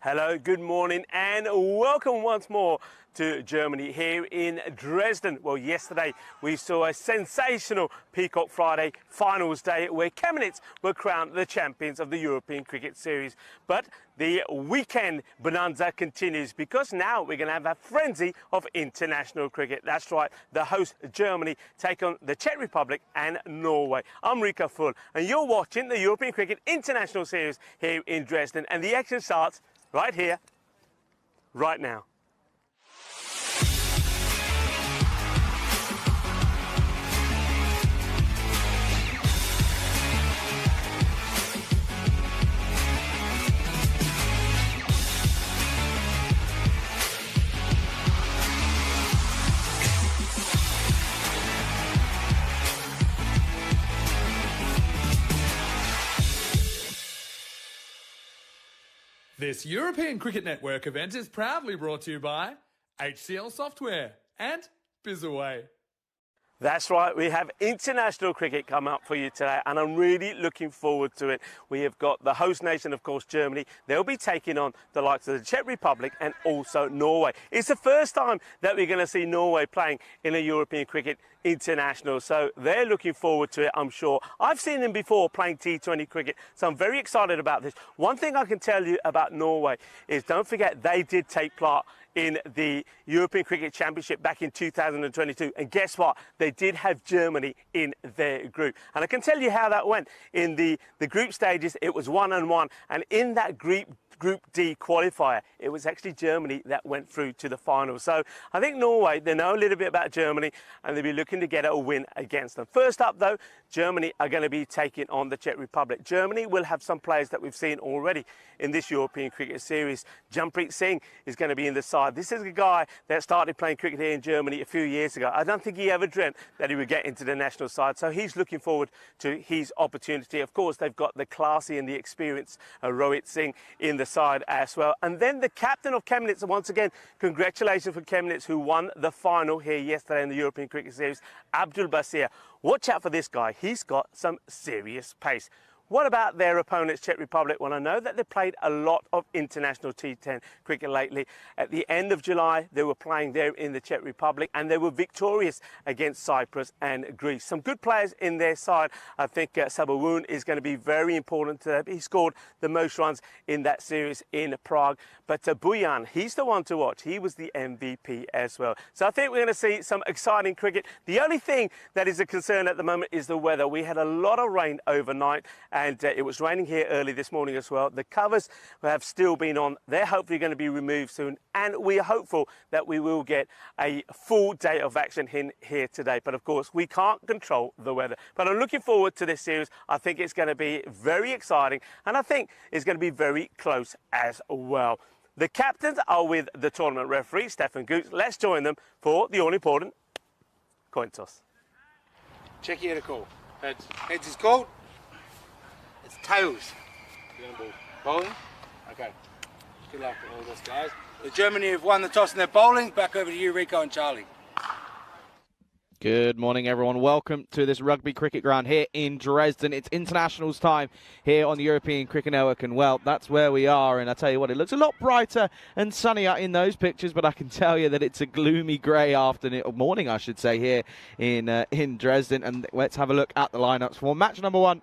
Hello, good morning and welcome once more to Germany here in Dresden. Well, yesterday we saw a sensational Peacock Friday finals day where Chemnitz were crowned the champions of the European Cricket Series. But the weekend bonanza continues because now we're going to have a frenzy of international cricket. That's right, the host Germany take on the Czech Republic and Norway. I'm Rico Full and you're watching the European Cricket International Series here in Dresden, and the action starts right here, right now. This European Cricket Network event is proudly brought to you by HCL Software and Bizaway. That's right, we have international cricket come up for you today and I'm really looking forward to it. We have got the host nation, of course, Germany. They'll be taking on the likes of the Czech Republic and also Norway. It's the first time that we're going to see Norway playing in a European Cricket International, so they're looking forward to it, I'm sure. I've seen them before playing T20 cricket, so I'm very excited about this. One thing I can tell you about Norway is don't forget they did take part in the European Cricket Championship back in 2022. And guess what? They did have Germany in their group. And I can tell you how that went. In the group stages, it was 1-1. And in that Group D qualifier, it was actually Germany that went through to the final. So I think Norway, they know a little bit about Germany and they'll be looking to get a win against them. First up though, Germany are going to be taking on the Czech Republic. Germany will have some players that we've seen already in this European Cricket Series. Jampreet Singh is going to be in the side. This is a guy that started playing cricket here in Germany a few years ago. I don't think he ever dreamt that he would get into the national side, so he's looking forward to his opportunity. Of course, they've got the classy and the experienced Rohit Singh in the side as well. And then the captain of Chemnitz, once again, congratulations for Chemnitz, who won the final here yesterday in the European Cricket Series, Abdul Basir. Watch out for this guy. He's got some serious pace. What about their opponents, Czech Republic? Well, I know that they played a lot of international T10 cricket lately. At the end of July, they were playing there in the Czech Republic and they were victorious against Cyprus and Greece. Some good players in their side. I think Sabawoon is going to be very important to them. He scored the most runs in that series in Prague. But Buyan, he's the one to watch. He was the MVP as well. So I think we're going to see some exciting cricket. The only thing that is a concern at the moment is the weather. We had a lot of rain overnight. And it was raining here early this morning as well. The covers have still been on. They're hopefully going to be removed soon. And we are hopeful that we will get a full day of action in here today. But of course, we can't control the weather. But I'm looking forward to this series. I think it's going to be very exciting. And I think it's going to be very close as well. The captains are with the tournament referee, Stefan Goots. Let's join them for the all-important coin toss. Check here to call. Heads. Heads is called. It's tails. You're going to bowling? Okay. Good luck to all this, guys. The Germany have won the toss and they're bowling. Back over to you, Rico and Charlie. Good morning, everyone. Welcome to this rugby cricket ground here in Dresden. It's internationals time here on the European Cricket Network, and well, that's where we are. And I tell you what, it looks a lot brighter and sunnier in those pictures, but I can tell you that it's a gloomy grey afternoon, or morning, I should say, here in Dresden. And let's have a look at the lineups for match number one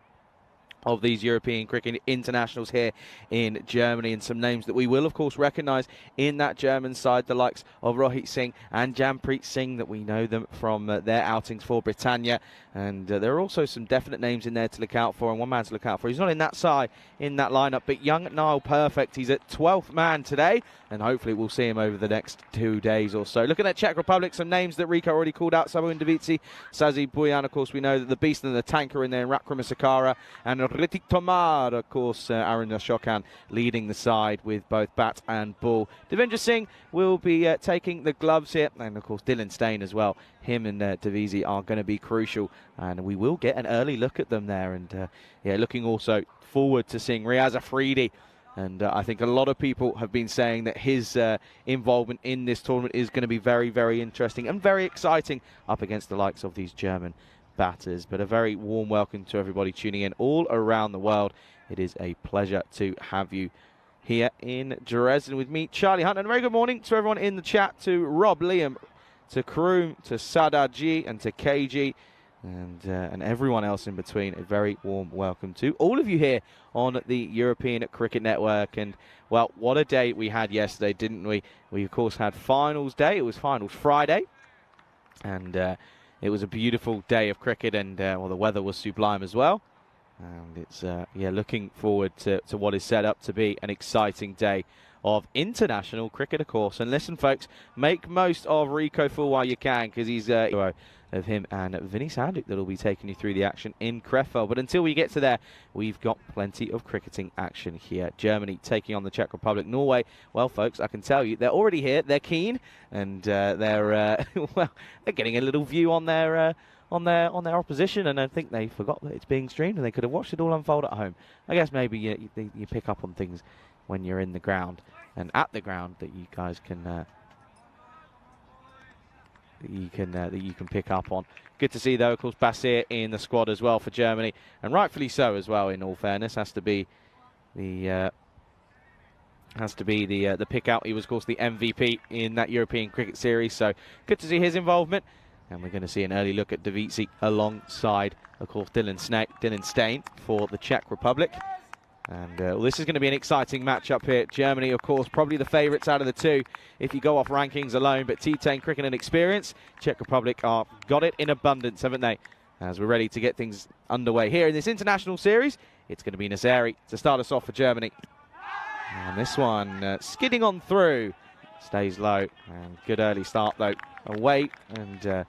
of these European Cricket Internationals here in Germany, and some names that we will of course recognise in that German side, the likes of Rohit Singh and Jampreet Singh, that we know them from their outings for Britannia. And there are also some definite names in there to look out for, and one man to look out for. He's not in that side, in that lineup, but young Niall Perfect, he's at 12th man today, and hopefully we'll see him over the next 2 days or so. Looking at Czech Republic, some names that Rico already called out: Sabawoon Davidzi, Sazi Buyan, of course we know that the Beast and the Tanker in there, and Rakramasakara, and Ritik Tomar, of course, Arun Ashokan leading the side with both bat and ball. Devendra Singh will be taking the gloves here, and of course Dylan Stain as well. Him and Davizi are going to be crucial, and we will get an early look at them there. And yeah, looking also forward to seeing Riaz Afridi. And I think a lot of people have been saying that his involvement in this tournament is going to be very, very interesting and very exciting up against the likes of these German batters. But a very warm welcome to everybody tuning in all around the world. It is a pleasure to have you here in Dresden with me, Charlie Hunt. And a very good morning to everyone in the chat, to Rob, Liam, to Karoom, to Sada G, and to KG, and everyone else in between. A very warm welcome to all of you here on the European Cricket Network. And, well, what a day we had yesterday, didn't we? We, of course, had finals day. It was finals Friday. And it was a beautiful day of cricket, and, well, the weather was sublime as well. And it's, yeah, looking forward to what is set up to be an exciting day of international cricket, of course. And listen, folks, make most of Rico Full while you can, because he's of him and Vinny Sanduk that will be taking you through the action in Krefeld. But until we get to there, we've got plenty of cricketing action here. Germany taking on the Czech Republic. Norway, well, folks, I can tell you, they're already here. They're keen, and they're well, they're getting a little view on their opposition, and I think they forgot that it's being streamed, and they could have watched it all unfold at home. I guess maybe you pick up on things when you're in the ground and at the ground that you guys can that you can pick up on. Good to see, though, of course, Basir in the squad as well for Germany, and rightfully so as well. In all fairness, has to be the pick out. He was, of course, the MVP in that European Cricket Series, so good to see his involvement. And we're going to see an early look at Davicii alongside, of course, Dylan Steyn for the Czech Republic. And well, this is going to be an exciting matchup here. Germany, of course, probably the favourites out of the two if you go off rankings alone. But T10 cricket and experience, Czech Republic are got it in abundance, haven't they? As we're ready to get things underway here in this international series, it's going to be Nazari to start us off for Germany. And this one skidding on through, stays low, and good early start though. Away and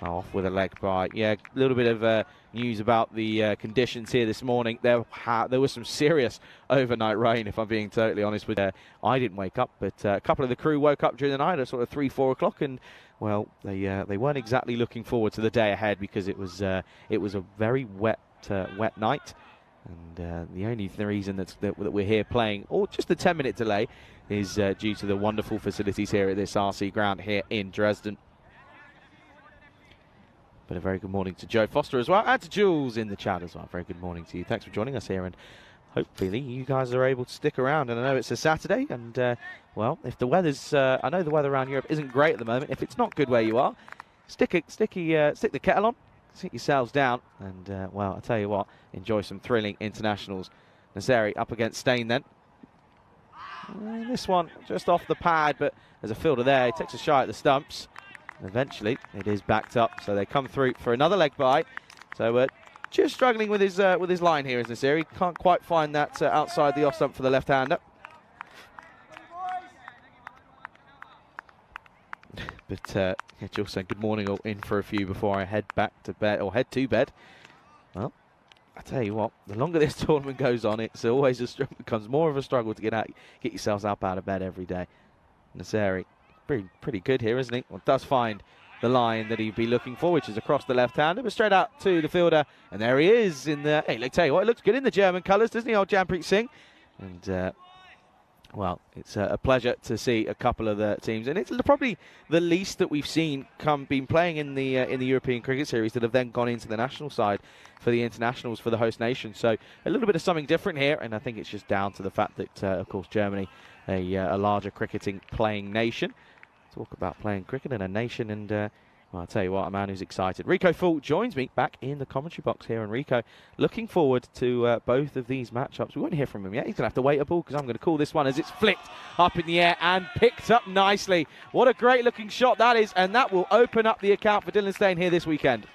off with a leg bite. Yeah, a little bit of news about the conditions here this morning. There was some serious overnight rain, if I'm being totally honest with you. I didn't wake up, but a couple of the crew woke up during the night at sort of 3-4 o'clock, and well, they weren't exactly looking forward to the day ahead, because it was a very wet night. And the only reason that we're here playing, or just the 10-minute delay, is due to the wonderful facilities here at this RC ground here in Dresden. But a very good morning to Joe Foster as well, and to Jules in the chat as well. Very good morning to you. Thanks for joining us here, and hopefully you guys are able to stick around. And I know it's a Saturday, and well, if the weather's, I know the weather around Europe isn't great at the moment. If it's not good where you are, stick the kettle on, sit yourselves down, and well, I'll tell you what, enjoy some thrilling internationals. Nazari up against Steyn then. And this one just off the pad, but there's a fielder there. He takes a shot at the stumps. Eventually, it is backed up, so they come through for another leg bite. So just struggling with his line here, is Nazari. Can't quite find that outside the off stump for the left-hander. But yeah, Jill saying good morning, all in for a few before I head back to bed, or head to bed. Well, I tell you what, the longer this tournament goes on, it's always becomes more of a struggle to get yourselves up out of bed every day. Nazari, pretty good here, isn't he? Well, does find the line that he'd be looking for, which is across the left-hander, but straight out to the fielder, and there he is in the. Hey, look, tell you what, it looks good in the German colours, doesn't he, old Jampreet Singh? And well, it's a pleasure to see a couple of the teams, and it's probably the least that we've seen been playing in the European Cricket Series that have then gone into the national side for the internationals for the host nation. So a little bit of something different here, and I think it's just down to the fact that, of course, Germany, a larger cricketing playing nation. Talk about playing cricket in a nation, and well, I'll tell you what, a man who's excited. Rico Full joins me back in the commentary box here, and Rico, looking forward to both of these matchups. We won't hear from him yet. He's going to have to wait a ball, because I'm going to call this one as it's flicked up in the air and picked up nicely. What a great looking shot that is, and that will open up the account for Dylan Steyn here this weekend.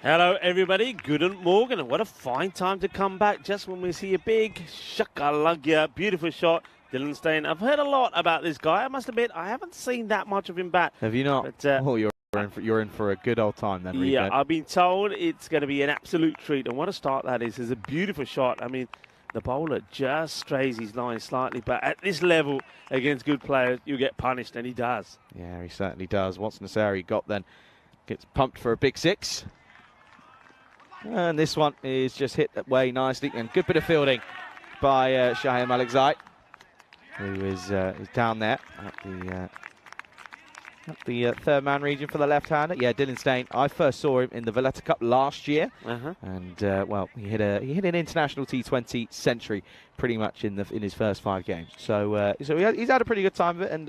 Hello everybody, good morning, and what a fine time to come back just when we see a big shakalugya, beautiful shot. Dylan Steyn, I've heard a lot about this guy. I must admit, I haven't seen that much of him bat. Have you not? But, oh, you're in for a good old time then, Rico. Yeah, I've been told it's going to be an absolute treat, and what a start that is. It's a beautiful shot. I mean, the bowler just strays his line slightly, but at this level, against good players, you get punished, and he does. Yeah, he certainly does. What's Nazari got then? Gets pumped for a big six. And this one is just hit that way nicely, and good bit of fielding by Shaheen Malikzai, who is down there at the The third man region for the left-hander. Yeah, Dylan Stain. I first saw him in the Valletta Cup last year, and well, he hit an international T20 century pretty much in his first 5 games. So he's had a pretty good time of it, and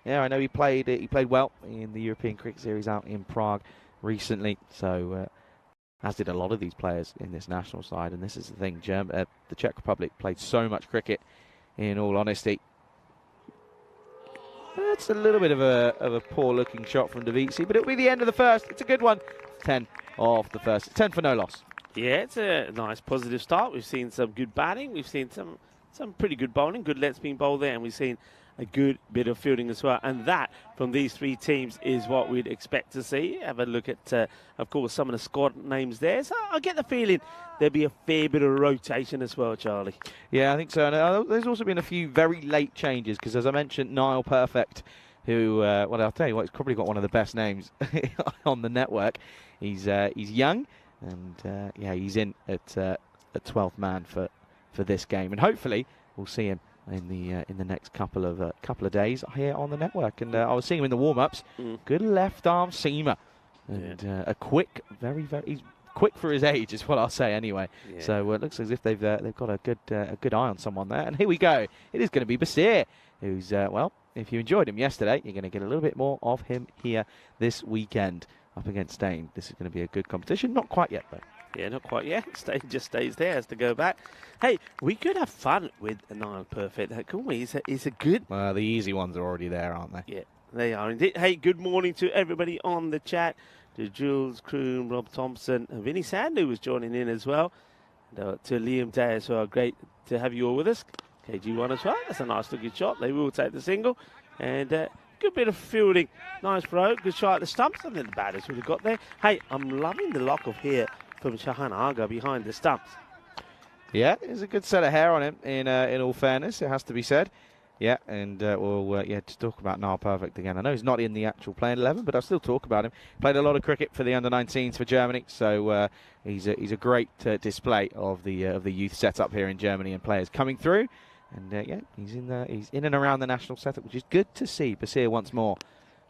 yeah, I know he played well in the European Cricket Series out in Prague recently. So as did a lot of these players in this national side, and this is the thing. The Czech Republic played so much cricket. In all honesty. That's a little bit of a poor-looking shot from Davizzi, but it'll be the end of the first. It's a good one. 10 off the first. 10 for no loss. Yeah, it's a nice positive start. We've seen some good batting. We've seen some pretty good bowling. Good let spin bowl there, and we've seen a good bit of fielding as well. And that, from these 3 teams, is what we'd expect to see. Have a look at, of course, some of the squad names there. So I get the feeling there'll be a fair bit of rotation as well, Charlie. Yeah, I think so. And there's also been a few very late changes, because as I mentioned, Niall Perfect, who, well, I'll tell you what, he's probably got one of the best names on the network. He's young, and yeah, he's in at 12th man for this game. And hopefully we'll see him in the next couple of days here on the network. And I was seeing him in the warm-ups. Good left arm seamer, and a quick, he's quick for his age, is what I'll say anyway. Yeah. So it looks as if they've got a good eye on someone there. And here we go. It is going to be Basir, who's well, if you enjoyed him yesterday, you're going to get a little bit more of him here this weekend up against Stain. This is going to be a good competition. Not quite yet though. Yeah, not quite yet. Stain just stays there, has to go back. Hey, we could have fun with a Niall Perfect, couldn't we? He's a good... Well, the easy ones are already there, aren't they? Yeah, they are indeed. Hey, good morning to everybody on the chat. To Jules Kroon, Rob Thompson, and Vinny Sandu was joining in as well. And, to Liam Day as well. Great to have you all with us. KG1 as well. That's a nice looking shot. They will take the single. And good bit of fielding. Nice throw. Good shot at the stumps. I think the batters would have got there. Hey, I'm loving the lock of hair from Shahan Aga behind the stumps. Yeah, there's a good set of hair on him, in all fairness, it has to be said. Yeah, and we'll just talk about Niall Perfect again. I know he's not in the actual playing 11, but I'll still talk about him. Played a lot of cricket for the under-19s for Germany, so he's a great display of the youth setup here in Germany and players coming through. And yeah, he's in and around the national setup, which is good to see. Basir once more.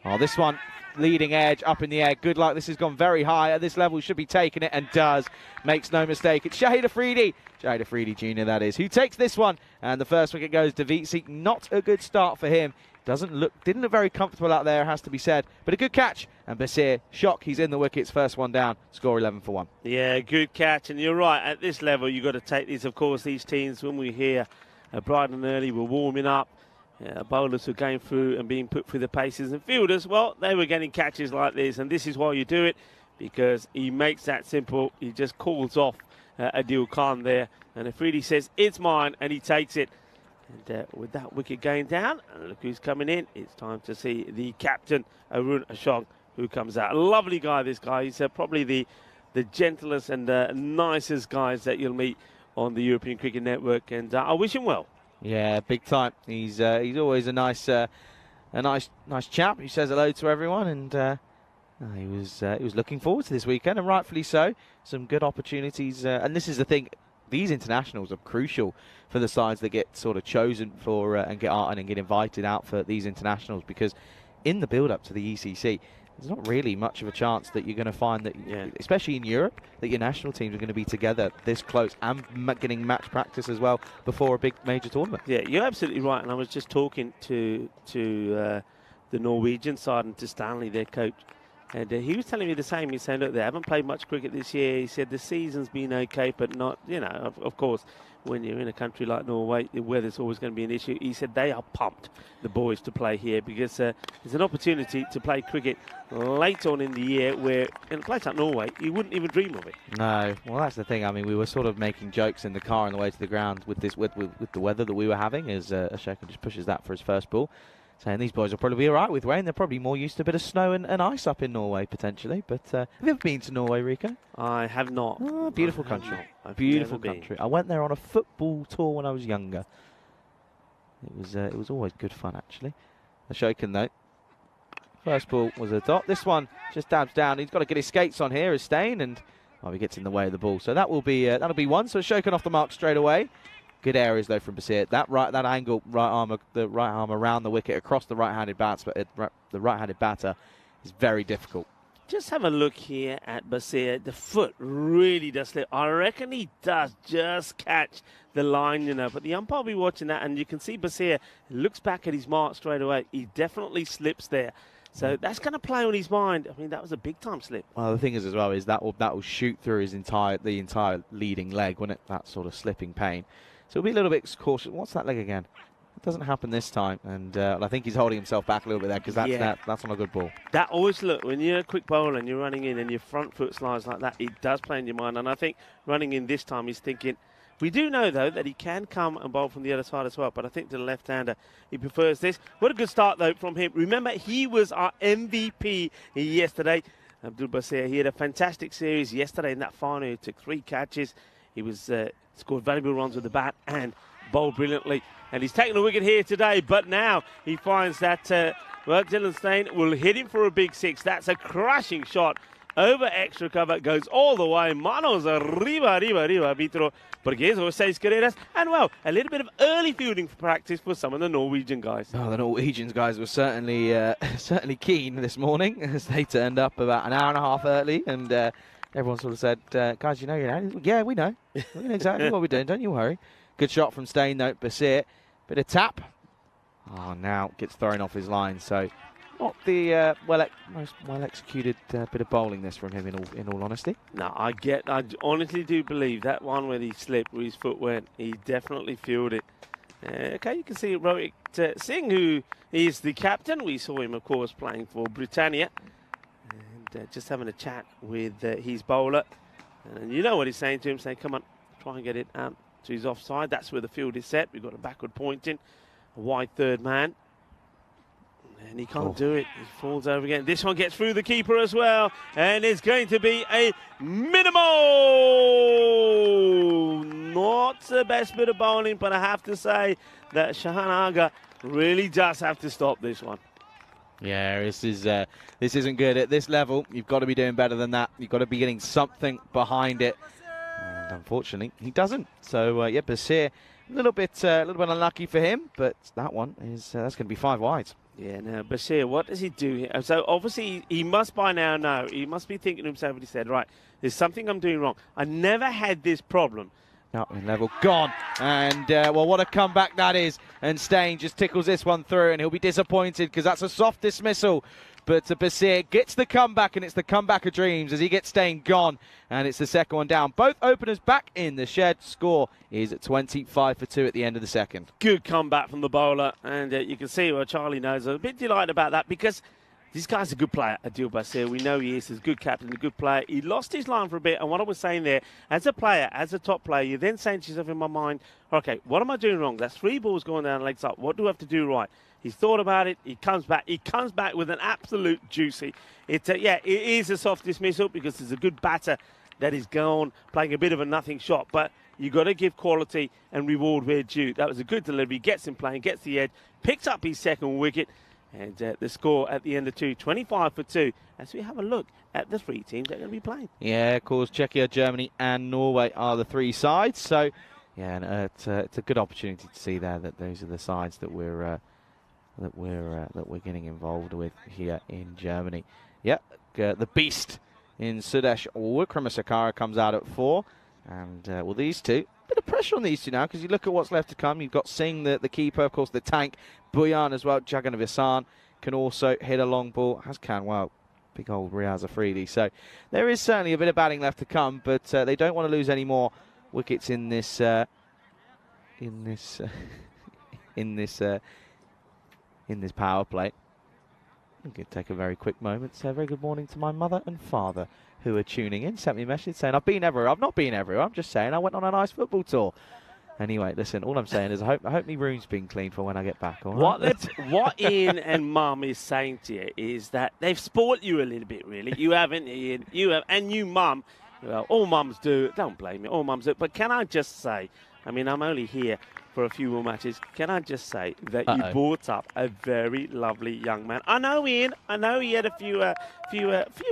Oh, this one, leading edge, up in the air. Good luck. This has gone very high. At this level, should be taking it, and does. Makes no mistake. It's Shahid Afridi. Shahid Afridi Jr., that is, who takes this one. And the first wicket goes to Davizzi. Not a good start for him. Didn't look very comfortable out there, has to be said. But a good catch. And Basir, shock, he's in the wickets. First one down. Score 11 for 1. Yeah, good catch. And you're right. At this level, you've got to take these. Of course, these teams, when we hear bright and early, we're warming up. Bowlers were going through and being put through the paces, and fielders, well, they were getting catches like this, and this is why you do it, because he makes that simple. He just calls off Adil Khan there, and Afridi says, it's mine, and he takes it. And with that wicket going down, and look who's coming in, it's time to see the captain, Arun Ashok, who comes out. A lovely guy, this guy. He's probably the gentlest and nicest guys that you'll meet on the European Cricket Network, and I wish him well. Yeah, big time. He's always a nice chap who says hello to everyone, and he was looking forward to this weekend, and rightfully so. Some good opportunities, and this is the thing. These internationals are crucial for the sides that get sort of chosen for and get invited out for these internationals, because in the build-up to the ECC, there's not really much of a chance that you're going to find that, especially in Europe, that your national teams are going to be together this close and getting match practice as well before a big major tournament. Yeah, you're absolutely right. And I was just talking to the Norwegian side and to Stanley, their coach, and he was telling me the same. He's saying, look, they haven't played much cricket this year. He said the season's been okay, but not, of course, when you're in a country like Norway, the weather's always going to be an issue. He said they are pumped, the boys, to play here, because there's an opportunity to play cricket late on in the year where, in a place like Norway, you wouldn't even dream of it. No, well, that's the thing. I mean, we were sort of making jokes in the car on the way to the ground with the weather that we were having, as Ashok just pushes that for his first ball. Saying these boys will probably be all right with rain. They're probably more used to a bit of snow and ice up in Norway, potentially. But have you ever been to Norway, Rico? I have not. Oh, beautiful country. Beautiful country. I went there on a football tour when I was younger. It was always good fun, actually. Ashokan, though. First ball was a dot. This one just dabs down. He's got to get his skates on here, as Stain, and he gets in the way of the ball. So that will be 1. So Ashokan off the mark straight away. Good areas though from Basir. That angle, the right arm around the wicket across the right-handed batter is very difficult. Just have a look here at Basir. The foot really does slip. I reckon he does just catch the line, you know. But the umpire will be watching that, and you can see Basir looks back at his mark straight away. He definitely slips there. So that's going to play on his mind. I mean, that was a big-time slip. Well, the thing is as well is that will shoot through the entire leading leg, won't it? That sort of slipping pain. So we'll be a little bit cautious. What's that leg again? It doesn't happen this time, and I think he's holding himself back a little bit there because that's on a good ball. That always look when you're a quick bowler and you're running in and your front foot slides like that, it does play in your mind. And I think running in this time, he's thinking. We do know, though, that he can come and bowl from the other side as well, but I think to the left-hander, he prefers this. What a good start, though, from him. Remember, he was our MVP yesterday. Abdul Basir, he had a fantastic series yesterday in that final. He took 3 catches. He was scored valuable runs with the bat and bowled brilliantly. And he's taken a wicket here today, but now he finds that Dylan Steyn will hit him for a big 6. That's a crashing shot. Over extra cover, goes all the way. Manos arriba, arbitro. Português or 6 carreras. And, well, a little bit of early fielding for practice for some of the Norwegian guys. Oh, the Norwegian guys were certainly keen this morning as they turned up about an hour and a half early. And everyone sort of said, guys, you know, yeah, we know. We know exactly what we're doing. Don't you worry. Good shot from Steyn, though. Basir, bit of tap. Oh, now gets thrown off his line. So not the most well-executed bit of bowling this from him, in all honesty. No, I honestly do believe that one where he slipped, where his foot went, he definitely fielded it. Okay, you can see Rohit Singh, who is the captain. We saw him, of course, playing for Britannia. And just having a chat with his bowler. And you know what he's saying to him, saying, come on, try and get it out to his offside. That's where the field is set. We've got a backward pointing, a wide third man. And he can't do it. He falls over again. This one gets through the keeper as well. And it's going to be a minimal. Not the best bit of bowling, but I have to say that Shahan Aga really does have to stop this one. Yeah, this isn't good at this level. You've got to be doing better than that. You've got to be getting something behind it. And unfortunately, he doesn't. So, yeah, Basir, a little bit unlucky for him, but that one is that's going to be 5 wides. Yeah, now, Basir, what does he do here? So, obviously, he must by now know. He must be thinking to himself, what he said, right, there's something I'm doing wrong. I never had this problem. Up in level, gone. And, well, what a comeback that is. And Steyn just tickles this one through, and he'll be disappointed because that's a soft dismissal. But Basir gets the comeback, and it's the comeback of dreams as he gets Steyn gone. And it's the second one down. Both openers back in the shed. Score is at 25 for 2 at the end of the second. Good comeback from the bowler. And you can see what Charlie knows. I'm a bit delighted about that because this guy's a good player, Adil Basir. We know he is. He's a good captain, a good player. He lost his line for a bit. And what I was saying there, as a player, as a top player, you're then saying to yourself in my mind, okay, what am I doing wrong? That's 3 balls going down, legs up. What do I have to do right? He's thought about it. He comes back. He comes back with an absolute juicy. It is a soft dismissal because there's a good batter that is gone, playing a bit of a nothing shot. But you've got to give quality and reward where due. That was a good delivery. Gets him playing, gets the edge, picks up his second wicket. And the score at the end of 2, 25 for 2, as we have a look at the 3 teams that are going to be playing. Yeah, of course, Czechia, Germany and Norway are the 3 sides. So, yeah, and, it's a good opportunity to see there that those are the sides that we're getting involved with here in Germany. Yeah, the beast in Sudesh Wickramasakara comes out at 4. And, well, these two, bit of pressure on these two now because you look at what's left to come. You've got Singh, the keeper, of course, the tank. Buyan as well. Jagan Visan can also hit a long ball. As can, well, big old Riaz Afridi. So there is certainly a bit of batting left to come, but they don't want to lose any more wickets in this power play. I'm going to take a very quick moment to say a very good morning to my mother and father who are tuning in. Sent me a message saying, I've been everywhere. I've not been everywhere. I'm just saying I went on a nice football tour. Anyway, listen, all I'm saying is I hope my room's been clean for when I get back. All right? What Ian and Mum is saying to you is that they've spoilt you a little bit, really. You haven't, Ian. You have, and you, Mum. Well, all mums do. Don't blame me. All mums do. But can I just say, I mean, I'm only here for a few more matches. Can I just say that you Uh-oh. brought up a very lovely young man? I know, Ian. I know he had a few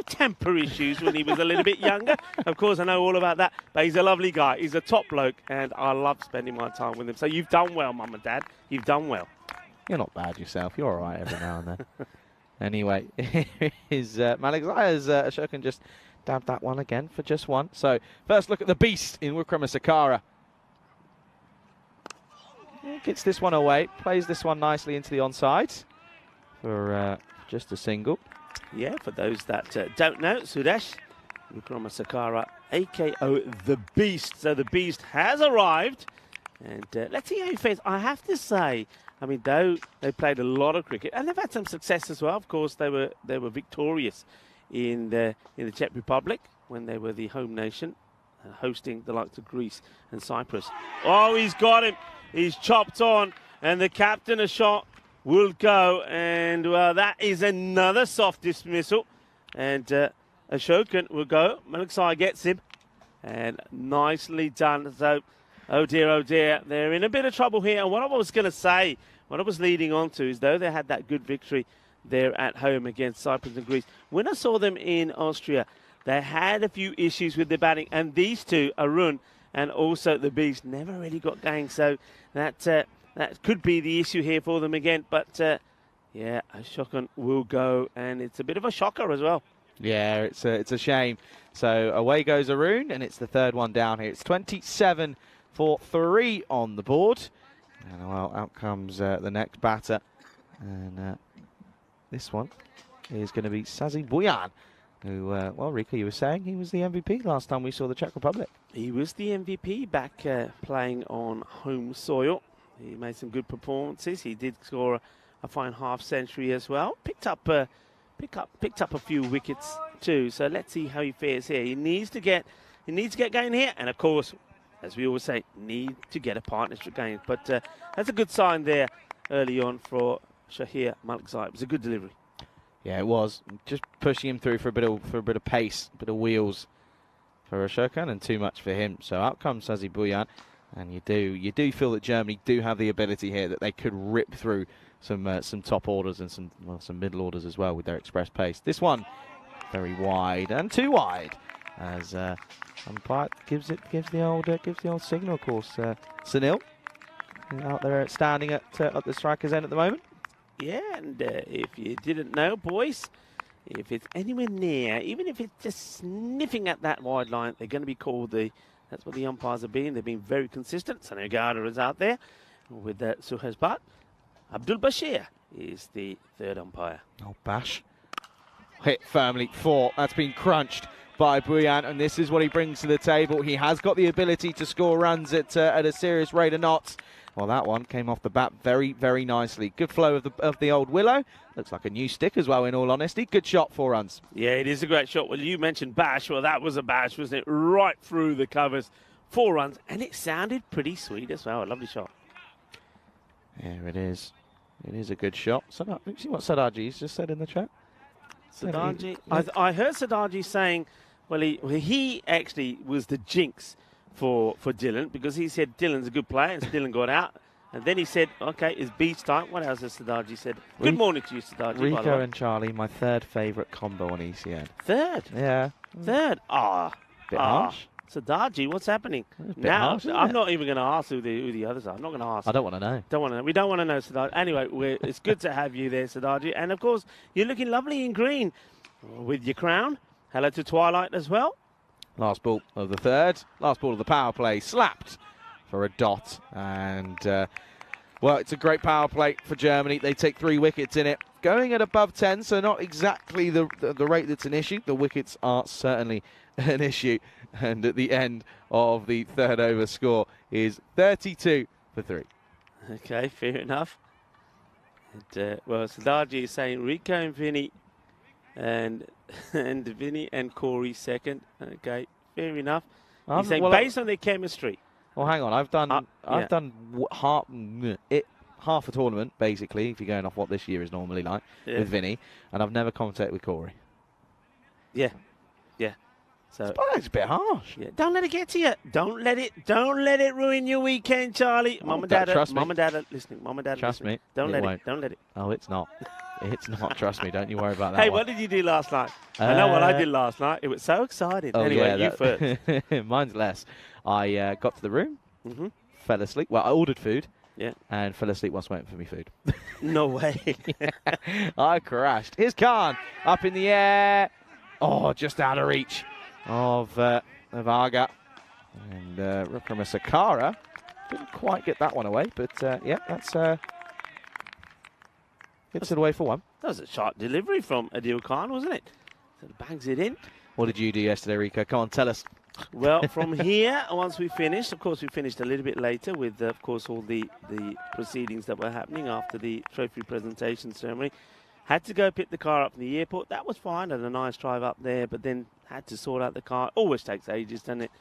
temper issues when he was a little bit younger. Of course, I know all about that. But he's a lovely guy. He's a top bloke, and I love spending my time with him. So you've done well, Mum and Dad. You've done well. You're not bad yourself. You're all right every now and then. Anyway, is Malik Zayas Ashokan just dabbed that one again for just one. So first look at the beast in Wickramasakara. Gets this one away, plays this one nicely into the onside for just a single. Yeah, for those that don't know, Sudesh Wickramasakara, a.k.o. the Beast. So the Beast has arrived. And let's see how he fares. I have to say, I mean, though they played a lot of cricket, and they've had some success as well. Of course, they were victorious in the Czech Republic when they were the home nation, hosting the likes of Greece and Cyprus. Oh, he's got him. He's chopped on, and the captain a shot will go, and well, that is another soft dismissal, and Ashokan will go. Maliksai gets him, and nicely done. So, oh dear, they're in a bit of trouble here. And what I was going to say, what I was leading on to, is though they had that good victory there at home against Cyprus and Greece, when I saw them in Austria, they had a few issues with their batting, and these two, Arun and also the Beast, never really got going. So that could be the issue here for them again. But yeah, Ashokan will go, and it's a bit of a shocker as well. Yeah, it's a shame. So away goes Arun, and it's the third one down here. It's 27 for 3 on the board. And well, out comes the next batter. And this one is going to be Sazi Buyan, who, well, Rika, you were saying he was the MVP last time we saw the Czech Republic. He was the MVP back playing on home soil. He made some good performances. He did score a fine half century as well. Picked up a few wickets too. So let's see how he fares here. He needs to get going here, and of course, as we always say, need to get a partnership going. But that's a good sign there early on for Shahir Malikzai. It was a good delivery. Yeah, it was. Just pushing him through for a bit of pace, a bit of wheels for Ashokan, and too much for him. So out comes Sazi Buyan, and you do feel that Germany do have the ability here that they could rip through some top orders and some middle orders as well with their express pace. This one very wide and too wide, as umpire gives the old signal. Of course, Sunil out there standing at the striker's end at the moment. Yeah, and if you didn't know, boys, if it's anywhere near, even if it's just sniffing at that wide line, they're going to be called that's what the umpires have been. They've been very consistent. Sanu Garda is out there with Suhas Bhatt. Abdul Bashir is the third umpire. Oh, Bash. Hit firmly 4. That's been crunched by Buyan, and this is what he brings to the table. He has got the ability to score runs at a serious rate of knots. Well, that one came off the bat very, very nicely. Good flow of the old willow. Looks like a new stick as well, in all honesty. Good shot, 4 runs. Yeah, it is a great shot. Well, you mentioned Bash. Well, that was a Bash, wasn't it? Right through the covers. 4 runs, and it sounded pretty sweet as well. A lovely shot. Here it is. It is a good shot. See what Sadaji's just said in the chat? Sadaji. I heard Sadaji saying, well, he actually was the jinx for Dylan, because he said Dylan's a good player, and Dylan got out. And then he said, okay, it's beach time. What else has Sadaji said? Good morning to you, Sadaji. Rico and Charlie, my third favourite combo on ECN. Third? Yeah. Third? Bit harsh. Sadaji, what's happening? Now, I'm not even going to ask who the others are. I'm not going to ask. I don't want to know. We don't want to know, Sadaji. Anyway, it's good to have you there, Sadaji. And, of course, you're looking lovely in green with your crown. Hello to Twilight as well. Last ball of the third. Last ball of the power play. Slapped for a dot. And, well, it's a great power play for Germany. They take 3 wickets in it. Going at above 10, so not exactly the rate that's an issue. The wickets are certainly an issue. And at the end of the third over, score is 32 for 3. Okay, fair enough. And, well, Sadaji is saying Rico and Vinny, and Vinny and Corey second. Okay, fair enough. He's saying based on their chemistry. Well, hang on. I've done half a tournament basically, if you're going off what this year is normally like with Vinny, and I've never commentated with Corey. Yeah. So It's a bit harsh. yeah, don't let it get to you. Don't let it ruin your weekend, Charlie. Mum and Dad are listening. Mum and Dad are Trust listening. me. Don't let won't. it. Don't let it. Oh, it's not. It's not. Trust me. Don't you worry about that. Hey, one. what did you do last night? I know what I did last night. It was so exciting. Oh, anyway, yeah, you first. Mine's less. I got to the room, Mm-hmm. fell asleep. Well, I ordered food. Yeah. And fell asleep whilst waiting for me food. No way. I crashed. Here's Khan up in the air. Oh, just out of reach of Aga. And Rukrama Sakara didn't quite get that one away, but yeah, that's gets it away for one. That was a sharp delivery from Adil Khan, wasn't it? So he bangs it in. What did you do yesterday, Rico? Come on, tell us. Well, from here, once we finished, of course, we finished a little bit later with, of course, all the proceedings that were happening after the trophy presentation ceremony. Had to go pick the car up from the airport. That was fine. Had a nice drive up there, but then had to sort out the car. Always takes ages, doesn't it?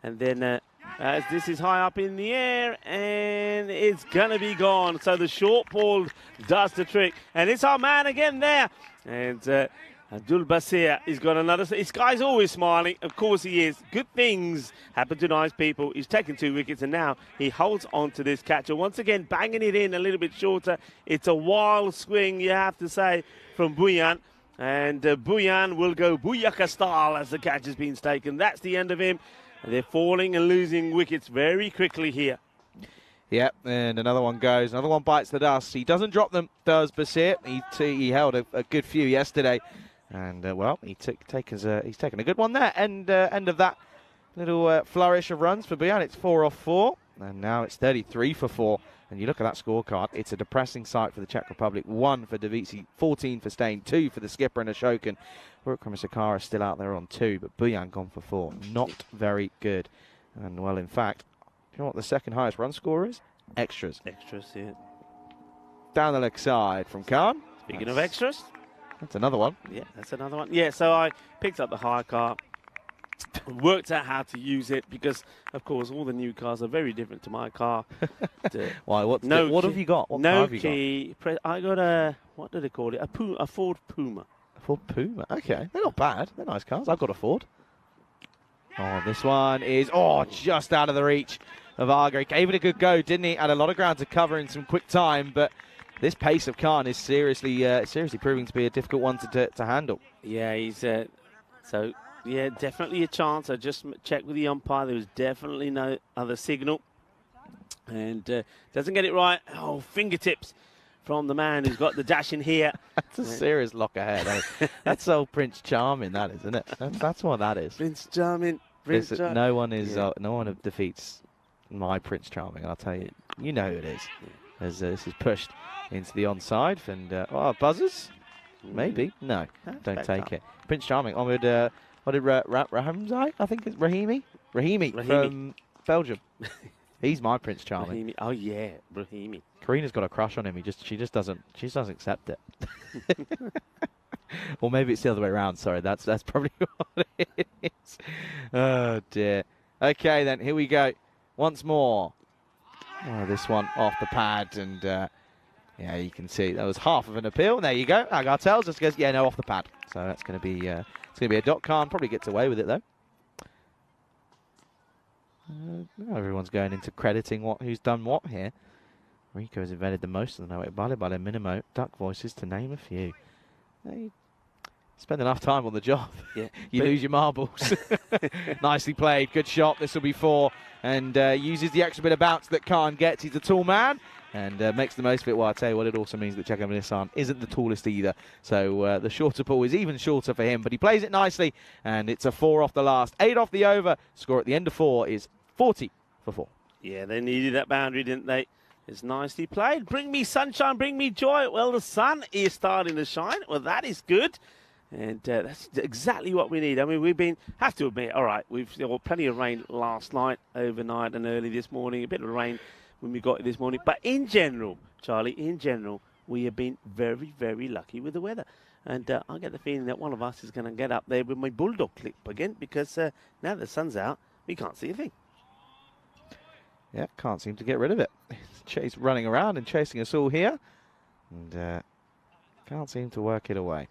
And then as this is high up in the air, and it's going to be gone. So the short ball does the trick. And it's our man again there. And Abdul Basir, he's got another. This guy's always smiling. Of course he is. Good things happen to nice people. He's taken 2 wickets, and now he holds on to this catcher. Once again, banging it in a little bit shorter. It's a wild swing, you have to say, from Buyan. And Buyan will go Booyaka style as the catch has been taken. That's the end of him. They're falling and losing wickets very quickly here. Yep, and another one goes. Another one bites the dust. He doesn't drop them, does Basir. He held a good few yesterday. And, well, he's taken a good one there. End of that little flourish of runs for Buyan. It's 4 off 4. And now it's 33 for 4. And you look at that scorecard, it's a depressing sight for the Czech Republic. 1 for Davisi, 14 for Stain, 2 for the skipper and Ashokan. Rukrama Sakara still out there on 2, but Buyan gone for 4. Not very good. And, well, in fact, do you know what the second highest run score is? Extras. Extras, yeah. Down the leg side from Khan. Speaking of extras. That's another one. Yeah, that's another one. Yeah, so I picked up the hire car, worked out how to use it because, of course, all the new cars are very different to my car. Why? What have you got? What car have you key. I got a, what do they call it? A Ford Puma. A Ford Puma. Okay, they're not bad. They're nice cars. I've got a Ford. Oh, this one is just out of the reach of Argo. He gave it a good go, didn't he? Had a lot of ground to cover in some quick time, but this pace of Khan is seriously proving to be a difficult one to handle. Yeah, he's so yeah, definitely a chance. I just checked with the umpire. There was definitely no other signal, and doesn't get it right. Oh, fingertips from the man who's got the dash in here. That's a serious lock ahead. That's old Prince Charming, that isn't it? That's what that is. Prince Charming. No one defeats my Prince Charming. I'll tell you. You know who it is. As this is pushed into the onside, and buzzers? Maybe. No, don't take it. Prince Charming. On with what did Rahamzai? I think it's Rahimi from Belgium. He's my Prince Charming. Rahimi. Oh yeah, Rahimi. Karina's got a crush on him. She just doesn't accept it. Or maybe it's the other way around. Sorry, that's probably what it is. Oh dear. Okay then, here we go. Once more. Oh, this one off the pad, and yeah, you can see that was half of an appeal. There you go. Agar tells us, goes, yeah, no, off the pad. So that's going to be a dot. Khan probably gets away with it though. Everyone's going into crediting who's done what here. Rico has invented the most of the Norway. Bale Minimo, duck voices to name a few. You spend enough time on the job, yeah, you lose your marbles. Nicely played, good shot. This will be 4, and uses the extra bit of bounce that Khan gets. He's a tall man and makes the most of it. Well, I tell you what, it also means that Czech Fightback isn't the tallest either. So the shorter ball is even shorter for him, but he plays it nicely, and it's a 4 off the last, 8 off the over. Score at the end of 4 is 40 for 4. Yeah, they needed that boundary, didn't they? It's nicely played. Bring me sunshine, bring me joy. Well, the sun is starting to shine. Well, that is good. And that's exactly what we need. I mean, have to admit, all right, we've got plenty of rain last night, overnight and early this morning. A bit of rain when we got it this morning. But in general, Charlie, we have been very, very lucky with the weather. And I get the feeling that one of us is going to get up there with my bulldog clip again, because now the sun's out, we can't see a thing. Yeah, can't seem to get rid of it. He's running around and chasing us all here. And can't seem to work it away.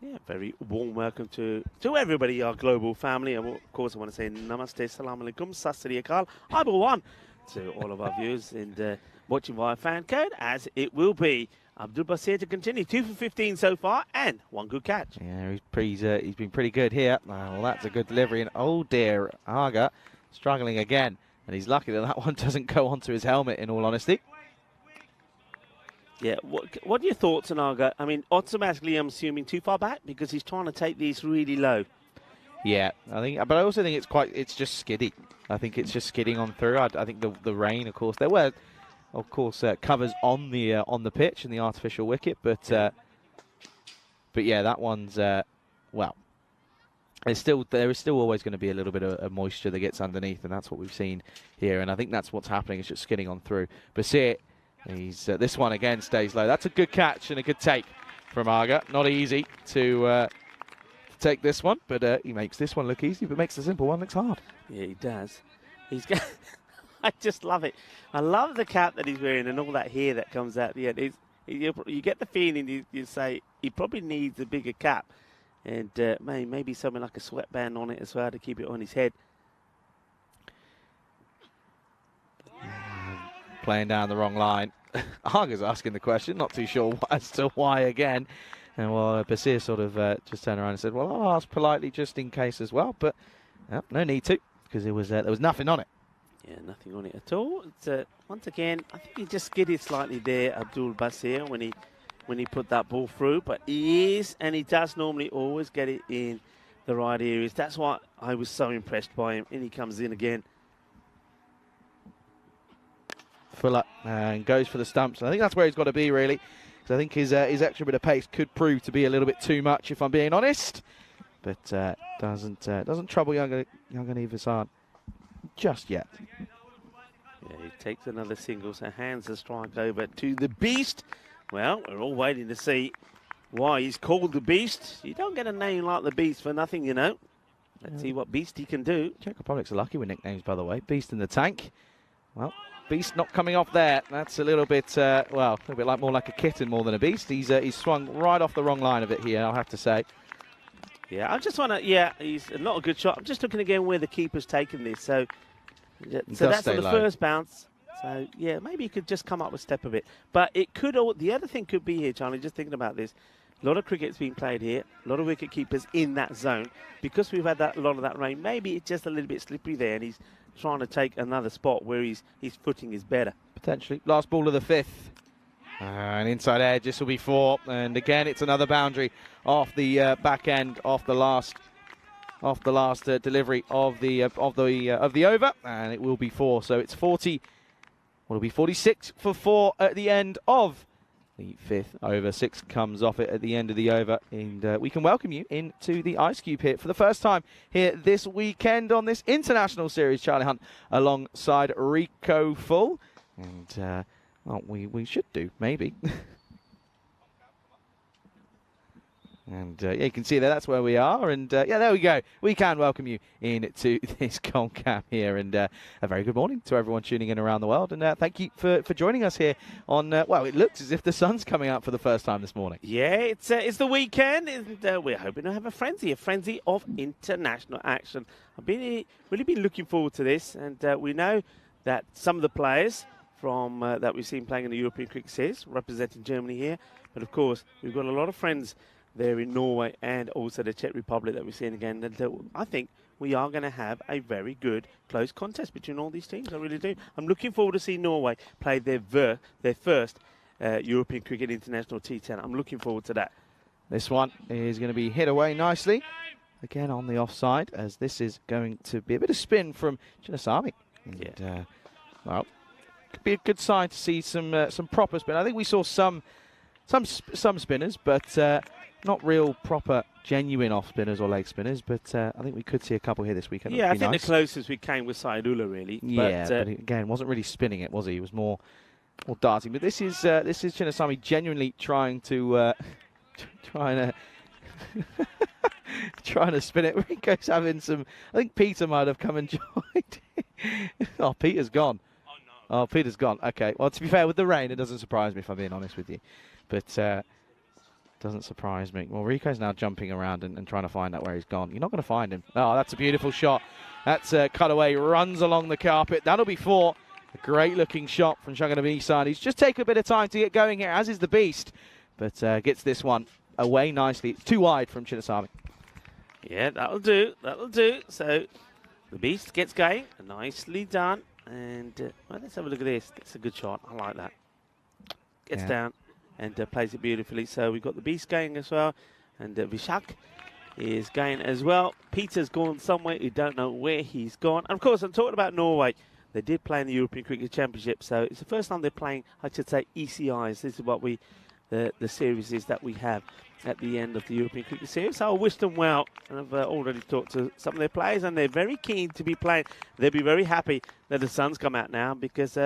Yeah, very warm welcome to everybody, our global family. And of course, I want to say namaste, salam alaikum, sat sri akal, one to all of our viewers and watching via fan code, as it will be Abdul Basir to continue. 2 for 15 so far and 1 good catch. Yeah, he's been pretty good here. Well, that's a good delivery. And oh dear, Aga struggling again. And he's lucky that one doesn't go onto his helmet, in all honesty. Yeah, what are your thoughts on Aga? I mean, automatically I'm assuming too far back because he's trying to take these really low. Yeah, but I also think it's just skiddy. I think it's just skidding on through. I think the rain, of course, there were, of course, covers on the pitch and the artificial wicket, but yeah, that one's well. There is still always going to be a little bit of moisture that gets underneath, and that's what we've seen here. And I think that's what's happening. It's just skidding on through. Basir, this one again stays low. That's a good catch and a good take from Aga. Not easy to take this one, but he makes this one look easy, but makes the simple one look hard. Yeah, he does. I just love it. I love the cap that he's wearing and all that hair that comes out the end. You get the feeling you say he probably needs a bigger cap, and maybe something like a sweatband on it as well to keep it on his head. Playing down the wrong line. Aga's asking the question, not too sure as to why again. And well, Basir sort of just turned around and said, well, I'll ask politely just in case as well, but no need to, because there was nothing on it. Yeah, nothing on it at all. It's, once again, I think he just skidded slightly there, Abdul Basir, when he put that ball through, but he does normally always get it in the right areas. That's why I was so impressed by him, and he comes in again. Fuller and goes for the stumps. And I think that's where he's got to be, really. Because I think his extra bit of pace could prove to be a little bit too much, if I'm being honest. But doesn't trouble young Aniv Hassan just yet. Yeah, he takes another single, so hands the strike over to the Beast. Well, we're all waiting to see why he's called the Beast. You don't get a name like the Beast for nothing, you know. Let's see what Beast he can do. Czech Republic's lucky with nicknames, by the way. Beast in the tank. Well, Beast not coming off there. That's a little bit, more like a kitten more than a beast. He's swung right off the wrong line of it here, I'll have to say. Yeah, I just want to, he's not a good shot. I'm just looking again where the keeper's taken this. So that's on the first bounce. So, yeah, maybe he could just come up a step a bit. But it could, the other thing could be here, Charlie, just thinking about this. A lot of cricket's being played here. A lot of wicket keepers in that zone. Because we've had a lot of that rain, maybe it's just a little bit slippery there, and he's trying to take another spot where his footing is better. Potentially. Last ball of the 5th. And inside edge, this will be 4. And again, it's another boundary off the back end, off the last delivery of the over, and it will be 4. So it's 40. Well, it'll be 46 for 4 at the end of the 5th over. 6 comes off it at the end of the over, and we can welcome you into the Ice Cube here for the first time here this weekend on this international series. Charlie Hunt alongside Rico Full, and well, we should do maybe. And yeah, you can see that's where we are, and yeah, there we go. We can welcome you into this Gold Cam here, and a very good morning to everyone tuning in around the world, and thank you for joining us here on, well, it looks as if the sun's coming out for the first time this morning. Yeah, it's the weekend, and we're hoping to have a frenzy of international action. I've really been looking forward to this, and we know that some of the players from that we've seen playing in the European Cricket Series representing Germany here, but of course, we've got a lot of friends there in Norway and also the Czech Republic that we're seeing again. And I think we are going to have a very good close contest between all these teams. I really do. I'm looking forward to see Norway play their first European Cricket International T10. I'm looking forward to that. This one is going to be hit away nicely. Again on the offside, as this is going to be a bit of spin from Chinnasamy. And, well, could be a good sign to see some proper spin. I think we saw some spinners, but not real proper genuine off spinners or leg spinners, but I think we could see a couple here this weekend. Yeah, I think the closest we came was Saidullah, really. Yeah, but again, wasn't really spinning it, was he? He was more darting. But this is Chinnasamy genuinely trying to trying to spin it. Rico's having some. I think Peter might have come and joined. Oh, Peter's gone. Oh, Peter's gone. Okay. Well, to be fair, with the rain, it doesn't surprise me if I'm being honest with you. But Doesn't surprise me. Well, Rico's now jumping around and trying to find out where he's gone. You're not going to find him. Oh, that's a beautiful shot. That's a cutaway, runs along the carpet. That'll be 4. A great-looking shot from Shaganabisa. He's just taken a bit of time to get going here, as is the Beast. But gets this one away nicely. It's too wide from Chinnasamy. Yeah, that'll do. That'll do. So the Beast gets going. Nicely done. And well, let's have a look at this. That's a good shot. I like that. Gets down and plays it beautifully. So we've got the Beast going as well. And Vishak is going as well. Peter's gone somewhere. You don't know where he's gone. And of course, I'm talking about Norway. They did play in the European Cricket Championship. So it's the first time they're playing, I should say, ECIs. This is what the series is that we have at the end of the European Cricket Series. So I wish them well. And I've already talked to some of their players, and they're very keen to be playing. They'll be very happy that the sun's come out now because,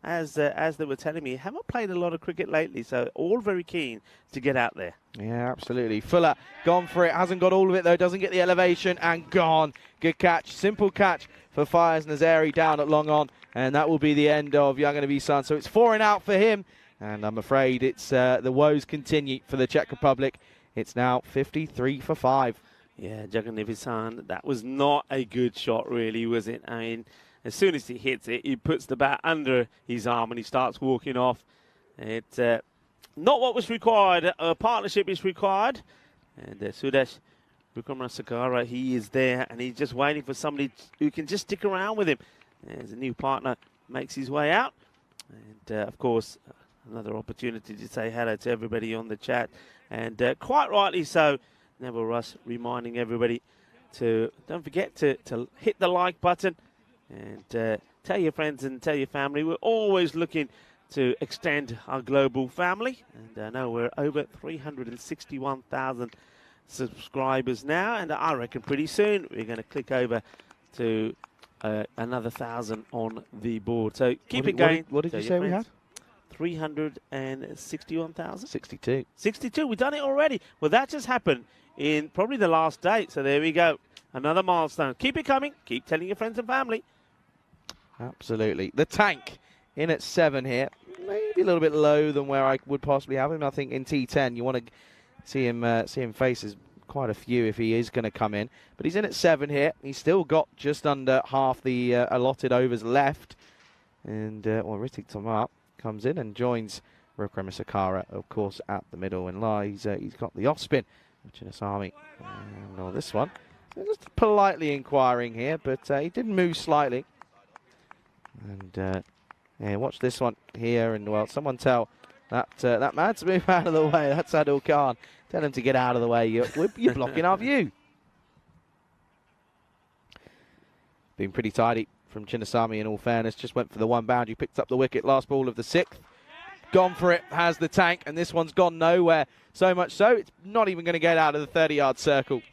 as they were telling me, haven't played a lot of cricket lately. So all very keen to get out there. Yeah, absolutely. Fuller gone for it. Hasn't got all of it, though. Doesn't get the elevation, and gone. Good catch. Simple catch for Fires Nazari down at long on. And that will be the end of Jaganavisan. So it's 4 and out for him. And I'm afraid it's the woes continue for the Czech Republic. It's now 53 for 5. Yeah, Jaganavisan, that was not a good shot, really, was it? I mean, as soon as he hits it, he puts the bat under his arm and he starts walking off. It's not what was required. A partnership is required. And Sudesh Vikramasakara, he is there and he's just waiting for somebody who can just stick around with him. As a new partner makes his way out. And, of course, another opportunity to say hello to everybody on the chat. And quite rightly so, Neville Russ reminding everybody to don't forget to hit the like button and tell your friends and tell your family. We're always looking to extend our global family. And I know we're over 361,000 subscribers now. And I reckon pretty soon we're going to click over to another 1,000 on the board. So keep it going. What did you say we had? 361,000? 62. 62. We've done it already. Well, that just happened in probably the last day. So there we go. Another milestone. Keep it coming. Keep telling your friends and family. Absolutely. The Tank in at 7 here. Maybe a little bit low than where I would possibly have him. I think in T10 you want to see him faces quite a few if he is going to come in. But he's in at 7 here. He's still got just under half the allotted overs left. And, well, Ritik Tomar comes in and joins Vikramasakara, of course, at the middle. And he's got the off spin of Chinnasamy. And this one, just politely inquiring here, but he did move slightly. And yeah, watch this one here. And well, someone tell that man to move out of the way. That's Adil Khan. Tell him to get out of the way. You're blocking our view. Been pretty tidy from Chinnasamy in all fairness. Just went for the one boundary, picked up the wicket, last ball of the 6th. Gone for it, has the Tank, and this one's gone nowhere. So much so, it's not even going to get out of the 30-yard circle.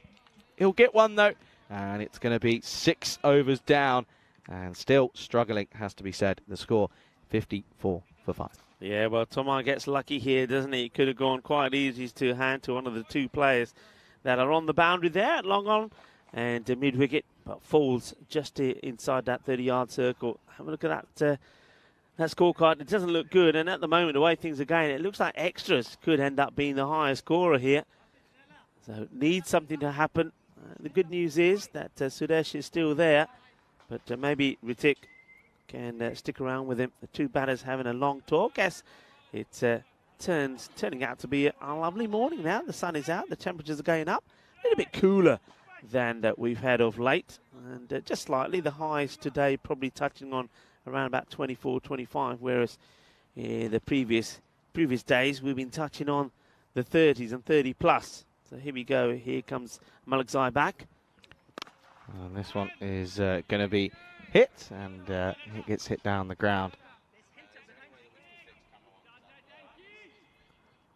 He'll get one, though, and it's going to be 6 overs down, and still struggling, has to be said. The score, 54 for 5. Yeah, well, Tomar gets lucky here, doesn't he? He could have gone quite easy to hand to one of the 2 players that are on the boundary there at long on and mid-wicket, but falls just inside that 30-yard circle. Have a look at that scorecard. It doesn't look good, and at the moment, the way things are going, it looks like extras could end up being the highest scorer here. So needs something to happen. The good news is that Sudesh is still there, but maybe Ritik can stick around with him. The 2 batters having a long talk as it's turning out to be a lovely morning now. The sun is out, the temperatures are going up, a little bit cooler than that we've had of late, and just slightly. The highs today probably touching on around about 24, 25, whereas the previous days we've been touching on the 30s and 30 plus. So here we go. Here comes Malakzai back. And this one is going to be hit, and it gets hit down the ground.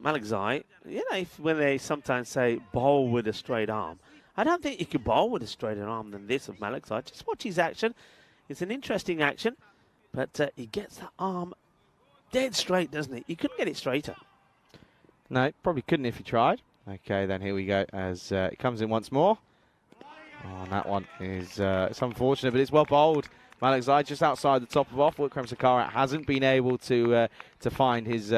Malakzai, you know, when they sometimes say bowl with a straight arm, I don't think you could bowl with a straighter arm than this of Malakzai. Just watch his action. It's an interesting action, but he gets the arm dead straight, doesn't he? He couldn't get it straighter. No, probably couldn't if he tried. Okay, then here we go as it comes in once more. Oh, and that one is it's unfortunate, but it's well bowled. Malakzai just outside the top of off. Vikramasakara hasn't been able to find his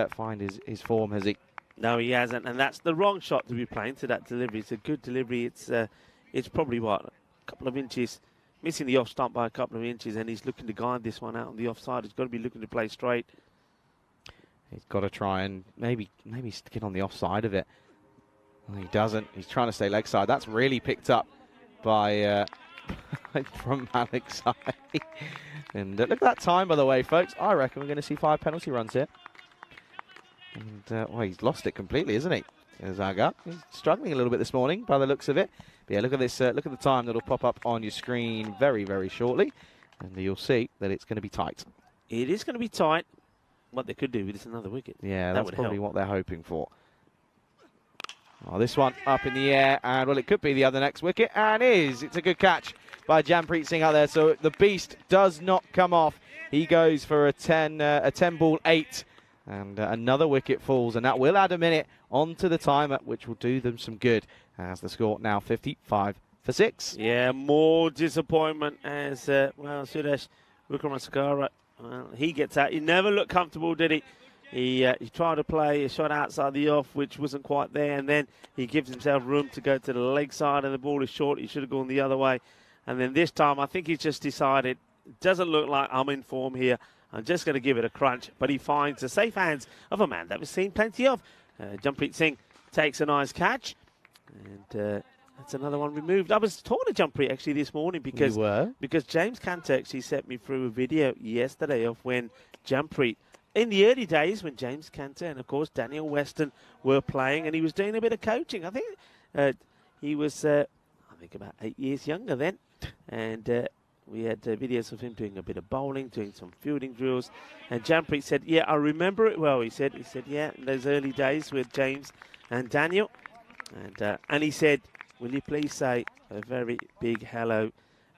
form, has he? No, he hasn't, and that's the wrong shot to be playing to that delivery. It's a good delivery. It's probably, what, a couple of inches, missing the off stump by a couple of inches, and he's looking to guide this one out on the offside. He's got to be looking to play straight. He's got to try and maybe get on the offside of it. Well, he doesn't. He's trying to stay leg side. That's really picked up by from Malik side. And look at that time, by the way, folks. I reckon we're going to see 5 penalty runs here. And well, he's lost it completely, isn't he? Zaga. He's struggling a little bit this morning by the looks of it. But yeah, look at this. Look at the time that'll pop up on your screen very, very shortly, and you'll see that it's going to be tight. It is going to be tight. What they could do is another wicket. Yeah, that's probably what they're hoping for. Oh, this one up in the air, and well, it could be the other next wicket, and it's a good catch by Jampreet Singh out there. So the beast does not come off. He goes for a 10 ball 8, and another wicket falls, and that will add a minute onto the timer, which will do them some good. As the score now 55 for 6. Yeah, more disappointment as Suresh Wickramasinghe. Well, he gets out. He never looked comfortable, did he? He tried to play a shot outside the off, which wasn't quite there, and then he gives himself room to go to the leg side, and the ball is short. He should have gone the other way. And then this time, I think he's just decided, it doesn't look like I'm in form here. I'm just going to give it a crunch. But he finds the safe hands of a man that we've seen plenty of. Jampreet Singh takes a nice catch, and that's another one removed. I was talking to Jampreet actually this morning because James Cantor actually sent me through a video yesterday of when Jampreet, in the early days when James Cantor and, of course, Daniel Weston were playing, and he was doing a bit of coaching. I think he was, about 8 years younger then. And we had videos of him doing a bit of bowling, doing some fielding drills. And Jampreet said, yeah, I remember it well. He said, yeah, in those early days with James and Daniel. And he said, will you please say a very big hello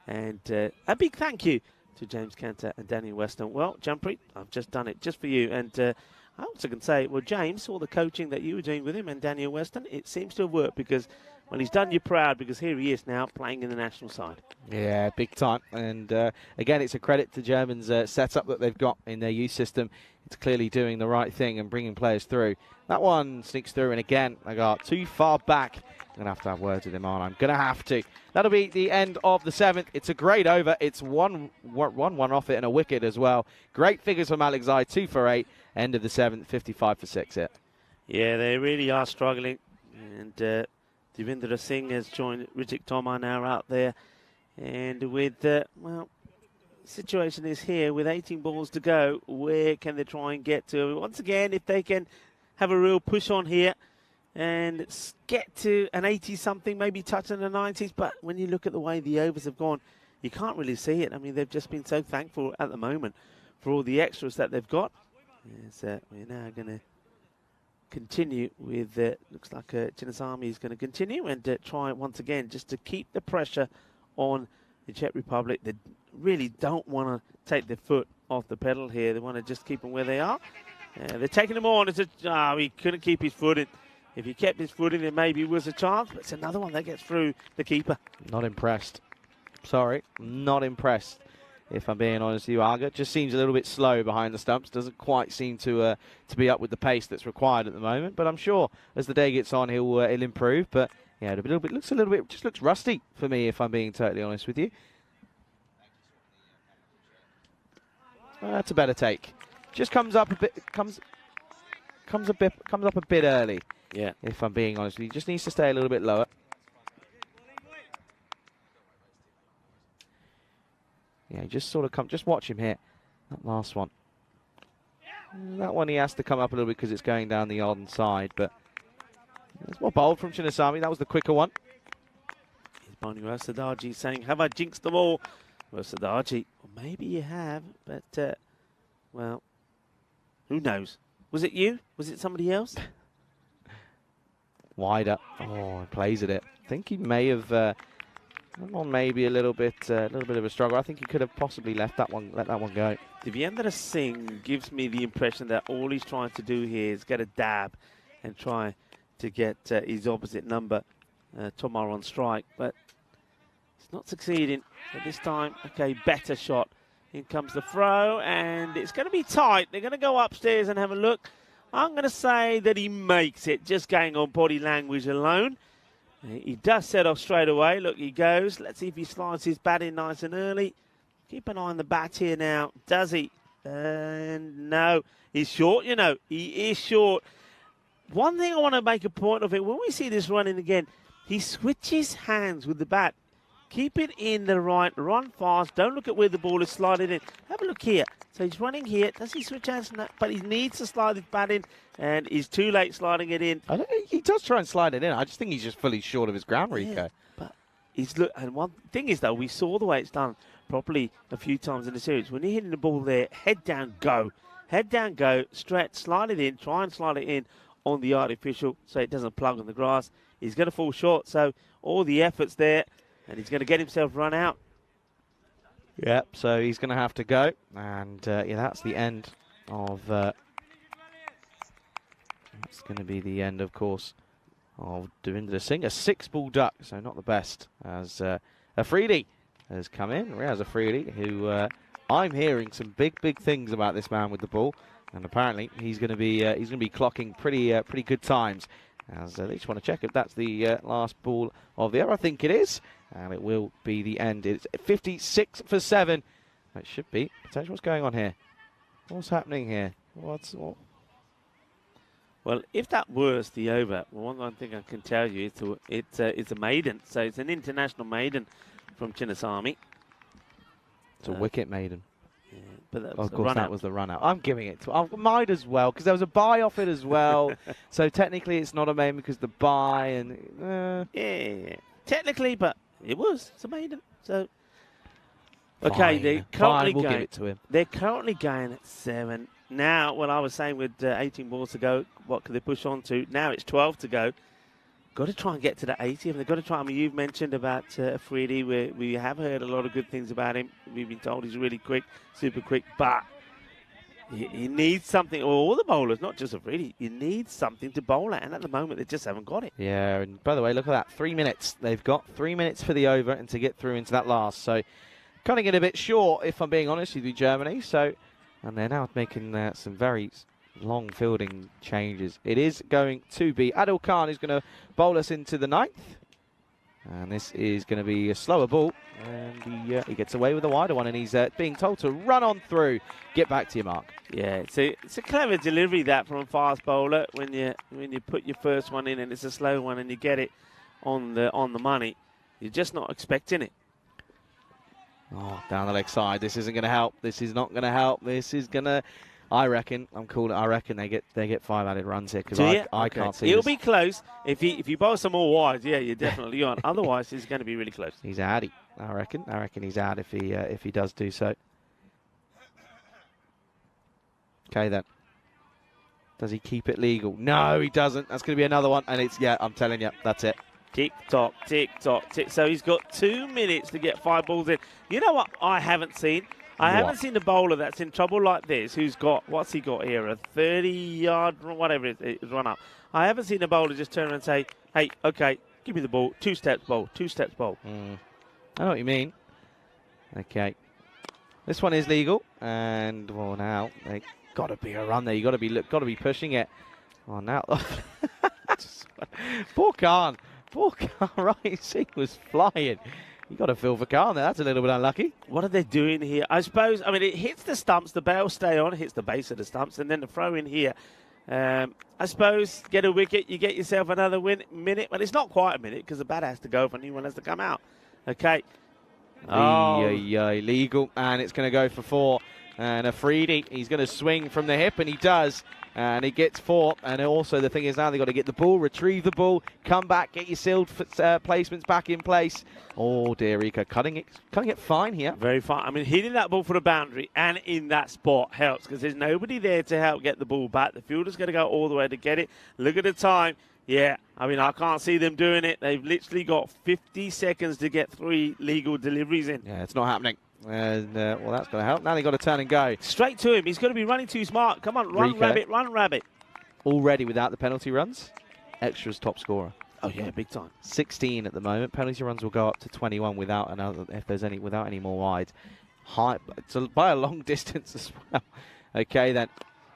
and a big thank you to James Cantor and Daniel Weston. Well, Jampreet, I've just done it just for you. And I also can say, well, James, all the coaching that you were doing with him and Daniel Weston, it seems to have worked because, well, he's done you proud because here he is now playing in the national side. Yeah, big time. And again, it's a credit to Germans' setup that they've got in their youth system. It's clearly doing the right thing and bringing players through. That one sneaks through, and again, I got too far back. I'm going to have words with him on. I'm going to have to. That'll be the end of the 7th. It's a great over. It's one off it and a wicket as well. Great figures from Alex Zai, 2 for 8. End of the 7th, 55 for 6 here. Yeah, they really are struggling. And Devendra Singh has joined Rijik Tomar now out there. And with, well, the situation is here with 18 balls to go. Where can they try and get to? Once again, if they can have a real push on here and get to an 80-something, maybe touching the 90s. But when you look at the way the overs have gone, you can't really see it. I mean, they've just been so thankful at the moment for all the extras that they've got. We're now going to continue with, looks like Chinnasamy is going to continue and try once again just to keep the pressure on the Czech Republic. They really don't want to take their foot off the pedal here. They want to just keep them where they are. They're taking them on. He couldn't keep his foot in. If he kept his foot in, there maybe was a chance, but it's another one that gets through the keeper. Not impressed. Sorry, not impressed. If I'm being honest with you, Aga just seems a little bit slow behind the stumps. Doesn't quite seem to be up with the pace that's required at the moment. But I'm sure as the day gets on, he'll improve. But yeah, looks a little bit, just looks rusty for me, if I'm being totally honest with you. That's a better take. Just comes up a bit, comes up a bit early. Yeah. If I'm being honest with you, just needs to stay a little bit lower. Yeah, just sort of just watch him hit that last one. That one he has to come up a little bit because it's going down the odd side, but it's more bold from Chinnasamy. That was the quicker one. Here's Banu Sadaji saying, have I jinxed them all? Well, Sadaji, well, maybe you have, but, well, who knows? Was it you? Was it somebody else? Wider. Oh, he plays at it. I think he may have... maybe a little bit of a struggle. I think he could have possibly let that one go. Devendra Singh gives me the impression that all he's trying to do here is get a dab and try to get his opposite number, Tomar, on strike, but it's not succeeding. So this time, okay, better shot. In comes the throw, and it's going to be tight. They're going to go upstairs and have a look. I'm going to say that he makes it, just going on body language alone. He does set off straight away. Look, he goes. Let's see if he slides his bat in nice and early. Keep an eye on the bat here now. Does he? No. He's short, you know. He is short. One thing I want to make a point of it, when we see this running again, he switches hands with the bat. Keep it in the right, run fast, don't look at where the ball is sliding in. Have a look here. So he's running here. Does he switch hands? No, but he needs to slide his bat in, and he's too late sliding it in. He does try and slide it in. I just think he's just fully short of his ground, Rico. Yeah, but he's and one thing is, though, we saw the way it's done properly a few times in the series. When you're hitting the ball there, head down, go. Head down, go, stretch, slide it in, try and slide it in on the artificial so it doesn't plug on the grass. He's going to fall short, so all the effort's there, and he's going to get himself run out. Yep, so he's going to have to go, and yeah, that's the end of... that's going to be of course, of Devinder Singh. A 6-ball duck, so not the best, as Afridi has come in. Riaz Afridi, who I'm hearing some big things about this man with the ball, and apparently he's going to be clocking pretty good times. As they just want to check if that's the last ball of the over. I think it is, and it will be the end. It's 56 for 7. It should be. Potential. What's going on here? What's happening here? What? Well, if that was the over, one thing I can tell you is it's a maiden. So it's an international maiden from Chinnasamy. It's a wicket maiden. Yeah, but of course, that was the run out. I'm giving it to... I might as well, because there was a bye off it as well. So technically it's not a maiden because the bye and... Yeah, technically, but it was. It's a maiden. So... Okay, they're currently we'll going, give it to him. They're currently going at 7. Now, what I was saying with 18 balls to go, what could they push on to? Now it's 12 to go. Got to try and get to the 80. They've got to try. I mean, you've mentioned about Afridi. We have heard a lot of good things about him. We've been told he's really quick, super quick, but he needs something. Or all the bowlers, not just Afridi. You need something to bowl at, and at the moment they just haven't got it. Yeah, and by the way, look at that. 3 minutes. They've got 3 minutes for the over and to get through into that last. So cutting it a bit short, if I'm being honest with you, Germany. So, and they're now making some very long fielding changes. It is going to be Adil Khan who's going to bowl us into the 9th. And this is going to be a slower ball. And he gets away with a wider one. And he's being told to run on through. Get back to your mark. Yeah, it's a clever delivery that from a fast bowler. When you put your first one in and it's a slow one and you get it on the money, you're just not expecting it. Oh, down the leg side. This isn't going to help. This is not going to help. This is going to... I reckon they get 5 added runs here because I can't see. It'll be close if you bowl some more wides. Yeah, you're definitely on. Otherwise, it's going to be really close. He's outie. I reckon he's out if he does do so. Okay then. Does he keep it legal? No, he doesn't. That's going to be another one, and it's I'm telling you, that's it. Tick tock, tick tock, tick. So he's got 2 minutes to get 5 balls in. You know what I haven't seen? I haven't seen a bowler that's in trouble like this who's got, what's he got here, a 30-yard, whatever it is, run up. I haven't seen a bowler just turn around and say, hey, okay, give me the ball, 2 steps bowl, 2 steps bowl. I know what you mean. Okay. This one is legal, and, well, now, they got to be a run there. You got to be pushing it. Oh, now. Poor Khan, right? He was flying. You got to feel for Khan there. That's a little bit unlucky. What are they doing here? I suppose, I mean, it hits the stumps, the bails stay on, it hits the base of the stumps, and then the throw in here. I suppose, get a wicket, you get yourself another minute, but it's not quite a minute because the bat has to go if a new one has to come out. Okay. Legal, and it's going to go for 4. And Afridi, he's going to swing from the hip, and he does. And he gets 4. And also the thing is now they've got to get the ball, retrieve the ball, come back, get your sealed placements back in place. Oh, dear, Rico, cutting it fine here. Very fine. I mean, hitting that ball for the boundary and in that spot helps because there's nobody there to help get the ball back. The fielder's going to go all the way to get it. Look at the time. Yeah, I mean, I can't see them doing it. They've literally got 50 seconds to get 3 legal deliveries in. Yeah, it's not happening. And, well, that's going to help. Now they've got to turn and go. Straight to him. He's going to be running too smart. Come on, run, Rabbit, run, Rabbit. Already without the penalty runs, extras top scorer. Oh, yeah, big time. 16 at the moment. Penalty runs will go up to 21 without any more wide. High, by a long distance as well. Okay, then.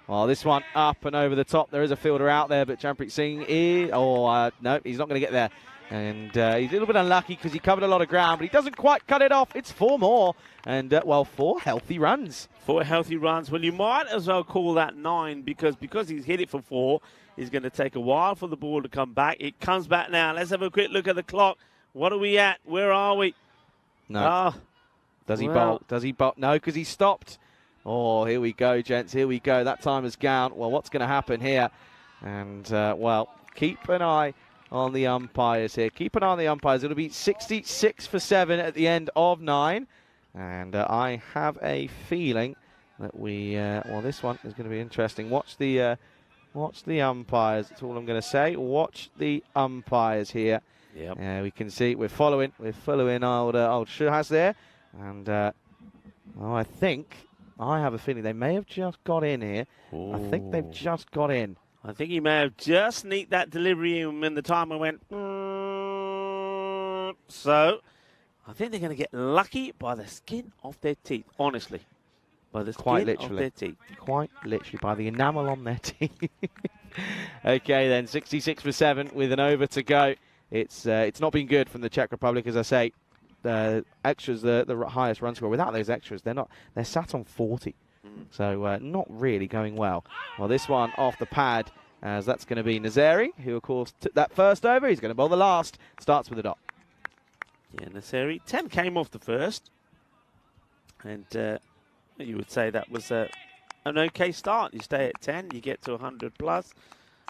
Well, this one up and over the top. There is a fielder out there, but Jampreet Singh is... no, he's not going to get there. And he's a little bit unlucky because he covered a lot of ground, but he doesn't quite cut it off. It's 4 more. And, 4 healthy runs. 4 healthy runs. Well, you might as well call that 9 because he's hit it for 4. It's going to take a while for the ball to come back. It comes back now. Let's have a quick look at the clock. What are we at? Where are we? No. Does he bolt? Does he bolt? No, because he stopped. Oh, here we go, gents. Here we go. That time has gone. Well, what's going to happen here? And, keep an eye on the umpires here. Keep an eye on the umpires. It'll be 66 for 7 at the end of 9. And I have a feeling that this one is going to be interesting. Watch the umpires. That's all I'm going to say. Watch the umpires here. Yep. We can see we're following old Shuhas there. And I have a feeling they may have just got in here. Ooh. I think they've just got in. I think he may have just sneaked that delivery in when the timer went. So, I think they're going to get lucky by the skin of their teeth, honestly. By the skin of their teeth. Quite literally, by the enamel on their teeth. Okay, then, 66 for 7 with an over to go. It's not been good from the Czech Republic, as I say. The extras, the highest run score. Without those extras, they're sat on 40. So not really going well. Well, this one off the pad, as that's going to be Nazari, who of course took that first over. He's going to bowl the last. Starts with a dot. Yeah, Nazari. 10 came off the first, and you would say that was an okay start. You stay at 10, you get to 100 plus.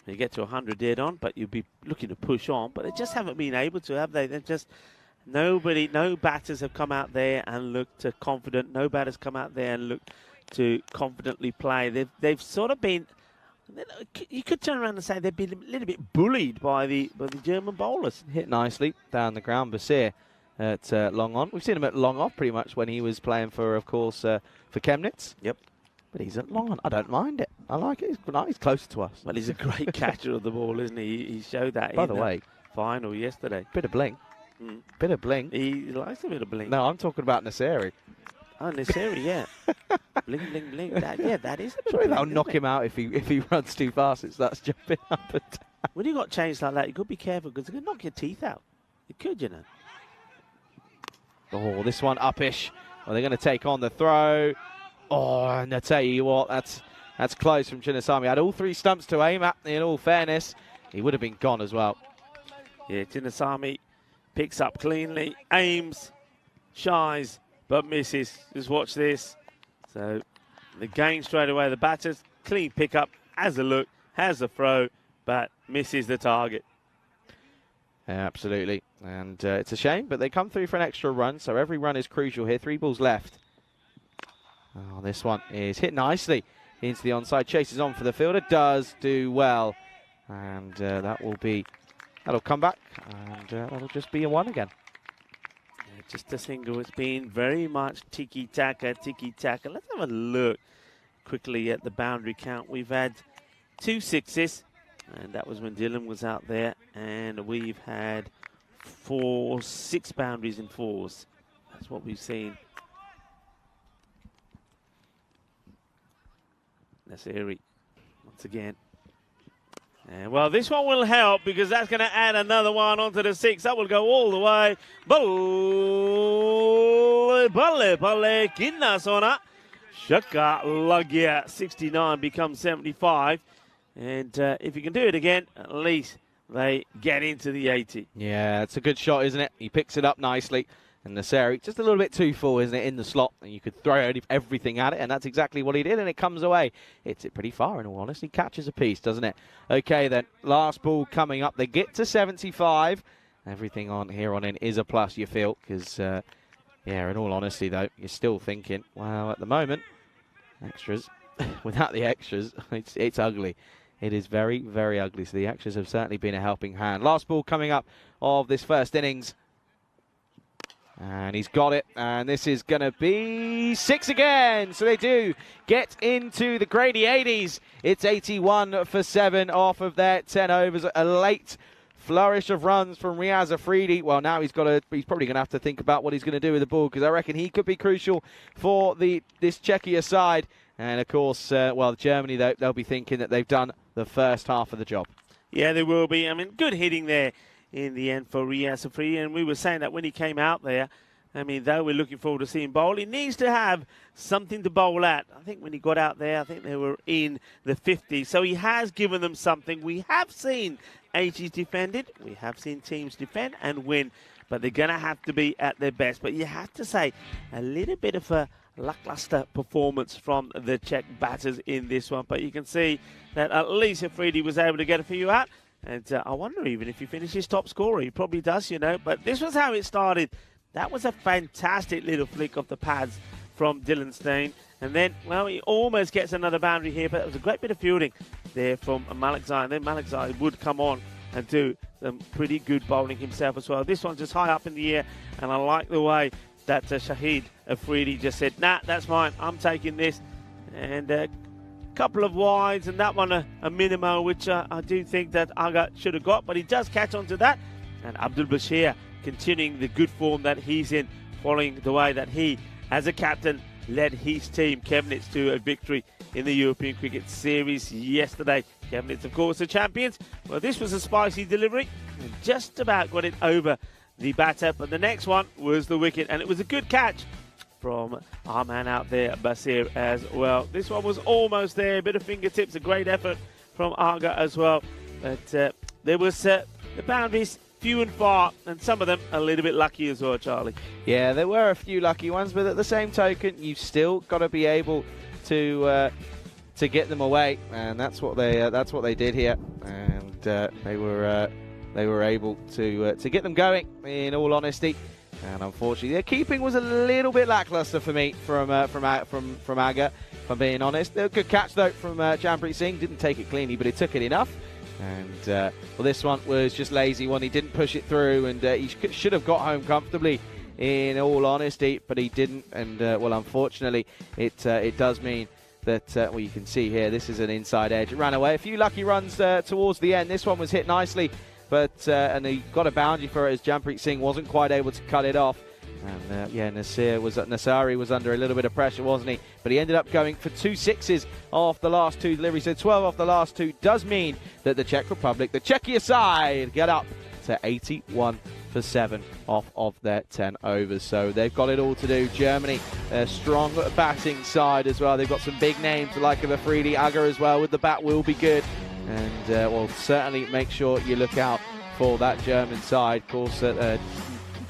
You get to 100 dead on, but you'd be looking to push on. But they just haven't been able to, have they? They've just no batters have come out there and looked confident. No batters come out there and looked to confidently play. They've sort of been. You could turn around and say they've been a little bit bullied by the German bowlers. Hit nicely down the ground, Basir at long on. We've seen him at long off pretty much when he was playing for, of course, for Chemnitz. Yep. But he's at long on. I don't mind it. I like it. He's closer to us. Well, he's a great catcher of the ball, isn't he? He showed that By the way, final yesterday. Bit of bling. Bit of bling. He likes a bit of bling. No, I'm talking about Naseri. Oh, Naseri, yeah. Bling, bling, bling. That is a bit Surely of that'll bling, knock him out if he runs too fast. It starts jumping up and down. When you got changed like that, you got to be careful because it could knock your teeth out. It could, you know. Oh, this one uppish. Well, they're going to take on the throw. Oh, and I tell you what, that's close from Chinnasamy. Had all 3 stumps to aim at, in all fairness. He would have been gone as well. Yeah, Chinnasamy picks up cleanly, aims, shies, but misses. Just watch this. So, the game straight away. The batters, clean pickup, has a look, has a throw, but misses the target. Yeah, absolutely. And it's a shame, but they come through for an extra run, so every run is crucial here. 3 balls left. Oh, this one is hit nicely into the onside. Chases on for the fielder. Does do well. And that'll come back. And that'll just be a 1 again. Yeah, just a single. It's been very much tiki-taka, tiki-taka. Let's have a look quickly at the boundary count. We've had 2 sixes. And that was when Dylan was out there. And we've had 6 boundaries in 4s. That's what we've seen. That's Erie once again. And well, this one will help because that's going to add another one onto the 6. That will go all the way. Balle, Kinnasona. Shaka Lagia, 69 becomes 75. And if you can do it again, at least they get into the 80. Yeah, it's a good shot, isn't it? He picks it up nicely. And Naseri, just a little bit too full, isn't it, in the slot? And you could throw everything at it, and that's exactly what he did, and it comes away. Hits it pretty far, in all honesty. Catches a piece, doesn't it? Okay, then, last ball coming up. They get to 75. Everything on here on in is a plus, you feel, because, yeah, in all honesty, though, you're still thinking, well, at the moment, extras, without the extras, it's ugly. It is very, very ugly. So the extras have certainly been a helping hand. Last ball coming up of this first innings. And he's got it, and this is going to be 6 again. So they do get into the Grady 80s. It's 81 for 7 off of their 10 overs. A late flourish of runs from Riaz Afridi. Well, now he's probably going to have to think about what he's going to do with the ball, because I reckon he could be crucial for this Czechia side. And of course, well, Germany, they'll be thinking that they've done the first half of the job. Yeah, they will be. I mean, good hitting there in the end for Riaz Afridi. And we were saying that when he came out there, I mean, though we're looking forward to seeing bowl, he needs to have something to bowl at. I think when he got out there, I think they were in the 50s. So he has given them something. We have seen 80s defended. We have seen teams defend and win. But they're going to have to be at their best. But you have to say, a little bit of a lackluster performance from the Czech batters in this one. But you can see that at least Afridi was able to get a few out. And I wonder even if he finishes top scorer. He probably does, you know. But this was how it started. That was a fantastic little flick off the pads from Dylan Stein. And then, well, he almost gets another boundary here. But it was a great bit of fielding there from Malakzai. And then Malakzai would come on and do some pretty good bowling himself as well. This one's just high up in the air. And I like the way that Shahid Afridi just said, nah, that's mine. I'm taking this. And a couple of wides and that one a minimo, which I do think that Aga should have got. But he does catch on to that. And Abdul Bashir continuing the good form that he's in, following the way that he, as a captain, led his team, Chemnitz, to a victory in the European Cricket Series yesterday. Chemnitz, of course, the champions. Well, this was a spicy delivery and just about got it over the batter. But the next one was the wicket, and it was a good catch from our man out there, Basir, as well. This one was almost there. A bit of fingertips, a great effort from Aga as well. But there was the boundaries few and far, and some of them a little bit lucky as well, Charlie. Yeah, there were a few lucky ones, but at the same token, you've still got to be able to get them away, and that's what they did here, and they were able to get them going. In all honesty, and unfortunately, their keeping was a little bit lackluster for me from Aga. If I'm being honest, a good catch though from Jampreet Singh. Didn't take it cleanly, but he took it enough. And well, this one was just lazy one. He didn't push it through, and he should have got home comfortably, in all honesty, but he didn't. And well, unfortunately, it does mean that well, you can see here, this is an inside edge. It ran away. A few lucky runs towards the end. This one was hit nicely, but and he got a boundary for it as Jampreet Singh wasn't quite able to cut it off. And yeah, Nasari was under a little bit of pressure, wasn't he? But he ended up going for 2 sixes off the last 2 deliveries. So 12 off the last 2 does mean that the Czech Republic, the Czechia side, get up to 81 for 7 off of their 10 overs. So they've got it all to do. Germany, a strong batting side as well. They've got some big names like Afridi, Aga as well. With the bat will be good. And well, certainly make sure you look out for that German side. Of course,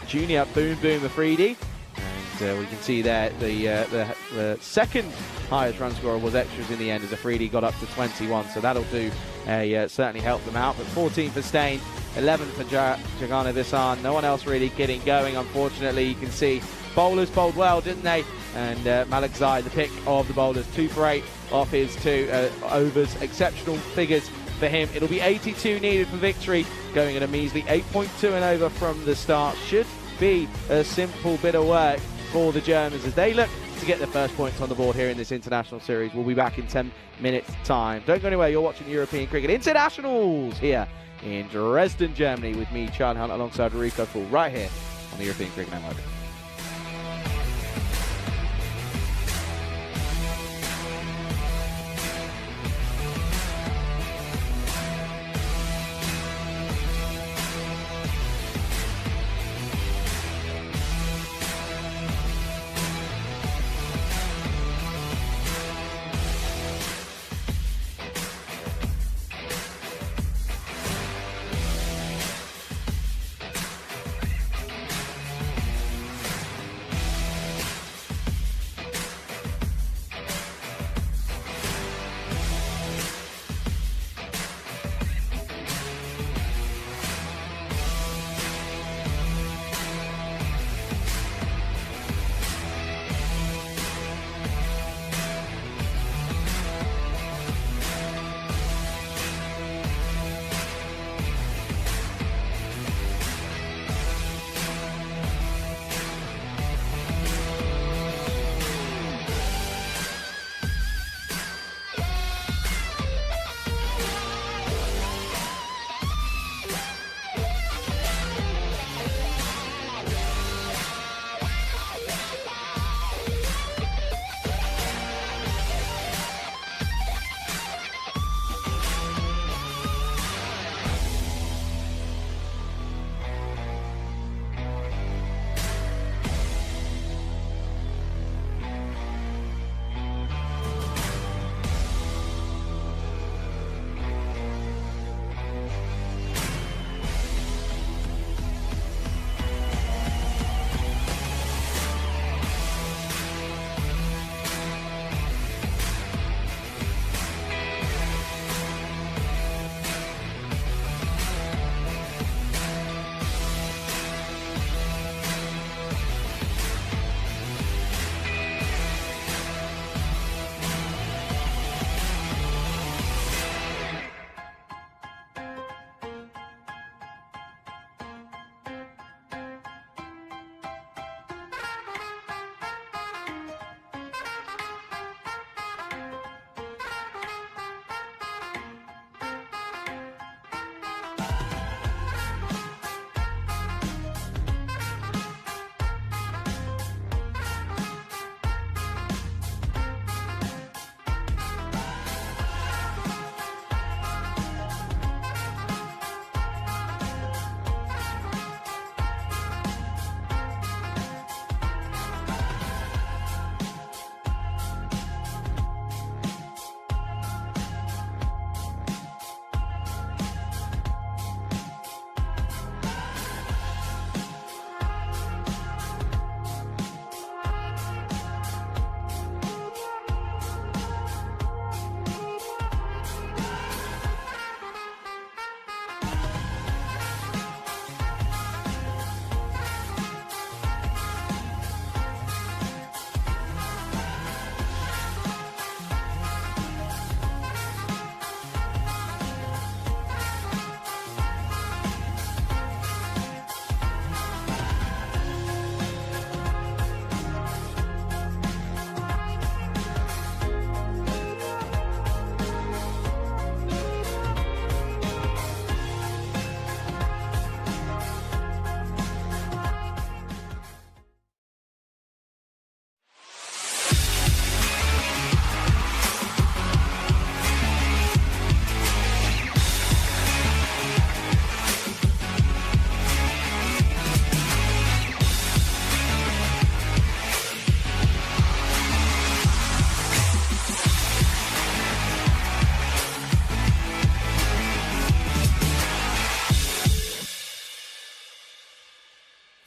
Junior Boom Afridi, and we can see there the second highest run scorer was extras in the end as Afridi got up to 21, so that'll do certainly help them out. But 14 for Stein, 11 for Jagana Visan, no one else really getting going, unfortunately. You can see bowlers bowled well, didn't they? And Malakzai, the pick of the bowlers, 2 for 8 off his 2 overs, exceptional figures for him. It'll be 82 needed for victory, going at a measly 8.2 and over from the start. Should be a simple bit of work for the Germans as they look to get their first points on the board here in this international series. We'll be back in 10 minutes time. Don't go anywhere, you're watching European Cricket Internationals here in Dresden, Germany, with me, Charlie Hunt, alongside Rico Fall, right here on the European Cricket Network.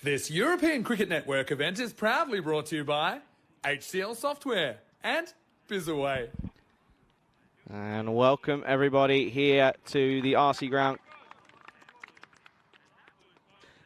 This European Cricket Network event is proudly brought to you by HCL Software and Bizaway. And welcome everybody here to the RC ground.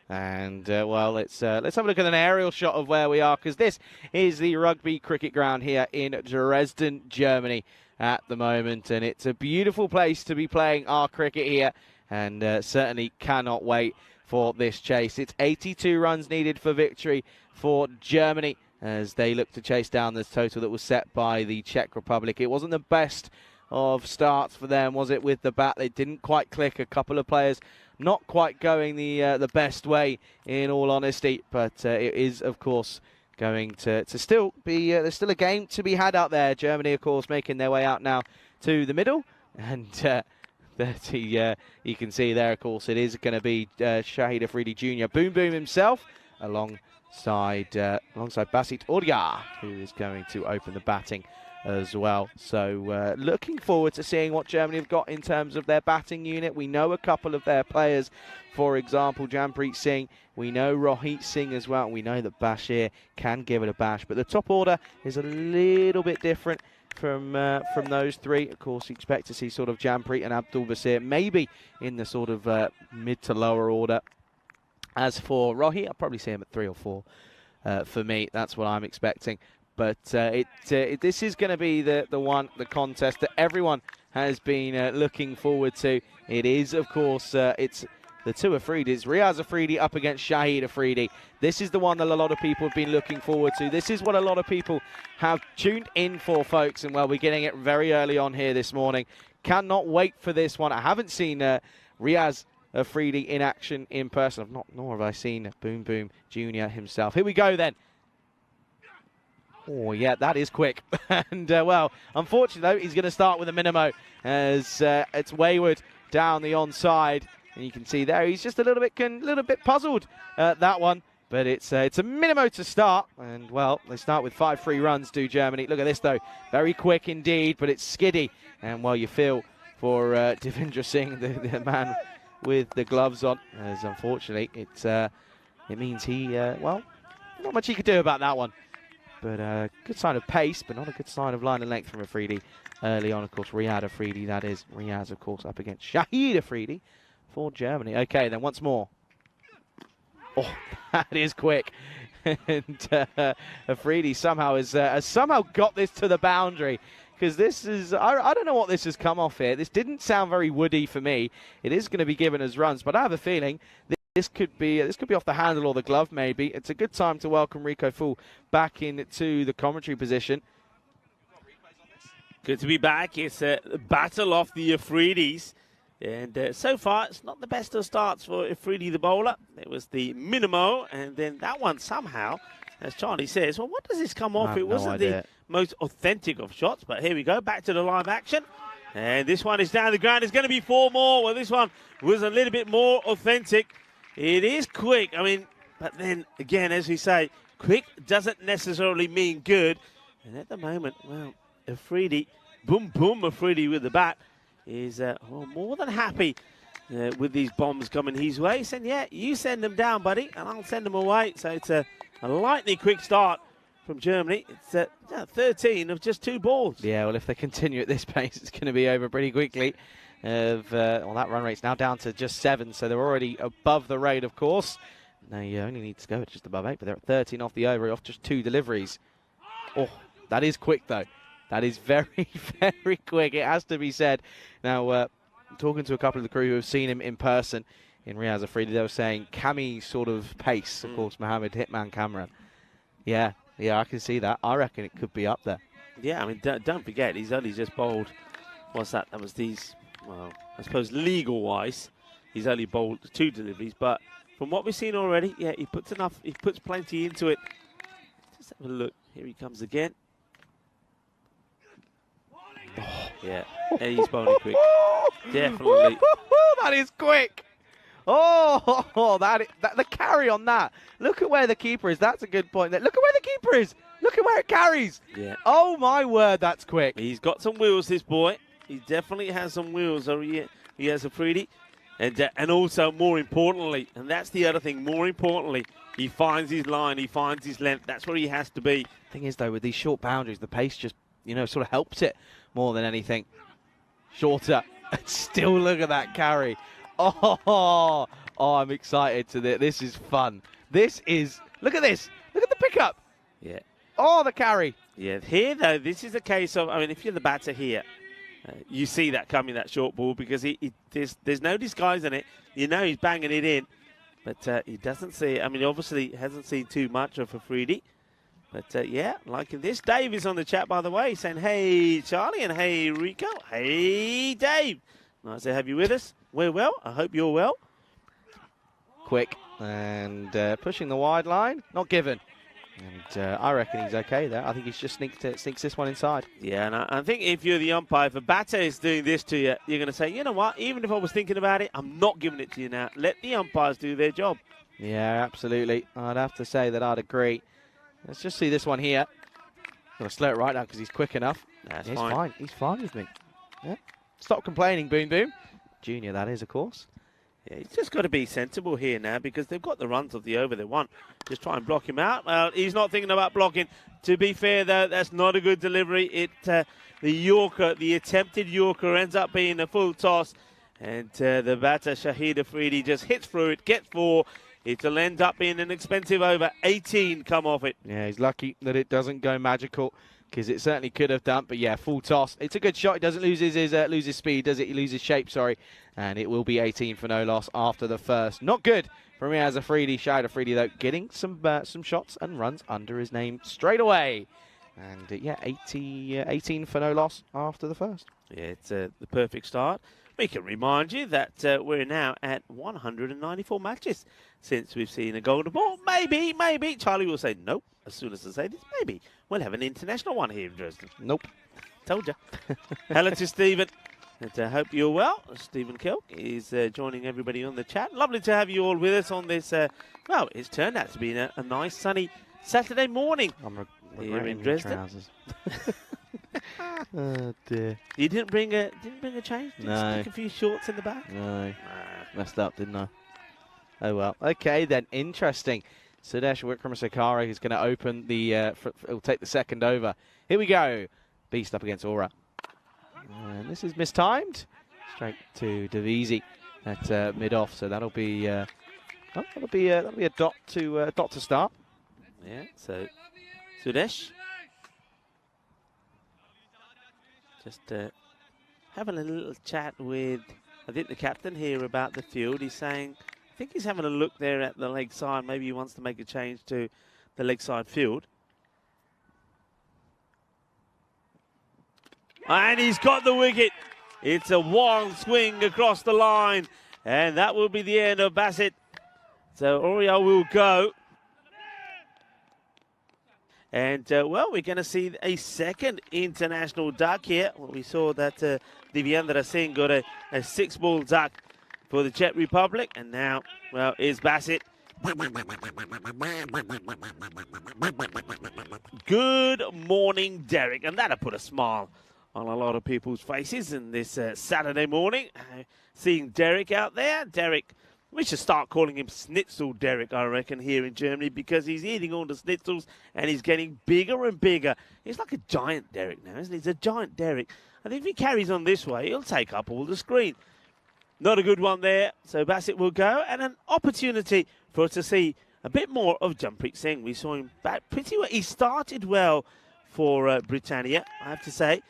And well, let's have a look at an aerial shot of where we are, because this is the rugby cricket ground here in Dresden, Germany at the moment, and it's a beautiful place to be playing our cricket here, and certainly cannot wait for this chase. It's 82 runs needed for victory for Germany as they look to chase down this total that was set by the Czech Republic. It wasn't the best of starts for them, was it, with the bat? They didn't quite click. A couple of players not quite going the best way, in all honesty, but it is, of course, going to still be, there's still a game to be had out there. Germany, of course, making their way out now to the middle, and you can see there, of course, it is going to be Shahid Afridi Jr. Boom Boom himself, alongside Basit Odia, who is going to open the batting as well. So looking forward to seeing what Germany have got in terms of their batting unit. We know a couple of their players, for example, Jampreet Singh. We know Rohit Singh as well. We know that Bashir can give it a bash, but the top order is a little bit different from those three. Of course, you expect to see sort of Jampreet and Abdul Basir maybe in the sort of mid to lower order. As for Rohit, I'll probably see him at 3 or 4 for me. That's what I'm expecting. But this is going to be the contest that everyone has been looking forward to. It is, of course, it's the two Afridis. Riaz Afridi up against Shahid Afridi. This is the one that a lot of people have been looking forward to. This is what a lot of people have tuned in for, folks. And, well, we're getting it very early on here this morning. Cannot wait for this one. I haven't seen Riaz Afridi in action in person. Nor have I seen Boom Boom Jr. himself. Here we go, then. Oh, yeah, that is quick. And, well, unfortunately, though, he's going to start with a minimo as it's wayward down the onside. And you can see there, he's just a little bit puzzled at that one. But it's a minimo to start. And, well, they start with 5 free runs, do Germany. Look at this, though. Very quick indeed, but it's skiddy. And, well, you feel for Devendra Singh, the man with the gloves on, as unfortunately it means he, well, not much he could do about that one. But good sign of pace, but not a good sign of line and length from Afridi early on. Of course, Riyad Afridi, that is. Riaz, of course, up against Shahid Afridi for Germany. Okay, then once more. Oh, that is quick. And Afridi somehow has somehow got this to the boundary. Because this is, I don't know what this has come off here. This didn't sound very woody for me. It is going to be given as runs, but I have a feeling this could be off the handle or the glove, maybe. It's a good time to welcome Rico Full back into the commentary position. Good to be back. It's a battle of the Afridis. And so far, it's not the best of starts for Afridi, the bowler. It was the minimo, and then that one somehow, as Charlie says, well, what does this come off? It wasn't the most authentic of shots, but here we go, back to the live action. And this one is down the ground. It's going to be 4 more. Well, this one was a little bit more authentic. It is quick, I mean, but then, again, as we say, quick doesn't necessarily mean good. And at the moment, well, Afridi, boom, boom, Afridi with the bat is well, more than happy with these bombs coming his way. Saying, yeah, you send them down, buddy, and I'll send them away. So it's a lightning quick start from Germany. It's 13 of just 2 balls. Yeah, well, if they continue at this pace, it's going to be over pretty quickly. Well, that run rate's now down to just 7, so they're already above the rate, of course. Now you only need to go at just above 8, but they're at 13 off the over, off just 2 deliveries. Oh, that is quick, though. That is very, very quick. It has to be said. Now, talking to a couple of the crew who have seen him in person in Riaz Afridi, they were saying Cami sort of pace, of course, Mohammed Hitman Cameron. Yeah, I can see that. I reckon it could be up there. Yeah, I mean, don't forget, he's only just bowled, what's that? That was these, well, I suppose legal-wise, he's only bowled 2 deliveries, but from what we've seen already, yeah, he puts plenty into it. Just have a look. Here he comes again. Oh, yeah, he's bowling quick. Definitely. That is quick. Oh, the carry on that. Look at where the keeper is. That's a good point. Look at where the keeper is. Look at where it carries. Yeah. Oh, my word, that's quick. He's got some wheels, this boy. He definitely has some wheels. He has Afridi. And also, more importantly, and that's the other thing, more importantly, he finds his line, he finds his length. That's where he has to be. Thing is, though, with these short boundaries, the pace just, sort of helps it more than anything. Shorter. Still look at that carry. Oh, I'm excited to this. This is fun. Look at this. Look at the pickup. Yeah. Oh, the carry. Yeah, here, though, this is a case of, if you're the batter here, you see that coming, that short ball, because there's no disguising it. He's banging it in, but he doesn't see it. Obviously, hasn't seen too much of a Freedy. But, yeah, liking this. Dave is on the chat, by the way, saying, hey, Charlie, and hey, Rico. Hey, Dave. Nice to have you with us. We're well. I hope you're well. Quick and pushing the wide line. Not given. And I reckon he's okay there. I think he's just sneaks this one inside. Yeah, and I think if you're the umpire, if a batter is doing this to you, you're going to say, you know what, even if I was thinking about it, I'm not giving it to you now. Let the umpires do their job. Yeah, absolutely. I'd have to say that I'd agree. Let's just see this one here. Going to slow it right now because he's quick enough. That's he's fine. fine. He's fine with me. Yeah. Stop complaining, Boom Boom. Junior, that is, of course. Yeah, he's just got to be sensible here now because they've got the runs of the over they want. Just try and block him out. Well, he's not thinking about blocking. To be fair, though, that's not a good delivery. The Yorker, the attempted Yorker, ends up being a full toss. And the batter, Shahid Afridi, just hits through it, gets 4. It'll end up being an expensive over. 18 come off it. Yeah, he's lucky that it doesn't go magical because it certainly could have done. But, yeah, full toss. It's a good shot. He doesn't lose his speed, does it? He loses shape, sorry. And it will be 18 for no loss after the first. Not good for Riaz Afridi. Shahid Afridi, though, getting some shots and runs under his name straight away. And, yeah, 18 for no loss after the first. Yeah, it's the perfect start. We can remind you that we're now at 194 matches since we've seen a golden ball. Maybe. Charlie will say nope as soon as I say this. Maybe we'll have an international one here in Dresden. Nope. Told you. Hello to Stephen. And I hope you're well. Stephen Kilk is joining everybody on the chat. Lovely to have you all with us on this. Well, it's turned out to be a nice sunny Saturday morning here in Dresden. Oh dear. You didn't bring a change? Didn't No. stick a few shorts in the back? No. Messed up, didn't I? Oh well. Okay then. Interesting. Sudesh Wickramasakara is going to open the. He'll take the second over. Here we go. Beast up against Aura. And this is mistimed. Straight to Davisi at mid off. So that'll be. That'll be a dot to start. Yeah. So Sudesh. Just having a little chat with, I think, the captain here about the field. He's saying, I think he's having a look there at the leg side. Maybe he wants to make a change to the leg side field. And he's got the wicket. It's a wild swing across the line. And that will be the end of Bassett. So Oriel will go. And, well, we're going to see a second international duck here. Well, we saw that Divyendra Singh got a 6-ball duck for the Czech Republic. And now, well, is Bassett. Good morning, Derek. And that'll put a smile on a lot of people's faces in this Saturday morning. Seeing Derek out there. Derek, we should start calling him Schnitzel Derek, I reckon, here in Germany, because he's eating all the schnitzels and he's getting bigger and bigger. He's like a giant Derek now, isn't he? He's a giant Derek. I think if he carries on this way, he'll take up all the screen. Not a good one there, so Bassett will go, and an opportunity for us to see a bit more of Jampreet Singh. We saw him back pretty well. He started well for Britannia, I have to say,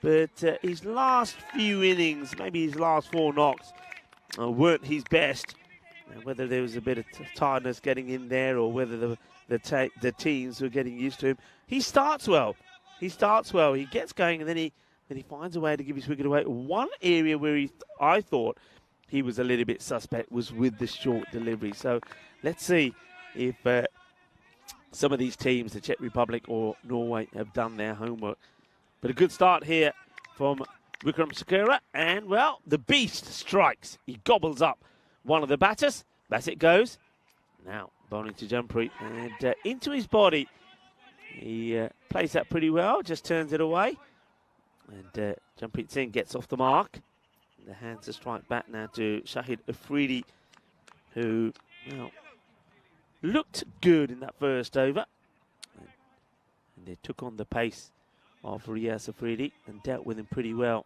but his last few innings, maybe his last 4 knocks, weren't his best. Whether there was a bit of tiredness getting in there or whether the teams were getting used to him. He starts well. He gets going and then he finds a way to give his wicket away. One area where I thought he was a little bit suspect was with the short delivery. So let's see if some of these teams, the Czech Republic or Norway, have done their homework. But a good start here from Wickramasakara. And, well, the beast strikes. He gobbles up one of the batters. Bassett goes. Now bowling to Jampreet and into his body. He plays that pretty well, just turns it away. And Jampreet Singh gets off the mark. The hands a strike back now to Shahid Afridi, who, well, looked good in that first over. And they took on the pace of Riaz Afridi and dealt with him pretty well.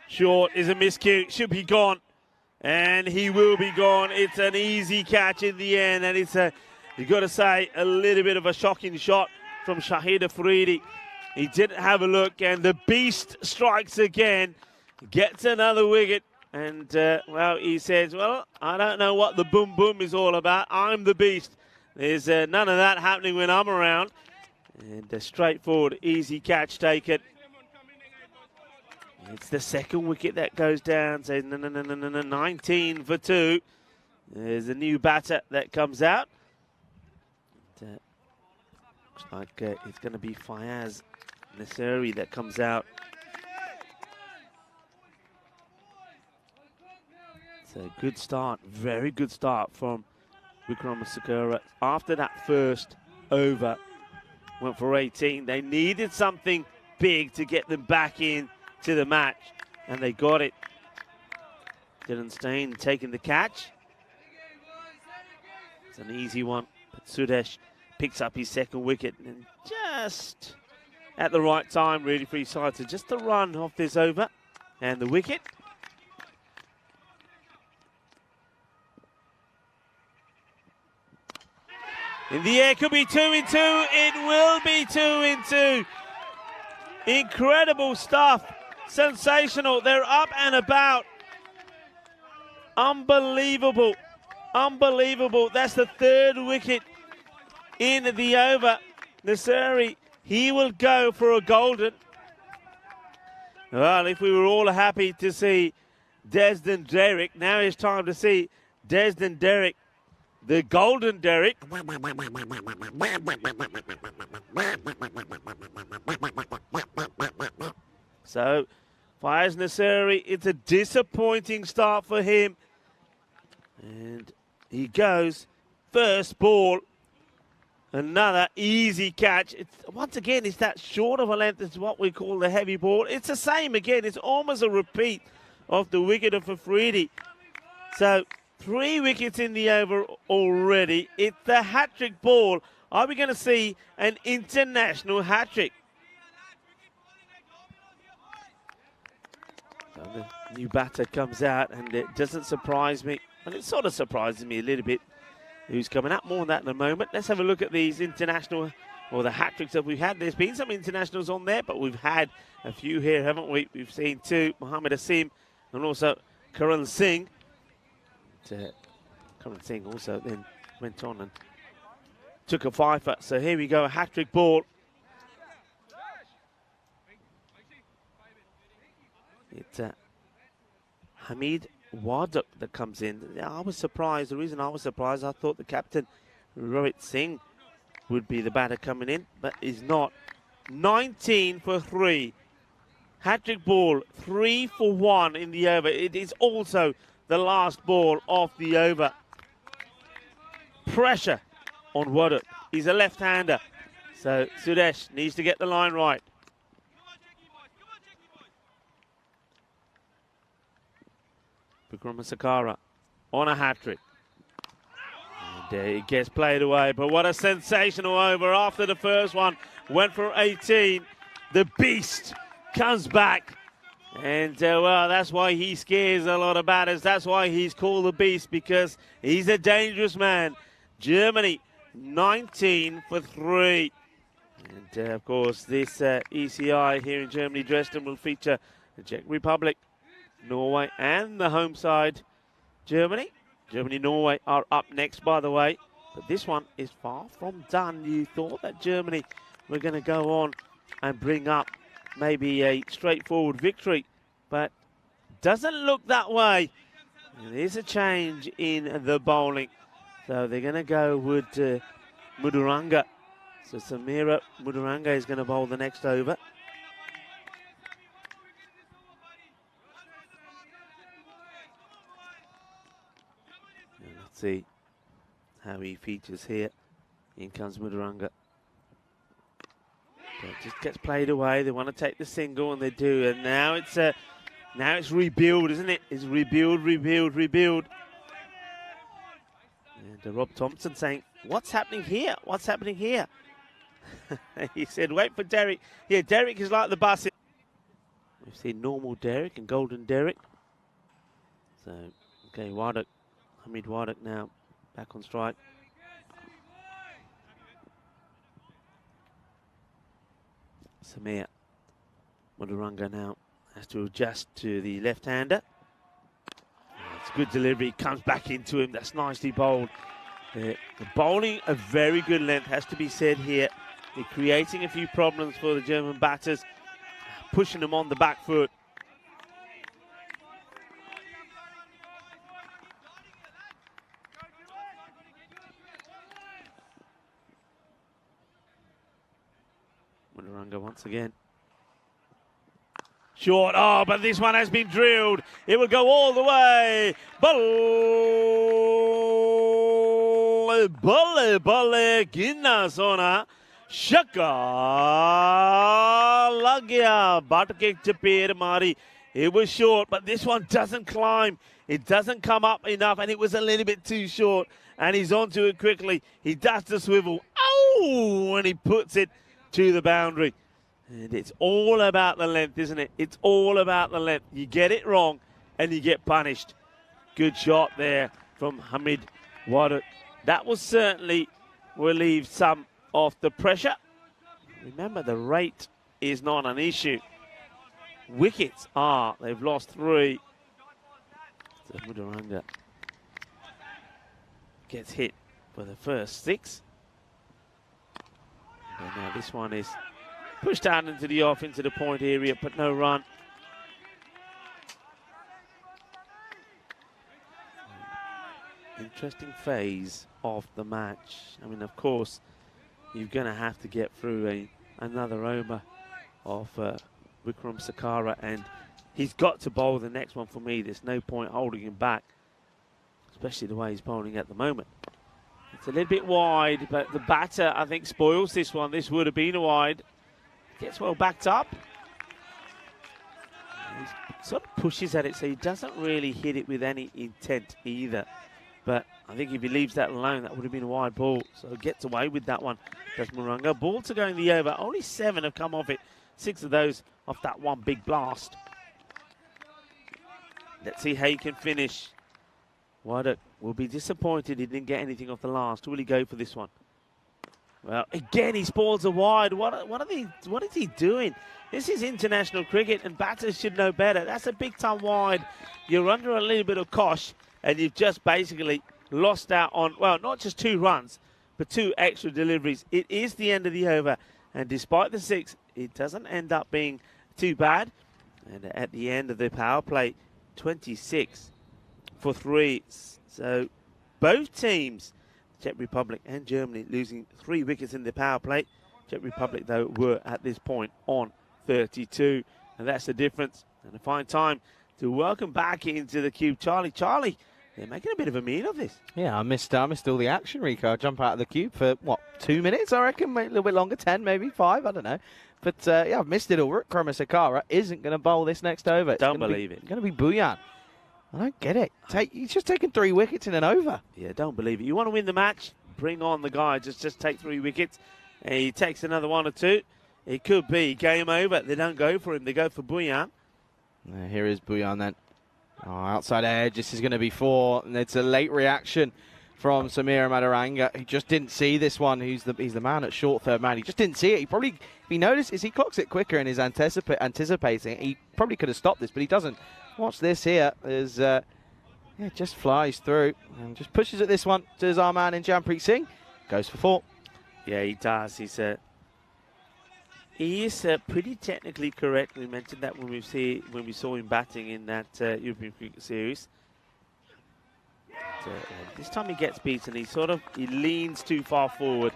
Short is a miscue, should be gone. And he will be gone. It's an easy catch in the end, and it's you've got to say, a little bit of a shocking shot from Shahid Afridi. He didn't have a look, and the beast strikes again, gets another wicket, and well, he says, well, I don't know what the boom boom is all about. I'm the beast. There's none of that happening when I'm around. And a straightforward, easy catch taken. It's the second wicket that goes down, so 19 for 2. There's a new batter that comes out. And, looks like it's going to be Fayaz Nasiri that comes out. So good start, very good start from Wickramasinghe. After that first over, went for 18. They needed something big to get them back in to the match, and they got it. Dylan Stain taking the catch. It's an easy one, but Sudesh picks up his second wicket, and just at the right time, really, for his side to just the run off this over, and the wicket. In the air, could be 2 in 2. It will be 2 in 2. Incredible stuff. Sensational. They're up and about. Unbelievable. Unbelievable. That's the third wicket in the over. Nasiri, he will go for a golden. Well, if we were all happy to see Desden Derrick, now it's time to see Desden Derrick, the golden Derrick. So, Fayaz Nasiri, it's a disappointing start for him. And he goes, first ball, another easy catch. Once again, it's that short of a length. It's what we call the heavy ball. It's the same again. It's almost a repeat of the wicket of Afridi. So, 3 wickets in the over already. It's the hat-trick ball. Are we going to see an international hat-trick? So the new batter comes out, and it doesn't surprise me. And it sort of surprises me a little bit who's coming out. More on that in a moment. Let's have a look at these international, or the hat-tricks that we've had. There's been some internationals on there, but we've had a few here, haven't we? We've seen 2, Mohammed Asim and also Karan Singh. Karan Singh also then went on and took a Fifer. So here we go, a hat-trick ball. It's Hamid Waduk that comes in. I was surprised. The reason I was surprised, I thought the captain, Rohit Singh, would be the batter coming in, but he's not. 19 for 3. Hat-trick ball, 3 for 1 in the over. It is also the last ball of the over. Pressure on Waduk. He's a left-hander. So Sudesh needs to get the line right. Wickramasinghe on a hat-trick. And it gets played away. But what a sensational over after the first one. Went for 18. The beast comes back. And, well, that's why he scares a lot of batters. That's why he's called the beast, because he's a dangerous man. Germany, 19 for 3. And, of course, this ECI here in Germany, Dresden, will feature the Czech Republic, Norway, and the home side, Germany. Germany-Norway are up next, by the way. But this one is far from done. You thought that Germany were going to go on and bring up maybe a straightforward victory, but doesn't look that way. There's a change in the bowling. So they're going to go with Muduranga. So Samira Muduranga is going to bowl the next over. Let's see. how he features here. In comes Muduranga. It just gets played away. They want to take the single, and they do. And now it's rebuild, isn't it? It's rebuild. And Rob Thompson saying, "What's happening here? What's happening here?" He said, "Wait for Derek." Yeah, Derek is like the bus. We've seen normal Derek and golden Derek. So, okay, Waddock, Hamid Waddock now back on strike. Samir Muduranga now has to adjust to the left-hander. It's a good delivery, comes back into him. That's nicely bowled. The bowling a very good length, has to be said here. They're creating a few problems for the German batters, pushing them on the back foot. Muduranga once again. Short, oh, but this one has been drilled. It will go all the way. Balle, ginna sona. Shaka lagya. Batkek chapir mari. It was short, but this one doesn't climb. It doesn't come up enough, and it was a little bit too short. And he's onto it quickly. He does the swivel. Oh, and he puts it to the boundary. And it's all about the length, isn't it? It's all about the length. You get it wrong and you get punished. Good shot there from Hamid Waddock. That will certainly relieve some of the pressure. Remember, the rate is not an issue. Wickets are. They've lost 3. So Muduranga gets hit for the first 6. And now this one is pushed out into the off, into the point area, but no run. Interesting phase of the match. I mean, of course, you're going to have to get through another over of Vikram Sakara, and he's got to bowl the next one for me. There's no point holding him back, especially the way he's bowling at the moment. It's a little bit wide, but the batter, I think, spoils this one. This would have been a wide. Gets well backed up. He sort of pushes at it, so he doesn't really hit it with any intent either. But I think if he leaves that alone, that would have been a wide ball. So gets away with that one, does Muduranga. Ball to go in the over. Only 7 have come off it. 6 of those off that one big blast. Let's see how he can finish. Waddock will be disappointed he didn't get anything off the last. Will he go for this one? Well, again, he spoils a wide. What is he doing? This is international cricket, and batters should know better. That's a big-time wide. You're under a little bit of cosh, and you've just basically lost out on, well, not just 2 runs, but 2 extra deliveries. It is the end of the over, and despite the 6, it doesn't end up being too bad. And at the end of the power play, 26 for 3. So both teams, Czech Republic and Germany, losing 3 wickets in the power play. Czech Republic, though, were at this point on 32. And that's the difference. And a fine time to welcome back into the cube Charlie. Charlie, they're making a bit of a meal of this. Yeah, I missed all the action, Rico. I jump out of the cube for, what, 2 minutes, I reckon? Maybe a little bit longer, 10, maybe 5, I don't know. But, yeah, I've missed it all. Vikram Sakara isn't going to bowl this next over. Don't believe it. It's going to be Bhuyan. I don't get it. He's just taken 3 wickets in an over. Yeah, don't believe it. You want to win the match? Bring on the guy. Just take 3 wickets. And he takes another 1 or 2. It could be game over. They don't go for him. They go for Bhuyan. Here is Bhuyan then. Oh, outside edge. This is going to be 4. And it's a late reaction from Samir Muduranga. He just didn't see this one. He's the man at short third man. He just didn't see it. He probably, if he notices, he clocks it quicker and is anticipating. He probably could have stopped this, but he doesn't. Watch this here. There's, yeah, just flies through and just pushes at this one. Does our man in Jampreet Singh. Goes for 4. Yeah, he does. He is pretty technically correct. We mentioned that when we saw him batting in that European Cricket Series. But, this time he gets beaten. He leans too far forward.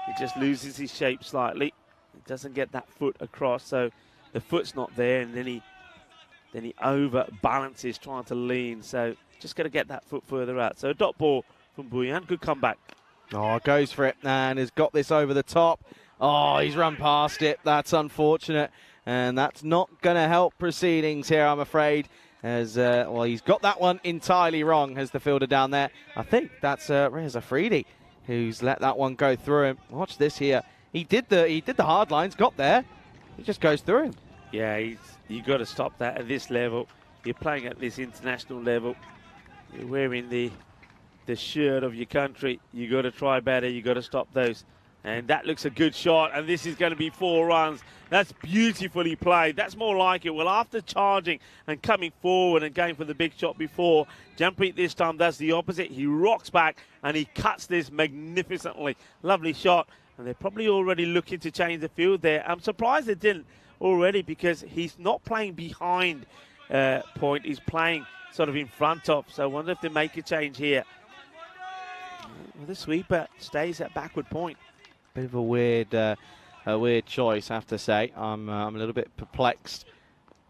He just loses his shape slightly. He doesn't get that foot across, so the foot's not there, and then he overbalances trying to lean. So just got to get that foot further out. So a dot ball from Buyan. Good comeback. Oh, goes for it and has got this over the top. Oh, he's run past it. That's unfortunate. And that's not going to help proceedings here, I'm afraid. As well, he's got that one entirely wrong as the fielder down there. I think that's Reza Afridi who's let that one go through him. Watch this here. He did the hard lines, got there. He just goes through him. Yeah, you got to stop that at this level. You're playing at this international level. You're wearing the shirt of your country. You got to try better. You got to stop those. And that looks a good shot, and this is going to be 4 runs. That's beautifully played. That's more like it. Well, after charging and coming forward and going for the big shot before, Jampreet this time does the opposite. He rocks back, and he cuts this magnificently. Lovely shot, and they're probably already looking to change the field there. I'm surprised they didn't already because he's not playing behind point. He's playing sort of in front of, so I wonder if they make a change here. Well, the sweeper stays at backward point. Bit of a weird choice, I have to say. I'm a little bit perplexed.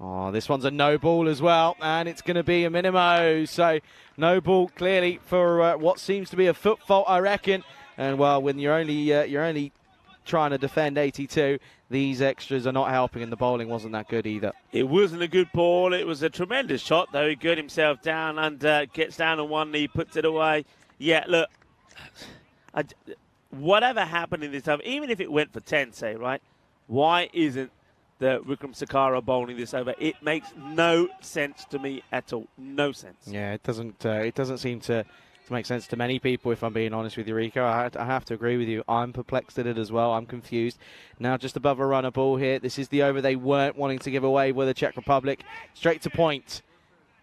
Oh, this one's a no ball as well, and it's going to be a minimo. So no ball clearly for what seems to be a foot fault, I reckon. And well, when you're only trying to defend 82, these extras are not helping, and the bowling wasn't that good either. It wasn't a good ball. It was a tremendous shot, though. He got himself down and gets down on one knee, puts it away. Yeah, look. Whatever happened in this over, even if it went for 10, say, right, why isn't the Vikram Sakara bowling this over? It makes no sense to me at all. No sense. Yeah, it doesn't seem to make sense to many people, if I'm being honest with you, Rico. I have to agree with you. I'm perplexed at it as well. I'm confused. Now just above a runner ball here. This is the over they weren't wanting to give away with the Czech Republic. Straight to point.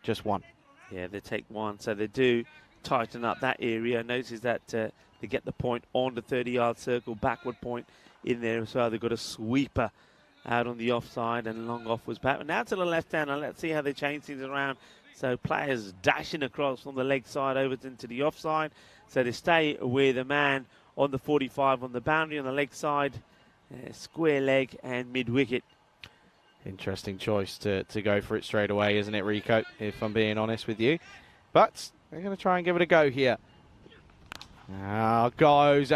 Just one. Yeah, they take one, so they do tighten up that area. Notice that they get the point on the 30-yard circle, backward point in there as well. They've got a sweeper out on the offside, and long off was back. But now to the left hand, and let's see how they change things around. So players dashing across from the leg side over into the offside. So they stay with a man on the 45 on the boundary on the leg side, square leg and mid-wicket. Interesting choice to go for it straight away, isn't it, Rico, if I'm being honest with you. But they're going to try and give it a go here. Now goes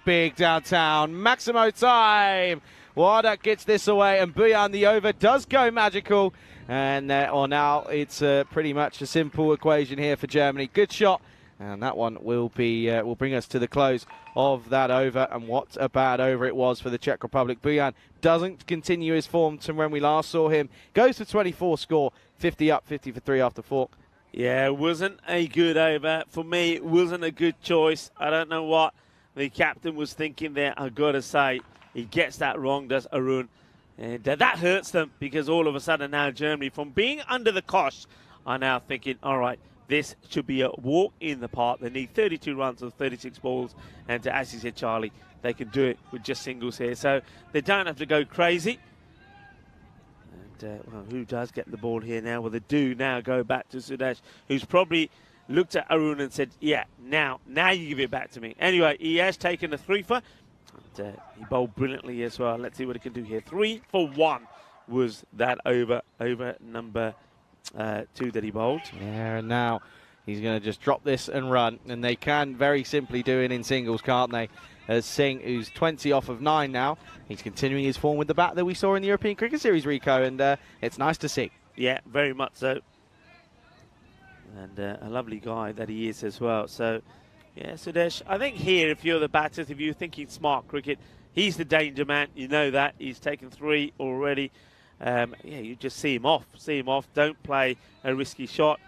big downtown. Maximo time. Wardak gets this away, and Buyan, the over does go magical. And now it's pretty much a simple equation here for Germany. Good shot, and that one will bring us to the close of that over. And what a bad over it was for the Czech Republic. Buyan doesn't continue his form from when we last saw him. Goes for 24 score, 50 up, 50 for 3 after 4. Yeah, it wasn't a good over. For me, it wasn't a good choice. I don't know what the captain was thinking there. I've got to say, he gets that wrong, does Arun. And that hurts them because all of a sudden now Germany, from being under the cosh, are now thinking, all right, this should be a walk in the park. They need 32 runs of 36 balls. And as you said, Charlie, they can do it with just singles here. So they don't have to go crazy. Well, who does get the ball here now? Well, they do now go back to Sudesh, who's probably looked at Arun and said, yeah, now you give it back to me. Anyway, he has taken a 3-for. And, he bowled brilliantly as well. Let's see what he can do here. 3 for 1 was that over number 2 that he bowled. Yeah, and now he's going to just drop this and run. And they can very simply do it in singles, can't they? As Singh, who's 20 off of 9 now, he's continuing his form with the bat that we saw in the European Cricket Series, Rico, and it's nice to see. Yeah, very much so. And a lovely guy that he is as well. So, yeah, Sudesh, I think here, if you're the batters, if you're thinking smart cricket, he's the danger man. You know that. He's taken 3 already. Yeah, you just see him off. Don't play a risky shot.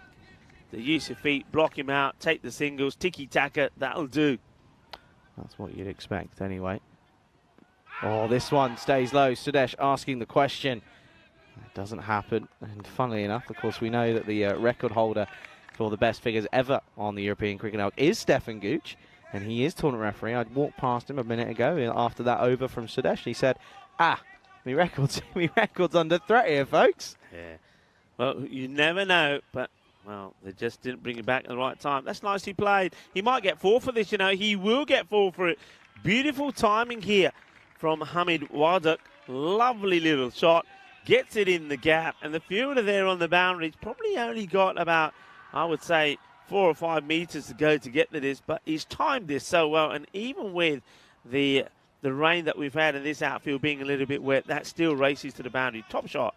The use of feet, block him out, take the singles, tiki-taka, that'll do. That's what you'd expect anyway. Oh, this one stays low. Sudesh asking the question. It doesn't happen. And funnily enough, of course, we know that the record holder for the best figures ever on the European Cricket Network is Stefan Gooch. And he is tournament referee. I walked past him a minute ago after that over from Sudesh. He said, me record's under threat here, folks. Yeah. Well, you never know, but... well, they just didn't bring it back at the right time. That's nicely played. He might get 4 for this, you know. He will get 4 for it. Beautiful timing here from Hamid Wardak. Lovely little shot. Gets it in the gap. And the fielder there on the boundary probably only got about, I would say, 4 or 5 meters to go to get to this, but he's timed this so well, and even with the rain that we've had in this outfield being a little bit wet, that still races to the boundary. Top shot.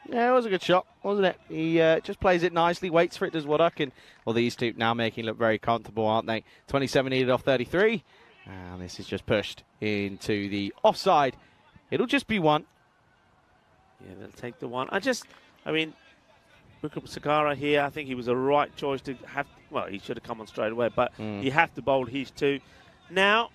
Yeah, it was a good shot, wasn't it? He just plays it nicely, waits for it, does what I can. Well, these two now making it look very comfortable, aren't they? 27 needed off 33, and this is just pushed into the offside. It'll just be one. Yeah, they'll take the one. I mean, Bukit Sagara here, I think he was a right choice to have. Well, he should have come on straight away, but you have to bowl his two. Now,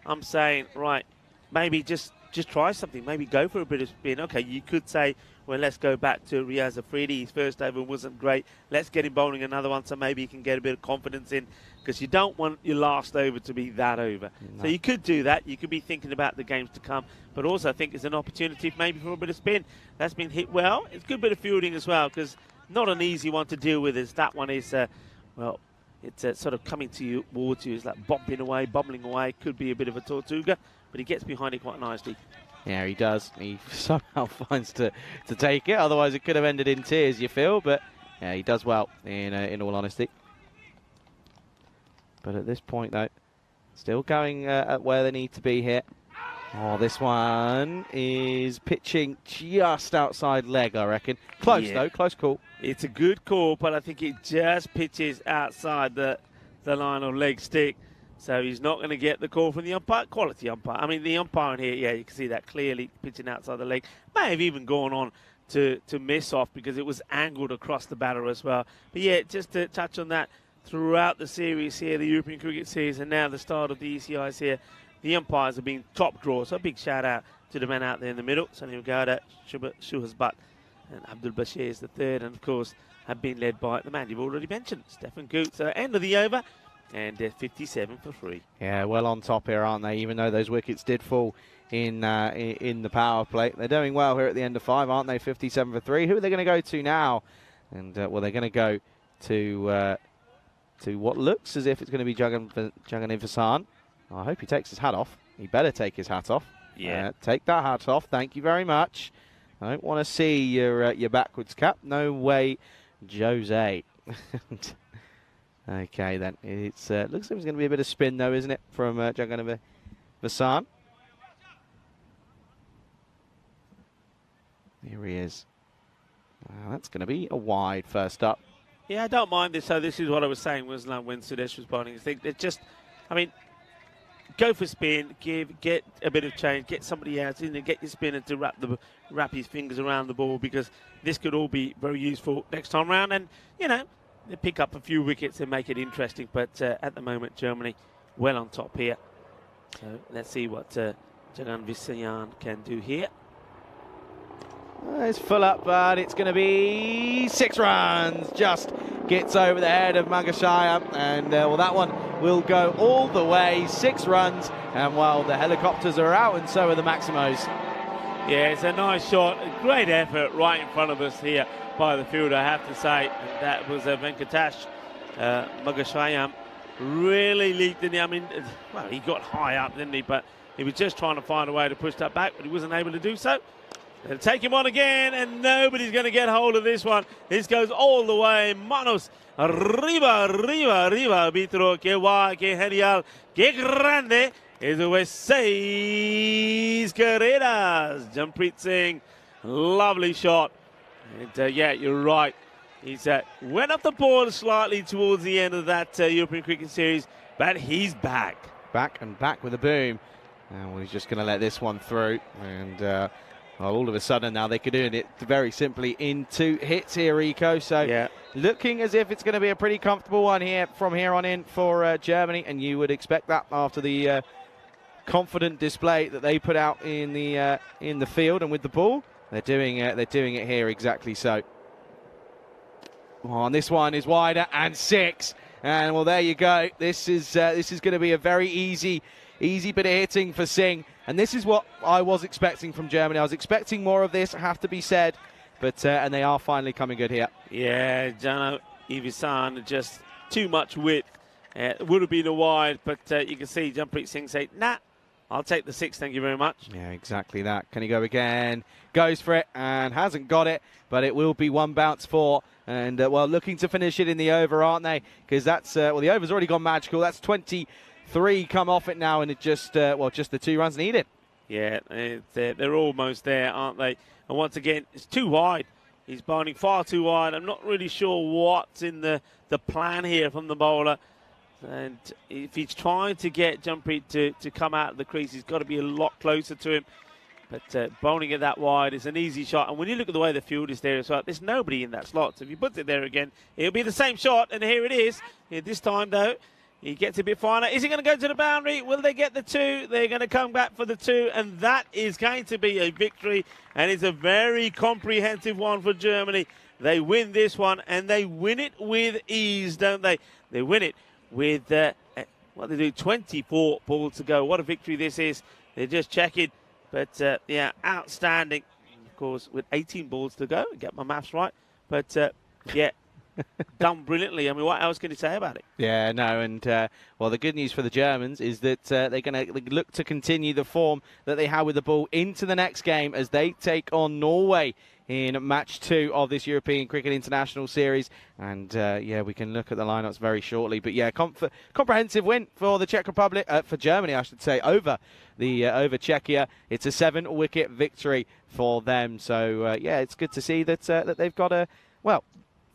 I'm saying, right, maybe just try something. Maybe go for a bit of spin. Okay, you could say, well, let's go back to Riaz Afridi. His first over wasn't great. Let's get him bowling another one so maybe he can get a bit of confidence in, because you don't want your last over to be that over. No. So you could do that. You could be thinking about the games to come, but also I think it's an opportunity maybe for a bit of spin. That's been hit well. It's a good bit of fielding as well, because not an easy one to deal with. As that one is, well, it's sort of coming towards you. It's like bumping away, bubbling away. Could be a bit of a Tortuga, but he gets behind it quite nicely. Yeah, he does. He somehow finds to take it. Otherwise, it could have ended in tears, you feel. But yeah, he does well, in all honesty. But at this point, though, still going at where they need to be here. Oh, this one is pitching just outside leg, I reckon. Close, though. Close call. It's a good call, but I think it just pitches outside the line of leg stick. So he's not going to get the call from the umpire. Quality umpire. I mean, the umpire in here, yeah, you can see that clearly pitching outside the leg. May have even gone on to miss off because it was angled across the batter as well. But yeah, just to touch on that, throughout the series here, the European Cricket Series, and now the start of the ECIs here, the umpires have been top draws. So a big shout out to the men out there in the middle. Sunny Ugada, Shuhas Butt, and Abdul Bashir is the third, and of course have been led by the man you've already mentioned, Stefan Goots. So end of the over, and 57 for 3. Yeah, well on top here, aren't they? Even though those wickets did fall in the power play, they're doing well here at the end of 5, aren't they? 57 for 3. Who are they going to go to now? And well, they're going to go to what looks as if it's going to be Jagannathan. I hope he takes his hat off. He better take his hat off. Yeah. Take that hat off. Thank you very much. I don't want to see your backwards cap. No way, Jose. Okay, then. It's looks like there's going to be a bit of spin, though, isn't it, from Jagannathan. Here he is. That's going to be a wide first up. Yeah, I don't mind this. So this is what I was saying was when Sudesh was bowling. I think that just, I mean, go for spin, get a bit of change, get somebody else in and get your spinner to wrap his fingers around the ball, because this could all be very useful next time round. And, you know, they pick up a few wickets and make it interesting. But at the moment, Germany well on top here. So let's see what Jagannathan can do here. It's full up, but it's going to be 6 runs. Just gets over the head of Magashaya, and well, that one will go all the way. 6 runs, and well, the helicopters are out, and so are the Maximos. Yeah, it's a nice shot, a great effort right in front of us here by the fielder, I have to say. And that was Venkatash Magashayam. Really leaped in the, I mean, well, he got high up, didn't he? But he was just trying to find a way to push that back, but he wasn't able to do so. They'll take him on again, and nobody's going to get hold of this one. This goes all the way. Manos, arriba, arbitro, que guay, que genial, que grande. Is 6 carreras. Jampreet Singh, lovely shot. And yeah, you're right. He's went up the board slightly towards the end of that European Cricket Series, but he's back. Back with a boom. And he's just going to let this one through, and well, all of a sudden now they could earn it very simply in 2 hits here, Rico. So yeah, looking as if it's going to be a pretty comfortable one here from here on in for Germany, and you would expect that after the confident display that they put out in the field and with the ball. They're doing it here exactly so. Oh, and this one is wider and 6, and well, there you go. This is going to be a very easy bit of hitting for Singh. And this is what I was expecting from Germany. I was expecting more of this, have to be said. But and they are finally coming good here. Yeah, Jano Ivisan, just too much width. It would have been a wide, but you can see Jampreet Singh say, nah, I'll take the 6, thank you very much. Yeah, exactly that. Can he go again? Goes for it and hasn't got it, but it will be 1 bounce for. And, well, looking to finish it in the over, aren't they? Because that's, well, the over's already gone magical. That's 23 come off it now, and it just, well, just the 2 runs needed. Yeah, they're almost there, aren't they? And once again, it's too wide. He's bowling far too wide. I'm not really sure what's in the plan here from the bowler. And if he's trying to get Jampreet to come out of the crease, he's got to be a lot closer to him. But bowling it that wide is an easy shot. And when you look at the way the field is there as well, there's nobody in that slot. So if he puts it there again, it'll be the same shot. And here it is. This time, though, he gets a bit finer. Is he going to go to the boundary? Will they get the 2? They're going to come back for the 2. And that is going to be a victory. And it's a very comprehensive one for Germany. They win this one, and they win it with ease, don't they? They win it with, what they do, 24 balls to go. What a victory this is. They're just checking. But, yeah, outstanding. Of course, with 18 balls to go. Get my maths right. But, yeah, done brilliantly. I mean, what else can you say about it? Yeah, no, and, well, the good news for the Germans is that they're going to look to continue the form that they had with the ball into the next game as they take on Norway in match 2 of this European Cricket International Series. And, yeah, we can look at the lineups very shortly. But, yeah, comprehensive win for the Czech Republic, for Germany, I should say, over Czechia. It's a 7-wicket victory for them. So, yeah, it's good to see that that they've got a, well,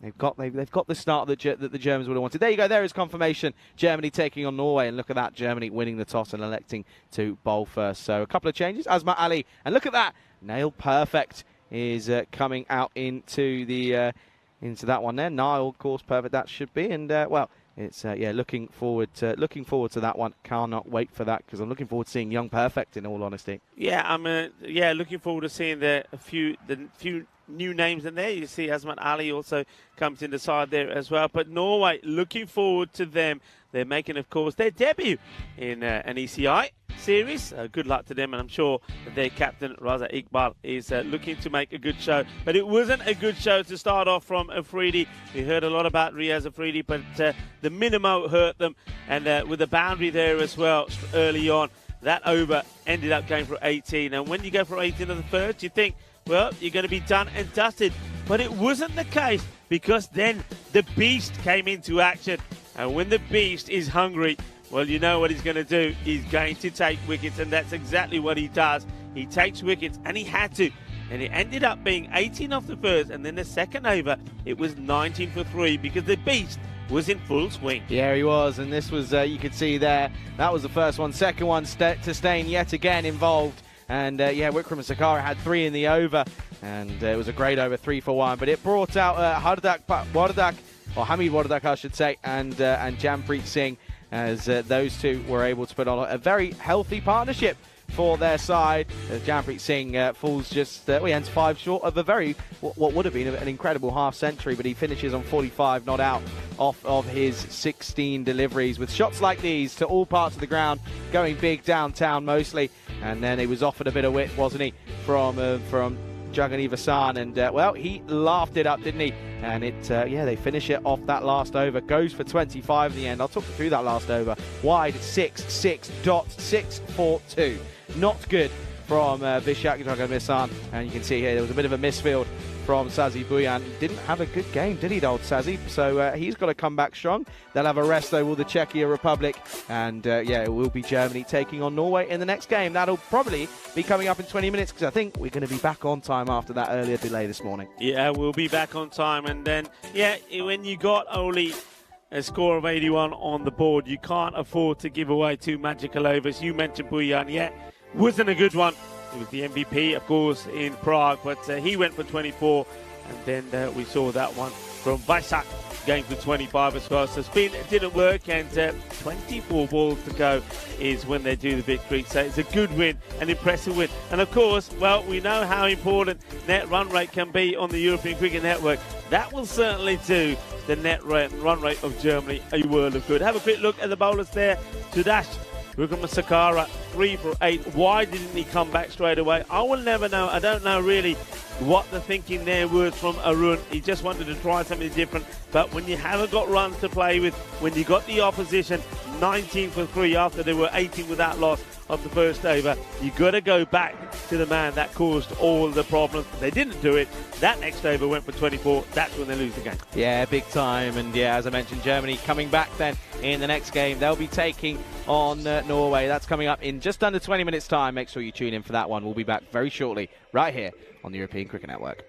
they've got the start that the Germans would have wanted. There you go. There is confirmation. Germany taking on Norway, and look at that. Germany winning the toss and electing to bowl first. So a couple of changes. Azmat Ali, and look at that. Nail perfect is coming out into that one there. Niall, of course, perfect that should be. And well, it's yeah, looking forward to that one. Cannot wait for that because I'm looking forward to seeing young perfect. In all honesty. Yeah, I'm yeah, looking forward to seeing the few new names in there. You see Azmat Ali also comes in the side there as well. But Norway, looking forward to them. They're making, of course, their debut in an ECI series. Good luck to them, and I'm sure that their captain, Raza Iqbal, is looking to make a good show. But it wasn't a good show to start off from Afridi. We heard a lot about Riaz Afridi, but the minimo hurt them, and with the boundary there as well early on, that over ended up going for 18. And when you go for 18 in the first, you think, well, you're going to be done and dusted. But it wasn't the case, because then the beast came into action. And when the beast is hungry, well, you know what he's going to do. He's going to take wickets, and that's exactly what he does. He takes wickets, and he had to. And it ended up being 18 off the first, and then the second over, it was 19 for 3, because the beast was in full swing. Yeah, he was, and this was, you could see there, that was the first one. Second one, Tastain yet again involved. And, yeah, Wickrama Sakara had 3 in the over, and it was a great over, 3 for 1. But it brought out Hamid Wardak, I should say, and Jampreet Singh, as those two were able to put on a very healthy partnership for their side. Jampreet Singh falls just, he ends 5 short of a very, what would have been an incredible half-century, but he finishes on 45 not out off of his 16 deliveries, with shots like these to all parts of the ground, going big downtown mostly. And then he was offered a bit of width, wasn't he, from Jagani Vasan, and well, he laughed it up, didn't he? And it, yeah, they finish it off that last over. Goes for 25 in the end. I'll talk you through that last over. Wide 6.642. Not good from Vishak Jagani Vasan, and you can see here there was a bit of a misfield from Sazi Buyan. Didn't have a good game, did he, old Sazi? So he's got to come back strong. They'll have a rest, though, will the Czech Republic. And, yeah, it will be Germany taking on Norway in the next game. That'll probably be coming up in 20 minutes, because I think we're going to be back on time after that earlier delay this morning. Yeah, we'll be back on time. And then, yeah, when you got only a score of 81 on the board, you can't afford to give away 2 magical overs. You mentioned Buyan, yeah, wasn't a good one. He was the MVP, of course, in Prague, but he went for 24, and then we saw that one from Vaisak going for 25 as well. So spin didn't work, and 24 balls to go is when they do the victory. So it's a good win, an impressive win. And of course, well, we know how important net run rate can be on the European Cricket Network. That will certainly do the net run rate of Germany a world of good. Have a quick look at the bowlers there. Sudash Wickrama Sakara, 3 for 8. Why didn't he come back straight away? I will never know. I don't know really what the thinking there was from Arun. He just wanted to try something different. But when you haven't got runs to play with, when you got the opposition 19 for 3 after they were 18 without loss, of the first over. You've got to go back to the man that caused all the problems. They didn't do it. That next over went for 24. That's when they lose the game. Yeah, big time. And yeah, as I mentioned, Germany coming back then in the next game. They'll be taking on Norway. That's coming up in just under 20 minutes' time. Make sure you tune in for that one. We'll be back very shortly right here on the European Cricket Network.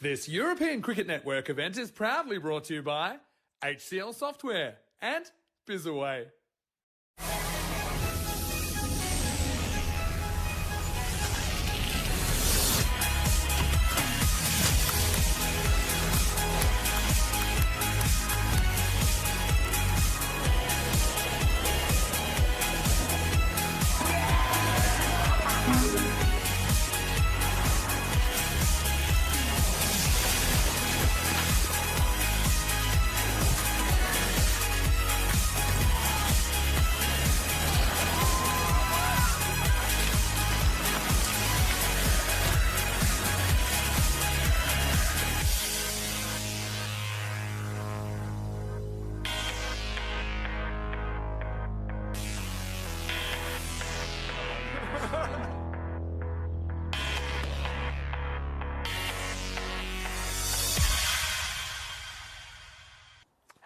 This European Cricket Network event is proudly brought to you by HCL Software and Bizaway.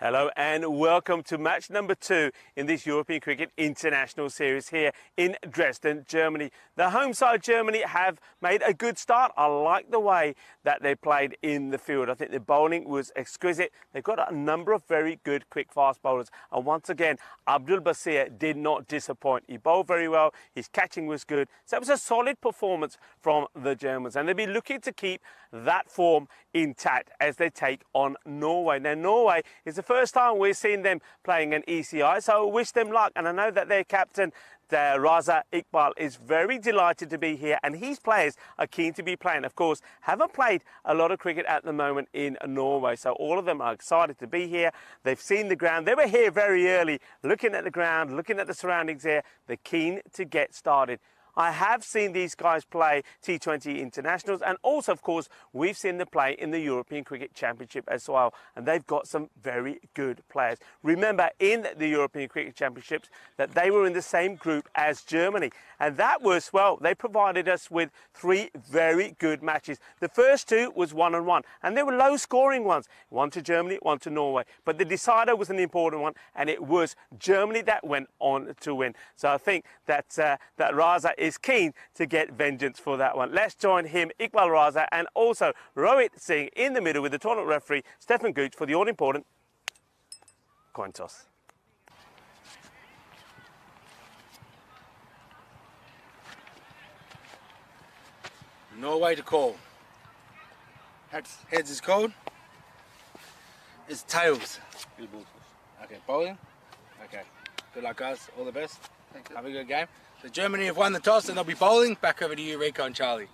Hello and welcome to match number 2 in this European Cricket International Series here in Dresden, Germany. The home side Germany have made a good start. I like the way that they played in the field. I think the bowling was exquisite. They've got a number of very good quick fast bowlers, and once again Abdul Basir did not disappoint. He bowled very well, his catching was good, so it was a solid performance from the Germans, and they'll be looking to keep that form intact as they take on Norway. Now Norway is the first time we're seeing them playing an ECI, so I wish them luck, and I know that their captain Raza Iqbal is very delighted to be here, and his players are keen to be playing. Of course, haven't played a lot of cricket at the moment in Norway, so all of them are excited to be here. They've seen the ground. They were here very early, looking at the ground, looking at the surroundings here. They're keen to get started. I have seen these guys play T20 internationals, and also, of course, we've seen them play in the European Cricket Championship as well, and they've got some very good players. Remember, in the European Cricket Championships, that they were in the same group as Germany, and that was, well, they provided us with 3 very good matches. The first 2 was 1-1, and they were low-scoring ones, 1 to Germany, 1 to Norway, but the decider was an important one, and it was Germany that went on to win. So I think that that Raza is keen to get vengeance for that one. Let's join him, Iqbal Raza, and also Rohit Singh in the middle with the tournament referee, Stefan Gooch, for the all-important coin toss. Norway to call. Heads is called. It's tails. Okay, bowling. Okay. Good luck, guys. All the best. Have a good game. So Germany have won the toss and they'll be bowling. Back over to you, Rico and Charlie.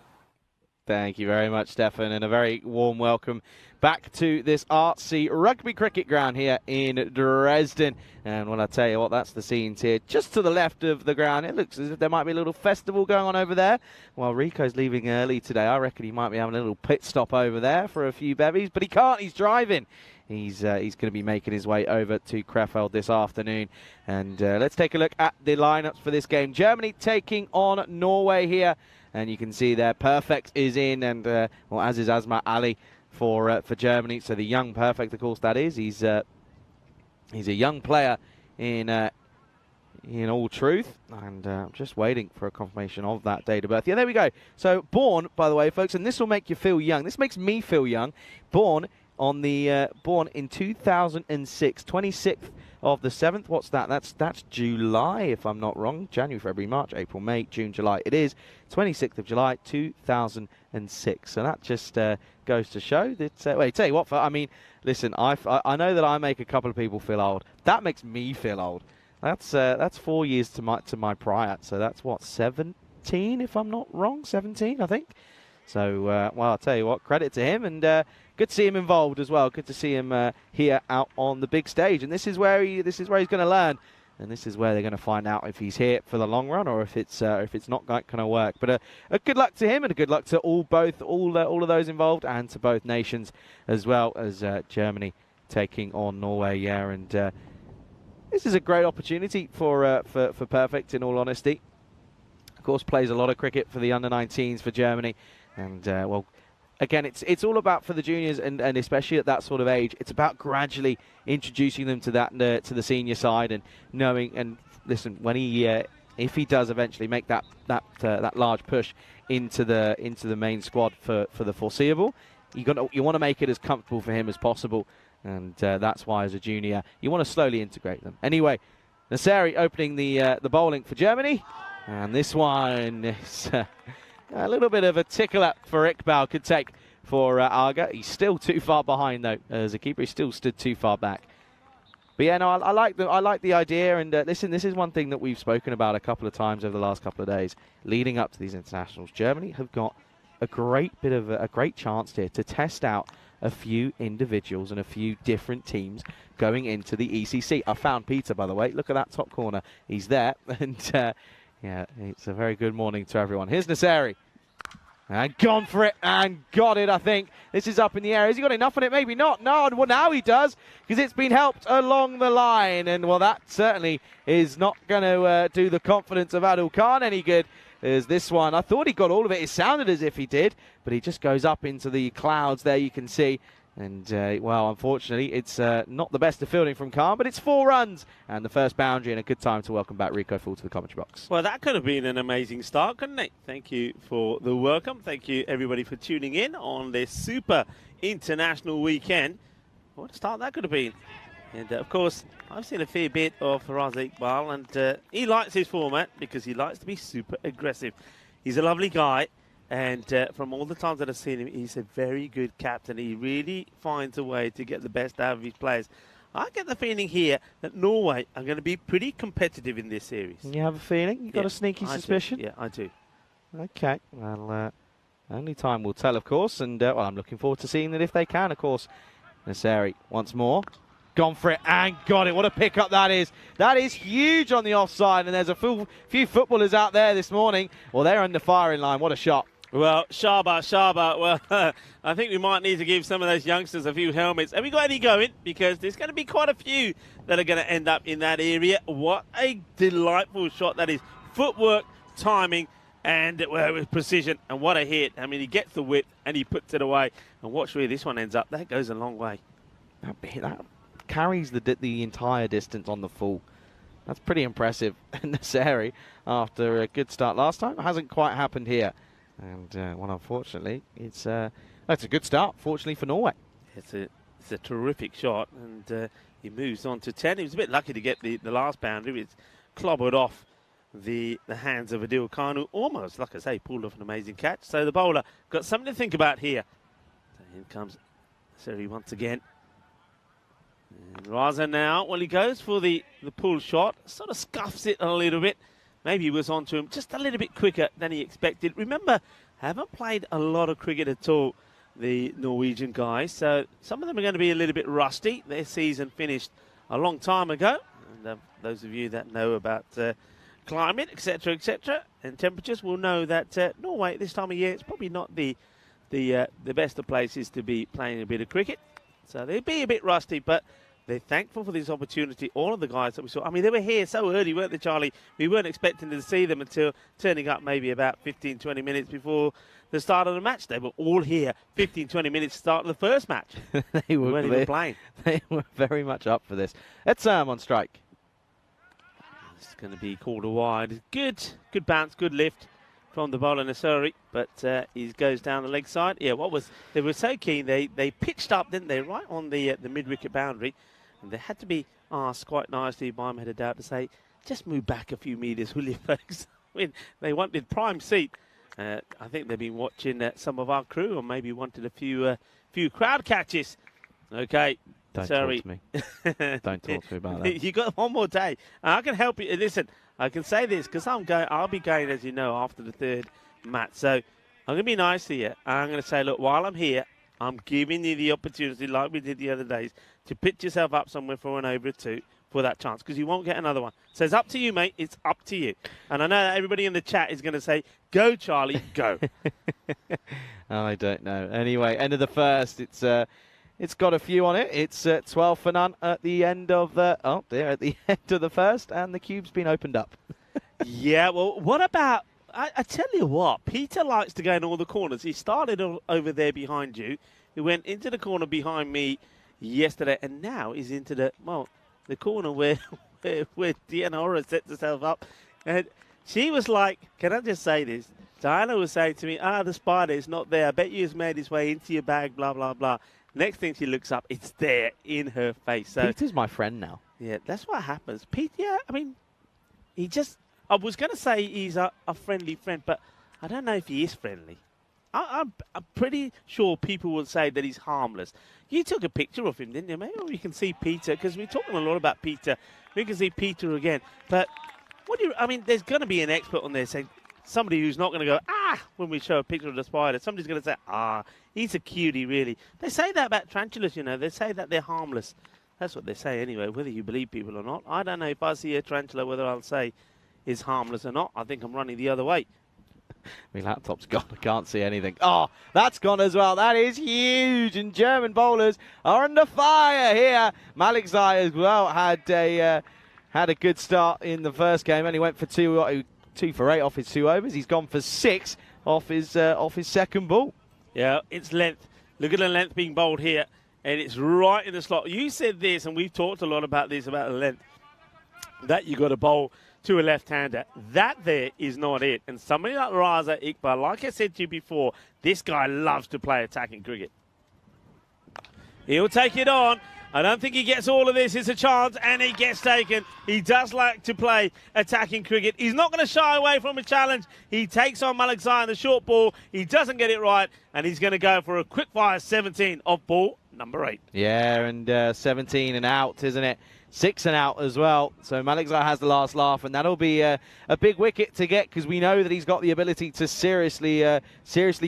Thank you very much, Stefan, and a very warm welcome back to this artsy rugby cricket ground here in Dresden. And when I tell you what, that's the scenes here. Just to the left of the ground, it looks as if there might be a little festival going on over there. While Rico's leaving early today, I reckon he might be having a little pit stop over there for a few bevies, but he can't, he's driving. He's going to be making his way over to Krefeld this afternoon. And let's take a look at the lineups for this game. Germany taking on Norway here. And you can see there, Perfect is in, and well, as is Asma Ali for Germany. So the young Perfect, of course, that is. He's a young player in all truth, and I'm just waiting for a confirmation of that date of birth. Yeah, there we go. So born, by the way, folks, and this will make you feel young. This makes me feel young. Born in 2006, 26th of the 7th. What's that? That's July, if I'm not wrong. January, February, March, April, May, June, July. It is 26th of July, 2006. So that just goes to show that. Wait, tell you what. I mean, listen. I know that I make a couple of people feel old. That makes me feel old. That's 4 years to my prior. So that's what, 17, if I'm not wrong. 17, I think. So, well, I'll tell you what, credit to him, and good to see him involved as well. Good to see him here out on the big stage, and this is where he's going to learn, and this is where they're going to find out if he's here for the long run or if it's not going to work. But a good luck to him, and a good luck to all of those involved, and to both nations as well as Germany taking on Norway. Yeah, and this is a great opportunity for Perfect. In all honesty, of course, plays a lot of cricket for the under-19s for Germany. And, well, again, it's all about, for the juniors, and especially at that sort of age, it's about gradually introducing them to that to the senior side, and knowing, and listen, when if he does eventually make that large push into the main squad for the foreseeable, you want to make it as comfortable for him as possible. And that's why, as a junior, you want to slowly integrate them. Anyway, Nasseri opening the bowling for Germany. And this one is a little bit of a tickler for Iqbal, could take for Aga. He's still too far behind, though, as a keeper. He still stood too far back. But yeah, no, I like the idea. And listen, this is one thing that we've spoken about a couple of times over the last couple of days, leading up to these internationals. Germany have got a great chance here to test out a few individuals and a few different teams going into the ECC. I found Peter, by the way. Look at that top corner. He's there. And yeah, it's a very good morning to everyone. Here's Nasseri. And gone for it and got it, I think. This is up in the air. Has he got enough on it? Maybe not. No, well, now he does, because it's been helped along the line. And, well, that certainly is not going to do the confidence of Adil Khan any good. As this one, I thought he got all of it. It sounded as if he did, but he just goes up into the clouds there, you can see. And, well, unfortunately, it's not the best of fielding from Khan, but it's 4 runs. And the first boundary, and a good time to welcome back Rico Full to the commentary box. Well, that could have been an amazing start, couldn't it? Thank you for the welcome. Thank you, everybody, for tuning in on this super international weekend. What a start that could have been. And, of course, I've seen a fair bit of Faraz Iqbal, and he likes his format because he likes to be super aggressive. He's a lovely guy. And from all the times that I've seen him, he's a very good captain. He really finds a way to get the best out of his players. I get the feeling here that Norway are going to be pretty competitive in this series. You have a feeling? You've got a sneaky suspicion? Yeah, I do. Okay. Well, only time will tell, of course. And, well, I'm looking forward to seeing that if they can, of course. Nasseri once more. Gone for it and got it. What a pickup that is. That is huge on the offside. And there's a few footballers out there this morning. Well, they're under firing line. What a shot. Well, Shaba, well, I think we might need to give some of those youngsters a few helmets. Have we got any going? Because there's going to be quite a few that are going to end up in that area. What a delightful shot that is. Footwork, timing, and with precision. And what a hit. I mean, he gets the width and he puts it away. And watch where this one ends up. That goes a long way. That carries the entire distance on the full. That's pretty impressive. Nasseri, after a good start last time, hasn't quite happened here. And, well, unfortunately, it's a good start, fortunately, for Norway. It's a terrific shot, and he moves on to 10. He was a bit lucky to get the last boundary. It's clobbered off the hands of Adil Khan, who almost, like I say, pulled off an amazing catch. So the bowler got something to think about here. So in comes Seri once again. And Raza now, well, he goes for the pull shot, sort of scuffs it a little bit. Maybe he was onto him just a little bit quicker than he expected. Remember, haven't played a lot of cricket at all, the Norwegian guys. So some of them are going to be a little bit rusty. Their season finished a long time ago. And those of you that know about climate, etc., and temperatures will know that Norway this time of year, it's probably not the best of places to be playing a bit of cricket. So they'll be a bit rusty, but they're thankful for this opportunity. All of the guys that we saw, I mean, they were here so early, weren't they, Charlie? We weren't expecting to see them until turning up maybe about 15, 20 minutes before the start of the match. They were all here 15, 20 minutes to start the first match. They weren't even playing. They were very much up for this. Let's on strike. It's going to be called a wide. Good bounce, good lift from the bowler Nasseri, but he goes down the leg side. Yeah, they were so keen. They pitched up, didn't they, right on the mid-wicket boundary. And they had to be asked quite nicely by Mohamed Dowd to say, just move back a few metres, will you, folks? I mean, they wanted prime seat. I think they've been watching some of our crew, or maybe wanted a few crowd catches. Okay, Don't sorry. talk to me. Don't talk to me about that. You got one more day. I can help you. Listen, I can say this because I'll be going, as you know, after the third match. So I'm going to be nice to you. I'm going to say, look, while I'm here, I'm giving you the opportunity, like we did the other days, to pitch yourself up somewhere for an over 2 for that chance, because you won't get another one. So it's up to you, mate. It's up to you. And I know that everybody in the chat is going to say, go, Charlie, go. I don't know. Anyway, end of the first. It's got a few on it. It's 12 for none at the end of the at the end of the first, and the cube's been opened up. Yeah. Well, what about? I tell you what, Peter likes to go in all the corners. He started over there behind you. He went into the corner behind me yesterday, and now he's into the corner where Diana Ora sets herself up. And she was like, can I just say this? Diana was saying to me, the spider is not there. I bet you it's made its way into your bag, blah, blah, blah. Next thing she looks up, it's there in her face. So, Peter's my friend now. Yeah, that's what happens. Pete, yeah, I mean, I was going to say he's a friendly friend, but I don't know if he is friendly. I'm pretty sure people will say that he's harmless. You took a picture of him, didn't you? Maybe we can see Peter, because we're talking a lot about Peter. We can see Peter again. But there's going to be an expert on there saying, somebody who's not going to go, when we show a picture of the spider. Somebody's going to say, he's a cutie, really. They say that about tarantulas, you know. They say that they're harmless. That's what they say anyway, whether you believe people or not. I don't know if I see a tarantula, whether I'll say is harmless or not. I think I'm running the other way. My laptop's gone. I can't see anything. Oh, that's gone as well. That is huge. And German bowlers are under fire here. Malik Zai as well had a good start in the first game. Only went for 2 for 8 off his 2 overs. He's gone for 6 off his second ball. Yeah, it's length. Look at the length being bowled here, and it's right in the slot. You said this, and we've talked a lot about this, about the length, that you got to bowl to a left-hander. That there is not it. And somebody like Raza Iqbal, like I said to you before, this guy loves to play attacking cricket. He'll take it on. I don't think he gets all of this. It's a chance, and he gets taken. He does like to play attacking cricket. He's not going to shy away from a challenge. He takes on Malik Zai on the short ball. He doesn't get it right, and he's going to go for a quick-fire 17 off ball number 8. Yeah, and 17 and out, isn't it? 6 and out as well. So Malik Zai has the last laugh, and that'll be a big wicket to get, because we know that he's got the ability to seriously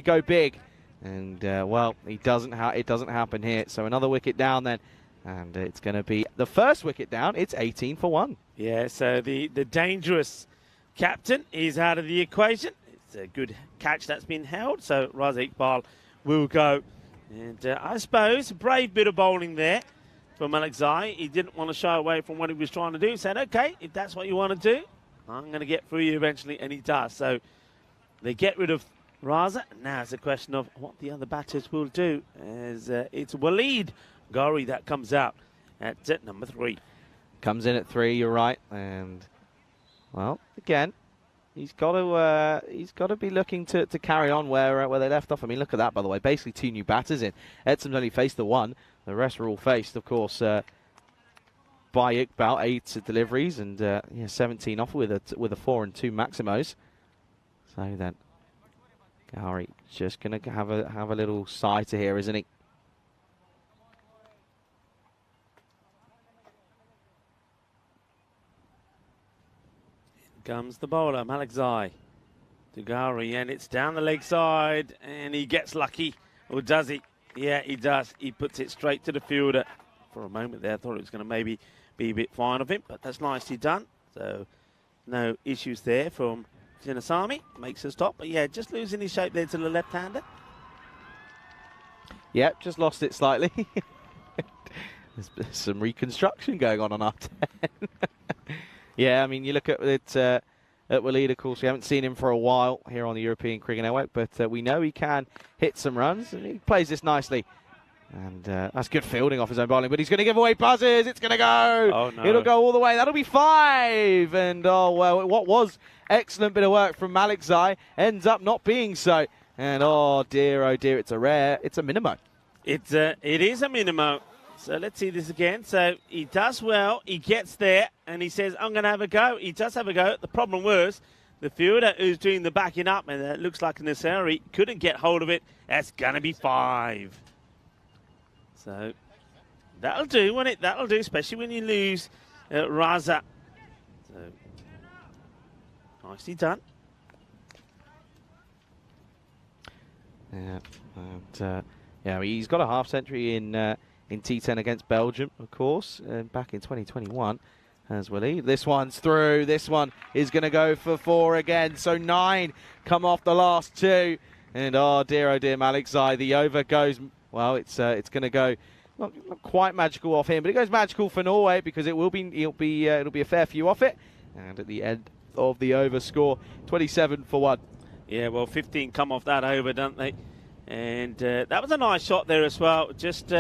go big. And, well, it doesn't happen here. So another wicket down then. And it's going to be the first wicket down. It's 18 for 1. Yeah, so the dangerous captain is out of the equation. It's a good catch that's been held. So Raza Iqbal will go. And I suppose a brave bit of bowling there for Malik Zai. He didn't want to shy away from what he was trying to do. He said, okay, if that's what you want to do, I'm going to get through you eventually. And he does. So they get rid of Raza. Now it's a question of what the other batters will do. As it's Waleed Ghori that comes out at number 3. Comes in at 3, you're right. And, well, again, he's got to be looking to carry on where they left off. I mean, look at that, by the way. Basically 2 new batters in. Edson's only faced the 1. The rest were all faced, of course, by Iqbal. 8 deliveries and 17 off with a 4 and 2 Maximos. So then, Ghori just going to have a little sigh to here, isn't he? Comes the bowler, Malik Zai to Ghori, and it's down the leg side, and he gets lucky. Or does he? Yeah, he does. He puts it straight to the fielder. For a moment there, I thought it was going to maybe be a bit fine of him, but that's nicely done. So no issues there from Jinasamy. Makes a stop, but yeah, just losing his shape there to the left-hander. Yep, just lost it slightly. There's some reconstruction going on our 10. Yeah, I mean, you look at it at Waleed, of course, we haven't seen him for a while here on the European Cricket Network, but we know he can hit some runs, and he plays this nicely. And that's good fielding off his own bowling, but he's going to give away buzzers. It's going to go. Oh, no. It'll go all the way. That'll be 5. And, oh, well, what was excellent bit of work from Malik Zai ends up not being so. And, oh, dear, it's a minimo. It is a minimo. So let's see this again. So he does well. He gets there, and he says, I'm going to have a go. He does have a go. The problem was the fielder who's doing the backing up, and it looks like Nasari couldn't get hold of it. That's going to be 5. So that'll do, won't it? That'll do, especially when you lose Raza. So nicely done. Yeah, and, yeah, he's got a half century in T10 against Belgium, of course, back in 2021 as well. This one's through. This one is going to go for 4 again. So 9 come off the last 2. And oh dear, Malik Zai, the over goes, well, it's going to go not quite magical off him, but it goes magical for Norway because it'll be a fair few off it. And at the end of the over score, 27 for 1. Yeah, well, 15 come off that over, don't they? And that was a nice shot there as well. Just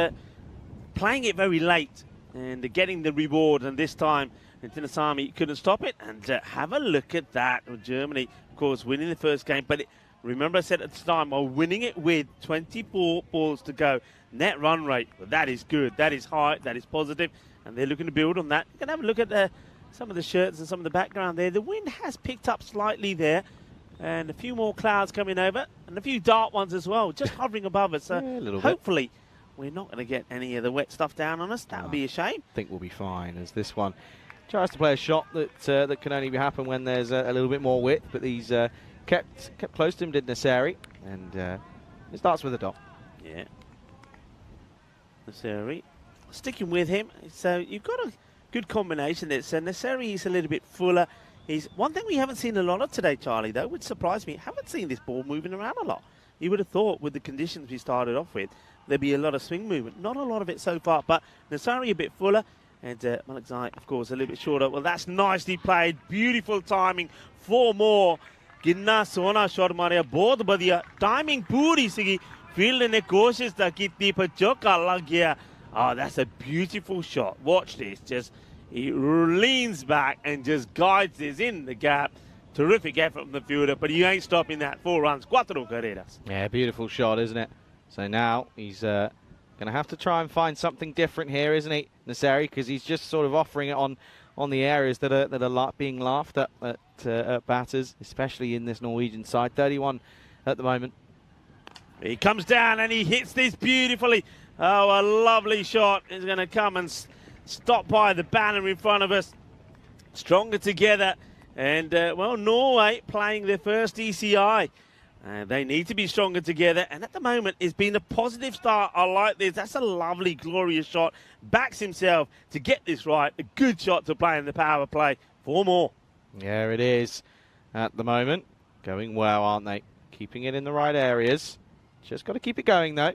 playing it very late and getting the reward. And this time, Intinasami couldn't stop it. And have a look at that. Germany, of course, winning the first game. But remember I said at the time, while winning it with 24 balls to go. Net run rate, well, that is good. That is high. That is positive. And they're looking to build on that. You can have a look at some of the shirts and some of the background there. The wind has picked up slightly there. And a few more clouds coming over. And a few dark ones as well, just hovering above us. So yeah, hopefully we're not going to get any of the wet stuff down on us. That would be a shame. I think we'll be fine, as this one tries to play a shot that can only happen when there's a little bit more width. But he's kept close to him, did Nasseri. And it starts with a dot. Yeah. Nasseri sticking with him. So you've got a good combination there. So Nasseri is a little bit fuller. One thing we haven't seen a lot of today, Charlie, though, would surprise me. Haven't seen this ball moving around a lot. You would have thought with the conditions we started off with, there'd be a lot of swing movement. Not a lot of it so far, but Nasseri a bit fuller. And Malakzai, of course, a little bit shorter. Well, that's nicely played. Beautiful timing. 4 more. Ginna Sona shot Maria बहुत बढ़िया. Timing पूरी सीगी. Field ने कोशिश था कितनी पर चौका लग गया. Oh, that's a beautiful shot. Watch this. He leans back and just guides this in the gap. Terrific effort from the fielder, but he ain't stopping that. 4 runs, 4 carreras. Yeah, beautiful shot, isn't it? So now he's going to have to try and find something different here, isn't he, Nasseri? Because he's just sort of offering it on the areas that are being laughed at batters, especially in this Norwegian side. 31 at the moment. He comes down and he hits this beautifully. Oh, a lovely shot. He's going to come and stop by the banner in front of us. Stronger together. And, well, Norway playing their first ECI. They need to be stronger together. And at the moment, it's been a positive start. I like this. That's a lovely, glorious shot. Backs himself to get this right. A good shot to play in the power play. 4 more. Yeah, it is at the moment. Going well, aren't they? Keeping it in the right areas. Just got to keep it going, though.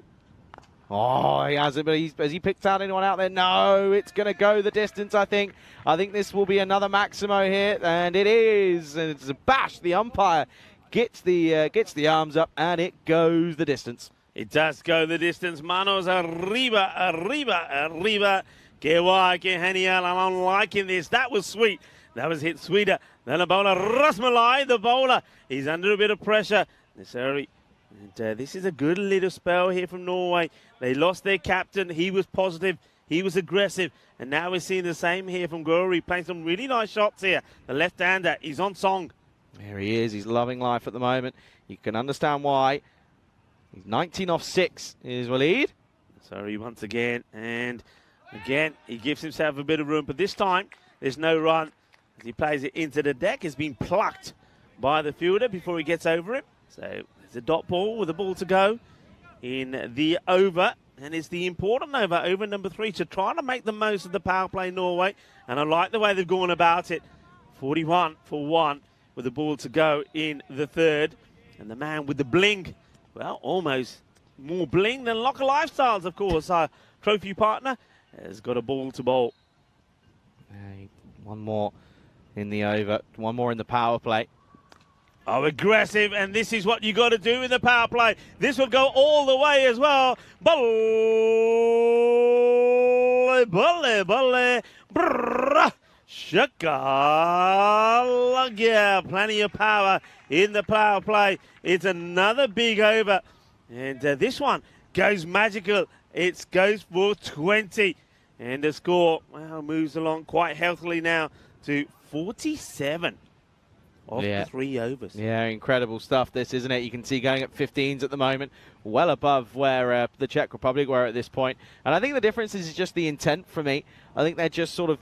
Oh, he has it, but has he picked out anyone out there? No, it's going to go the distance, I think. I think this will be another Maximo here, and it is. And it's a bash. The umpire gets the arms up, and it goes the distance. It does go the distance. Manos arriba, arriba, arriba. Que guay, que genial. I'm liking this. That was sweet. That was hit sweeter than a bowler. Rasmalai, the bowler. He's under a bit of pressure. Nasseri. And this is a good little spell here from Norway. They lost their captain. He was positive. He was aggressive. And now we're seeing the same here from Guri, playing some really nice shots here. The left-hander, he's on song. There he is. He's loving life at the moment. You can understand why. He's 19 off 6 is Walid. Sorry, once again. And again, he gives himself a bit of room. But this time, there's no run. As he plays it into the deck, it's been plucked by the fielder before he gets over it. So there's a dot ball with a ball to go in the over. And it's the important over number 3, to try to make the most of the power play, Norway. And I like the way they've gone about it. 41 for 1 with the ball to go in the 3rd. And the man with the bling, well, almost more bling than Locker Lifestyles, of course. Our trophy partner has got a ball to bowl. One more in the over, one more in the power play. Oh, aggressive, and this is what you got to do in the power play. This will go all the way as well. Balle, balle, balle, brrrr, shaka, yeah, plenty of power in the power play. It's another big over, and this one goes magical. It goes for 20, and the score, well, moves along quite healthily now to 47. Off the 3 overs. Yeah, incredible stuff this, isn't it? You can see going at 15s at the moment, well above where the Czech Republic were at this point. And I think the difference is just the intent for me. I think they're just sort of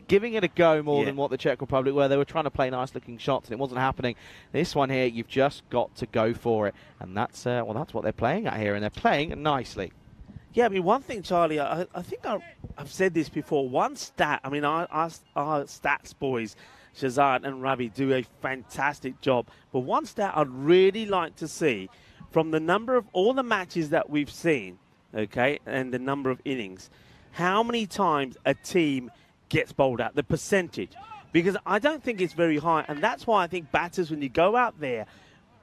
giving it a go more than what the Czech Republic were. They were trying to play nice-looking shots, and it wasn't happening. This one here, you've just got to go for it. And that's, well, that's what they're playing at here, and they're playing nicely. Yeah, I mean, one thing, Charlie, I think I've said this before. One stat, I mean, our stats boys, Shazad and Ravi, do a fantastic job. But one stat I'd really like to see from the number of all the matches that we've seen, okay, and the number of innings, how many times a team gets bowled out, the percentage. Because I don't think it's very high. And that's why I think batters, when you go out there,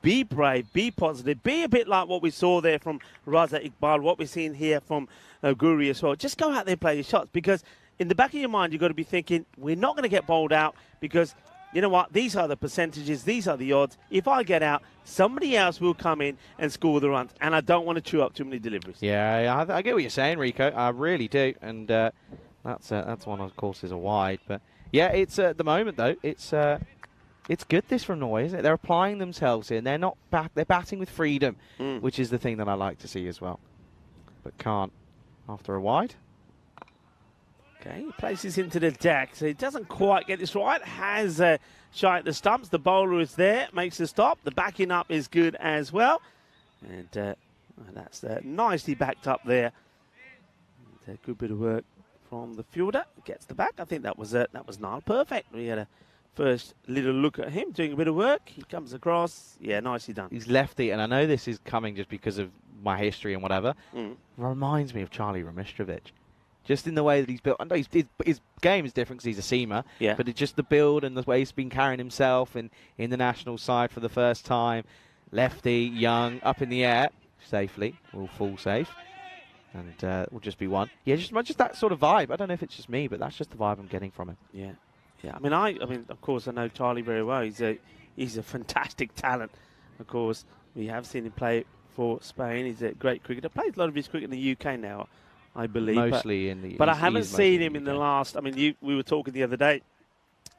be brave, be positive, be a bit like what we saw there from Raza Iqbal, what we're seeing here from Guri as well. Just go out there and play your shots, because in the back of your mind, you've got to be thinking, we're not going to get bowled out because, you know what, these are the percentages, these are the odds. If I get out, somebody else will come in and score the runs, and I don't want to chew up too many deliveries. Yeah, I get what you're saying, Rico. I really do, and that's one, of course, is a wide. But yeah, it's at the moment though, it's good this from Norway, isn't it? They're applying themselves here. They're not they're batting with freedom, which is the thing that I like to see as well. But can't after a wide. Okay, he places into the deck, so he doesn't quite get this right. Has shy at the stumps. The bowler is there, makes the stop. The backing up is good as well. And that's nicely backed up there. And a good bit of work from the fielder. Gets the back. I think that was Niall perfect. We had a first little look at him doing a bit of work. He comes across. Yeah, nicely done. He's lefty, and I know this is coming just because of my history and whatever. Reminds me of Charlie Romistrovic. Just in the way that he's built. I know his game is different because he's a seamer, but it's just the build and the way he's been carrying himself in the national side for the first time. Lefty, young, up in the air, safely, will fall safe, and will just be one. Yeah, just that sort of vibe. I don't know if it's just me, but that's just the vibe I'm getting from him. Yeah. I mean, of course, I know Charlie very well. He's a fantastic talent. Of course, we have seen him play for Spain. He's a great cricketer. Plays a lot of his cricket in the UK now, I believe. Mostly in the... But I haven't seen him in the last... I mean, we were talking the other day,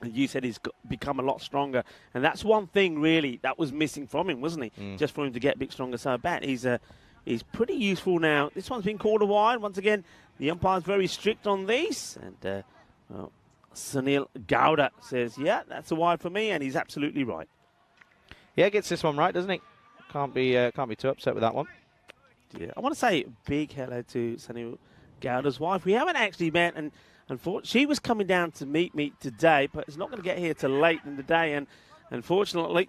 and you said he's become a lot stronger. And that's one thing, really, that was missing from him, wasn't he? Just for him to get a bit stronger. So I bet he's pretty useful now. This one's been called a wide. Once again, the umpire's very strict on these. And, well, Sunil Gowda says, yeah, that's a wide for me, and he's absolutely right. Yeah, gets this one right, doesn't he? Can't be too upset with that one. Yeah, I want to say a big hello to Sunil Gowda's wife. We haven't actually met, and unfortunately, she was coming down to meet me today, but it's not going to get here till late in the day. And unfortunately,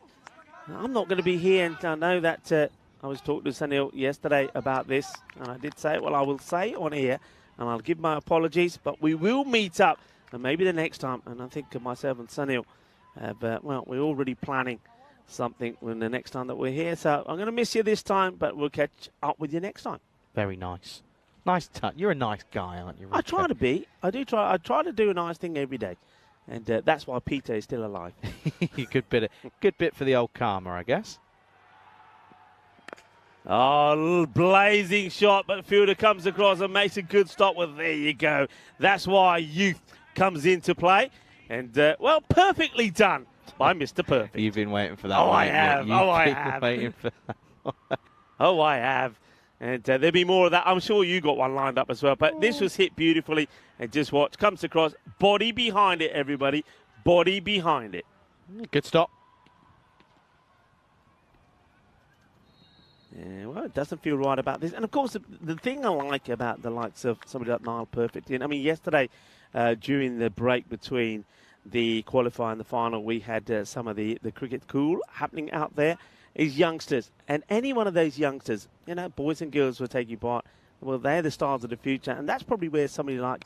I'm not going to be here. And I know that I was talking to Sunil yesterday about this, and I did say, well, I will say it on here, and I'll give my apologies, but we will meet up, and maybe the next time. And I think of myself and Sunil, well, we're already planning something when the next time that we're here. So I'm going to miss you this time, but we'll catch up with you next time. Very nice. Nice touch. You're a nice guy, aren't you, Richard? I try to be. I do try. I try to do a nice thing every day. And that's why Peter is still alive. Good bit for the old karma, I guess. Oh, blazing shot, but fielder comes across and makes a good stop. Well, there you go. That's why youth comes into play. And, well, perfectly done by Mr. Perfect. You've been waiting for that. Oh, one, I have. I have. Waiting for that. Oh, I have. And there'll be more of that. I'm sure you got one lined up as well. But this was hit beautifully. And just watch. Comes across. Body behind it, everybody. Body behind it. Good stop. Yeah, well, it doesn't feel right about this. And, of course, the thing I like about the likes of somebody like Niall Perfect, I mean, yesterday during the break between the qualifier and the final, we had some of the cricket cool happening out there. Is youngsters. And any one of those youngsters, you know, boys and girls were taking part. Well, they're the stars of the future. And that's probably where somebody like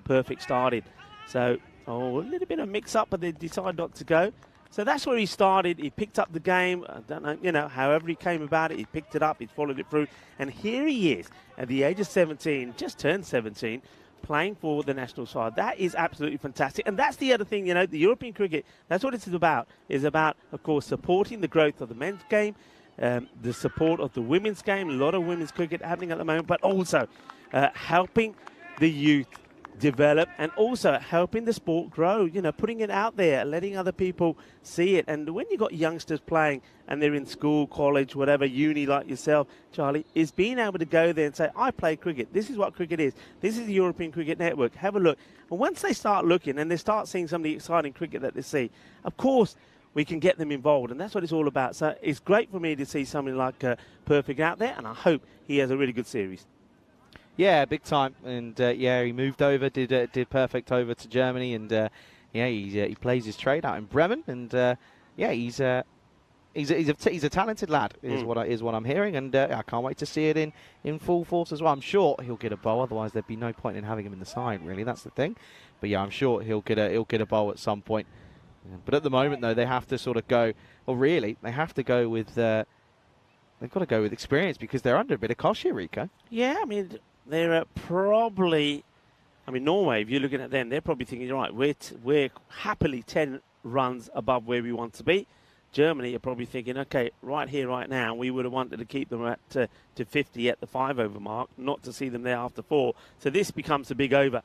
Perfect started. So, a little bit of mix-up, but they decided not to go. So that's where he started. He picked up the game. I don't know, you know, however he came about it, he picked it up, he followed it through. And here he is at the age of 17, just turned 17, playing for the national side. That is absolutely fantastic. And that's the other thing, you know, the European cricket, that's what it's about. It's about, of course, supporting the growth of the men's game, the support of the women's game, a lot of women's cricket happening at the moment, but also helping the youth develop and also helping the sport grow, you know, putting it out there, letting other people see it. And when you've got youngsters playing and they're in school, college, whatever, uni like yourself, Charlie, is being able to go there and say, I play cricket. This is what cricket is. This is the European Cricket Network. Have a look. And once they start looking and they start seeing some of the exciting cricket that they see, of course, we can get them involved. And that's what it's all about. So it's great for me to see somebody like Perfect out there, and I hope he has a really good series. Yeah, big time, and yeah, he moved over, did Perfect over to Germany, and yeah, he plays his trade out in Bremen, and yeah, he's a talented lad, is what I'm hearing, and I can't wait to see it in full force as well. I'm sure he'll get a bowl, otherwise there'd be no point in having him in the side, really. That's the thing. But yeah, I'm sure he'll get a bowl at some point. But at the moment, though, they have to sort of go. Well, really, they have to go with. They've got to go with experience because they're under a bit of cosh here, Rico. Yeah, I mean. They're probably I mean, Norway, if you're looking at them, they're probably thinking, right, we're happily 10 runs above where we want to be. Germany are probably thinking, okay, right here, right now, we would have wanted to keep them at to 50 at the 5-over mark, not to see them there after 4. So this becomes a big over.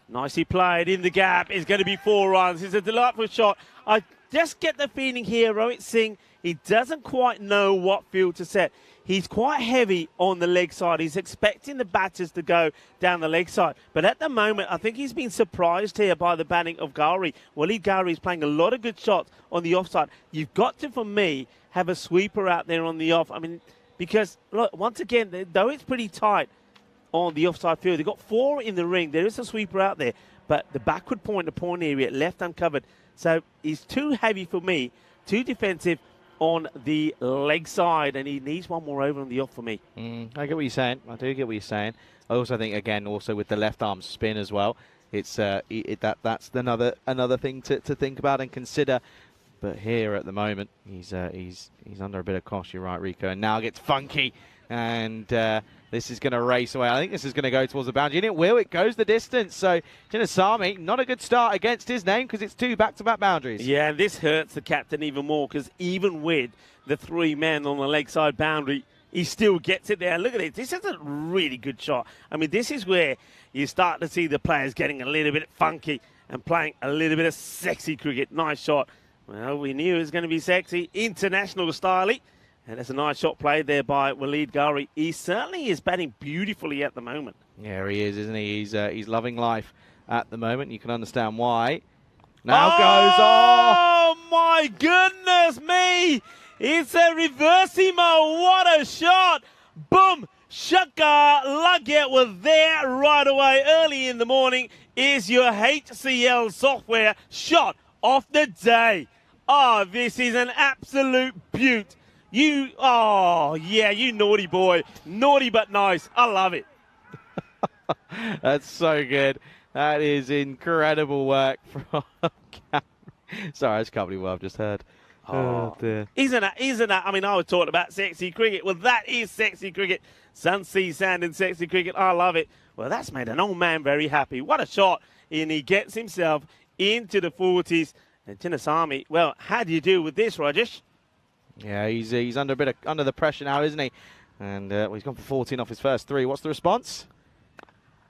Nicely played in the gap. It's going to be 4 runs. It's a delightful shot. I just get the feeling here, Rohit Singh, he doesn't quite know what field to set. He's quite heavy on the leg side. He's expecting the batters to go down the leg side. But at the moment, I think he's been surprised here by the batting of Gowrie. Walid Gowrie is playing a lot of good shots on the offside. You've got to, for me, have a sweeper out there on the off. I mean, because, look, once again, though it's pretty tight on the offside field, they've got 4 in the ring. There is a sweeper out there. But the backward point, the point area, left uncovered. So he's too heavy for me, too defensive on the leg side, and he needs one more over on the off for me. I get what you're saying. I do get what you're saying. I also think, again, also with the left arm spin as well, it's that's another thing to think about and consider. But here at the moment, he's under a bit of cosh. You're right, Rico, and now gets funky, and this is going to race away. I think this is going to go towards the boundary, and it will. It goes the distance. So Chinnasamy, not a good start against his name because it's 2 back-to-back boundaries. Yeah, and this hurts the captain even more because even with the 3 men on the leg side boundary, he still gets it there. Look at it. This is a really good shot. I mean, this is where you start to see the players getting a little bit funky and playing a little bit of sexy cricket. Nice shot. Well, we knew it was going to be sexy, international style-y. And that's a nice shot played there by Walid Gowrie. He certainly is batting beautifully at the moment. Yeah, he is, isn't he? He's loving life at the moment. You can understand why. Now goes off. Oh, my goodness me. It's a reversimo. What a shot. Boom. Shaka Lugget was there right away early in the morning. Is your HCL software shot of the day. Oh, this is an absolute beaut. You naughty boy. Naughty but nice. I love it. That's so good. That is incredible work from Cameron. Sorry, I just can't believe what I've just heard. Oh, dear. Isn't that? I mean, I was talking about sexy cricket. Well, that is sexy cricket. Sun, sea, sand, and sexy cricket. I love it. Well, that's made an old man very happy. What a shot. And he gets himself into the 40s. And Chinnasamy, well, how do you deal with this, Rajesh? Yeah, he's under the pressure now, isn't he? And he's gone for 14 off his first 3. What's the response?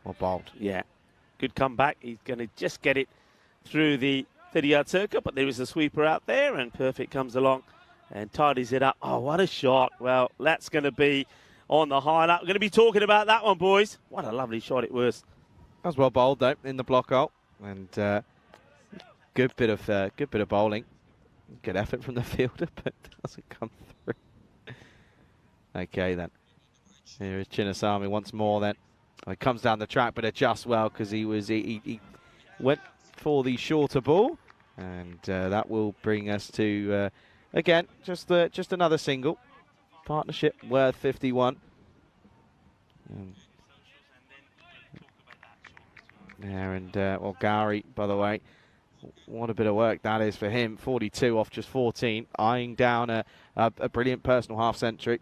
Well, bowled. Yeah, good comeback. He's going to just get it through the 30-yard circle, but there is a sweeper out there, and Perfect comes along and tidies it up. Oh, what a shot. Well, that's going to be on the highlight. We're going to be talking about that one, boys. What a lovely shot it was. That was well bowled, though, in the block hole. And good bit of bowling. Good effort from the fielder, but doesn't come through. Okay, then. Here is Chinnasamy once more, then. He comes down the track, but adjusts well because he went for the shorter ball. And that will bring us to, again, just another single. Partnership worth 51. There, and well, Gowrie, by the way, what a bit of work that is for him. 42 off just 14, eyeing down a brilliant personal half-century.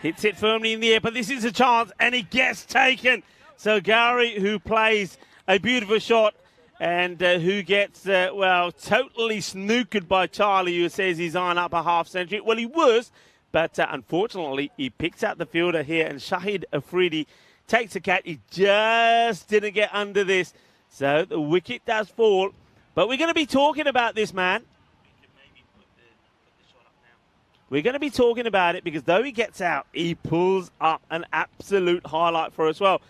Hits it firmly in the air, but this is a chance, and it gets taken. So Gowrie, who plays a beautiful shot, and who gets, well, totally snookered by Charlie, who says he's eyeing up a half-century. Well, he was, but unfortunately, he picks out the fielder here, and Shahid Afridi takes a catch. He just didn't get under this. So the wicket does fall. But we're going to be talking about this, man. We're going to be talking about it because though he gets out, he pulls up an absolute highlight for us. Well,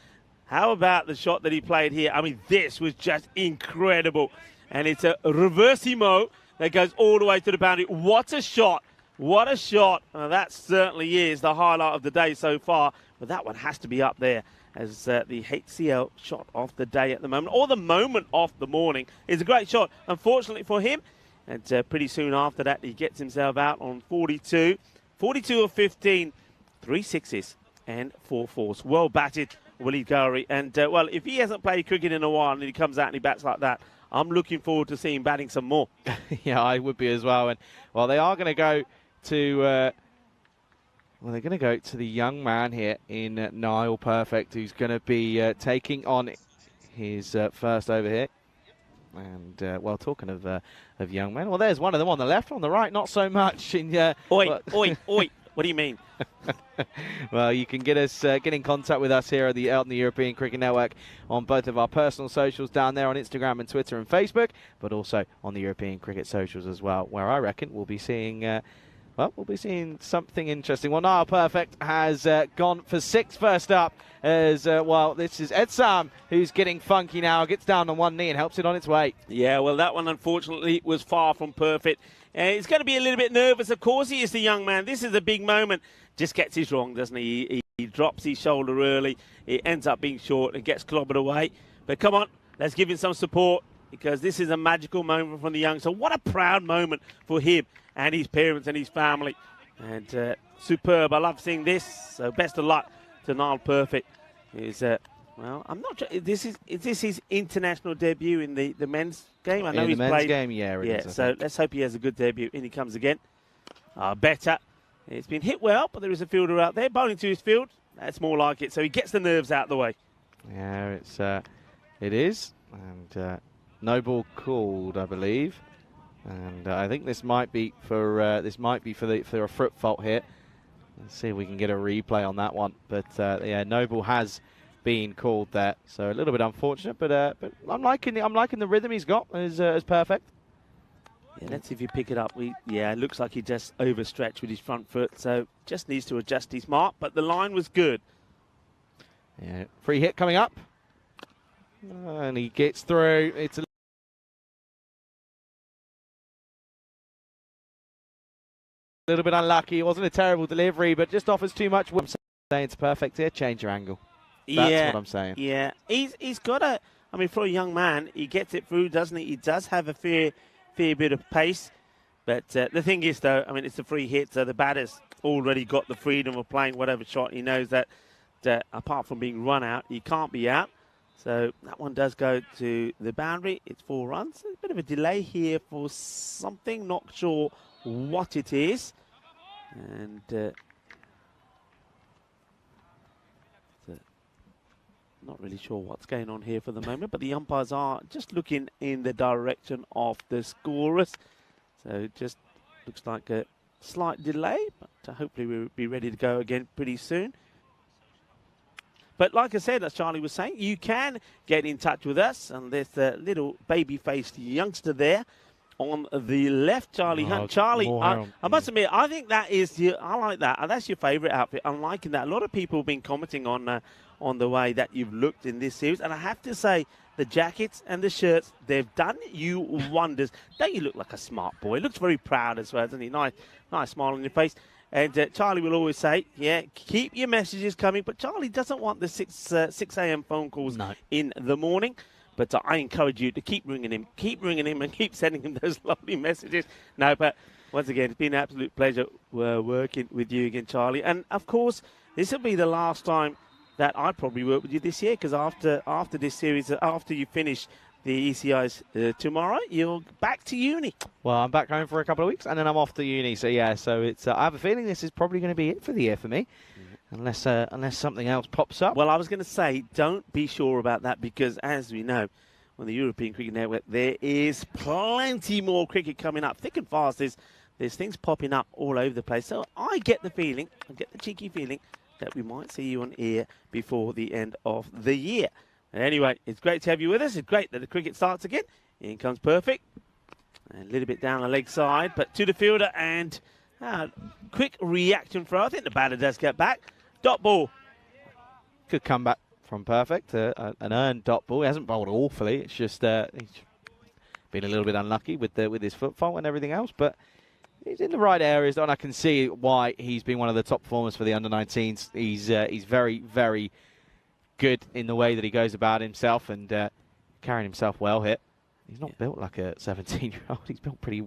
how about the shot that he played here? I mean, this was just incredible. And it's a reversimo that goes all the way to the boundary. What a shot. What a shot. That certainly is the highlight of the day so far. But that one has to be up there as the HCL shot of the day at the moment, or the moment of the morning. It's a great shot, unfortunately for him. And pretty soon after that, he gets himself out on 42. 42 of 15, 3 sixes and 4 fours. Well batted, Walid Gowrie. And, well, if he hasn't played cricket in a while and he comes out and he bats like that, I'm looking forward to seeing batting some more. Yeah, I would be as well. And, well, they are going to go to Well, they're going to go to the young man here in Niall Perfect, who's going to be taking on his first over here. And, well, talking of young men, well, there's one of them on the left. On the right, not so much. Oi, oi. What do you mean? Well, you can get in contact with us here on the European Cricket Network on both of our personal socials down there on Instagram and Twitter and Facebook, but also on the European Cricket socials as well, where I reckon we'll be seeing... we'll be seeing something interesting. Well, Niall Perfect has gone for 6 first up. As well, this is Ed Sam, who's getting funky now. Gets down on one knee and helps it on its way. Yeah, well, that one, unfortunately, was far from perfect. He's going to be a little bit nervous. Of course, he is the young man. This is a big moment. Just gets his wrong, doesn't he? He drops his shoulder early. It ends up being short and gets clobbered away. But come on, let's give him some support, because this is a magical moment from the young. So what a proud moment for him and his parents and his family. And superb. I love seeing this. So best of luck to Niall Perfect. Well, I'm not sure. Is this his international debut in the men's game? I know he's men's played. Game, yeah. It is, so let's hope he has a good debut. In he comes again. Better. It's been hit well, but there is a fielder out there bowling to his field. That's more like it. So he gets the nerves out of the way. Yeah, it is. And no ball called, I believe. And I think this might be for a foot fault here. Let's see if we can get a replay on that one. But yeah, no ball has been called there, so a little bit unfortunate. But I'm liking the rhythm he's got as Perfect. Yeah, let's see if you pick it up. It looks like he just overstretched with his front foot, so just needs to adjust his mark. But the line was good. Yeah, free hit coming up, and he gets through. It's a little bit unlucky. It wasn't a terrible delivery, but just offers too much. I'm saying it's Perfect here. Change your angle. That's what I'm saying. Yeah, he's got a. I mean, for a young man, he gets it through, doesn't he? He does have a fair bit of pace. But the thing is, though, I mean, it's a free hit, so the batter's already got the freedom of playing whatever shot. He knows that apart from being run out, he can't be out. So that one does go to the boundary. It's 4 runs. There's a bit of a delay here for something. Not sure what it is. And not really sure what's going on here for the moment, but the umpires are just looking in the direction of the scorers. So it just looks like a slight delay, but hopefully we'll be ready to go again pretty soon. But like I said, as Charlie was saying, you can get in touch with us, and there's a little baby-faced youngster there on the left, Charlie Hunt. Charlie, I must admit, I think that is I like that. That's your favourite outfit. I'm liking that. A lot of people have been commenting on the way that you've looked in this series, and I have to say, the jackets and the shirts, they've done you wonders. Don't you look like a smart boy? Looks very proud as well, doesn't he? Nice smile on your face. And Charlie will always say, yeah, keep your messages coming. But Charlie doesn't want the 6 a.m. phone calls in the morning. But I encourage you to keep ringing him and keep sending him those lovely messages. No, but once again, it's been an absolute pleasure working with you again, Charlie. And, of course, this will be the last time that I'd probably work with you this year, because after this series, after you finish the ECIs tomorrow, you're back to uni. Well, I'm back home for a couple of weeks, and then I'm off to uni. So yeah, it's. I have a feeling this is probably going to be it for the year for me, unless something else pops up. Well, I was going to say, don't be sure about that, because as we know, on the European Cricket Network, there is plenty more cricket coming up, thick and fast. There's things popping up all over the place. So I get the cheeky feeling that we might see you on air before the end of the year. Anyway, it's great to have you with us. It's great that the cricket starts again. In comes Perfect. And a little bit down the leg side, but to the fielder, and quick reaction throw. I think the batter does get back. Dot ball. Good comeback from Perfect. An earned dot ball. He hasn't bowled awfully. It's just he's been a little bit unlucky with his foot fault and everything else, but he's in the right areas, and I can see why he's been one of the top performers for the under-19s. He's very, very good in the way that he goes about himself, and carrying himself well here. He's not built like a 17-year-old. He's built pretty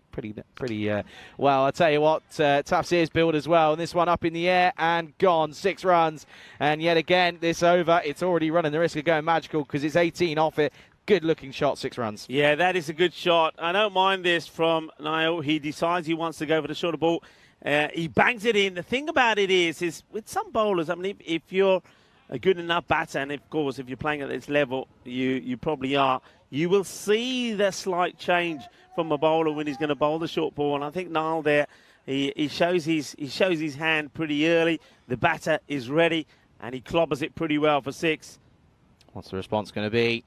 well. I'll tell you what, Tufts is built as well. And this one up in the air and gone. 6 runs. And yet again, this over, it's already running the risk of going magical, because it's 18 off it. Good looking shot, 6 runs. Yeah, that is a good shot. I don't mind this from Niall. He decides he wants to go for the shorter ball. He bangs it in. The thing about it is with some bowlers, I mean, if you're a good enough batter, and of course, if you're playing at this level, you probably are, you will see the slight change from a bowler when he's going to bowl the short ball. And I think Niall there, he shows his hand pretty early. The batter is ready, and he clobbers it pretty well for 6. What's the response going to be?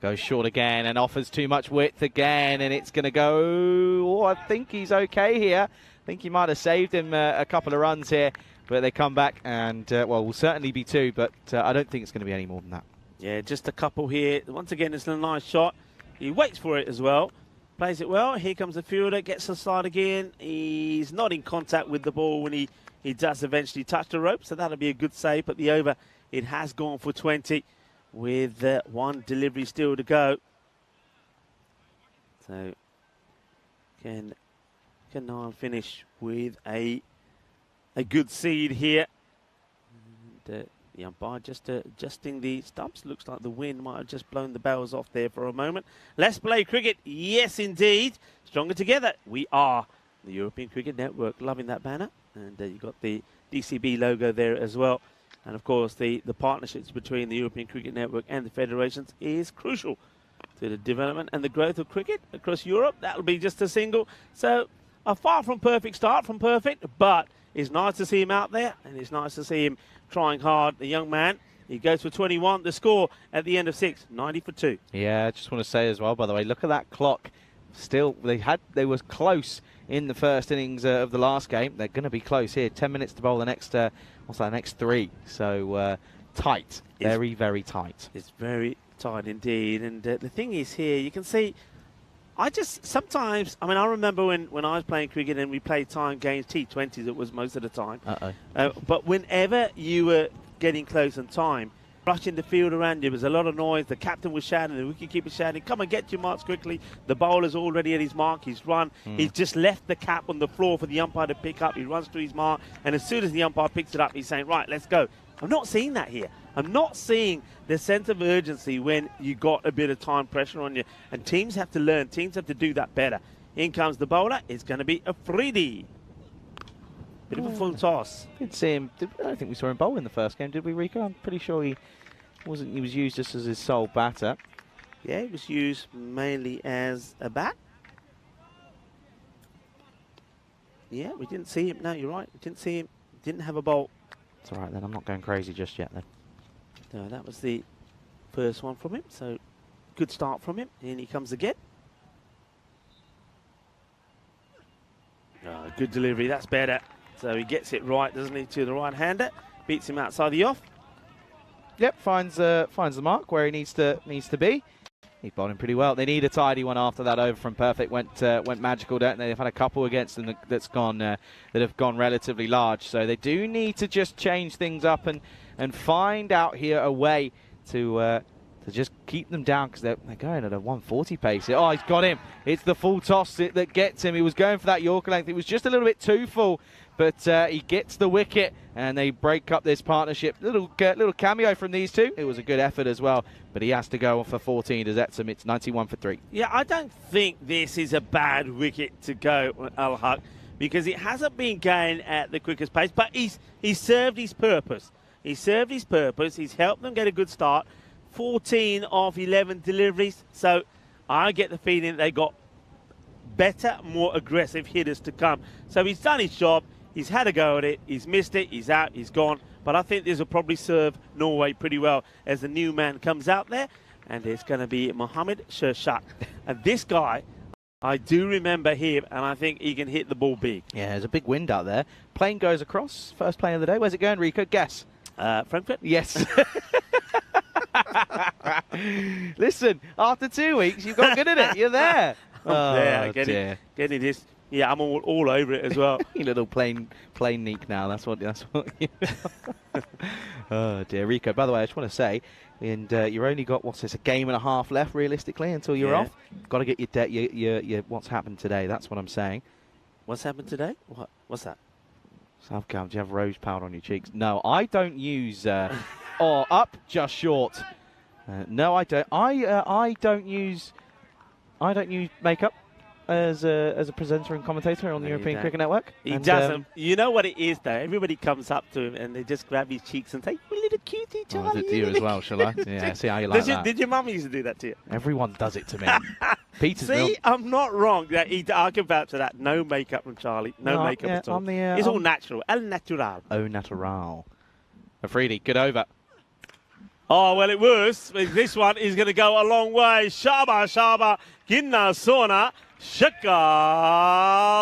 Goes short again and offers too much width again, and it's going to go... Oh, I think he's okay here. I think he might have saved him a couple of runs here, but they come back and, well, will certainly be 2, but I don't think it's going to be any more than that. Yeah, just a couple here. Once again, it's a nice shot. He waits for it as well. Plays it well. Here comes the fielder, gets the slide again. He's not in contact with the ball when he does eventually touch the rope, so that'll be a good save. But the over, it has gone for 20 with 1 delivery still to go. So can Niall finish with a good seed here? And, the umpire just adjusting the stumps. Looks like the wind might have just blown the bells off there for a moment. Let's play cricket. Yes, indeed. Stronger together. We are the European Cricket Network. Loving that banner. And you've got the DCB logo there as well. And, of course, the partnerships between the European Cricket Network and the federations is crucial to the development and the growth of cricket across Europe. That'll be just a single. So, a far from perfect start from perfect, but it's nice to see him out there, and it's nice to see him trying hard. The young man, he goes for 21. The score at the end of 6, 90 for 2. Yeah, I just want to say as well, by the way, look at that clock. Still, they was close in the first innings of the last game. They're going to be close here. 10 minutes to bowl the next, next 3. So tight, very, very tight. It's very tight indeed. And the thing is here, you can see, sometimes, I mean, I remember when I was playing cricket and we played time games, T20s it was most of the time. But whenever you were getting close on time, rushing the field around you, there was a lot of noise. The captain was shouting, the wicketkeeper shouting, come and get your marks quickly. The bowler's already at his mark, he's run. He's just left the cap on the floor for the umpire to pick up. He runs to his mark, and as soon as the umpire picks it up, he's saying, right, let's go. I'm not seeing that here. I'm not seeing the sense of urgency when you got a bit of time pressure on you. And teams have to learn. Teams have to do that better. In comes the bowler. It's going to be a freebie. Bit of a full toss. Didn't see him. I don't think we saw him bowl in the first game, did we, Rico? I'm pretty sure he wasn't. He was used just as his sole batter. Yeah, he was used mainly as a bat. Yeah, we didn't see him. No, you're right. We didn't see him. Didn't have a bowl. It's all right then. I'm not going crazy just yet then. No, that was the first one from him. So good start from him. And he comes again. Oh, good delivery. That's better. So he gets it right, doesn't he, to the right-hander. Beats him outside the off. Yep, finds the mark where he needs to be. He's bowling pretty well. They need a tidy one after that over from perfect. Went magical, don't they? They've had a couple against them that have gone relatively large. So they do need to just change things up and find out here a way to just keep them down, because they're going at a 140 pace. Oh, he's got him. It's the full toss that gets him. He was going for that Yorker length. It was just a little bit too full, but he gets the wicket, and they break up this partnership. Little cameo from these two. It was a good effort as well, but he has to go for 14 to Zetsum. It's 91 for 3. Yeah, I don't think this is a bad wicket to go, Al-Haq, because it hasn't been going at the quickest pace, but he's served his purpose. He served his purpose. He's helped them get a good start. 14 of 11 deliveries, so I get the feeling they got better, more aggressive hitters to come. So he's done his job. He's had a go at it. He's missed it. He's out. He's gone. But I think this will probably serve Norway pretty well as the new man comes out there. And it's going to be Mohammed Shershak. And this guy, I do remember him, and I think he can hit the ball big. Yeah, there's a big wind out there. Plane goes across. First plane of the day. Where's it going, Rico? Guess. Frankfurt? Yes. Listen, after 2 weeks, you've got good at it. You're there. I'm there. Getting this. Yeah, I'm all over it as well. You little plane neek now. That's what. You Oh dear, Rico. By the way, I just want to say, and you've only got a game and a half left realistically until you're off. Got to get your what's happened today. That's what I'm saying. What's happened today? What's that? Southcam, do you have rose powder on your cheeks? No, I don't use. Or up just short. No, I don't. I don't use makeup. as a presenter and commentator on the European Cricket Network. He doesn't. You know what it is, though? Everybody comes up to him and they just grab his cheeks and say, "You little cutie, Charlie." I'll do it to you as well, shall I? Yeah, see how you like that. Did your mum used to do that to you? Everyone does it to me. Peter's See, I'm not wrong. I can vouch for that. No makeup from Charlie. No makeup at all. It's all natural. El natural. Au natural. Afridi, good over. Oh, well, it was. This one is going to go a long way. Shaba, Shaba, Ginna, Sona, Shaka,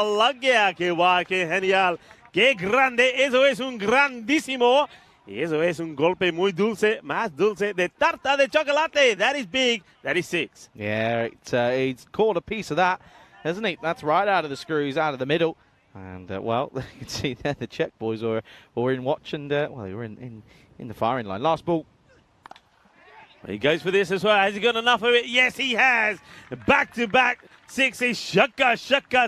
Lagia, que guay, que genial. Que grande. Eso es un grandísimo. Y eso es un golpe muy dulce, más dulce de tarta de chocolate. That is big. That is 6. Yeah, he's caught a piece of that, hasn't he? That's right out of the screws, out of the middle. And, well, you can see there the Czech boys were in watch and, well, they were in the firing line. Last ball. He goes for this as well. Has he got enough of it? Yes, he has. Back-to-back sixes. Shaka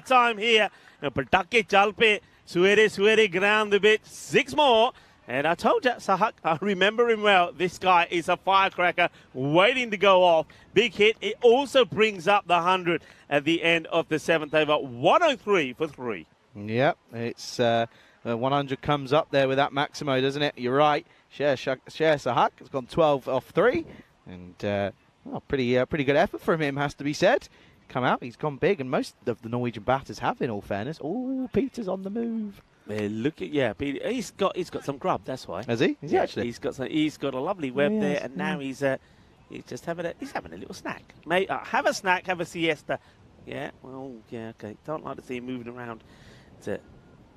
time here. Patake Chalpe. Suere ground a bit. 6 more. And I told you, Sahak, I remember him well. This guy is a firecracker waiting to go off. Big hit. It also brings up the 100 at the end of the 7th over. 103 for 3. Yep, it's 100 comes up there with that Maximo, doesn't it? You're right. Share Sahak has gone 12 off 3. And well, pretty good effort from him, has to be said. Come out, he's gone big, and most of the Norwegian batters have, in all fairness. Oh, Peter's on the move. Look at Peter. He's got some grub. That's why. Has he? Is he actually? He's got a lovely web there, and now he's just having a little snack. Mate, have a snack, have a siesta. Yeah. Well, yeah. Okay. Don't like to see him moving around. It's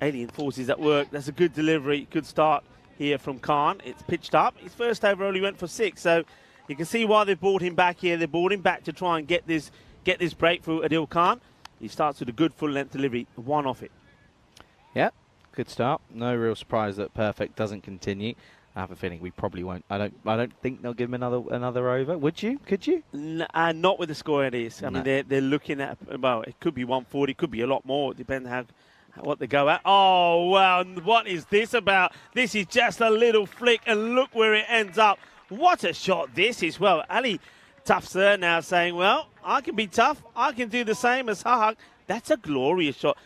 alien forces at work. That's a good delivery. Good start here from Khan. It's pitched up. His first over only went for 6, so you can see why they've brought him back here. They brought him back to try and get this breakthrough. Adil Khan. He starts with a good full length delivery. 1 off it. Yeah. Good start. No real surprise that perfect doesn't continue. I have a feeling we probably won't. I don't think they'll give him another over. Would you? Could you? Not with the score it is. I mean, they're looking at, well, it could be 140, could be a lot more. It depends what they go at. Oh, wow. What is this about? This is just a little flick, and look where it ends up. What a shot this is. Well, Ali Tafsir now saying, well, I can be tough. I can do the same as Sahak. That's a glorious shot.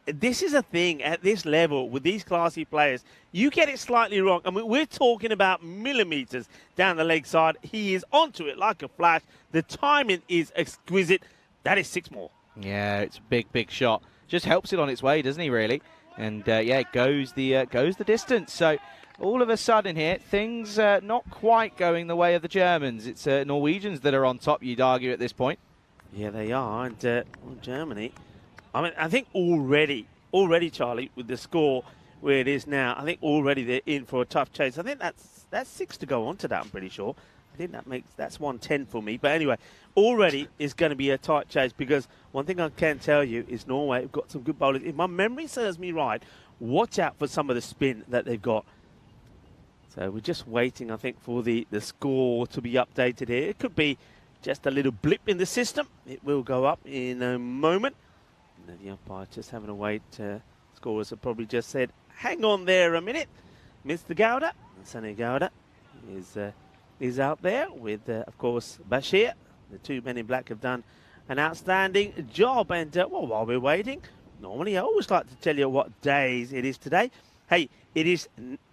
This is a thing at this level with these classy players. You get it slightly wrong. I mean, we're talking about millimetres down the leg side. He is onto it like a flash. The timing is exquisite. That is 6 more. Yeah, it's a big shot. Just helps it on its way, doesn't he, really? And, yeah, it goes the distance. So all of a sudden here, things not quite going the way of the Germans. It's Norwegians that are on top, you'd argue, at this point. Yeah, they are. And Germany... I mean, I think already, Charlie, with the score where it is now, I think already they're in for a tough chase. I think that's 6 to go on to that, I'm pretty sure. I think that's 110 for me. But anyway, already is going to be a tight chase, because one thing I can tell you is Norway have got some good bowlers. If my memory serves me right, watch out for some of the spin that they've got. So we're just waiting, I think, for the score to be updated here. It could be just a little blip in the system. It will go up in a moment. And the umpire just having a wait. Scorers have probably just said, hang on there a minute. Mr. Gowda, Sunny Gowda, is out there with, of course, Bashir. The 2 men in black have done an outstanding job. And, well, while we're waiting, normally I always like to tell you what days it is today. Hey, it is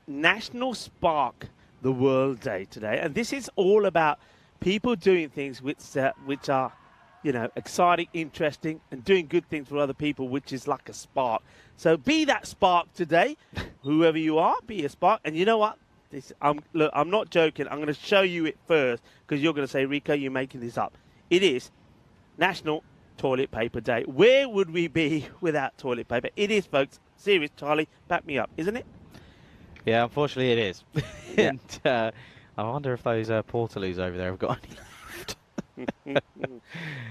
National Spark the World Day today. And this is all about people doing things which are, you know, exciting, interesting, and doing good things for other people, which is like a spark. So be that spark today. Whoever you are, be a spark. And you know what? Look, I'm not joking. I'm going to show you it first, because you're going to say, Rico, you're making this up. It is National Toilet Paper Day. Where would we be without toilet paper? It is, folks. Serious, Charlie. Back me up, isn't it? Yeah, unfortunately it is. Yeah. And I wonder if those Portaloos over there have got any.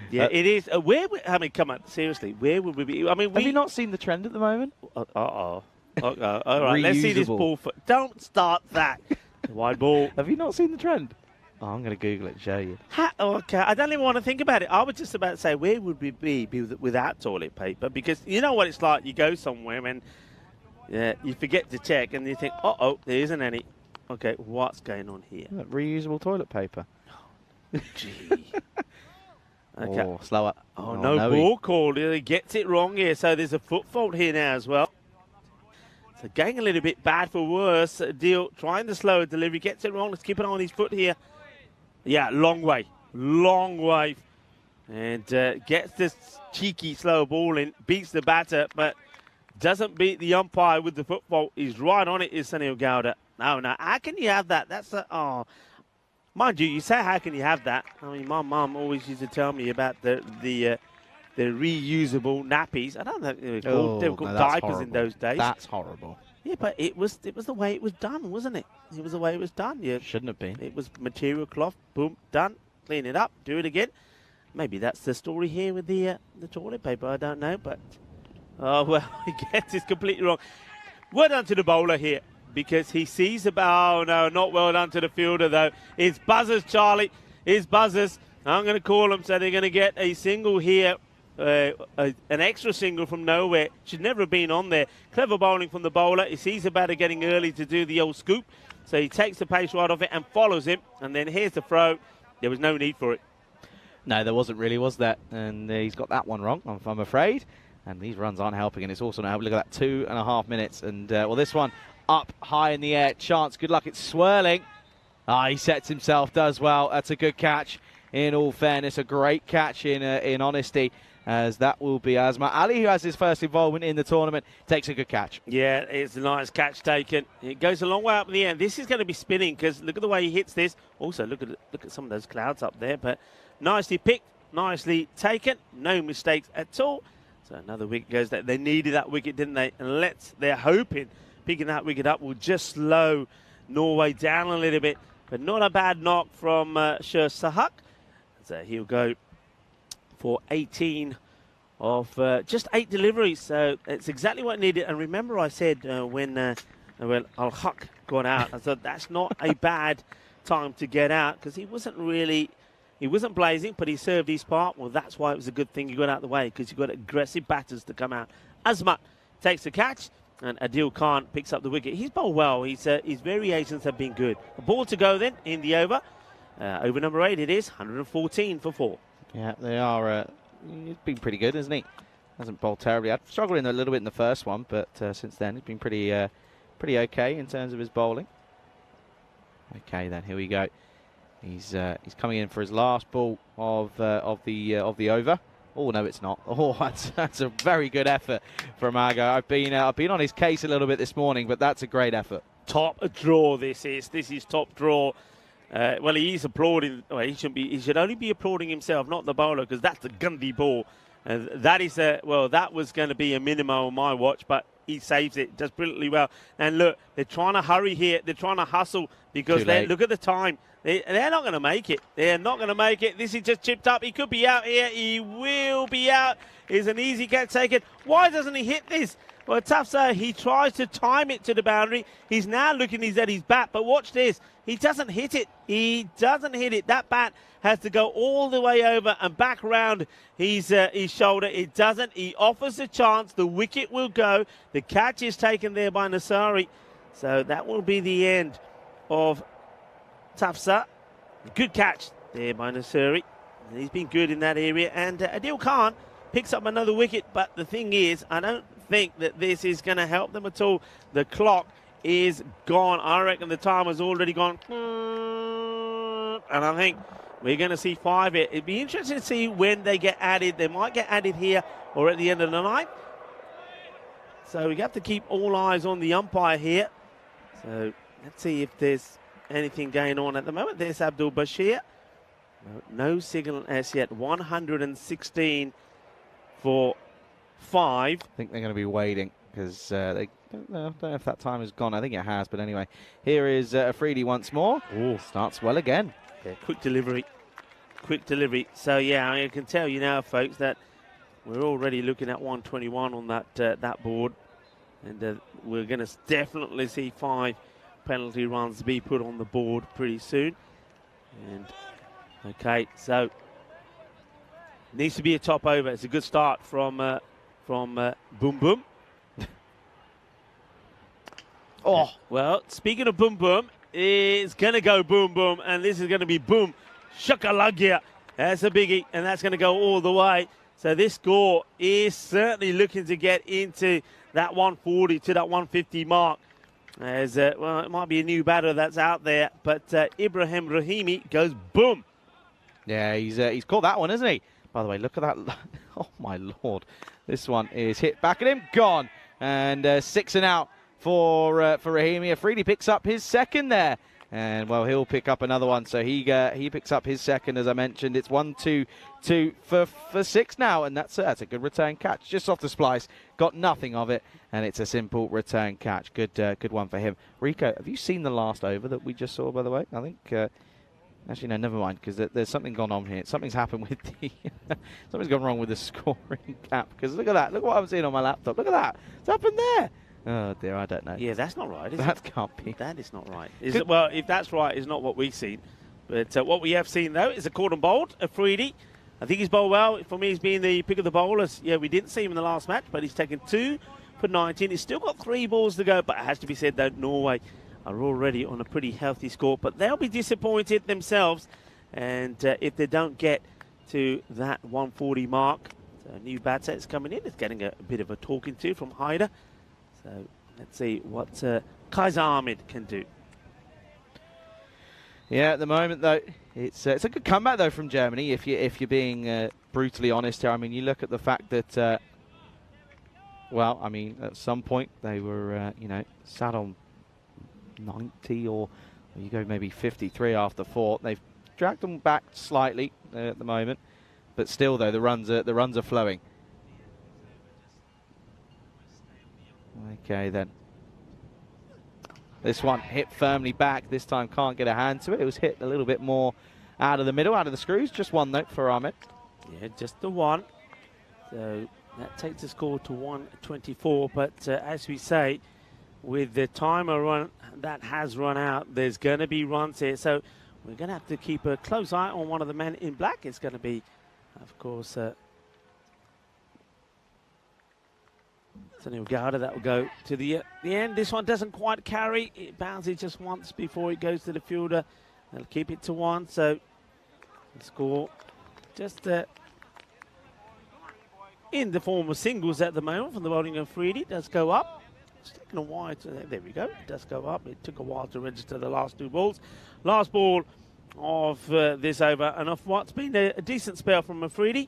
Yeah, it is. I mean, come on, seriously, where would we be? I mean, have you not seen the trend at the moment? All right, let's see this ball. Don't start that. Wide ball. Have you not seen the trend? Oh, I'm going to Google it and show you. Okay, I don't even want to think about it. I was just about to say, where would we be without toilet paper? Because you know what it's like. You go somewhere and you forget to check, and you think, there isn't any. Okay, what's going on here? Look, reusable toilet paper. Gee. Okay. Oh, slower. Oh, no ball called. He gets it wrong here, so there's a foot fault here now as well. So getting a little bit bad for worse. Deal trying to slow a delivery, gets it wrong. Let's keep an eye on his foot here. Yeah, long way. And gets this cheeky slow ball in, beats the batter, but doesn't beat the umpire with the foot fault. He's right on it, is Sunil Gowda. No, how can you have that? That's oh. Mind you, you say, how can you have that? I mean, my mum always used to tell me about the reusable nappies. I don't know they were called diapers horrible. In those days. That's horrible. Yeah, but it was the way it was done, wasn't it? It was the way it was done. Yeah, shouldn't have been. It was material cloth, boom, done. Clean it up, do it again. Maybe that's the story here with the toilet paper. I don't know, but oh well, he gets this completely wrong. Well done to the bowler here, because he sees about, oh no, not well done to the fielder though. It's buzzers, Charlie. It's buzzers. I'm going to call them, so they're going to get a single here, an extra single from nowhere. Should never have been on there. Clever bowling from the bowler. He sees about it getting early to do the old scoop, so he takes the pace right off it and follows him, and then here's the throw. There was no need for it. No, there wasn't really, was there? And he's got that one wrong, I'm afraid. And these runs aren't helping, and it's also now, look at that, 2.5 minutes. And, well, this one up high in the air. Chance, good luck, it's swirling. He sets himself, does well. That's a good catch, in all fairness. A great catch in honesty, as that will be Asma Ali, who has his first involvement in the tournament, takes a good catch. Yeah, it's a nice catch taken. It goes a long way up in the air. This is going to be spinning, because look at the way he hits this. Also, look at some of those clouds up there. But nicely picked, nicely taken. No mistakes at all. So another wicket goes there. They needed that wicket, didn't they? And they're hoping picking that wicket up will just slow Norway down a little bit. But not a bad knock from Shur Sahak. So he'll go for 18 of just 8 deliveries. So it's exactly what needed. And remember I said when Al-Haq got out, I said that's not a bad time to get out, because he wasn't blazing, but he served his part. Well, that's why it was a good thing he got out of the way, because you've got aggressive batters to come out. Azmat takes the catch, and Adil Khan picks up the wicket. He's bowled well. His variations have been good. A ball to go then in the over. Over number 8 it is, 114 for 4. Yeah, they are. He's been pretty good, hasn't he? Hasn't bowled terribly. I'd struggled in a little bit in the first one, but since then he's been pretty okay in terms of his bowling. Okay, then here we go. He's coming in for his last ball of the over. Oh no, it's not. Oh, that's a very good effort from Argo. I've been on his case a little bit this morning, but that's a great effort. Top draw. This is top draw. Well, he's applauding. Well, he should only be applauding himself, not the bowler, because that's a Gundy ball. That is that was going to be a minimum on my watch, but he saves it, does brilliantly well. And look, they're trying to hurry here. They're trying to hustle, because look at the time. They're not going to make it. They're not going to make it. This is just chipped up. He could be out here. He will be out. It's an easy catch taken. Why doesn't he hit this? Well, tough sir, he tries to time it to the boundary. He's now looking at his bat, but watch this. He doesn't hit it. He doesn't hit it. That bat has to go all the way over and back around his shoulder. It doesn't. He offers a chance. The wicket will go. The catch is taken there by Nasari. So that will be the end of Tafsa. Good catch there by Nasari. He's been good in that area. And Adil Khan picks up another wicket. But the thing is, I don't think that this is going to help them at all. The clock is gone. I reckon the time has already gone. And I think we're going to see 5 here. It'd be interesting to see when they get added. They might get added here or at the end of the night. So we have to keep all eyes on the umpire here. So let's see if there's anything going on at the moment. There's Abdul Bashir. No signal as yet. 116 for 5. I think they're going to be waiting, because they don't know if that time has gone. I think it has, but anyway. Here is Afridi once more. Ooh, starts well again. Yeah, quick delivery. Quick delivery. So, yeah, I can tell you now, folks, that we're already looking at 121 on that board. And we're going to definitely see 5 penalty runs be put on the board pretty soon. And, okay, so needs to be a top over. It's a good start from Boom Boom. Oh, well, speaking of Boom Boom, it's going to go Boom Boom, and this is going to be Boom Shakalagya. That's a biggie, and that's going to go all the way. So this score is certainly looking to get into that 140 to that 150 mark. As well, it might be a new batter that's out there, but Ibrahim Rahimi goes boom. Yeah, he's caught that one, isn't he? By the way, look at that. Oh, my Lord. This one is hit back at him, gone. And 6 and out for Rahimi. Afridi picks up his second there. And, well, he'll pick up another one. So he picks up his second, as I mentioned. It's 1-2-2 for 6 now. And that's a good return catch. Just off the splice. Got nothing of it. And it's a simple return catch. Good one for him. Rico, have you seen the last over that we just saw, by the way? I think... Actually, no, never mind, because there's something gone on here. Something's happened with the... something's gone wrong with the scoring cap. Because look at that. Look what I'm seeing on my laptop. Look at that. What's happened there? Oh, dear, I don't know. Yeah, that's not right, is that it? Can't be. That is not right. Well, if that's right, it's not what we've seen. But what we have seen, though, is a caught and bowled, Afridi. I think he's bowled well. For me, he's been the pick of the bowlers. Yeah, we didn't see him in the last match, but he's taken 2 for 19. He's still got 3 balls to go, but it has to be said, though, Norway are already on a pretty healthy score. But they'll be disappointed themselves. And if they don't get to that 140 mark, so a new batter is coming in. It's getting a bit of a talking to from Haider. So let's see what Kaiser Ahmed can do. Yeah, at the moment though, it's a good comeback though from Germany. If you're being brutally honest here, I mean, you look at the fact that, well, I mean, at some point they were sat on 90 or you go maybe 53 after 4. They've dragged them back slightly at the moment, but still though the runs are flowing. Okay then. This one hit firmly back. This time can't get a hand to it. It was hit a little bit more out of the middle, out of the screws. Just one though for Ahmed. Yeah, just the one. So that takes the score to 124. But as we say, with the timer run that has run out, there's going to be runs here. So we're going to have to keep a close eye on one of the men in black. It's going to be, of course, Sunil Gowda. That will go to the end. This one doesn't quite carry. It bounces just once before it goes to the fielder. They'll keep it to 1. So the score just in the form of singles at the moment from the bowling of Afridi. Does go up. It's taken a while. There we go. It does go up. It took a while to register the last 2 balls. Last ball of this over, and off what's been a decent spell from Afridi.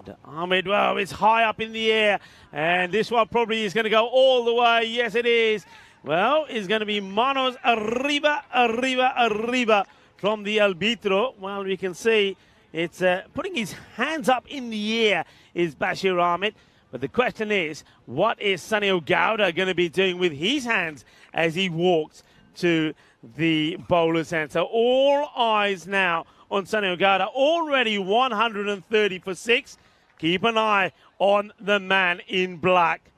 And Ahmed, well, it's high up in the air, and this one probably is going to go all the way. Yes, it is. Well, it's going to be manos arriba, arriba, arriba from the arbitro. Well, we can see it's putting his hands up in the air is Bashir Ahmed. But the question is, what is Sunil Gowda going to be doing with his hands as he walks to the bowler's hand? So all eyes now on Sunil Gowda. Already 130 for 6. Keep an eye on the man in black.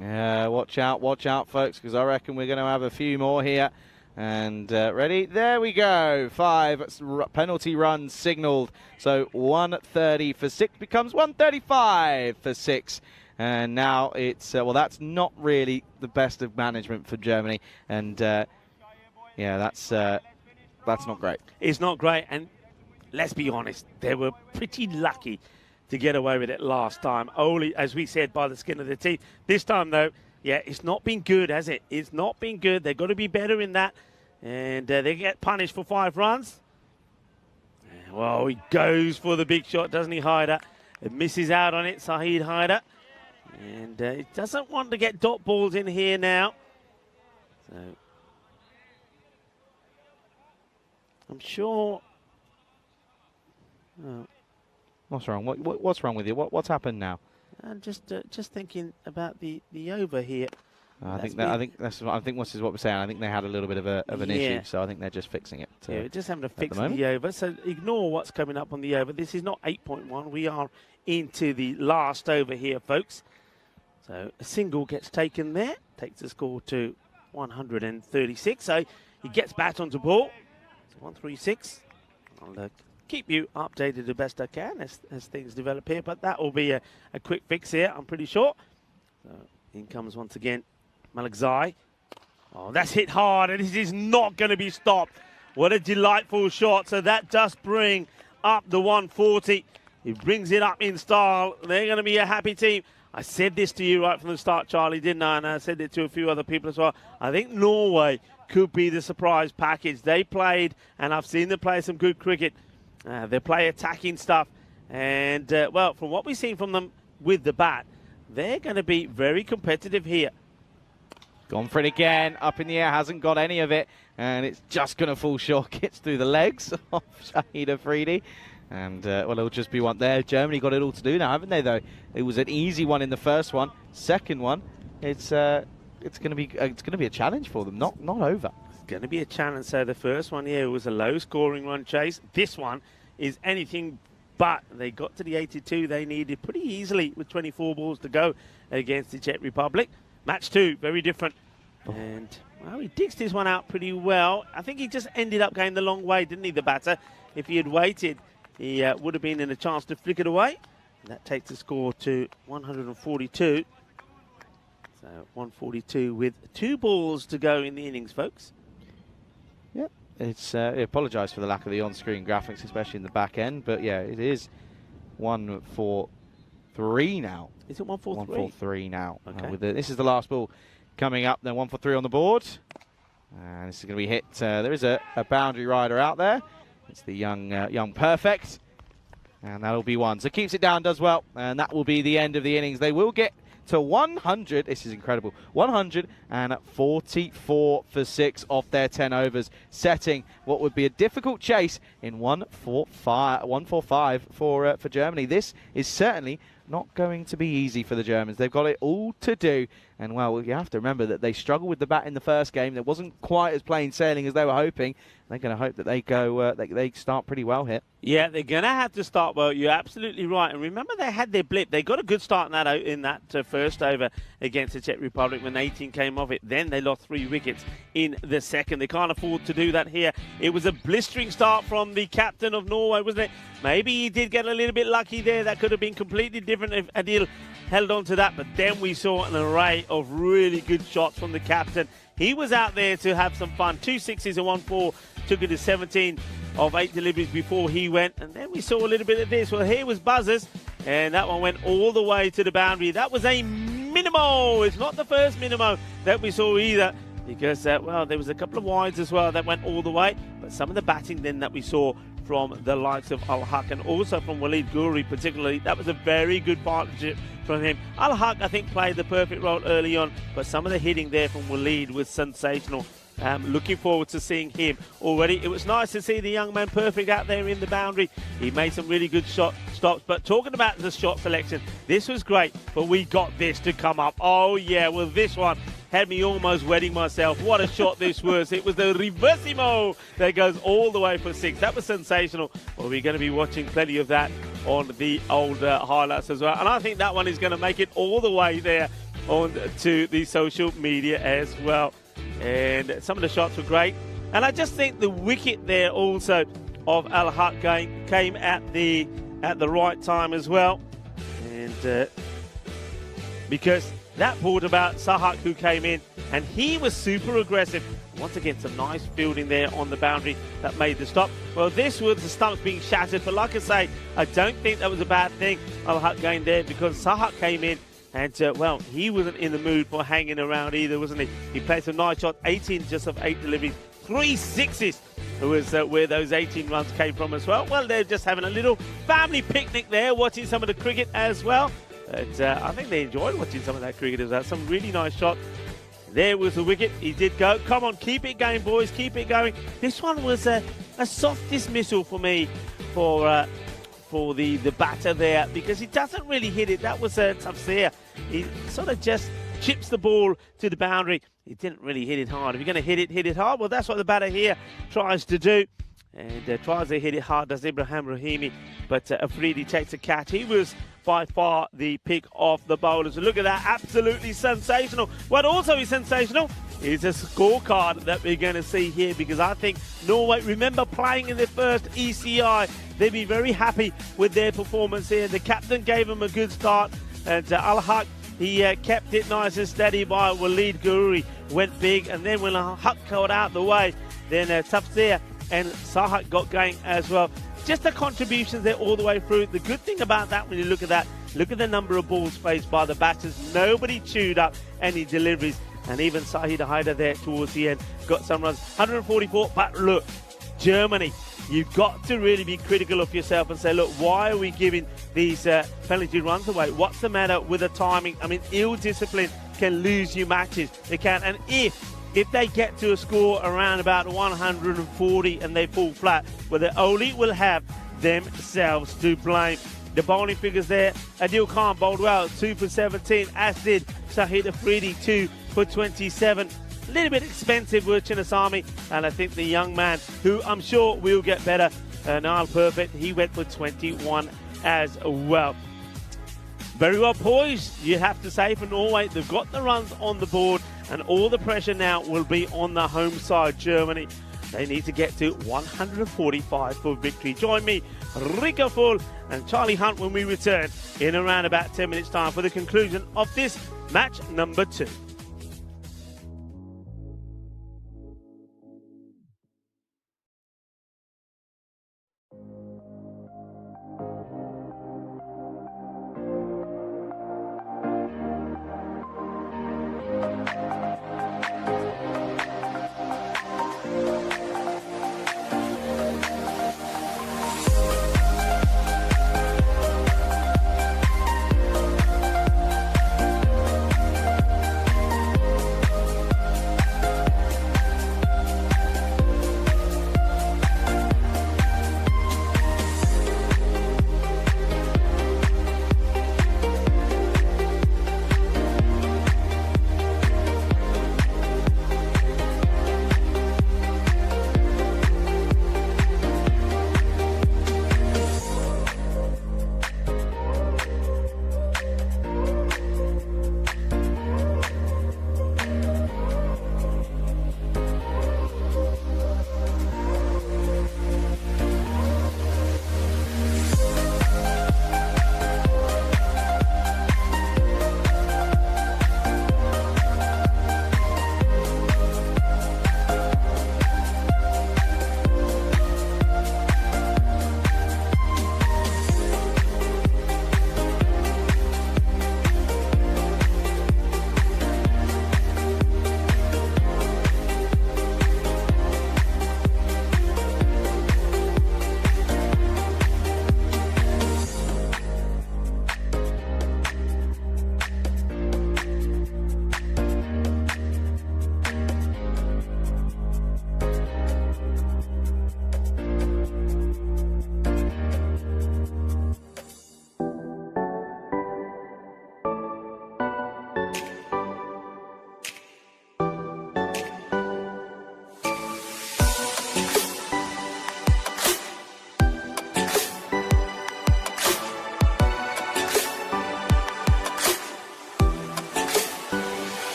Yeah, watch out, folks, because I reckon we're going to have a few more here. And ready? There we go. 5 penalty runs signalled. So 130 for 6 becomes 135 for 6. And now it's, well, that's not really the best of management for Germany. And, yeah, that's not great. It's not great. And let's be honest, they were pretty lucky to get away with it last time. Only, as we said, by the skin of their teeth. This time, though, yeah, it's not been good, has it? It's not been good. They've got to be better in that. And they get punished for 5 runs. Well, he goes for the big shot, doesn't he, Haider? It misses out on it, Saeed Haider. And he doesn't want to get dot balls in here now. So I'm sure... What's wrong? What's wrong with you? What's happened now? I'm just thinking about the over here. I think this is what we're saying. I think they had a little bit of an issue, so I think they're just fixing it. Yeah, we're just having to fix the over. So ignore what's coming up on the over. This is not 8.1. We are into the last over here, folks. So a single gets taken there, takes the score to 136. So he gets back onto ball. So 136. I'll keep you updated the best I can as things develop here, but that will be a quick fix here, I'm pretty sure. So in comes once again Malik Zai. Oh, that's hit hard, and this is not going to be stopped. What a delightful shot. So that does bring up the 140. He brings it up in style. They're going to be a happy team. I said this to you right from the start, Charlie, didn't I? And I said it to a few other people as well. I think Norway could be the surprise package. They played, and I've seen them play some good cricket. They play attacking stuff. And, well, from what we've seen from them with the bat, they're going to be very competitive here. Gone for it again, up in the air, hasn't got any of it, and it's just going to fall short. Gets through the legs of Shahid Afridi, and well, it'll just be one there. Germany got it all to do now, haven't they? Though it was an easy one in the first one. Second one, it's going to be a challenge for them. Not over. It's going to be a challenge. So the first one here was a low-scoring run chase. This one is anything but. They got to the 82 they needed pretty easily with 24 balls to go against the Czech Republic. Match 2, very different. And, well, he digs this one out pretty well. I think he just ended up going the long way, didn't he, the batter? If he had waited, he would have been in a chance to flick it away. And that takes the score to 142. So 142 with 2 balls to go in the innings, folks. Yep. It's I apologise for the lack of the on-screen graphics, especially in the back end. But, yeah, it is 1-4-3 now. Is it 1-4-3? 1-4-3 now. Okay. This is the last ball coming up. Then 1-4-3 on the board. And this is going to be hit. There is a boundary rider out there. It's the young perfect. And that'll be one. So keeps it down, does well. And that will be the end of the innings. They will get to 100. This is incredible. 144 for 6 off their 10 overs, setting what would be a difficult chase in 145 for Germany. This is certainly not going to be easy for the Germans. They've got it all to do. And, well, you have to remember that they struggled with the bat in the first game. That wasn't quite as plain sailing as they were hoping. They're going to hope that they go. They start pretty well here. Yeah, they're going to have to start well. You're absolutely right. And remember, they had their blip. They got a good start in that first over against the Czech Republic when 18 came off it. Then they lost 3 wickets in the second. They can't afford to do that here. It was a blistering start from the captain of Norway, wasn't it? Maybe he did get a little bit lucky there. That could have been completely different if Adil held on to that. But then we saw an array of really good shots from the captain. He was out there to have some fun. 2 sixes and 1 4. Took it to 17 of 8 deliveries before he went. And then we saw a little bit of this. Well, here was buzzers. And that one went all the way to the boundary. That was a minimo. It's not the first minimo that we saw either. Because, well, there was a couple of wides as well that went all the way. But some of the batting then that we saw from the likes of Al-Haq and also from Walid Ghouri particularly, that was a very good partnership from him. Al-Haq, I think, played the perfect role early on, but some of the hitting there from Walid was sensational. Looking forward to seeing him already. It was nice to see the young man perfect out there in the boundary. He made some really good stops. But talking about the shot selection, this was great, but we got this to come up. Oh, yeah, well, this one had me almost wetting myself. What a shot this was. It was the reversimo that goes all the way for 6. That was sensational. Well, we're going to be watching plenty of that on the old highlights as well. And I think that one is going to make it all the way there on to the social media as well. And some of the shots were great. And I just think the wicket there also of Al-Haq came at the right time as well. And because that brought about Sahak, who came in, and he was super aggressive. Once again, some nice fielding there on the boundary that made the stop. Well, this was the stumps being shattered, but like I say, I don't think that was a bad thing, Al-Haq going there, because Sahak came in, and, well, he wasn't in the mood for hanging around either, wasn't he? He played some nice shots, 18 just of 8 deliveries, 3 sixes. It was where those 18 runs came from as well. Well, they're just having a little family picnic there, watching some of the cricket as well. But I think they enjoyed watching some of that cricket as well. Some really nice shots. There was the wicket. He did go. Come on, keep it going, boys. Keep it going. This one was a soft dismissal for me for the batter there, because he doesn't really hit it. That was Tafsir. He sort of just chips the ball to the boundary. He didn't really hit it hard. If you're going to hit it hard. Well, that's what the batter here tries to do. And tries to hit it hard, does Ibrahim Rahimi. But Afridi takes a catch. He was by far the pick of the bowlers. And look at that, absolutely sensational. What also is sensational is a scorecard that we're going to see here, because I think Norway, remember playing in their first ECI, they'd be very happy with their performance here. The captain gave them a good start, and Al-Haq, he kept it nice and steady by Walid Ghouri, went big, and then when Al-Haq got out the way, then Tafsir and Sahak got going as well. just the contributions there all the way through. The good thing about that, when you look at that, look at the number of balls faced by the batters. Nobody chewed up any deliveries. And even Sahid Haider there towards the end got some runs. 144, but look, Germany, you've got to really be critical of yourself and say, look, why are we giving these penalty runs away? What's the matter with the timing? I mean, ill discipline can lose you matches. They can. And if they get to a score around about 140 and they fall flat, well, they only will have themselves to blame. The bowling figures there, Adil Khan bowled well, 2 for 17, as did Shahid Afridi, 2 for 27. A little bit expensive with Chinnasamy, and I think the young man, who I'm sure will get better, Niall Perfect, he went for 21 as well. Very well poised, you have to say, for Norway. They've got the runs on the board, and all the pressure now will be on the home side, Germany. They need to get to 145 for victory. Join me, Rico Full and Charlie Hunt, when we return in around about 10 minutes' time for the conclusion of this match number 2.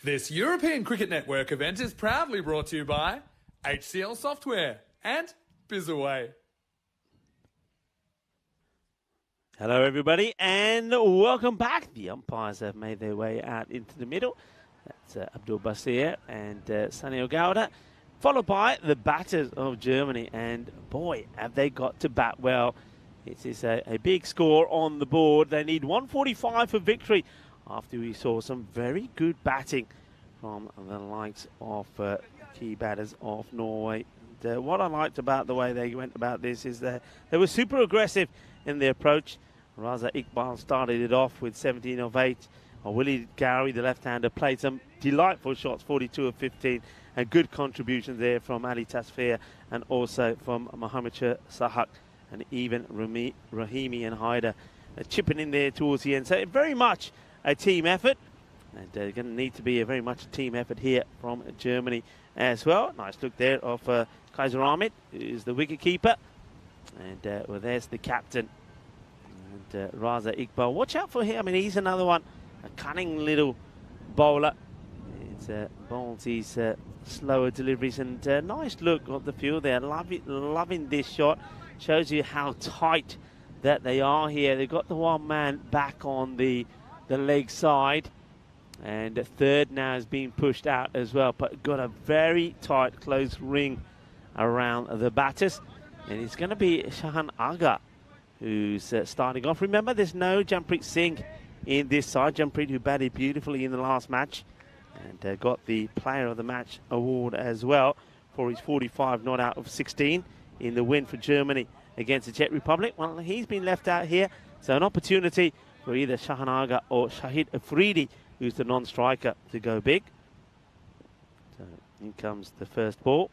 This European Cricket Network event is proudly brought to you by HCL Software and Bizaway. Hello, everybody, and welcome back. The umpires have made their way out into the middle. That's Abdul Basir and Sunny Ogauda, followed by the batters of Germany. And boy, have they got to bat well. It is a big score on the board. They need 145 for victory after we saw some very good batting from the likes of key batters of Norway. And, what I liked about the way they went about this is that they were super aggressive in their approach. Raza Iqbal started it off with 17 of 8. Willie Gowrie, the left-hander, played some delightful shots, 42 of 15, and good contributions there from Ali Tasfir and also from Mohammad Sahak and even Rahimi and Haider chipping in there towards the end. So very much a team effort, and going to need to be very much a team effort here from Germany as well. Nice look there of Kaiser Ahmed, who is the wicket keeper, and well, there's the captain. And Raza Iqbal, watch out for him. I mean, he's another one, a cunning little bowler. It's bowls these slower deliveries, and nice look of the field there. Loving this shot. Shows you how tight that they are here. They've got the one man back on the leg side, and the third now is being pushed out as well, but got a very tight close ring around the batters. And it's going to be Shahan Aga who's starting off. Remember, there's no Jampreet Singh in this side. Jampreet, who batted beautifully in the last match and got the Player of the Match award as well for his 45 not out of 16 in the win for Germany against the Czech Republic. Well, he's been left out here, so an opportunity for either Shahan Aga or Shahid Afridi, who's the non-striker, to go big. So in comes the first ball.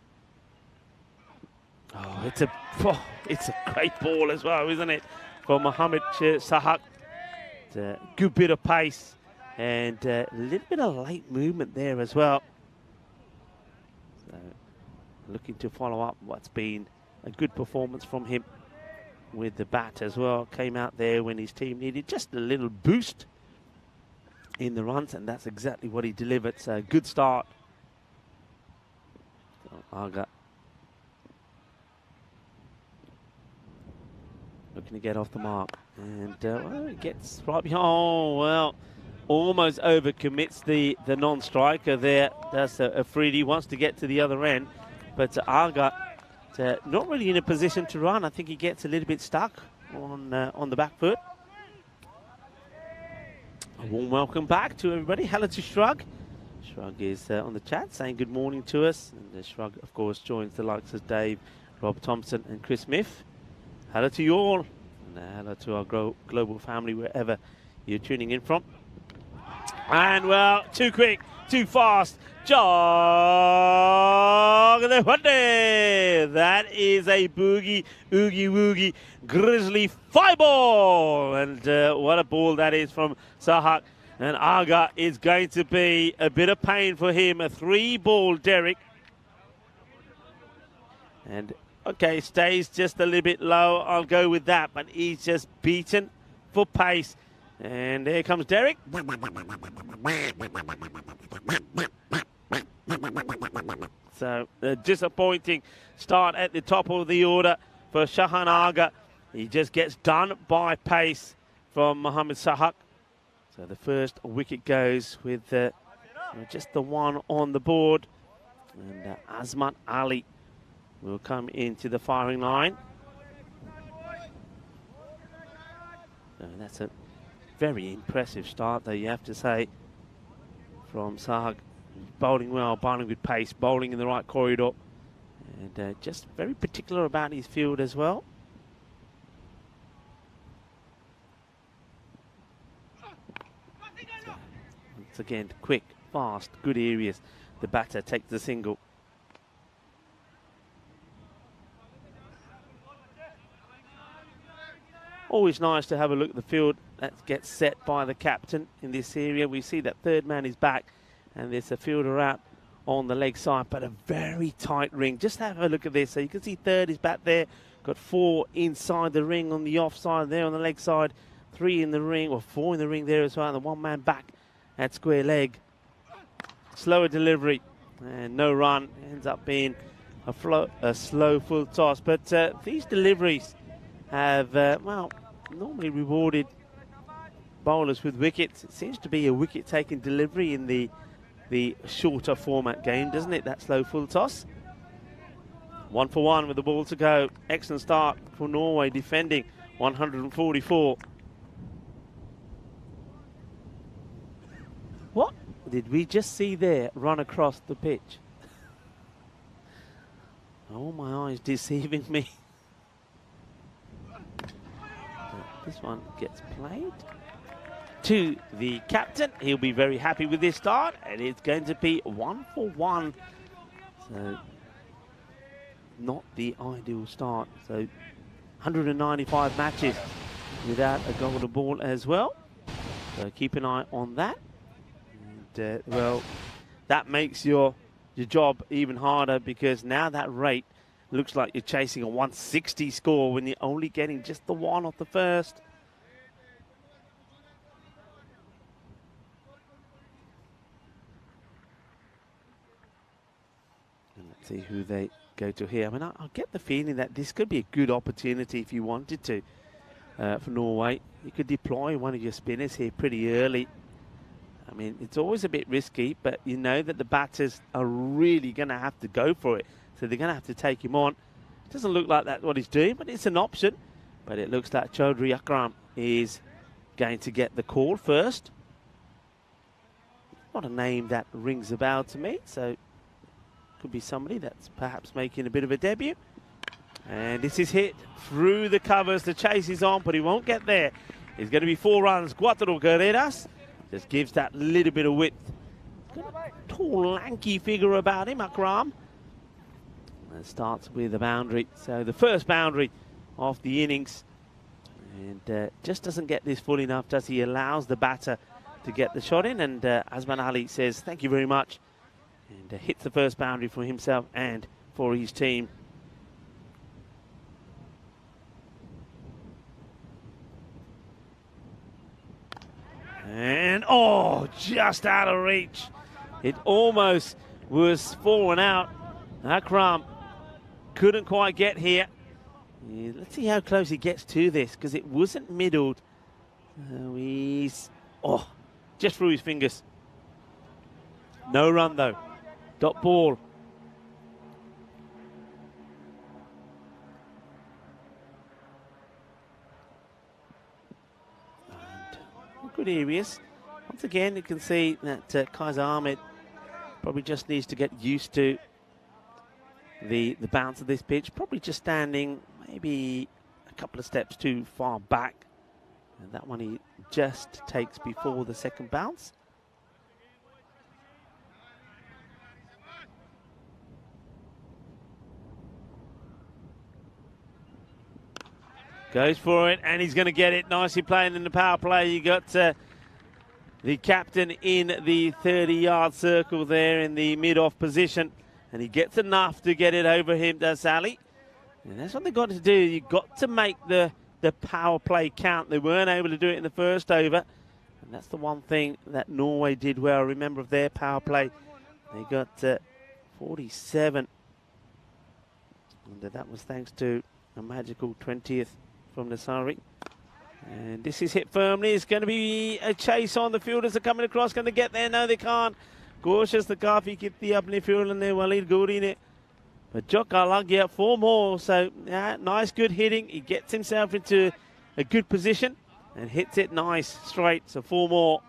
Oh, it's a great ball as well, isn't it? For Mohammad Sahak. It's a good bit of pace and a little bit of late movement there as well. So looking to follow up what's been a good performance from him with the bat as well. Came out there when his team needed just a little boost in the runs, and that's exactly what he delivered. So good start. Aga looking to get off the mark, and well, he gets right behind. Oh, well, almost overcommits the non-striker there. That's Afridi. Wants to get to the other end, but Aga not really in a position to run. I think he gets a little bit stuck on the back foot. A warm welcome back to everybody. Hello to Shrug. Shrug is on the chat saying good morning to us, and Shrug, of course, joins the likes of Dave, Rob Thompson, and Chris Smith. Hello to you all, and hello to our global family wherever you're tuning in from. And well, too quick, too fast. Jog the Hunter. That is a boogie, oogie woogie, grizzly fly ball. And what a ball that is from Sahak. And Aga is going to be a bit of pain for him. A 3-ball Derek. And okay, stays just a little bit low. I'll go with that, but he's just beaten for pace. And here comes Derek. So a disappointing start at the top of the order for Shahan Aga. He just gets done by pace from Mohammad Sahak. So the first wicket goes with just the one on the board. And Azmat Ali will come into the firing line. So that's a very impressive start, though, you have to say, from Sahak. Bowling well, bowling with pace, bowling in the right corridor, and just very particular about his field as well. So, once again, quick, fast, good areas. The batter takes the single. Always nice to have a look at the field that gets set by the captain in this area. We see that third man is back, and there's a fielder out on the leg side, but a very tight ring. Just have a look at this. So you can see third is back there, got 4 inside the ring on the offside there on the leg side, 3 in the ring, or 4 in the ring there as well, and the one man back at square leg. slower delivery, and no run. Ends up being a slow full toss. But these deliveries have, well, normally rewarded bowlers with wickets. It seems to be a wicket-taking delivery in the shorter format game, doesn't it, that slow full toss? 1 for 1 with the ball to go. Excellent start for Norway, defending 144. What did we just see there run across the pitch? Oh, my eyes deceiving me. This one gets played to the captain. He'll be very happy with this start, and it's going to be 1 for 1. So not the ideal start. So 195 matches without a golden ball as well. So keep an eye on that. And, well, that makes your job even harder, because now that rate looks like you're chasing a 160 score when you're only getting just the 1 off the first. And let's see who they go to here. I mean, I get the feeling that this could be a good opportunity if you wanted to for Norway. You could deploy one of your spinners here pretty early. I mean, it's always a bit risky, but you know that the batters are really going to have to go for it. So they're going to have to take him on. It doesn't look like that's what he's doing, but it's an option. But it looks like Chaudhry Akram is going to get the call first. Not a name that rings a bell to me, so could be somebody that's perhaps making a bit of a debut. And this is hit through the covers. The chase is on, but he won't get there. It's going to be 4 runs. Cuatro carreras. Just gives that little bit of width. He's got a tall, lanky figure about him, Akram. And starts with a boundary. So the first boundary of the innings. And just doesn't get this full enough, does he? Allows the batter to get the shot in. And Azman Ali says, thank you very much. And hits the first boundary for himself and for his team. And, oh, just out of reach. It almost was falling out. Akram couldn't quite get here. Yeah, let's see how close he gets to this, because it wasn't middled. He's, oh, just through his fingers. No run, though. Dot ball. And good areas. Once again, you can see that Kaiser Ahmed probably just needs to get used to the bounce of this pitch. Probably just standing maybe a couple of steps too far back. And that one he just takes before the second bounce. Goes for it, and he's going to get it. Nicely playing in the power play. You got the captain in the 30-yard circle there in the mid-off position. And he gets enough to get it over him, does Ali. And that's what they've got to do. You've got to make the power play count. They weren't able to do it in the first over. And that's the one thing that Norway did well. Remember, of their power play, they got 47. And that was thanks to a magical 20th from Nasari. And this is hit firmly. It's going to be a chase on. The fielders are coming across. Can they get there? No, they can't. Gorgeous the काफी कितनी अपने field ने वलीद गौरी ने but Joka लग गया 4 more. So yeah, nice good hitting. He gets himself into a good position and hits it nice straight. So 4 more.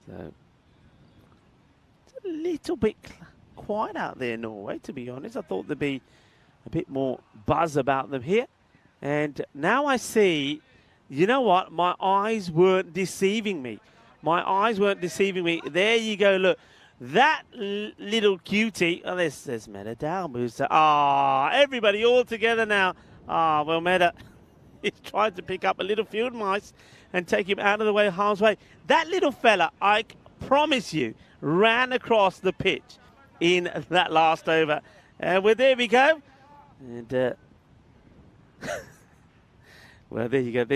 So it's a little bit quiet out there, Norway, to be honest. I thought there'd be a bit more buzz about them here. And now I see, you know what? My eyes weren't deceiving me. My eyes weren't deceiving me. There you go, look. That little cutie. Oh, there's Meta Dalmusa. Everybody all together now. Well, Meta, he's tried to pick up a little field mice and take him out of the way, harm's way. That little fella, I promise you, ran across the pitch in that last over. Well, there we go. And, well, there you go.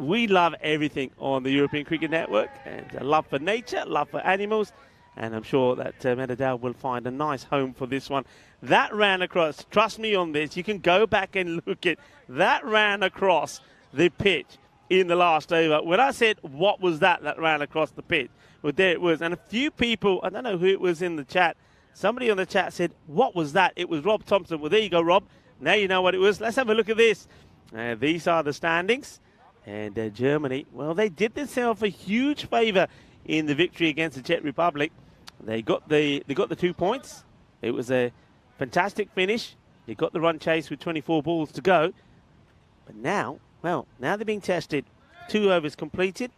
we love everything on the European Cricket Network, and love for nature, love for animals, and I'm sure that Medadale will find a nice home for this one. That ran across, trust me on this, you can go back and look at, that ran across the pitch in the last over. When I said, what was that ran across the pitch? Well, there it was. And a few people, I don't know who it was in the chat, somebody on the chat said, what was that? It was Rob Thompson. Well, there you go, Rob. Now you know what it was. Let's have a look at this. These are the standings. And Germany, well, they did themselves a huge favour in the victory against the Czech Republic. They got the 2 points. It was a fantastic finish. They got the run chase with 24 balls to go. But now, well, now they're being tested. 2 overs completed,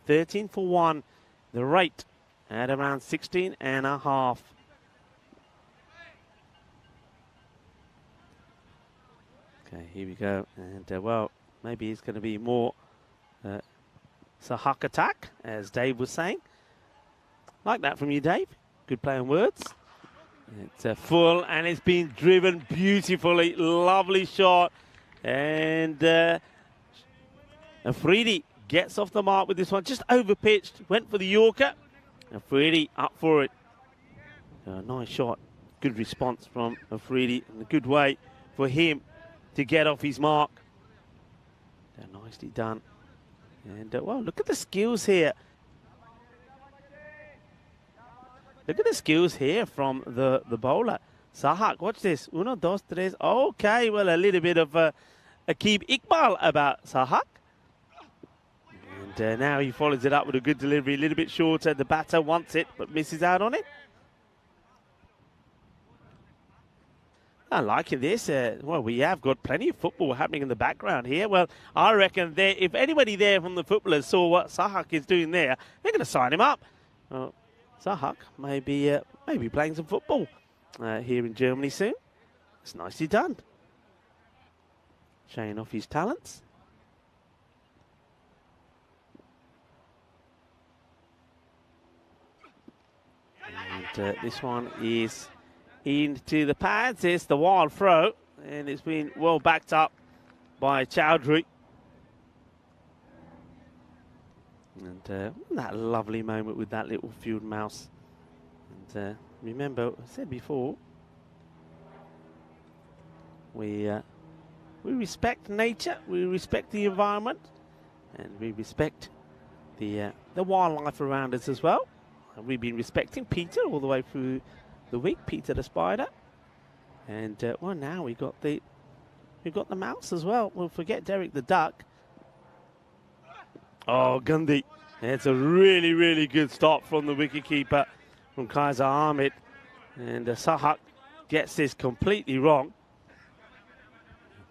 13 for 1. The rate at around 16 and a half. Okay, here we go. And, well, maybe it's going to be more Sahak attack, as Dave was saying. Like that from you, Dave. Good play on words. It's full, and it's been driven beautifully. Lovely shot. And Afridi gets off the mark with this one. Just over-pitched. Went for the Yorker. Afridi up for it. Nice shot. Good response from Afridi. And a good way for him to get off his mark. Nicely done. And, well, look at the skills here. Look at the skills here from the bowler. Sahak, watch this. 1, 2, 3. Okay, well, a little bit of Aqib Iqbal about Sahak. And now he follows it up with a good delivery. A little bit shorter. The batter wants it, but misses out on it. I'm liking this. Well, we have got plenty of football happening in the background here. Well, I reckon if anybody there from the footballers saw what Sahak is doing there, they're going to sign him up. Well, Sahak may be playing some football here in Germany soon. It's nicely done. Showing off his talents. And this one is into the pads. It's the wild throw, and it's been well backed up by Chowdhury. And that lovely moment with that little field mouse. And remember, I said before, we respect nature, we respect the environment, and we respect the wildlife around us as well. And we've been respecting Peter all the way through the week, Peter the spider. And well, now we've got the mouse as well. We'll forget Derek the duck. Oh, Gandhi. It's a really, really good stop from the wicketkeeper, from Kaiser Ahmed. And Sahak gets this completely wrong.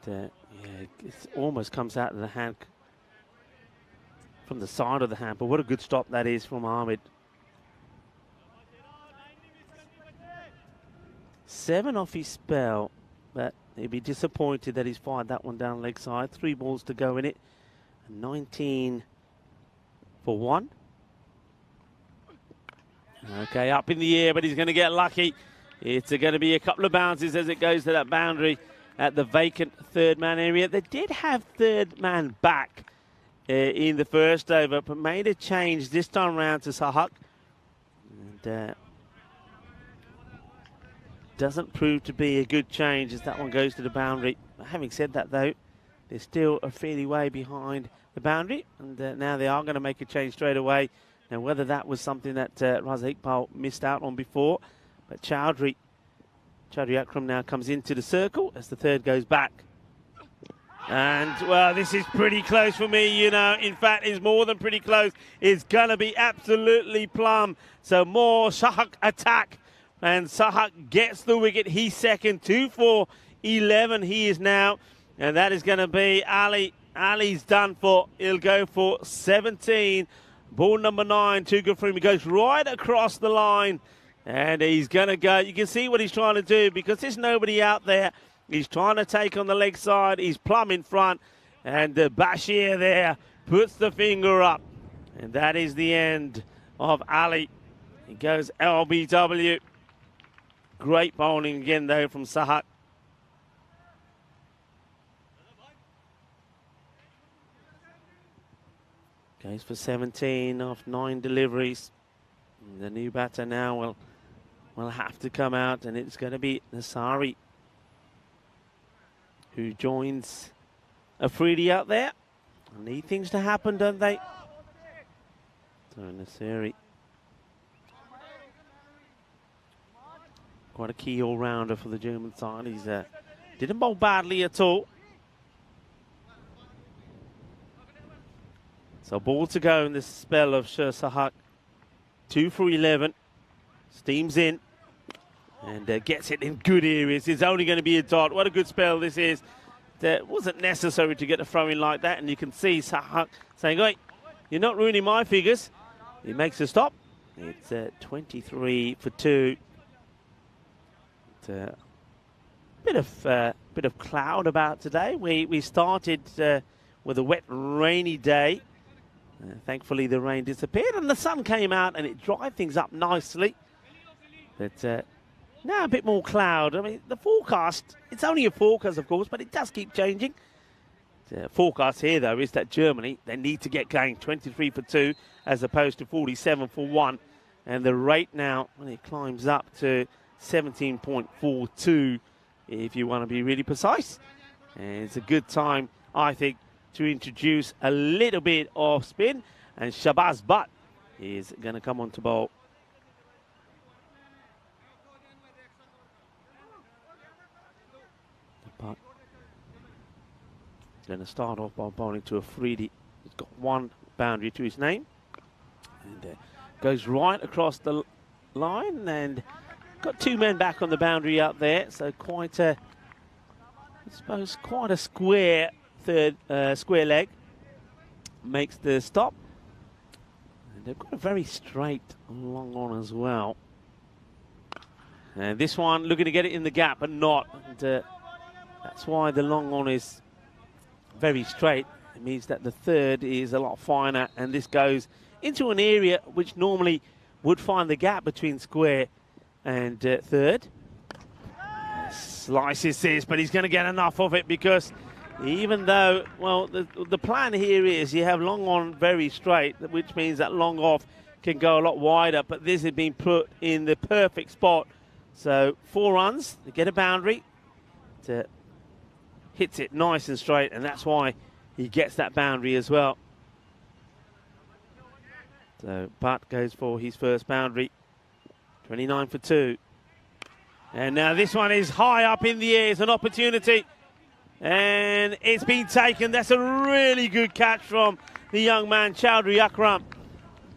And, yeah, it almost comes out of the hand, from the side of the hand. But what a good stop that is from Ahmed. 7 off his spell, but he'd be disappointed that he's fired that one down leg side. 3 balls to go in it. 19 for 1. Okay, up in the air, but he's going to get lucky. It's going to be a couple of bounces as it goes to that boundary at the vacant third man area. They did have third man back in the first over, but made a change this time round to Sahak. And doesn't prove to be a good change as that one goes to the boundary. Having said that, though, they're still a fairly way behind the boundary, and now they are going to make a change straight away. Now, whether that was something that Raza Iqbal missed out on before, but Chowdhury Akram now comes into the circle as the third goes back. And, well, this is pretty close for me, you know. In fact, it's more than pretty close. It's going to be absolutely plumb. So more Sahak attack. And Sahak gets the wicket. He's second, 2 for 11 he is now. And that is going to be Ali. Ali's done for. He'll go for 17. Ball number 9, too good for him. He goes right across the line. And he's going to go. You can see what he's trying to do because there's nobody out there. He's trying to take on the leg side. He's plumb in front. And Bashir there puts the finger up. And that is the end of Ali. He goes LBW. Great bowling again, though, from Sahak. Goes for 17 off 9 deliveries. The new batter now will have to come out, and it's going to be Nasari who joins Afridi out there. Need things to happen, don't they? So Nasari, quite a key all-rounder for the German side. He's didn't bowl badly at all. So ball to go in this spell of Shir Sahak. 2 for 11. Steams in. And gets it in good areas. It's only going to be a dot. What a good spell this is. It wasn't necessary to get a throw in like that. And you can see Sahak saying, wait, you're not ruining my figures. He makes a stop. It's 23 for 2. Bit of cloud about today. We started with a wet, rainy day. Thankfully, the rain disappeared and the sun came out and it dried things up nicely. But now a bit more cloud. I mean, the forecast, it's only a forecast, of course, but it does keep changing. The forecast here, though, is that Germany, they need to get going. 23 for 2 as opposed to 47 for 1. And the rate now, when it climbs up to 17.42, if you want to be really precise. And it's a good time, I think, to introduce a little bit of spin. And Shabazz Butt is going to come on to bowl. Butt going to start off by bowling to Afridi. He's got 1 boundary to his name. And goes right across the line and got 2 men back on the boundary out there. So quite a, I suppose, quite a square third square leg. Makes the stop. And they've got a very straight long on as well. And this one looking to get it in the gap, but not. And that's why the long on is very straight. It means that the third is a lot finer, and this goes into an area which normally would find the gap between square and third. Slices this, but he's going to get enough of it because even though, well, the plan here is you have long on very straight, which means that long off can go a lot wider, but this has been put in the perfect spot. So 4 runs, they get a boundary, hits it nice and straight, and that's why he gets that boundary as well. So Butt goes for his first boundary, 29 for 2. And now this one is high up in the air. It's an opportunity. And it's been taken. That's a really good catch from the young man, Chowdhury Akram.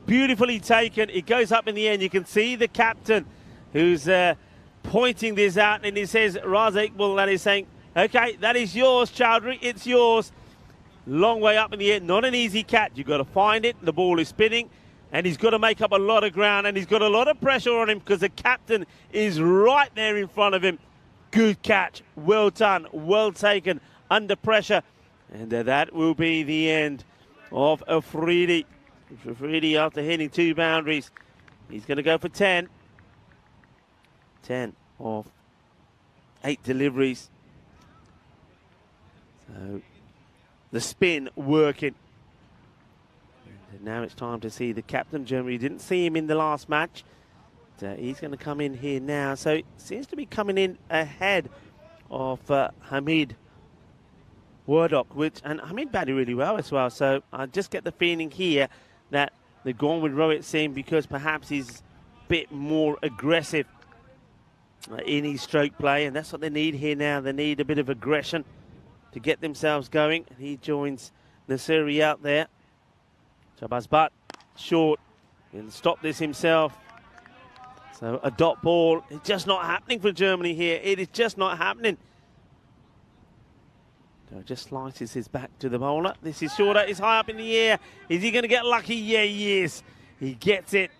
Beautifully taken. It goes up in the air. And you can see the captain who's pointing this out. And he says, Raza Iqbal, that is saying, okay, that is yours, Chowdhury. It's yours. Long way up in the air. Not an easy catch. You've got to find it. The ball is spinning. And he's got to make up a lot of ground. And he's got a lot of pressure on him because the captain is right there in front of him. Good catch. Well done. Well taken. Under pressure. And that will be the end of Afridi. Afridi, after hitting 2 boundaries, he's going to go for 10. 10 of 8 deliveries. So the spin working. And now it's time to see the captain. Germany didn't see him in the last match. He's going to come in here now. So it seems to be coming in ahead of Hamid Wardok, and Hamid batted really well as well. So I just get the feeling here that they're going with Rohit Singh because perhaps he's a bit more aggressive in his stroke play, and that's what they need here now. They need a bit of aggression to get themselves going. And he joins Nasiri out there. Shabazz Butt, short. He'll stop this himself. So a dot ball. It's just not happening for Germany here. It is just not happening. So just slices his back to the bowler. This is shorter. It's high up in the air. Is he going to get lucky? Yeah, he is. He gets it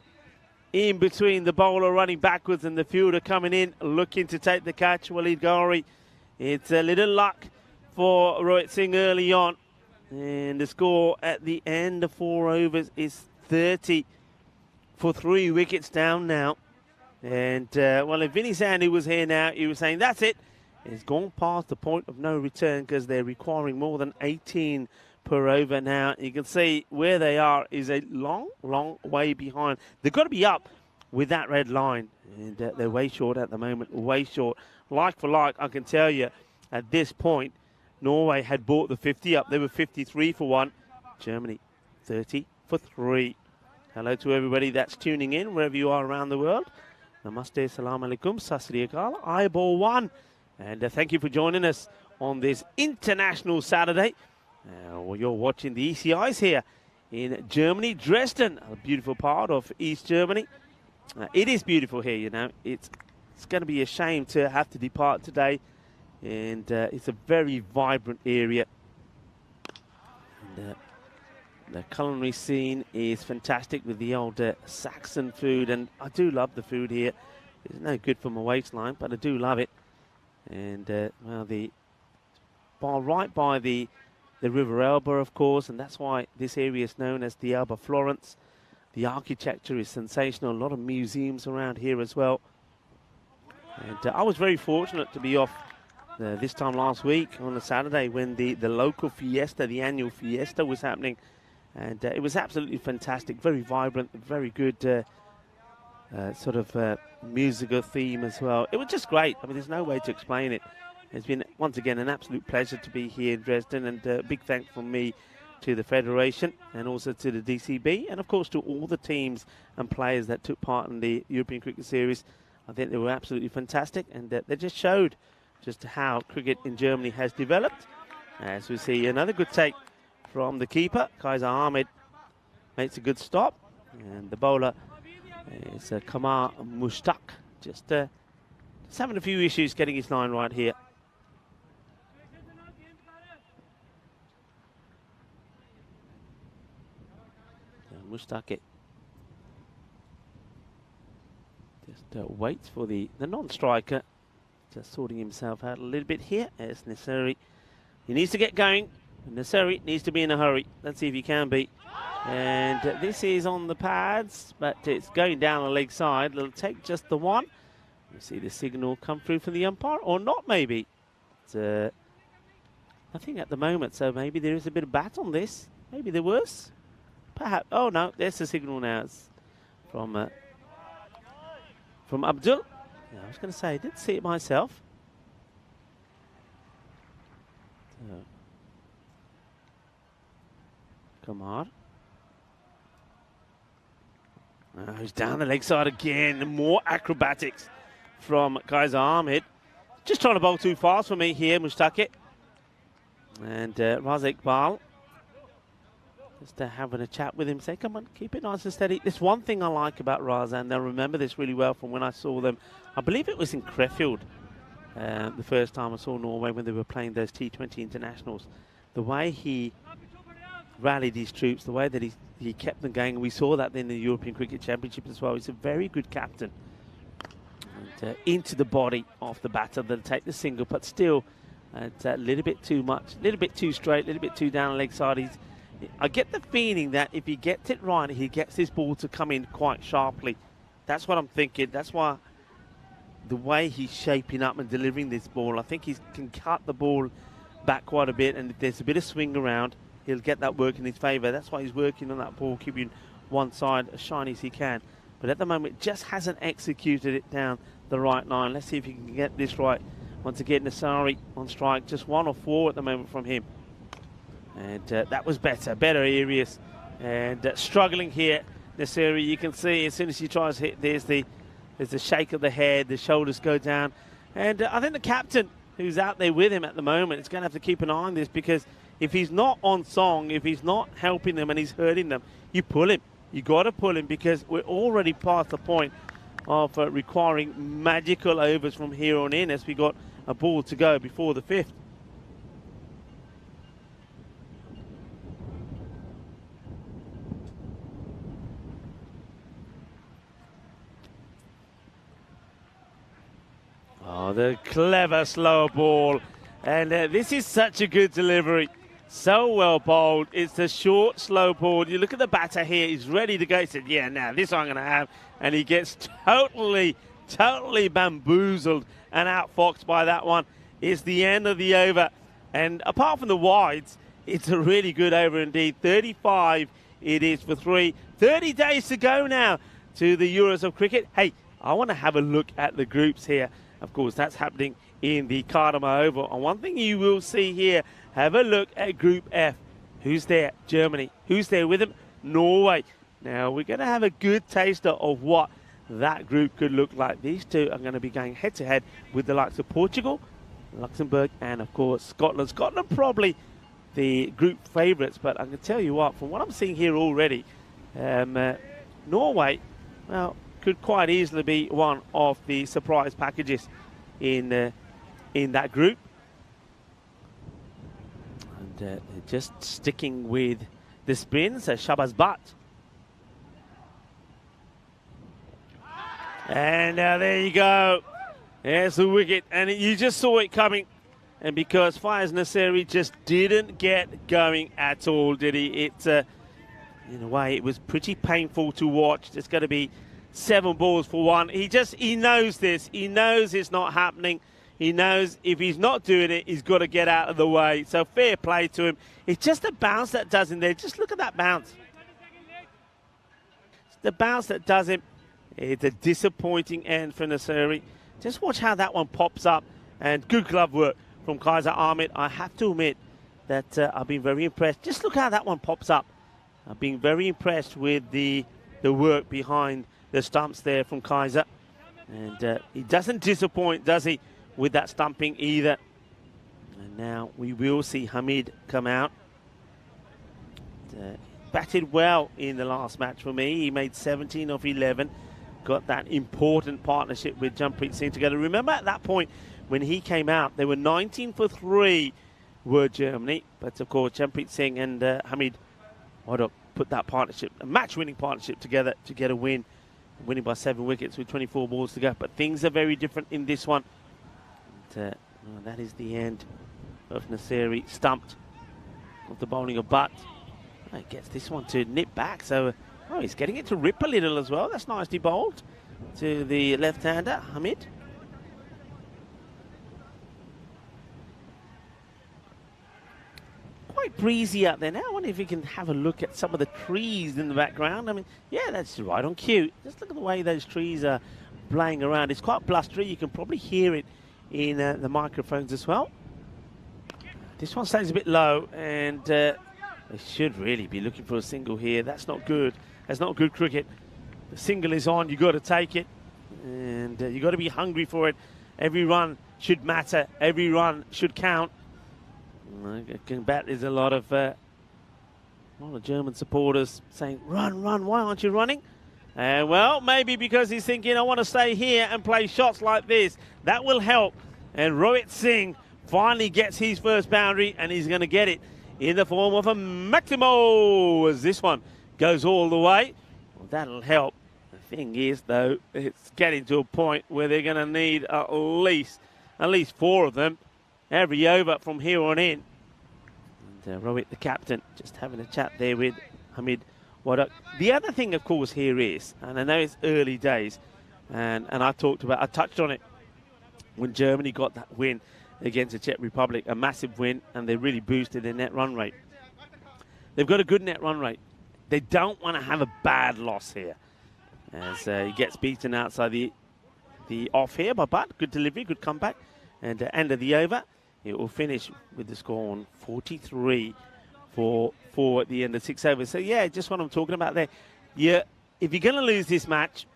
in between the bowler running backwards and the fielder coming in, looking to take the catch. Walid Ghori. It's a little luck for Rohit Singh early on. And the score at the end of 4 overs is 30 for 3 wickets down now. And, well, if Vinny Sandy was here now, he was saying, that's it. It's gone past the point of no return because they're requiring more than 18 per over now. You can see where they are is a long, long way behind. They've got to be up with that red line, and they're way short at the moment, way short. Like for like, I can tell you at this point, Norway had bought the 50 up. They were 53 for 1. Germany, 30 for 3. Hello to everybody that's tuning in, wherever you are around the world. Namaste, salam alaikum, sasri akal, eyeball 1. And thank you for joining us on this international Saturday. You're watching the ECIs here in Germany, Dresden, a beautiful part of East Germany. It is beautiful here, you know. It's going to be a shame to have to depart today. And it's a very vibrant area. And, the culinary scene is fantastic with the old Saxon food. And I do love the food here. It's no good for my waistline, but I do love it. And, well, the bar right by the River Elbe, of course, and that's why this area is known as the Elbe Florence. The architecture is sensational. A lot of museums around here as well. And I was very fortunate to be off this time last week on a Saturday when the local fiesta, the annual fiesta, was happening. And it was absolutely fantastic, very vibrant, very good sort of musical theme as well. It was just great. I mean, there's no way to explain it. It's been, once again, an absolute pleasure to be here in Dresden, and a big thanks from me to the Federation and also to the DCB, and of course to all the teams and players that took part in the European Cricket Series. I think they were absolutely fantastic, and they just showed just how cricket in Germany has developed. As we see another good take from the keeper, Kaiser Ahmed makes a good stop, and the bowler is Kamar Mushtaq, just having a few issues getting his line right here. Mushtaq just waits for the non-striker, just sorting himself out a little bit here as necessary. He needs to get going. Necessary needs to be in a hurry. Let's see if he can be. And this is on the pads, but it's going down the leg side. It'll take just the one. You see the signal come through from the umpire, or not maybe. It's nothing at the moment, so maybe there is a bit of bat on this. Maybe there was. Perhaps. Oh no, there's the signal now. It's from Abdul. Yeah, I was going to say, I didn't see it myself. Kamar. He's down the leg side again. More acrobatics from Kaiser Ahmed. Just trying to bowl too fast for me here, Mushtaq. And Raza Iqbal. Just having a chat with him. Say, come on, keep it nice and steady. There's one thing I like about Raza, and they'll remember this really well from when I saw them. I believe it was in Krefeld, the first time I saw Norway when they were playing those T20 internationals. The way he rallied his troops, the way that he kept them going. We saw that in the European Cricket Championship as well. He's a very good captain. And, into the body of the batter. They'll take the single, but still it's a little bit too much, a little bit too straight, a little bit too down the leg side. I get the feeling that if he gets it right, he gets his ball to come in quite sharply. That's what I'm thinking. That's why the way he's shaping up and delivering this ball, I think he can cut the ball back quite a bit, and if there's a bit of swing around, he'll get that work in his favour. That's why he's working on that ball, keeping one side as shiny as he can. But at the moment, just hasn't executed it down the right line. Let's see if he can get this right. Once again, Nasari on strike. Just 1 or 4 at the moment from him. And that was better areas. And struggling here, Nasiri. You can see as soon as he tries to hit, there's the shake of the head, the shoulders go down. And I think the captain, who's out there with him at the moment, is going to have to keep an eye on this, because if he's not on song, if he's not helping them and he's hurting them, you pull him. You got to pull him, because we're already past the point of requiring magical overs from here on in, as we got a ball to go before the 5th. Oh, the clever slow ball. And this is such a good delivery. So well bowled. It's a short, slow ball. You look at the batter here. He's ready to go. He said, yeah, now this I'm going to have. And he gets totally bamboozled and outfoxed by that one. It's the end of the over. And apart from the wides, It's a really good over indeed. 35 it is for 3. 30 days to go now to the Euros of cricket. Hey, I want to have a look at the groups here. Of course, that's happening in the Cardamom Oval. And one thing you will see here, have a look at Group F. Who's there? Germany. Who's there with them? Norway. Now, we're going to have a good taster of what that group could look like. These two are going to be going head-to-head with the likes of Portugal, Luxembourg, and, of course, Scotland. Scotland probably the group favourites, but I can tell you what, from what I'm seeing here already, Norway, well, could quite easily be one of the surprise packages in that group. And they're just sticking with the spin, so Shabazz Butt. And there you go. There's the wicket, and you just saw it coming. And because Faiz Nasseri just didn't get going at all, did he? It, in a way, it was pretty painful to watch. There's going to be 7 balls for 1. He knows this. He knows it's not happening. He knows if he's not doing it, he's got to get out of the way. So fair play to him. It's just a bounce that does him there. Just look at that bounce. It's the bounce that does him. It's a disappointing end for Nasseri. Just watch how that one pops up. And good glove work from Kaiser Ahmed. I have to admit that I've been very impressed. Just look how that one pops up. I've been very impressed with the work behind the stumps there from Kaiser. And he doesn't disappoint, does he, with that stumping either. And now we will see Hamid come out. Batted well in the last match for me. He made 17 of 11. Got that important partnership with Jampreet Singh together. Remember at that point when he came out, they were 19 for 3 were Germany. But of course, Jampreet Singh and Hamid put that partnership, a match-winning partnership together to get a win. Winning by 7 wickets with 24 balls to go. But things are very different in this one. And, that is the end of Nasseri. Stumped of the bowling of Butt. Oh, he gets this one to nip back. So he's getting it to rip a little as well. That's nicely bowled to the left-hander, Hamid. Quite breezy out there now. I wonder if you can have a look at some of the trees in the background. I mean, yeah, that's right on cue. Just look at the way those trees are blowing around. It's quite blustery. You can probably hear it in the microphones as well. This one stays a bit low, and they should really be looking for a single here. That's not good. That's not good cricket. The single is on. You've got to take it, and you've got to be hungry for it. Every run should matter. Every run should count. I can bet there's a lot of German supporters saying, run, run, why aren't you running? Well, maybe because he's thinking, I want to stay here and play shots like this. That will help. And Rohit Singh finally gets his first boundary, and he's going to get it in the form of a Maximo, as this one goes all the way. Well, that'll help. The thing is, though, it's getting to a point where they're going to need at least 4 of them every over from here on in. And Rohit, the captain, just having a chat there with Hamid Wadak. The other thing, of course, here is, and I know it's early days, and I touched on it when Germany got that win against the Czech Republic, a massive win, and they really boosted their net run rate. They've got a good net run rate. They don't want to have a bad loss here, as he gets beaten outside the off here by Butt. Good delivery, good comeback, and end of the over. It will finish with the score on 43 for 4 at the end of 6 overs. So yeah, just what I'm talking about there. Yeah, if you're going to lose this match,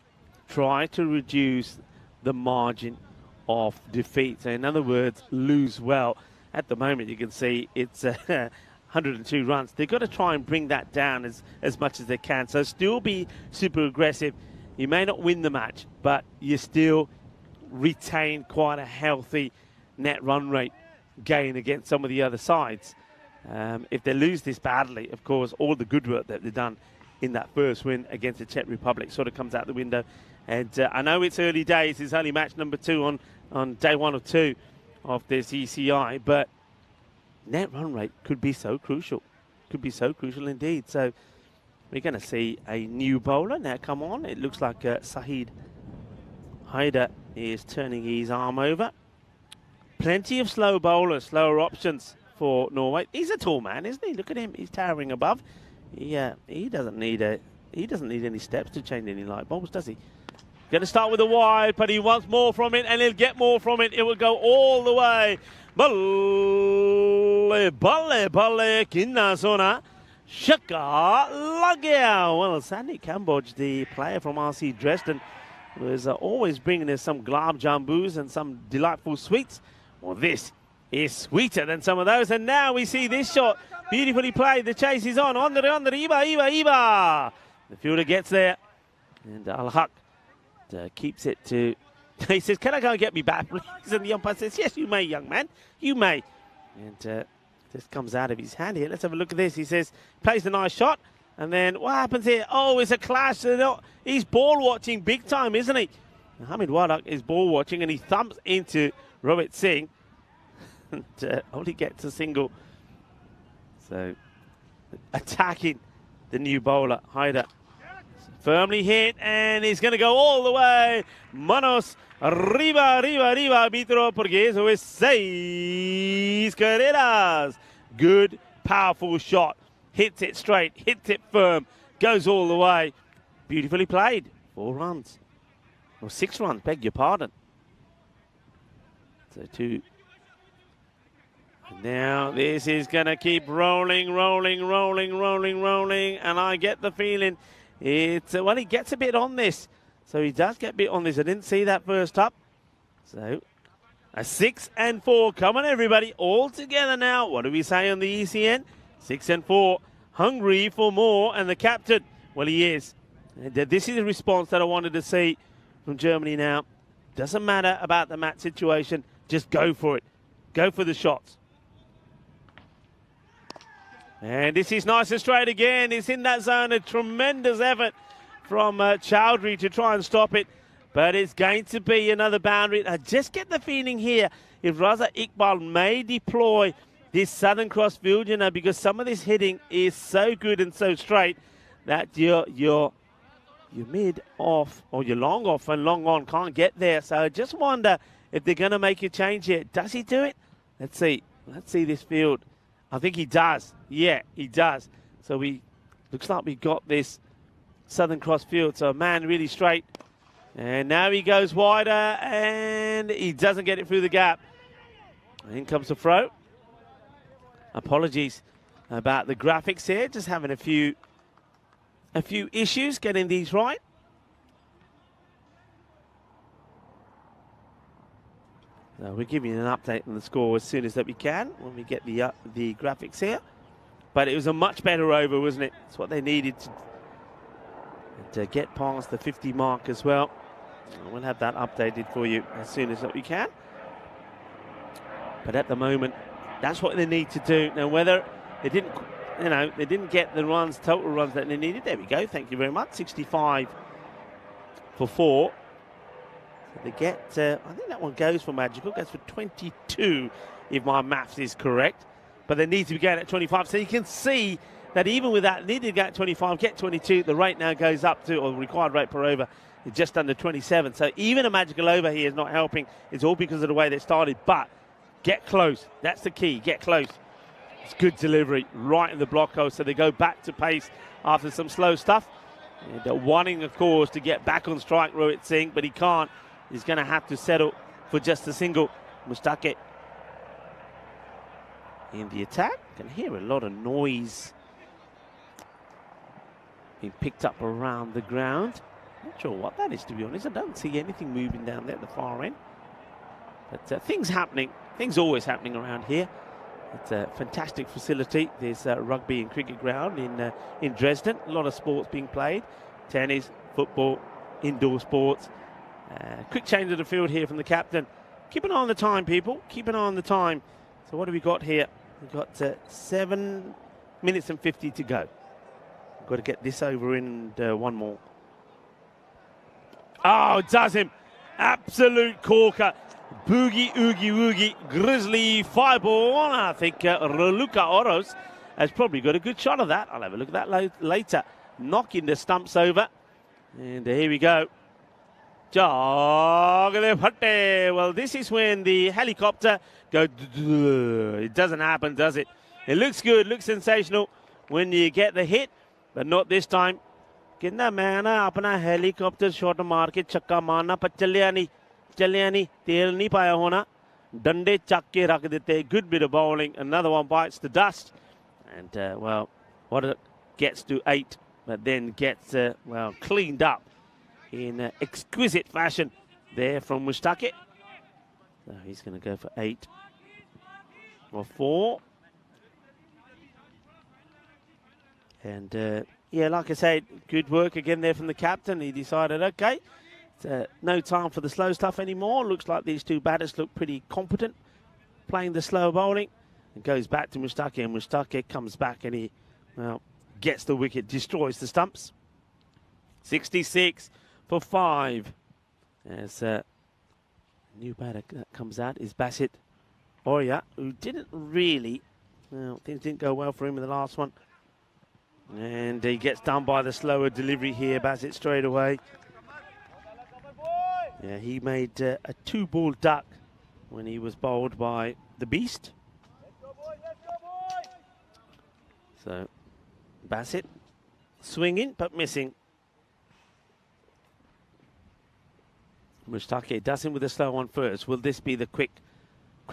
try to reduce the margin of defeat. So in other words, lose well. At the moment, you can see it's 102 runs. They've got to try and bring that down as much as they can. So still be super aggressive. You may not win the match, but you still retain quite a healthy net run rate gain against some of the other sides. If they lose this badly, of course, all the good work that they've done in that first win against the Czech Republic sort of comes out the window. And I know it's early days. It's only match number 2 on day 1 or 2 of this ECI, but net run rate could be so crucial. Could be so crucial indeed. So we're going to see a new bowler now come on. It looks like Sahid Haider is turning his arm over. Plenty of slow bowlers, slower options for Norway. He's a tall man, isn't he? Look at him. He's towering above. He doesn't need any steps to change any light bulbs, does he? Going to start with a wide, but he wants more from it, and he'll get more from it. It will go all the way. Balle, kinna zona. Shaka Lagya. Well, Sandy Cambodge, the player from RC Dresden, was always bringing us some glab jambus and some delightful sweets. Well, this is sweeter than some of those. And now we see this shot. Beautifully played. The chase is on. On the Iba. The fielder gets there. And Al-Haq keeps it to... He says, can I go and get me back, please? And the umpire says, yes, you may, young man. You may. And... this comes out of his hand here. Let's have a look at this. He says, plays a nice shot. And then what happens here? Oh, it's a clash. He's ball watching big time, isn't he? Hamid Wadak is ball watching, and he thumps into Rohit Singh. And only gets a single. So attacking the new bowler, Haider. Firmly hit, and he's going to go all the way. Manos arriba, arbitro, porque eso es 6 carreras. Good, powerful shot. Hits it straight, hits it firm, goes all the way. Beautifully played. 4 runs. Or 6 runs, beg your pardon. So 2. And now this is going to keep rolling. And I get the feeling it's, well, he gets a bit on this. So he does get a bit on this. I didn't see that first up. So a 6 and 4. Come on, everybody. All together now. What do we say on the ECN? 6 and 4. Hungry for more. And the captain, well, he is. And this is the response that I wanted to see from Germany now. Doesn't matter about the match situation. Just go for it. Go for the shots. And this is nice and straight again. It's in that zone. A tremendous effort from Chowdhury to try and stop it. But it's going to be another boundary. I just get the feeling here, if Raza Iqbal may deploy this Southern Cross field, you know, because some of this hitting is so good and so straight that your mid off or your long off and long on can't get there. So I just wonder if they're going to make a change here. Does he do it? Let's see. Let's see this field. I think he does. Yeah, he does. So looks like we've got this Southern Cross field. So a man really straight. And now he goes wider, and he doesn't get it through the gap. In comes the throw. Apologies about the graphics here. Just having a few issues getting these right. So we'll give you an update on the score as soon as that we can when we get the graphics here. But it was a much better over, wasn't it? It's what they needed to get past the 50 mark as well. We'll have that updated for you as soon as that we can. But at the moment, that's what they need to do. Now, whether they didn't, they didn't get the runs, total runs that they needed. There we go. Thank you very much. 65 for 4. So they get, I think that one goes for Magical. Goes for 22, if my maths is correct. But they need to be going at 25. So you can see that even with that, needed to get 25, get 22. The rate now goes up to, or the required rate per over, is just under 27. So even a Magical over here is not helping. It's all because of the way they started. But get close. That's the key. Get close. It's good delivery right in the block hole. So they go back to pace after some slow stuff. And they're wanting, of course, to get back on strike, Rohit Singh, but he can't. He's going to have to settle for just a single. Mustake in the attack. Can hear a lot of noise being picked up around the ground. Not sure what that is, to be honest. I don't see anything moving down there at the far end. But things happening. Things always happening around here. It's a fantastic facility. There's a rugby and cricket ground in Dresden. A lot of sports being played. Tennis, football, indoor sports. Quick change of the field here from the captain. Keep an eye on the time, people. Keep an eye on the time. So what have we got here? We've got 7 minutes and 50 to go. We've got to get this over in one more. Oh, it does him. Absolute corker. Boogie, oogie, woogie, grizzly fireball. I think Raluca Oros has probably got a good shot of that. I'll have a look at that later. Knocking the stumps over. And here we go. Well, this is when the helicopter goes. It doesn't happen, does it? It looks good, looks sensational when you get the hit, but not this time. कितना महंगा अपना helicopter shot मार के छक्का मारना पर चलिया नहीं तेल नहीं पाया होना डंडे चक के रख देते good bit of bowling. Another one bites the dust, and well, what it gets to 8, but then gets well cleaned up in exquisite fashion there from Mushtaqi. So he's going to go for 8 or 4. And yeah, like I said, good work again there from the captain. He decided, okay, no time for the slow stuff anymore. Looks like these two batters look pretty competent playing the slow bowling. And goes back to Mushtaqi, and Mushtaqi comes back and he, well, gets the wicket, destroys the stumps. 66 for 5. As new batter that comes out is Basit Oria, who didn't really, well, things didn't go well for him in the last one. And he gets done by the slower delivery here, Basit, straight away. Yeah, he made a 2-ball duck when he was bowled by the Beast. So, Basit swinging but missing. Mushtaqi does him with a slow one first. Will this be the quick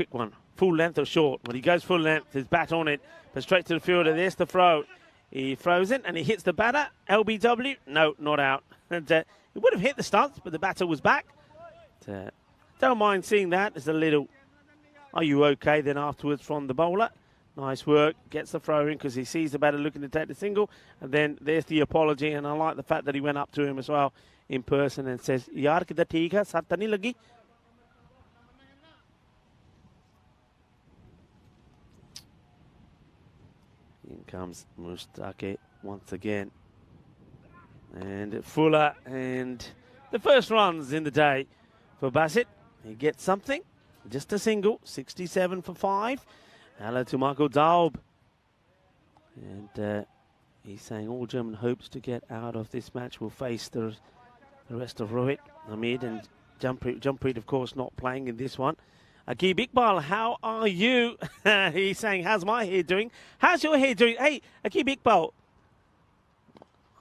one? Full length or short? When he goes full length, his bat on it, but straight to the fielder. There's the throw. He throws it and he hits the batter. LBW, no, not out. And it would have hit the stumps, but the batter was back. Don't mind seeing that. There's a little, are you okay? Then afterwards from the bowler. Nice work. Gets the throw in because he sees the batter looking to take the single. And then there's the apology. And I like the fact that he went up to him as well in person and says, Yaar kida theek hai, sat nahi lagi. In comes Mushtaqi once again. And Fuller, and the first runs in the day for Basit. He gets something, just a single, 67 for 5. Hello to Michael Daub. And he's saying all German hopes to get out of this match will face the rest of Rohit, Hamid, and Jampreet, of course, not playing in this one. Aqib Iqbal, how are you? He's saying, how's my hair doing? How's your hair doing? Hey, Aqib Iqbal.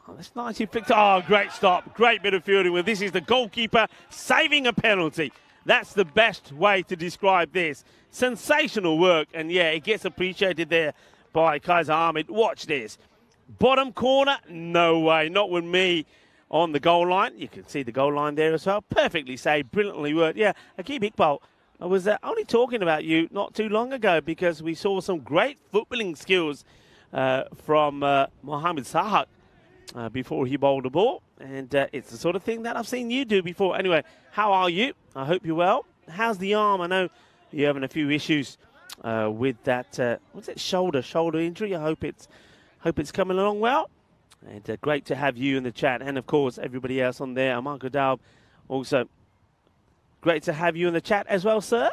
Oh, that's nice. He flicked. Oh, great stop. Great bit of fielding. Well, this is the goalkeeper saving a penalty. That's the best way to describe this. Sensational work. And, yeah, it gets appreciated there by Kaiser Ahmed. Watch this. Bottom corner? No way. Not with me on the goal line. You can see the goal line there as well. Perfectly saved. Brilliantly worked. Yeah, Aqib Iqbal. I was only talking about you not too long ago because we saw some great footballing skills from Mohamed Sahak before he bowled the ball. And it's the sort of thing that I've seen you do before. Anyway, how are you? I hope you're well. How's the arm? I know you're having a few issues with that, what's it, shoulder injury. I hope it's coming along well. And great to have you in the chat. And, of course, everybody else on there. Marco Daub also. Great to have you in the chat as well, sir.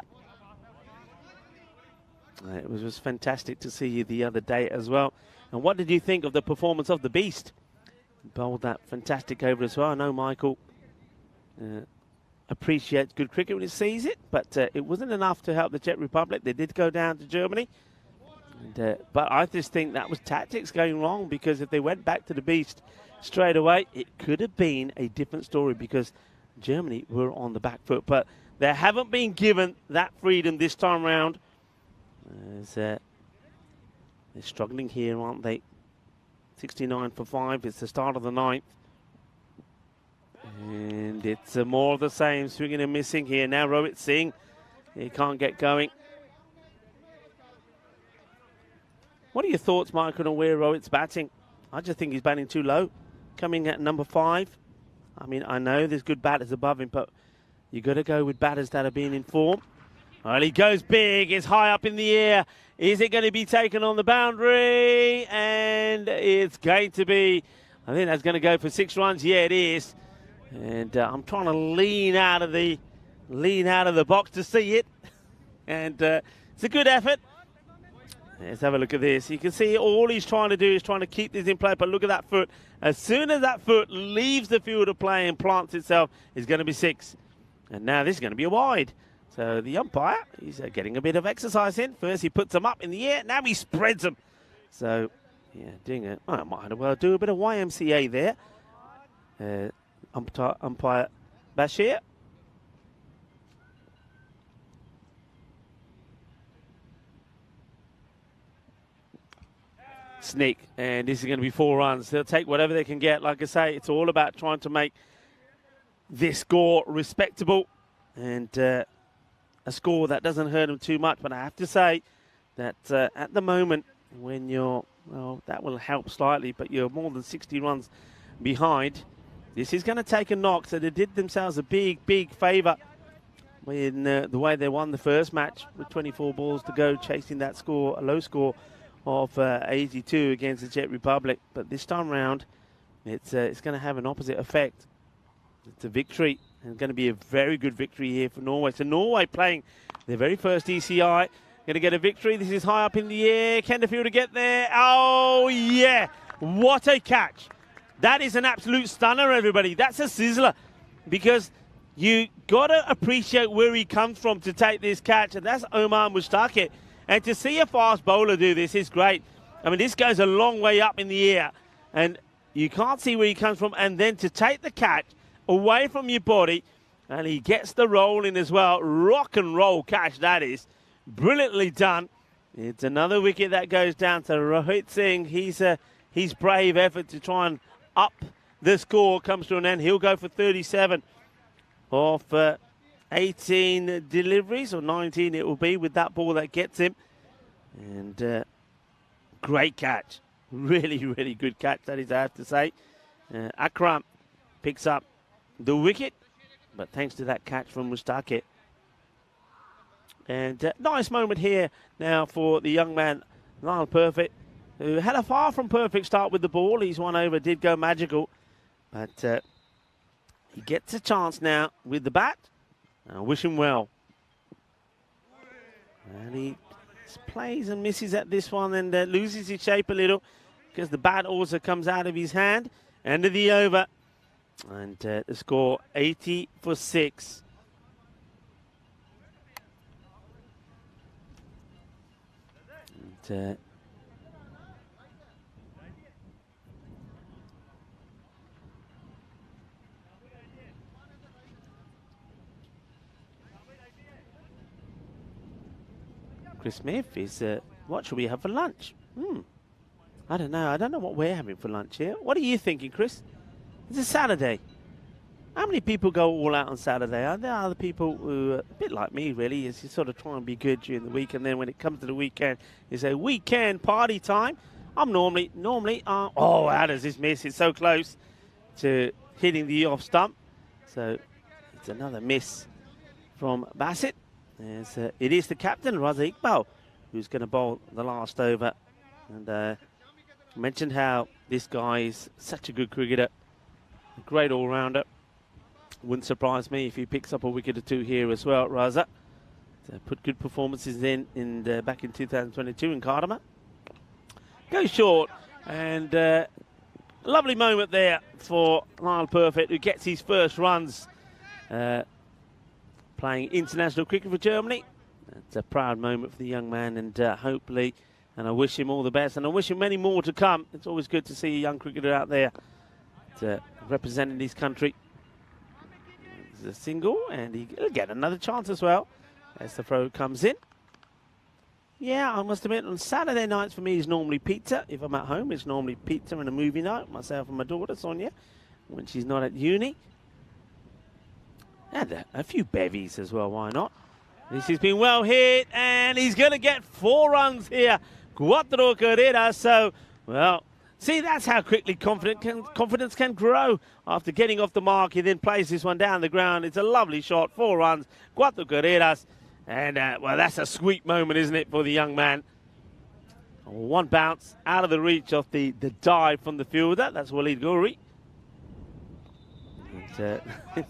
It was fantastic to see you the other day as well. And what did you think of the performance of the Beast? Bowled that fantastic over as well. I know Michael appreciates good cricket when he sees it, but it wasn't enough to help the Czech Republic. They did go down to Germany. And, but I just think that was tactics going wrong, because if they went back to the Beast straight away, it could have been a different story, because Germany were on the back foot, but they haven't been given that freedom this time round. They're struggling here, aren't they? 69 for 5. It's the start of the 9th. And it's more of the same, swinging and missing here. Now Rohit Singh, he can't get going. What are your thoughts, Michael, on where Rohit's batting? I just think he's batting too low, coming at number 5. I mean, I know there's good batters above him, but you've got to go with batters that are being in form. Well, he goes big. It's high up in the air. Is it going to be taken on the boundary? And it's going to be, I think that's going to go for 6 runs. Yeah, it is. And I'm trying to lean out of the box to see it. And it's a good effort. Let's have a look at this. You can see all he's trying to do is trying to keep this in play, but look at that foot. As soon as that foot leaves the field of play and plants itself, it's going to be 6. And now this is going to be a wide. So the umpire, he's getting a bit of exercise in. First he puts them up in the air, now he spreads them. So, yeah, doing it. I might as well do a bit of YMCA there. Umpire Bashir. Sneak, and this is going to be 4 runs. They'll take whatever they can get. Like I say, it's all about trying to make this score respectable and a score that doesn't hurt them too much. But I have to say that at the moment, when you're, well, that will help slightly, but you're more than 60 runs behind, this is going to take a knock. So they did themselves a big, big favour in the way they won the first match with 24 balls to go, chasing that score, a low score of 82 against the Czech Republic. But this time round, it's going to have an opposite effect. It's a victory, and going to be a very good victory here for Norway. So Norway playing their very first ECI, going to get a victory. This is high up in the air. Can the fielder get there? Oh, yeah. What a catch. That is an absolute stunner, everybody. That's a sizzler, because you got to appreciate where he comes from to take this catch, and that's Omar Mushtaqi. And to see a fast bowler do this is great. I mean, this goes a long way up in the air, and you can't see where he comes from. And then to take the catch away from your body, and he gets the roll in as well. Rock and roll catch, that is. Brilliantly done. It's another wicket that goes down to Rohit Singh. His brave effort to try and up the score comes to an end. He'll go for 37 off 18 deliveries, or 19 it will be, with that ball that gets him. And great catch. Really, really good catch, that is, I have to say. Akram picks up the wicket, but thanks to that catch from Mushtaqi. And nice moment here now for the young man, Lyle Perfect, who had a far from perfect start with the ball. His one over did go magical, but he gets a chance now with the bat. I wish him well. And he plays and misses at this one, and loses his shape a little because the bat also comes out of his hand. End of the over. And the score 80 for 6. And, Chris Smith is, what should we have for lunch? I don't know. I don't know what we're having for lunch here. What are you thinking, Chris? It's a Saturday. How many people go all out on Saturday? Are there other people who are a bit like me, really, is you sort of try and be good during the week, and then when it comes to the weekend, it's a weekend party time. I'm normally, oh, how does this miss? It's so close to hitting the off stump. So it's another miss from Bassett. As, it is the captain, Raza Iqbal, who's going to bowl the last over. And I mentioned how this guy is such a good cricketer, a great all-rounder. Wouldn't surprise me if he picks up a wicket or 2 here as well, Raza. Put good performances in back in 2022 in Cardamom. Goes short, and lovely moment there for Lyle Perfect, who gets his first runs playing international cricket for Germany. It's a proud moment for the young man, and hopefully, and I wish him all the best, and I wish him many more to come. It's always good to see a young cricketer out there representing his country. It's a single, and he'll get another chance as well as the throw comes in. Yeah, I must admit, on Saturday nights for me is normally pizza. If I'm at home, it's normally pizza and a movie night, myself and my daughter, Sonia, when she's not at uni. And a few bevies as well, why not? This has been well hit, and he's going to get 4 runs here. Cuatro carreras, so, well, see, that's how quickly confidence can grow. After getting off the mark, he then plays this one down the ground. It's a lovely shot, 4 runs, cuatro carreras. And, well, that's a sweet moment, isn't it, for the young man? One bounce out of the reach of the dive from the fielder. That's Walid Ghori.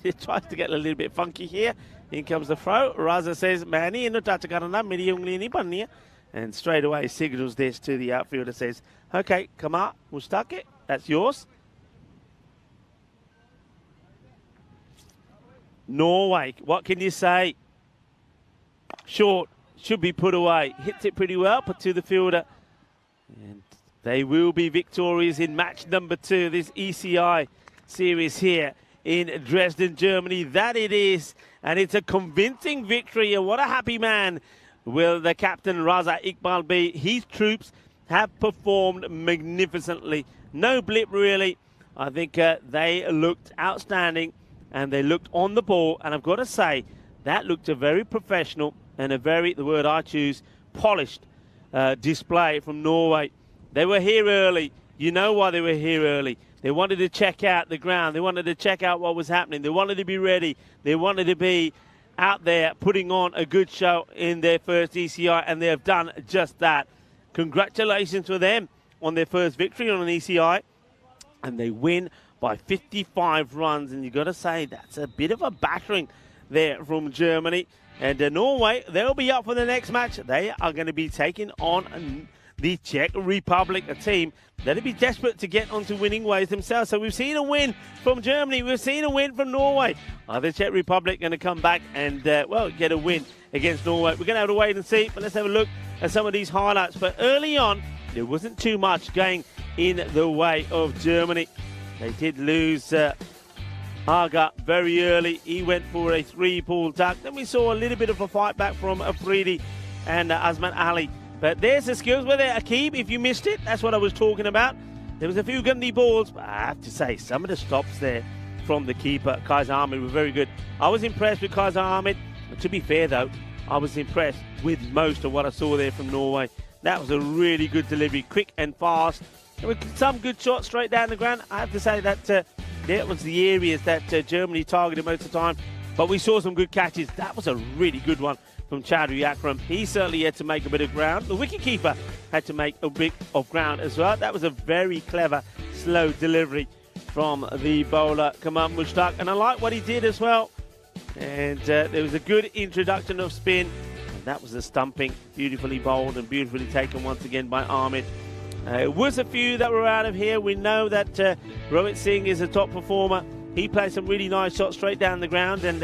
He tries to get a little bit funky here. In comes the throw. Raza says, Mani, no tacha karana, meri ungli nahi banni hai. And straight away signals this to the outfielder, says, okay, come on, we'll stuck it. That's yours. Norway, what can you say? Short, should be put away. Hits it pretty well, put to the fielder. And they will be victorious in match number 2, this ECI series here in Dresden, Germany. That it is, and it's a convincing victory. And what a happy man will the captain Raza Iqbal be. His troops have performed magnificently. No blip really. I think they looked outstanding and they looked on the ball. And I've got to say, that looked a very professional and a very, the word I choose, polished display from Norway. They were here early. You know why they were here early. They wanted to check out the ground. They wanted to check out what was happening. They wanted to be ready. They wanted to be out there putting on a good show in their first ECI, and they have done just that. Congratulations to them on their first victory on an ECI, and they win by 55 runs. And you've got to say, that's a bit of a battering there from Germany. And Norway, they'll be up for the next match. They are going to be taking on the Czech Republic, a team that'll be desperate to get onto winning ways themselves. So we've seen a win from Germany. We've seen a win from Norway. Are the Czech Republic going to come back and, well, get a win against Norway? We're going to have to wait and see, but let's have a look at some of these highlights. But early on, there wasn't too much going in the way of Germany. They did lose Aga very early. He went for a 3-ball duck. Then we saw a little bit of a fight back from Afridi and Azman Ali. But there's the skills. Were there, Akib? If you missed it, that's what I was talking about. There was a few gundy balls, but I have to say, some of the stops there from the keeper, Kaiser Ahmed, were very good. I was impressed with Kaiser Ahmed. To be fair, though, I was impressed with most of what I saw there from Norway. That was a really good delivery, quick and fast. There were some good shots straight down the ground. I have to say that that was the areas that Germany targeted most of the time. But we saw some good catches. That was a really good one from Chowdhury Akram. He certainly had to make a bit of ground. The wicketkeeper had to make a bit of ground as well. That was a very clever, slow delivery from the bowler, Kamal Mushtaq. And I like what he did as well. And there was a good introduction of spin. And that was a stumping, beautifully bowled and beautifully taken once again by Ahmed. It was a few that were out of here. We know that Rohit Singh is a top performer. He played some really nice shots straight down the ground, and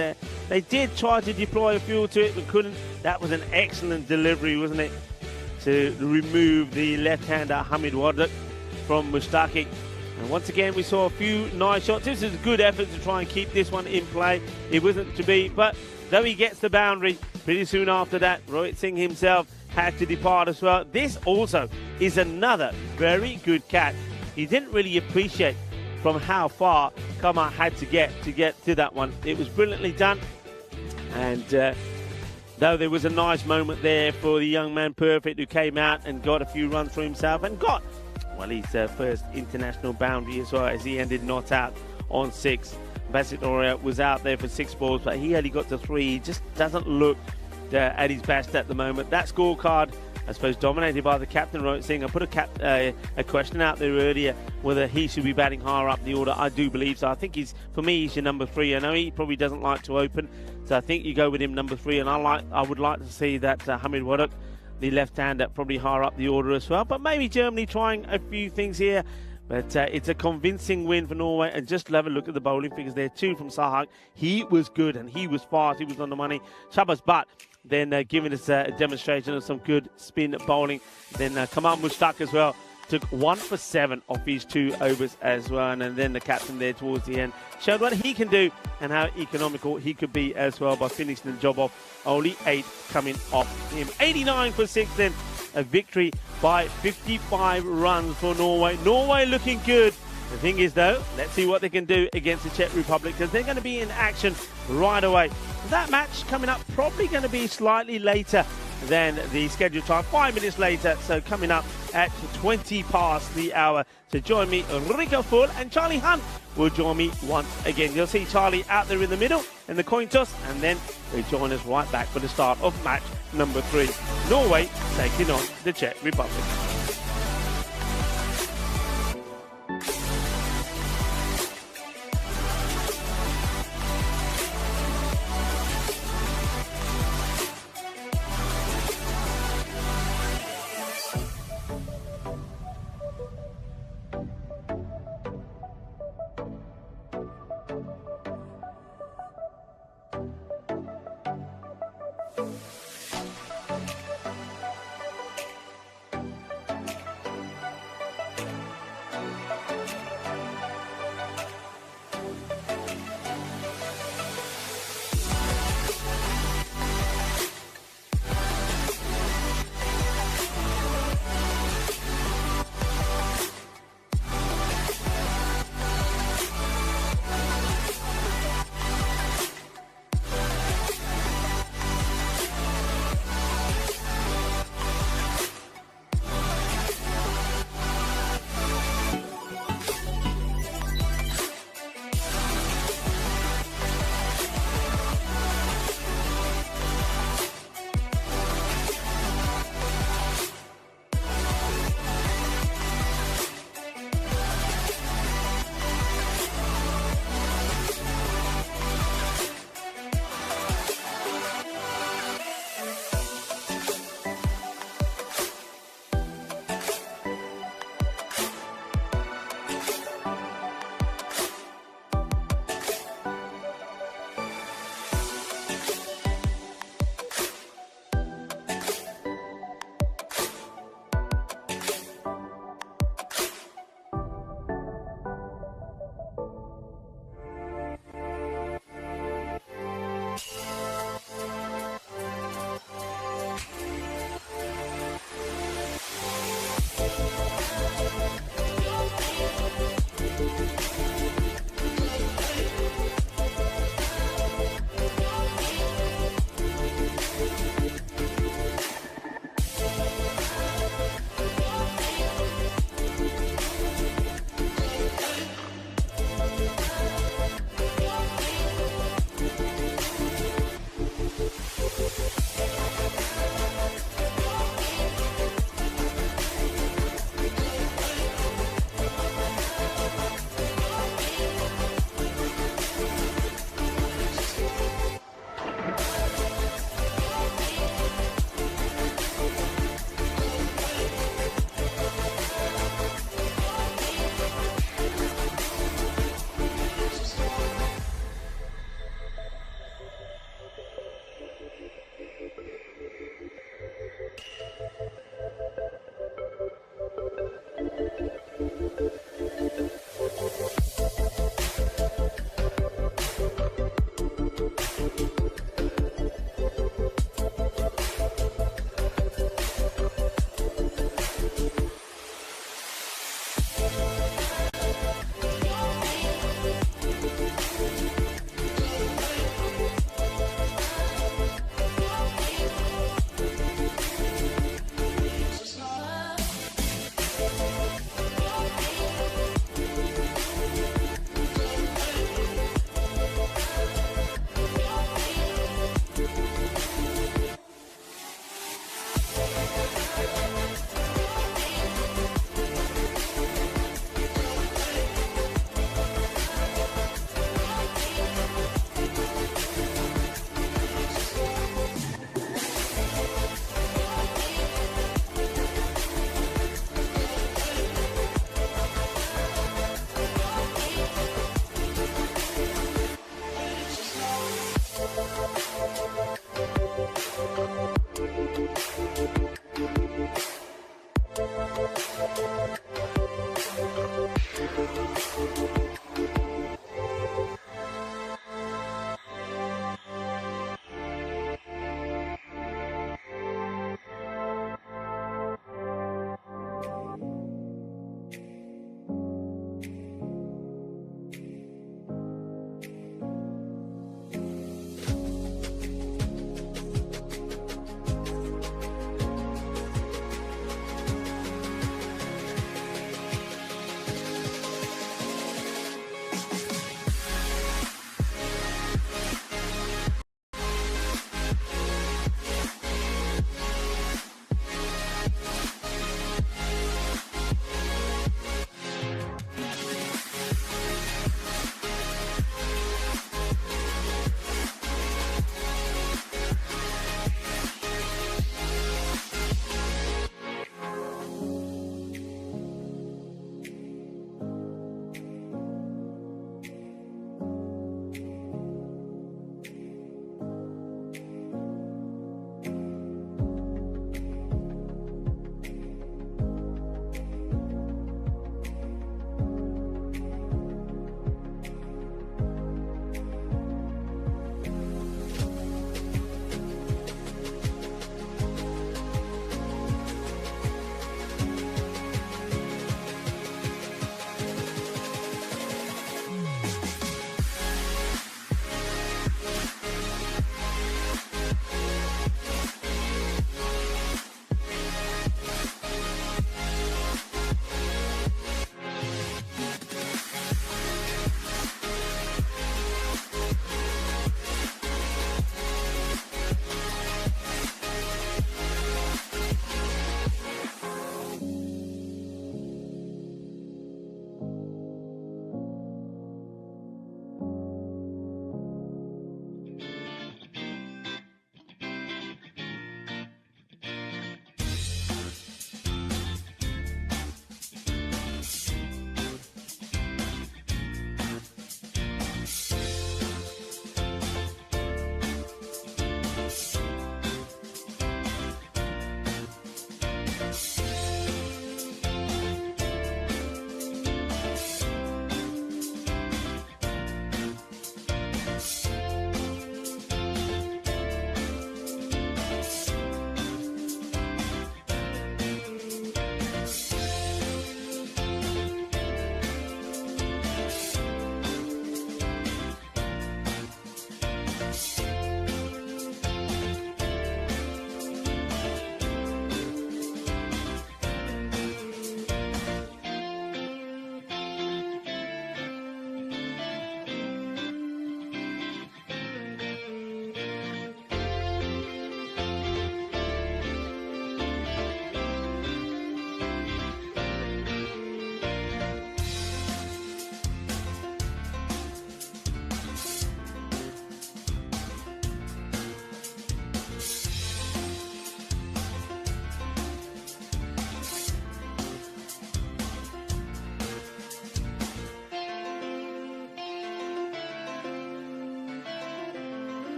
they did try to deploy a few to it, but couldn't. That was an excellent delivery, wasn't it, to remove the left-hander Hamid Wardak from Mushtaqi. And once again, we saw a few nice shots. This is a good effort to try and keep this one in play. It wasn't to be, but though he gets the boundary, pretty soon after that, Rohit Singh himself had to depart as well. This also is another very good catch. He didn't really appreciate from how far Kamar had to get to that one. It was brilliantly done. And though there was a nice moment there for the young man Perfect, who came out and got a few runs for himself and got, well, his first international boundary as well, as he ended not out on 6. Basit Oria was out there for 6 balls, but he only got to 3. He just doesn't look at his best at the moment. That scorecard, I suppose, dominated by the captain, Rohit Singh. I put a question out there earlier whether he should be batting higher up the order. I do believe so. I think for me, he's your number 3. I know he probably doesn't like to open, so I think you go with him number 3. And I would like to see that Hamid Wardak, the left-hander, probably higher up the order as well. But maybe Germany trying a few things here. But it's a convincing win for Norway. And just have a look at the bowling figures there. 2 from Sahak. He was good and he was fast. He was on the money. Shabazz Butt then giving us a demonstration of some good spin bowling. Then Kamal Mushtaq as well took 1 for 7 off his 2 overs as well. And then the captain there towards the end showed what he can do and how economical he could be as well by finishing the job off. Only 8 coming off him. 89 for 6 then. A victory by 55 runs for Norway. Norway looking good. The thing is, though, let's see what they can do against the Czech Republic, because they're going to be in action right away. That match coming up probably going to be slightly later than the scheduled time, 5 minutes later. So coming up at 20 past the hour. So join me, Rico Full, and Charlie Hunt will join me once again. You'll see Charlie out there in the middle in the coin toss, and then they join us right back for the start of match number 3. Norway taking on the Czech Republic.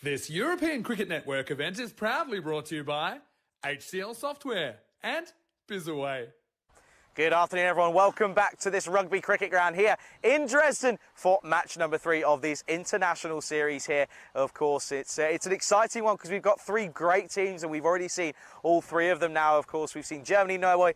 This European Cricket Network event is proudly brought to you by HCL Software and Bizaway. Good afternoon, everyone. Welcome back to this rugby cricket ground here in Dresden for match number 3 of this international series here. Of course, it's an exciting one because we've got 3 great teams and we've already seen all 3 of them now. Of course, we've seen Germany, Norway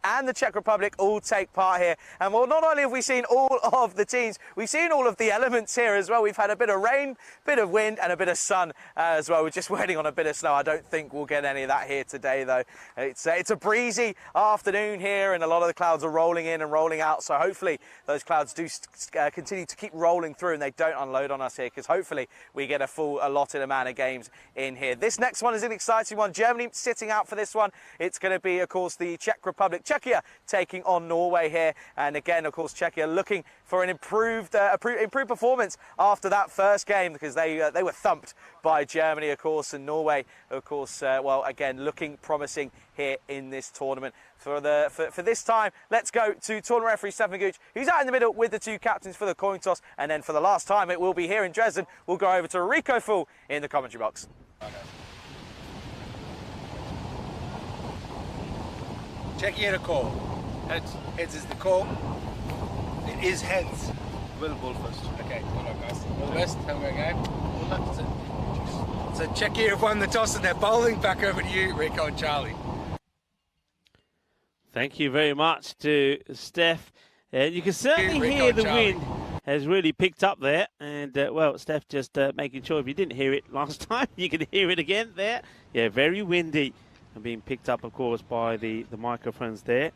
and the Czech Republic all take part here. And well, not only have we seen all of the teams, we've seen all of the elements here as well. We've had a bit of rain, bit of wind and a bit of sun as well. We're just waiting on a bit of snow. I don't think we'll get any of that here today, though. It's a breezy afternoon here and a lot of the clouds are rolling in and rolling out, so hopefully those clouds do continue to keep rolling through and they don't unload on us here, because hopefully we get a full allotted amount of games in here. This next one is an exciting one. Germany sitting out for this one. It's going to be, of course, the Czech Republic, Czechia, taking on Norway here, and again, of course, Czechia looking for an improved performance after that first game, because they were thumped by Germany, of course, and Norway, of course, well, again, looking promising here in this tournament. For this time, let's go to tournament referee Stefan Gooch, who's out in the middle with the 2 captains for the coin toss, and then for the last time, it will be here in Dresden. We'll go over to Rico Full in the commentary box. Czechia to call. Heads. Heads is the call. It is heads. We'll ball first. Okay, good luck, guys. All the best. Have a great game. So Czechia have won the toss and they're bowling. Back over to you, Rico and Charlie. Thank you very much to Steph. You can certainly hear the wind has really picked up there. And, well, Steph just making sure if you didn't hear it last time, you can hear it again there. Yeah, very windy and being picked up, of course, by the microphones there.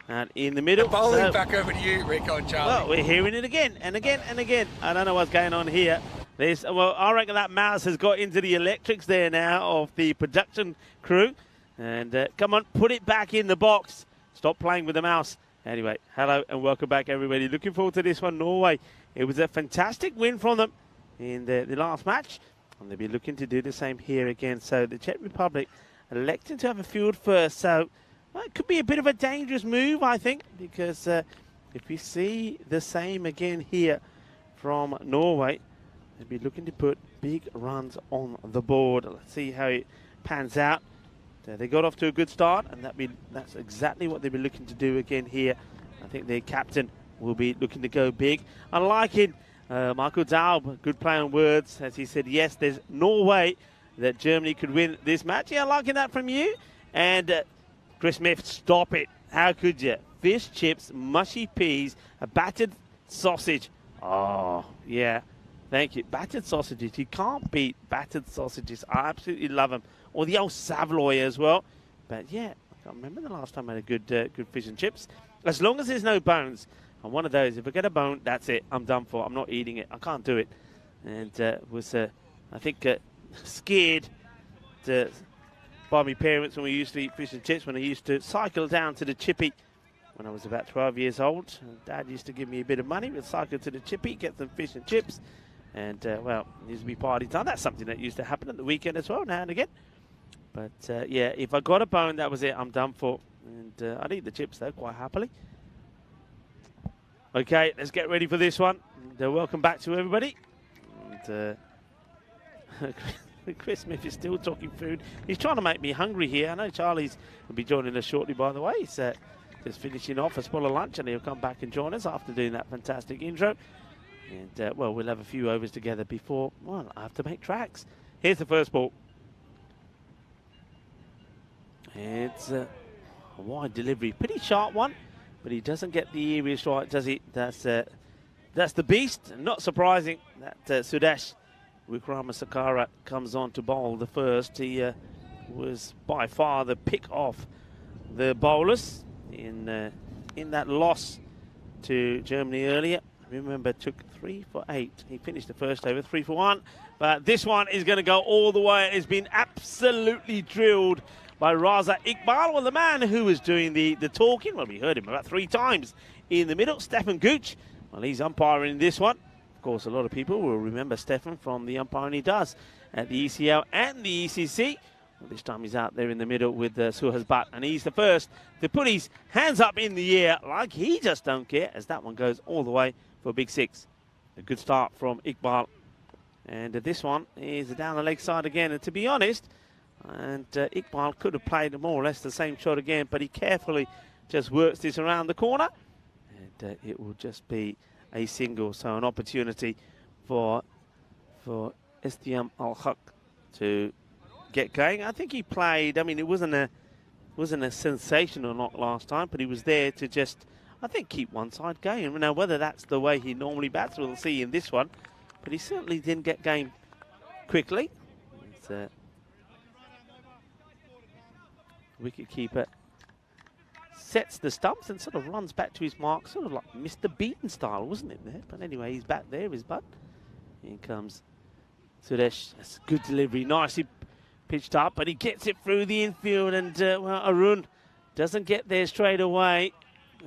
And in the middle. Bowling back over to you, Rico and Charlie. Well, we're hearing it again and again and again. I don't know what's going on here. Well, I reckon that mouse has got into the electrics there now of the production crew. And come on, put it back in the box. Stop playing with the mouse. Anyway, hello and welcome back, everybody. Looking forward to this one, Norway. It was a fantastic win from them in the last match, and they'll be looking to do the same here again. So the Czech Republic electing to have a field first. So well, it could be a bit of a dangerous move, I think, because if we see the same again here from Norway, they'll be looking to put big runs on the board. Let's see how it pans out. They got off to a good start, and that's exactly what they'll be looking to do again here. I think their captain will be looking to go big. I like it. Michael Daub, good play on words, as he said, yes, there's no way that Germany could win this match. Yeah, liking that from you. And Chris Smith, stop it. How could you? Fish chips, mushy peas, a battered sausage. Oh, yeah. Thank you. Battered sausages. You can't beat battered sausages. I absolutely love them. Or the old Savoy as well. But yeah, I can't remember the last time I had a good fish and chips. As long as there's no bones. I'm one of those. If I get a bone, that's it. I'm done for. I'm not eating it. I can't do it. And was, I think, scared by my parents when we used to eat fish and chips, when I used to cycle down to the chippy when I was about 12 years old. Dad used to give me a bit of money. We'd cycle to the chippy, get some fish and chips. And, well, it used to be party time. That's something that used to happen at the weekend as well, now and again. But, yeah, if I got a bone, that was it. I'm done for. And I'd eat the chips, though, quite happily. Okay, let's get ready for this one. And, welcome back to everybody. And, Chris Smith is still talking food. He's trying to make me hungry here. I know Charlie's will be joining us shortly, by the way. He's just finishing off a spot of lunch, and he'll come back and join us after doing that fantastic intro. And, well, we'll have a few overs together before, well, I have to make tracks. Here's the first ball. It's a wide delivery. Pretty sharp one, but he doesn't get the areas right, does he? That's the beast. Not surprising that Sudesh Wickramasakara comes on to bowl the first. He was by far the pick of the bowlers in that loss to Germany earlier. Remember, took 3 for 8. He finished the first over 3 for 1. But this one is going to go all the way. It's been absolutely drilled by Raza Iqbal. Well, the man who was doing the talking, well, we heard him about 3 times in the middle, Stefan Gooch. Well, he's umpiring this one. Of course, a lot of people will remember Stefan from the umpiring he does at the ECL and the ECC. Well, this time he's out there in the middle with Suhas Bhatt, and he's the first to put his hands up in the air like he just don't care, as that one goes all the way for a big 6. A good start from Iqbal. And this one is down the leg side again. And to be honest, Iqbal could have played more or less the same shot again, but he carefully just works this around the corner. And it will just be a single, so an opportunity for Istiam Al-Haq to get going. I think he played, I mean, it wasn't a sensational knock last time, but he was there to just, I think, keep one side going. Now, whether that's the way he normally bats, we'll see in this one, but he certainly didn't get game quickly. Wicket keeper sets the stumps and sort of runs back to his mark, sort of like Mr. Beaton style, wasn't it there? But anyway, he's back there, his butt. Here comes Suresh. That's a good delivery, nicely pitched up, but he gets it through the infield, and well, Arun doesn't get there straight away,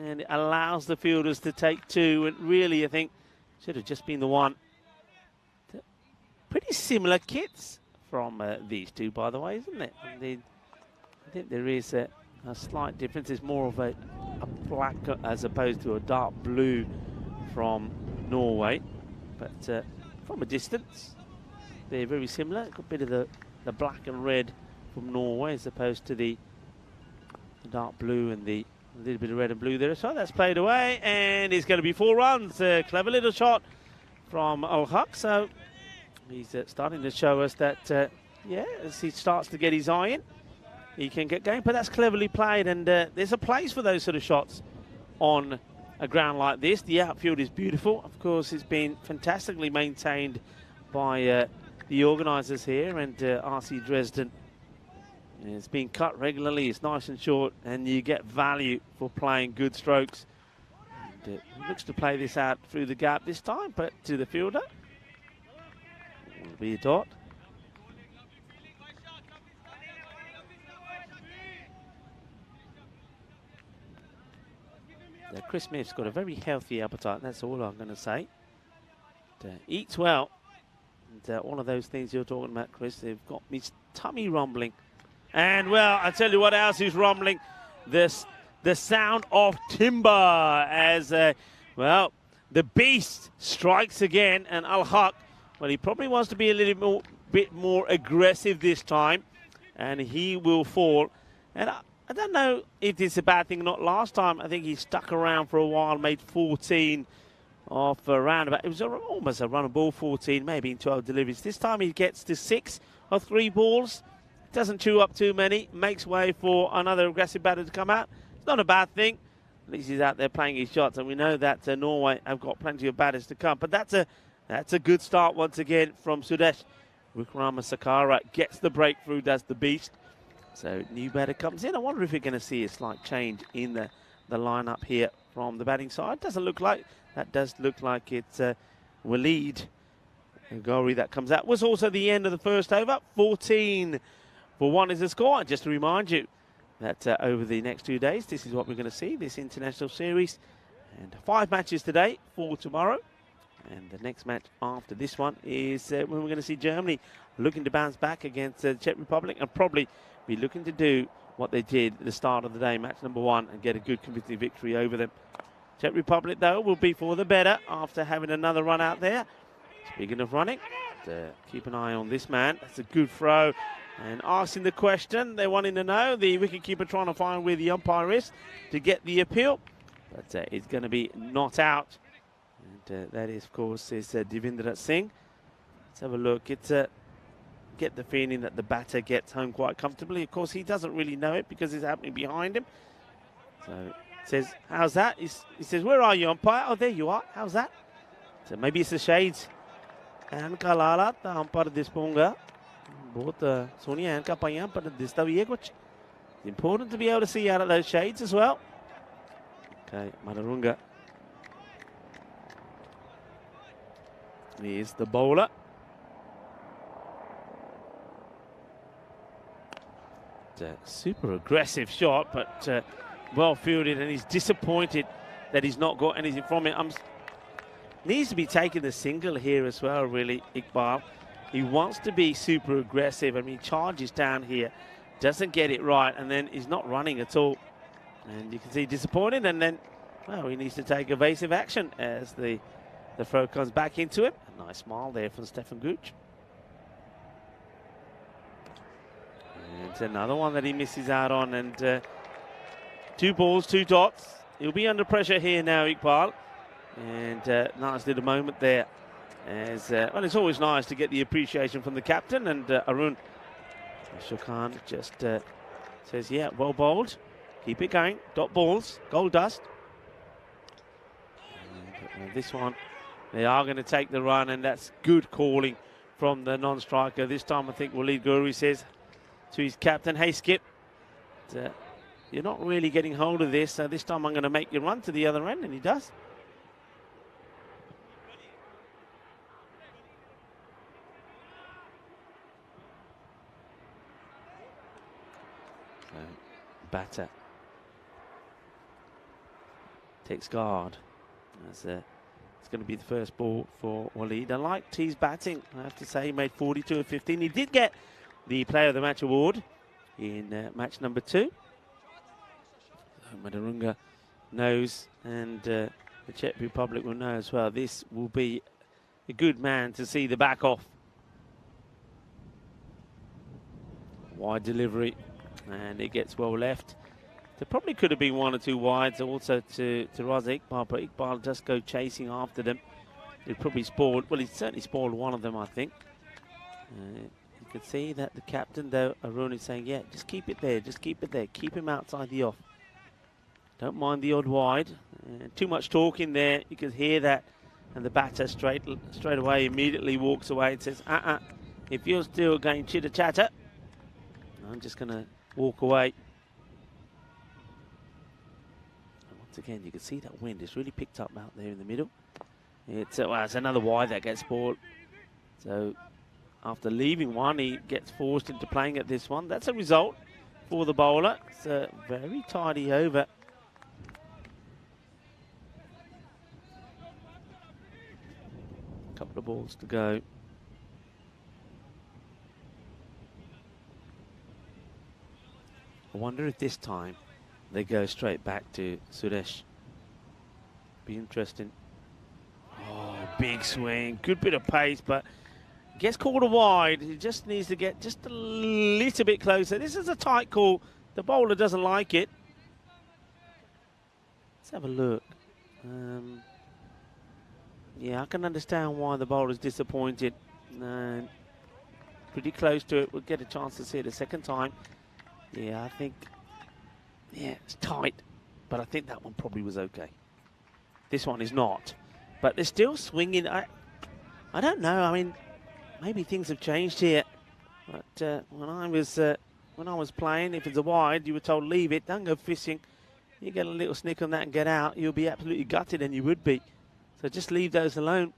and it allows the fielders to take two, and really, I think, should have just been the one. Pretty similar kits from these two, by the way, isn't it? Indeed, I think there is a slight difference. It's more of a black as opposed to a dark blue from Norway, but from a distance, they're very similar. Got a bit of the black and red from Norway as opposed to the dark blue and the little bit of red and blue there. So that's played away, and it's going to be 4 runs. Clever little shot from Al-Haq. So he's starting to show us that, yeah, as he starts to get his eye in, he can get going. But that's cleverly played, and there's a place for those sort of shots on a ground like this. The outfield is beautiful. Of course, it's been fantastically maintained by the organisers here, and RC Dresden. It's been cut regularly, it's nice and short, and you get value for playing good strokes. And, looks to play this out through the gap this time, but to the fielder. Will be a dot. Chris Smith's got a very healthy appetite, that's all I'm going to say. Eats well. And all of those things you're talking about, Chris, they've got his tummy rumbling. And, well, I tell you what else is rumbling. The sound of timber as, well, the beast strikes again. And Al-Haq, well, he probably wants to be a little bit more aggressive this time. And he will fall. And I don't know if it's a bad thing or not. Last time, I think he stuck around for a while, made 14 off a roundabout. It was almost a run of ball, 14, maybe in 12 deliveries. This time he gets to 6 or 3 balls. Doesn't chew up too many. Makes way for another aggressive batter to come out. It's not a bad thing. At least he's out there playing his shots. And we know that Norway have got plenty of batters to come. But that's a good start once again from Sudesh. Wikrama Sakara gets the breakthrough, does the beast. So new batter comes in. I wonder if we're going to see a slight change in the lineup here from the batting side. Doesn't look like that. Does look like it's Waleed Gori that comes out. Was also the end of the first over. 14 for 1 is the score. And just to remind you that over the next 2 days, this is what we're going to see, this international series. And 5 matches today, 4 tomorrow. And the next match after this one is when we're going to see Germany looking to bounce back against the Czech Republic, and probably be looking to do what they did at the start of the day, match number 1, and get a good convincing victory over them. Czech Republic, though, will be for the better after having another run out there. Speaking of running, keep an eye on this man. That's a good throw. And asking the question, they're wanting to know, the wicketkeeper trying to find where the umpire is to get the appeal. But it's going to be not out. And that is, of course, is Devendra Singh. Let's have a look. It's get the feeling that the batter gets home quite comfortably. Of course, he doesn't really know it because it's happening behind him. So says, how's that? He says, where are you, umpire? Oh, there you are. How's that? So maybe it's the shades. And Kalala, the umpire disponga. Both Sonia and Kapayan, but this it's important to be able to see out of those shades as well. Okay, Madarunga. Here's the bowler. Super aggressive shot, but well fielded, and he's disappointed that he's not got anything from it. Needs to be taking the single here as well, really, Iqbal. He wants to be super aggressive. I mean, he charges down here, doesn't get it right, and then he's not running at all. And you can see disappointed, and then, well, he needs to take evasive action as the throw comes back into him. Nice smile there from Stefan Gooch. And another one that he misses out on, and 2 balls, 2 dots. He'll be under pressure here now, Iqbal. And nice little moment there. As well, it's always nice to get the appreciation from the captain, and Arun Shukhan just says, yeah, well bowled. Keep it going. Dot balls, gold dust. And this one, they are going to take the run, and that's good calling from the non-striker. This time I think Walid Ghouri says to his captain, hey Skip, you're not really getting hold of this, so this time I'm going to make you run to the other end, and he does. So, batter takes guard. As, it's going to be the first ball for Walid. I liked his batting, I have to say. He made 42 of 15. He did get the Player of the Match award in match number 2. Madarunga knows, and the Czech Republic will know as well. This will be a good man to see the back off. Wide delivery, and it gets well left. There probably could have been 1 or 2 wides also to Raza Iqbal, but Iqbal just go chasing after them. He probably spoiled, well, he certainly spoiled one of them, I think. You could see that the captain, though, Arun, is saying, yeah, just keep it there, just keep it there. Keep him outside the off. Don't mind the odd wide. Too much talking there. You could hear that. And the batter straight away immediately walks away and says, if you're still going chitter-chatter, I'm just going to walk away. And once again, you can see that wind is really picked up out there in the middle. It's another wide that gets bought. So after leaving one, he gets forced into playing at this one. That's a result for the bowler. It's a very tidy over. Couple of balls to go. I wonder if this time they go straight back to Suresh. Be interesting. Oh, big swing. Good bit of pace, but gets called a wide. He just needs to get just a little bit closer. This is a tight call. The bowler doesn't like it. Let's have a look. Yeah, I can understand why the bowler's disappointed. Pretty close to it. We'll get a chance to see it a second time. Yeah, I think, yeah, it's tight. But I think that one probably was okay. This one is not. But they're still swinging. I don't know. I mean, maybe things have changed here. But when I was playing, if it's a wide, you were told leave it, don't go fishing. You get a little snick on that and get out, you'll be absolutely gutted, and you would be. So just leave those alone.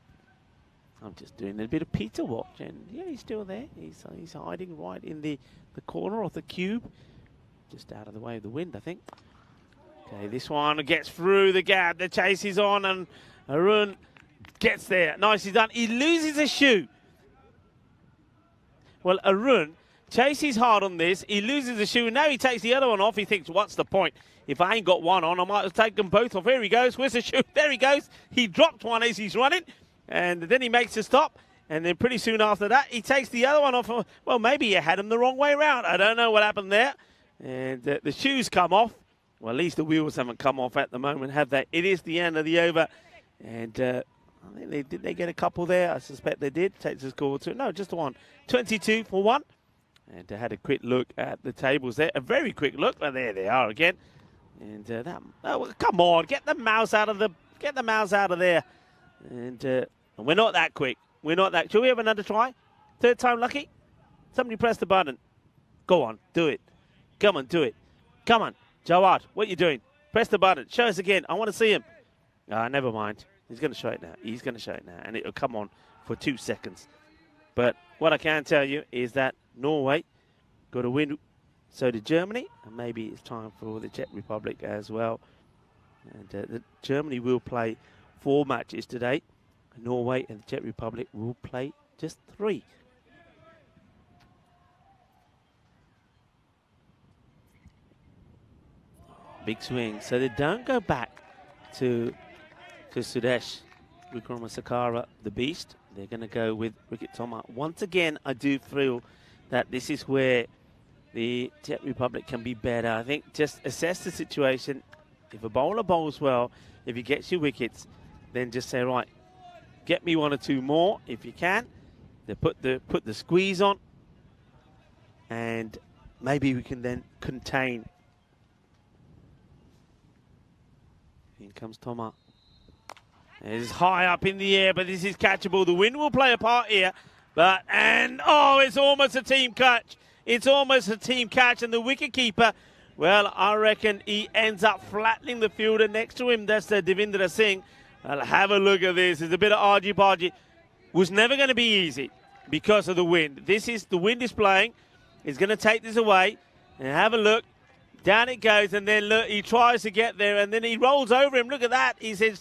I'm just doing a bit of Peter watch, and yeah, he's still there. He's hiding right in the corner of the cube, just out of the way of the wind, I think. Okay, this one gets through the gap. The chase is on, and Arun gets there. Nicely done. He loses a shoe. Well, Arun chases hard on this. He loses a shoe. Now he takes the other one off. He thinks, what's the point? If I ain't got one on, I might have taken them both off. Here he goes. Where's the shoe? There he goes. He dropped one as he's running. And then he makes a stop. And then pretty soon after that, he takes the other one off. Well, maybe he had him the wrong way around. I don't know what happened there. And the shoes come off. Well, at least the wheels haven't come off at the moment, have they? It is the end of the over. And I think did they get a couple there? I suspect they did. Takes the score to, no, just the one. 22 for 1. And I had a quick look at the tables there. A very quick look. Well, there they are again. And come on, get the mouse out of there. And we're not that quick. We're not that. Shall we have another try? Third time lucky? Somebody press the button. Go on, do it. Come on, do it. Come on, Jawad, what are you doing? Press the button. Show us again. I want to see him. Never mind. He's going to show it now. He's going to show it now, and it'll come on for 2 seconds. But what I can tell you is that Norway got a win. So did Germany, and maybe it's time for the Czech Republic as well. And Germany will play 4 matches today. Norway and the Czech Republic will play just 3. Big swing. So they don't go back to Sudesh Wickramasakara, the beast. They're going to go with Wicket Thomas. Once again, I do feel that this is where the Czech Republic can be better. I think just assess the situation. If a bowler bowls well, if he gets you wickets, then just say, right, get me 1 or 2 more if you can. They put the squeeze on, and maybe we can then contain. Here comes Thomas. It's high up in the air, but this is catchable. The wind will play a part here. It's almost a team catch. It's almost a team catch, and the wicketkeeper, well, I reckon he ends up flattening the fielder next to him. That's Devendra Singh. Well, have a look at this. It's a bit of argy-bargy. Was never going to be easy because of the wind. The wind is playing. He's going to take this away. And have a look. Down it goes, and then look, he tries to get there, and then he rolls over him. Look at that. He says,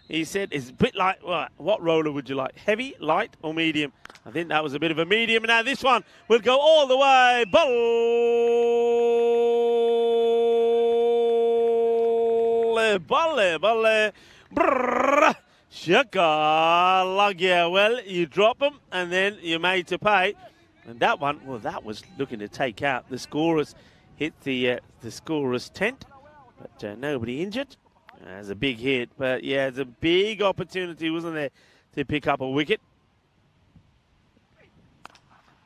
he said, it's a bit like, what roller would you like? Heavy, light, or medium? I think that was a bit of a medium. Now this one will go all the way. Balle. Brrr. Shaka Lagya. Well, you drop them, and then you're made to pay. And that one, well, that was looking to take out. The scorers hit the scorer's tent, but nobody injured. That's a big hit, but yeah, it's a big opportunity, wasn't there, to pick up a wicket.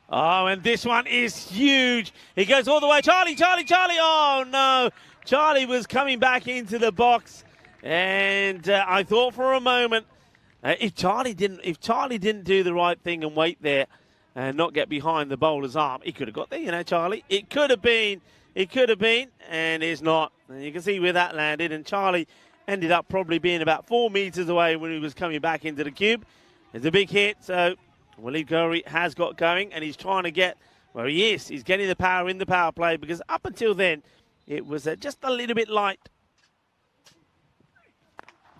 Oh, and this one is huge. He goes all the way. Charlie. Oh, no. Charlie was coming back into the box, and I thought for a moment, if Charlie didn't do the right thing and wait there and not get behind the bowler's arm, he could have got there, Charlie. It could have been, and it's not. And you can see where that landed, and Charlie ended up probably being about 4 meters away when he was coming back into the cube. It's a big hit, so Relive Victory has got going, and he's trying to get where he is. He's getting the power in the power play, because up until then, it was just a little bit light.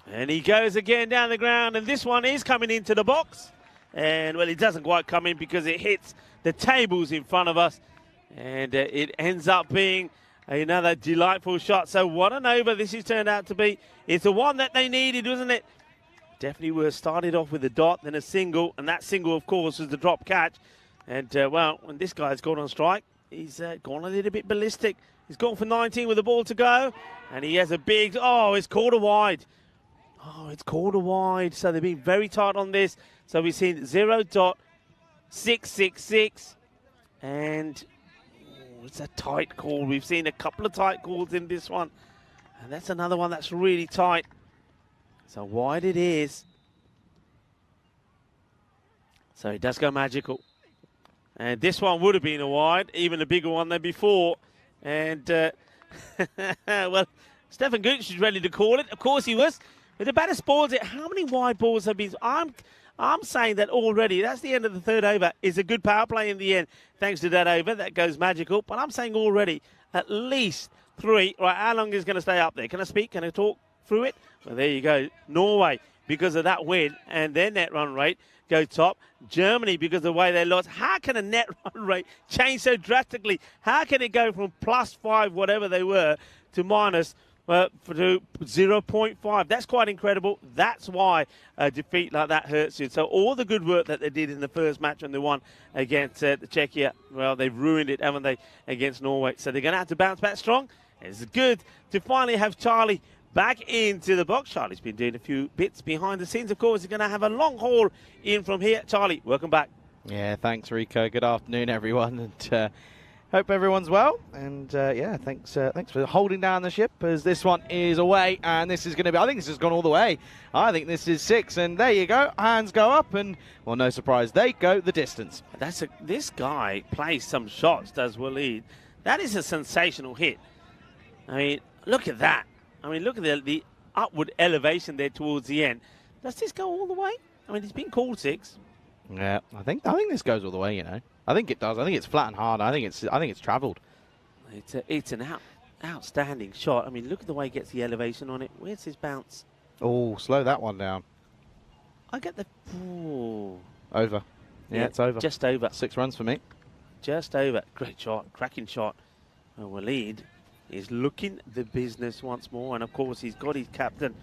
And he goes again down the ground, and this one is coming into the box. And, well, it doesn't quite come in because it hits the tables in front of us. And it ends up being another delightful shot. So what an over this has turned out to be. It's the one that they needed, wasn't it? Definitely were started off with a dot, then a single. And that single, of course, was the drop catch. And, well, when this guy's gone on strike, he's gone a little bit ballistic. He's gone for 19 with the ball to go. And he has a big, it's called a wide. Oh, it's called a wide. So they've been very tight on this. So we've seen 0.666. And it's a tight call. We've seen a couple of tight calls in this one. And that's another one that's really tight. So wide it is. So it does go magical. And this one would have been a wide, even a bigger one than before. And, well, Stefan Gooch is ready to call it. Of course he was. But the batter spoils it. How many wide balls have been... I'm saying that already. That's the end of the third over. It's a good power play in the end, thanks to that over. That goes magical. But I'm saying already at least 3. Right, how long is it going to stay up there? Can I speak? Can I talk through it? Well, there you go. Norway, because of that win and their net run rate, go top. Germany, because of the way they lost. How can a net run rate change so drastically? How can it go from +5, whatever they were, to minus... to 0.5. That's quite incredible. That's why a defeat like that hurts you. So all the good work that they did in the first match when they won against Czechia, well, they've ruined it, haven't they, against Norway. So they're going to have to bounce back strong. It's good to finally have Charlie back into the box. Charlie's been doing a few bits behind the scenes. Of course, he's going to have a long haul in from here. Charlie, welcome back. Yeah, thanks, Rico. Good afternoon, everyone. And hope everyone's well, and yeah, thanks for holding down the ship, as this one is away, and this is going to be, I think this has gone all the way. I think this is 6, and there you go, hands go up, and, well, no surprise, they go the distance. This guy plays some shots, does Waleed. That is a sensational hit. I mean, look at that. I mean, look at the upward elevation there towards the end. Does this go all the way? I mean, it's been called 6. Yeah, I think this goes all the way, I think it does. I think it's flat and hard. I think it's travelled. It's an outstanding shot. I mean, look at the way he gets the elevation on it. Where's his bounce? Oh, slow that one down. I get the... Ooh. Over. Yeah, it's over. Just over. 6 runs for me. Just over. Great shot. Cracking shot. Well, Waleed is looking the business once more. And, of course, he's got his captain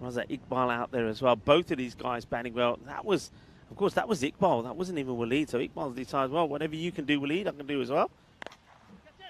Was that Iqbal out there as well? Both of these guys batting well. That was, of course, that was Iqbal. That wasn't even Waleed. So Iqbal decides, well, whatever you can do, Waleed, I can do as well.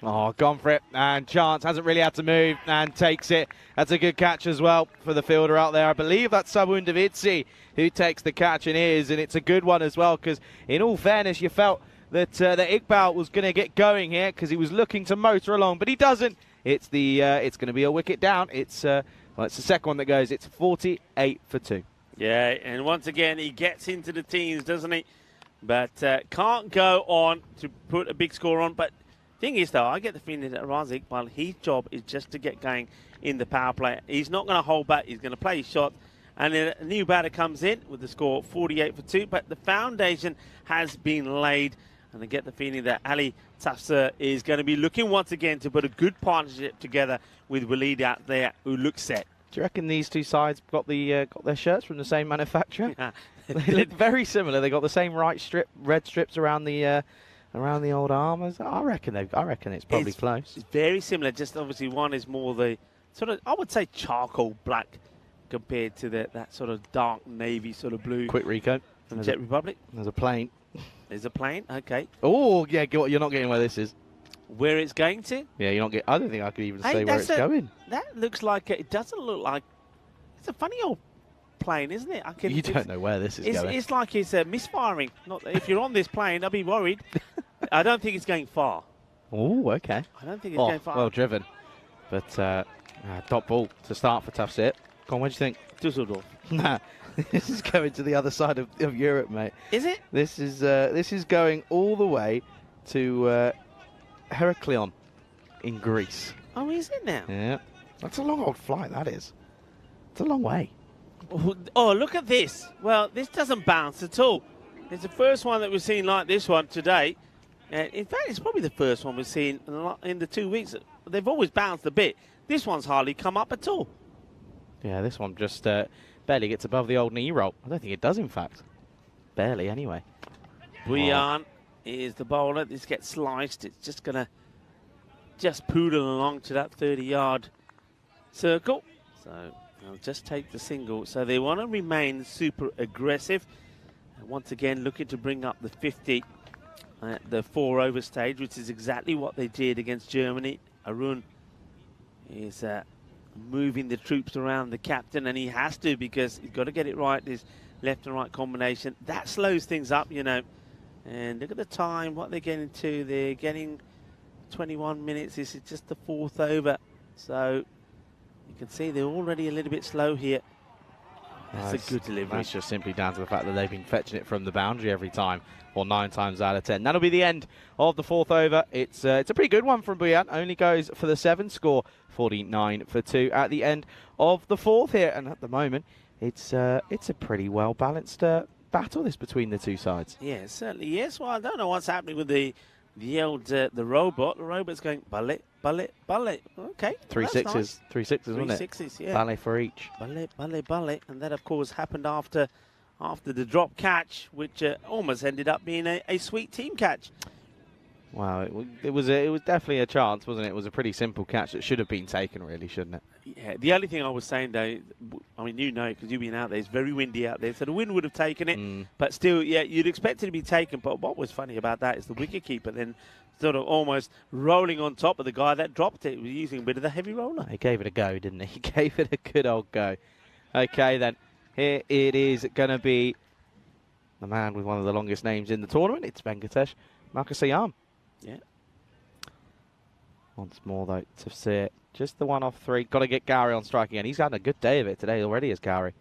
Oh, gone for it. And Chance hasn't really had to move and takes it. That's a good catch as well for the fielder out there. I believe that's Sabun Davidsi who takes the catch and it's a good one as well, because in all fairness, you felt that Iqbal was going to get going here because he was looking to motor along, but he doesn't. It's going to be a wicket down. It's the second one that goes. It's 48 for 2. Yeah, and once again, he gets into the teens, doesn't he? But can't go on to put a big score on. But thing is, though, I get the feeling that Raza Iqbal, his job is just to get going in the power play. He's not going to hold back. He's going to play his shot. And then a new batter comes in with the score 48 for 2. But the foundation has been laid. And I get the feeling that Ali Tafsir is going to be looking once again to put a good partnership together with Waleed out there, who looks set. Do you reckon these two sides got their shirts from the same manufacturer? Yeah. They look very similar. They got the same red strips around the old arm. I reckon it's probably close. It's very similar. Just obviously one is more the sort of, I would say, charcoal black compared to that sort of dark navy sort of blue. Quick Rico from Czech Republic. There's a plane. There's a plane. Okay. Oh yeah, you're not getting where this is. Where it's going to? Yeah, you're not getting. I don't think I could even say where it's going. That looks like it doesn't look like. It's a funny old plane, isn't it? You don't know where this is going. It's like it's misfiring. Not if you're on this plane, I'll be worried. I don't think it's going far. Oh, okay. I don't think it's going far. Well driven, but top ball to start for Tafsir. Come on, what do you think? Dusseldorf. Nah. This is going to the other side of Europe, mate. Is it? This is going all the way to Heraklion in Greece. Oh, is it now? Yeah. That's a long old flight, that is. It's a long way. Oh, look at this. Well, this doesn't bounce at all. It's the first one that we've seen like this one today. In fact, it's probably the first one we've seen in the 2 weeks. They've always bounced a bit. This one's hardly come up at all. Yeah, this one just barely gets above the old knee roll. I don't think it does, in fact. Barely, anyway. Bouillon is the bowler. This gets sliced. It's just going to just poodle along to that 30-yard circle. So they'll just take the single. So they want to remain super aggressive. And once again, looking to bring up the 50 at the 4-over stage, which is exactly what they did against Germany. Arun is moving the troops around the captain, and he has to, because he's got to get it right, this left and right combination. That slows things up, you know. And look at the time, what they're getting to. They're getting 21 minutes. This is just the 4th over. So you can see they're already a little bit slow here. That's a good delivery. That's just simply down to the fact that they've been fetching it from the boundary every time, or 9 times out of 10. That'll be the end of the 4th over. It's a pretty good one from Bouillon. Only goes for the 7 score, 49 for 2 at the end of the 4th here. And at the moment, it's a pretty well balanced battle this between the two sides. Yeah, certainly yes. Well, I don't know what's happening with the old the robot. The robot's going ballet, ballet, ballet. Okay, 3 sixes, nice. 3 sixes, wasn't it? 3 sixes, yeah. Ballet for each. Ballet, ballet, ballet, and that of course happened after the drop catch, which almost ended up being a sweet team catch. Wow, it was definitely a chance, wasn't it? It was a pretty simple catch that should have been taken, really, shouldn't it? Yeah. The only thing I was saying though, I mean, you know, because you've been out there, it's very windy out there, so the wind would have taken it. But still, yeah, you'd expect it to be taken. But what was funny about that is the wicketkeeper then sort of almost rolling on top of the guy that dropped it. He was using a bit of the heavy roller. He gave it a go, didn't he? He gave it a good old go. Okay, then. Here it is going to be the man with one of the longest names in the tournament. It's Venkatesh Markasayam. Yeah. Once more, though, Tafsir. Just the 1 off 3. Got to get Gowrie on strike again. He's had a good day of it today already, as Gowrie.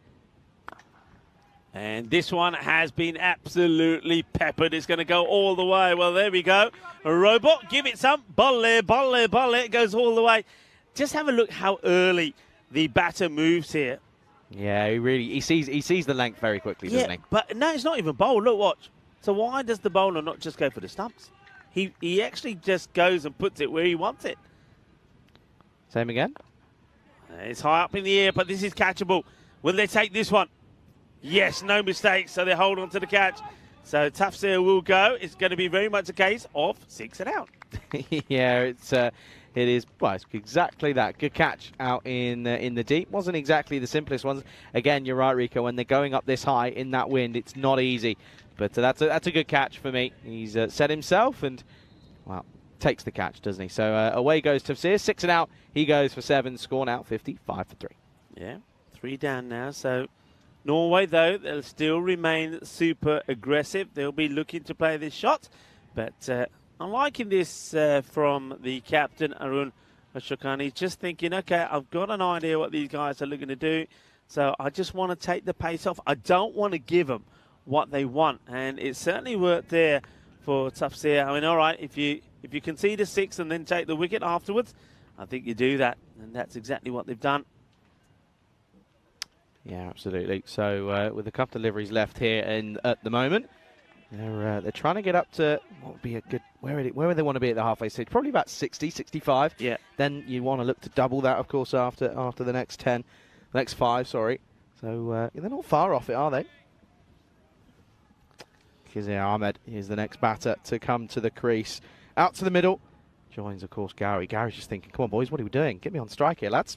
And this one has been absolutely peppered. It's going to go all the way. Well, there we go. A robot, give it some. Balle, balle, balle. It goes all the way. Just have a look how early the batter moves here. Yeah, he sees the length very quickly, doesn't he? But no, it's not even bowl. Look, watch. So why does the bowler not just go for the stumps? He actually just goes and puts it where he wants it. Same again. It's high up in the air, but this is catchable. Will they take this one? Yes, no mistakes. So they hold on to the catch. So Tafsir will go. It's going to be very much a case of 6 and out. Yeah, it is, well, it's exactly that. Good catch out in the deep. Wasn't exactly the simplest ones. Again, you're right, Rico. When they're going up this high in that wind, it's not easy. But that's a good catch for me. He's set himself and, well, takes the catch, doesn't he? So away goes Tafsir. 6 and out. He goes for 7. Score now 55 for 3. Yeah, 3 down now. So Norway, though, they'll still remain super aggressive. They'll be looking to play this shot. But I'm liking this from the captain, Arun Ashokani. Just thinking, okay, I've got an idea what these guys are looking to do. So I just want to take the pace off. I don't want to give them what they want. And it certainly worked there for Tafsir. I mean, all right, if you concede a 6 and then take the wicket afterwards, I think you do that. And that's exactly what they've done. Yeah, absolutely. So with a couple of deliveries left here and at the moment, they're trying to get up to what would be a good, where would they want to be at the halfway stage? Probably about 60, 65. Yeah. Then you want to look to double that, of course, after the next 10, the next 5, sorry. So they're not far off it, are they? Kizir Ahmed is the next batter to come to the crease. Out to the middle. Joins, of course, Gary. Gary's just thinking, come on, boys, what are we doing? Get me on strike here, lads.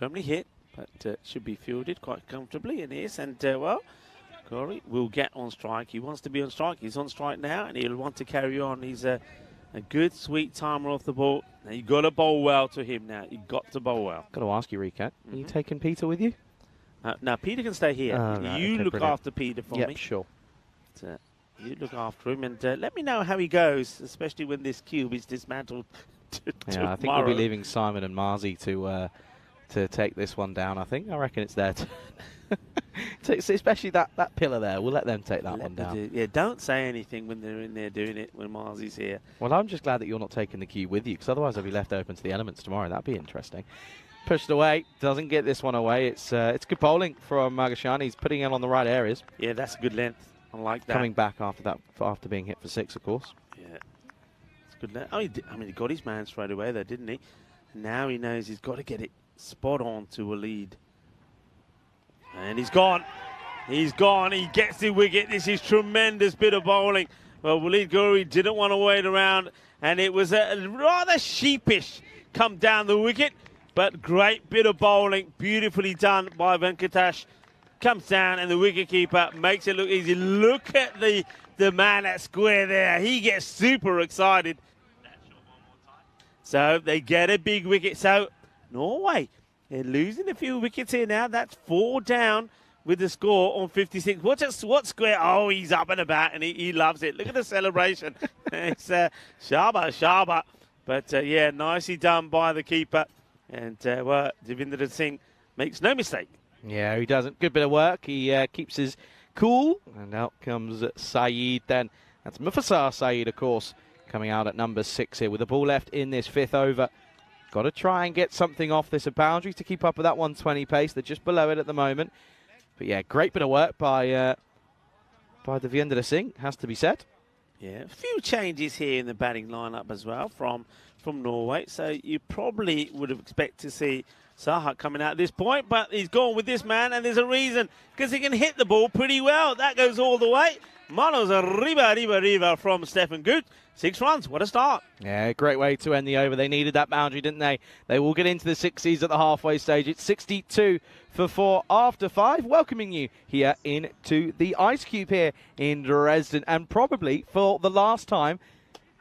Firmly hit, but should be fielded quite comfortably, and is. And, well, Corey will get on strike. He wants to be on strike. He's on strike now, and he'll want to carry on. He's a good, sweet timer off the ball. Now, you've got to bowl well to him now. You've got to bowl well. Got to ask you, Rico, are you taking Peter with you? Now, Peter can stay here. Right, you okay, look brilliant. after Peter for me. Yep, sure. But, you look after him, and let me know how he goes, especially when this cube is dismantled Yeah, I think we'll be leaving Simon and Marzi to take this one down. I reckon it's there to especially that pillar there. We'll let them take that one down. Yeah, don't say anything when they're in there doing it, when Marzi's here. Well, I'm just glad that you're not taking the cube with you, because otherwise I'll be left open to the elements tomorrow. That'd be interesting. Pushed away, doesn't get this one away. It's good bowling from Magashani. He's putting it on the right areas. Yeah, that's a good length. I like that. Coming back after that, after being hit for 6, of course. Yeah, it's good length. I mean, he got his man straight away there, didn't he? And now he knows he's got to get it spot on to a lead. And he's gone. He's gone. He gets the wicket. This is tremendous bit of bowling. Well, Walid Ghouri didn't want to wait around, and it was a rather sheepish come down the wicket, but great bit of bowling, beautifully done by Venkatesh. Comes down, and the wicketkeeper makes it look easy. Look at the man at square there. He gets super excited. So they get a big wicket. So Norway, they're losing a few wickets here now. That's 4 down with the score on 56. What square? Oh, he's up and about, and he loves it. Look at the celebration. It's Shaba. But, yeah, nicely done by the keeper. And, well, Devinder Singh makes no mistake. Yeah, he doesn't. Good bit of work. He keeps his cool. And out comes Saeed then. That's Mufassar Saeed, of course, coming out at number 6 here with the ball left in this 5th over. Got to try and get something off this. A boundary to keep up with that 120 pace. They're just below it at the moment. But, yeah, great bit of work by Devinder Singh, has to be said. Yeah, a few changes here in the batting lineup as well from Norway. So you probably would have expected to see Sahat coming out at this point, but he's gone with this man, and there's a reason, because he can hit the ball pretty well. That goes all the way. Manos arriba from Stefan Gut. 6 runs, what a start. Yeah, great way to end the over. They needed that boundary, didn't they? They will get into the 60s at the halfway stage. It's 62 for 4 after 5. Welcoming you here into the Ice Cube here in Dresden, and probably for the last time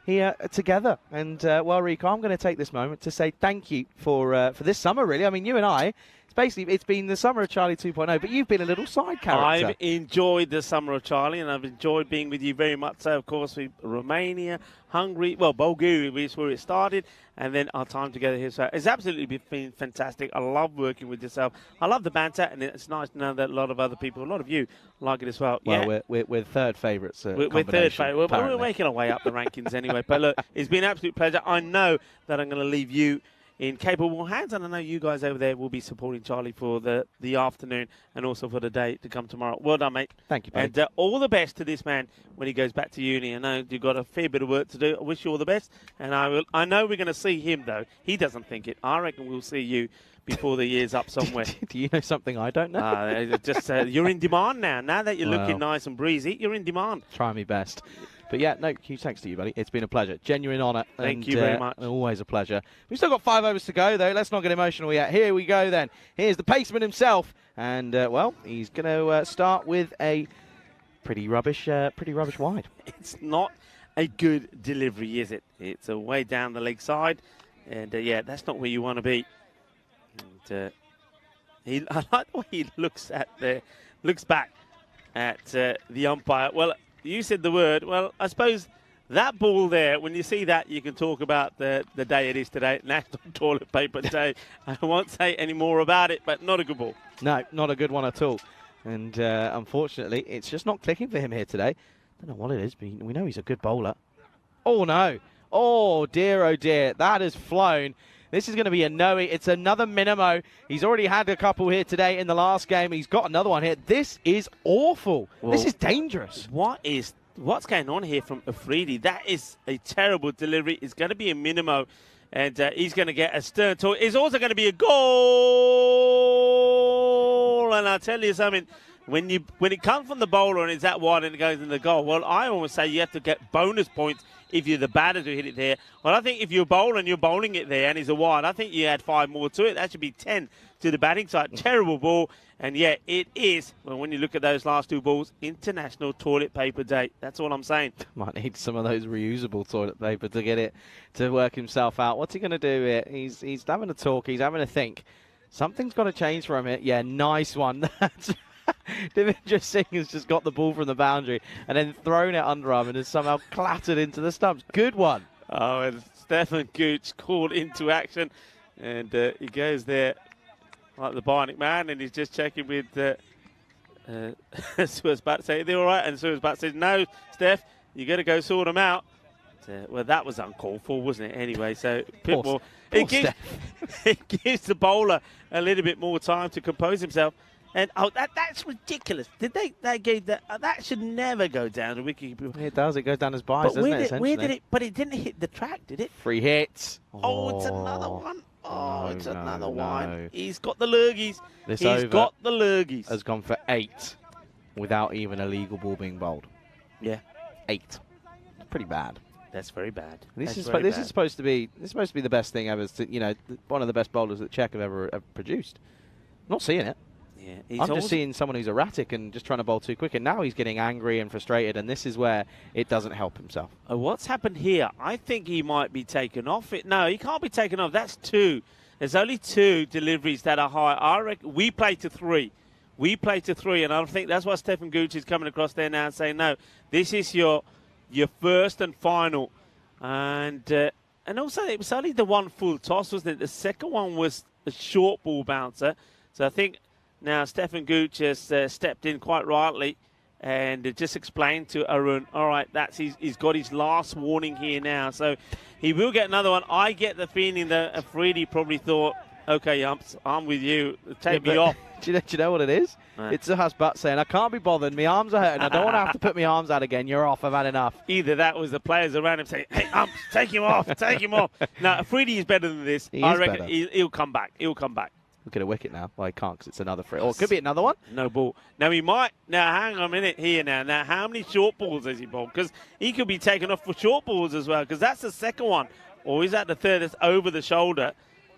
here together. And, well, Rico, I'm going to take this moment to say thank you for this summer, really. I mean, you and I, it's been the summer of Charlie 2.0, but you've been a little side character. I've enjoyed the summer of Charlie, and I've enjoyed being with you very much so. Of course, Romania, Hungary, well, Bulgaria is where it started, and then our time together here. So it's absolutely been fantastic. I love working with yourself. I love the banter, and it's nice to know that a lot of other people, a lot of you, like it as well. Well, yeah. we're third favourites. We're third favourites. We're making our way up the rankings anyway. But look, it's been an absolute pleasure. I know that I'm going to leave you in capable hands, and I know you guys over there will be supporting Charlie for the afternoon and also for the day to come tomorrow. Well done, mate. Thank you, buddy. And all the best to this man when he goes back to uni. I know you've got a fair bit of work to do. I wish you all the best, and I know we're going to see him, though. He doesn't think it. I reckon we'll see you before the year's up somewhere. Do you know something I don't know? You're in demand now. Now that you're looking nice and breezy, you're in demand. Try my best. But yeah, no, huge thanks to you, buddy. It's been a pleasure. Genuine honour. Thank you very much. Always a pleasure. We've still got 5 overs to go, though. Let's not get emotional yet. Here we go, then. Here's the paceman himself. And, well, he's going to start with a pretty rubbish wide. It's not a good delivery, is it? It's way down the leg side. And, yeah, that's not where you want to be. And, I like the way he looks back at the umpire. Well, you said the word. Well, I suppose that ball there, when you see that, you can talk about the day it is today, National Toilet Paper Day. I won't say any more about it, but not a good ball. No, not a good one at all. And unfortunately, it's just not clicking for him here today. Don't know what it is, but we know he's a good bowler. Oh, no. Oh, dear, that has flown. This is going to be a no. It's another minimo. He's already had a couple here today in the last game. He's got another one here. This is awful. Well, this is dangerous. What's going on here from Afridi? That is a terrible delivery. It's going to be a minimo, and he's going to get a stern talk. It's also going to be a goal. And I'll tell you something. When it comes from the bowler and it's that wide and it goes in the goal, well, I always say you have to get bonus points if you're the batter to hit it there. Well, I think if you're bowling, you're bowling it there and it's a wide. I think you add 5 more to it. That should be 10 to the batting side. Terrible ball. And, yeah, it is, well, when you look at those last 2 balls, International Toilet Paper Day. That's all I'm saying. Might need some of those reusable toilet paper to get it to work himself out. What's he going to do here? He's having a talk. He's having a think. Something's got to change from it. Yeah, nice one. Devendra Singh has just got the ball from the boundary and then thrown it underarm and has somehow clattered into the stumps. Good one. Oh, and Stefan Gooch called into action. And he goes there like the Bionic Man, and he's just checking with Suezbat. Say, they're all right? And Suezbat says, no, Steph, you got to go sort them out. Well, that was uncalled for, wasn't it? Anyway, so Poor it gives the bowler a little bit more time to compose himself. And that's ridiculous. Did they gave that? That should never go down the wicket. It does. It goes down as buys, doesn't it? Where did it? But it didn't hit the track, did it? Free hits. Oh, it's another one. Oh, it's another one. He's got the lurgies. He's got the lurgies. Has gone for 8 without even a legal ball being bowled. Yeah, 8. Pretty bad. That's very bad. This is supposed to be the best thing ever. One of the best bowlers that Czech have ever produced. I'm not seeing it. Yeah, I'm just seeing someone who's erratic and just trying to bowl too quick, and now he's getting angry and frustrated, and this is where it doesn't help himself. What's happened here? I think he might be taken off. No, he can't be taken off. That's 2. There's only 2 deliveries that are high. I reckon we play to 3. We play to 3, and I think that's why Stefan Gooch is coming across there now and saying, no, this is your first and final. And also, it was only the 1 full toss, wasn't it? The second one was a short ball bouncer. So I think now Stefan Gooch has stepped in quite rightly and just explained to Arun, all right, he's got his last warning here now. So he will get another one. I get the feeling that Afridi probably thought, okay, Umps, I'm with you. Take me off. Do you know what it is? It's Suezbat saying, I can't be bothered. My arms are hurting. I don't want to have to put my arms out again. You're off. I've had enough. Either that was the players around him saying, hey, Umps, take him off. Take him off. Now, Afridi is better than this. I reckon he'll come back. He'll come back. Look at a wicket now. Well, he can't because it's another free. Or it could be another one. No ball. Now, he might. Now, hang on a minute here now. Now, how many short balls has he bowled? Because he could be taken off for short balls as well, because that's the second one. Or is that the third that's over the shoulder?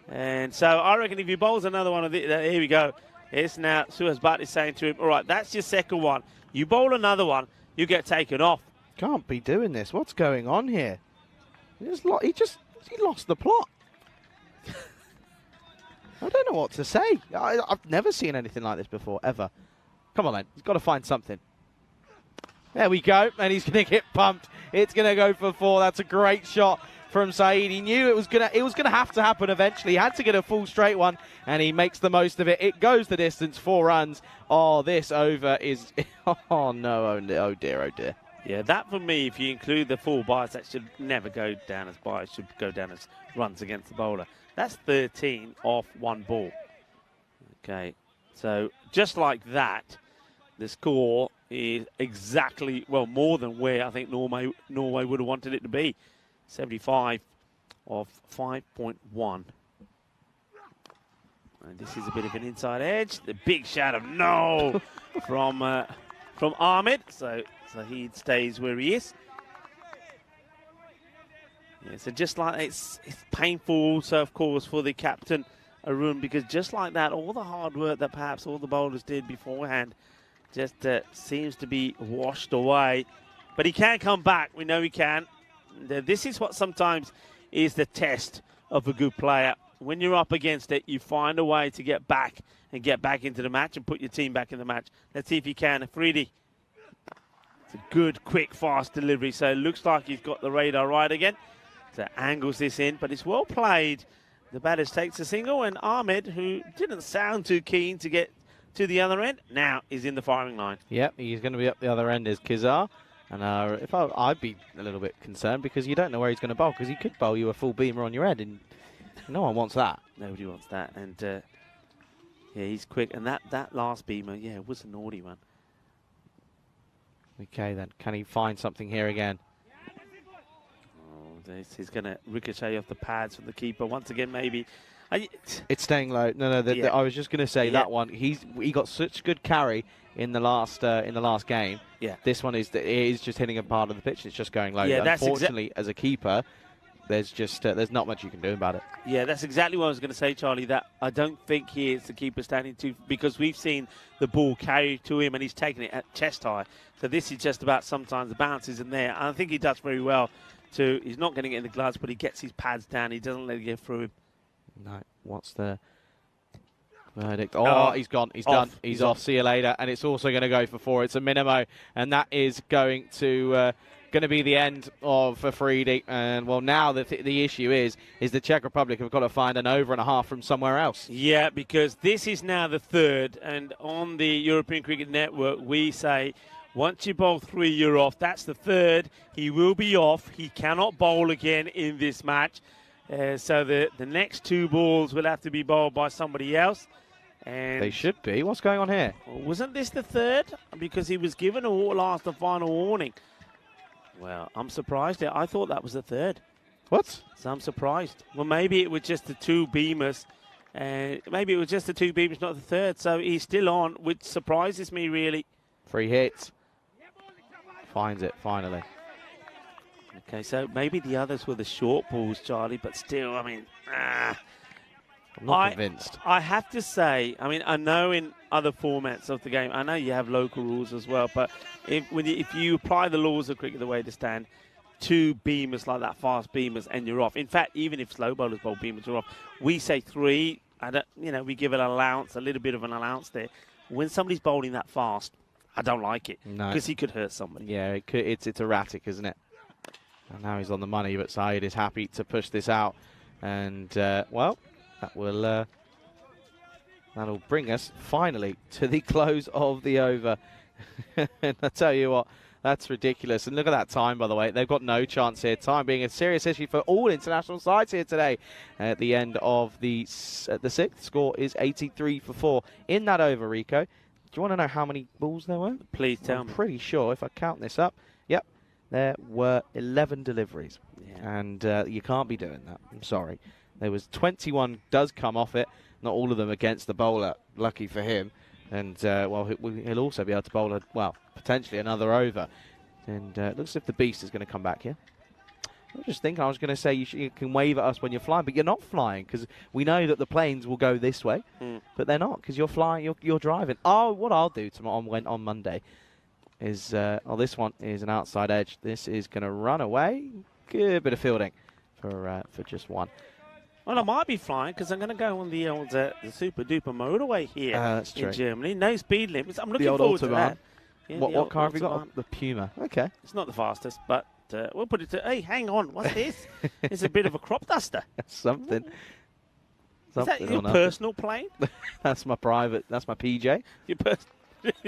And so I reckon if he bowls another one of these, here we go. It's now Suezbat is saying to him, all right, that's your second one. You bowl another one, you get taken off. Can't be doing this. What's going on here? He lost the plot. I don't know what to say. I've never seen anything like this before, ever. Come on, then. He's got to find something. There we go. And he's going to get pumped. It's going to go for 4. That's a great shot from Saeed. He knew it was going to have to happen eventually. He had to get a full straight one, and he makes the most of it. It goes the distance, 4 runs. Oh, this over is... Oh, no. Oh, dear, oh, dear. Yeah, that for me, if you include the full buys, that should never go down as buys. Should go down as runs against the bowler. That's 13 off 1 ball. Okay, so just like that, the score is exactly, well, more than where I think Norway would have wanted it to be. 75 of 5.1. And this is a bit of an inside edge. The big shout of no from Ahmed. So he stays where he is. Yeah, so just like it's painful also, of course, for the captain, Arun, because just like that, all the hard work that perhaps all the bowlers did beforehand just seems to be washed away. But he can come back. We know he can. And, this is what sometimes is the test of a good player. When you're up against it, you find a way to get back and get back into the match and put your team back in the match. Let's see if he can. Afridi. It's a good, quick, fast delivery. So it looks like he's got the radar right again. So angles this in, but it's well played. The batters takes a single, and Ahmed, who didn't sound too keen to get to the other end, now is in the firing line. Yep, he's going to be up the other end is Kizar. And I'd be a little bit concerned because you don't know where he's going to bowl, because he could bowl you a full beamer on your head, and no one wants that. Nobody wants that. And yeah, he's quick. And that last beamer, yeah, was a naughty one. Okay, then. Can he find something here again? Oh, he's going to ricochet off the pads from the keeper once again, maybe. It's staying low. No, I was just going to say that one. He got such good carry in the last game. Yeah. This one is just hitting a part of the pitch. It's just going low. Yeah, unfortunately, as a keeper, there's not much you can do about it. Yeah, that's exactly what I was going to say, Charlie. That I don't think he is the keeper standing to, because we've seen the ball carry to him and he's taking it at chest high. So this is just about sometimes the bounce isn't there. And I think he does very well too. He's not getting it in the gloves, but he gets his pads down. He doesn't let it get through him. No, what's the verdict? Oh, he's gone. He's done. He's off. See you later. And it's also going to go for 4. It's a minimo, and that is going to be the end of Afridi. And well, now the issue is the Czech Republic have got to find an over and a half from somewhere else. Yeah, because this is now the third, and on the European Cricket Network we say once you bowl 3, you're off. That's the third. He will be off. He cannot bowl again in this match. So the next 2 balls will have to be bowled by somebody else. And they should be. What's going on here? Wasn't this the third? Because he was given a final warning. Well, I'm surprised. I thought that was the third. What? So I'm surprised. Well, maybe it was just the 2 beamers. Maybe it was just the 2 beamers, not the third. So he's still on, which surprises me, really. 3 hits. Finds it, finally. Okay, so maybe the others were the short balls, Charlie, but still, I mean, I'm not convinced. I have to say, I mean, I know in other formats of the game, I know you have local rules as well, but if you apply the laws of cricket the way they stand, 2 beamers like that, fast beamers, and you're off. In fact, even if slow bowlers bowl beamers, you're off. We say 3, we give it an allowance, a little bit of an allowance there. When somebody's bowling that fast, I don't like it, because he could hurt somebody. Yeah, it's erratic, isn't it? And now he's on the money, but Saeed is happy to push this out. And, well, that'll bring us finally to the close of the over. And I tell you what, that's ridiculous. And look at that time, by the way. They've got no chance here. Time being a serious issue for all international sides here today. At the end of the 6th, score is 83 for 4. In that over, Rico, do you want to know how many balls there were? Please tell me. I'm pretty sure, if I count this up, yep, there were 11 deliveries. Yeah. And you can't be doing that. I'm sorry. There was 21 does come off it. Not all of them against the bowler. Lucky for him. And, well, he'll also be able to bowl, potentially another over. And it looks as if the beast is going to come back here. I was just thinking, I was going to say you can wave at us when you're flying, but you're not flying, because we know that the planes will go this way, but they're not, because you're flying, you're driving. Oh, what I'll do on Monday is, this one is an outside edge. This is going to run away. Good bit of fielding for just 1. Well, I might be flying, because I'm going to go on the old the super-duper motorway here in Germany. No speed limits. I'm looking forward to that. Yeah, what car have you got? The Puma. Okay. It's not the fastest, but we'll put it to... Hey, hang on. What's this? It's a bit of a crop duster. Something. Is that your personal plane? That's my private... That's my PJ.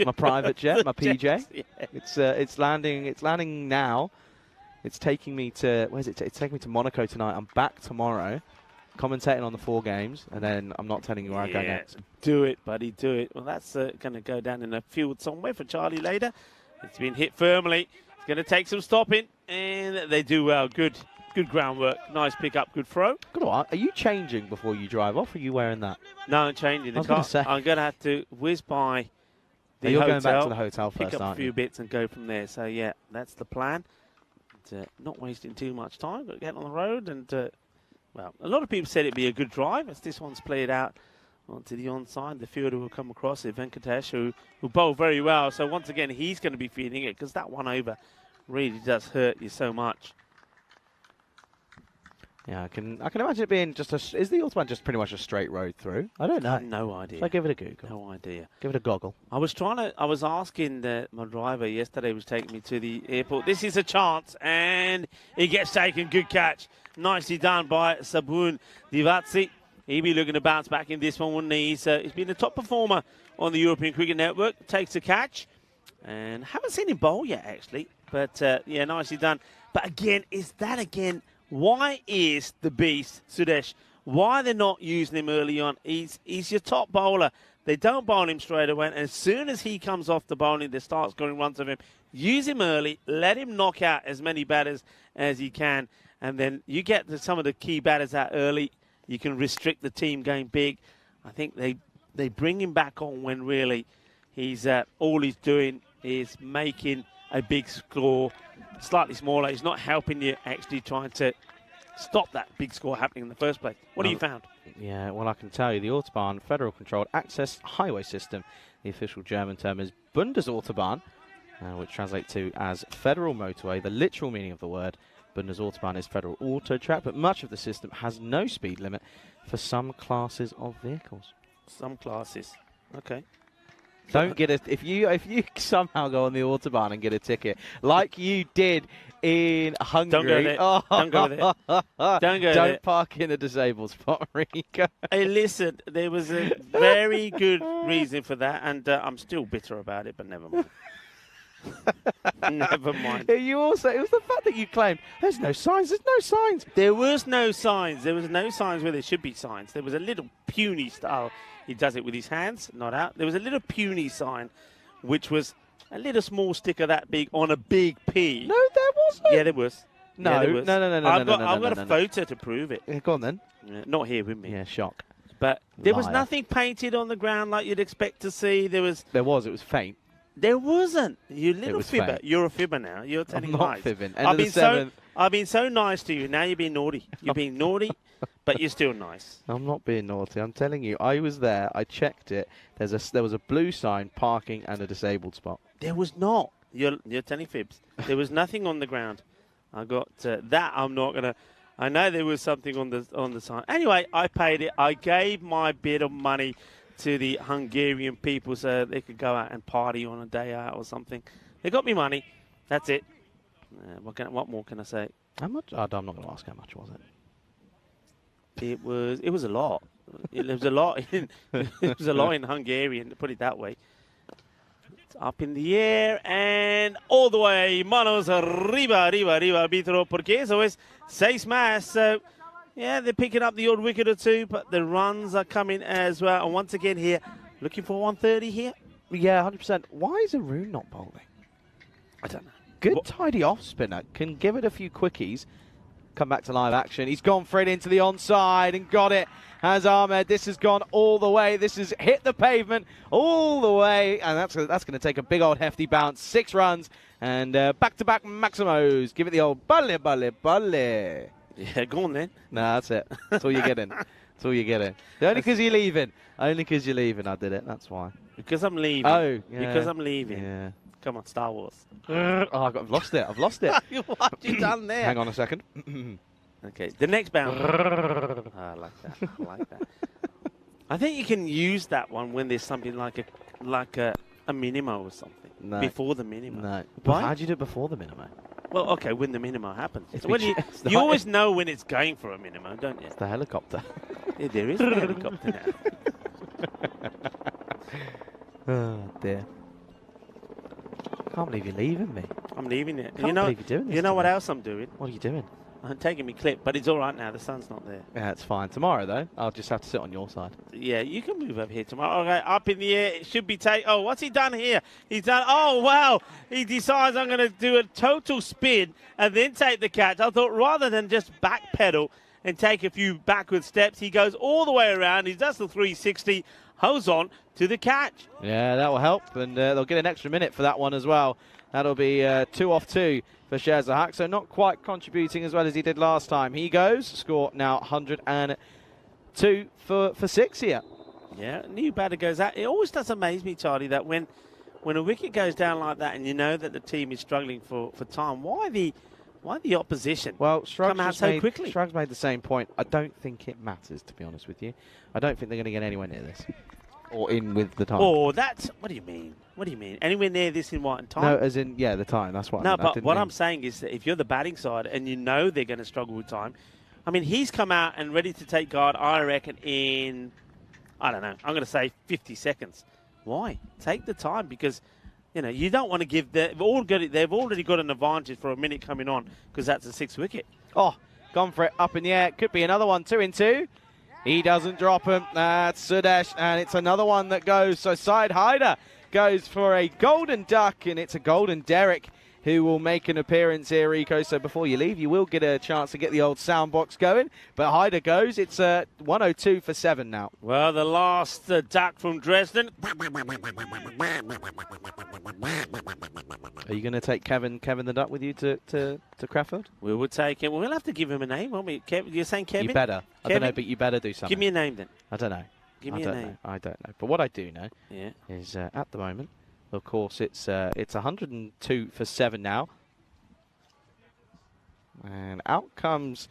My private jet, my PJ. Yeah. It's landing now. It's taking me to... Where's it? It's taking me to Monaco tonight. I'm back tomorrow, commentating on the 4 games, and then I'm not telling you where I go next. Do it, buddy, do it. Well, that's going to go down in a field somewhere for Charlie later. It's been hit firmly. It's going to take some stopping, and they do well. Good groundwork. Nice pick up, good throw. Good one. Are you changing before you drive off, or are you wearing that? No, I'm changing. I'm going to have to whiz by the hotel. You're going back to the hotel first, pick up a few bits and go from there. So, yeah, that's the plan. not wasting too much time, but getting on the road. And, well, a lot of people said it'd be a good drive as this one's played out onto the onside. The fielder will come across it, Venkatesh, who bowled very well. So, once again, he's going to be feeling it because that one over really does hurt you so much. Yeah, I can imagine it being just is the Autobahn just pretty much a straight road through? I don't know. No idea. Shall I give it a Google? No idea. Give it a goggle. I was asking my driver yesterday, was taking me to the airport. This is a chance, and he gets taken. Good catch. Nicely done by Sabun Divatsi. He'll be looking to bounce back in this one, wouldn't he? He's been a top performer on the European Cricket Network. Takes a catch. And haven't seen him bowl yet, actually. But, yeah, nicely done. But, again, why is the beast, Sudesh, why they're not using him early on? He's your top bowler. They don't bowl him straight away. And as soon as he comes off the bowling, they start scoring runs of him. Use him early. Let him knock out as many batters as he can. And then you get some of the key batters out early. You can restrict the team going big. I think they bring him back on when really all he's doing is making a big score, slightly smaller. He's not helping you actually trying to stop that big score happening in the first place. What have you found? Yeah, well, I can tell you the Autobahn Federal-Controlled Access Highway System. The official German term is Bundesautobahn, which translates to as Federal Motorway. The literal meaning of the word Bundesautobahn is Federal Auto Track, but much of the system has no speed limit for some classes of vehicles. Some classes. Okay. Don't get it if you somehow go on the Autobahn and get a ticket like you did in Hungary. Don't go there. Don't go there. Don't park in a disabled spot, Rico. Hey, listen, there was a very good reason for that, and I'm still bitter about it, but never mind. Never mind. It was the fact that you claimed there's no signs. There's no signs. There was no signs. There was no signs where there should be signs. There was a little puny style. He does it with his hands, not out. There was a little puny sign, which was a little small sticker that big on a big P. No, there wasn't. Yeah, there was. No, yeah, there was. No. I've got a photo to prove it. Yeah, go on then. Yeah, not here with me. Yeah, shock. But there was Liar. nothing painted on the ground like you'd expect to see. There was. It was faint. There wasn't. You little fibber. Faint. You're a fibber now. You're telling I'm not lies. fibbing. I've been so nice to you. Now you're being naughty. You're being naughty, but you're still nice. I'm not being naughty. I'm telling you. I was there. I checked it. There was a blue sign, parking, and a disabled spot. There was not. You're telling fibs. There was nothing on the ground. I got that. I'm not gonna. I know there was something on the sign. Anyway, I paid it. I gave my bit of money to the Hungarian people so they could go out and party on a day out or something. They got me money. That's it. What more can I say? How much? I'm not going to ask how much was it. It was a lot. It was a lot. It was a lot in Hungarian, to put it that way. It's up in the air and all the way. Manos arriba, arbitro, porque eso es 6 más. So, yeah, they're picking up the odd wicket or two, but the runs are coming as well. And once again here, looking for 130 here. Yeah, 100%. Why is Arun not bowling? I don't know. Good tidy off spinner. Can give it a few quickies. Come back to live action. He's gone for it into the onside and got it. Has Ahmed. This has gone all the way. This has hit the pavement all the way. And that's going to take a big old hefty bounce. 6 runs. And back-to-back Maximos. Give it the old balle, balle, balle. Yeah, go on then. No, that's it. That's all you're getting. That's all you're getting. Only because you're leaving. Only because you're leaving, I did it. That's why. Because I'm leaving. Oh, yeah. Because I'm leaving. Yeah. Come on, Star Wars. I've lost it. I've lost it. What have you done there? Hang on a second. Okay, the next bound. I like that. I think you can use that one when there's something like a minimo or something. No. Before the minimo. No. Why? How do you do it before the minimo? Well, okay, when the minimo happens. It's When it's you always know when it's going for a minimo, don't you? It's the helicopter. Yeah, there is a helicopter now. Oh, dear. Can't believe you're leaving me. I'm leaving it. Can't believe you're doing this You know to what me. else I'm doing? What are you doing? I'm taking me clip, but it's all right now. The sun's not there. Yeah, it's fine. Tomorrow, though, I'll just have to sit on your side. Yeah, you can move up here tomorrow. Okay, up in the air. It should be Oh, what's he done here? He's done. Oh, wow. He decides I'm going to do a total spin and then take the catch. I thought rather than just backpedal and take a few backward steps, he goes all the way around. He does the 360, holds on to the catch. Yeah, that will help, and they'll get an extra minute for that one as well. That'll be 2 off 2 for Shazahak, so not quite contributing as well as he did last time. He goes, score now 102 for 6 here. Yeah, new batter goes out. It always does amaze me, Charlie, that when a wicket goes down like that and you know that the team is struggling for time, why the opposition come out so quickly? Shrugs made the same point. I don't think it matters, to be honest with you. I don't think they're going to get anywhere near this. Or in with the time. Oh, that's... What do you mean? What do you mean? Anywhere near this in what? In time? No, as in, yeah, the time. That's what I mean. No, but what I'm saying is that if you're the batting side and you know they're going to struggle with time, I mean, he's come out and ready to take guard, I reckon, in... I don't know. I'm going to say 50 seconds. Why? Take the time because... You know, you don't want to give... They've already got an advantage for a minute coming on because that's a 6th wicket. Oh, gone for it. Up in the air. Could be another one. 2 in 2. He doesn't drop him. That's Sudesh. And it's another one that goes. So Side Haider goes for a golden duck. And it's a golden Derek who will make an appearance here, Rico. So before you leave, you will get a chance to get the old sound box going. But Haider goes. It's 102 for 7 now. Well, the last duck from Dresden. Are you going to take Kevin the duck with you to Crawford? We will take him. We'll have to give him a name, won't we? You're saying Kevin? You better. Kevin? I don't know, but you better do something. Give me a name then. I don't know. Give me a name. I don't know. But what I do know is at the moment, of course, it's 102 for 7 now. And out comes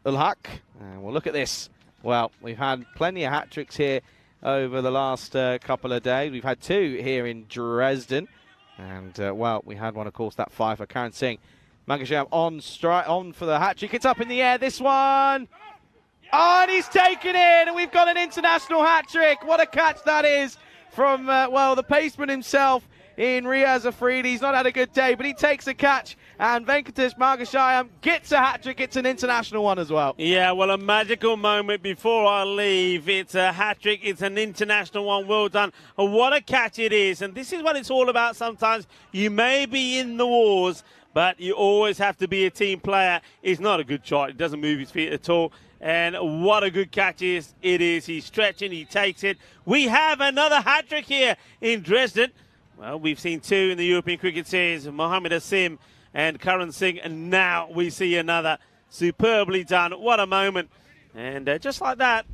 Ulhak. And we'll look at this. Well, we've had plenty of hat-tricks here over the last couple of days. We've had 2 here in Dresden. And, well, we had one, of course, that Fifer. Karan Singh, Magasham on for the hat-trick. It's up in the air. This one. Oh, and he's taken in. And we've got an international hat-trick. What a catch that is from, well, the paceman himself in Riaz Afridi. He's not had a good day, but he takes a catch. And Venkatesh Margashayam gets a hat-trick. It's an international one as well. Yeah, well, a magical moment before I leave. It's a hat-trick. It's an international one. Well done. And what a catch it is. And this is what it's all about sometimes. You may be in the wars, but you always have to be a team player. It's not a good shot. It doesn't move his feet at all. And what a good catch it is. He's stretching. He takes it. We have another hat-trick here in Dresden. Well, we've seen 2 in the European Cricket Series. Mohammed Asim and Karan Singh, and now we see another. Superbly done. What a moment. And just like that,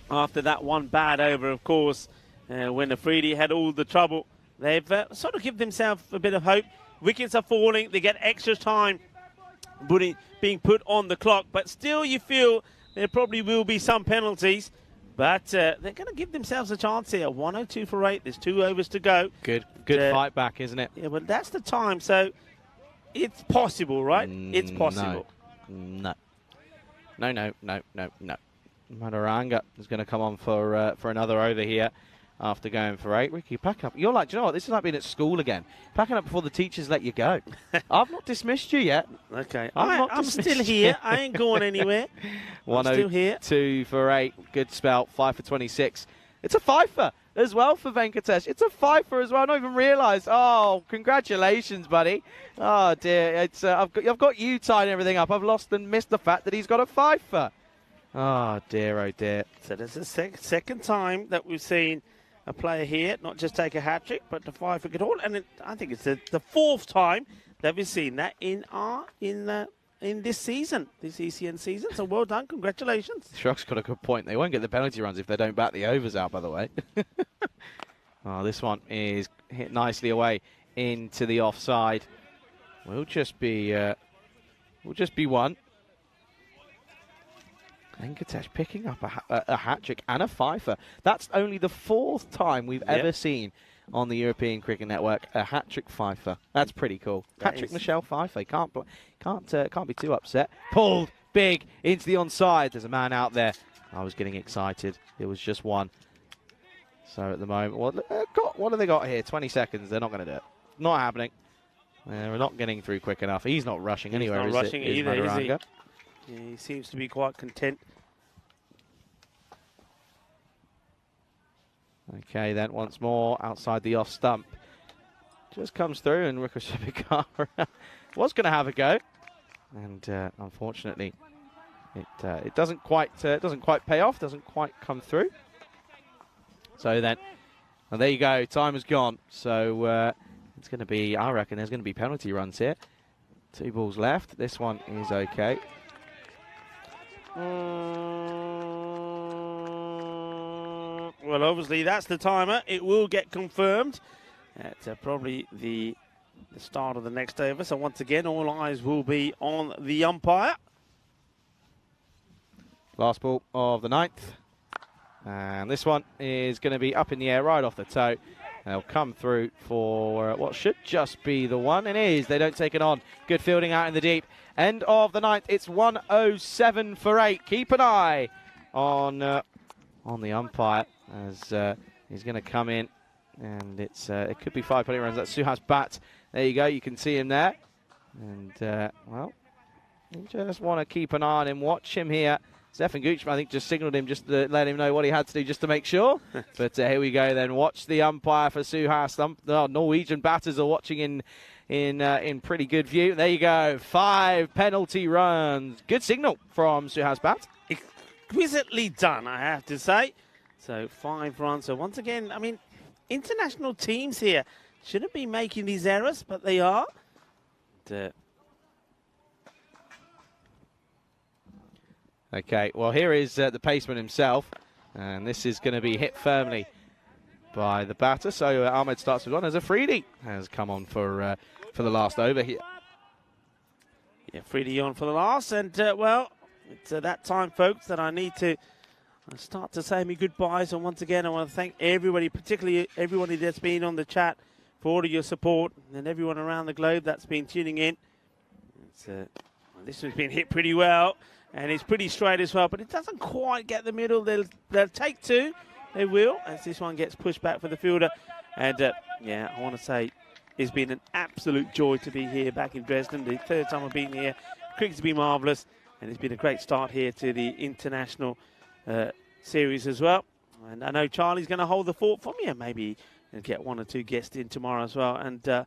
after that one bad over, of course, when Afridi had all the trouble, they've sort of given themselves a bit of hope. Wickets are falling. They get extra time being put on the clock. But still, you feel there probably will be some penalties. But they're going to give themselves a chance here. 102 for 8. There's 2 overs to go. Good fight back, isn't it? Yeah, but that's the time. So it's possible, right? It's possible. No. Madaranga is going to come on for another over here after going for 8. Ricky, pack up. You're like, do you know what? This is like being at school again. Packing up before the teachers let you go. I've not dismissed you yet. Okay. I'm still here. I ain't going anywhere. I'm still here. 102 for 8. Good spell. 5 for 26. It's a Fifer as well for Venkatesh. It's a Fifer as well. I don't even realise. Oh, congratulations, buddy. Oh, dear. It's I've got you tying everything up. I've lost and missed the fact that he's got a Fifer. Oh, dear, oh, dear. So this is the second time that we've seen a player here not just take a hat-trick, but to 5 wicket haul. And I think it's the 4th time that we've seen that in this season, this ECN season. So well done. Congratulations. Shrug's got a good point. They won't get the penalty runs if they don't bat the overs out, by the way. Oh, this one is hit nicely away into the offside. We'll just be one. Venkatesh picking up a hat-trick and a Fifer. That's only the 4th time we've ever seen on the European Cricket Network a hat-trick Fifer. That's pretty cool. Hat-trick Michelle Fifer. Can't be too upset. Pulled big into the onside. There's a man out there. I was getting excited. It was just one. So at the moment, what have they got here? 20 seconds. They're not going to do it. Not happening. We're not getting through quick enough. He's not rushing anywhere. He's not rushing either, is he? Yeah, he seems to be quite content. Okay, then once more outside the off stump. Just comes through and Ricochet was going to have a go. And unfortunately, it doesn't quite pay off, doesn't quite come through. So then, and there you go, time has gone. So It's going to be, I reckon there's going to be penalty runs here. 2 balls left. This one is okay. Well, obviously that's the timer. It will get confirmed at probably the start of the next over. So once again, all eyes will be on the umpire. Last ball of the 9th. And this one is going to be up in the air right off the toe. They'll come through for what should just be the one. And it is. They don't take it on. Good fielding out in the deep. End of the 9th. It's 107 for 8. Keep an eye on the umpire as he's going to come in. And it could be 5 penalty runs. That's Suhas Bat. There you go. You can see him there. And, well, you just want to keep an eye on him. Watch him here. Stefan Gooch, I think, just signalled him just to let him know what he had to do just to make sure. But here we go then. Watch the umpire for Suhas. The Norwegian batters are watching in pretty good view. There you go. 5 penalty runs. Good signal from Suhas Bat. Exquisitely done, I have to say. So 5 runs. So once again, I mean, international teams here shouldn't be making these errors, but they are. Okay, well, here is the paceman himself, and this is going to be hit firmly by the batter. So Ahmed starts with one as Afridi has come on for the last over here. Yeah, Afridi on for the last, and well, it's that time, folks, that I need to start to say me goodbyes. And once again, I want to thank everybody, particularly everybody that's been on the chat, for all of your support, and everyone around the globe that's been tuning in. This has been hit pretty well. And it's pretty straight as well, but it doesn't quite get the middle. They'll take 2. They will, as this one gets pushed back for the fielder. And, yeah, I want to say it's been an absolute joy to be here back in Dresden. The 3rd time I've been here. Cricket's been marvellous, and it's been a great start here to the international series as well. And I know Charlie's going to hold the fort for me, and maybe get 1 or 2 guests in tomorrow as well. And I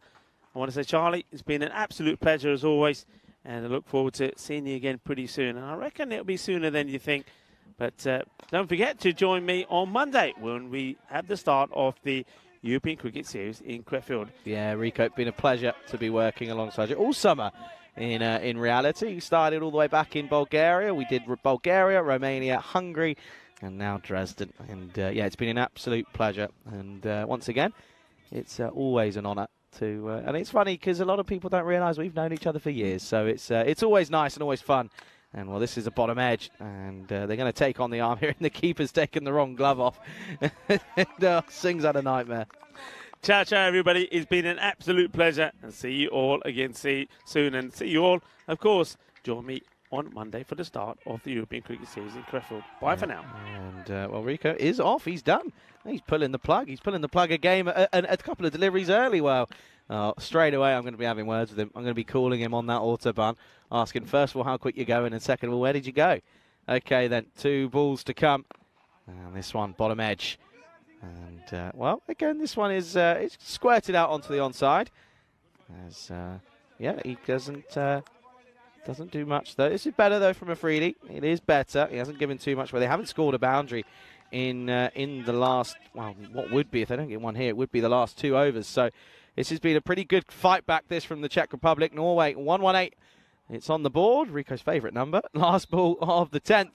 want to say, Charlie, it's been an absolute pleasure as always. And I look forward to seeing you again pretty soon. And I reckon it'll be sooner than you think. But don't forget to join me on Monday when we have the start of the European Cricket Series in Crefeld. Yeah, Rico, it's been a pleasure to be working alongside you all summer in reality. You started all the way back in Bulgaria. We did Bulgaria, Romania, Hungary, and now Dresden. And, yeah, it's been an absolute pleasure. And once again, it's always an honour. And it's funny because a lot of people don't realise we've known each other for years, so it's always nice and always fun. And well, this is a bottom edge, and they're going to take on the arm here, and the keeper's taken the wrong glove off. Sings out a nightmare. Ciao, ciao, everybody. It's been an absolute pleasure, and see you all again soon. And see you all, of course, join me on Monday for the start of the European Cricket Series in Crefeld. Bye for now. And, well, Rico is off. He's done. He's pulling the plug. He's pulling the plug a game, a couple of deliveries early. Well, straight away, I'm going to be having words with him. I'm going to be calling him on that autobahn, asking, first of all, how quick you're going, and second of all, where did you go? Okay, then, 2 balls to come. And this one, bottom edge. And, well, again, this one is it's squirted out onto the onside. As, yeah, he doesn't do much, though. This is better, though, from Afridi. It is better. He hasn't given too much, but they haven't scored a boundary in the last, well, what would be, if they don't get one here, it would be the last 2 overs. So this has been a pretty good fight back, this, from the Czech Republic. Norway, 118. It's on the board. Rico's favourite number. Last ball of the 10th.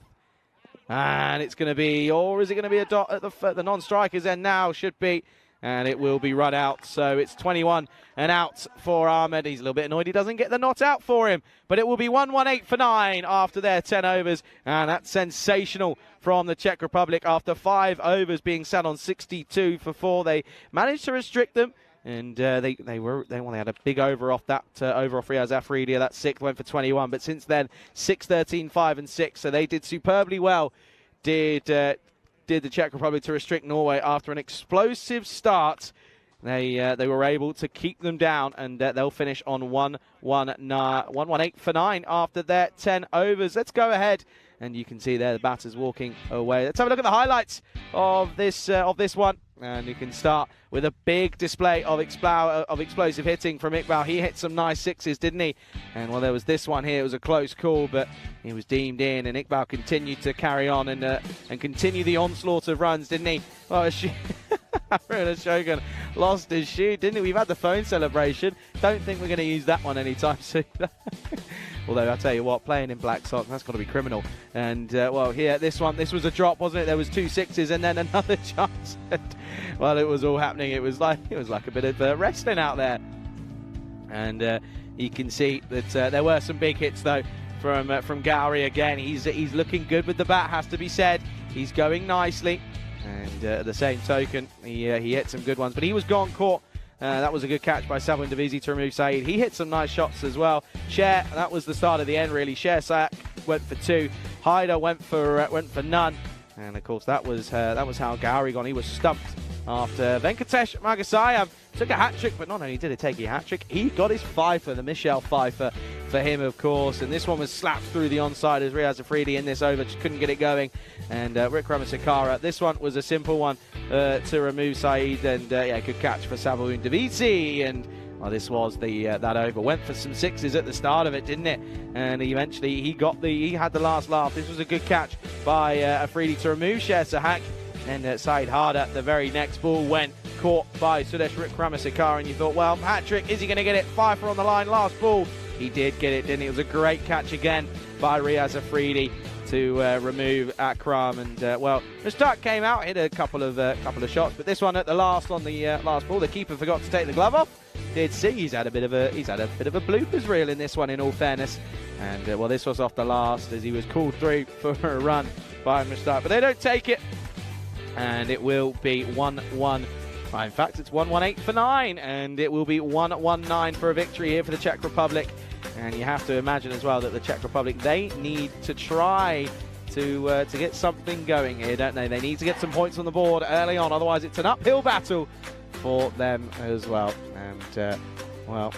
And it's going to be, or is it going to be a dot at the non-strikers end now? Should be. And it will be run out. So it's 21 and out for Ahmed. He's a little bit annoyed he doesn't get the not out for him. But it will be 118 for 9 after their 10 overs. And that's sensational from the Czech Republic. After 5 overs being sat on 62 for 4, they managed to restrict them. And they had a big over off that over off Riaz Afridi. That 6th went for 21. But since then, 6, 13, 5 and 6. So they did superbly well. Did the Czech Republic to restrict Norway after an explosive start. They were able to keep them down, and they'll finish on 118 for 9 after their 10 overs. Let's go ahead, and you can see there the batters walking away. Let's have a look at the highlights of this one. And you can start with a big display of explosive hitting from Iqbal. He hit some nice 6s, didn't he? And well, there was this one here. It was a close call, but he was deemed in. And Iqbal continued to carry on and continue the onslaught of runs, didn't he? Well, Haruna Shogun lost his shoe, didn't he? We've had the phone celebration. Don't think we're going to use that one anytime soon. Although, I'll tell you what, playing in black socks, that's got to be criminal. And, well, here, this was a drop, wasn't it? There was 2 sixes and then another chance. Well, it was all happening. It was like a bit of wrestling out there. And you can see that there were some big hits, though, from Gowrie again. He's looking good with the bat, has to be said. He's going nicely. And at the same token, he hit some good ones. But he was gone caught. That was a good catch by Savo Ndivisi to remove Saeed. He hit some nice shots as well. Cher, that was the start of the end, really. Cher Sayak went for 2. Haider went for none. And, of course, that was how Gowrie gone. He was stumped after Venkatesh Magasayam took a hat-trick, but not only did he take a hat-trick, he got his Fifer, the Michelle Fifer for him, of course. And this one was slapped through the onside as Riaz Afridi in this over, just couldn't get it going. And Rick Ramasekara, this one was a simple one to remove Saeed, and yeah, good catch for Savo Ndivisi. And well, this was that over. Went for some 6s at the start of it, didn't it? And eventually he had the last laugh. This was a good catch by Afridi to remove Sher Sahak. And Saeed Harder, the very next ball went caught by Sudesh Ramasekara, and you thought, well, hat-trick, is he going to get it? Fifer on the line, last ball. He did get it, didn't he? It was a great catch again by Riaz Afridi to remove Akram. And well, Mushtaq came out, hit a couple of shots, but this one at the last on the last ball, the keeper forgot to take the glove off. Did see he's had a bit of a bloopers reel in this one, in all fairness. And well, this was off the last as he was called through for a run by Mushtaq, but they don't take it. And it will be 1-1. In fact, it's 1-1-8 for 9, and it will be 1-1-9 for a victory here for the Czech Republic. And you have to imagine as well that the Czech Republic, they need to try to get something going here, don't they? They need to get some points on the board early on, otherwise it's an uphill battle for them as well. And well,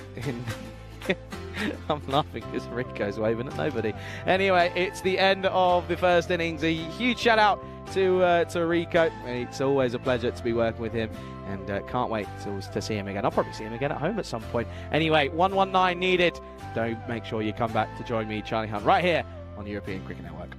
I'm laughing because Rico's waving at nobody. Anyway, it's the end of the first innings. A huge shout out to Rico. It's always a pleasure to be working with him, and can't wait to see him again. I'll probably see him again at home at some point. Anyway, 1-1-9 needed. Don't make sure you come back to join me, Charlie Hunt, right here on the European Cricket Network.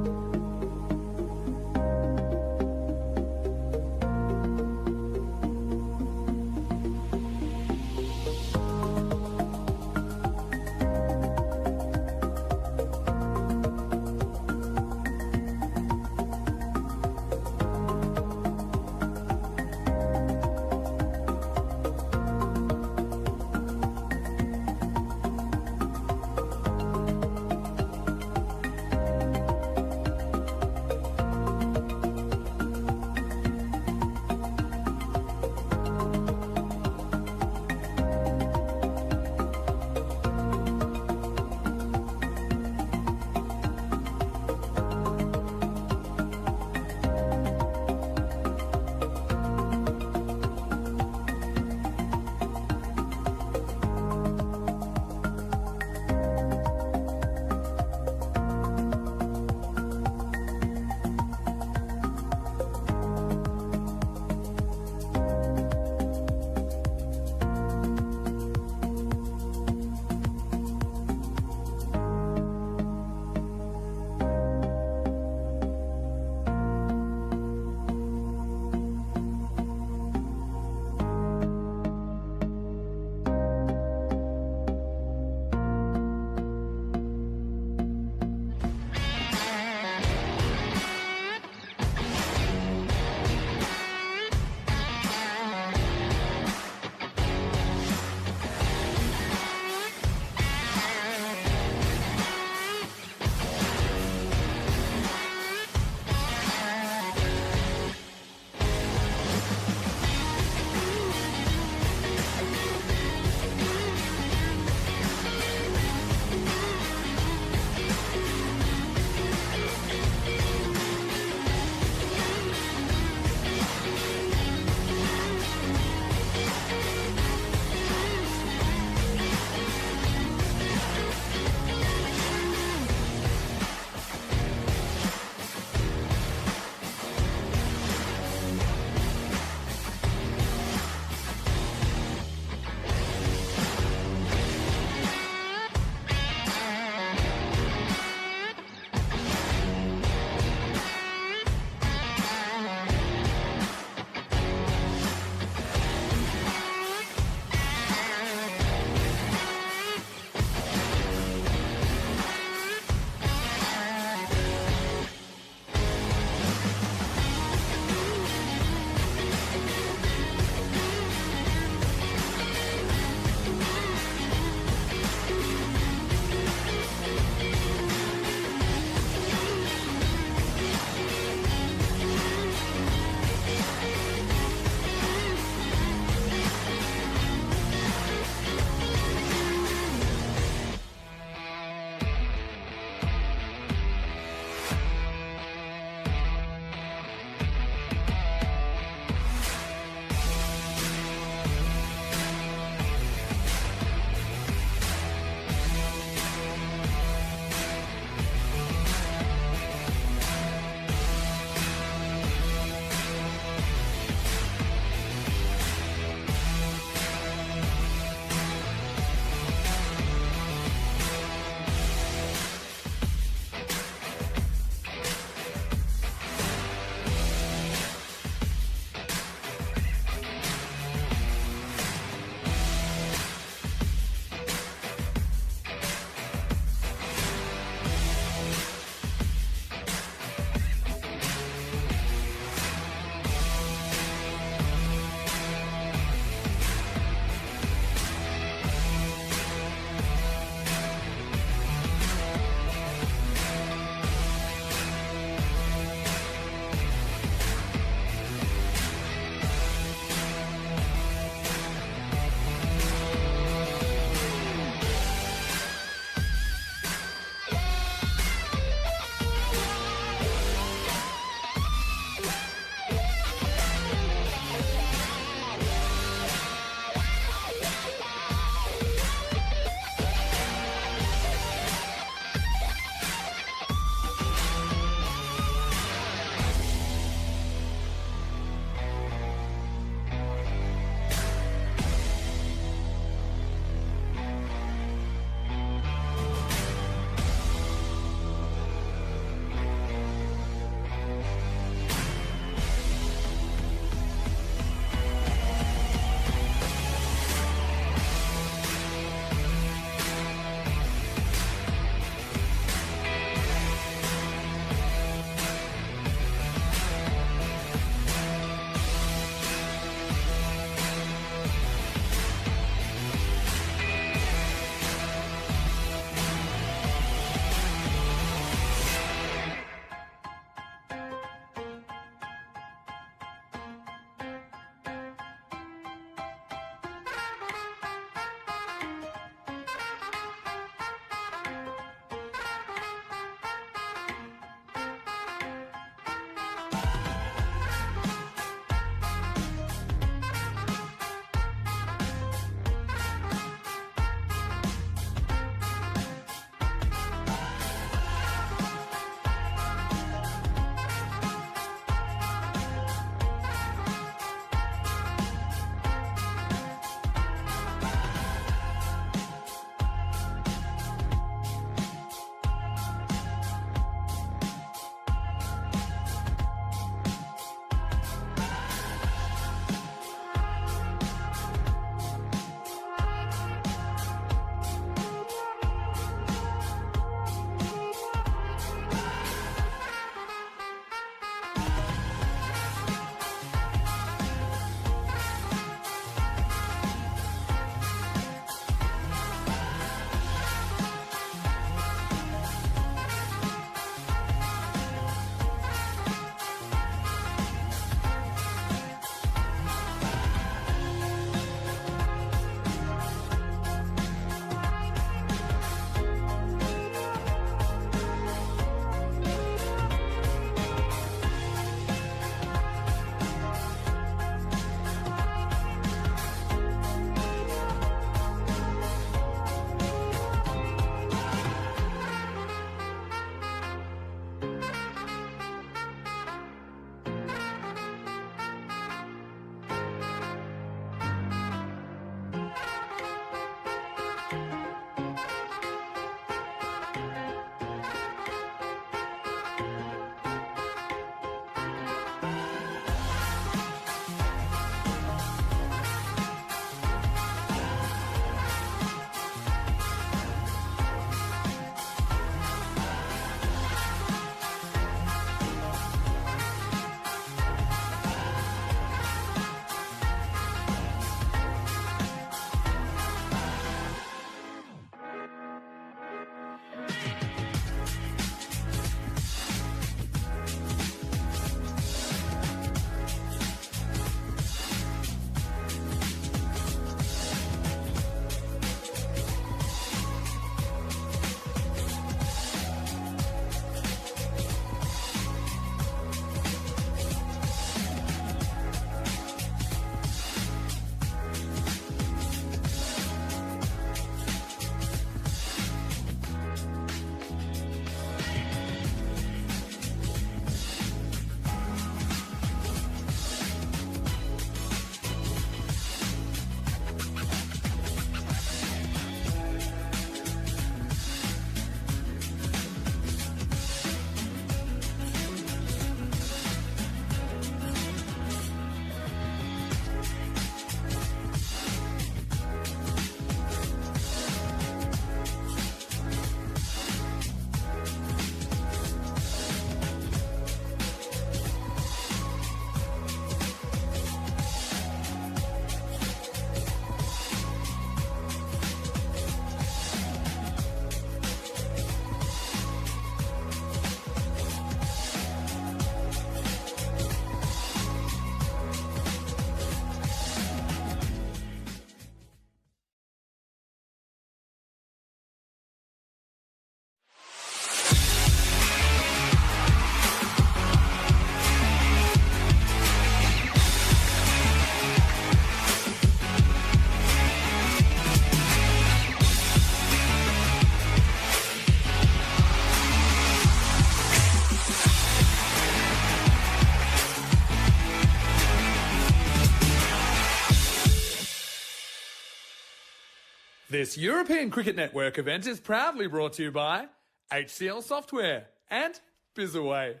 This European Cricket Network event is proudly brought to you by HCL Software and Bizaway.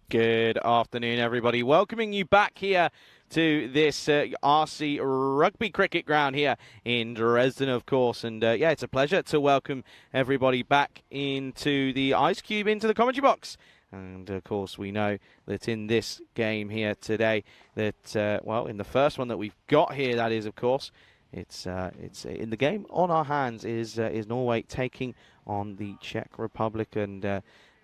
Good afternoon, everybody. Welcoming you back here to this RC Rugby Cricket Ground here in Dresden, of course. And yeah, it's a pleasure to welcome everybody back into the Ice Cube, into the commentary box. And of course, we know that in this game here today, that well, in the first one that we've got here, that is, of course, it's in the game on our hands is Norway taking on the Czech Republic, and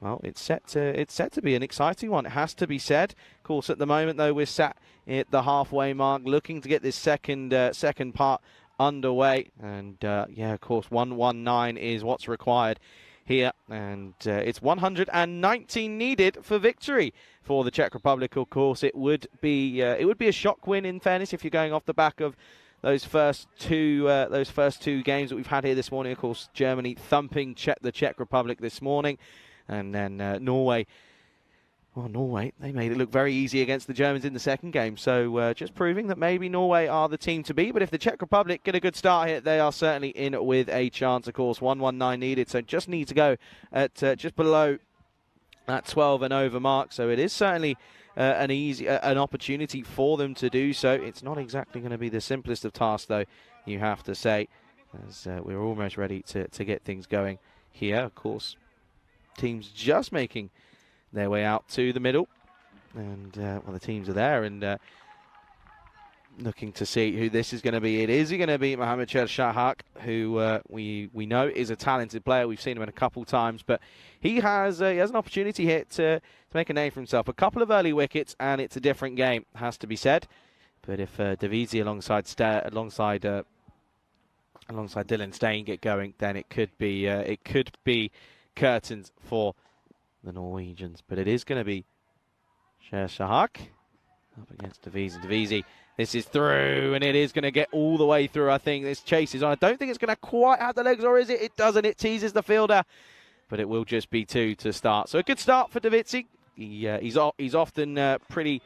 well, it's set to be an exciting one. It has to be said. Of course, at the moment though, we're sat at the halfway mark, looking to get this second part underway, and yeah, of course, 119 is what's required here, and it's 119 needed for victory for the Czech Republic. Of course, it would be a shock win, in fairness, if you're going off the back of those first two games that we've had here this morning. Of course, Germany thumping the Czech Republic this morning, and then Norway. Well, Norway, they made it look very easy against the Germans in the second game. So just proving that maybe Norway are the team to beat. But if the Czech Republic get a good start here, they are certainly in with a chance. Of course, 119 needed, so just need to go at just below that 12 and over mark. So it is certainly an opportunity for them to do so. It's not exactly going to be the simplest of tasks, though, you have to say, as we're almost ready to get things going here. Of course, teams just making their way out to the middle, and well, the teams are there, and looking to see who this is going to be. It is going to be Mohamed Shahak, who we know is a talented player. We've seen him in a couple times, but he has an opportunity here to make a name for himself. A couple of early wickets, and it's a different game, has to be said. But if Davidi alongside Dylan Steyn get going, then it could be curtains for the Norwegians. But it is going to be Shahak up against Davidi. Davidi, this is through, and it is going to get all the way through. I think this chase is on. I don't think it's going to quite have the legs, or is it? It doesn't. It teases the fielder, but it will just be two to start. So a good start for Davidi. He's often pretty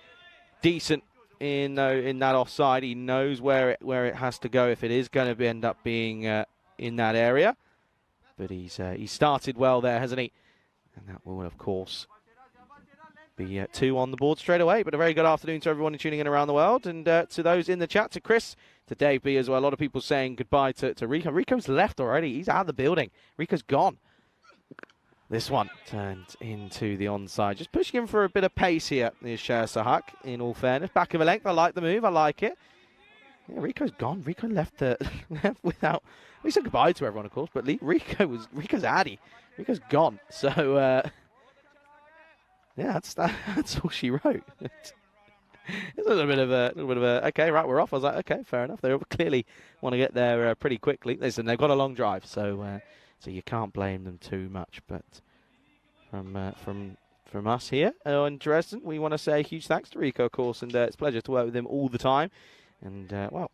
decent in that offside. He knows where it has to go if it is going to end up being in that area. But he's started well there, hasn't he? And that will, of course, be two on the board straight away. But a very good afternoon to everyone tuning in around the world, and to those in the chat, to Chris, to Dave B as well. A lot of people saying goodbye to Rico. Rico's left already. He's out of the building. Rico's gone. This one turned into the onside. Just pushing him for a bit of pace here is Shahak, in all fairness. Back of a length. I like the move. I like it. Yeah, Rico's gone. Rico left without... We said goodbye to everyone, of course, but Rico's addy. Rico's gone. So, yeah, that's all she wrote. It's a little bit of a okay, right, we're off. I was like, okay, fair enough. They clearly want to get there pretty quickly. Listen, they've got a long drive, so you can't blame them too much. But from us here in Dresden, we want to say a huge thanks to Rico, of course, and it's a pleasure to work with him all the time. And well,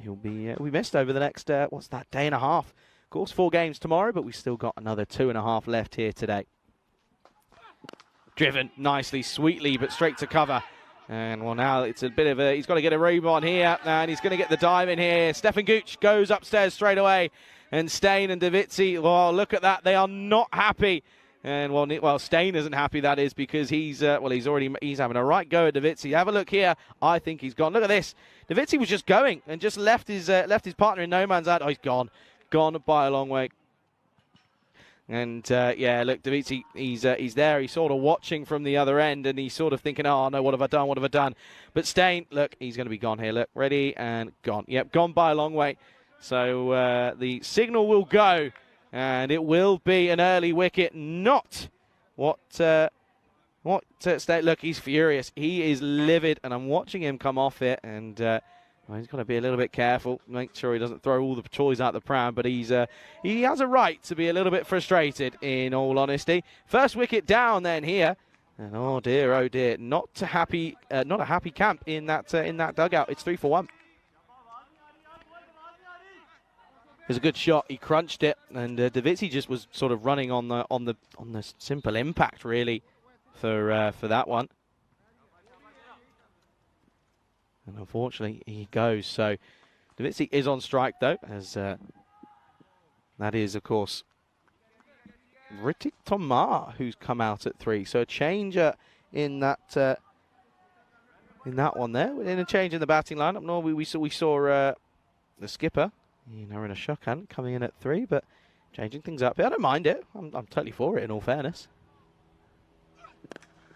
he'll be missed over the next day and a half. Of course, 4 games tomorrow, but we've still got another 2.5 left here today. Driven nicely, sweetly, but straight to cover. And well, now it's a bit of he's got to get a room on here, and he's going to get the dive in here. Stefan Gooch goes upstairs straight away, and Steyn and Davidi, well, look at that, they are not happy. And well, Steyn isn't happy, that is, because he's having a right go at Davidi. Have a look here. I think he's gone. Look at this. Davidi was just going and just left his partner in no man's land. Oh, he's gone by a long way. And yeah, look, Davidi, he's there. He's sort of watching from the other end, and he's sort of thinking, oh no, what have I done? What have I done? But Steyn, look, he's going to be gone here. Look, ready and gone. Yep, gone by a long way. So the signal will go. And it will be an early wicket, not what Look, he's furious. He is livid, and I'm watching him come off it, and well, he's got to be a little bit careful, make sure he doesn't throw all the toys out the pram, but he has a right to be a little bit frustrated, in all honesty. First wicket down then here, and oh dear, not a happy camp in that dugout. It's 3 for 1. It was a good shot. He crunched it, and Davidi just was sort of running on the simple impact, really, for that one. And unfortunately, he goes. So Davitsi is on strike, though, as that is, of course, Ritik Tomar, who's come out at 3. So a change in that one there. In a change in the batting lineup, Norway, we saw the skipper, Narina Shokhan, coming in at 3, but changing things up. I don't mind it. I'm totally for it, in all fairness.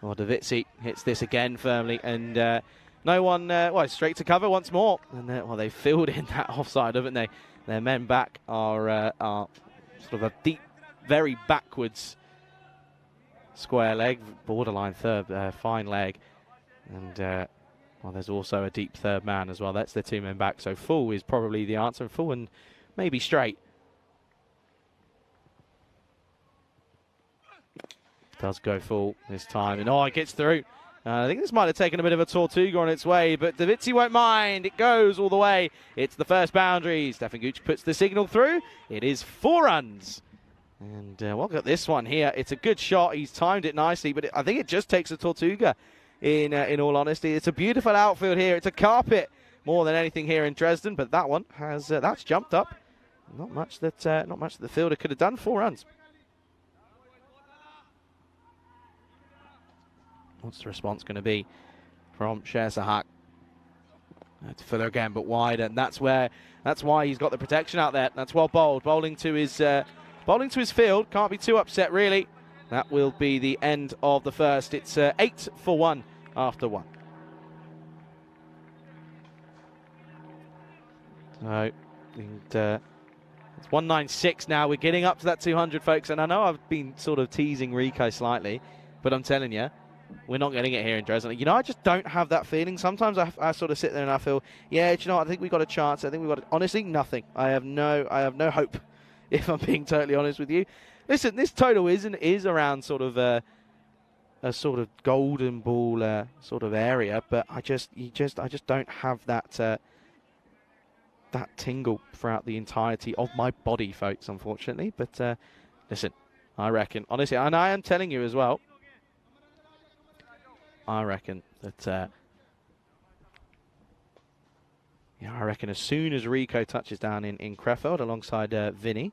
Well, Davitsi hits this again firmly, and no one, well, straight to cover once more. And well, they filled in that offside, haven't they? Their men back are sort of a deep, very backwards square leg, borderline third, fine leg. And well, there's also a deep third man as well. That's the 2 men back. So full is probably the answer, and full and maybe straight. Does go full this time, and it gets through. I think this might have taken a bit of a Tortuga on its way, but Davitsi won't mind. It goes all the way. It's the first boundary. Stefan Gooch puts the signal through. It is 4 runs. And we'll get this one here. It's a good shot. He's timed it nicely, but I think it just takes a Tortuga, in all honesty. It's a beautiful outfield here. It's a carpet more than anything here in Dresden, but that one has that's jumped up. Not much that the fielder could have done. 4 runs. What's the response going to be from Shersahak? To Fuller again, but wide, and that's why he's got the protection out there. That's well bowled, bowling to his field. Can't be too upset really. That will be the end of the first. It's 8 for 1 after 1. So, it's 196 now. We're getting up to that 200, folks, and I know I've been sort of teasing Rico slightly, but I'm telling you, we're not getting it here in Dresden. You know, I just don't have that feeling. Sometimes I sort of sit there and I feel, yeah, do you know what? I think we've got a chance. I think we've got honestly nothing. I have no hope, if I'm being totally honest with you. Listen, this total is around sort of a sort of golden ball sort of area, but I just don't have that that tingle throughout the entirety of my body, folks, unfortunately. But listen, I reckon, honestly, and I am telling you as well, I reckon that, I reckon as soon as Rico touches down in Krefeld alongside Vinny,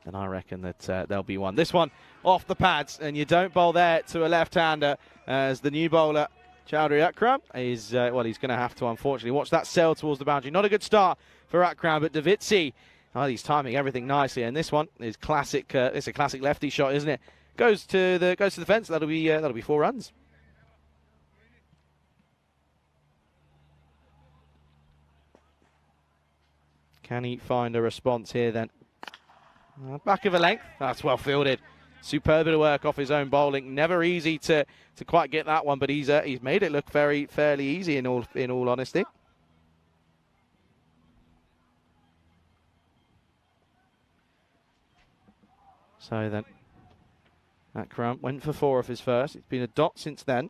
then I reckon that there'll be one. This one off the pads, and you don't bowl there to a left-hander, as the new bowler, Chowdhury Akram, is, well, he's going to have to, unfortunately, watch that sail towards the boundary. Not a good start for Akram, but Davitsi, he's timing everything nicely, and this one is classic. It's a classic lefty shot, isn't it? Goes to the fence. That'll be 4 runs. Can he find a response here then? Back of a length. That's well fielded. Superb bit of work off his own bowling. Never easy to quite get that one, but he's made it look fairly easy in all honesty. So then, Akram went for 4 off his first. It's been a dot since then.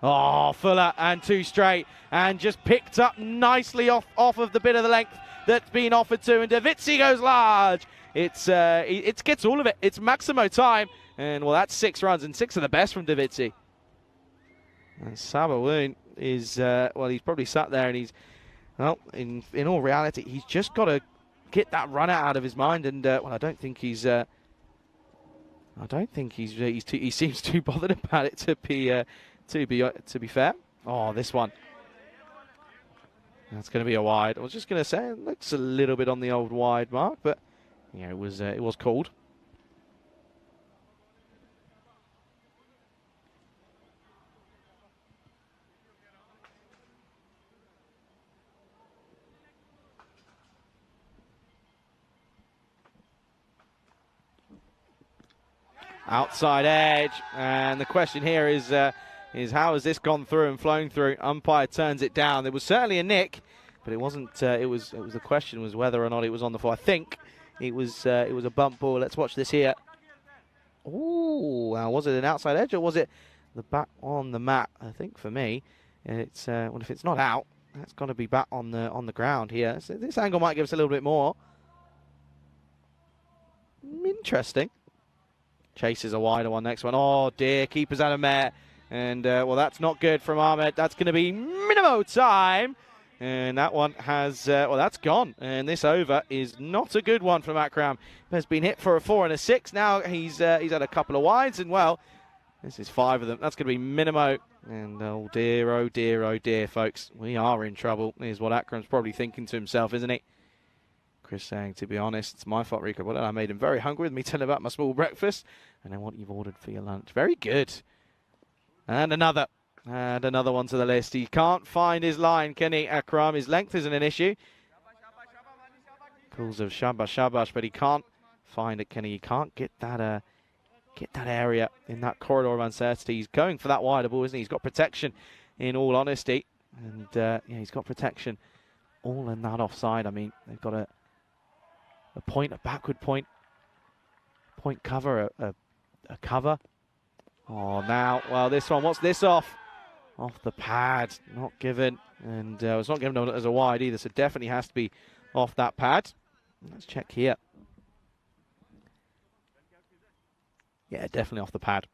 Oh, Fuller and 2 straight, and just picked up nicely off of the bit of the length that's been offered to, and Davitsi goes large. It gets all of it. It's Maximo time, and well, that's 6 runs, and 6 of the best from Davitsi. And Sabawoon is, well, he's probably sat there, and he's, well, in all reality, he's just got to get that run out of his mind, and well, I don't think he seems too bothered about it to be fair. Oh, this one. That's going to be a wide. I was just going to say, it looks a little bit on the old wide mark, but yeah, it was called. Outside edge, and the question here is how has this gone through and flown through? Umpire turns it down. There was certainly a nick, but it wasn't. It was the question was whether or not it was on the floor. I think it was a bump ball. Let's watch this here. Oh, was it an outside edge or was it the bat on the mat? I think for me, it's well, if it's not out, that's got to be bat on the ground here. So this angle might give us a little bit more. Interesting. Chases a wider one. Next one. Oh dear, keeper's out of mare. And, well, that's not good from Ahmed. That's going to be minimum time. And that one has, well, that's gone. And this over is not a good one from Akram. Has been hit for a 4 and a 6. Now he's had a couple of wides, and well, this is 5 of them. That's going to be Minimo. And oh dear, folks. We are in trouble, is what Akram's probably thinking to himself, isn't he? Chris saying, to be honest, it's my fault, Rico. Well, I made him very hungry with me telling about my small breakfast. And then what you've ordered for your lunch. Very good. And another. And another one to the list. He can't find his line, can he, Akram? His length isn't an issue. Calls of shabash, but he can't find it, can he? He can't get that area in that corridor of uncertainty. He's going for that wider ball, isn't he? He's got protection, in all honesty. And, yeah, he's got protection all in that offside. I mean, they've got a backward point cover, a cover. Oh, now, well, this one, what's this off? Off the pad, not given. And it's not given as a wide either, so definitely has to be off that pad. Let's check here. Yeah, definitely off the pad.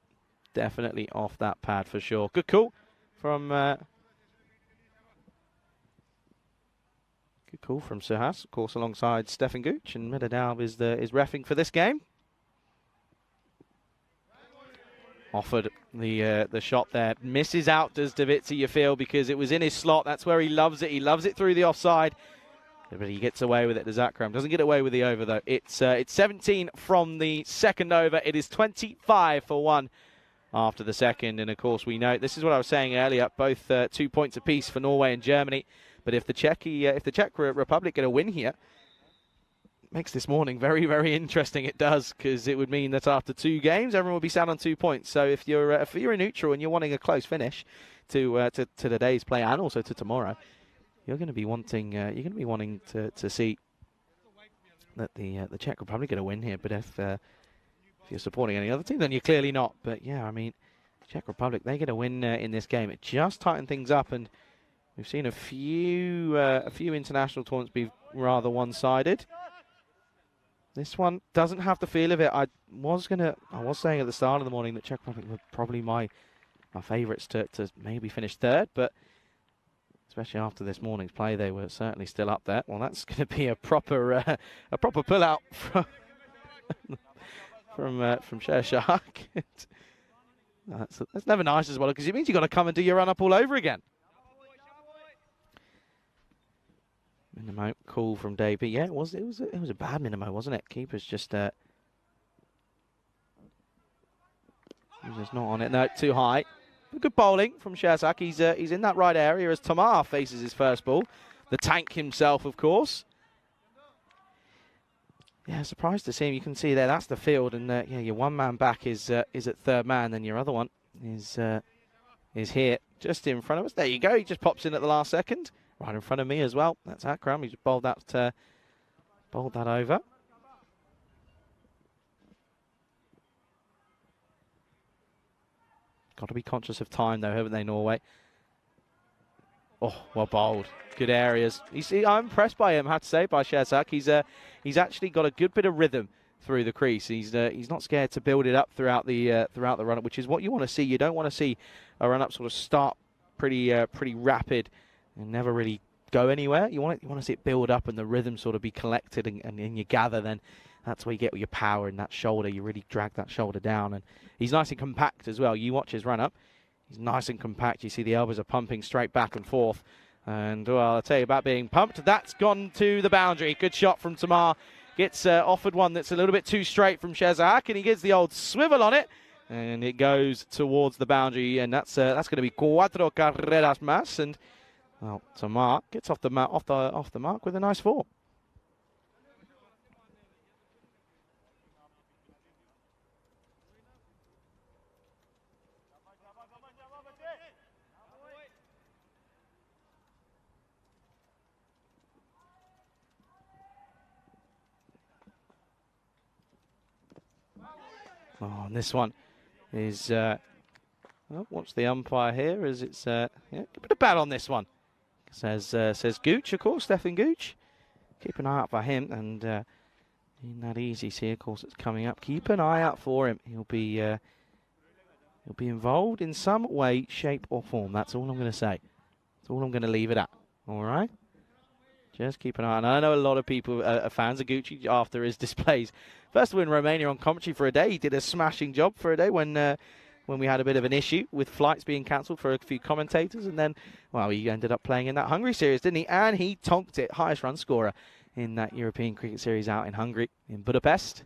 Definitely off that pad for sure. Good call from Suhas, of course, alongside Stefan Gooch, and Medadalb is reffing for this game. Offered the shot there, misses out, does Davitsi, you feel, because it was in his slot. That's where he loves it. He loves it through the offside, but he gets away with it. Does Akram doesn't get away with the over though. It's 17 from the second over. It is 25 for 1 after the second, and of course we know this is what I was saying earlier. Both 2 points apiece for Norway and Germany. But if the Czech Republic get a win here, makes this morning very, very interesting. It does, because it would mean that after 2 games, everyone will be sat on 2 points. So if you're a neutral and you're wanting a close finish to today's play and also to tomorrow, you're going to be wanting to see that the Czech Republic get a win here. But if you're supporting any other team, then you're clearly not. But yeah, I mean, Czech Republic, they get a win in this game. It just tightened things up, and we've seen a few international tournaments be rather one-sided. This one doesn't have the feel of it. I was saying at the start of the morning that Czech Republic were probably my favourites to maybe finish third, but especially after this morning's play, they were certainly still up there. Well, that's going to be a proper pull-out from Shershak. That's never nice as well, because it means you've got to come and do your run-up all over again. Minimo call from Davey. Yeah, it was a bad Minimo, wasn't it? Keeper's just he was just not on it. No, too high. But good bowling from Sherzak. He's in that right area as Tamar faces his first ball. The tank himself, of course. Yeah, surprised to see him. You can see there, that's the field, and yeah, your one man back is at third man, then your other one is here, just in front of us. There you go. He just pops in at the last second. Right in front of me as well. That's Akram. He's bowled that over. Got to be conscious of time, though, haven't they, Norway? Oh, well bowled. Good areas. I'm impressed by him, I have to say, by Sherzak. He's actually got a good bit of rhythm through the crease. He's not scared to build it up throughout the run-up, which is what you want to see. You don't want to see a run-up sort of start pretty rapid and never really go anywhere. You want to see it build up and the rhythm sort of be collected, and you gather, then that's where you get your power in that shoulder. You really drag that shoulder down, and he's nice and compact as well. You watch his run up, he's nice and compact. You see the elbows are pumping straight back and forth, and well, I'll tell you about being pumped. That's gone to the boundary. Good shot from Tamar. Gets offered one that's a little bit too straight from Sherzak, and he gets the old swivel on it, and it goes towards the boundary, and that's going to be cuatro carreras más, and well, Tamar gets off the mark with a nice 4. Oh, and this one is well, watch the umpire here as it's yeah, a bit of bat on this one. Says Gooch, of course, Stefan Gooch. Keep an eye out for him, and in that easy see, of course, it's coming up. Keep an eye out for him. He'll be involved in some way, shape, or form. That's all I'm going to say. That's all I'm going to leave it at. All right. Just keep an eye on. I know a lot of people are fans of Gucci after his displays. First of all, in Romania on commentary for a day, he did a smashing job for a day when we had a bit of an issue with flights being cancelled for a few commentators. And then, well, he ended up playing in that Hungary series, didn't he? And he tonked it, highest run scorer in that European cricket series out in Hungary, in Budapest.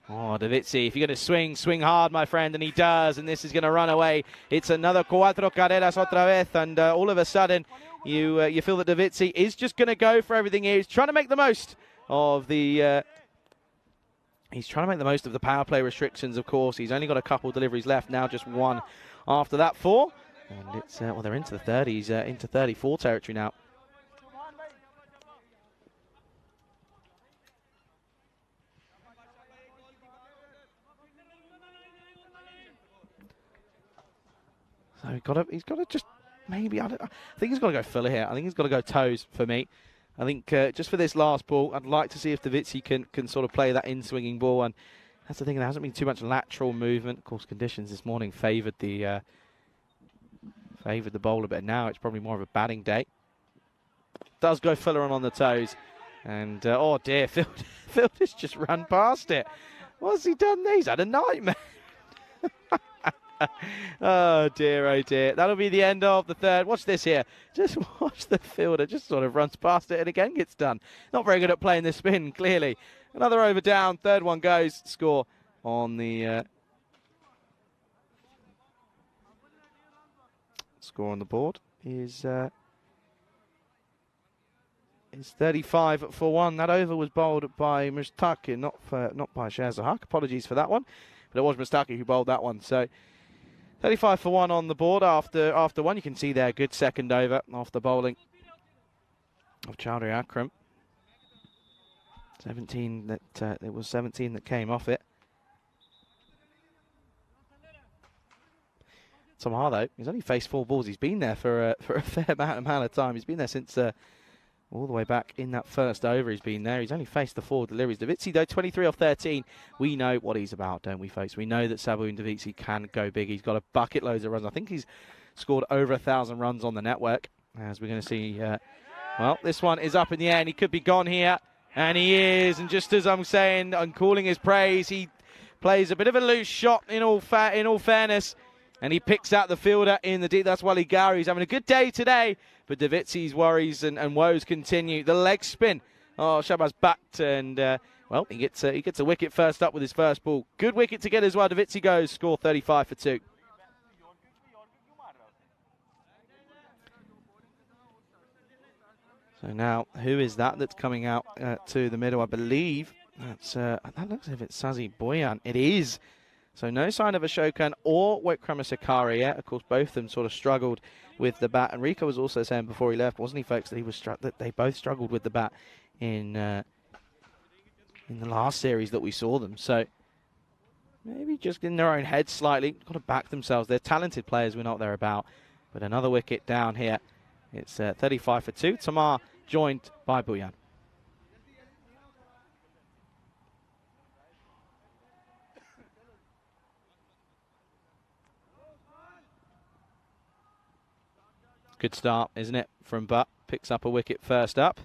Oh, Davizzi, if you're going to swing, swing hard, my friend, and he does, and this is going to run away. It's another cuatro carreras otra vez, and all of a sudden, you feel that Davizzi is just going to go for everything here. He's trying to make the most of the... He's trying to make the most of the power play restrictions, of course. He's only got a couple deliveries left now, just one after that 4. And it's, well, they're into the 30s, into 34 territory now. So he's got to just maybe, I think he's got to go fuller here. I think he's got to go toes for me. I think just for this last ball, I'd like to see if Davizzi can sort of play that in-swinging ball. And that's the thing, there hasn't been too much lateral movement. Of course, conditions this morning favoured the bowler, but now it's probably more of a batting day. Does go fuller on the toes. And, oh dear, Phil has just run past it. What's he done there? He's had a nightmare. Oh dear, that'll be the end of the 3rd. Watch this here, just watch the fielder just sort of runs past it and again gets done. Not very good at playing this spin, clearly. Another over down, 3rd one goes. Score on the board is 35 for 1. That over was bowled by Mustaki, not by Sherzahak. Apologies for that one, but it was Mustaki who bowled that one. So 35 for 1 on the board after 1. You can see there, good second over after bowling of Chowdhury Akram. 17 that it was 17 that came off it. Tamar though, he's only faced 4 balls. He's been there for a fair amount of time. He's been there since all the way back in that first over. He's been there. He's only faced the 4 deliveries. Davizzi though, 23 off 13. We know what he's about, don't we, folks? We know that Sabun Davizzi can go big. He's got a bucket loads of runs. I think he's scored over 1,000 runs on the network, as we're going to see. Well, this one is up in the air, and he could be gone here, and he is. And just as I'm saying, I'm calling his praise, he plays a bit of a loose shot in all fairness, and he picks out the fielder in the deep. That's Wally Gowrie. He's having a good day today. But Davizzi's worries and woes continue. The leg spin. Oh, Shabazz backed, and well, he gets a wicket first up with his first ball. Good wicket to get as well. Davizzi goes, score 35 for 2. So now, who is that's coming out to the middle? I believe that looks as if it's Sazi Boyan. It is. So no sign of Ashokan or Wickramasakari yet. Of course, both of them sort of struggled with the bat. And Rico was also saying before he left, wasn't he, folks, that that they both struggled with the bat in the last series that we saw them. So maybe just in their own heads slightly, got to back themselves. They're talented players, we know what they're about. But another wicket down here. It's 35 for 2. Tamar joined by Boyan. Good start, isn't it, from Butt. Picks up a wicket first up.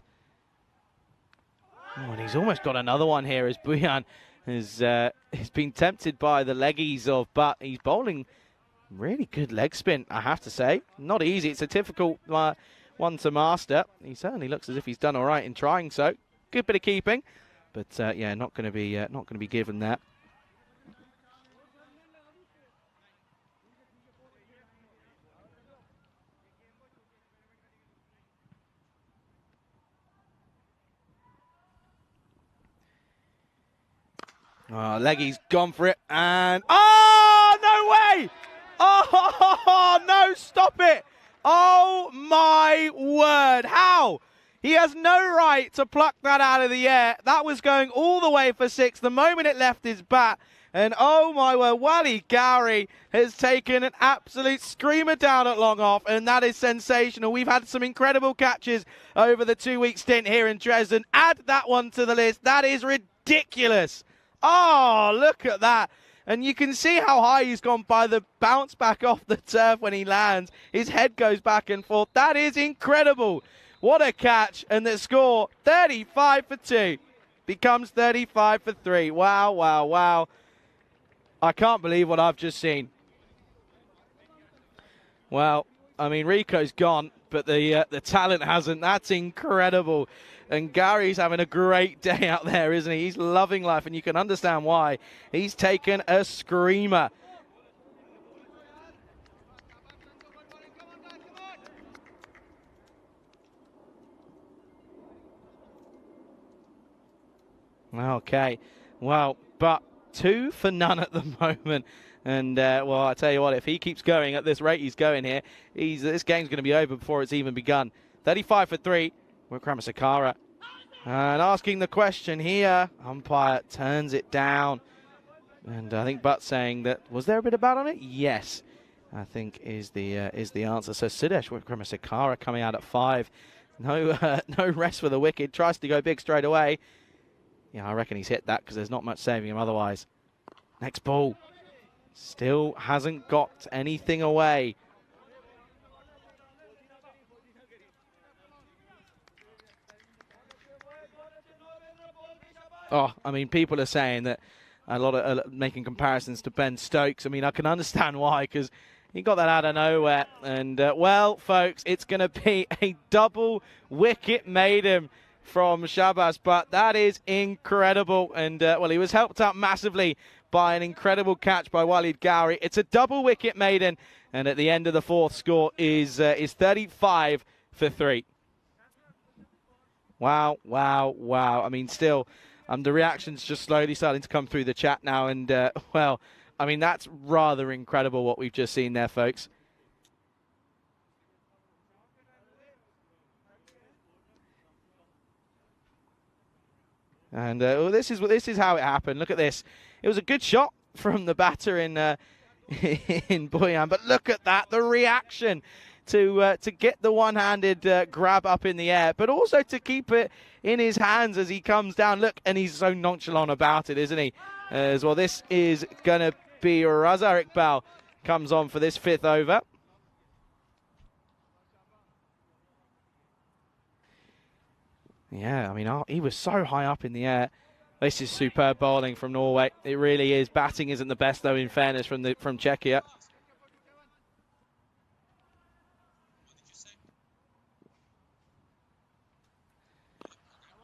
Oh, and he's almost got another one here as Boyan has been tempted by the leggies of Butt. He's bowling really good leg spin, I have to say. Not easy. It's a difficult one to master. He certainly looks as if he's done all right in trying so. Good bit of keeping, but yeah, not going to be given that. Oh, Leggy's gone for it, and oh, no way! Oh, no, stop it! Oh, my word, how? He has no right to pluck that out of the air. That was going all the way for 6 the moment it left his bat. And oh, my word, Wally Gowrie has taken an absolute screamer down at long off, and that is sensational. We've had some incredible catches over the 2-week stint here in Dresden. Add that one to the list. That is ridiculous. Oh, look at that. And you can see how high he's gone by the bounce back off the turf when he lands. His head goes back and forth. That is incredible. What a catch. And the score, 35 for 2. Becomes 35 for 3. Wow, wow, wow. I can't believe what I've just seen. Well, I mean, Rico's gone, but the talent hasn't. That's incredible. And Gary's having a great day out there, isn't he? He's loving life, and you can understand why. He's taken a screamer. Okay, well, but 2 for none at the moment. And, well, I tell you what, if he keeps going at this rate he's going here, this game's going to be over before it's even begun. 35 for 3, Wikramasakara. And asking the question here, umpire turns it down. And I think Butt saying that, was there a bit of bat on it? Yes, I think is the answer. So Sudesh Wikramasakara coming out at 5. No rest for the wicket, tries to go big straight away. Yeah, I reckon he's hit that because there's not much saving him otherwise. Next ball. Still hasn't got anything away. Oh, I mean, people are saying that a lot of making comparisons to Ben Stokes. I mean, I can understand why, because he got that out of nowhere. And, well, folks, it's going to be a double wicket maiden from Shabazz, but that is incredible. And, well, he was helped out massively by an incredible catch by Walid Gowri. It's a double wicket maiden, and at the end of the 4th, score is 35 for 3. Wow, wow, wow. I mean, still, the reactions just slowly starting to come through the chat now, and, well, I mean, that's rather incredible what we've just seen there, folks. And this is how it happened. Look at this. It was a good shot from the batter in Boyan, but look at that, the reaction to get the one-handed grab up in the air, but also to keep it in his hands as he comes down. Look, and he's so nonchalant about it, isn't he? As well, this is going to be Raza Iqbal comes on for this 5th over. Yeah, I mean, he was so high up in the air. This is superb bowling from Norway. It really is. Batting isn't the best, though, in fairness, from Czechia.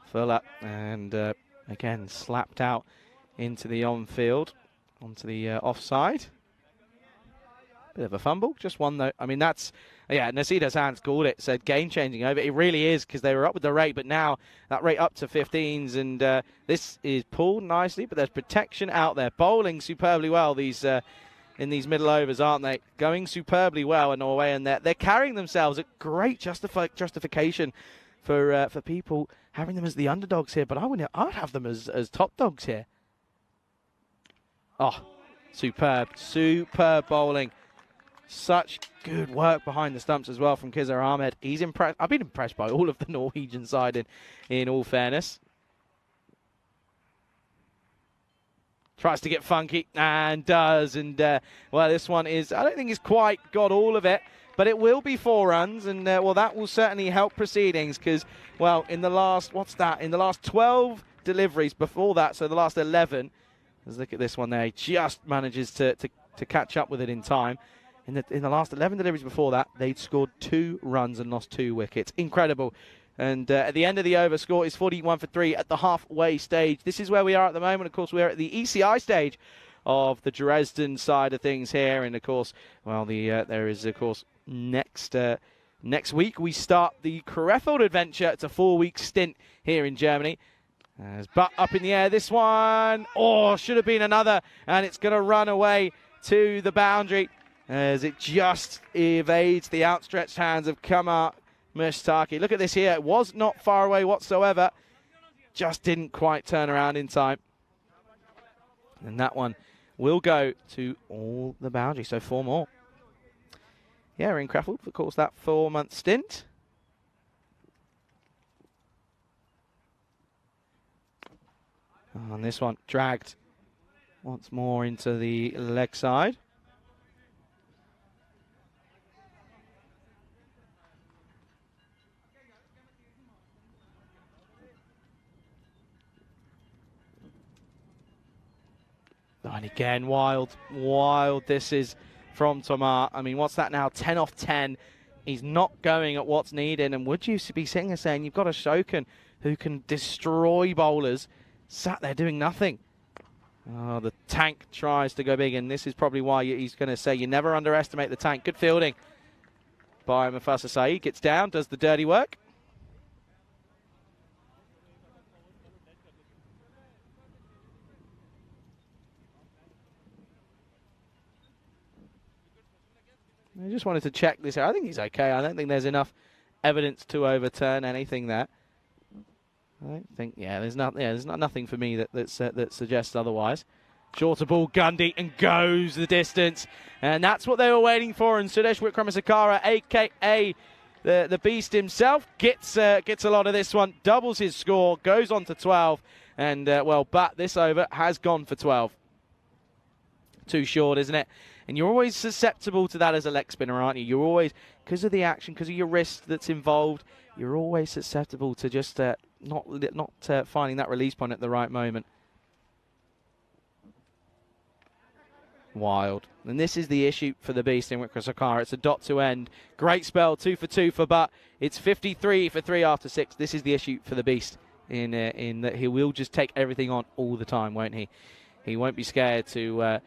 Fuller, and again, slapped out into the on-field, onto the offside. Bit of a fumble, just one, though. I mean, that's... Yeah, Nasida's hands called it, said game-changing over. It really is, because they were up with the rate, but now that rate up to 15s, and this is pulled nicely, but there's protection out there. Bowling superbly well these in these middle overs, aren't they? Going superbly well in Norway, and they're carrying themselves. A great justification for people having them as the underdogs here, but I'd have them as top dogs here. Oh, superb bowling. Such good work behind the stumps as well from Kizar Ahmed. He's impressed. I've been impressed by all of the Norwegian side in all fairness. Tries to get funky and does. And, well, this one is, I don't think he's quite got all of it, but it will be 4 runs. And, well, that will certainly help proceedings because, well, in the last, in the last 12 deliveries before that, so the last 11, let's look at this one there. He just manages to catch up with it in time. In the last 11 deliveries before that, they'd scored 2 runs and lost 2 wickets. Incredible. And at the end of the over, score is 41 for 3 at the halfway stage. This is where we are at the moment. Of course, we're at the ECI stage of the Dresden side of things here. And, of course, well, there is, of course, next week we start the Krefeld adventure. It's a 4-week stint here in Germany. But up in the air, this one. Oh, should have been another. And it's going to run away to the boundary, as it just evades the outstretched hands of Kamar Mushtaki. Look at this here. It was not far away whatsoever. Just didn't quite turn around in time. And that one will go to all the boundaries. So 4 more. Yeah, we're in Krefeld, of course, that 4-month stint. And this one dragged once more into the leg side. And again, wild this is from Thomas. I mean, what's that now? 10 off 10. He's not going at what's needed. And would you be sitting there saying you've got a Shokan who can destroy bowlers, sat there doing nothing? Oh, the tank tries to go big, and this is probably why he's going to say you never underestimate the tank. Good fielding by Mufasa Saeed. Gets down, does the dirty work. I just wanted to check this out. I think he's okay. I don't think there's enough evidence to overturn anything there. I don't think, there's nothing for me that suggests otherwise. Shorter ball, Gundy, and goes the distance. And that's what they were waiting for. And Sudesh Wickramasakara, a.k.a. the Beast himself, gets a lot of this one, doubles his score, goes on to 12. And, but this over has gone for 12. Too short, isn't it? And you're always susceptible to that as a leg spinner, aren't you? You're always, because of the action, because of your wrist that's involved, you're always susceptible to just not finding that release point at the right moment. Wild. And this is the issue for the Beast in Wickramasakara. It's a dot to end. Great spell, 2 for 2 for Butt. It's 53 for 3 after 6. This is the issue for the Beast in that he will just take everything on all the time, won't he? He won't be scared to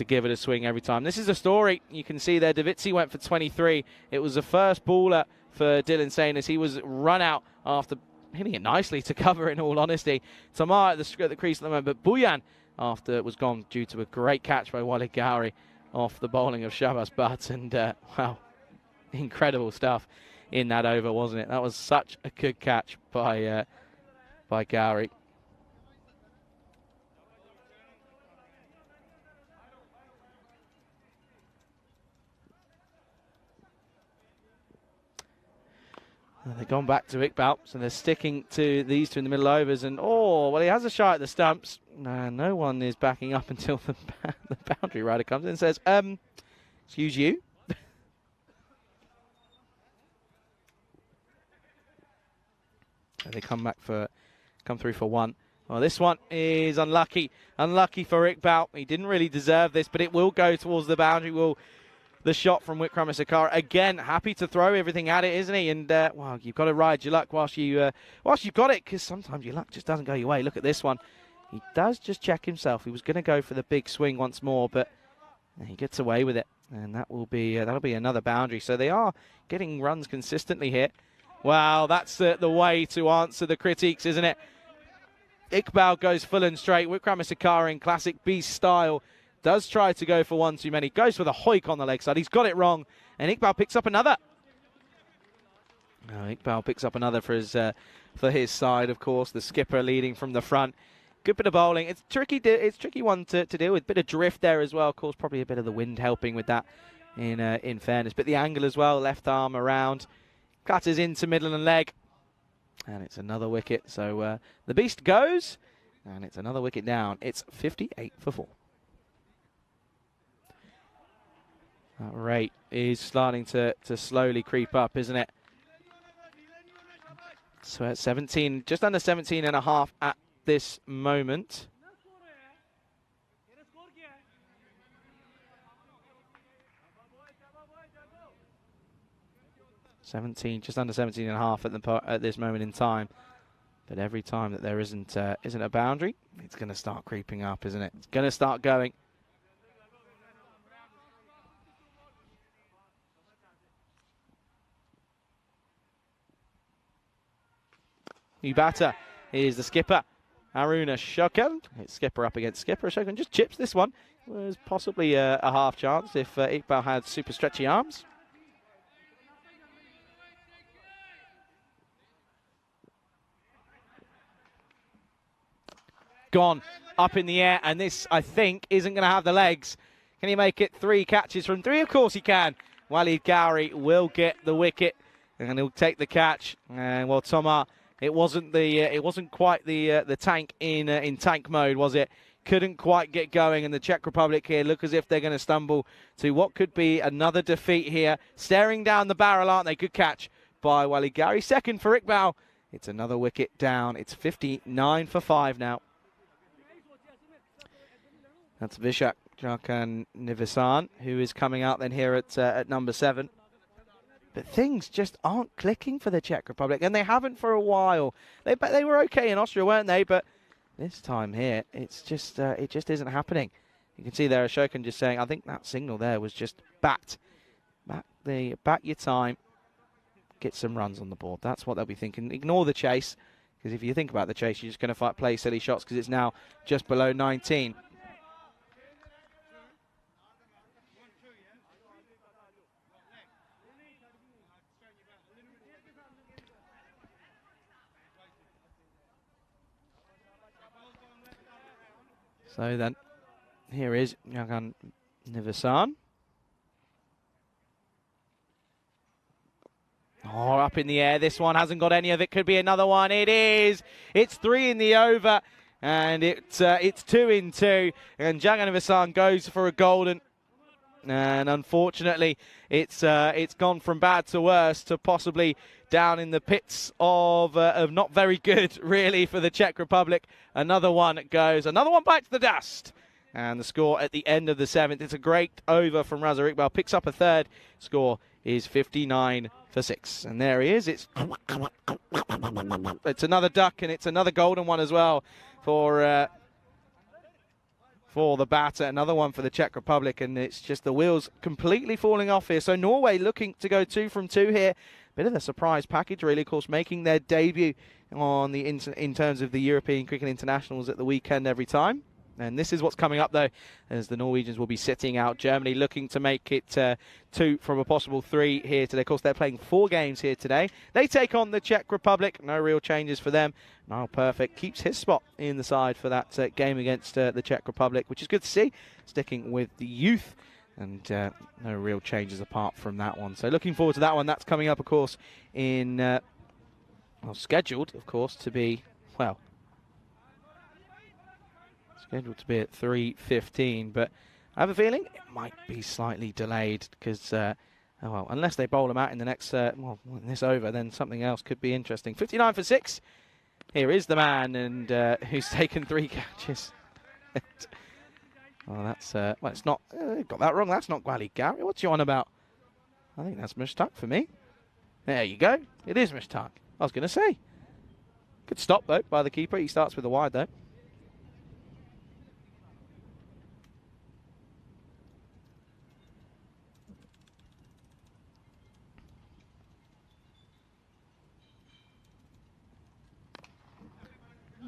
give it a swing every time. This is a story. You can see there, Davitsi went for 23. It was the first baller for Dylan Sane as he was run out after hitting it nicely to cover, in all honesty. Tamar at the crease at the moment, but Buyan after it was gone due to a great catch by Walid Gowrie off the bowling of Shabazz Butt. And, wow, incredible stuff in that over, wasn't it? That was such a good catch by Gowrie. They've gone back to Iqbal, so they're sticking to these two in the middle overs. And, he has a shot at the stumps. No one is backing up until the boundary rider comes in and says, excuse you. They come through for one. Well, this one is unlucky. Unlucky for Iqbal. He didn't really deserve this, but it will go towards the boundary. The shot from Wickramasakara. Again, happy to throw everything at it, isn't he? And, you've got to ride your luck whilst you've got it, because sometimes your luck just doesn't go your way. Look at this one. He does just check himself. He was going to go for the big swing once more, but he gets away with it. And that'll be another boundary. So they are getting runs consistently here. Wow, that's the way to answer the critiques, isn't it? Iqbal goes full and straight. Wickramasakara in classic Beast style does try to go for one too many. Goes for the hoik on the leg side. He's got it wrong. And Iqbal picks up another. Iqbal picks up another for his side, of course. The skipper leading from the front. Good bit of bowling. It's tricky one to deal with. Bit of drift there as well. Of course, probably a bit of the wind helping with that in fairness. But the angle as well. Left arm around. Cutters into middle and leg. And it's another wicket. So the Beast goes. And it's another wicket down. It's 58 for 4. That rate is starting to slowly creep up, isn't it? So at 17, just under 17 and a half at this moment. Just under 17 and a half at this moment in time. But every time that there isn't a boundary, it's going to start creeping up, isn't it? It's going to start going. New batter is the skipper, Aruna Shokan. It's skipper up against skipper. Shokan just chips this one. Was possibly a half chance if Iqbal had super stretchy arms. Gone up in the air, and this, I think, isn't going to have the legs. Can he make it 3 catches from 3? Of course he can. Walid Gowrie will get the wicket, and he'll take the catch. And well, Thomas, it wasn't quite the tank in tank mode, was it? Couldn't quite get going, and the Czech Republic here look as if they're going to stumble to what could be another defeat here. Staring down the barrel, aren't they? Good catch by Walid Gowrie. Second for Iqbal. It's another wicket down. It's 59 for 5 now. That's Vishak Jarkan Nivisan, who is coming out then here at number 7. But things just aren't clicking for the Czech Republic, and they haven't for a while. They were okay in Austria, weren't they? But this time here, it's just it just isn't happening. You can see there Ashokan just saying, I think that signal there was just bat your time, get some runs on the board. That's what they'll be thinking. Ignore the chase, because if you think about the chase, you're just going to play silly shots because it's now just below 19. So then, here is Jarkan Nivisan. Oh, up in the air. This one hasn't got any of it. Could be another one. It is. It's 3 in the over, and it's 2 in 2. And Jarkan Nivisan goes for a golden. And unfortunately, it's gone from bad to worse to possibly down in the pits of not very good, really, for the Czech Republic. Another one goes. Another one bites the dust. And the score at the end of the 7th. It's a great over from Raza Iqbal. Picks up a third. Score is 59 for 6. And there he is. It's another duck, and it's another golden one as well for the batter. Another one for the Czech Republic, and it's just the wheels completely falling off here. So Norway looking to go 2 from 2 here. Bit of a surprise package, really, of course, making their debut on the in terms of the European Cricket Internationals at the weekend every time. And this is what's coming up, though, as the Norwegians will be sitting out Germany, looking to make it 2 from a possible 3 here today. Of course, they're playing 4 games here today. They take on the Czech Republic. No real changes for them. Niall Perfect keeps his spot in the side for that game against the Czech Republic, which is good to see, sticking with the youth. And no real changes apart from that one. So looking forward to that one. That's coming up, of course, in... well, scheduled, of course, to be... well... scheduled to be at 3:15, but I have a feeling it might be slightly delayed because, well, unless they bowl them out in the next, well, in this over, then something else could be interesting. 59 for 6. Here is the man, and who's taken 3 catches. Well, that's, well, it's not, got that wrong. That's not Gwali Gary. What's you on about? I think that's Mushtaq for me. There you go. It is Mushtaq. I was going to say. Good stop, though, by the keeper. He starts with the wide, though.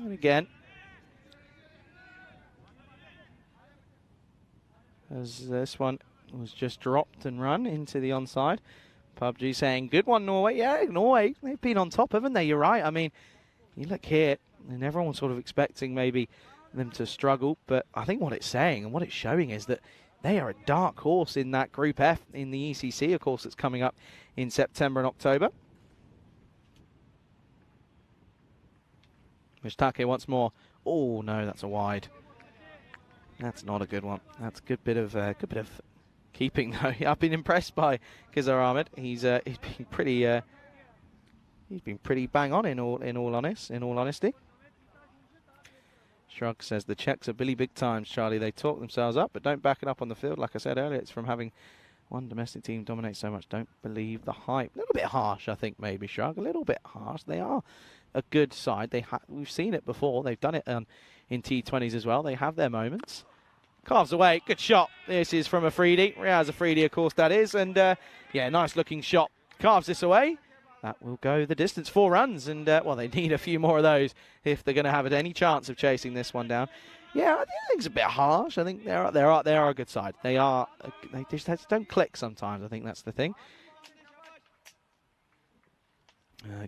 And again, as this one was just dropped and run into the onside. PUBG saying, good one, Norway. Yeah, Norway, they've been on top, haven't they? You're right. I mean, you look here, and everyone's sort of expecting maybe them to struggle, but I think what it's saying and what it's showing is that they are a dark horse in that Group F in the ECC, of course, that's coming up in September and October. Mushtaq once more. Oh no, that's a wide. That's not a good one. That's a good bit of keeping though. I've been impressed by Khizar Ahmed. He's been pretty bang on in all honesty. Shrug says the Czechs are Billy Big Times, Charlie. They talk themselves up, but don't back it up on the field. Like I said earlier, it's from having one domestic team dominate so much. Don't believe the hype. A little bit harsh, I think, maybe, Shrug. A little bit harsh. They are a good side. We've seen it before. They've done it in T20s as well. They have their moments. Carves away. Good shot. This is from Afridi. Riaz Afridi, of course, that is. And, yeah, nice looking shot. Carves this away. That will go the distance. 4 runs. And, well, they need a few more of those if they're going to have any chance of chasing this one down. Yeah, I think it's a bit harsh. I think they are a good side. They just don't click sometimes. I think that's the thing.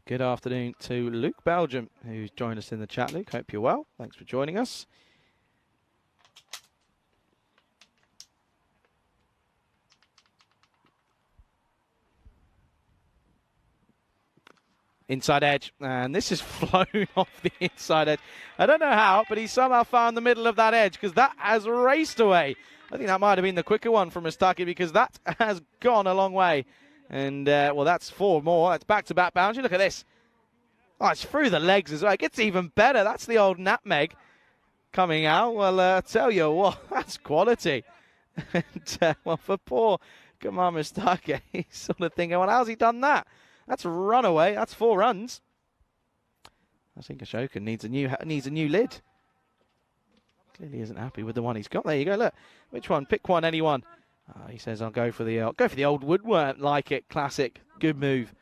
Good afternoon to Luke Belgium, who's joined us in the chat. Luke, hope you're well. Thanks for joining us. Inside edge, and this is flown off the inside edge. I don't know how, but he somehow found the middle of that edge because that has raced away. I think that might have been the quicker one from Mustaki because that has gone a long way. And, well, that's 4 more. That's back-to-back boundary. Look at this. Oh, it's through the legs as well. It gets even better. That's the old nutmeg. coming out. Well, I tell you what, that's quality. And, well, for poor Kamal Mustake, he's sort of thinking, well, how's he done that? That's a runaway. That's 4 runs. I think Ashoka needs a new lid. Clearly isn't happy with the one he's got. There you go. Look, which one? Pick one. Anyone. He says, I'll go for the old woodworm. Like it. Classic. Good move.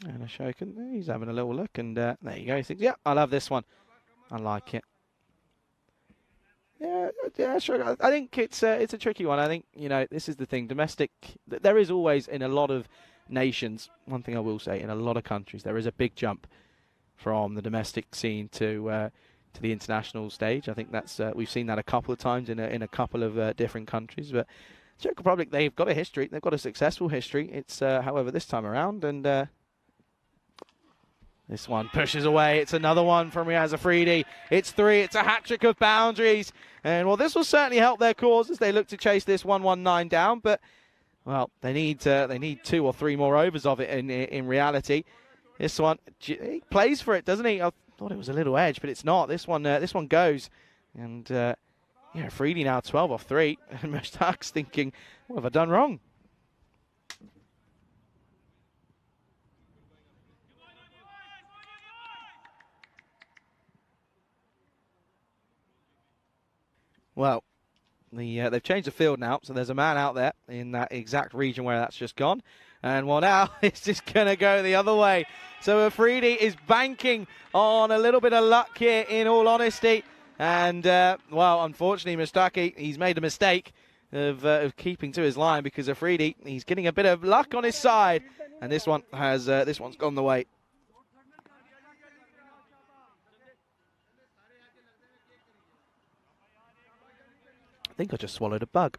And Ashoka, he's having a little look, and there you go. He thinks, yeah, I love this one. I like it. Yeah, sure. I think it's a tricky one. I think, you know, this is the thing. Domestic, there is always, in a lot of nations, one thing I will say, in a lot of countries, there is a big jump from the domestic scene to the international stage. I think that's we've seen that a couple of times in a couple of different countries. But Czech Republic, they've got a history. They've got a successful history. It's however this time around, and this one pushes away. It's another one from Riaz Afridi. It's 3. It's a hat-trick of boundaries. And, well, this will certainly help their cause as they look to chase this 119 down. But, well, they need 2 or 3 more overs of it in reality. This one, he plays for it, doesn't he? I thought it was a little edge, but it's not. This one goes. And, yeah, Afridi now 12 off 3. And Mushtaq's thinking, what have I done wrong? Well, they've changed the field now, so there's a man out there in that exact region where that's just gone. And, well, now it's just going to go the other way. So Afridi is banking on a little bit of luck here, in all honesty. And, well, unfortunately, Mustake, he's made a mistake of keeping to his line, because Afridi, he's getting a bit of luck on his side. And this one's gone the way. I think I just swallowed a bug.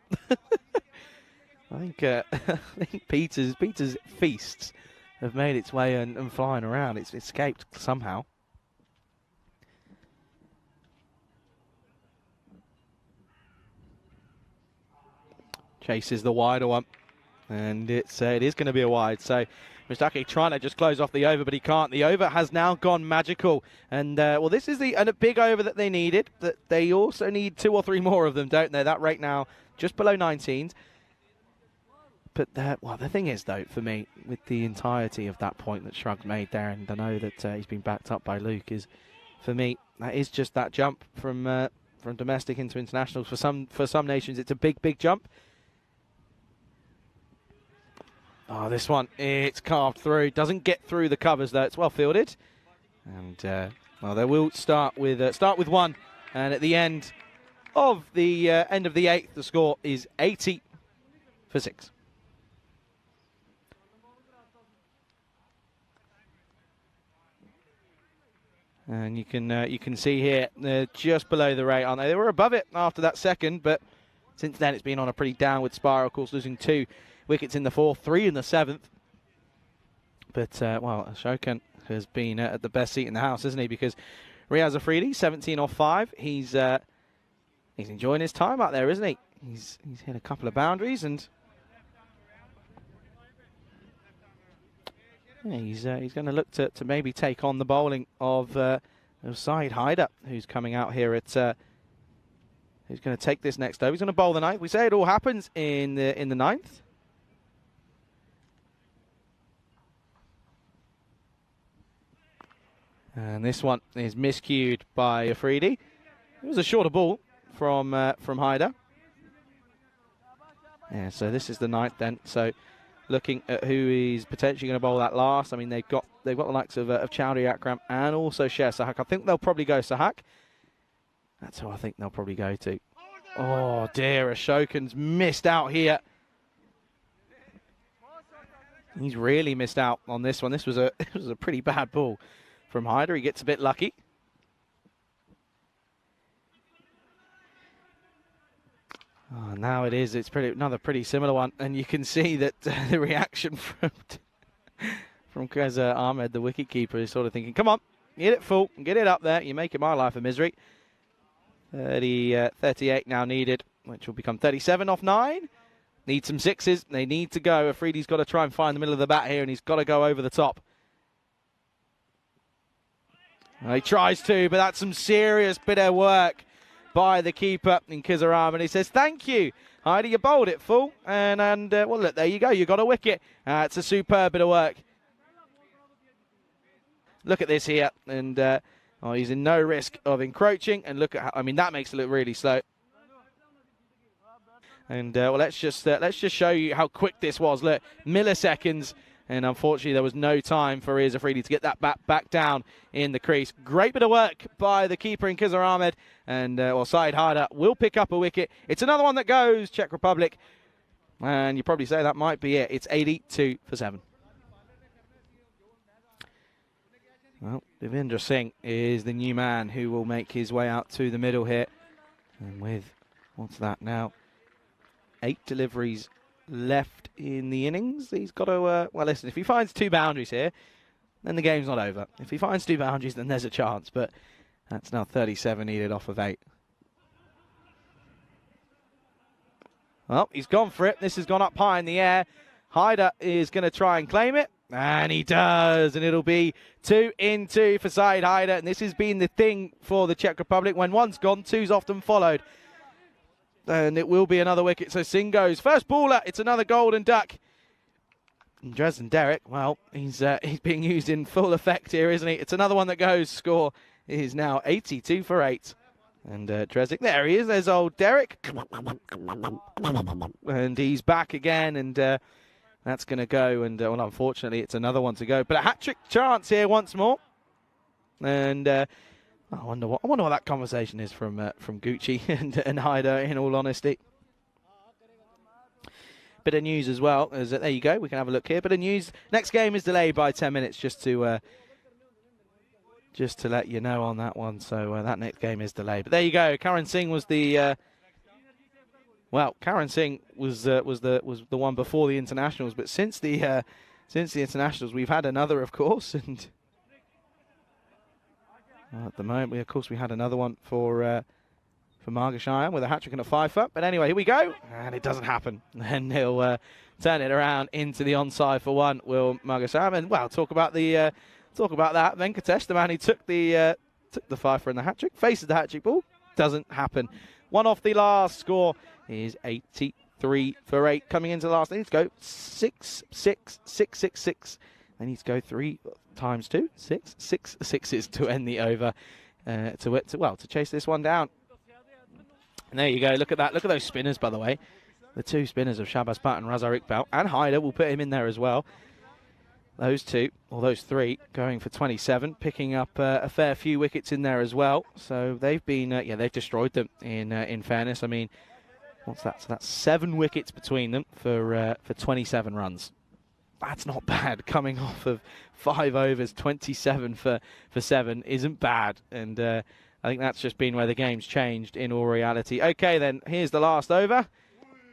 I think Peter's feasts have made its way and flying around. It's escaped somehow. Chases the wider one, and it is going to be a wide. So Mustake trying to just close off the over, but he can't. The over has now gone magical. And, well, this is a big over that they needed. That they also need 2 or 3 more of them, don't they? That rate now just below 19s. But, well, the thing is, though, for me, with the entirety of that point that Shrug made there, and I know that he's been backed up by Luke, is, for me, that is just that jump from domestic into internationals. For some nations, it's a big jump. Oh, this one, it's carved through. Doesn't get through the covers, though. It's well fielded. And, well, they will start with 1. And at the end of the 8th, the score is 80 for 6. And you can see here, they're just below the rate, aren't they? They were above it after that second, but since then it's been on a pretty downward spiral. Of course, losing 2 wickets in the 4th, 3 in the 7th. But, well, Ashoka has been at the best seat in the house, isn't he? Because Riaz Afridi, 17 off 5. He's enjoying his time out there, isn't he? He's hit a couple of boundaries, and yeah, he's going to look to maybe take on the bowling of Saeed Haider, who's coming out here at who's going to take this next over. He's going to bowl the 9th. We say it all happens in the 9th. And this one is miscued by Afridi. It was a shorter ball from Haider. Yeah, so this is the 9th then. So looking at who is potentially going to bowl that last. I mean, they've got the likes of Chowdhury Akram and also Sher Sahak. I think they'll probably go Sahak. That's who I think they'll probably go to. Oh dear, Ashokan's missed out here. He's really missed out on this one. This was a pretty bad ball from Haider. He gets a bit lucky. Oh, now it's another pretty similar one, and you can see that the reaction from Keza Ahmed, the wicketkeeper, is sort of thinking, come on, get it full, get it up there, you're making my life a misery. 38 now needed, which will become 37 off 9. Need some sixes. They need to go. Afridi's got to try and find the middle of the bat here, and he's got to go over the top. He tries to, but that's some serious bit of work by the keeper in Kizaram, and he says, thank you, Heidi, you bowled it full, and well, look, there you go, you got a wicket. It's a superb bit of work. Look at this here, and he's in no risk of encroaching, and look at how, I mean, that makes it look really slow. And well, let's just show you how quick this was. Look, milliseconds, and unfortunately there was no time for Riaz Afridi to get that bat back down in the crease. Great bit of work by the keeper in Kizar Ahmed, and well, Saeed Haider will pick up a wicket. It's another one that goes, Czech Republic, and you probably say that might be it. It's 82 for 7. Well, Devendra Singh is the new man who will make his way out to the middle here, and with, what's that now? 8 deliveries left in the innings. He's got to, well, listen, if he finds 2 boundaries here, then the game's not over. If he finds 2 boundaries, then there's a chance, but that's now 37 needed off of 8. Well, he's gone for it. This has gone up high in the air. Haider is going to try and claim it, and he does, and it'll be 2 in 2 for Saeed Haider, and this has been the thing for the Czech Republic. When one's gone, 2's often followed. And it will be another wicket. So Singh goes. First baller. It's another golden duck. And Dresden Derek, well, he's being used in full effect here, isn't he? It's another one that goes. Score is now 82 for 8. And Dresden, there he is. There's old Derek. And he's back again. And that's going to go. And well, unfortunately, it's another one to go. But a hat-trick chance here once more. And I wonder what that conversation is from Gucci and Haider, in all honesty. Bit of news as well. There you go. We can have a look here. Bit of news. Next game is delayed by 10 minutes, just to let you know on that one. So that next game is delayed. But there you go. Karan Singh was the Karan Singh was the one before the internationals. But since the internationals, we've had another, of course, and. At the moment, we had another one for Margashire with a hat-trick and a Fifer. But anyway, here we go. And it doesn't happen. And he'll turn it around into the onside for 1, will Margashire. And, well, talk about that. Venkatesh, the man who took the Fifer and the hat-trick, faces the hat-trick ball. Doesn't happen. 1 off the last. Score is 83 for 8. Coming into the last, they need to go 6, 6, 6, 6, 6. They need to go 3 times 2, 6, 6 sixes to end the over, to chase this one down. And there you go. Look at that. Look at those spinners, by the way. The 2 spinners of Shahbaz Bhatt and Raza Iqbal, and Haider, will put him in there as well. Those 2, or those 3, going for 27, picking up a fair few wickets in there as well. So they've been, they've destroyed them. In fairness, I mean, what's that? So that's 7 wickets between them for 27 runs. That's not bad. Coming off of 5 overs, 27 for 7 isn't bad. And I think that's just been where the game's changed in all reality. Okay, then, here's the last over.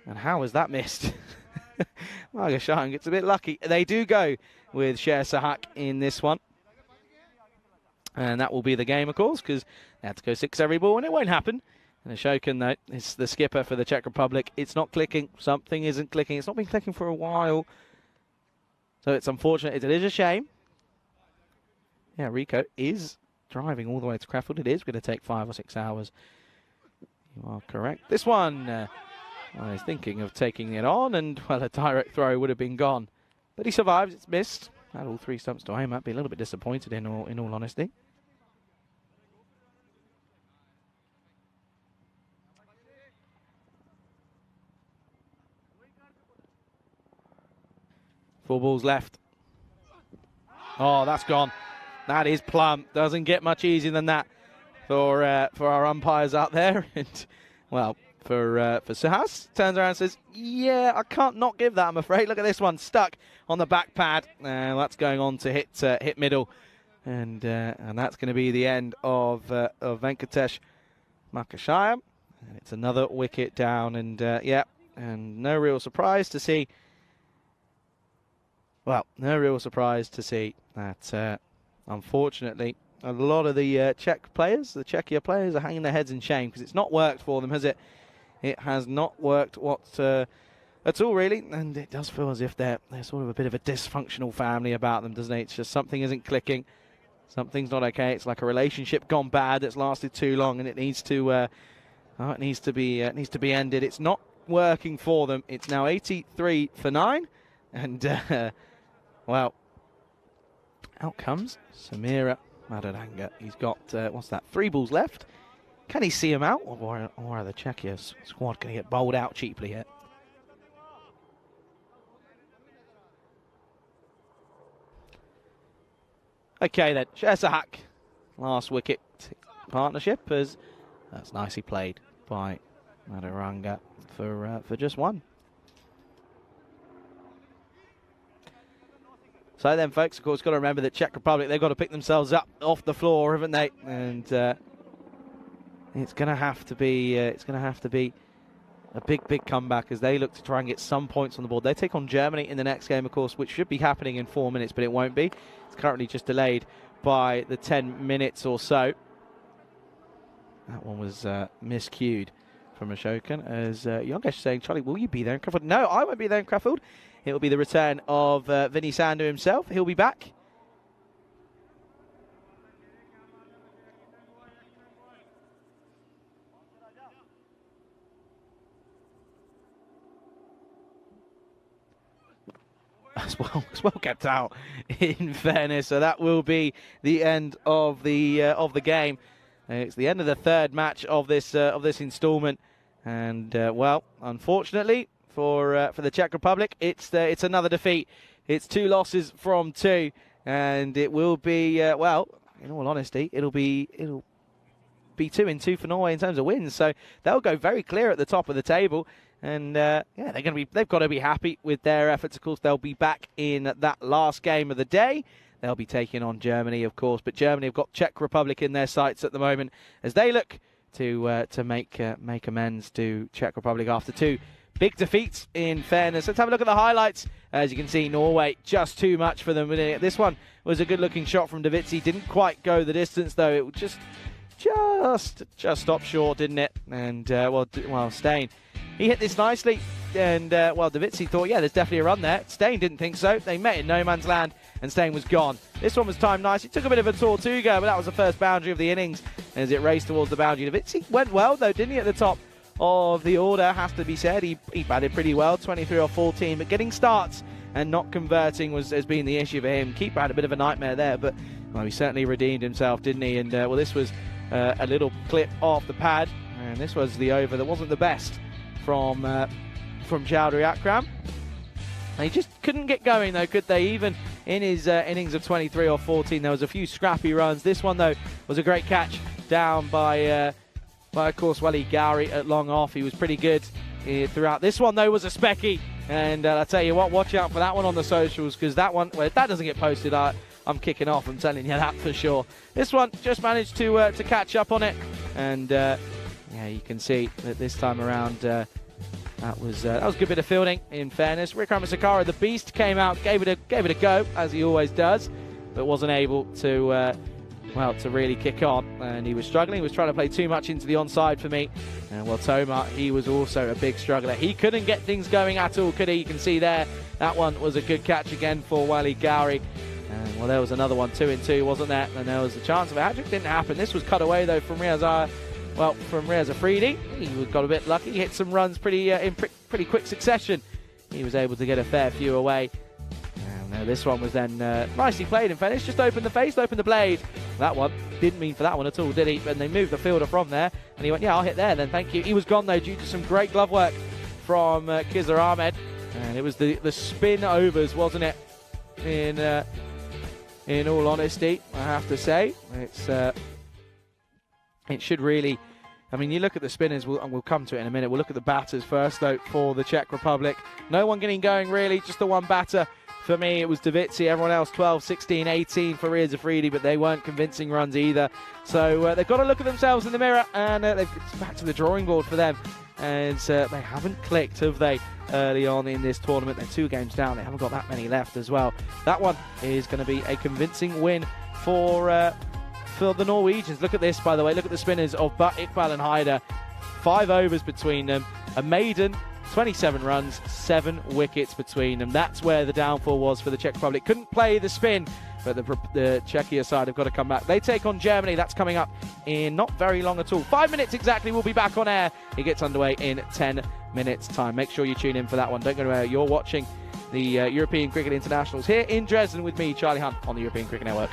And how was that missed? Margashire gets a bit lucky. They do go with Sher Sahak in this one. And that will be the game, of course, because they had to go 6 every ball, and it won't happen. And Ashokan, though, is the skipper for the Czech Republic. It's not clicking. Something isn't clicking. It's not been clicking for a while. So it's unfortunate. It is a shame. Yeah, Rico is driving all the way to Craftwood. It is going to take 5 or 6 hours. You are correct. This one, I was thinking of taking it on, and, well, a direct throw would have been gone. But he survives. It's missed. Had all 3 stumps to aim at. Be a little bit disappointed in all honesty. Four balls left. Oh, that's gone. That is plumb. Doesn't get much easier than that for our umpires out there. And, well, for Suhas, turns around and says, yeah, I can't not give that, I'm afraid. Look at this one, stuck on the back pad. That's going on to hit middle. And that's going to be the end of Venkatesh Margashire. And it's another wicket down. And, and no real surprise to see. Well, no real surprise to see that, unfortunately, a lot of the Czech players, the Czechia players, are hanging their heads in shame because it's not worked for them, has it? It has not worked at all, really. And it does feel as if they're sort of a bit of a dysfunctional family about them, doesn't it? It's just something isn't clicking. Something's not okay. It's like a relationship gone bad that's lasted too long, and it needs to be ended. It's not working for them. It's now 83 for 9, and well, out comes Samira Maduranga. He's got 3 balls left. Can he see him out, or are the Czech squad going to get bowled out cheaply here? Okay then, Shesahak, last wicket partnership, as that's nicely played by Maduranga for just 1. So then, folks, of course, got to remember that Czech Republic, they've got to pick themselves up off the floor, haven't they? And it's going to have to be a big comeback as they look to try and get some points on the board. They take on Germany in the next game, of course, which should be happening in 4 minutes, but it won't be. It's currently just delayed by the 10 minutes or so. That one was miscued from Ashokan as Yogesh saying, Charlie, will you be there in Crefeld? No, I won't be there in Crefeld. It will be the return of Vinny Sandu himself. He'll be back. It's well kept out, in fairness. So that will be the end of the game. It's the end of the 3rd match of this instalment, and well, unfortunately for the Czech Republic, it's another defeat. It's 2 losses from 2, and it will be well, in all honesty, it'll be 2-2 for Norway in terms of wins. So they'll go very clear at the top of the table. And yeah, they've got to be happy with their efforts. Of course, they'll be back in that last game of the day. They'll be taking on Germany, of course, but Germany have got Czech Republic in their sights at the moment as they look to make amends to Czech Republic after 2 big defeats. In fairness, let's have a look at the highlights. As you can see, Norway just too much for them. This one was a good-looking shot from Davitsi. Didn't quite go the distance though. It just stopped short, didn't it? And well, Steyn. He hit this nicely, and well, Davitsi thought, yeah, there's definitely a run there. Steyn didn't think so. They met in no man's land, and Steyn was gone. This one was timed nice. He took a bit of a Tortuga, but that was the first boundary of the innings as it raced towards the boundary. Davitsi went well, though, didn't he, at the top of the order, has to be said. He batted pretty well, 23 or 14, but getting starts and not converting has been the issue for him. Keeper had a bit of a nightmare there, but well, he certainly redeemed himself, didn't he? And well, this was a little clip off the pad, and this was the over that wasn't the best from Chowdhury Akram. They just couldn't get going though, could they? Even in his innings of 23 or 14, there was a few scrappy runs. This one though was a great catch down by of course Wally Gowrie at long off. He was pretty good throughout. This one though was a specky, and I tell you what, watch out for that one on the socials, because that one, well, if that doesn't get posted, I'm kicking off. I'm telling you that for sure. This one just managed to catch up on it, and yeah, you can see that this time around that was a good bit of fielding. In fairness, Wickrama Sakara, the beast, came out, gave it a go as he always does, but wasn't able to to really kick on, and he was struggling. He was trying to play too much into the onside for me. And well, Toma, he was also a big struggler. He couldn't get things going at all, could he? You can see there, that one was a good catch again for Wally Gowrie. And well, there was another one, 2-2, wasn't there? And there was a chance of a hat-trick. Didn't happen. This was cut away though from Riaz Afridi. He got a bit lucky. He hit some runs in pretty quick succession. He was able to get a fair few away. And this one was then nicely played in fairness. Just opened the face, opened the blade. That one didn't mean for that one at all, did he? And they moved the fielder from there, and he went, yeah, I'll hit there then, thank you. He was gone though due to some great glove work from Kizar Ahmed, and it was the spin overs, wasn't it? In all honesty, I have to say, it should really. I mean, you look at the spinners, we'll come to it in a minute. We'll look at the batters first, though, for the Czech Republic. No one getting going, really, just the one batter. For me, it was Davitsi. Everyone else, 12, 16, 18 for Riaz Afridi, but they weren't convincing runs either. So they've got to look at themselves in the mirror, and it's back to the drawing board for them. And they haven't clicked, have they, early on in this tournament? They're 2 games down. They haven't got that many left as well. That one is going to be a convincing win for the Norwegians. Look at this, by the way. Look at the spinners of Butt, Iqbal and Haider. 5 overs between them. A maiden 27 runs, 7 wickets between them. That's where the downfall was for the Czech Republic. Couldn't play the spin, but the Czechia side have got to come back. They take on Germany. That's coming up in not very long at all. 5 minutes exactly. We'll be back on air. It gets underway in 10 minutes' time. Make sure you tune in for that one. Don't go anywhere. You're watching the European Cricket Internationals here in Dresden with me, Charlie Hunt, on the European Cricket Network.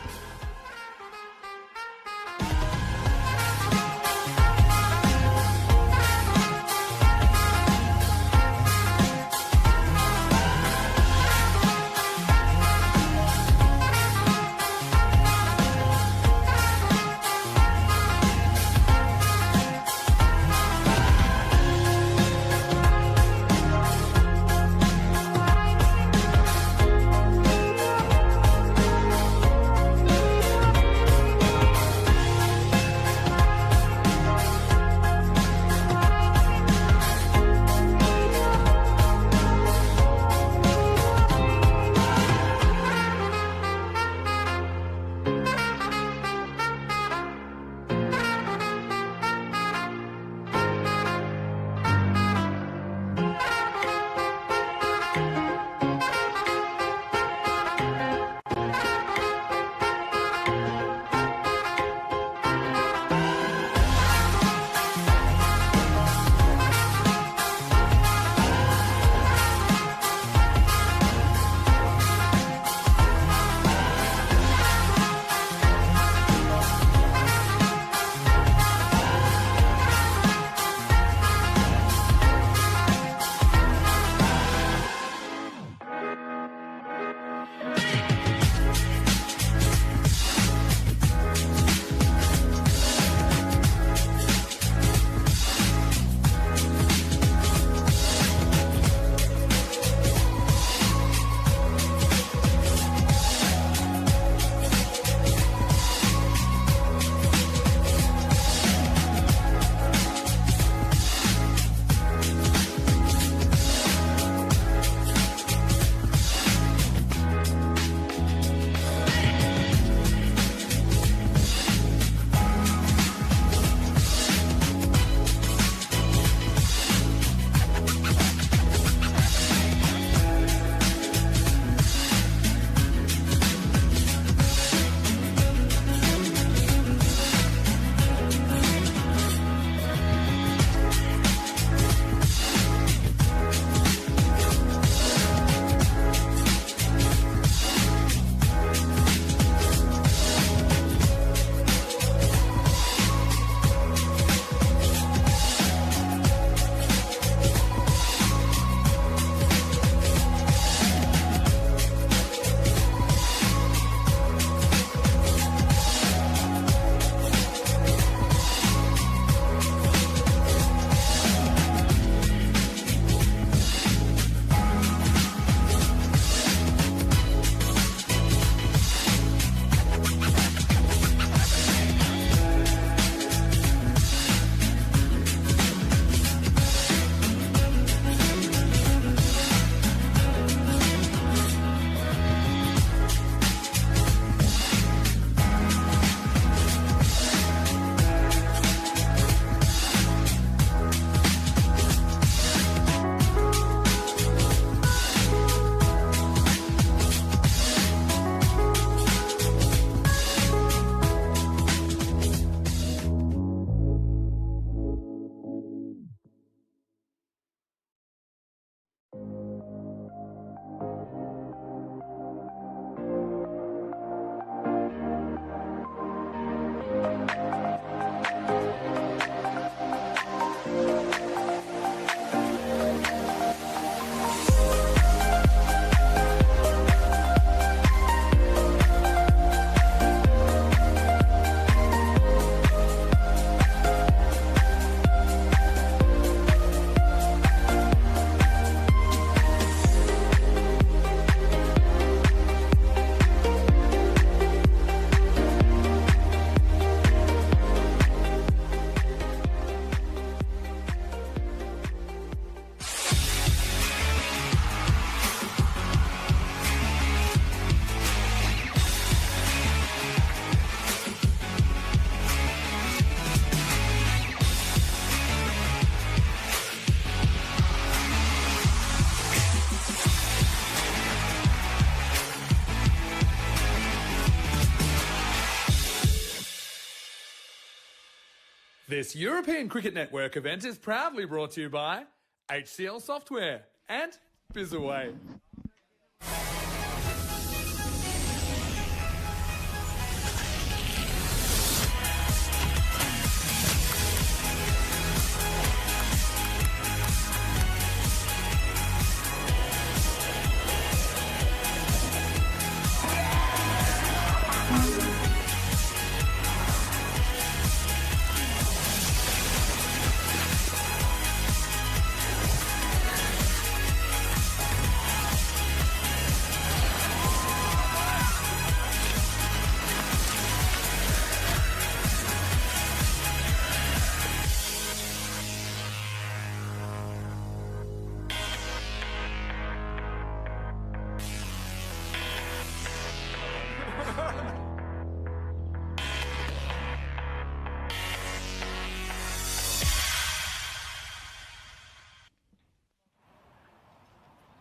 This European Cricket Network event is proudly brought to you by HCL Software and Bizaway.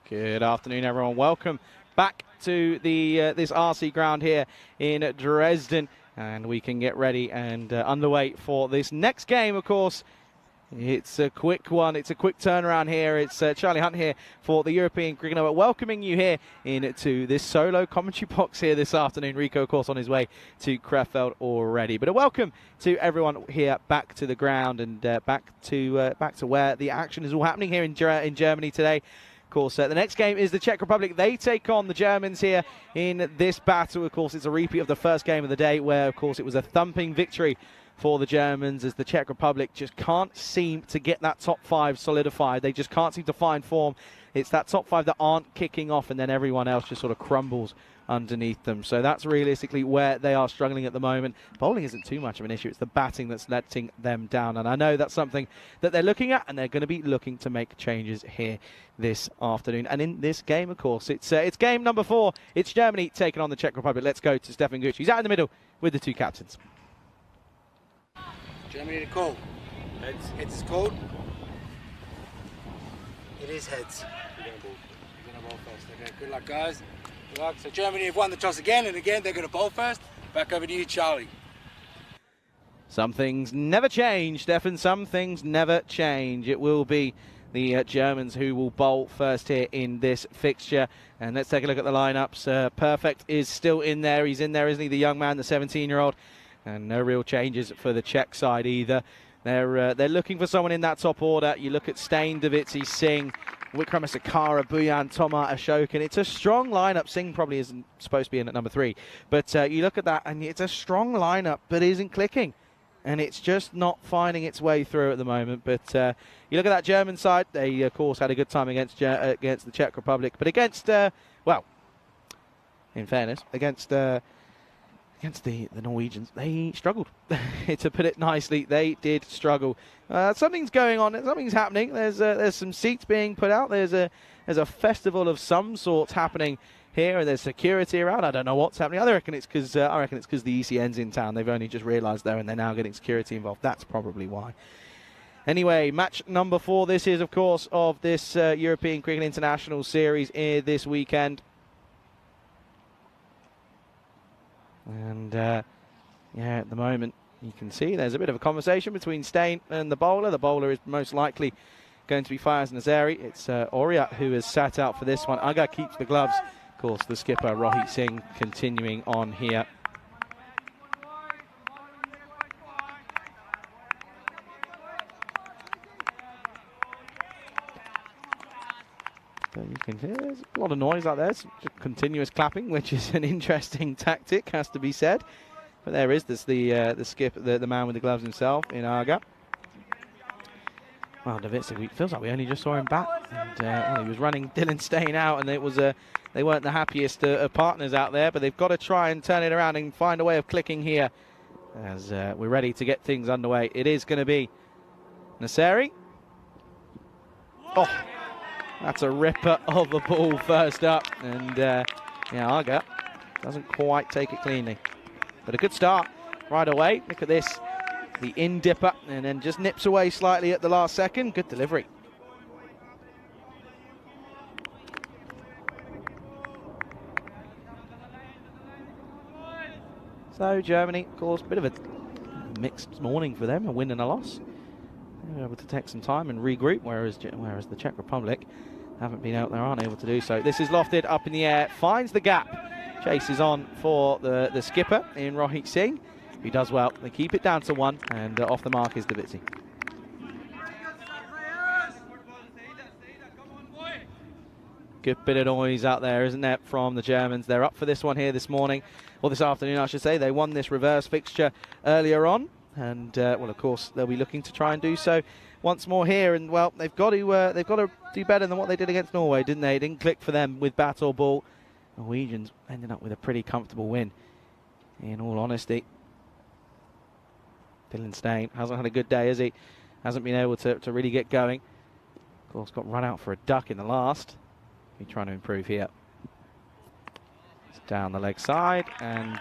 Good afternoon, everyone. Welcome back to the this RC ground here in Dresden, and we can get ready and underway for this next game. Of course, it's a quick one. It's a quick turnaround here. It's Charlie Hunt here for the European Cricket Network, welcoming you here into this solo commentary box here this afternoon. Rico, of course, on his way to Krefeld already. But a welcome to everyone here back to the ground and back to where the action is all happening here in Germany today. Of course, the next game is the Czech Republic. They take on the Germans here in this battle. Of course, it's a repeat of the first game of the day where, of course, it was a thumping victory for the Germans, as the Czech Republic just can't seem to get that top 5 solidified. They just can't seem to find form. It's that top 5 that aren't kicking off, and then everyone else just sort of crumbles underneath them. So that's realistically where they are struggling at the moment. Bowling isn't too much of an issue. It's the batting that's letting them down. And I know that's something that they're looking at, and they're going to be looking to make changes here this afternoon. And in this game, of course, it's game number 4. It's Germany taking on the Czech Republic. Let's go to Stefan Gucci. He's out in the middle with the 2 captains. Germany to call. Heads. Heads is called. It is heads. You're going to bowl first. Okay, good luck, guys. Good luck. So Germany have won the toss again, and again they're going to bowl first. Back over to you, Charlie. Some things never change, Stefan. Some things never change. It will be the Germans who will bowl first here in this fixture. And let's take a look at the lineups. Perfect is still in there. He's in there, isn't he? The young man, the 17-year-old. And no real changes for the Czech side either. They're looking for someone in that top order. You look at Stein, Davitsi, Singh, Wickramasakara, Buyan, Toma, Ashokan. It's a strong lineup. Singh probably isn't supposed to be in at number 3. But you look at that, and it's a strong lineup, but isn't clicking. And it's just not finding its way through at the moment. But you look at that German side. They, of course, had a good time against the Czech Republic. But against, well, in fairness, against the Norwegians, they struggled. To put it nicely, they did struggle. Something's going on. Something's happening. There's some seats being put out. There's a festival of some sort happening here, and there's security around. I don't know what's happening. I reckon it's because the ECN's in town. They've only just realised though, and they're now getting security involved. That's probably why. Anyway, match number 4. This is, of course, of this European Cricket International Series this weekend. And, yeah, at the moment, you can see there's a bit of a conversation between Stein and the bowler. The bowler is most likely going to be Fayaz Nazari. It's Oriat who has sat out for this one. Aga keeps the gloves. Of course, the skipper, Rohit Singh, continuing on here. You can hear there's a lot of noise out there. It's just continuous clapping, which is an interesting tactic, has to be said. But there is the man with the gloves himself in Aga. Well, Davitsi, it feels like we only just saw him bat, and well, he was running Dylan Stein out, and it was they weren't the happiest of partners out there. But they've got to try and turn it around and find a way of clicking here, as we're ready to get things underway. It is going to be Naseri. Oh. That's a ripper of a ball first up, and yeah, Aga doesn't quite take it cleanly. But a good start right away. Look at this, the in-dipper, and then just nips away slightly at the last second. Good delivery. So Germany, of course, bit of a mixed morning for them, a win and a loss. They were able to take some time and regroup, whereas the Czech Republic haven't been out there, aren't able to do so. This is lofted up in the air, finds the gap. Chases on for the skipper in Rohit Singh. He does well. They keep it down to 1, and off the mark is Davitsi. Good bit of noise out there, isn't there, from the Germans. They're up for this one here this morning, or this afternoon, I should say. They won this reverse fixture earlier on, and well, of course, they'll be looking to try and do so once more here. And well, they've got to do better than what they did against Norway, didn't they? It didn't click for them with bat or ball. Norwegians ended up with a pretty comfortable win, in all honesty. Dylan Steyn hasn't had a good day, has he? Hasn't been able to really get going. Of course, got run out for a duck in the last. Be trying to improve here. It's down the leg side, and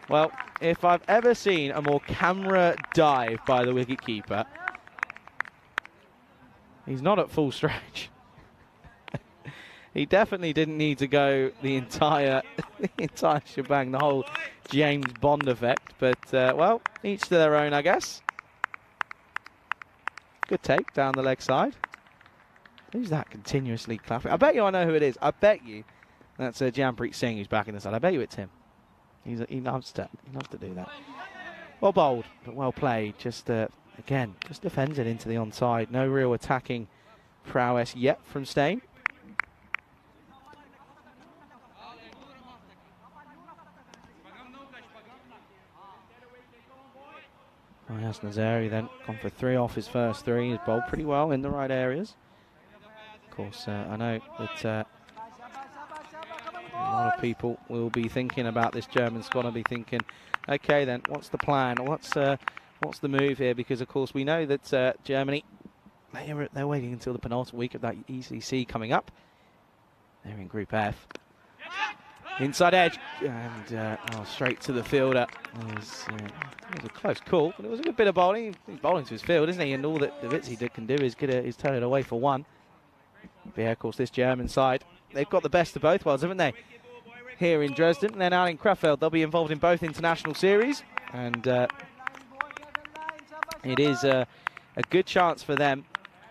well, if I've ever seen a more camera dive by the wicketkeeper, he's not at full stretch. He definitely didn't need to go the entire shebang, the whole James Bond effect. But well, each to their own, I guess. Good take down the leg side. Who's that continuously clapping? I bet you I know who it is. I bet you that's Jampreet Singh who's back in the side. I bet you it's him. He loves to do that. Well bowled, but well played. Just again, just defends it into the onside. No real attacking prowess yet from Steyn. Ayas Nazari then gone for 3 off his first 3. He's bowled pretty well in the right areas. Of course, I know that a lot of people will be thinking about this German squad and be thinking, okay then, what's the plan? What's the move here? Because of course we know that Germany, they're waiting until the penultimate week of that ECC coming up. They're in Group F. Inside edge, and straight to the fielder. It was a close call, but it was a good bit of bowling. He's bowling to his field, isn't he? And all that Davitsi can do is turn it away for 1. But yeah, of course, this German side, they've got the best of both worlds, haven't they? Here in Dresden, and then out in Krefeld, they'll be involved in both international series, and it is a good chance for them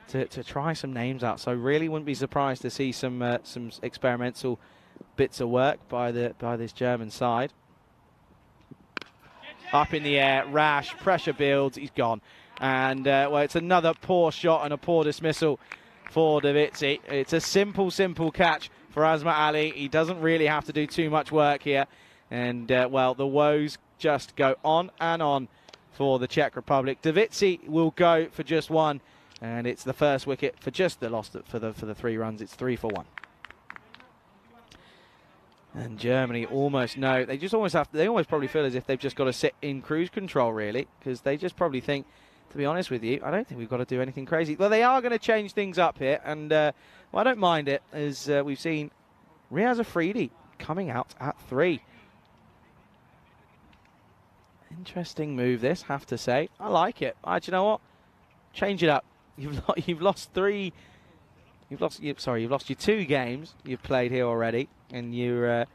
to try some names out. So really wouldn't be surprised to see some experimental bits of work by this German side. Up in the air, rash, pressure builds, he's gone. And well, it's another poor shot and a poor dismissal for Davitsi. It's a simple catch for Azmat Ali. He doesn't really have to do too much work here. And well, the woes just go on and on for the Czech Republic. Davitsi will go for just 1, and it's the first wicket for just the loss for the 3 runs. It's 3 for 1. And Germany almost know, they almost probably feel as if they've just got to sit in cruise control, really, because they just probably think, to be honest with you, I don't think we've got to do anything crazy. Well, they are going to change things up here, and well, I don't mind it, as we've seen Riaz Afridi coming out at 3. Interesting move, this, have to say. I like it. Do you know what? Change it up. You've lost 3. You've lost your 2 games you've played here already, and you've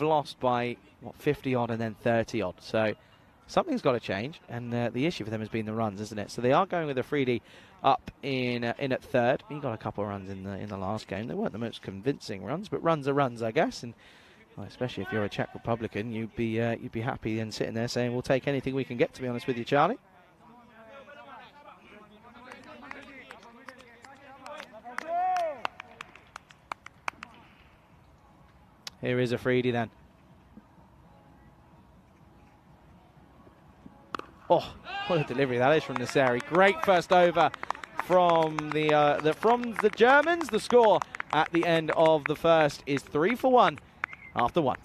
lost by what, 50 odd and then 30 odd. So something's got to change, and the issue for them has been the runs, isn't it? So they are going with Afridi up in at 3rd. He got a couple of runs in the last game. They weren't the most convincing runs, but runs are runs, I guess. And well, especially if you're a Czech Republican, you'd be happy and sitting there saying, "We'll take anything we can get." To be honest with you, Charlie. Here is Afridi then. Oh, what a delivery that is from Naseri. Great first over from the Germans. The score at the end of the first is 3 for 1 after 1.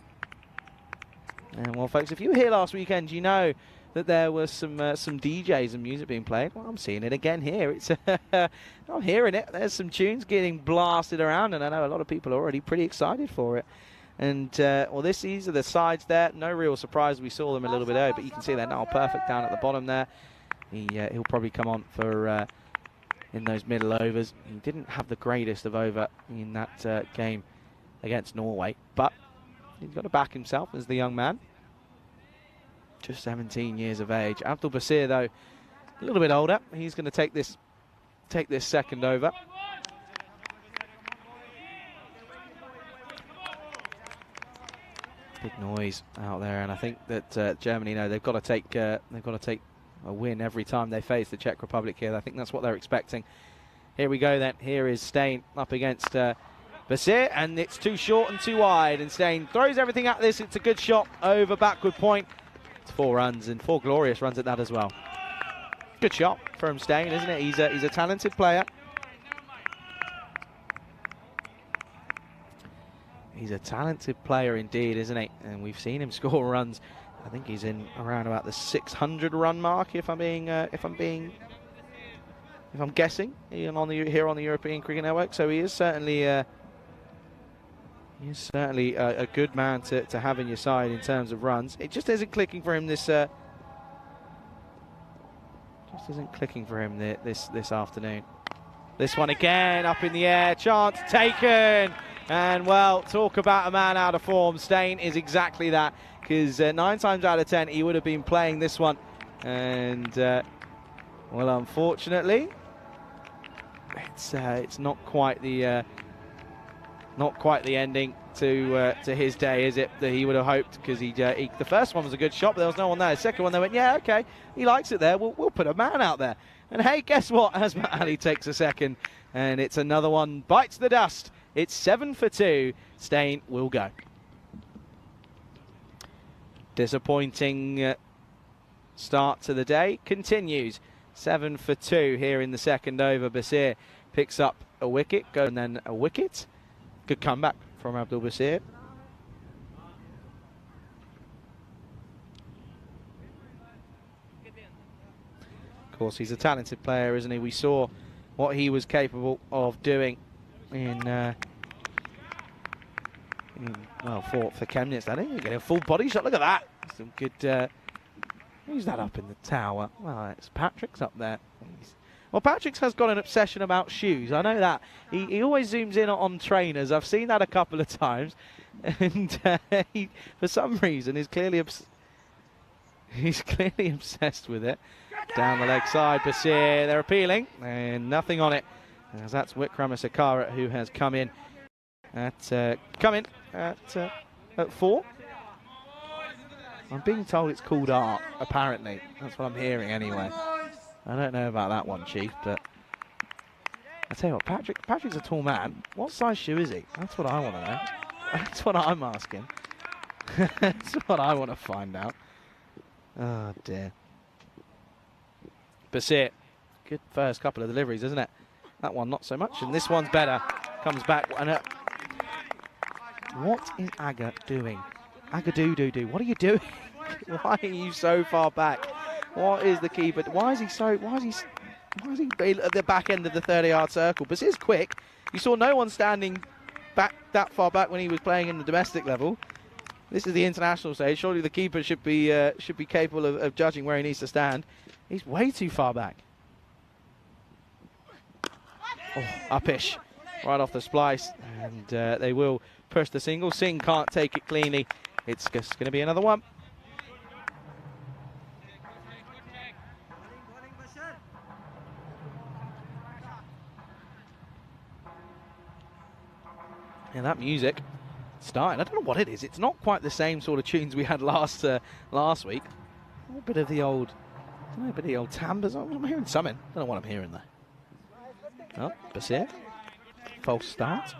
And well, folks, if you were here last weekend, you know that there was some DJs and music being played. Well, I'm seeing it again here. It's I'm hearing it. There's some tunes getting blasted around, and I know a lot of people are already pretty excited for it. And, well, these are the sides there. No real surprise. We saw them a little bit earlier, but you can see they're now perfect down at the bottom there. He'll probably come on for in those middle overs. He didn't have the greatest of over in that game against Norway, but he's got to back himself as the young man. Just 17 years of age. Abdul Basir, though, a little bit older. He's going to take this second over. Big noise out there, and I think that Germany know they've got to take a win every time they face the Czech Republic here. I think that's what they're expecting. Here we go then. Here is Stein up against Basir, and it's too short and too wide, and Stein throws everything at this. It's a good shot over backward point. It's 4 runs, and 4 glorious runs at that as well. Good shot from Stein, isn't it? He's a talented player. He's a talented player indeed, isn't he? And we've seen him score runs. I think he's in around about the 600 run mark, if I'm guessing, here on the European Cricket Network. So he is certainly a good man to have in your side in terms of runs. It just isn't clicking for him this afternoon. This one again up in the air, chance taken. And, well, talk about a man out of form. Stein is exactly that, because 9 times out of 10 he would have been playing this one. And, well, unfortunately, it's not quite the ending to his day, is it, that he would have hoped? Because the first one was a good shot, but there was no one there. The second one, they went, yeah, okay, he likes it there. We'll put a man out there. And hey, guess what? Asmat Ali takes a second, and it's another one bites the dust. It's 7 for 2. Stein will go. Disappointing start to the day. Continues. 7 for 2 here in the second over. Basir picks up a wicket, and then a wicket. Good comeback from Abdul Basir. Of course, he's a talented player, isn't he? We saw what he was capable of doing for Chemnitz. I think he's getting a full body shot. Look at that. Some good. Who's that up in the tower? Well, it's Patrick's up there. Well, Patrick's has got an obsession about shoes. I know that. He always zooms in on trainers. I've seen that a couple of times, and he, for some reason, is clearly obsessed with it. Down the leg side, Basir. They're appealing, and nothing on it. As that's Wickramasakara who has come in at 4. I'm being told it's called art, apparently. That's what I'm hearing anyway. I don't know about that one, Chief, but I tell you what, Patrick's a tall man. What size shoe is he? That's what I want to know. That's what I'm asking. That's what I want to find out. Oh dear. Basir, good first couple of deliveries, isn't it? That one not so much, and this one's better. Comes back, and what is Aga doing? Aga do. What are you doing? Why are you so far back? What is the keeper? Why is he at the back end of the 30-yard circle? Basir's quick. You saw no one standing back that far back when he was playing in the domestic level. This is the international stage. Surely the keeper should be capable of judging where he needs to stand. He's way too far back. Oh, uppish, right off the splice, and they will push the single. Singh can't take it cleanly. It's just going to be another one. Yeah, that music starting. I don't know what it is. It's not quite the same sort of tunes we had last week. A bit of the old, timbres. I'm hearing something. I don't know what I'm hearing though. Oh, Basir. False start.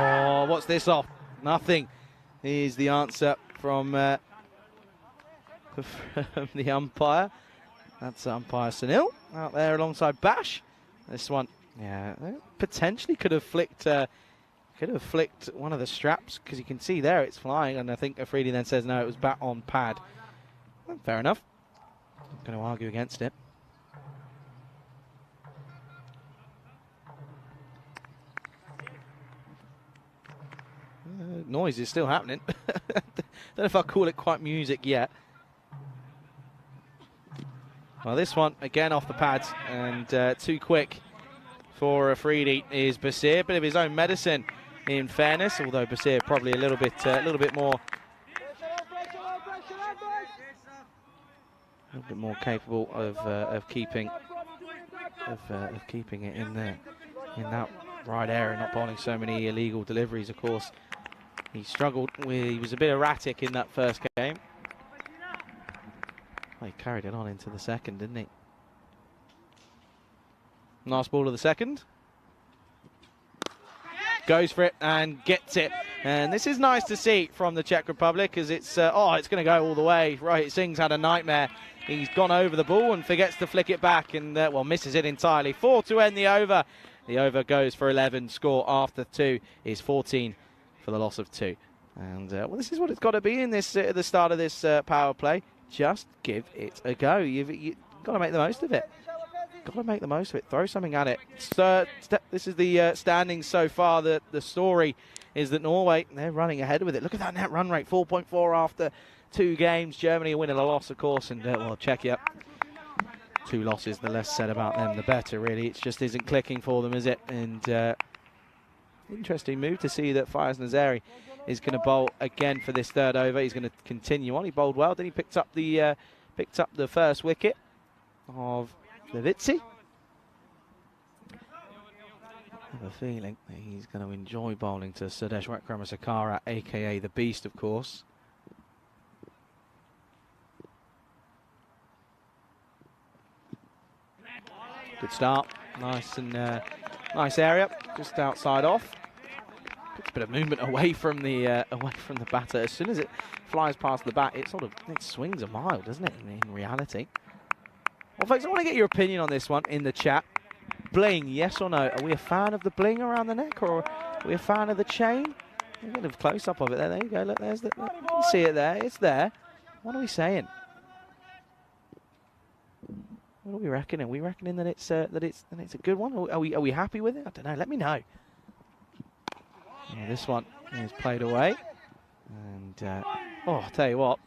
Oh, what's this off? Nothing is the answer from the umpire. That's umpire Sunil out there alongside Bash. This one, yeah, potentially could have flicked one of the straps, because you can see there it's flying, and I think Afridi then says no, it was bat on pad. Well, fair enough. I'm going to argue against it. noise is still happening. Don't know if I'll call it quite music yet. Well, this one, again, off the pads, and too quick for Afridi is Basir. Bit of his own medicine, in fairness, although Basir probably a little bit more capable of keeping it in that right area, not bowling so many illegal deliveries. Of course, he was a bit erratic in that first game. Well, he carried it on into the second, didn't he? Last ball of the second. Goes for it and gets it. And this is nice to see from the Czech Republic, as it's going to go all the way. Rohit Singh's had a nightmare. He's gone over the ball and forgets to flick it back, and misses it entirely. 4 to end the over. The over goes for 11. Score after 2 is 14 for the loss of 2. And this is what it's got to be in this at the start of this power play. Just give it a go. You've got to make the most of it. Got to make the most of it. Throw something at it. This is the standings so far. The story is that Norway, they're running ahead with it. Look at that net run rate, 4.4 after 2 games. Germany a win and a loss, of course, and Czechia, 2 losses. The less said about them, the better, really. It just isn't clicking for them, is it? And interesting move to see that Fires Nazari is going to bowl again for this third over. He's going to continue on. He bowled well. Then he picked up the first wicket of Levitsi. I have a feeling that he's going to enjoy bowling to Sudesh Wikramasakara, aka the Beast, of course. Good start. Nice and nice area, just outside off. Puts a bit of movement away from the batter. As soon as it flies past the bat, it swings a mile, doesn't it? In reality. Well, folks, I want to get your opinion on this one in the chat. Bling, yes or no? Are we a fan of the bling around the neck, or are we a fan of the chain? A bit of close up of it there. There you go. Look, there's the. You can see it there. It's there. What are we saying? What are we reckoning? Are we reckoning that it's a good one? Are we happy with it? I don't know. Let me know. Yeah, this one is played away, and I'll tell you what,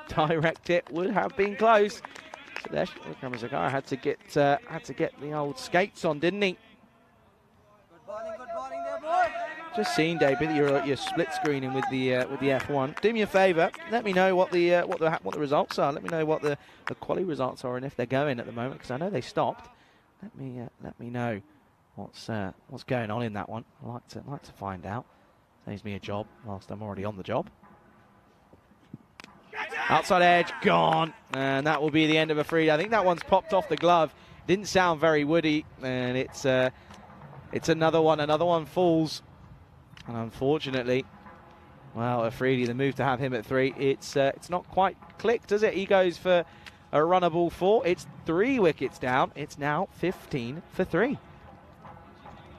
direct it would have been close. So there, Wikramasakara had to get the old skates on, didn't he? Just seen, David, that you're split screening with the F1. Do me a favour, let me know what the results are. Let me know what the quali results are and if they're going at the moment, because I know they stopped. Let me know what's going on in that one. I like to find out. Saves me a job whilst I'm already on the job. Outside edge, gone, and that will be the end of Afridi. I think that one's popped off the glove. Didn't sound very woody, and it's another one. Another one falls, and unfortunately, well, Afridi, the move to have him at 3, it's not quite clicked, does it? He goes for a runnable 4. It's 3 wickets down. It's now 15 for 3.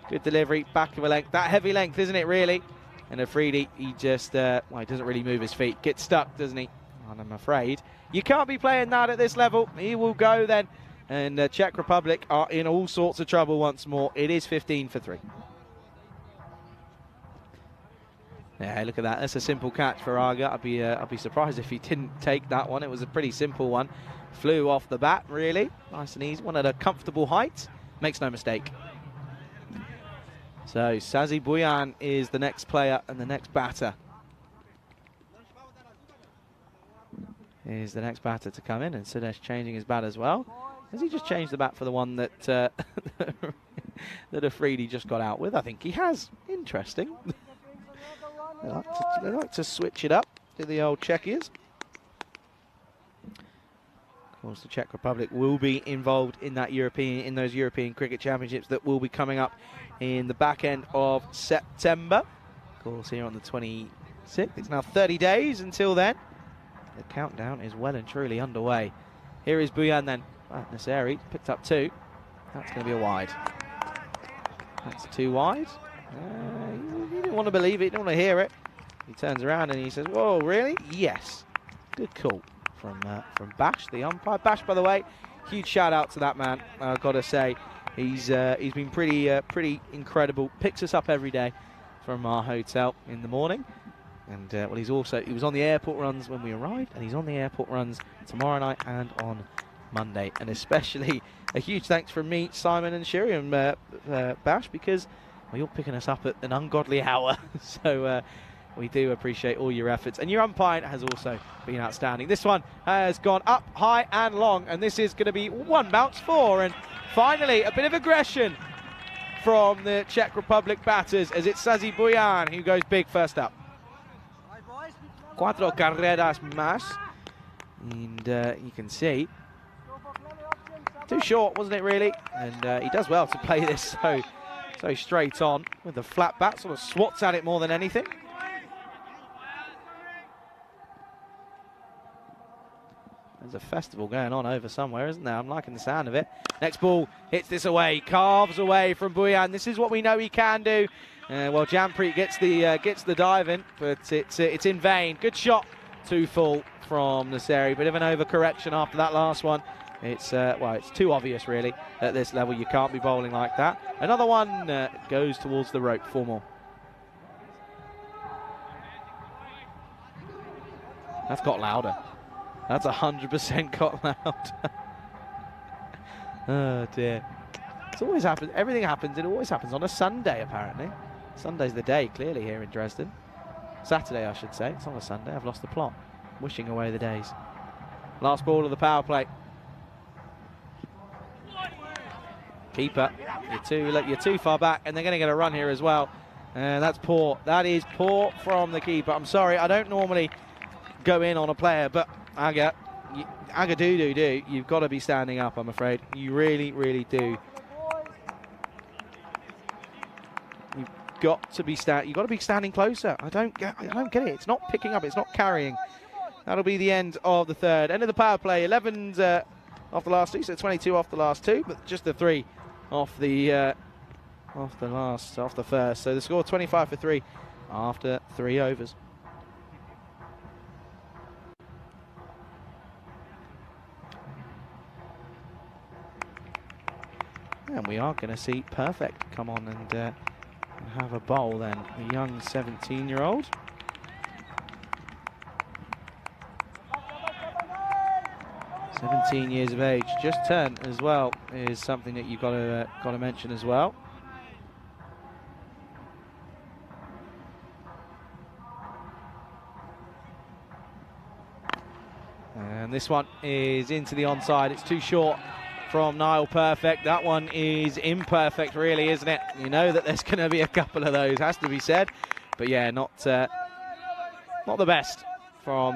Good delivery, back of a length. That heavy length, isn't it, really? And Afridi, he just, he doesn't really move his feet. Gets stuck, doesn't he? And I'm afraid you can't be playing that at this level. He will go then. And Czech Republic are in all sorts of trouble once more. It is 15 for 3. Yeah, look at that. That's a simple catch for Aga. I'd be surprised if he didn't take that one. It was a pretty simple one. Flew off the bat, really. Nice and easy. One at a comfortable height. Makes no mistake. So Sazi Buyan is the next player and the next batter. Is the next batter to come in, and Sudesh changing his bat as well. Has he just changed the bat for the one that that Afridi just got out with? I think he has. Interesting. They like to switch it up to the old Czechias. Of course, the Czech Republic will be involved in those European Cricket Championships that will be coming up in the back end of September. Of course, here on the 26th. It's now 30 days until then. The countdown is well and truly underway. Here is Buyan then. Naseri picked up 2. That's going to be a wide. That's 2 wide. He didn't want to believe it. He didn't want to hear it. He turns around and he says, "Whoa, really?" Yes. Good call from Bash, the umpire. Bash, by the way, huge shout out to that man. I've got to say, he's been pretty incredible. Picks us up every day from our hotel in the morning. And well, he was on the airport runs when we arrived, and he's on the airport runs tomorrow night and on Monday. And especially a huge thanks from me, Simon and Sherry and Bash, because well, you're picking us up at an ungodly hour. So we do appreciate all your efforts. And your umpiring has also been outstanding. This one has gone up, high and long, and this is going to be 1 bounce 4. And finally, a bit of aggression from the Czech Republic batters, as it's Sazi Bujan who goes big first up. 4 carreras más. And you can see, too short, wasn't it, really? And he does well to play this so straight on with the flat bat, sort of swats at it more than anything. There's a festival going on over somewhere, isn't there? I'm liking the sound of it. Next ball hits this away, carves away from Bujan. This is what we know he can do. Well, Jampreet gets the dive in, but it's in vain. Good shot, 2 full from Naseri. Bit of an overcorrection after that last one. It's well, it's too obvious really at this level. You can't be bowling like that. Another one goes towards the rope. 4 more. That's got louder. That's 100% got louder. Oh dear. It's always happened. Everything happens. It always happens on a Sunday, apparently. Sunday's the day, clearly, here in Dresden. Saturday, I should say. It's not a Sunday. I've lost the plot. Wishing away the days. Last ball of the power play. Keeper, you're too far back, and they're going to get a run here as well. And that's poor. That is poor from the keeper. I'm sorry, I don't normally go in on a player, but Aga do. You've got to be standing up, I'm afraid. You really, really do. You've got to be standing closer. I don't get it. It's not picking up. It's not carrying. That'll be the end of the third. End of the power play. 11's off the last 2, so 22 off the last 2, but just the 3 off the first. So the score 25 for 3 after 3 overs. And we are going to see Perfect come on and have a bowl then. A young 17-year-old. (17 years of age, just turned as well) is something that you've got to mention as well. And this one is into the onside. It's too short from Niall Perfect. That one is imperfect, really, isn't it? You know that there's going to be a couple of those, has to be said. But yeah, not the best from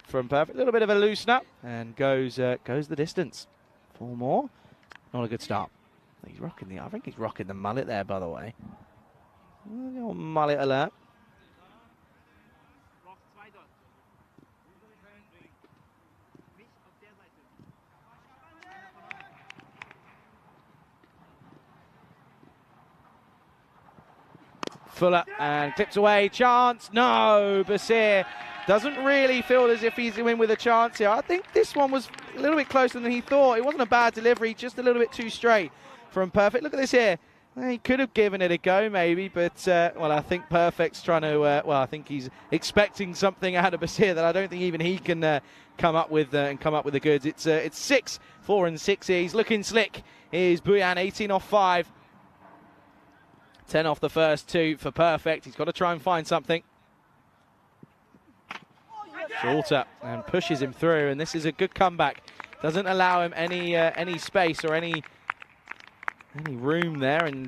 Perfect. A little bit of a loosen up, and goes the distance. 4 more. Not a good start. He's rocking I think he's rocking the mullet there, by the way. Mullet alert. Fuller and clips away, chance, no, Basir doesn't really feel as if he's in with a chance here. I think this one was a little bit closer than he thought. It wasn't a bad delivery, just a little bit too straight from Perfect. Look at this here. He could have given it a go maybe, but well, I think Perfect's trying to, well, I think he's expecting something out of Basir that I don't think even he can come up with the goods. It's 6, 4 and 6 here. He's looking slick. Here's Bujan, 18 off 5. 10 off the first 2 for Perfect. He's got to try and find something. Shorter and pushes him through, and this is a good comeback. Doesn't allow him any space or any room there, and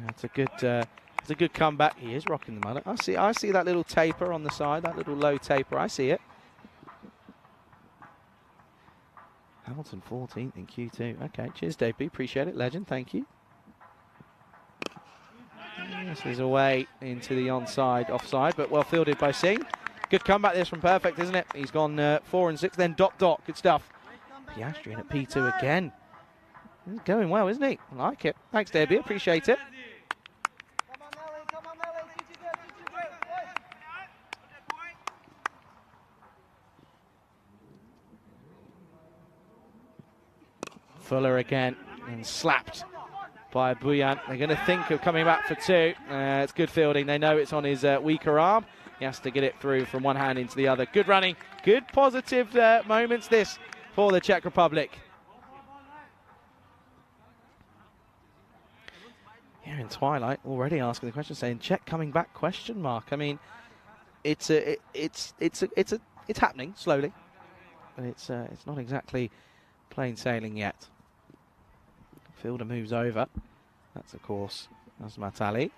it's a good comeback. He is rocking the mullet. I see that little taper on the side, that little low taper. I see it. Hamilton 14th in Q2. Okay, cheers, JP. Appreciate it. Legend, thank you. This is away into the onside, offside, but well fielded by Singh. Good comeback this from Perfect, isn't it? He's gone 4 and 6, then dot. Good stuff. Piastrian at P2 again. He's going well, isn't he? I like it. Thanks, Debbie. Appreciate it. Fuller again and slapped by Buyan. They're going to think of coming back for two. It's good fielding. They know it's on his weaker arm. He has to get it through from one hand into the other. Good running. Good positive moments this for the Czech Republic. Here in Twilight already asking the question, saying Czech coming back question mark. I mean, it's happening slowly, but it's not exactly plain sailing yet. Fielder moves over. That's of course Matali.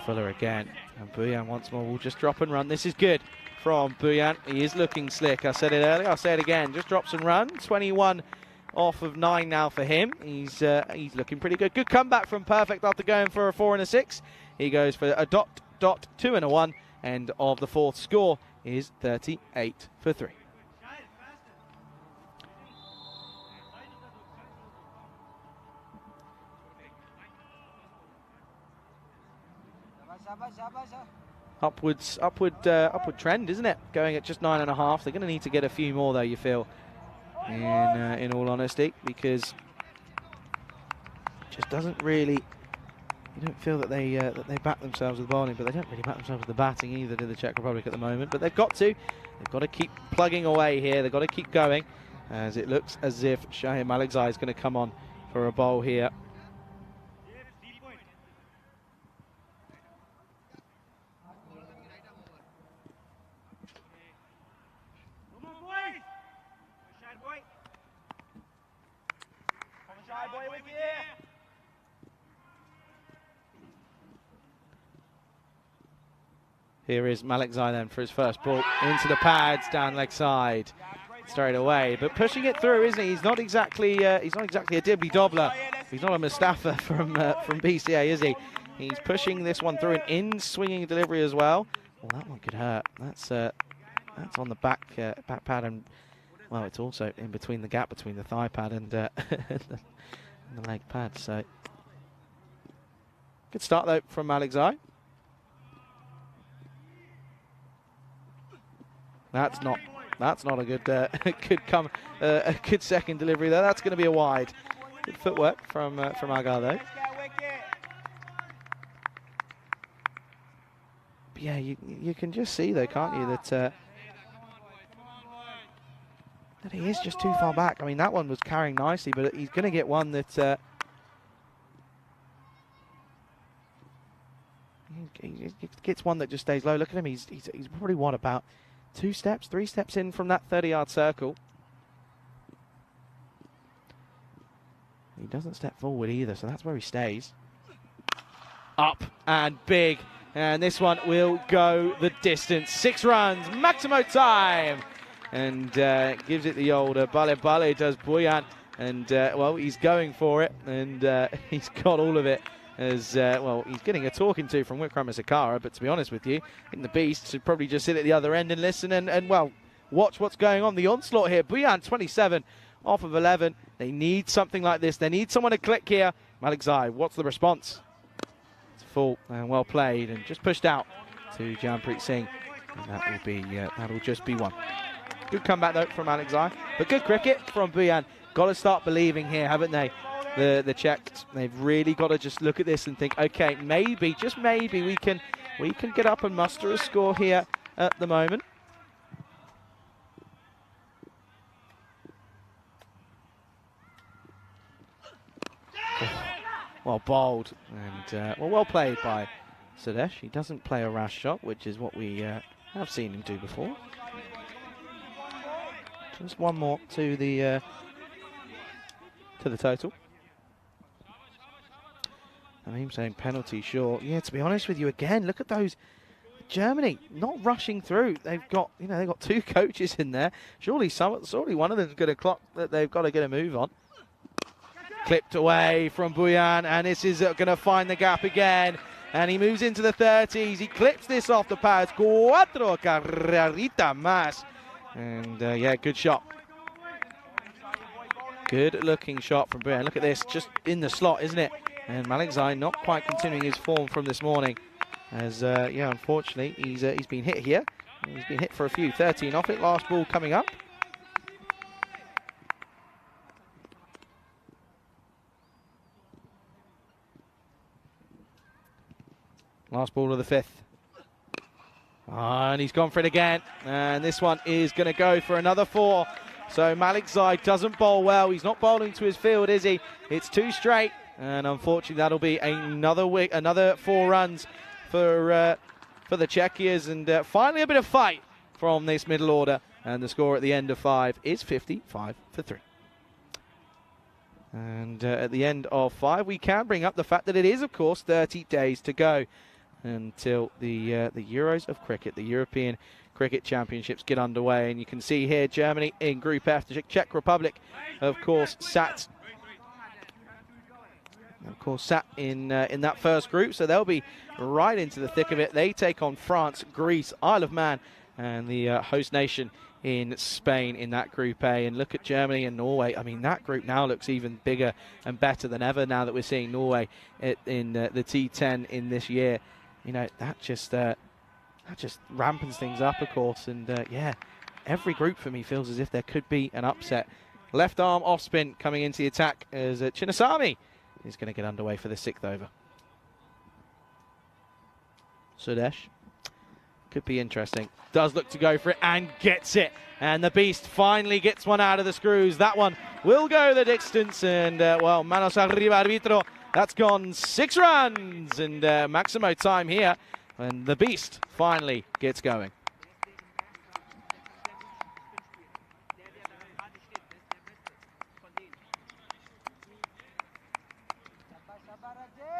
Fuller again, and Buyan once more will just drop and run. This is good from Buyan. He is looking slick. I said it earlier, I'll say it again. Just drops and run. 21 off of 9 now for him. He's looking pretty good. Good comeback from Perfect after going for a 4 and a 6. He goes for a dot, 2 and a 1. End of the fourth. Score is 38 for 3. Upward trend, isn't it? Going at just 9.5. They're going to need to get a few more, though, you feel, in all honesty, because it just doesn't really. You don't feel that they back themselves with bowling, but they don't really back themselves with the batting either, to the Czech Republic at the moment. But they've got to. They've got to keep plugging away here. They've got to keep going, as it looks as if Shaheen Malikzai is going to come on for a bowl here. Here is Malikzai then for his first ball into the pads, down leg side, straight away. But pushing it through, isn't he? He's not exactly a dibbly dobbler. He's not a Mustafa from BCA, is he? He's pushing this one through, an in swinging delivery as well. Well, that one could hurt. That's on the back pad, and well, it's also in between the gap between the thigh pad and the leg pad. So good start though from Malikzai. That's not a good a good second delivery there. That's going to be a wide. Good footwork from Agar though. But yeah, you can just see though, can't you, that he is just too far back. I mean, that one was carrying nicely, but he's going to get one that he gets one that just stays low. Look at him. He's probably what, about 2 steps, 3 steps in from that 30-yard circle. He doesn't step forward either, so that's where he stays. Up and big, and this one will go the distance. 6 runs, maximum time, and gives it the old bale does Buyan, and well, he's going for it, and he's got all of it. As well, he's getting a talking to from Wickramasakara, but to be honest with you, I think the Beast should probably just sit at the other end and listen and well, watch what's going on. The onslaught here, Buyan 27 off of 11. They need something like this. They need someone to click here. Malikzai, what's the response? It's full and well played, and just pushed out to Jampreet Singh, and that will be that'll just be one. Good comeback though from Malikzai, but good cricket from Buyan. Got to start believing here, haven't they? The Czechs, they've really got to just look at this and think, okay, maybe, just maybe, we can get up and muster a score here at the moment. Well bowled, and well played by Sudesh. He doesn't play a rash shot, which is what we have seen him do before. Just one more to the total. And I'm saying penalty short. Yeah, to be honest with you, again, look at those. Germany not rushing through. They've got, they've got 2 coaches in there. Surely one of them's going to clock that they've got to get a move on. Clipped away from Buyan, and this is going to find the gap again. And he moves into the 30s. He clips this off the pads. 4 carreritas más. And yeah, good shot. Good looking shot from Buyan. Look at this, just in the slot, isn't it? And Malikzai not quite continuing his form from this morning, as yeah, unfortunately he's been hit here. He's been hit for a few. 13 off it. Last ball coming up. Last ball of the 5th. And he's gone for it again. And this one is going to go for another 4. So Malik Zaid doesn't bowl well. He's not bowling to his field, is he? It's 2 straight. And unfortunately, that'll be another 4 runs for the Czechias. And finally, a bit of fight from this middle order. And the score at the end of 5 is 55 for 3. And at the end of 5, we can bring up the fact that it is, of course, 30 days to go until the Euros of cricket, the European Cricket Championships, get underway. And you can see here Germany in Group F, the Czech Republic, of course, sat in that first group, so they'll be right into the thick of it. They take on France, Greece, Isle of Man, and the host nation in Spain in that Group A. And look at Germany and Norway. I mean, that group now looks even bigger and better than ever now that we're seeing Norway in the T10 in this year. You know, that just rampens things up, of course. And yeah, every group for me feels as if there could be an upset. Left arm off spin coming into the attack as Chinnasamy is going to get underway for the 6th over. Sudesh. Could be interesting. Does look to go for it and gets it. And the Beast finally gets one out of the screws. That one will go the distance. And, well, manos arriba, arbitro. That's gone 6 runs. And Maximo time here. And the Beast finally gets going.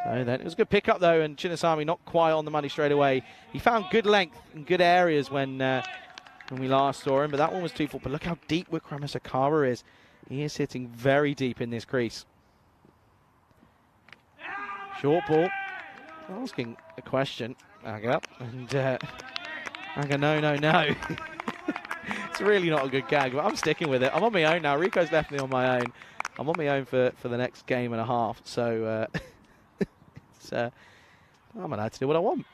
So then it was a good pickup though, and Chinnasamy not quite on the money straight away. He found good length and good areas when we last saw him, but that one was too full. But look how deep Wikramasakara is. He is hitting very deep in this crease. Short ball. Asking a question, Aga, and Aga, no. It's really not a good gag, but I'm sticking with it. I'm on my own now. Rico's left me on my own. I'm on my own for the next game and a half, so I'm allowed to do what I want.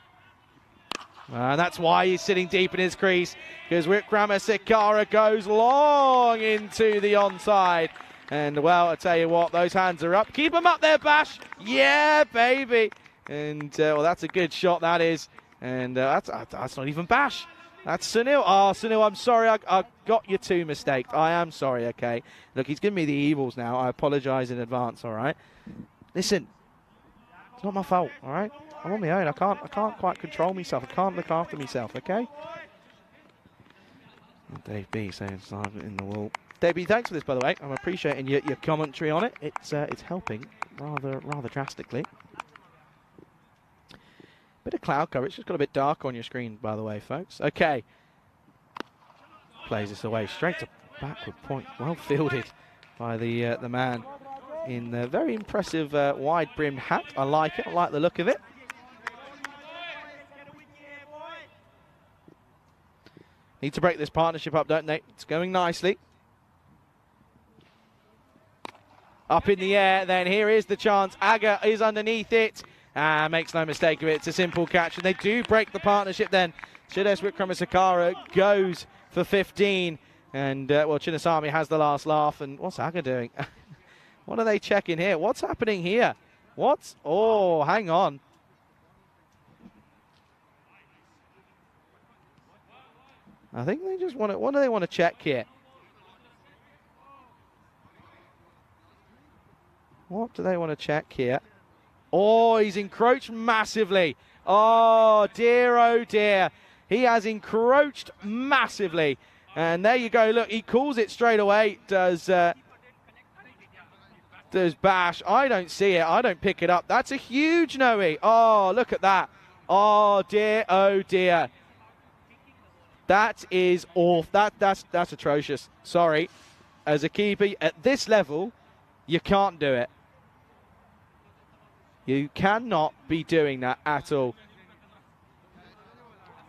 And that's why he's sitting deep in his crease, because Wikramasakara goes long into the onside. And, well, I tell you what, those hands are up. Keep them up there, Bash. Yeah, baby. And, well, that's a good shot, that is. And that's not even Bash. That's Sunil. Oh, Sunil, I'm sorry. I got you 2 mistakes. I am sorry, okay? Look, he's giving me the evils now. I apologise in advance, all right? Listen, it's not my fault, all right? I'm on my own. I can't quite control myself. I can't look after myself, okay? Dave B saying it's in the wall. Dave B, thanks for this, by the way. I'm appreciating your commentary on it. It's helping rather drastically. Bit of cloud cover. It's just got a bit dark on your screen, by the way, folks. Okay. Plays this away straight to backward point. Well fielded by the man in the very impressive wide-brimmed hat. I like it. I like the look of it. Need to break this partnership up, don't they? It's going nicely. Up in the air, then here is the chance. Aga is underneath it. Makes no mistake of it. It's a simple catch, and they do break the partnership then. Sudesh Wikramasakara goes for 15. And, well, Chinnasamy has the last laugh. And what's Aga doing? What are they checking here? What's happening here? What? Oh, hang on. I think they just want to... What do they want to check here? What do they want to check here? Oh, he's encroached massively. Oh, dear. He has encroached massively. And there you go. Look, he calls it straight away. Does Bash. I don't see it. I don't pick it up. That's a huge no-e. Oh, look at that. Oh, dear. That is awful. That's atrocious. Sorry. As a keeper, at this level, you can't do it. You cannot be doing that at all.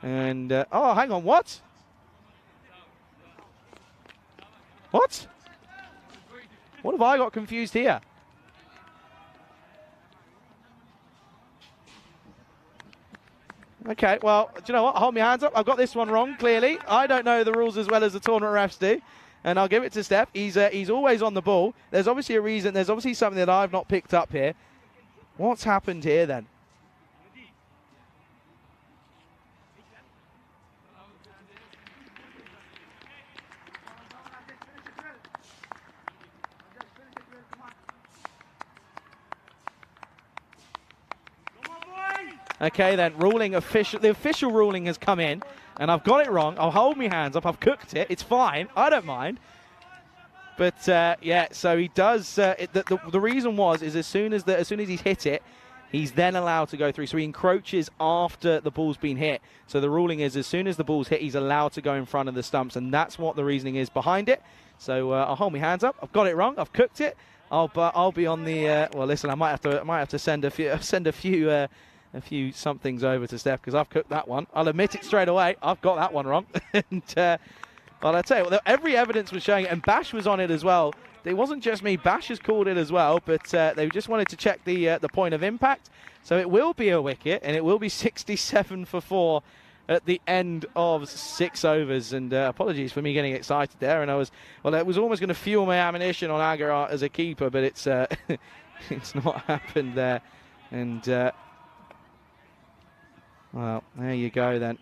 And, oh, hang on, what? What? What have I got confused here? Okay, well, do you know what? Hold my hands up. I've got this one wrong, clearly. I don't know the rules as well as the tournament refs do. And I'll give it to Steph. He's always on the ball. There's obviously a reason. There's obviously something that I've not picked up here. What's happened here then? Okay, then, the official ruling has come in, and I've got it wrong. I'll hold my hands up. I've cooked it. It's fine. I don't mind. But, yeah, so he does. The reason is as soon as he's hit it, he's then allowed to go through. So he encroaches after the ball's been hit. So the ruling is as soon as the ball's hit, he's allowed to go in front of the stumps, and that's what the reasoning is behind it. So I'll hold my hands up. I've got it wrong. I've cooked it. I'll be on the. Well, listen, I might have to send a few somethings over to Steph because I've cooked that one. I'll admit it straight away. I've got that one wrong. And well, I tell you, every evidence was showing it, and Bash was on it as well. It wasn't just me. Bash has called it as well, but they just wanted to check the point of impact. So it will be a wicket, and it will be 67 for 4 at the end of 6 overs. And apologies for me getting excited there. And it was almost going to fuel my ammunition on Agar as a keeper, but it's it's not happened there. And well, there you go then.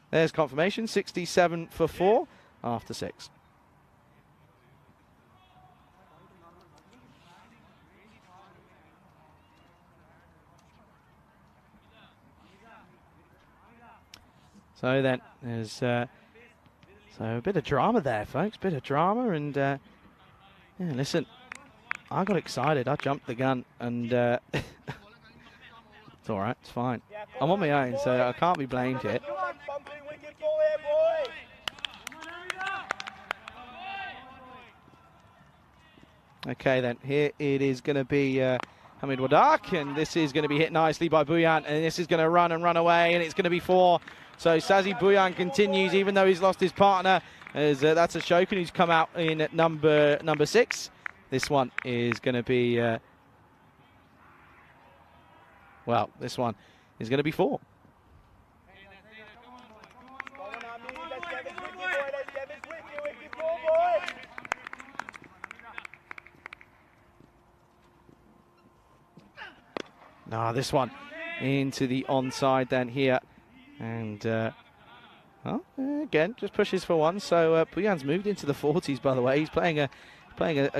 There's confirmation, 67 for 4 after 6. So then, there's so a bit of drama there, folks. Bit of drama, and yeah, listen, I got excited. I jumped the gun, and it's all right. It's fine. I'm on my own, so I can't be blamed here. Okay, then here it is going to be Hamid Wadak, and this is going to be hit nicely by Buyan, and this is going to run away, and it's going to be 4. So Sazi Buyan continues, even though he's lost his partner. As that's a Shokin who's come out in at number 6. This one is going to be, well, this one is going to be 4. No, this one into the onside then here. And, well, again, just pushes for 1. So Buyan's moved into the 40s, by the way. He's playing a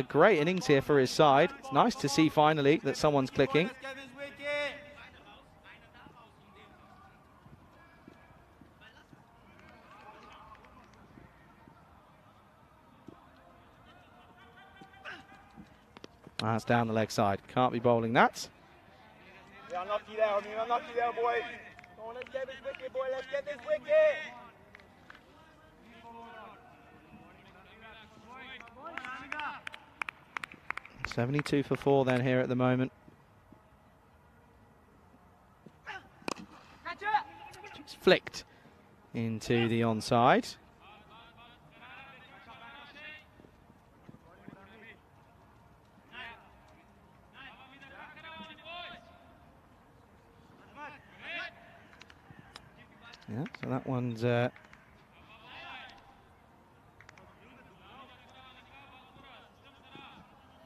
great innings here for his side. It's nice to see finally that someone's clicking. That's down the leg side. Can't be bowling that. You're unlucky there, I mean, unlucky there, boy. Come on, let's get this wicket, boy. Let's get this wicket. 72 for 4 then here at the moment. Just flicked into the onside. Yeah, so that one's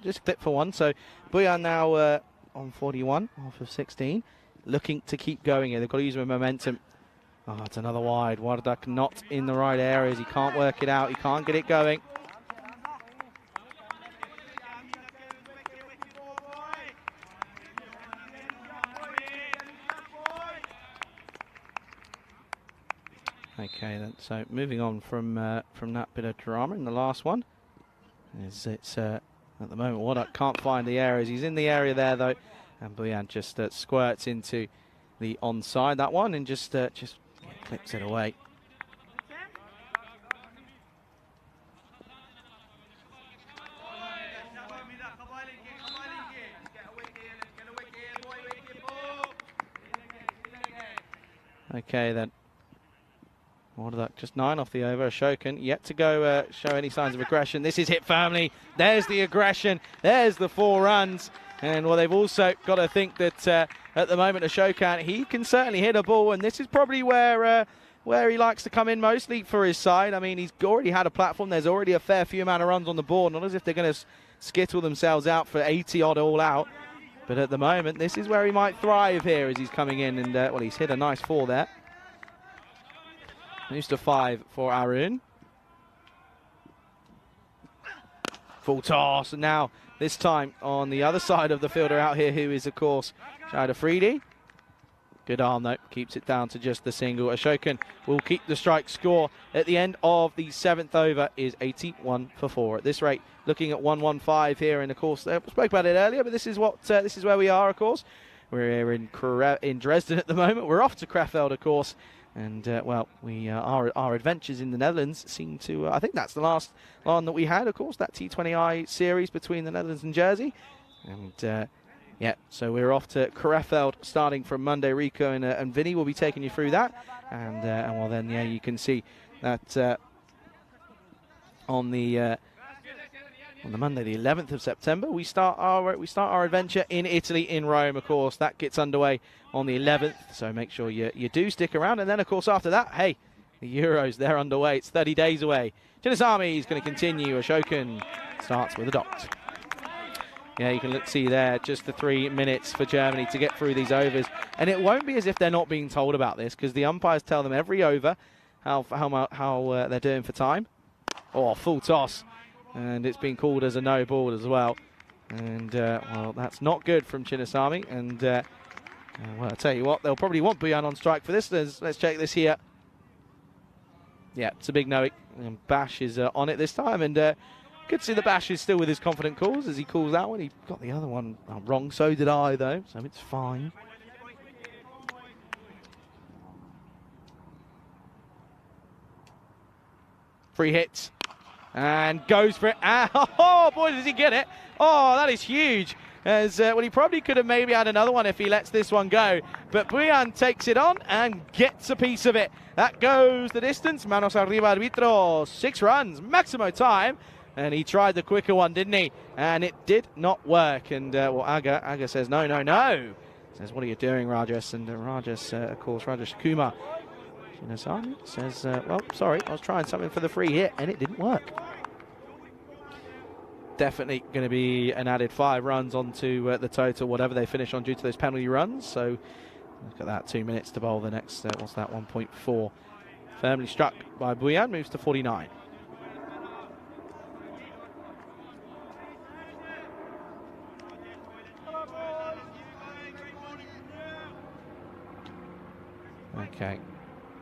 just clipped for 1. So Buyan now on 41 off of 16, looking to keep going here. They've got to use their momentum. Oh, it's another wide. Wardak not in the right areas. He can't work it out. He can't get it going. Okay, then. So moving on from that bit of drama in the last one, it's at the moment Wardak can't find the areas. He's in the area there though, and Buyan just squirts into the onside that one and just clips it away. Okay then. Wardak just 9 off the over. Ashokan yet to go show any signs of aggression. This is hit firmly. There's the aggression. There's the 4 runs. And well, they've also got to think that at the moment Ashokan, he can certainly hit a ball, and this is probably where he likes to come in mostly for his side. I mean, he's already had a platform. There's already a fair few amount of runs on the board. Not as if they're going to skittle themselves out for 80 odd all out. But at the moment, this is where he might thrive here as he's coming in. And well, he's hit a nice 4 there. Moves to 5 for Arun. Full toss, and now this time on the other side of the fielder out here, who is of course Shahid Afridi. Good arm though, keeps it down to just the single. Ashokan will keep the strike. Score at the end of the 7th over is 81 for 4. At this rate, looking at 115 here, and of course, I spoke about it earlier, but this is where we are, of course. We're here in Dresden at the moment. We're off to Krefeld, of course, and well, our adventures in the Netherlands seem to. I think that's the last one that we had, of course, that T20I series between the Netherlands and Jersey, and. Yeah, so we're off to Krefeld starting from Monday. Rico and Vinny will be taking you through that, and well then, yeah, you can see that on the Monday, the 11th of September, we start our adventure in Italy, in Rome. Of course, that gets underway on the 11th. So make sure you do stick around, and then of course after that, hey, the Euros, they're underway. It's 30 days away. Chinnasamy is going to continue. Ashokan starts with a dot. Yeah, you can see there, just the 3 minutes for Germany to get through these overs. And it won't be as if they're not being told about this, because the umpires tell them every over how they're doing for time. Oh, full toss. And it's been called as a no ball as well. And, well, that's not good from Chinnasamy. And, well, I'll tell you what, they'll probably want Buyan on strike for this. Let's check this here. Yeah, it's a big no. And Bash is on it this time. And, good to see the Bash is still with his confident calls as he calls that one. He got the other one wrong, so did I, though, so it's fine. Free hits. And goes for it. Oh, boy, does he get it. Oh, that is huge. As well, he probably could have maybe had another one if he lets this one go. But Buyan takes it on and gets a piece of it. That goes the distance. Manos arriba, arbitro. 6 runs, maximum time. And he tried the quicker one, didn't he? And it did not work. And, well, Aga says, no, no, no. Says, what are you doing, Rajesh? And Rajesh, of course, Rajesh Kumar. Chinnasamy says, well, sorry, I was trying something for the free hit, and it didn't work. Definitely going to be an added 5 runs onto the total, whatever they finish on due to those penalty runs. So look at that, 2 minutes to bowl the next, what's that, 1.4. Firmly struck by Buyan, moves to 49. Okay,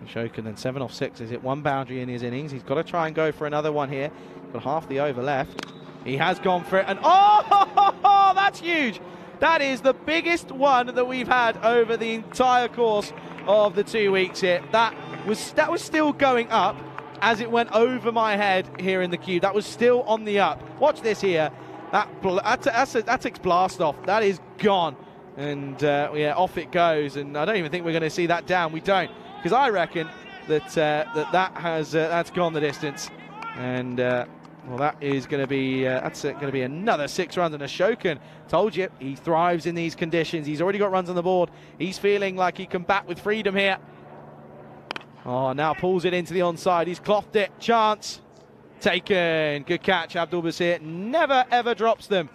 Ashokan then 7 off 6. Is it 1 boundary in his innings? He's got to try and go for another one here. Got half the over left. He has gone for it, and oh, that's huge. That is the biggest one that we've had over the entire course of the 2 weeks here. That was still going up as it went over my head here in the cube. That was still on the up. Watch this here. That's blast off. That is gone. And yeah, off it goes, and I don't even think we're going to see that down. We don't, because I reckon that that's gone the distance, and well, that is going to be another 6 runs. And Ashokan, told you, he thrives in these conditions. He's already got runs on the board. He's feeling like he can bat with freedom here. Oh, now pulls it into the onside. He's clothed it. Chance taken. Good catch, Abdul Basir. Never ever drops them,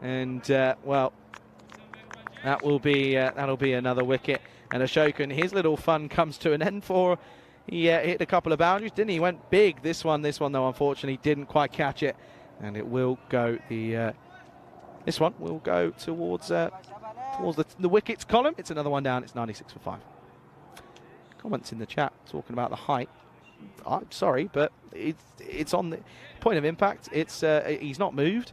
and well. That'll be another wicket. And Ashokan, his little fun comes to an end for. He hit a couple of boundaries, didn't he? He went big. This one though, unfortunately, didn't quite catch it. And it will go this one will go towards the wickets column. It's another one down. It's 96 for 5. Comments in the chat talking about the height. I'm sorry, but it's on the point of impact. It's he's not moved.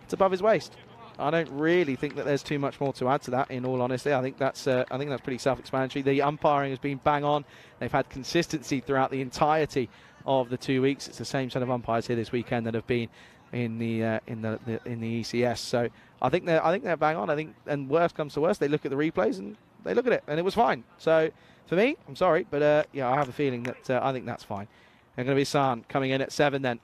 It's above his waist. I don't really think that there's too much more to add to that, in all honesty. I think that's pretty self-explanatory. The umpiring has been bang on. They've had consistency throughout the entirety of the 2 weeks. It's the same set of umpires here this weekend that have been in the ECS. So I think they're bang on. I think, and worst comes to worst, they look at the replays and they look at it, and it was fine. So for me, I'm sorry, but yeah, I have a feeling that I think that's fine. They're going to be San coming in at 7 then.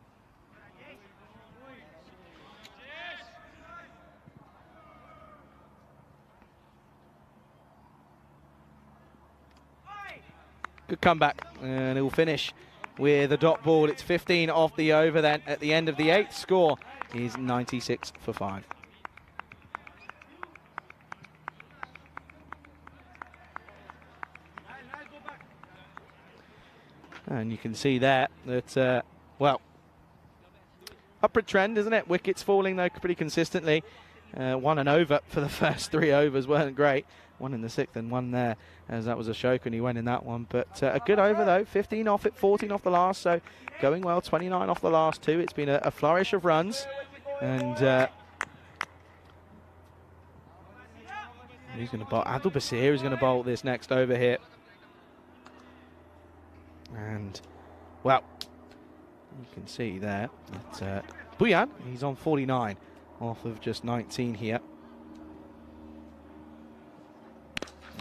Good comeback, and it will finish with a dot ball. It's 15 off the over then at the end of the 8th. Score is 96 for 5. And you can see there that, well, upward trend, isn't it? Wickets falling, though, pretty consistently. 1 and over for the first 3 overs. Weren't great. 1 in the 6th and 1 there, as that was a choke and he went in that one. But a good over though, 15 off it, 14 off the last, so going well, 29 off the last 2. It's been a flourish of runs. And he's going to bowl. Adil Basir is going to bowl this next over here. And, well, you can see there that Buyan, he's on 49 off of just 19 here.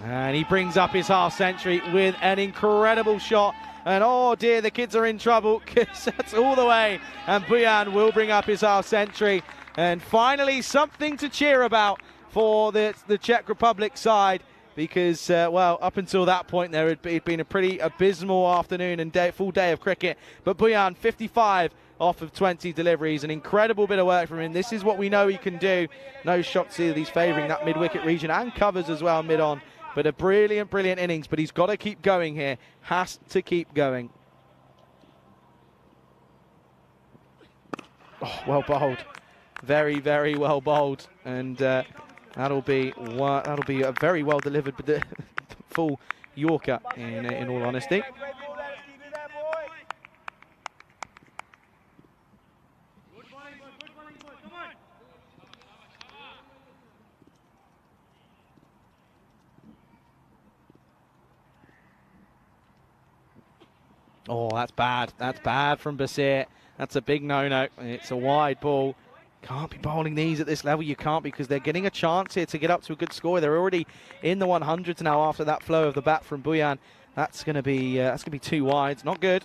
And he brings up his half century with an incredible shot. And oh dear, the kids are in trouble because that's all the way. And Buyan will bring up his half century. And finally, something to cheer about for the Czech Republic side. Because, well, up until that point there, it'd been a pretty abysmal afternoon and full day of cricket. But Buyan, 55 off of 20 deliveries, an incredible bit of work from him. This is what we know he can do. No shock to see that he's favouring that mid-wicket region and covers as well mid-on. But a brilliant, brilliant innings. But he's got to keep going here. Has to keep going. Oh, well bowled. Very, very well bowled. And that'll be a very well delivered full Yorker, in all honesty. Oh, that's bad. That's bad from Basir. That's a big no-no. It's a wide ball. Can't be bowling these at this level. You can't, because they're getting a chance here to get up to a good score. They're already in the 100s now after that flow of the bat from Buyan. That's going to be 2 wides. Not good.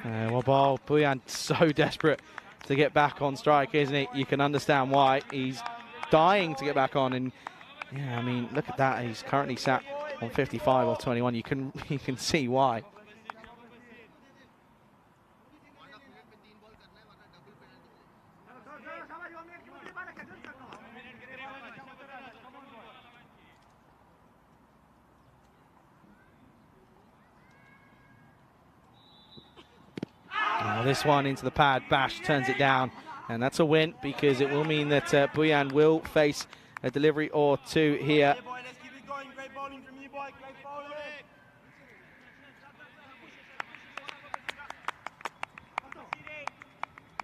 Well, ball. Buyan so desperate to get back on strike, isn't he? You can understand why. He's dying to get back on, and yeah, I mean, look at that. He's currently sat on 55 off 21. You can see why. This one into the pad, Bash turns it down, and that's a win because it will mean that Buyan will face a delivery or 2 here.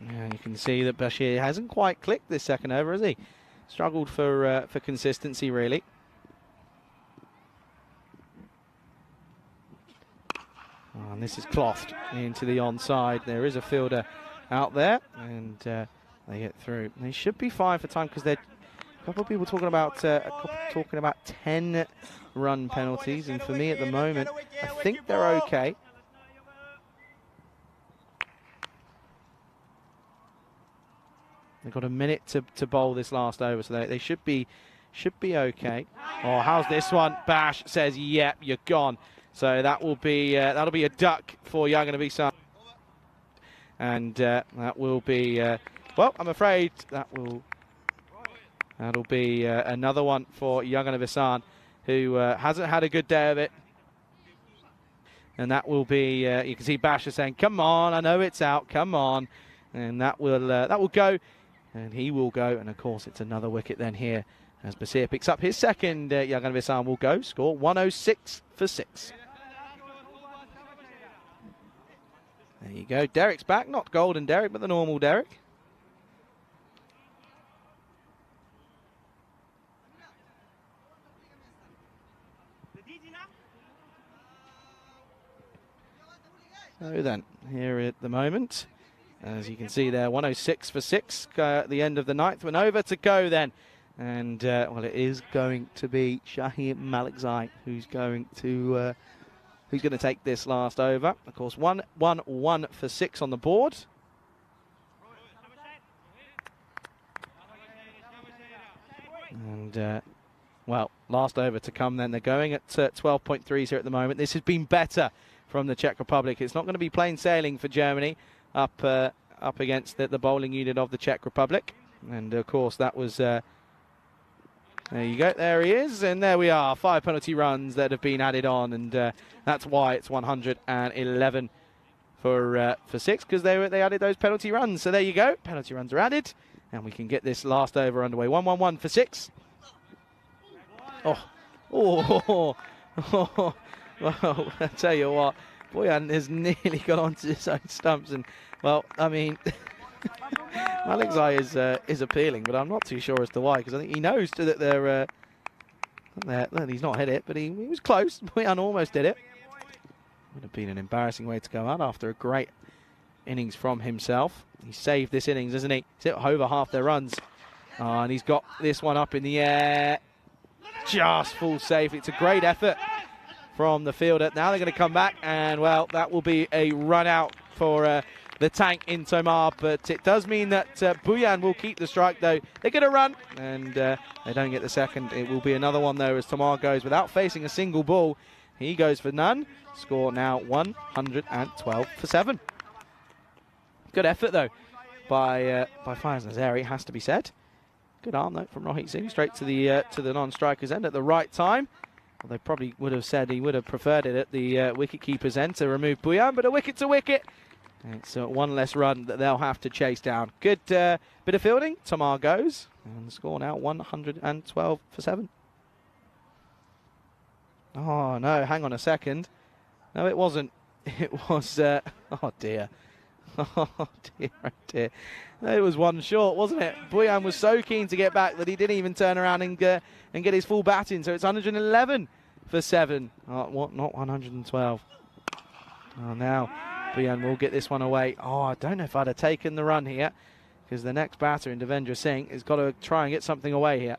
And you can see that Bashir hasn't quite clicked this second over, has he? Struggled for consistency, really. And this is clothed into the onside. There is a fielder out there, and they get through. They should be fine for time because they're a couple of people talking about 10 run penalties, and for me at the moment, I think they're okay. They've got a minute to bowl this last over, so they should be okay. Oh, how's this one? Bash says, "Yep, you're gone." So that will be that'll be a duck for Yagan, and that will be well. I'm afraid that'll be another one for Yagan, who hasn't had a good day of it. And that will be you can see Basher saying, "Come on, I know it's out. Come on," and that will go, and he will go. And of course, it's another wicket then here as Basir picks up his second. Yagan will go, score 106 for 6. There you go. Derek's back. Not golden Derek, but the normal Derek. So then, here at the moment, as you can see there, 106 for 6 at the end of the 9th. One over to go then. And, well, it is going to be Shaheen Malikzai who's going to take this last over. Of course, 1-1 for 6 on the board. And, well, last over to come then. They're going at 12.3s here at the moment. This has been better from the Czech Republic. It's not going to be plain sailing for Germany up against the bowling unit of the Czech Republic. And of course that was, there you go, there he is, and there we are, 5 penalty runs that have been added on, and that's why it's 111 for 6, because they added those penalty runs. So there you go, penalty runs are added, and we can get this last over underway. 1-1-1 for 6. Oh, well, I tell you what, Boyan has nearly got onto his own stumps, and well, I mean, Malik's eye is appealing, but I'm not too sure as to why, because I think he knows that he's not hit it, but he was close. Boyan almost did it. Would have been an embarrassing way to go out after a great innings from himself. He saved this innings, isn't he? He's hit over half their runs, and he's got this one up in the air. Just full safe. It's a great effort from the fielder. Now they're going to come back, and well, that will be a run out for the tank in Tomar, but it does mean that Boyan will keep the strike, though. They're going to run, and they don't get the second. It will be another one, though, as Tomar goes without facing a single ball. He goes for none. Score now 112 for 7. Good effort, though, by Faiz Nazari, has to be said. Good arm, though, from Rohit Singh, straight to the non-striker's end at the right time. Well, they probably would have said he would have preferred it at the wicket-keeper's end to remove Boyan, but a wicket to wicket. It's one less run that they'll have to chase down. Good bit of fielding. Tomar goes, and the score now 112 for 7. Oh, no, hang on a second. No, it wasn't. It was, oh dear. Oh dear, oh dear. It was one short, wasn't it? Boyan was so keen to get back that he didn't even turn around and get his full bat in. So it's 111 for 7. Oh, what? Not 112. Oh, now Boyan will get this one away. Oh, I don't know if I'd have taken the run here, because the next batter in Devendra Singh has got to try and get something away here.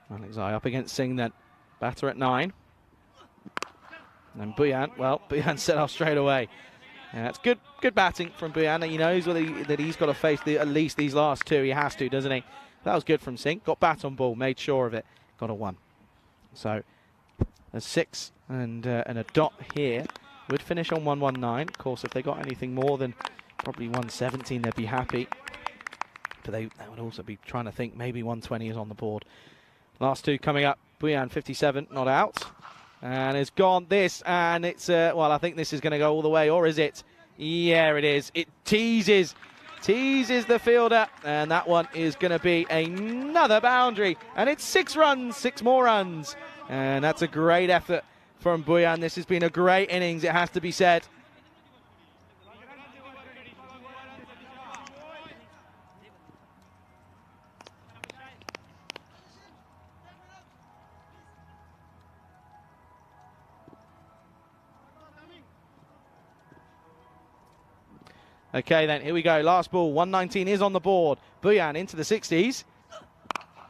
Malik's eye up against Singh then. Batter at 9. And then Boyan, well, Boyan set off straight away. Yeah, that's good batting from Boyan. He knows that he's got to face at least these last 2. He has to, doesn't he? That was good from Singh. Got bat on ball, made sure of it. Got a 1. So a 6 and a dot here would finish on 119. Of course, if they got anything more than probably 117, they'd be happy. But they would also be trying to think maybe 120 is on the board. Last 2 coming up. Boyan 57, not out. And it's gone this, and it's, well, I think this is going to go all the way, or is it? Yeah, it is. It teases the fielder, and that one is going to be another boundary. And it's 6 runs, 6 more runs. And that's a great effort from Boyan. This has been a great innings, it has to be said. Okay, then, here we go. Last ball, 119 is on the board. Boyan into the 60s.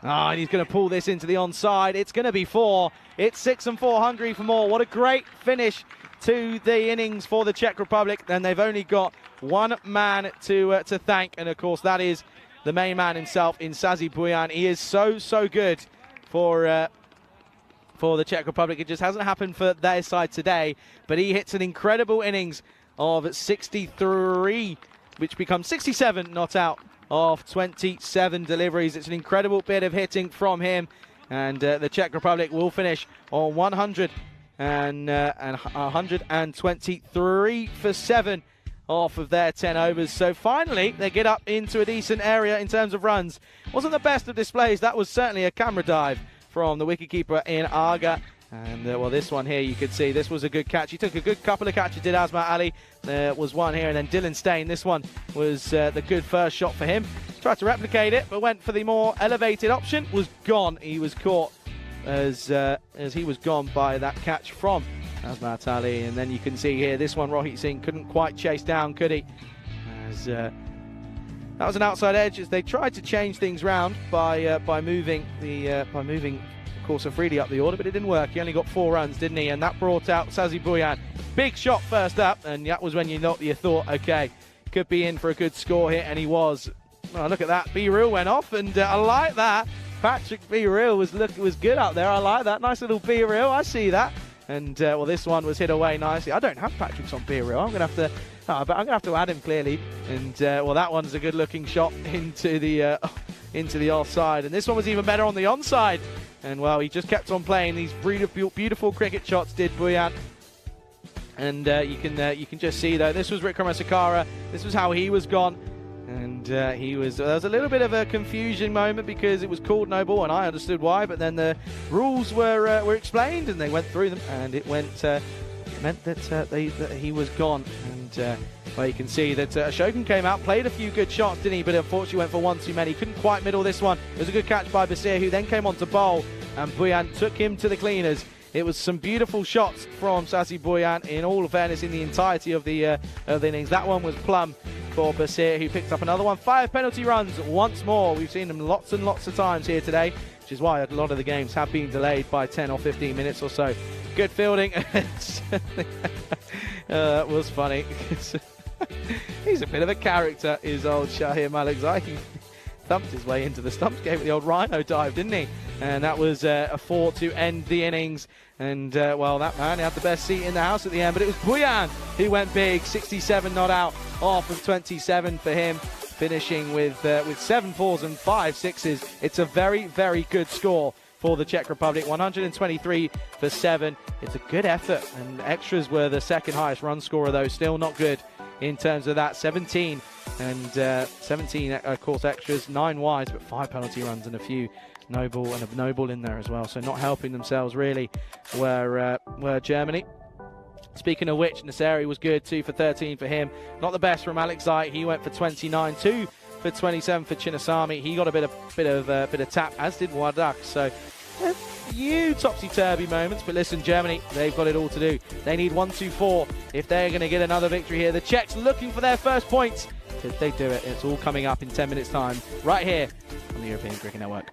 And he's going to pull this into the onside. It's going to be 4. It's 6 and 4 hungry for more. What a great finish to the innings for the Czech Republic. And they've only got one man to thank. And, of course, that is the main man himself in Sazi Boyan. He is so good for the Czech Republic. It just hasn't happened for their side today. But he hits an incredible innings of 63, which becomes 67 not out of 27 deliveries. It's an incredible bit of hitting from him, and the Czech Republic will finish on 123 for 7 off of their 10 overs. So finally, they get up into a decent area in terms of runs. Wasn't the best of displays. That was certainly a camera dive from the wicketkeeper in Aga. And, well, this one here, you could see, this was a good catch. He took a good couple of catches, did Asmat Ali. There was one here, and then Dylan Steyn. This one was the good first shot for him. Tried to replicate it, but went for the more elevated option. Was gone. He was caught as he was gone by that catch from Asmat Ali. And then you can see here, this one, Rohit Singh couldn't quite chase down, could he? As that was an outside edge, as they tried to change things round by moving Afridi up the order, but it didn't work. He only got 4 runs, didn't he? And that brought out Sazi Boyan. Big shot first up, and that was when you thought, okay, could be in for a good score here, and he was. Oh, look at that. Be Real went off, and I like that. Patrick Be Real was good up there. I like that. Nice little Be Real. I see that. And well, this one was hit away nicely. I don't have Patrick's on Be Real. I'm gonna have to add him clearly. And well, that one's a good-looking shot into the offside. And this one was even better on the onside. And well, he just kept on playing these beautiful cricket shots. Did Buyan. And you can just see though, this was Wickramasakara. This was how he was gone. And there was a little bit of a confusion moment because it was called no ball, and I understood why. But then the rules were explained, and they went through them, and it meant that he was gone. And well, you can see that Ashokan came out, played a few good shots, didn't he? But unfortunately went for one too many. Couldn't quite middle this one. It was a good catch by Basir, who then came on to bowl, and Buyan took him to the cleaners. It was some beautiful shots from Sasi Buyan, in all fairness, in the entirety of the innings. That one was plum for Basir, who picked up another one. 5 penalty runs once more. We've seen them lots and lots of times here today, which is why a lot of the games have been delayed by 10 or 15 minutes or so. Good fielding. That was funny. He's a bit of a character, is old Shahir Malikzai. He thumped his way into the stumps, gave it the old rhino dive, didn't he? And that was a 4 to end the innings. And well, that man had the best seat in the house at the end, but it was Buyan who went big. 67 not out off of 27 for him, finishing with 7 fours and 5 sixes. It's a very, very good score for the Czech Republic. 123 for 7. It's a good effort, and extras were the second highest run scorer, though still not good in terms of that. 17 and 17 of course extras, 9 wides, but 5 penalty runs and a few no ball, and a no ball in there as well. So not helping themselves really were Germany. Speaking of which, Nasseri was good, 2 for 13 for him. Not the best from Alex Zait. He went for 29, 2 for 27 for Chinnasamy. He got a bit of tap, as did Wadak. So a few topsy-turvy moments, but listen, Germany, they've got it all to do. They need 1-2-4 if they're going to get another victory here. The Czechs looking for their first points. Did they do it? It's all coming up in 10 minutes' time, right here on the European Cricket Network.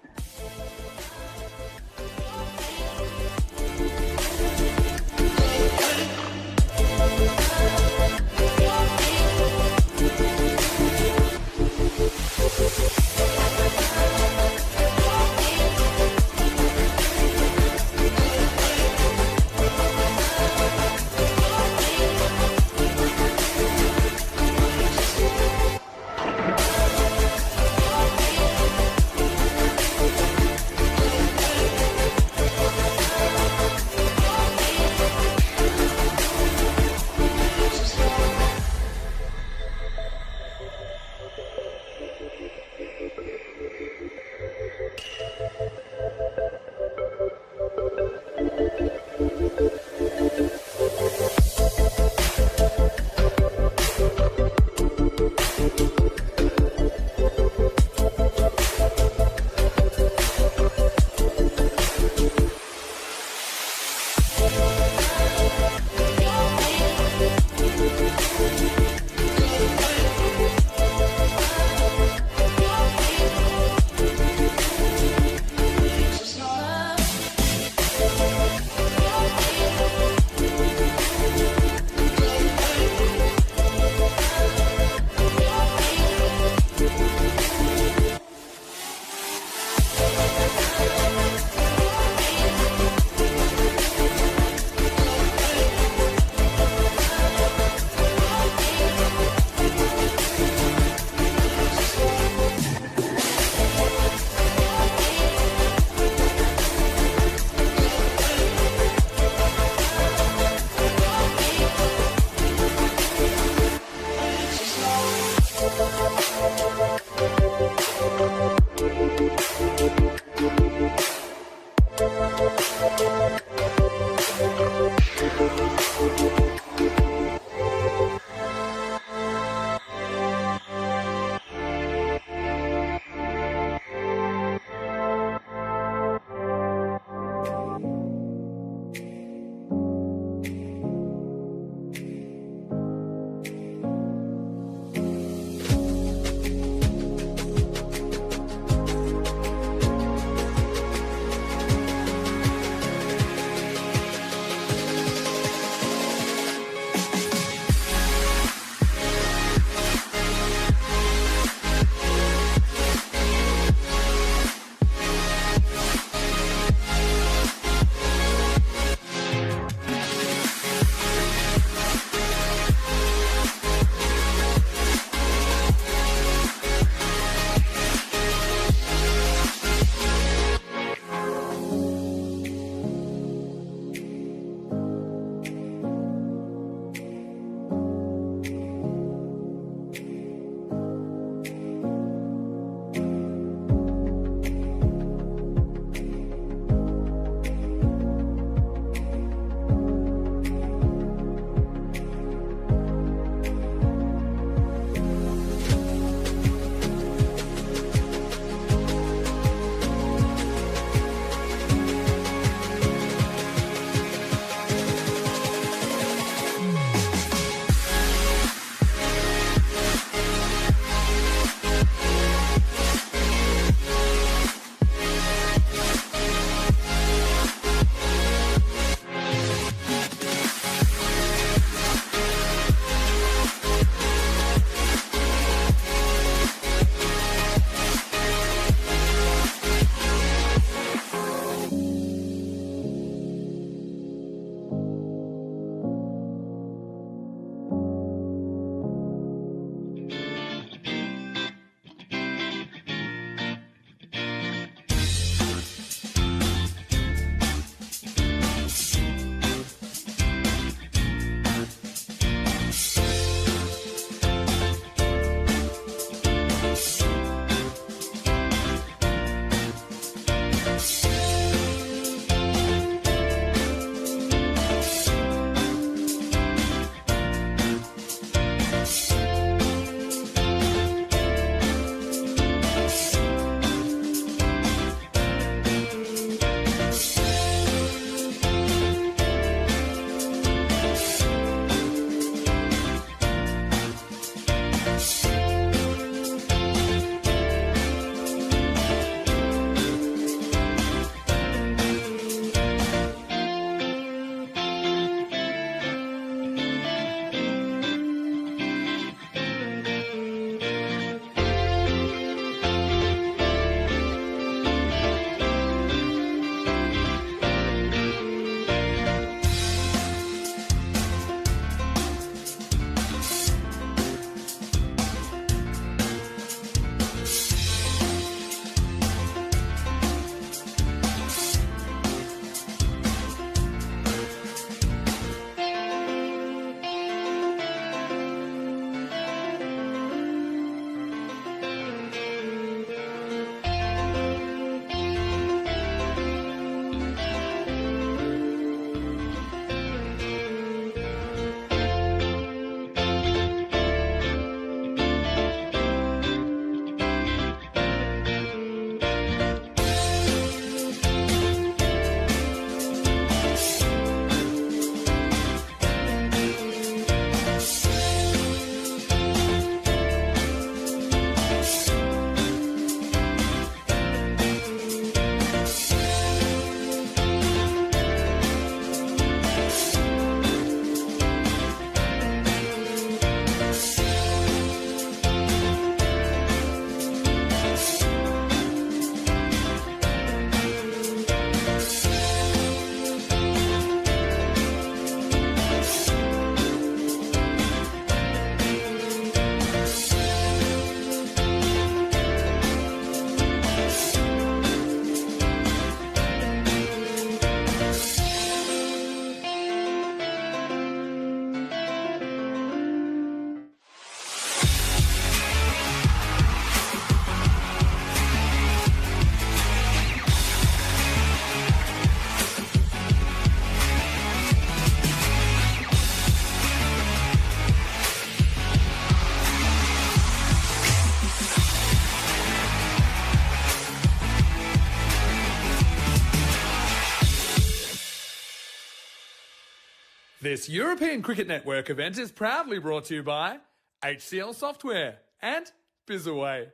This European Cricket Network event is proudly brought to you by HCL Software and Bizaway.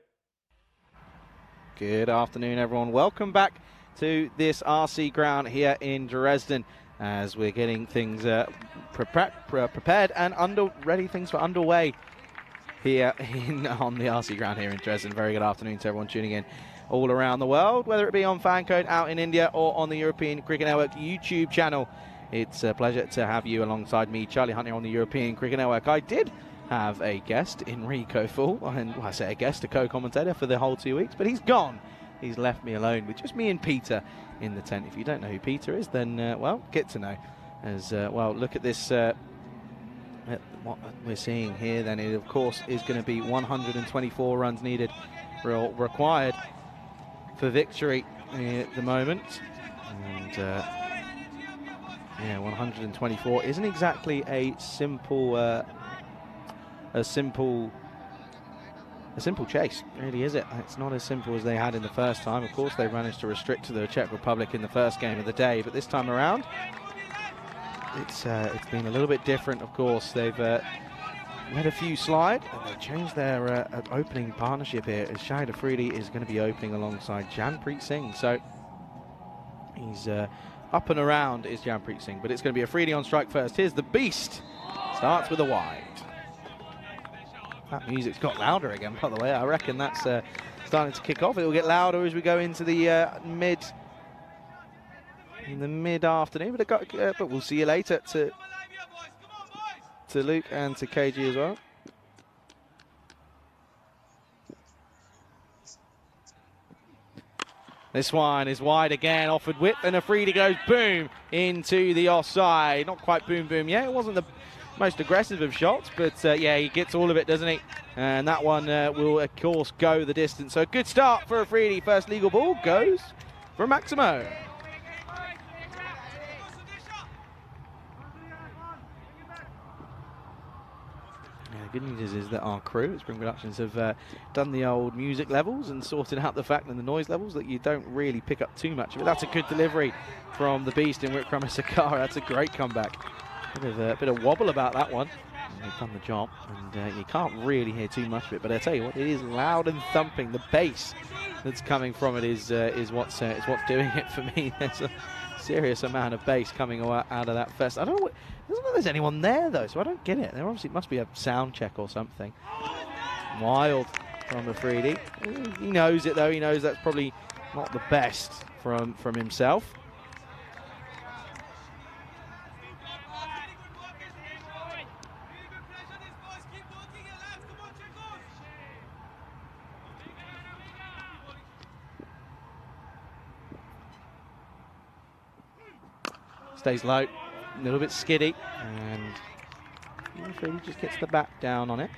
Good afternoon, everyone. Welcome back to this RC ground here in Dresden as we're getting things prepared and ready. Things for underway here on the RC ground here in Dresden. Very good afternoon to everyone tuning in all around the world, whether it be on Fancode out in India or on the European Cricket Network YouTube channel. It's a pleasure to have you alongside me, Charlie Hunt, on the European Cricket Network. I did have a guest in Rico Fall, and well, I say a guest, a co-commentator for the whole 2 weeks, but he's gone. He's left me alone with just me and Peter in the tent. If you don't know who Peter is, then, well, get to know. As well, look at this, what we're seeing here, then it, of course, is going to be 124 runs needed, required for victory at the moment. And, yeah, 124 isn't exactly a simple chase, really, is it? It's not as simple as they had in the first time. Of course, they managed to restrict to the Czech Republic in the first game of the day, but this time around, it's been a little bit different. Of course, they've let a few slide, and they changed their opening partnership here, as Shahid Afridi is going to be opening alongside Janpreet Singh. So he's up and around is Janpreet Singh, but it's going to be Afridi on strike first. Here's the beast. Starts with a wide. That music's got louder again, by the way. I reckon that's starting to kick off. It will get louder as we go into the mid-afternoon. But we'll see you later to Luke and to KG as well. This one is wide again, offered width, and Afridi goes boom into the offside. Not quite boom boom yet. It wasn't the most aggressive of shots, but yeah, he gets all of it, doesn't he? And that one will, of course, go the distance. So good start for Afridi. First legal ball goes for Maximo. The good news is that our crew at Spring Productions have done the old music levels and sorted out the fact and the noise levels that you don't really pick up too much. But that's a good delivery from the beast in Wickramesakara. That's a great comeback. Bit of wobble about that one. And they've done the job, and you can't really hear too much of it. But I tell you what, it is loud and thumping. The bass that's coming from it is what's doing it for me. There's a serious amount of bass coming out of that fest. I don't know. Doesn't look like there's anyone there though, so I don't get it. There obviously must be a sound check or something. Wild from Afridi. He knows it though. He knows that's probably not the best from himself. Stays low, a little bit skiddy, and Afridi just gets the back down on it.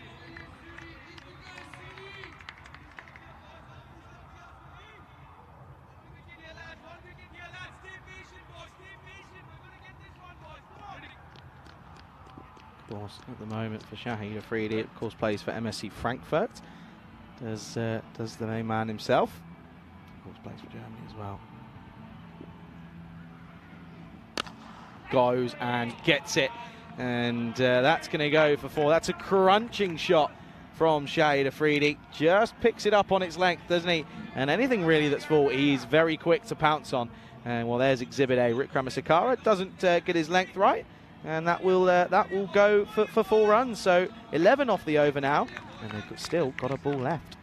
Of course, at the moment for Shahid Afridi, of course, plays for MSC Frankfurt. Does the main man himself. Of course, plays for Germany as well. Goes and gets it, and that's going to go for 4. That's a crunching shot from Shahid Afridi. Just picks it up on its length, doesn't he? And anything really that's full, he's very quick to pounce on. And well, there's Exhibit A. Wickramesakara doesn't get his length right, and that will go for 4 runs. So 11 off the over now, and they've still got a ball left.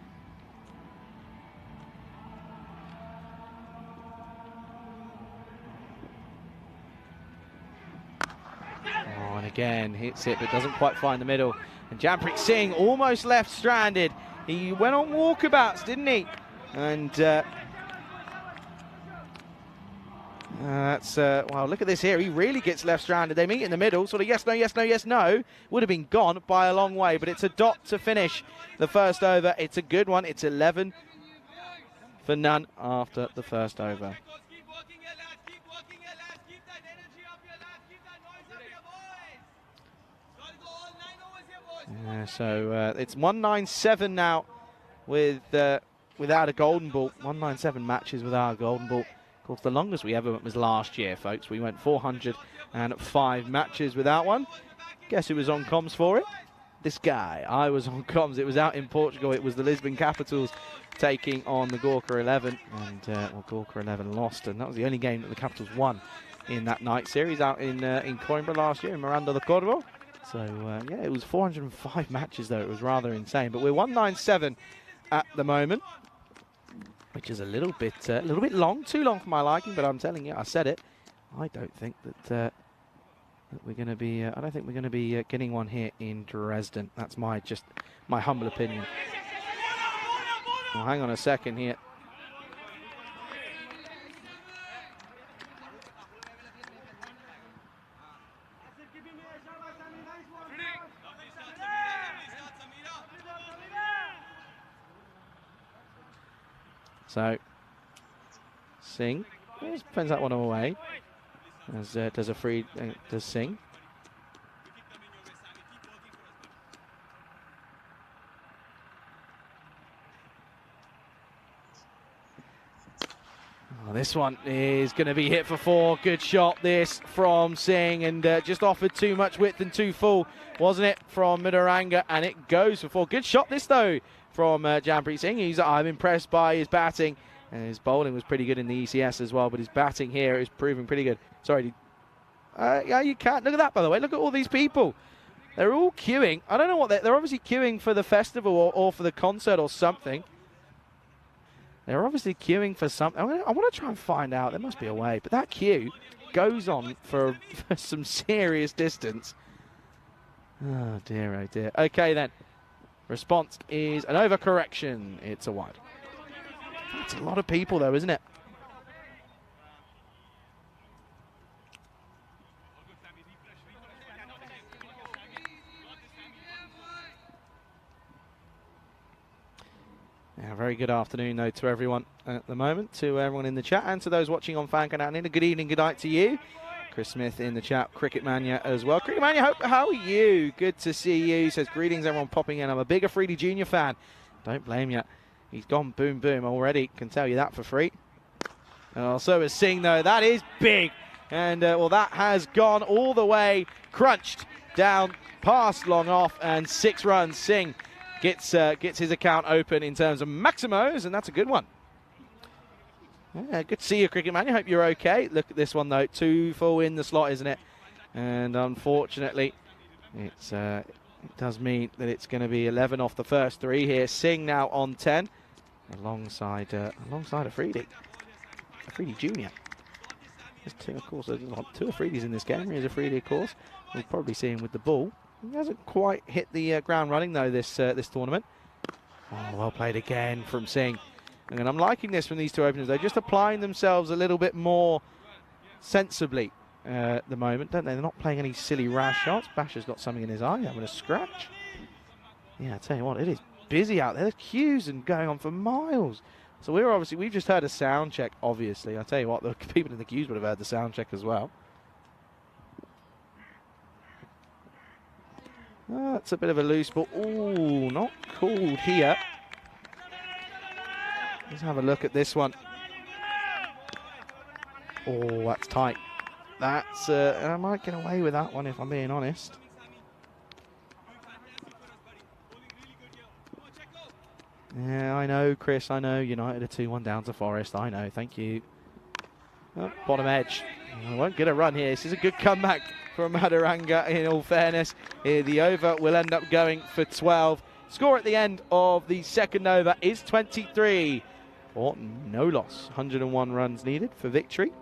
And again hits it, but doesn't quite find the middle. And Janpreet Singh almost left stranded. He went on walkabouts, didn't he? And that's well, look at this here. He really gets left stranded. They meet in the middle, sort of yes, no, yes, no, yes, no. Would have been gone by a long way, but it's a dot to finish the first over. It's a good one. It's 11 for none after the first over. So it's 197 now without a golden ball. 197 matches without a golden ball. Of course, the longest we ever went was last year, folks. We went 400 and 5 matches without one. Guess who was on comms for it? This guy. I was on comms. It was out in Portugal. It was the Lisbon Capitals taking on the Gorka 11, and well, Gorka 11 lost, and that was the only game that the Capitals won in that night series out in Coimbra last year in Miranda do Corvo. So yeah, it was 405 matches though. It was rather insane. But we're 197 at the moment, which is a little bit long, too long for my liking. But I'm telling you, I said it. I don't think that we're going to be. I don't think we're going to be getting one here in Dresden. That's my humble opinion. Well, hang on a second here. So, Singh defends that one away. As does a free, does Singh. Oh, this one is going to be hit for 4. Good shot this from Singh, and just offered too much width and too full, wasn't it, from Midoranga, and it goes for 4. Good shot this though from Jampreet Singh. I'm impressed by his batting, and his bowling was pretty good in the ECS as well, but his batting here is proving pretty good. Sorry, yeah, you can't. Look at that, by the way. Look at all these people. They're all queuing. I don't know what they're obviously queuing for the festival or for the concert or something. They're obviously queuing for something. I want to try and find out. There must be a way. But that queue goes on for some serious distance. Oh, dear, oh, dear. Okay, then. Response is an overcorrection. It's a wide. That's a lot of people, though, isn't it? Yeah, very good afternoon, though, to everyone at the moment, to everyone in the chat, and to those watching on Fan Canal. And a good evening, good night to you. Chris Smith in the chat, Cricket Mania as well. Cricket Mania, how are you? Good to see you. He says, greetings, everyone popping in. I'm a big Afridi Junior fan. Don't blame you. He's gone boom, boom already. Can tell you that for free. So is Singh, though. That is big. And, well, that has gone all the way, crunched down past long off, and 6 runs. Singh gets his account open in terms of Maximos, and that's a good one. Yeah, good to see you, Cricket Man. I hope you're okay. Look at this one, though. 2 full in the slot, isn't it? And unfortunately, it does mean that it's going to be 11 off the first 3 here. Singh now on 10, alongside Afridi Junior. There's 2, of course. There's 2 Afridis in this game. Here's Afridi, of course. We'll probably see him with the ball. He hasn't quite hit the ground running, though, this tournament. Oh, well played again from Singh. And I'm liking this from these 2 openers. They're just applying themselves a little bit more sensibly at the moment, don't they? They're not playing any silly rash shots. Basher's got something in his eye, having a scratch. Yeah, I tell you what, it is busy out there. There's queues and going on for miles. So we've just heard a sound check, obviously. I tell you what, the people in the queues would have heard the sound check as well. That's a bit of a loose ball. Ooh, not called here. Let's have a look at this one. Oh, that's tight. That's I might get away with that one if I'm being honest. Yeah, I know, Chris. I know. United are 2-1 down to Forest. I know. Thank you. Oh, bottom edge. I won't get a run here. This is a good comeback from Maduranga, in all fairness. The over will end up going for 12. Score at the end of the second over is 23. Or no loss. 101 runs needed for victory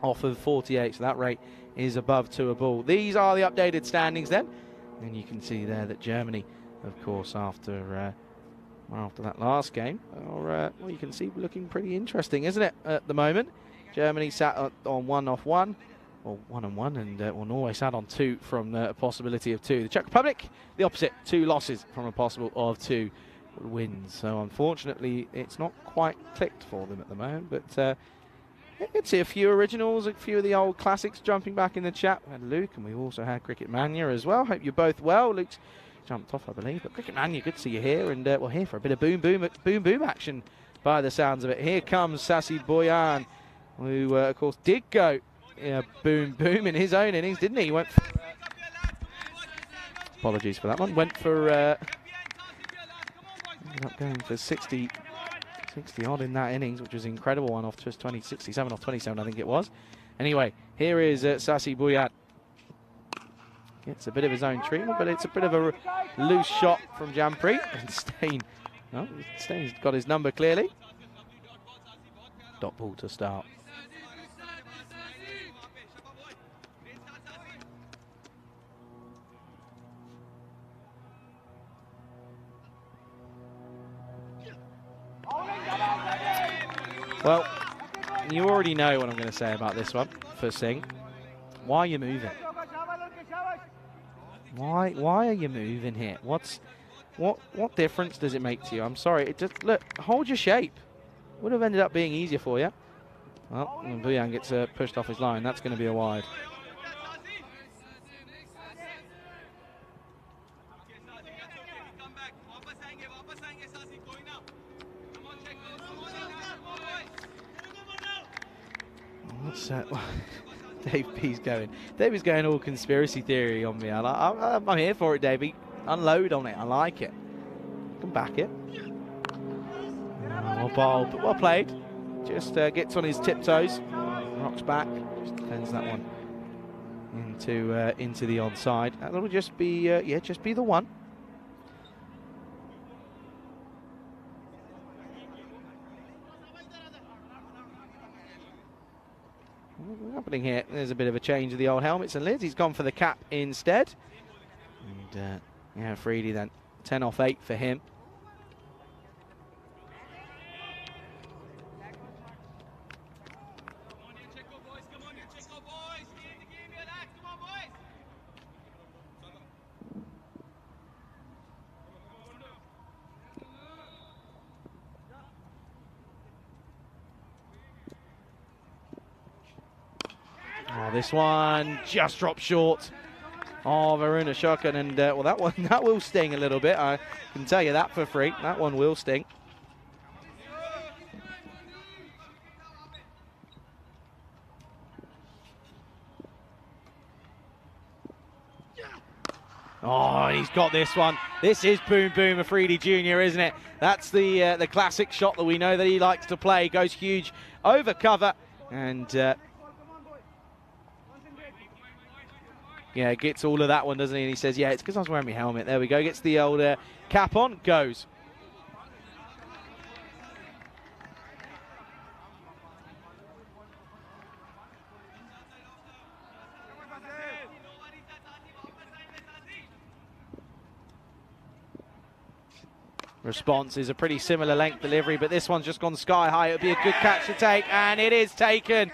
off of 48. So that rate is above 2 a ball. These are the updated standings then. And you can see there that Germany, of course, after that last game, well, you can see looking pretty interesting, isn't it, at the moment? Germany sat on 1 off 1, or 1 and 1, and Norway sat on 2 from the possibility of 2. The Czech Republic, the opposite, 2 losses from a possible of 2 wins. So unfortunately, it's not quite clicked for them at the moment. But you can see a few originals, a few of the old classics jumping back in the chat. We had Luke, and we also had Cricket Mania as well. Hope you're both well. Luke's jumped off, I believe. But Cricket Mania, good to see you here, and we're here for a bit of boom boom action by the sounds of it. Here comes Sasi Boyan, who, of course, did go boom boom in his own innings, didn't he? He went. Apologies for that one. Went for. Ended up going for 60 odd in that innings, which was an incredible one off just 67 off 27, I think it was. Anyway, here is Sasi Bouillat. Gets a bit of his own treatment, but it's a bit of a loose shot from Jampreet. And Steyn, no, Steyn's got his number clearly. Dot ball to start. Well, you already know what I'm going to say about this one for Singh. Why are you moving? Why are you moving here? What difference does it make to you? I'm sorry. It just look, hold your shape. Would have ended up being easier for you. Well, and Bouillat gets pushed off his line. That's going to be a wide. Dave P's going. Dave's going all conspiracy theory on me. I'm here for it, Davey. Unload on it. I like it. Can back it. Well bowled, but well played. Just gets on his tiptoes, rocks back. Just defends that one into the onside. That'll just be just be the one. What's happening here? There's a bit of a change of the old helmets and lids. He's gone for the cap instead. And yeah, Freedy then. 10 off 8 for him. Oh, this one just dropped short. Oh, Varun Ashokan, and well, that will sting a little bit. I can tell you that for free. That one will sting. Oh, and he's got this one. This is Boom Boom Afridi Jr., isn't it? That's the classic shot that we know that he likes to play. Goes huge over cover, and yeah, gets all of that one, doesn't he? And he says, yeah, it's because I was wearing my helmet. There we go. Gets the old cap on. Goes. Response is a pretty similar length delivery, but this one's just gone sky high. It would be a good catch to take, and it is taken.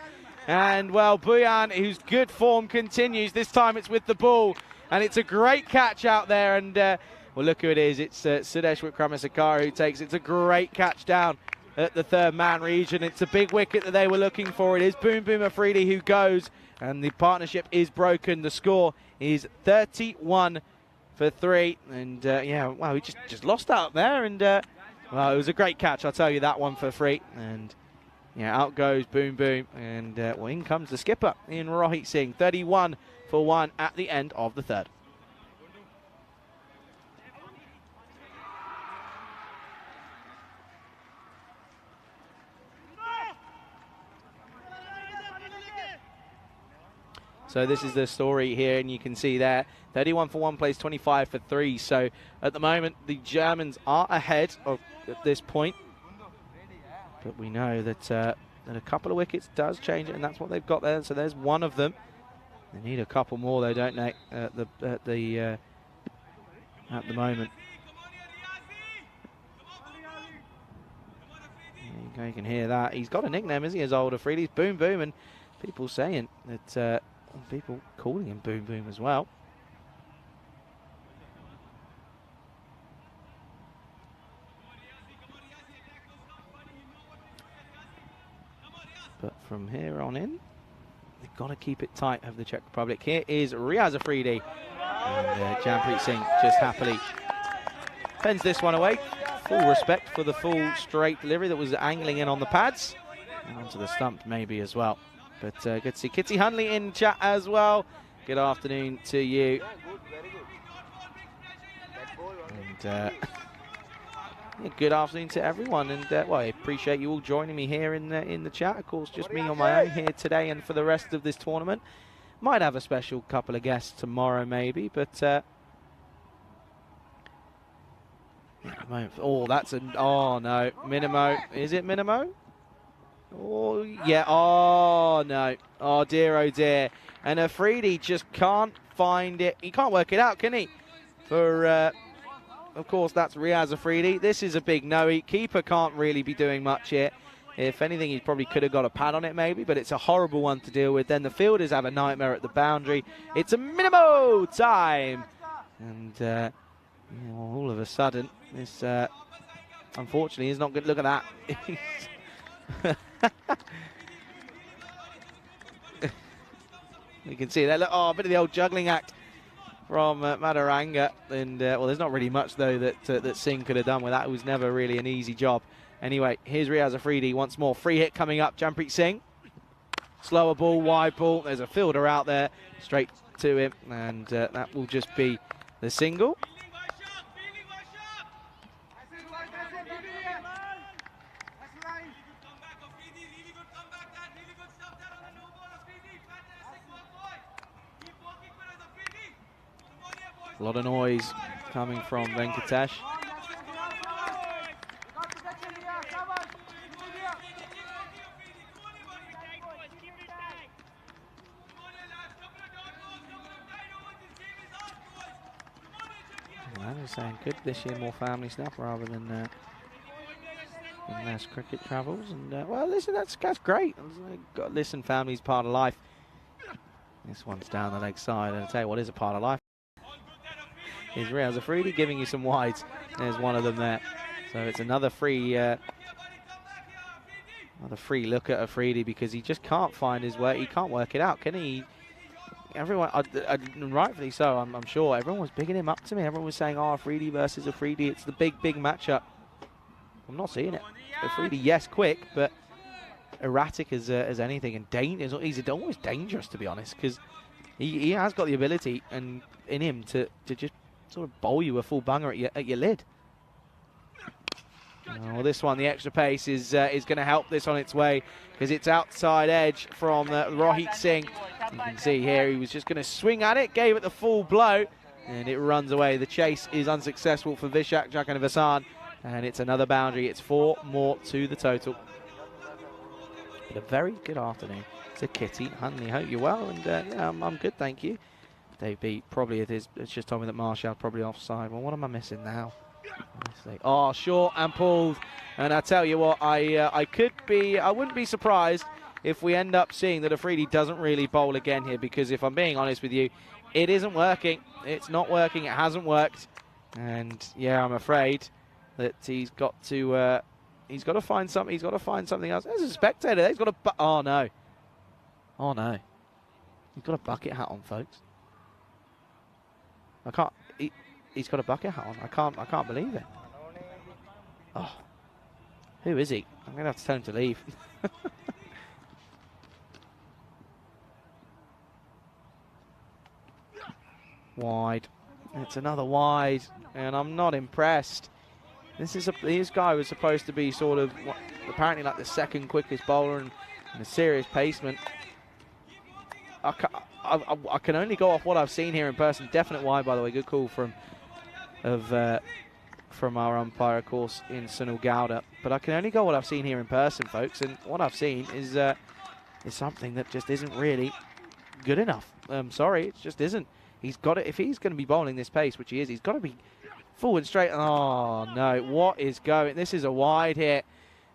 And, well, Bouillat, whose good form continues. This time it's with the ball. And it's a great catch out there. And, well, look who it is. It's Sudesh Wickramasakara who takes it. It's a great catch down at the third man region. It's a big wicket that they were looking for. It is Boom Boom Afridi who goes. And the partnership is broken. The score is 31 for 3. And, yeah, wow, he just lost out there. And, well, it was a great catch. I'll tell you that one for free. And yeah, out goes Boom Boom, and well, in comes the skipper in Rohit Singh. 31 for 1 at the end of the third. So this is the story here, and you can see there, 31 for 1 plays 25 for 3. So at the moment, the Germans are ahead at this point. But we know that that a couple of wickets does change it, and that's what they've got there. So there's one of them. They need a couple more, though, don't they? At the moment. There you can hear that. He's got a nickname, isn't he? As old Afridi's Boom Boom, and people saying that people calling him Boom Boom as well. But from here on in, they've got to keep it tight of the Czech Republic. Here is Riaz Afridi. And Jampreet Singh just happily pens this one away. Full respect for the full straight delivery that was angling in on the pads. And onto the stump maybe as well. But good to see Kitty Hunley in chat as well. Good afternoon to you. And yeah, good afternoon to everyone. And well, I appreciate you all joining me here in the chat. Of course, just me on my own here today and for the rest of this tournament. Might have a special couple of guests tomorrow, maybe, but. Oh, that's an. Oh, no. Minimo. Is it Minimo? Oh, yeah. Oh, no. Oh, dear, oh, dear. And Afridi just can't find it. He can't work it out, can he? For, of course, that's Riaz Afridi. This is a big no. Keeper can't really be doing much here. If anything, he probably could have got a pad on it, maybe, but it's a horrible one to deal with. Then the fielders have a nightmare at the boundary. It's a Minimo time. And all of a sudden, this, unfortunately, is not good. Look at that. You can see that. Look, oh, a bit of the old juggling act from Madaranga. And, well, there's not really much, though, that Singh could have done with that. It was never really an easy job. Anyway, here's Riaz Afridi once more. Free hit coming up. Jampreet Singh. Slower ball, wide ball. There's a fielder out there. Straight to him. And that will just be the single. A lot of noise coming from Venkatesh. I'm saying good this year, more family stuff rather than less cricket travels. And well, listen, that's great. Listen, family's part of life. This one's down the leg side, and I tell you what is a part of life. Is Riaz Afridi giving you some wides. There's one of them there. So it's another free look at Afridi because he just can't find his way. He can't work it out, can he? Everyone, rightfully so, I'm sure. Everyone was bigging him up to me. Everyone was saying, oh, Afridi versus Afridi. It's the big matchup. I'm not seeing it. Afridi, yes, quick, but erratic as anything. And he's almost dangerous, to be honest, because he has got the ability and in him to just sort of bowl you a full bunger at your lid. Oh, this one, the extra pace is going to help this on its way because it's outside edge from Rohit Singh. You can see here he was just going to swing at it, gave it the full blow, and it runs away. The chase is unsuccessful for Vishak Jakanavasan, and it's another boundary. It's 4 more to the total. But a very good afternoon to Kitty Hunley. Hope you're well, and yeah, I'm good, thank you. Dave B, probably it's just told me that Marshall probably offside. Well, what am I missing now? Oh, short and pulled. And I tell you what, I wouldn't be surprised if we end up seeing that Afridi doesn't really bowl again here, because if I'm being honest with you, it isn't working. It's not working. It hasn't worked. And yeah, I'm afraid that he's got to find something. He's got to find something else. There's a spectator. He's got a oh no, oh no, he's got a bucket hat on, folks. I can't. He's got a bucket hat on. I can't believe it. Oh, who is he? I'm gonna have to tell him to leave. Wide. It's another wide, and I'm not impressed. This guy was supposed to be sort of apparently like the second quickest bowler and a serious paceman. I can only go off what I've seen here in person. Definite wide, by the way. Good call from our umpire, of course, in Sunil Gowda. But I can only go what I've seen here in person, folks. And what I've seen is something that just isn't really good enough. I'm sorry, it just isn't. He's got it. If he's going to be bowling this pace, which he is, he's got to be forward straight. Oh no! What is going? This is a wide hit,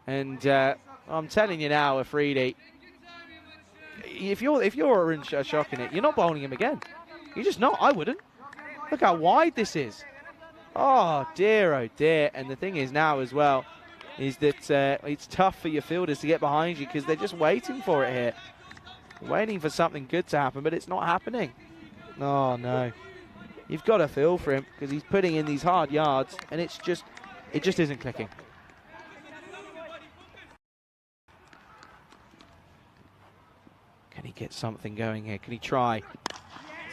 and I'm telling you now, Afridi. If you're in shock in it, you're not bowling him again. You're just not. I wouldn't. Look how wide this is. Oh dear, oh dear. And the thing is now as well, is that it's tough for your fielders to get behind you because they're just waiting for it here. Waiting for something good to happen, but it's not happening. Oh no. You've got to feel for him because he's putting in these hard yards and it just isn't clicking. get something going here. Can he try?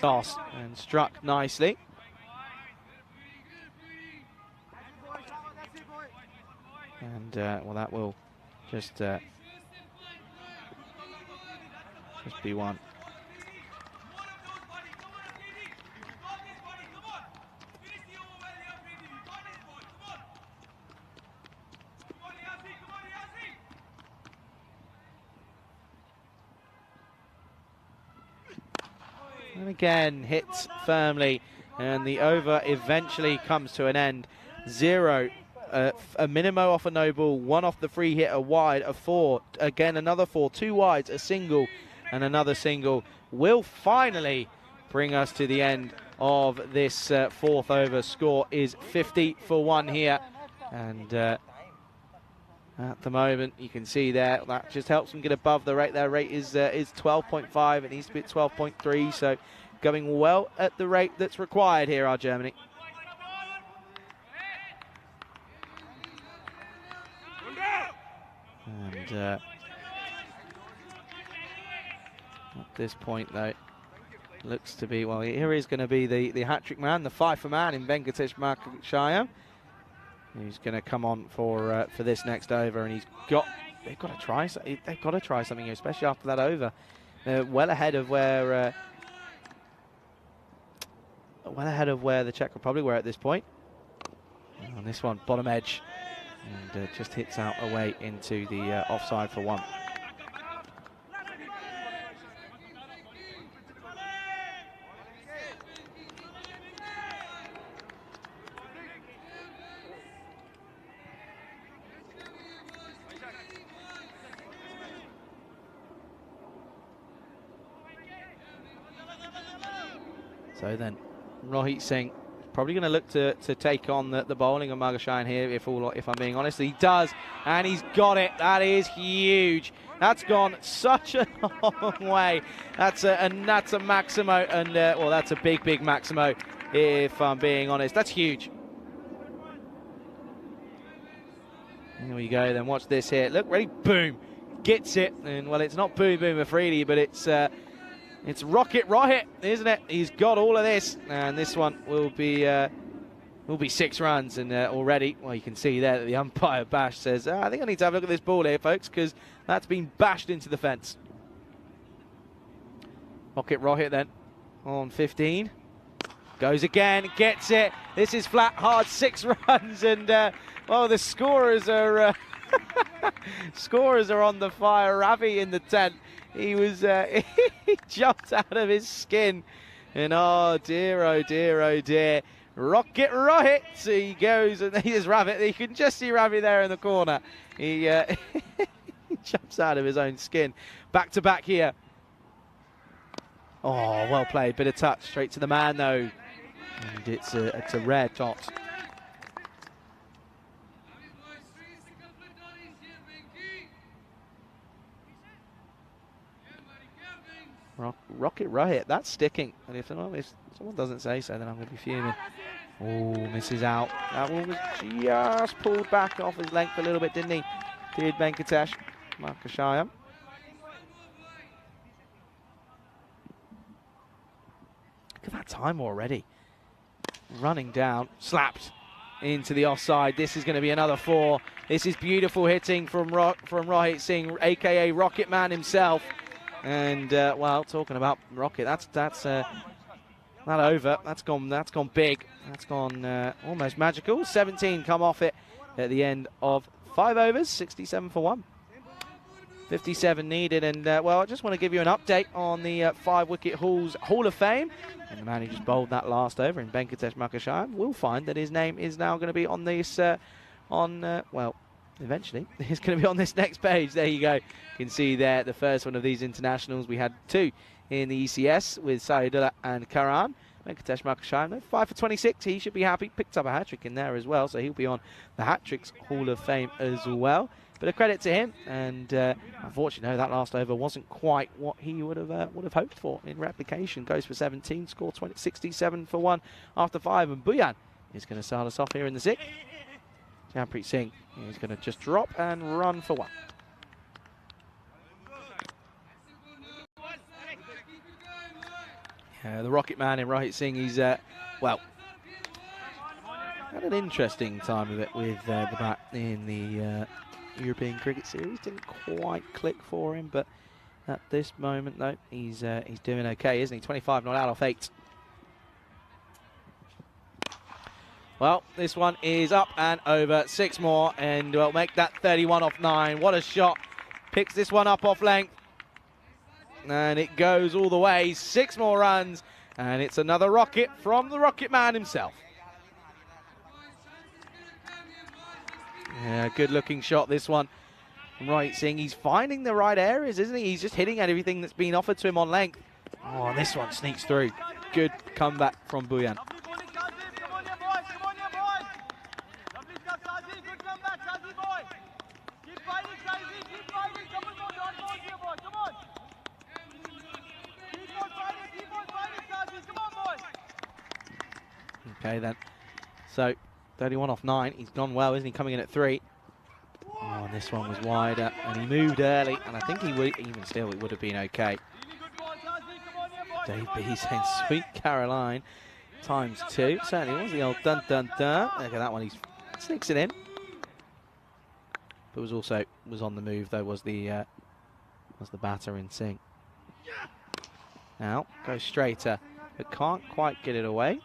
Toss and struck nicely. And well, that will just be one. And again, hits firmly, and the over eventually comes to an end. 0. A minimo off a no ball, 1 off the free hit, a wide, a 4, again another 4, 2 wides, a single, and another single will finally bring us to the end of this 4th over. Score is 50 for 1 here, and at the moment you can see there that just helps them get above the rate. Their rate is 12.5. It needs to be at 12.3, so going well at the rate that's required here are Germany. And at this point, though, looks to be, well, here is going to be the hat-trick man, the Fifer man in Venkatesh Markashaya, who's going to come on for this next over, and they've got to try something here, especially after that over. They're well ahead of where the Czech Republic were at this point. And on this one, bottom edge. And just hits out away into the offside for 1. So then, Rohit Singh probably going to look to take on the bowling of Margashayan here, if I'm being honest. He does, and he's got it. That is huge. That's gone such a long way. That's a Maximo, and well, that's a big Maximo, if I'm being honest. That's huge. Here we go. Then watch this here. Look, ready, boom, gets it, and well, it's not boom Afridi, but it's Rocket Rohit, isn't it? He's got all of this, and this one will be 6 runs. And already, well, you can see there that the umpire Bash says, I think I need to have a look at this ball here, folks, because that's been bashed into the fence. Rocket Rohit then on 15. Goes again, gets it. This is flat, hard, 6 runs, and well, the scorers are scorers are on the fire. Ravi in the tent. He was, he jumped out of his skin. And oh dear, oh dear, oh dear. Rocket Rohit, he goes, and here's Ravi. You can just see Ravi there in the corner. He, he jumps out of his own skin. Back to back here. Oh, well played, bit of touch. Straight to the man though. And it's a rare tot. Rocket Rohit, that's sticking. And if someone doesn't say so, then I'm going to be fuming. Oh, misses out. That one was just pulled back off his length a little bit, didn't he? Did Venkatesh Markashaya. Look at that time already. Running down, slapped into the offside. This is going to be another 4. This is beautiful hitting from Rohit Singh, aka Rocket Man himself. And well, talking about Rocket, that's that over. That's gone big. That's gone almost magical. 17 come off it at the end of 5 overs. 67 for 1. 57 needed. And well, I just want to give you an update on the 5-wicket Hall of Fame. And the man who just bowled that last over in Venkatesh Markashaya will find that his name is now going to be on this well, eventually it's going to be on this next page. There you go. You can see there the first one of these internationals. We had 2 in the ECS with Saidullah and Karan. Venkatesh Markashaya, 5 for 26. He should be happy. Picked up a hat-trick in there as well, so he'll be on the hat-tricks Hall of Fame as well. But a credit to him, and unfortunately, no, that last over wasn't quite what he would have hoped for in replication. Goes for 17, score 67 for 1 after 5, and Buyan is going to start us off here in the 6th. Jampreet Singh is going to just drop and run for 1. The Rocket Man in Rohit Singh, he's, well, had an interesting time of it with the bat in the European Cricket Series. Didn't quite click for him, but at this moment, though, he's doing okay, isn't he? 25 not out off 8. Well, this one is up and over. 6 more, and we'll make that 31 off 9. What a shot. Picks this one up off length. And it goes all the way. 6 more runs, and it's another rocket from the Rocket Man himself. Yeah, good looking shot, this one. Right, Singh, he's finding the right areas, isn't he? He's just hitting at everything that's been offered to him on length. Oh, this one sneaks through. Good comeback from Buyan. Okay, then. So, 31 off 9. He's gone well, isn't he? Coming in at 3. Oh, and this one was wider, and he moved early, and I think he would, even still, it would have been okay. Dave B saying, sweet Caroline, times 2. Certainly was the old dun dun dun. Look at that one, he sneaks it in. But was on the move though, was the batter in Singh. Now, goes straighter, but can't quite get it away.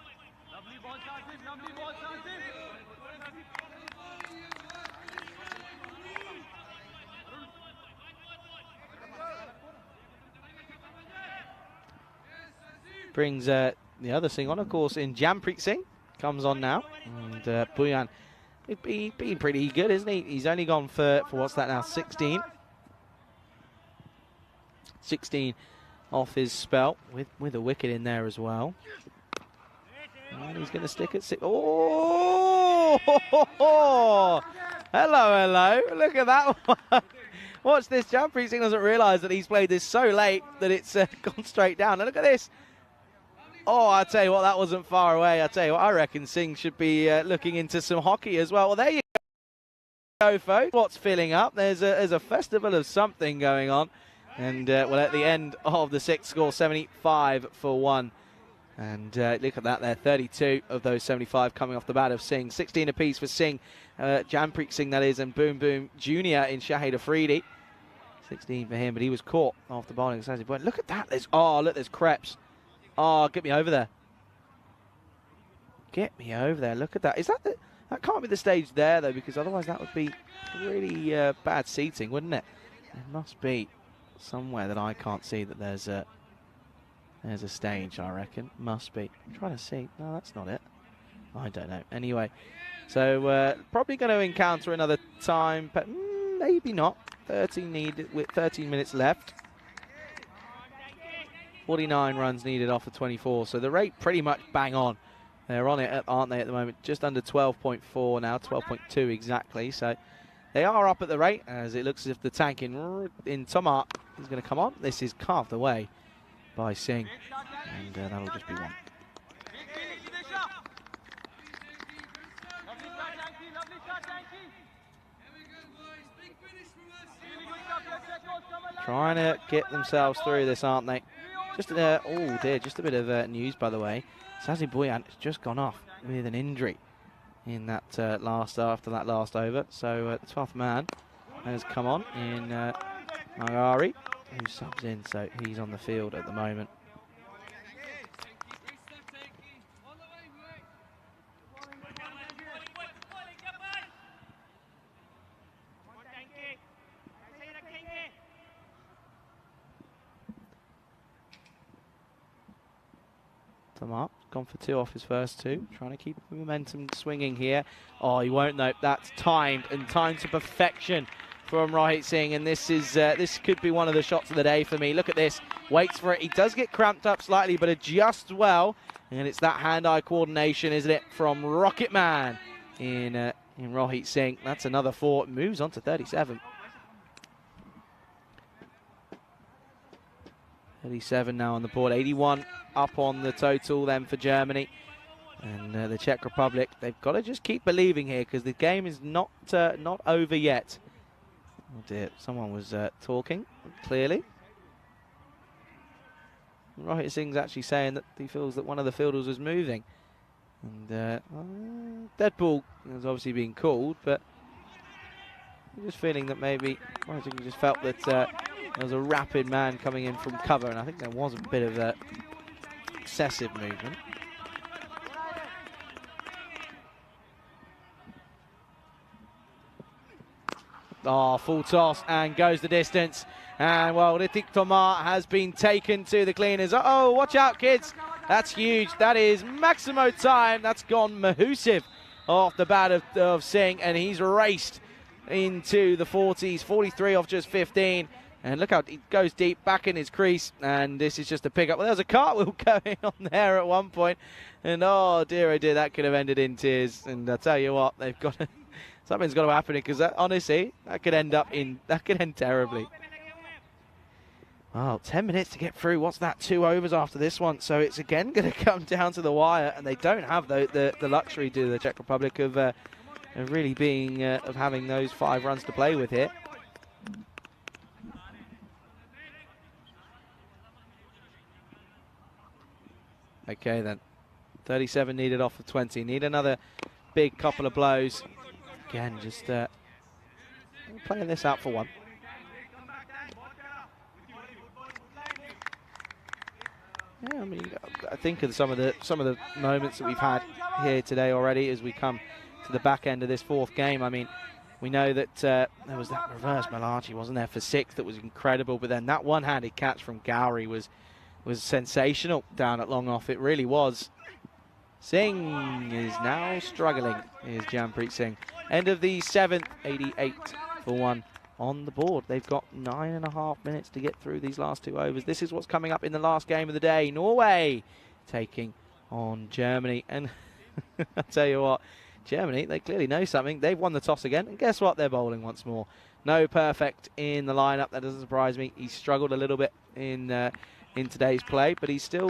Brings the other Singh on, of course, in Jampreet Singh. Comes on now. And Buyan, he's been pretty good, isn't he? He's only gone for what's that now, 16. 16 off his spell, with a wicket in there as well. And he's going to stick at 6. Oh! Hello. Look at that one. Watch this. Jampreet Singh doesn't realise that he's played this so late that it's gone straight down. And look at this. Oh, I tell you what, that wasn't far away. I tell you what, I reckon Singh should be looking into some hockey as well. Well, there you go, folks. What's filling up? There's a festival of something going on. And, well, at the end of the 6th score, 75 for 1. And look at that there, 32 of those 75 coming off the bat of Singh. 16 apiece for Singh, Jampreet Singh, that is, and Boom Boom Jr. in Shahid Afridi. 16 for him, but he was caught off the bowling. Look at that. There's Krebs. Oh, get me over there. Get me over there. Look at that. Is that that can't be the stage there, though, because otherwise that would be really bad seating, wouldn't it? There must be somewhere that I can't see that there's a stage, I reckon. Must be. I'm trying to see. No, that's not it. I don't know. Anyway, so probably going to encounter another time, but maybe not. 13 needed with 13 minutes left. 49 runs needed off of 24, so the rate pretty much bang on. They're on it, aren't they, at the moment? Just under 12.4 now, 12.2 exactly. So they are up at the rate, as it looks as if the tank in Tomar is going to come on. This is carved away by Singh, and that'll just be one. Trying to get themselves through this, aren't they? Just oh dear, just a bit of news, by the way. Sazi Buyan has just gone off with an injury in that after that last over. So the 12th man has come on in Magari, who subs in, so he's on the field at the moment. Up, gone for 2 off his first 2, trying to keep the momentum swinging here. Oh, he won't though. That's timed to perfection from Rohit Singh, and this could be one of the shots of the day for me. Look at this, waits for it. He does get cramped up slightly, but adjusts well, and it's that hand-eye coordination, isn't it, from Rocket Man in Rohit Singh. That's another 4. Moves on to 37. 37 now on the board. 81 up on the total then for Germany. And the Czech Republic, they've got to just keep believing here, because the game is not over yet. Oh dear, someone was talking, clearly. Rohit Singh's actually saying that he feels that one of the fielders was moving. And dead ball has obviously been called, but I'm just feeling that maybe Rohit Singh just felt that there was a rapid man coming in from cover, and I think there was a bit of excessive movement. Oh, full toss and goes the distance. And well, Ritik Tomar has been taken to the cleaners. Oh, watch out, kids. That's huge. That is Maximo time. That's gone Mahusiv off the bat of Singh, and he's raced into the 40s, 43 off just 15. And look how he goes deep back in his crease, and this is just a pickup. Well, there was a cartwheel going on there at one point, and oh dear, that could have ended in tears. And I tell you what, they've got to, something's got to happen, because honestly, that could end terribly. Well, 10 minutes to get through. What's that? 2 overs after this one, so it's again going to come down to the wire, and they don't have the luxury to the Czech Republic of really being of having those 5 runs to play with here. Okay then, 37 needed off of 20. Need another big couple of blows. Again, just playing this out for 1. Yeah, I mean, I think of some of the moments that we've had here today already as we come to the back end of this 4th game. I mean, we know that there was that reverse Malachi, wasn't there, for 6 that was incredible, but then that one-handed catch from Gowrie was sensational down at long off. It really was. Singh is now struggling, is Jampreet Singh. End of the 7th, 88 for 1 on the board. They've got 9.5 minutes to get through these last 2 overs. This is what's coming up in the last game of the day. Norway taking on Germany. And I'll tell you what, Germany, they clearly know something. They've won the toss again. And guess what? They're bowling once more. No perfect in the lineup. That doesn't surprise me. He struggled a little bit in today's play, but he still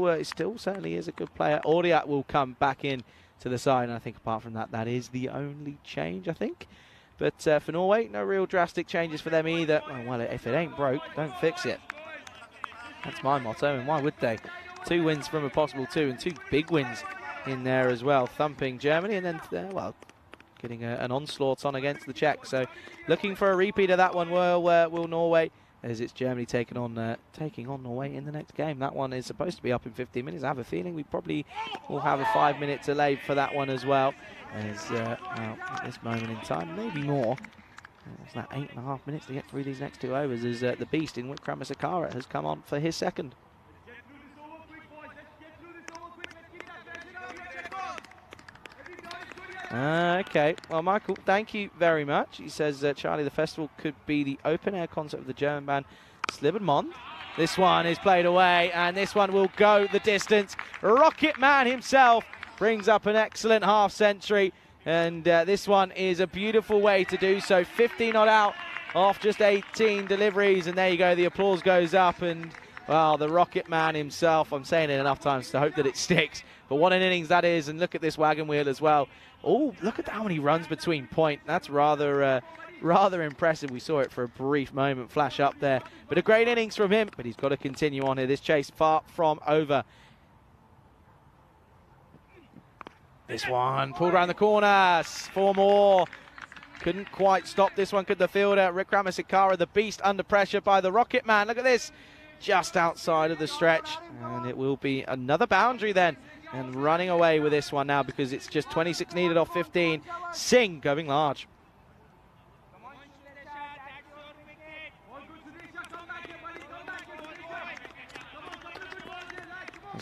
certainly is a good player. Audiat will come back in to the side, and I think apart from that, that is the only change, I think. But for Norway, no real drastic changes for them either. Oh, well, if it ain't broke, don't fix it. That's my motto, and why would they? 2 wins from a possible 2, and 2 big wins in there as well. Thumping Germany, and then, well, getting an onslaught on against the Czechs. So looking for a repeat of that one, will Norway, as it's Germany taking on Norway in the next game. That one is supposed to be up in 15 minutes. I have a feeling we probably will have a 5-minute delay for that one as well. As well, at this moment in time, maybe more. It's that 8.5 minutes to get through these next 2 overs as the beast in Wikramasakara has come on for his 2nd. Okay, well, Michael, thank you very much. He says Charlie, the festival could be the open-air concert of the German band Slibbenmond. This one is played away, and this one will go the distance. Rocket Man himself brings up an excellent half-century, and this one is a beautiful way to do so. 15 not out off just 18 deliveries, and there you go, the applause goes up, and well, the Rocket Man himself, I'm saying it enough times to hope that it sticks, but what an innings that is, and look at this wagon wheel as well. Oh, look at how many runs between point. That's rather impressive. We saw it for a brief moment flash up there, but a great innings from him, but he's got to continue on here. This chase far from over. This one pulled around the corner, 4 more. Couldn't quite stop this one, could the fielder. Wikramasakara, the beast, under pressure by the Rocket Man. Look at this, just outside of the stretch. And it will be another boundary then. And running away with this one now because it's just 26 needed off 15. Singh going large.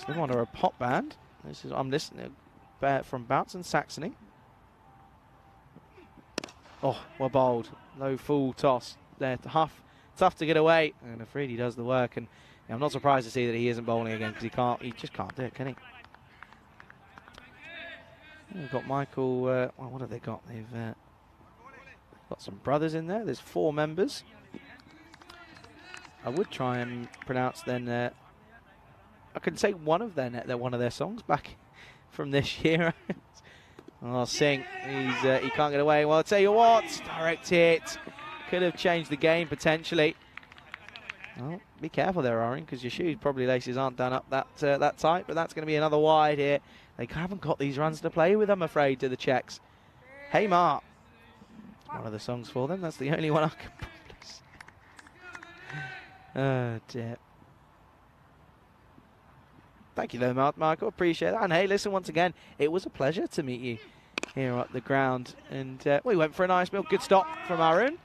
They want a pop band. This is, I'm listening from Bounce and Saxony. Oh, well bowled. Low full toss there to Huff. Tough to get away, and Afridi does the work. And I'm not surprised to see that he isn't bowling again because he just can't do it, can he? We've got Michael. Well, what have they got? They've got some brothers in there. There's 4 members. I would try and pronounce then. I can say one of their songs back from this year. Oh, Singh, he can't get away. Well, I'll tell you what, direct hit. Could have changed the game potentially. Well, be careful there, Oren, because your shoes probably laces aren't done up that tight, but that's going to be another wide here. They haven't got these runs to play with, I'm afraid, to the Czechs. Hey, Mark. One of the songs for them. That's the only one I can promise. Oh, dear. Thank you, though, Michael. Appreciate that. And hey, listen, once again, it was a pleasure to meet you here at the ground. And we went for a nice meal. Good stop from Arun.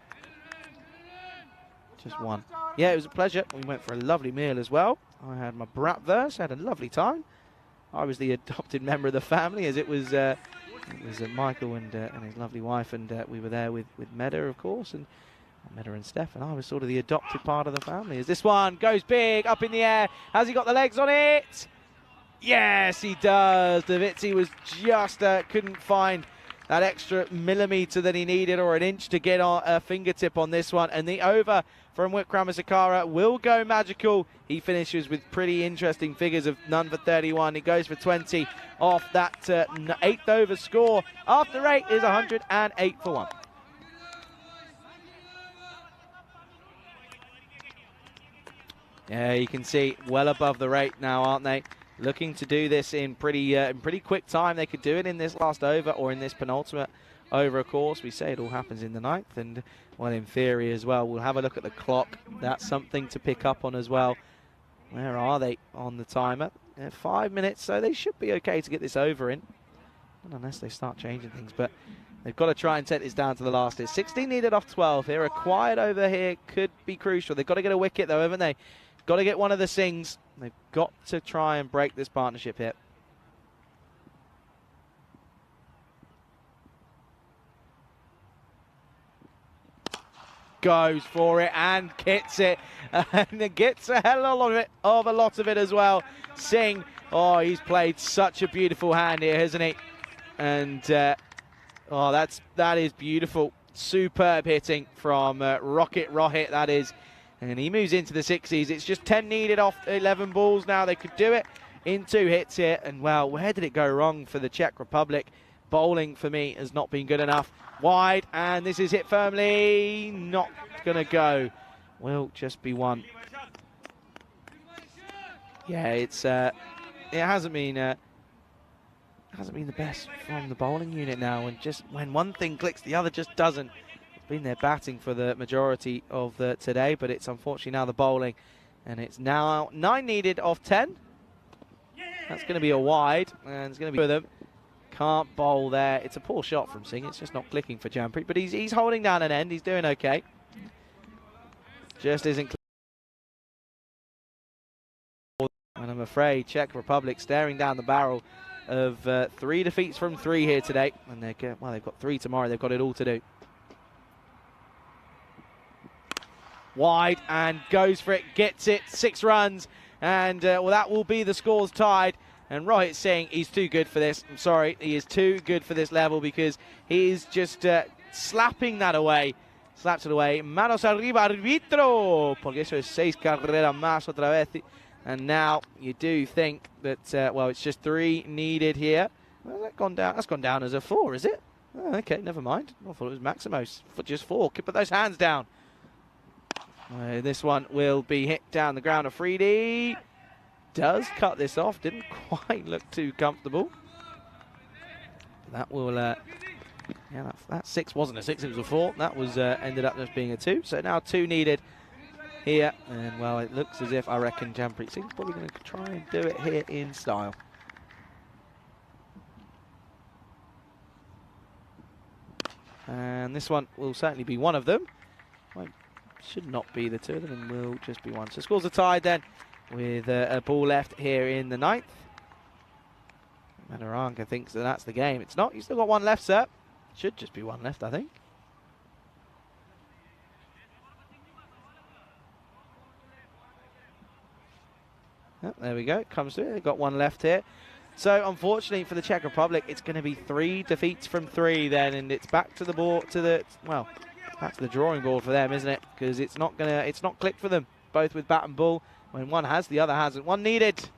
Just one. Yeah, it was a pleasure. We went for a lovely meal as well. I had my bratwurst, had a lovely time. I was the adopted member of the family, as it was Michael and his lovely wife, and we were there with Meda, of course, and Meda and Steph, and I was sort of the adopted part of the family. As this one goes big, up in the air. Has he got the legs on it? Yes, he does. Davitsi was just couldn't find that extra millimetre that he needed, or an inch, to get on a fingertip on this one. And the over from Wikramasakara will go magical. He finishes with pretty interesting figures of none for 31. He goes for 20 off that 8th over score. After 8 is 108 for 1. Yeah, you can see well above the rate now, aren't they? Looking to do this in pretty quick time. They could do it in this last over or in this penultimate over, of course. We say it all happens in the 9th, and well, in theory as well. We'll have a look at the clock. That's something to pick up on as well. Where are they on the timer? 5 minutes, so they should be okay to get this over in. Not unless they start changing things, but they've got to try and take this down to the last hit. 16 needed off 12 here. A quiet over here could be crucial. They've got to get a wicket though, haven't they? Got to get one of the sings. They've got to try and break this partnership here. Goes for it and gets it, and gets a hell of a lot of it as well. Singh, oh, he's played such a beautiful hand here, hasn't he? And oh, that is beautiful, superb hitting from Rocket Rohit. That is, and he moves into the 60s. It's just 10 needed off 11 balls now. They could do it in 2 hits here. And well, where did it go wrong for the Czech Republic? Bowling for me has not been good enough. Wide, and this is hit firmly. Not going to go. Will just be 1. Yeah, it hasn't been the best from the bowling unit now. And just when one thing clicks, the other just doesn't. It's been their batting for the majority of today, but it's unfortunately now the bowling, and it's now 9 needed off 10. That's going to be a wide, and it's going to be for them. Can't bowl there. It's a poor shot from Singh. It's just not clicking for Jampreet, but he's holding down an end. He's doing okay. Just isn't. And I'm afraid Czech Republic staring down the barrel of 3 defeats from 3 here today, and they've got 3 tomorrow. They've got it all to do. Wide and goes for it. Gets it. 6 runs, and well, that will be the scores tied. And Rohit Singh, he's too good for this. I'm sorry, he is too good for this level, because he's just slapping that away. Slaps it away. Manos arriba, arbitro. Porque eso es 6 carreras más otra vez. And now you do think that, well, it's just 3 needed here. Well, that's gone down. That's gone down as a 4, is it? Oh, okay, never mind. I thought it was Maximos for just 4. Put those hands down. This one will be hit down the ground. Afridi does cut this off. Didn't quite look too comfortable. That will, yeah, that 6 wasn't a 6, it was a 4. That was ended up just being a 2. So now 2 needed here. And well, it looks as if, I reckon, Jampreet Singh's probably going to try and do it here in style. And this one will certainly be one of them. Well, should not be the 2 of them, and will just be 1. So scores are tied then, with a ball left here in the 9th. Manaranka thinks that that's the game. It's not. You've still got 1 left, sir. Should just be 1 left, I think. Oh, there we go. It comes through. They've got 1 left here. So unfortunately for the Czech Republic, it's going to be 3 defeats from 3 then, and it's back to the board, back to the drawing board for them, isn't it? Because it's not clicked for them, both with bat and ball. When one has, the other hasn't. 1 needed,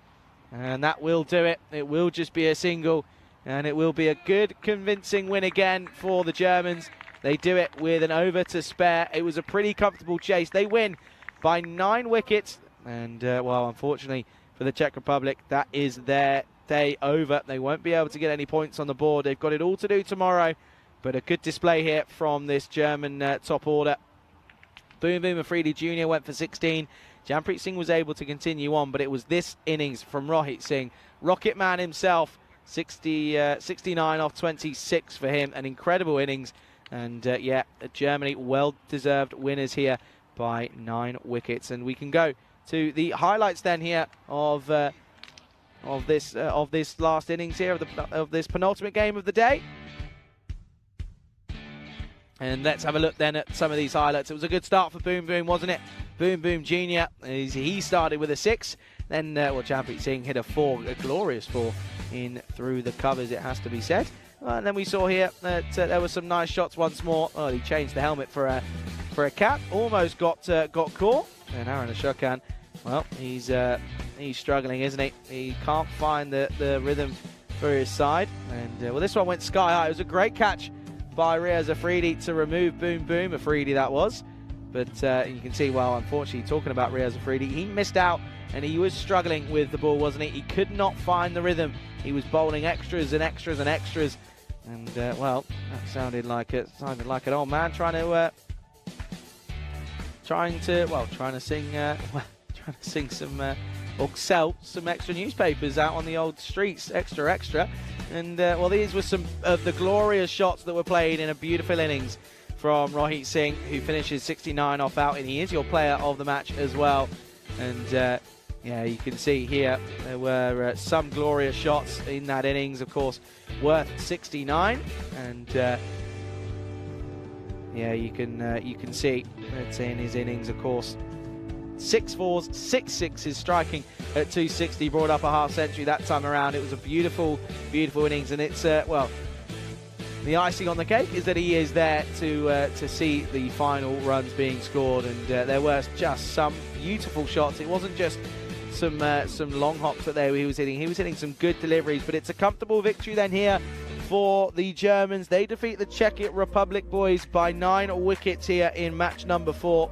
and that will do it. It will just be a single, and it will be a good, convincing win again for the Germans. They do it with an over to spare. It was a pretty comfortable chase. They win by 9 wickets. And, well, unfortunately for the Czech Republic, that is their day over. They won't be able to get any points on the board. They've got it all to do tomorrow. But a good display here from this German top order. Boom Boom Afridi Jr. went for 16. Jampreet Singh was able to continue on, but it was this innings from Rohit Singh. Rocket Man himself, 69 off 26 for him. An incredible innings. And, yeah, Germany well-deserved winners here by 9 wickets. And we can go to the highlights then here of this last innings here, of this penultimate game of the day. And let's have a look then at some of these highlights. It was a good start for Boom Boom, wasn't it? Boom Boom Jr. He started with a 6. Then, well, Jampreet Singh hit a 4, a glorious 4 in through the covers, it has to be said. And then we saw here that there were some nice shots once more. Oh, he changed the helmet for a cap. Almost got caught. And Aaron Ashokan, well, he's struggling, isn't he? He can't find the rhythm for his side. And, well, this one went sky high. It was a great catch by Riaz Afridi to remove Boom Boom Afridi, that was. But you can see, well, unfortunately, talking about Riaz Afridi, he missed out and he was struggling with the ball, wasn't he? He could not find the rhythm. He was bowling extras and extras and extras. And, well, that sounded like an old man trying to sing some, or sell some extra newspapers out on the old streets, extra. And, well, these were some of the glorious shots that were played in a beautiful innings from Rohit Singh, who finishes 69 off out, and he is your player of the match as well. And, yeah, you can see here there were some glorious shots in that innings, of course, worth 69. And, yeah, you can see that in his innings, of course, 6 4s, 6 6s, striking at 260, brought up a half century that time around. It was a beautiful, beautiful innings, and it's, well, the icing on the cake is that he is there to see the final runs being scored, and there were just some beautiful shots. It wasn't just some long hops that he was hitting. He was hitting some good deliveries, but it's a comfortable victory then here for the Germans. They defeat the Czech Republic boys by 9 wickets here in match number 4.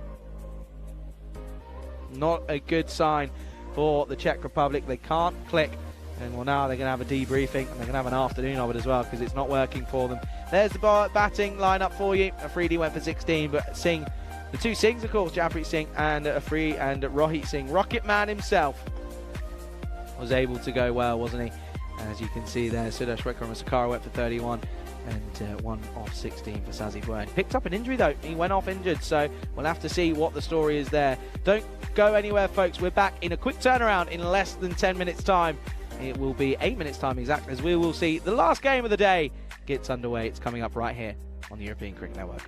Not a good sign for the Czech Republic. They can't click. And, well, now they're going to have a debriefing, and they're going to have an afternoon of it as well, because it's not working for them. There's the batting lineup for you. Afridi went for 16, but Singh, the 2 Singhs, of course, Jampreet Singh and Afridi and Rohit Singh. Rocket Man himself was able to go well, wasn't he? As you can see there, Sudesh Wickramasakara went for 31 and 1 off 16 for Sazi Byrne. Picked up an injury, though. He went off injured, so we'll have to see what the story is there. Don't go anywhere, folks. We're back in a quick turnaround in less than 10 minutes' time. It will be 8 minutes' time exactly, as we will see the last game of the day gets underway. It's coming up right here on the European Cricket Network.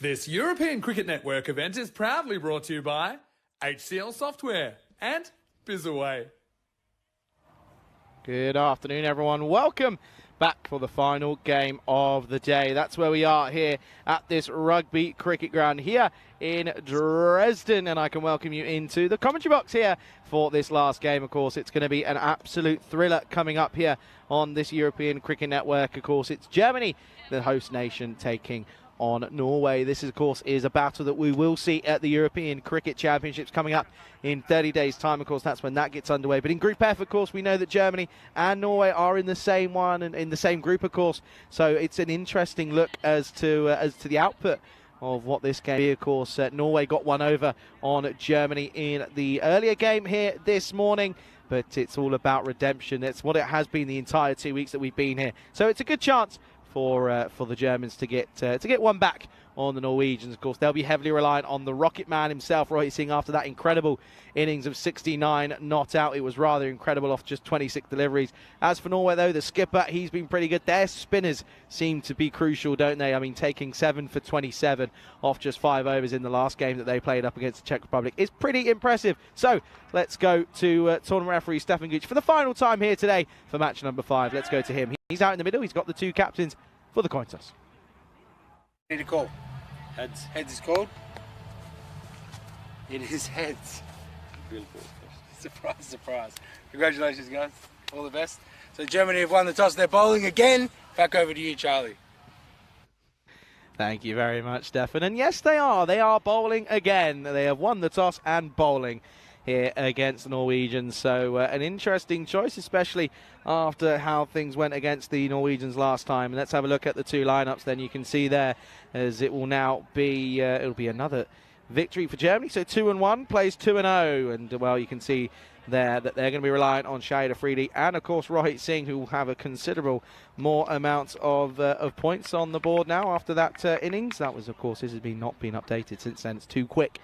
This European Cricket Network event is proudly brought to you by HCL Software and Bizaway. Good afternoon, everyone. Welcome back for the final game of the day. That's where we are here at this rugby cricket ground here in Dresden, and I can welcome you into the commentary box here for this last game. Of course, it's going to be an absolute thriller coming up here on this European Cricket Network. Of course, it's Germany, the host nation, taking on Norway. This, of course, is a battle that we will see at the European Cricket Championships coming up in 30 days' time. Of course, that's when that gets underway. But in Group F, of course, we know that Germany and Norway are in the same one and in the same group, of course. So it's an interesting look as to the output of what this game is. Of course, Norway got one over on Germany in the earlier game here this morning. But it's all about redemption. It's what it has been the entire 2 weeks that we've been here. So it's a good chance for the Germans to get one back on the Norwegians. Of course, they'll be heavily reliant on the Rocket Man himself, Roy Singh, after that incredible innings of 69 not out. It was rather incredible off just 26 deliveries. As for Norway, though, the skipper, he's been pretty good. Their spinners seem to be crucial, don't they? I mean, taking 7 for 27 off just 5 overs in the last game that they played up against the Czech Republic is pretty impressive. So let's go to tournament referee Stefan Gooch for the final time here today for match number 5. Let's go to him. He's out in the middle. He's got the two captains for the coin toss. Need a call. Heads. Heads is called. It is heads. Surprise, surprise. Congratulations, guys. All the best. So Germany have won the toss. They're bowling again. Back over to you, Charlie. Thank you very much, Stefan. And yes, they are. They are bowling again. They have won the toss and bowling here against the Norwegians. So an interesting choice, especially after how things went against the Norwegians last time. And let's have a look at the two lineups. Then you can see there, as it will now be, it'll be another victory for Germany. So 2-1 plays 2-0, and well, you can see there that they're going to be reliant on Shahid Afridi and, of course, Rohit Singh, who will have a considerable more amount of points on the board now after that innings. That was, of course, this has not been updated since then. It's too quick.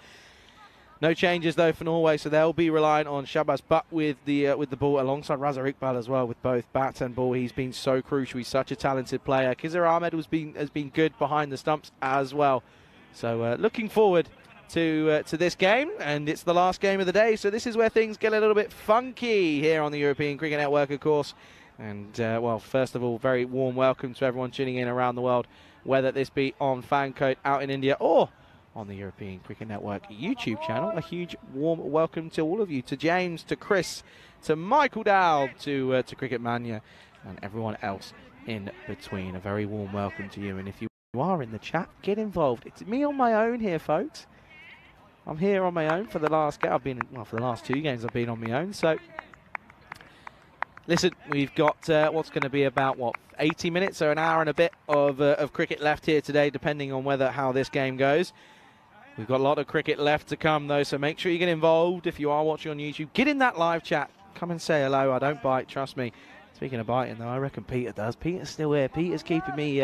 No changes, though, for Norway, so they'll be relying on Shabazz Butt with the ball alongside Raza Iqbal as well with both bat and ball. He's been so crucial. He's such a talented player. Khizr Ahmed has been good behind the stumps as well. So looking forward to this game, and it's the last game of the day, so this is where things get a little bit funky here on the European Cricket Network, of course. And, well, first of all, very warm welcome to everyone tuning in around the world, whether this be on Fancode out in India or on the European Cricket Network YouTube channel. A huge warm welcome to all of you, to James, to Chris, to Michael Dowd, to Cricket Mania, and everyone else in between. A very warm welcome to you, and if you are in the chat, get involved. It's me on my own here, folks. I'm here on my own for the last game. For the last 2 games I've been on my own. So, listen, we've got what's going to be about, 80 minutes or an hour and a bit of cricket left here today, depending on how this game goes. We've got a lot of cricket left to come, though, so make sure you get involved. If you are watching on YouTube, get in that live chat. Come and say hello. I don't bite, trust me. Speaking of biting, though, I reckon Peter does. Peter's still here. Peter's keeping me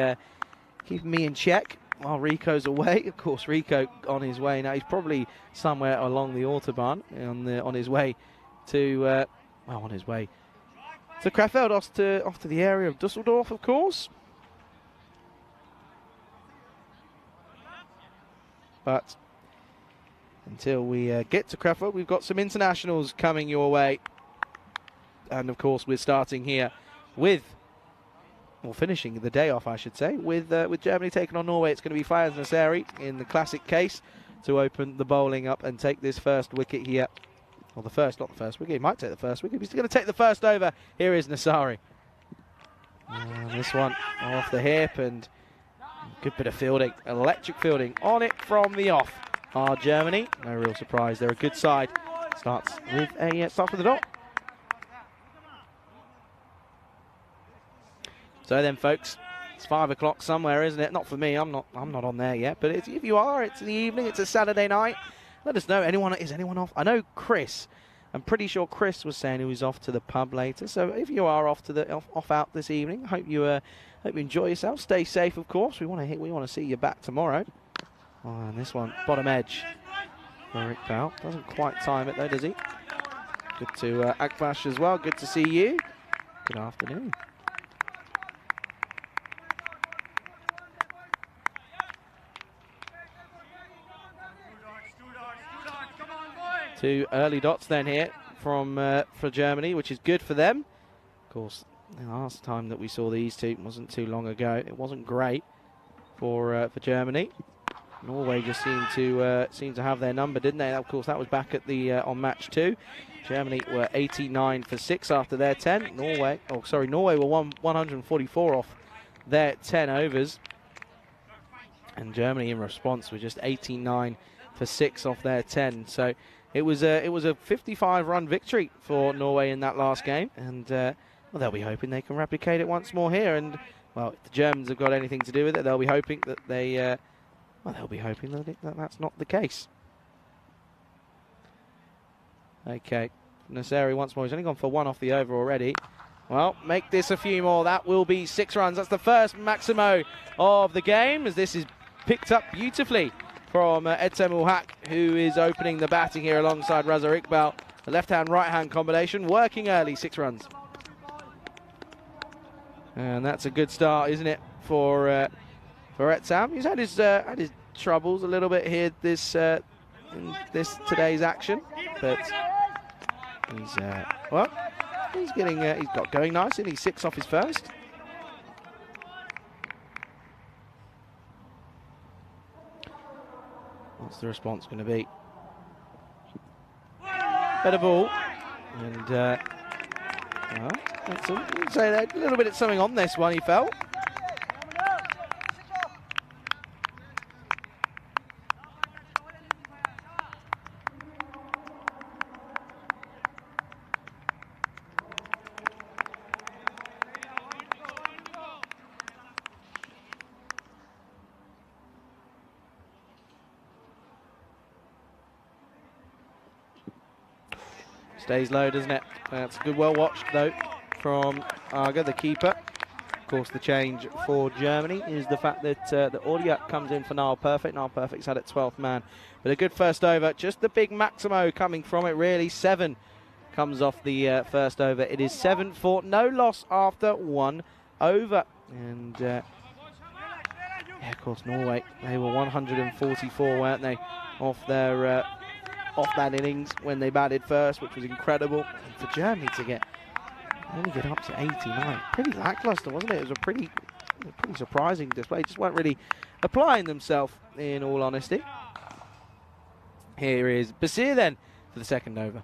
in check while Rico's away. Of course, Rico on his way now. He's probably somewhere along the Autobahn on his way to Krefeld, off to the area of Dusseldorf, of course. But until we get to Krefeld, we've got some internationals coming your way. And, of course, we're starting here with, finishing the day off, I should say, with Germany taking on Norway. It's going to be Fayez Nasseri in the classic case to open the bowling up and take this first wicket here. Well, not the first wicket. He might take the first wicket. He's going to take the first over. Here is Nasseri. And this one off the hip, and good bit of fielding. Electric fielding on it from the off. Germany, no real surprise. They're a good side. Starts with a dot. So then, folks, it's 5 o'clock somewhere, isn't it? Not for me. I'm not on there yet. But if you are, it's in the evening. It's a Saturday night. Let us know. Is anyone off? I know Chris. I'm pretty sure Chris was saying he was off to the pub later. So if you are off to off out this evening, hope you enjoy yourself. Stay safe, of course. We want to see you back tomorrow. Oh, and this one, bottom edge. Rick Bell doesn't quite time it though, does he? Good to Akbash as well. Good to see you. Good afternoon. Two early dots then here for Germany, which is good for them. Of course, the last time that we saw these two wasn't too long ago. It wasn't great for Germany. Norway just seemed to have their number, didn't they? Of course, that was back at the on match 2. Germany were 89 for 6 after their 10. Norway were 144 off their 10 overs, and Germany in response were just 89 for 6 off their 10. So it was a 55-run victory for Norway in that last game, and they'll be hoping they can replicate it once more here. And well, if the Germans have got anything to do with it, they'll be hoping that that's not the case. Okay, Nasseri once more. He's only gone for 1 off the over already. Well, make this a few more. That will be 6 runs. That's the first Maximo of the game, as this is picked up beautifully from Edsem Ul-Haq, who is opening the batting here alongside Raza Iqbal. The left-hand, right-hand combination working early. 6 runs. And that's a good start, isn't it, for Edsam? He's had his troubles a little bit here in today's action, but he's got going nice, and he's 6 off his first. What's the response going to be? Better ball, and I'd say that a little bit of something on this one, he felt. Stays low, doesn't it? That's good, well watched though from Arga, the keeper. Of course, the change for Germany is the fact that the Audiak comes in for Niall Perfect. Niall Perfect's had at 12th man. But a good first over. Just the big Maximo coming from it, really. 7 comes off the first over. It is 7-4. No loss after 1 over. And, yeah, of course, Norway. They were 144, weren't they, off their off that innings when they batted first, which was incredible. And for Germany to only get up to 89. Pretty lackluster, wasn't it? It was a pretty surprising display. Just weren't really applying themselves, in all honesty. Here is Basir then for the second over.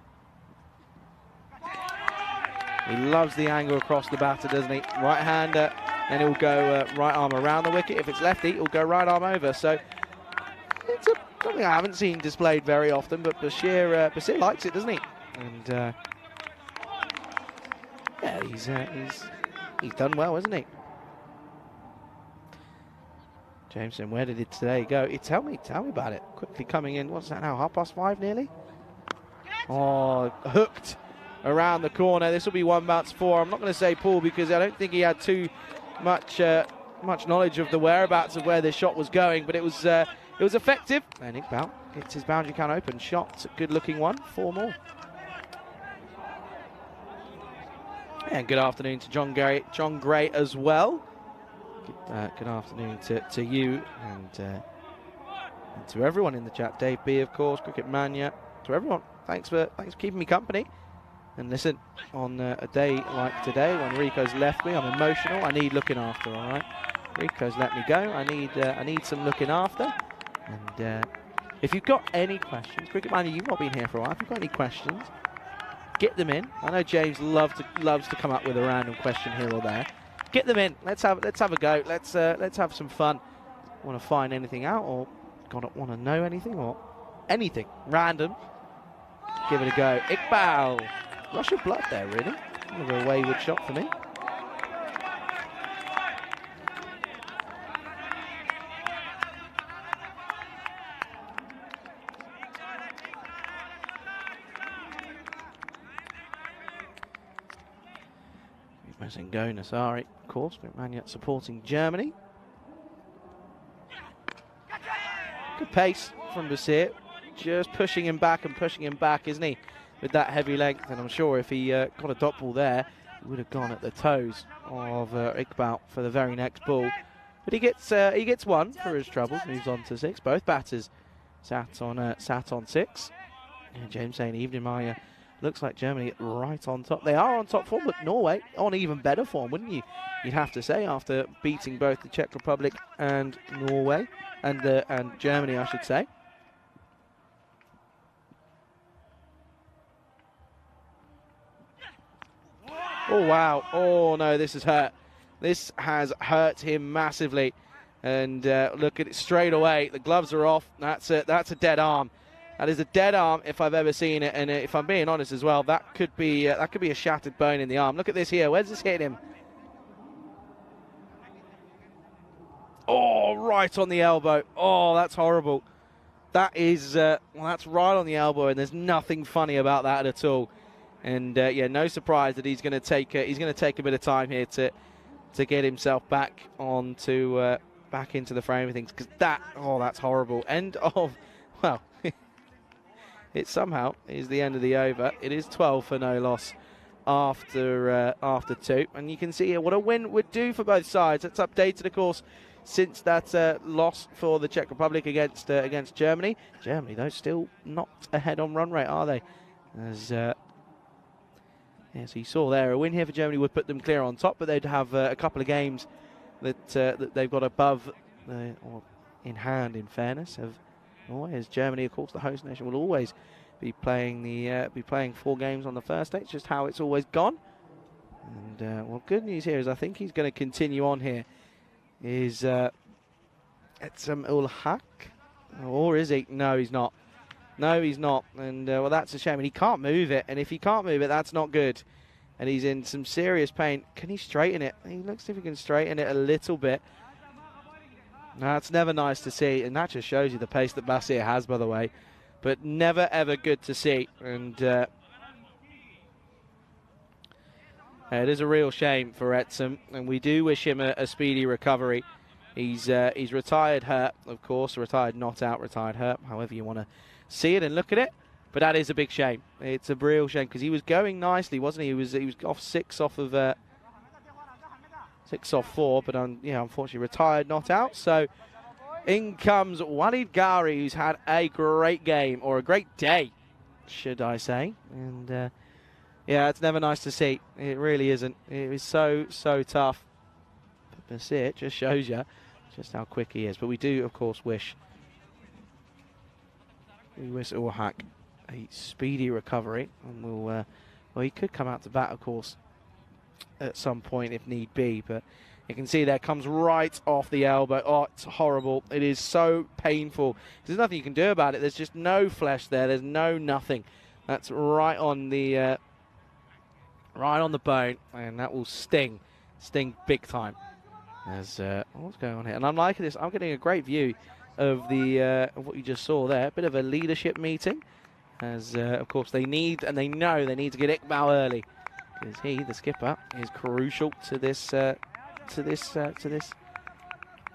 He loves the angle across the batter, doesn't he? Right-hander, and he'll go right arm around the wicket. If it's lefty, he'll go right arm over. So it's something I haven't seen displayed very often, but Basir likes it, doesn't he? And yeah, he's done well, isn't he? Jameson, where did it today go? Tell me about it. Quickly coming in. What's that now? 5:30 nearly. Oh, hooked around the corner. This will be 1 bounce 4. I'm not going to say Paul because I don't think he had too much knowledge of the whereabouts of where this shot was going, but it was effective. And Iqbal gets his boundary count open. Shot, good looking one. 4 more. And good afternoon to John Gray as well. Good afternoon to you and to everyone in the chat. Dave B, of course, Cricket Mania, to everyone. Thanks for keeping me company. And listen, on a day like today when Rico's left me, I'm emotional. I need looking after. All right, Rico's let me go. I need some looking after. And if you've got any questions, Cricket Mania, you've not been here for a while. If you've got any questions, get them in. I know James loves to come up with a random question here or there. Get them in. Let's have a go. Let's have some fun. Want to find anything out, or want to know anything, or anything random? Give it a go. Iqbal, rush of blood there, really. Kind of a wayward shot for me. Go Nasari, of course, Mania supporting Germany. Good pace from Basir, just pushing him back, isn't he, with that heavy length. And I'm sure if he got a dot ball there, he would have gone at the toes of Iqbal for the very next ball. But he gets 1 for his troubles, moves on to 6. Both batters sat on 6. And James saying, evening, Maya. Looks like Germany right on top. They are on top form, but Norway on even better form, wouldn't you? You'd have to say, after beating both the Czech Republic and Norway, and Germany, I should say. Oh, wow. Oh, no, this has hurt. This has hurt him massively. And look at it straight away. The gloves are off. That's a dead arm. That is a dead arm if I've ever seen it, and if I'm being honest as well, that could be a shattered bone in the arm. Look at this here. Where's this hit him? Oh, right on the elbow. Oh, that's horrible. That is that's right on the elbow, and there's nothing funny about that at all. And yeah, no surprise that he's going to take a bit of time here to get himself back back into the frame of things, because that's horrible. End of, well. It somehow is the end of the over. It is 12 for no loss after 2. And you can see here what a win would do for both sides. It's updated, of course, since that loss for the Czech Republic against Germany. Germany, though, still not ahead on run rate, are they? As so you saw there, a win here for Germany would put them clear on top, but they'd have a couple of games that they've got above or in hand, in fairness, of Norway. As Germany, of course, the host nation, will always be playing 4 games on the first day. It's just how it's always gone. And well, good news here is I think he's going to continue on here. Is Etsam ul Haq, or is he? No, he's not. No, he's not. And well, that's a shame. And he can't move it. And if he can't move it, that's not good. And he's in some serious pain. Can he straighten it? He looks as if he can straighten it a little bit. No, it's never nice to see, and that just shows you the pace that Basir has, by the way. But never, ever good to see. And It is a real shame for Etzem, and we do wish him a speedy recovery. He's retired hurt, of course, retired not out, retired hurt, however you want to see it and look at it. But that is a big shame. It's a real shame because he was going nicely, wasn't he? He was off 6 off of 6 off 4, but unfortunately retired not out. So in comes Walid Ghauri, who's had a great game, or a great day, should I say. And yeah, it's never nice to see. It really isn't. It was so tough. But that's it. Just shows you just how quick he is. But we do, of course, wish Urhak a speedy recovery, and well, he could come out to bat, of course, at some point if need be. But you can see that comes right off the elbow. Oh, it's horrible. It is so painful. There's nothing you can do about it. There's just no flesh there. There's nothing. That's right on the bone, and that will sting big time. As what's going on here? And I'm liking this. I'm getting a great view of the of what you just saw there. A bit of a leadership meeting, as of course they need, and they know they need to get Iqbal early, because he, the skipper, is crucial to this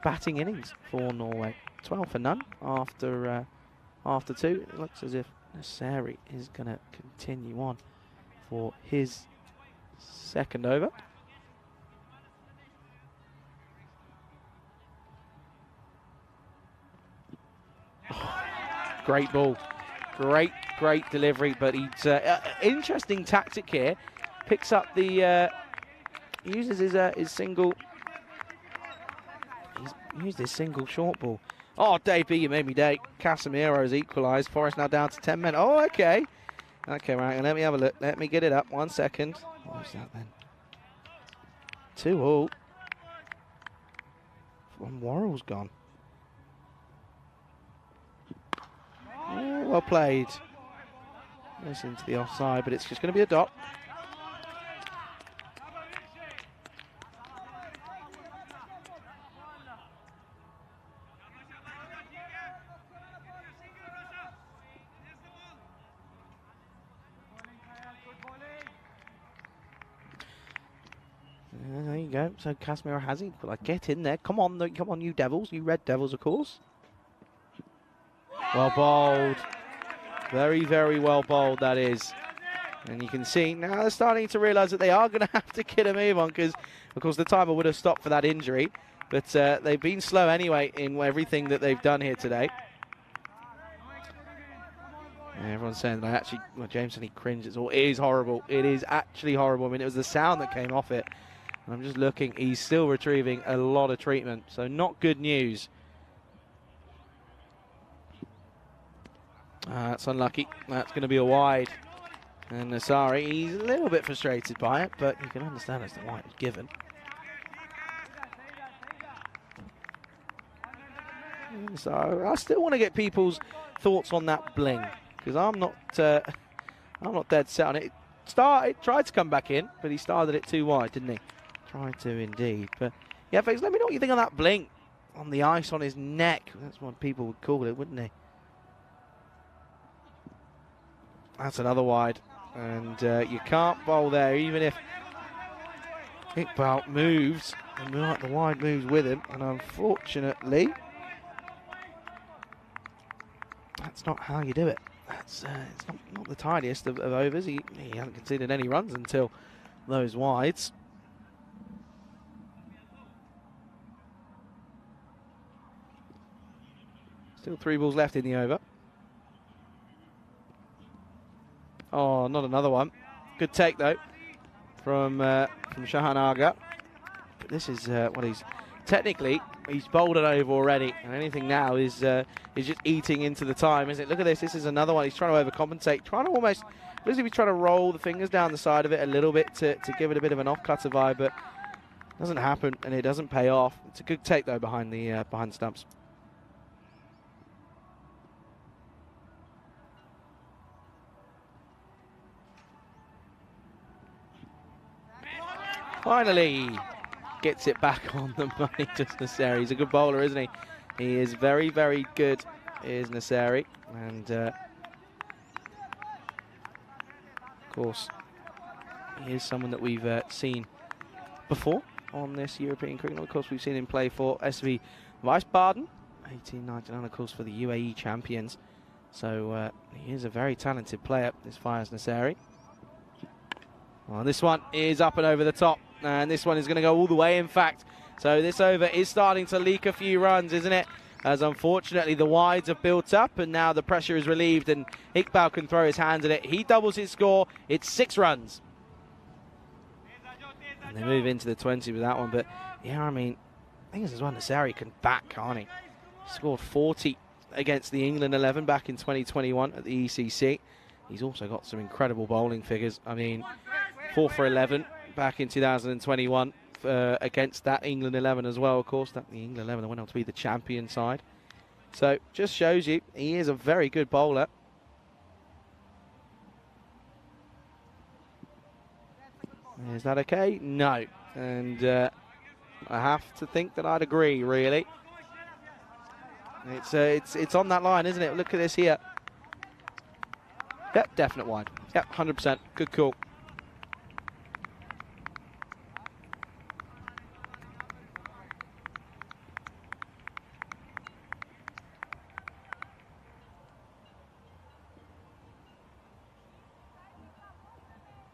batting innings for Norway. 12 for none after 2. It looks as if Nasseri is going to continue on for his second over. Great ball. Great delivery, but he's interesting tactic here. Picks up the uses his single. He's used his single short ball. Oh, Dave B, you made me day. Casemiro's equalised. Forest now down to 10 men. Oh, okay. Okay, right. Let me have a look. Let me get it up. 1 second. What was that then? 2-all. Worrell's gone. Oh, well played. Goes into the offside, but it's just going to be a dot. There you go. So Casemiro has it. Like, get in there. Come on, you Devils. You Red Devils, of course. Well bowled. Very well bowled, that is. And you can see now they're starting to realise that they are going to have to get a move on, because, of course, the timer would have stopped for that injury. But they've been slow anyway in everything that they've done here today. And everyone's saying that James said he cringed. It is horrible. It is actually horrible. I mean, it was the sound that came off it. And I'm just looking. He's still retrieving a lot of treatment. So not good news. That's unlucky. That's going to be a wide. And Nasseri, he's a little bit frustrated by it, but you can understand as to why it was given. So I still want to get people's thoughts on that bling, because I'm not dead set on it. Tried to come back in, but he started it too wide, didn't he? Tried to indeed. But yeah, folks, let me know what you think on that blink on the ice on his neck. That's what people would call it, wouldn't they? That's another wide, and you can't bowl there, even if Iqbal moves, and the wide moves with him, and unfortunately, that's not how you do it. It's not the tidiest of overs. He hasn't conceded any runs until those wides. Still 3 balls left in the over. Oh, not another one. Good take though from Shahan Aga. But this is what he's technically he's bowled it over already, and anything now is just eating into the time, isn't it? Look at this. This is another one. He's trying to overcompensate, trying to almost looks as if he's trying to roll the fingers down the side of it a little bit to give it a bit of an off-cutter vibe, but it doesn't happen and it doesn't pay off. It's a good take though behind the stumps. Finally gets it back on the money, just Nasseri. He's a good bowler, isn't he? He is very good, is Nasseri. And of course, he is someone that we've seen before on this European cricket. Of course, we've seen him play for SV Wiesbaden, 1899, of course, for the UAE champions. So he is a very talented player, this Fires Nasseri. Well, this one is up and over the top, and this one is going to go all the way, in fact. So this over is starting to leak a few runs, isn't it? As unfortunately the wides have built up, and now the pressure is relieved, and Iqbal can throw his hands at it. He doubles his score. It's 6 runs. And they move into the 20 with that one. But, yeah, I mean, I think this is one Nasseri can back, can't he? Scored 40 against the England 11 back in 2021 at the ECC. He's also got some incredible bowling figures. I mean, 4 for 11 back in 2021 against that England 11 as well, of course. That the England 11 that went on to be the champion side. So, just shows you he is a very good bowler. Is that okay? No. And I have to think that I'd agree, really. It's on that line, isn't it? Look at this here. Yep, definite wide. Yep, 100%. Good call.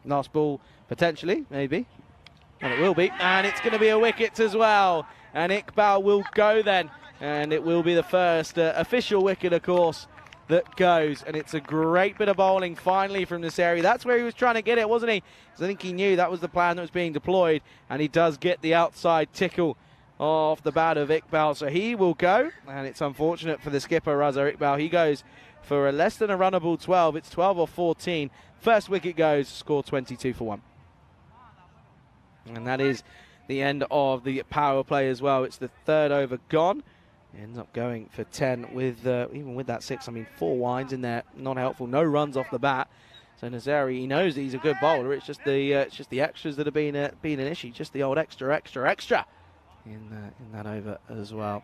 Last ball, potentially, maybe. And it will be. And it's going to be a wicket as well. And Iqbal will go then. And it will be the first official wicket, of course, that goes. And it's a great bit of bowling finally from Nasseri. That's where he was trying to get it, wasn't he? Because I think he knew that was the plan that was being deployed. And he does get the outside tickle off the bat of Iqbal. So he will go. And it's unfortunate for the skipper, Raza Iqbal. He goes for a less than a runnable 12. It's 12 or 14. First wicket goes, score 22 for 1. And that is the end of the power play as well. It's the 3rd over gone. Ends up going for 10 with, even with that 6, I mean, 4 wides in there. Not helpful. No runs off the bat. So Nasseri, he knows that he's a good bowler. It's just the extras that have been an issue. Just the old extra in that over as well.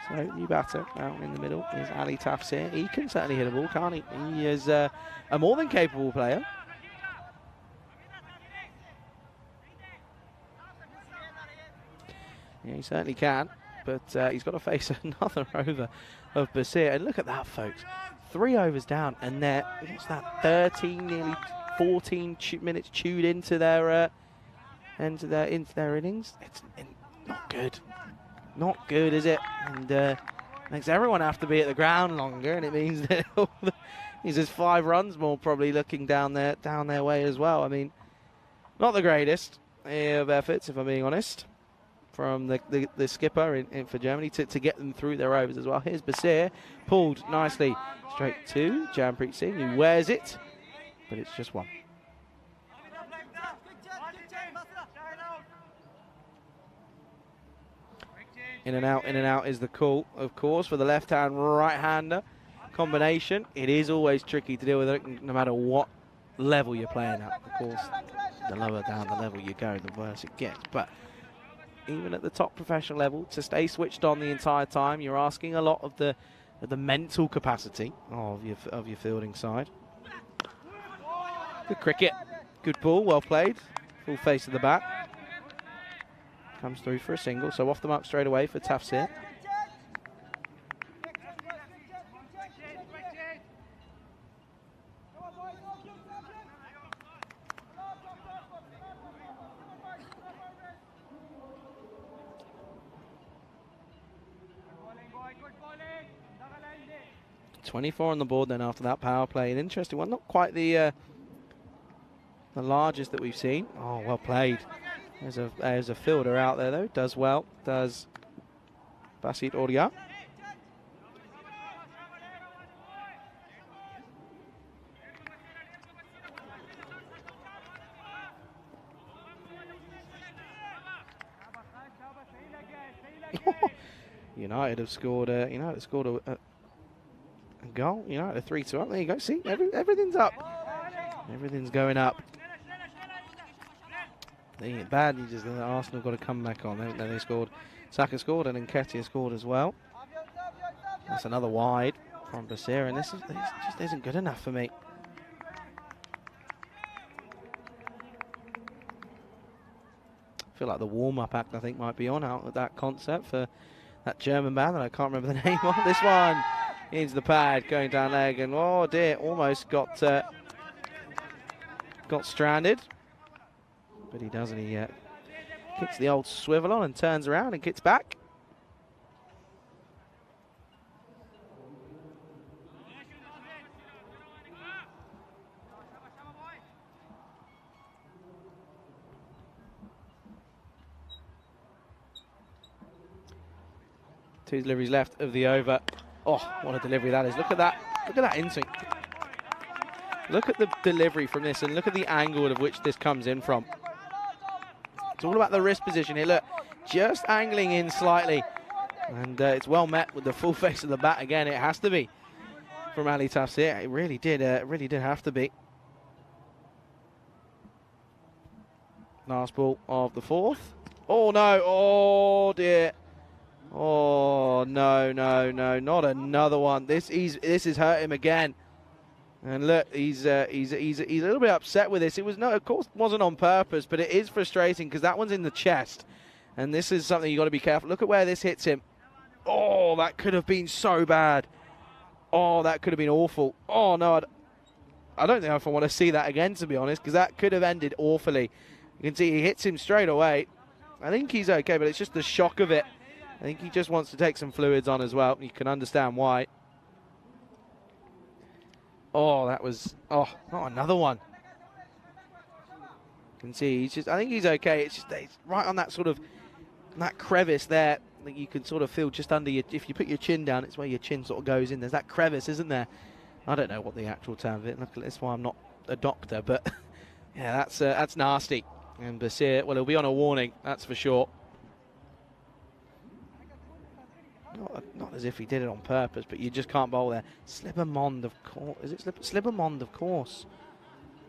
So, new batter out in the middle is Ali Tafsir. He can certainly hit a ball, can't he? He is a more than capable player. Yeah, he certainly can, but he's got to face another over of Basir. And look at that, folks. 3 overs down, and they're, what's that, 13, nearly 14 minutes chewed into their innings. It's not good. Not good, is it? And makes everyone have to be at the ground longer, and it means that he's just 5 runs more probably looking down their way as well. I mean, not the greatest of efforts, if I'm being honest, from the skipper in for Germany to get them through their overs as well. Here's Basir, pulled nicely straight to Jampreet Singh, who wears it, but it's just 1. In and out is the call, of course, for the left-hand, right-hander combination. It is always tricky to deal with it, no matter what level you're playing at. Of course, the lower down the level you go, the worse it gets. But even at the top professional level, to stay switched on the entire time, you're asking a lot of the mental capacity of your fielding side. Good cricket, good ball, well played, full face of the bat. Comes through for a single, so off the mark straight away for Tafsir. .24 on the board then after that power play. An interesting one, not quite the largest that we've seen. Oh, well played. There's a fielder out there, though. Does well. Does Basit Oria. United have scored a goal. United 3-2 up. There you go. See, everything's up. Everything's going up. They bad. Arsenal got to come back on. Then they scored. Saka scored, and Nketiah scored as well. That's another wide from Basir, and this just isn't good enough for me. feel like the warm-up act, I think, might be on out at that concert for that German band that I can't remember the name of. This one into the pad, going down leg, and oh dear, almost got stranded. But he doesn't. He kicks the old swivel on and turns around and kicks back. Two deliveries left of the over. Oh, what a delivery that is. Look at that. Look at that instinct. Look at the delivery from this, and look at the angle of which this comes in from. It's all about the wrist position here. Look, just angling in slightly. And it's well met with the full face of the bat again. It has to be from Ali Tafsir. It really did have to be. Last ball of the fourth. Oh, no. Oh, dear. Oh, no, no, no. Not another one. This has hurt him again. And look, he's a little bit upset with this. It was of course, wasn't on purpose, but it is frustrating because that one's in the chest, and this is something you got to be careful. Look at where this hits him. Oh, that could have been so bad. Oh, that could have been awful. Oh no, I don't know if I want to see that again, to be honest, because that could have ended awfully. You can see he hits him straight away. I think he's okay, but it's just the shock of it. I think he just wants to take some fluids on as well. You can understand why. Oh, that was... Oh, not another one. You can see he's just... I think he's okay. It's just it's right on that sort of... that crevice there. I think you can sort of feel just under your... If you put your chin down, it's where your chin sort of goes in. There's that crevice, isn't there? I don't know what the actual term of it. Look, that's why I'm not a doctor, but... yeah, that's nasty. And Basir, well, he'll be on a warning, that's for sure. Not as if he did it on purpose, but you just can't bowl there. Slibbermond, of course. Is it Slibbermond, of course?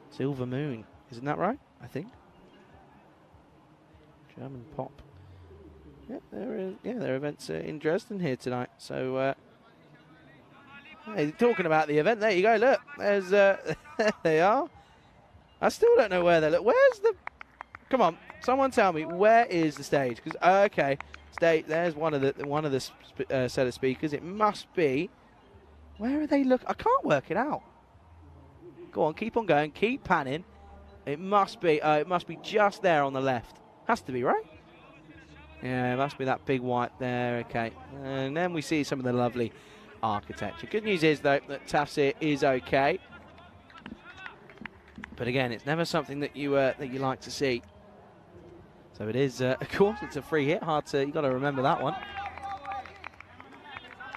Silver Moon. Isn't that right? I think. German pop. Yep, there are events in Dresden here tonight. So, hey, talking about the event, there you go. Look, there's there they are. I still don't know where they look. Where's the... Come on, someone tell me, where is the stage? Because, okay, there's one of the set of speakers. It must be... Where are they look? I can't work it out. Go on, keep on going, keep panning. It must be just there on the left. Has to be, right? Yeah, it must be that big white there, okay. And then we see some of the lovely architecture. Good news is, though, that Tafsir is okay. But again, it's never something that you like to see. So it is, of course, it's a free hit. Hard to, you got to remember that one.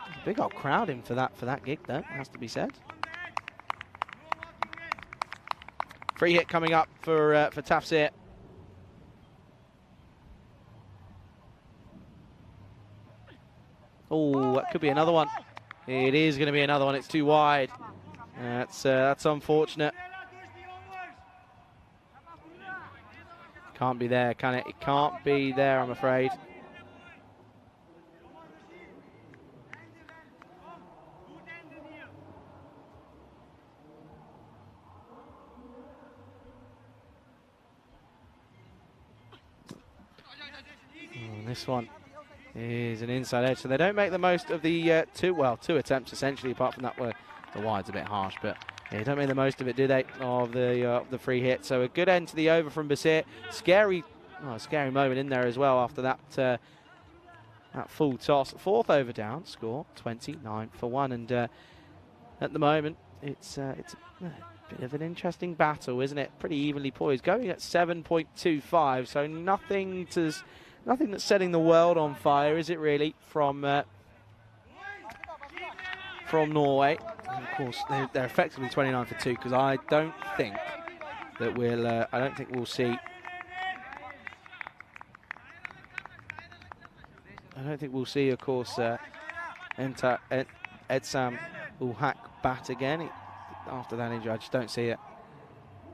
There's a big old crowd in for that gig, though. Has to be said. Free hit coming up for Tafsir. Oh, that could be another one. It is going to be another one. It's too wide. That's unfortunate. Can't be there, can it? It can't be there, I'm afraid. This one is an inside edge, so they don't make the most of the two attempts essentially, apart from that where the wide's a bit harsh, but they don't make the most of it, do they, of the free hit. So a good end to the over from Basir. Scary moment in there as well after that that full toss. Fourth over down, score 29 for 1, and at the moment it's a bit of an interesting battle, isn't it? Pretty evenly poised, going at 7.25, so nothing that's setting the world on fire, is it really, from Norway. And of course, they're effectively 29 for 2, because I don't think that we'll see. I don't think we'll see, of course, Edsam will hack bat again after that injury. I just don't see it.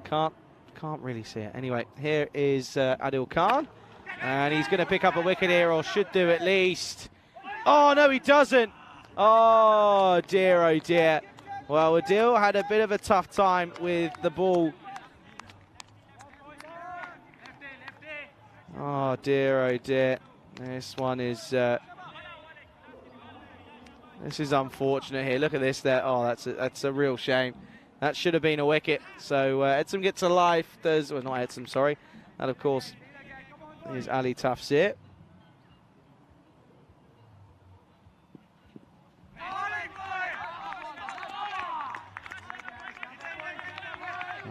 Can't really see it. Anyway, here is Adil Khan, and he's going to pick up a wicket here, or should do at least. Oh no, he doesn't. Oh dear, oh dear. Well, Adil had a bit of a tough time with the ball. Oh dear, oh dear. This one is this is unfortunate here. Look at this there. Oh, that's a real shame. That should have been a wicket. So Edson gets a life. Well, not Edson, sorry. That, of course, is Ali Tafsir.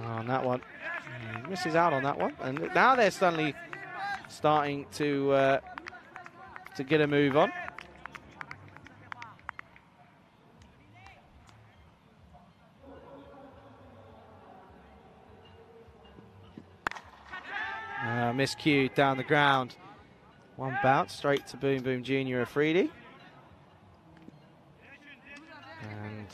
On that one. He misses out on that one. And now they're suddenly starting to get a move on. Miscued down the ground. One bounce straight to Boom Boom Jr. Afridi. And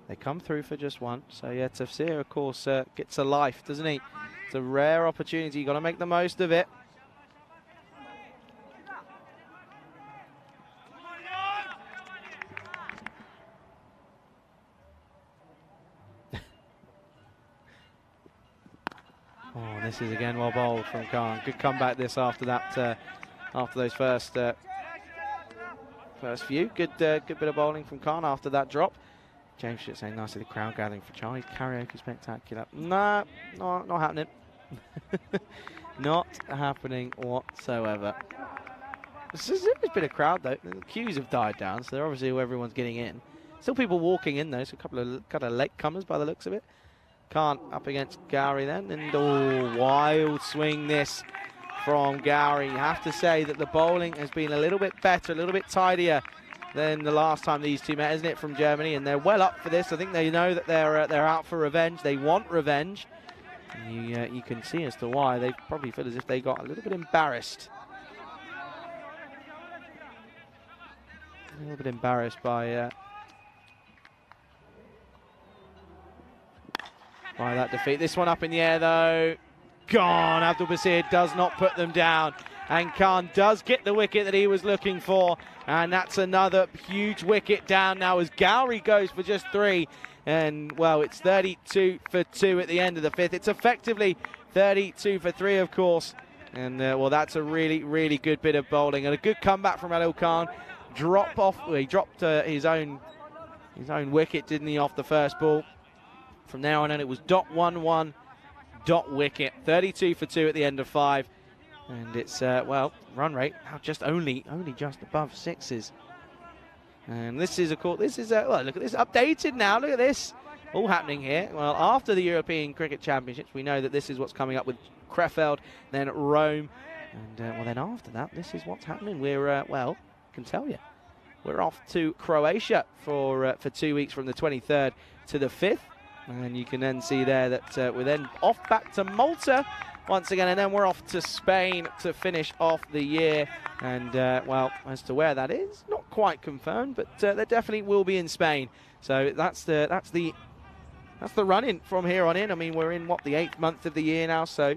they come through for just one. So yeah, Tafsir, of course, gets a life, doesn't he? It's a rare opportunity. You've got to make the most of it. Oh, this is again well bowled from Khan. Good comeback this after that, after those first few. Good bit of bowling from Khan after that drop. James Shit saying nicely, the crowd gathering for Charlie. Karaoke spectacular. No, not happening. Not happening whatsoever. There's a bit of crowd though. The queues have died down, so they're obviously everyone's getting in. Still people walking in though, so a couple of late comers by the looks of it. Khan up against Gowrie then, and oh, wild swing this from Gowrie. You have to say that the bowling has been a little bit better, a little bit tidier than the last time these two met, isn't it, from Germany? And they're well up for this. I think they know that they're out for revenge. They want revenge. And you can see as to why. They probably feel as if they got a little bit embarrassed. A little bit embarrassed by that defeat. This one up in the air though. Gone. Abdul Basir does not put them down. And Khan does get the wicket that he was looking for. And that's another huge wicket down now as Gowrie goes for just 3. And, well, it's 32 for 2 at the end of the 5th. It's effectively 32 for 3, of course. And, well, that's a really, really good bit of bowling. And a good comeback from Adil Khan. Drop off. Well, he dropped his own wicket, didn't he, off the first ball. From there on, and it was .11, .wicket. 32 for 2 at the end of 5. And it's, well, run rate now just only just above 6s. And this is, of course, well, look at this, updated now, look at this. All happening here. Well, after the European Cricket Championships, we know that this is what's coming up with Krefeld, then Rome. And, well, then after that, this is what's happening. We're, well, I can tell you, we're off to Croatia for 2 weeks from the 23rd to the 5th. And you can then see there that we're then off back to Malta once again, and then we're off to Spain to finish off the year. And, well, as to where that is, not quite confirmed, but there definitely will be in Spain. So that's the run-in from here on in. I mean, we're in, what, the 8th month of the year now, so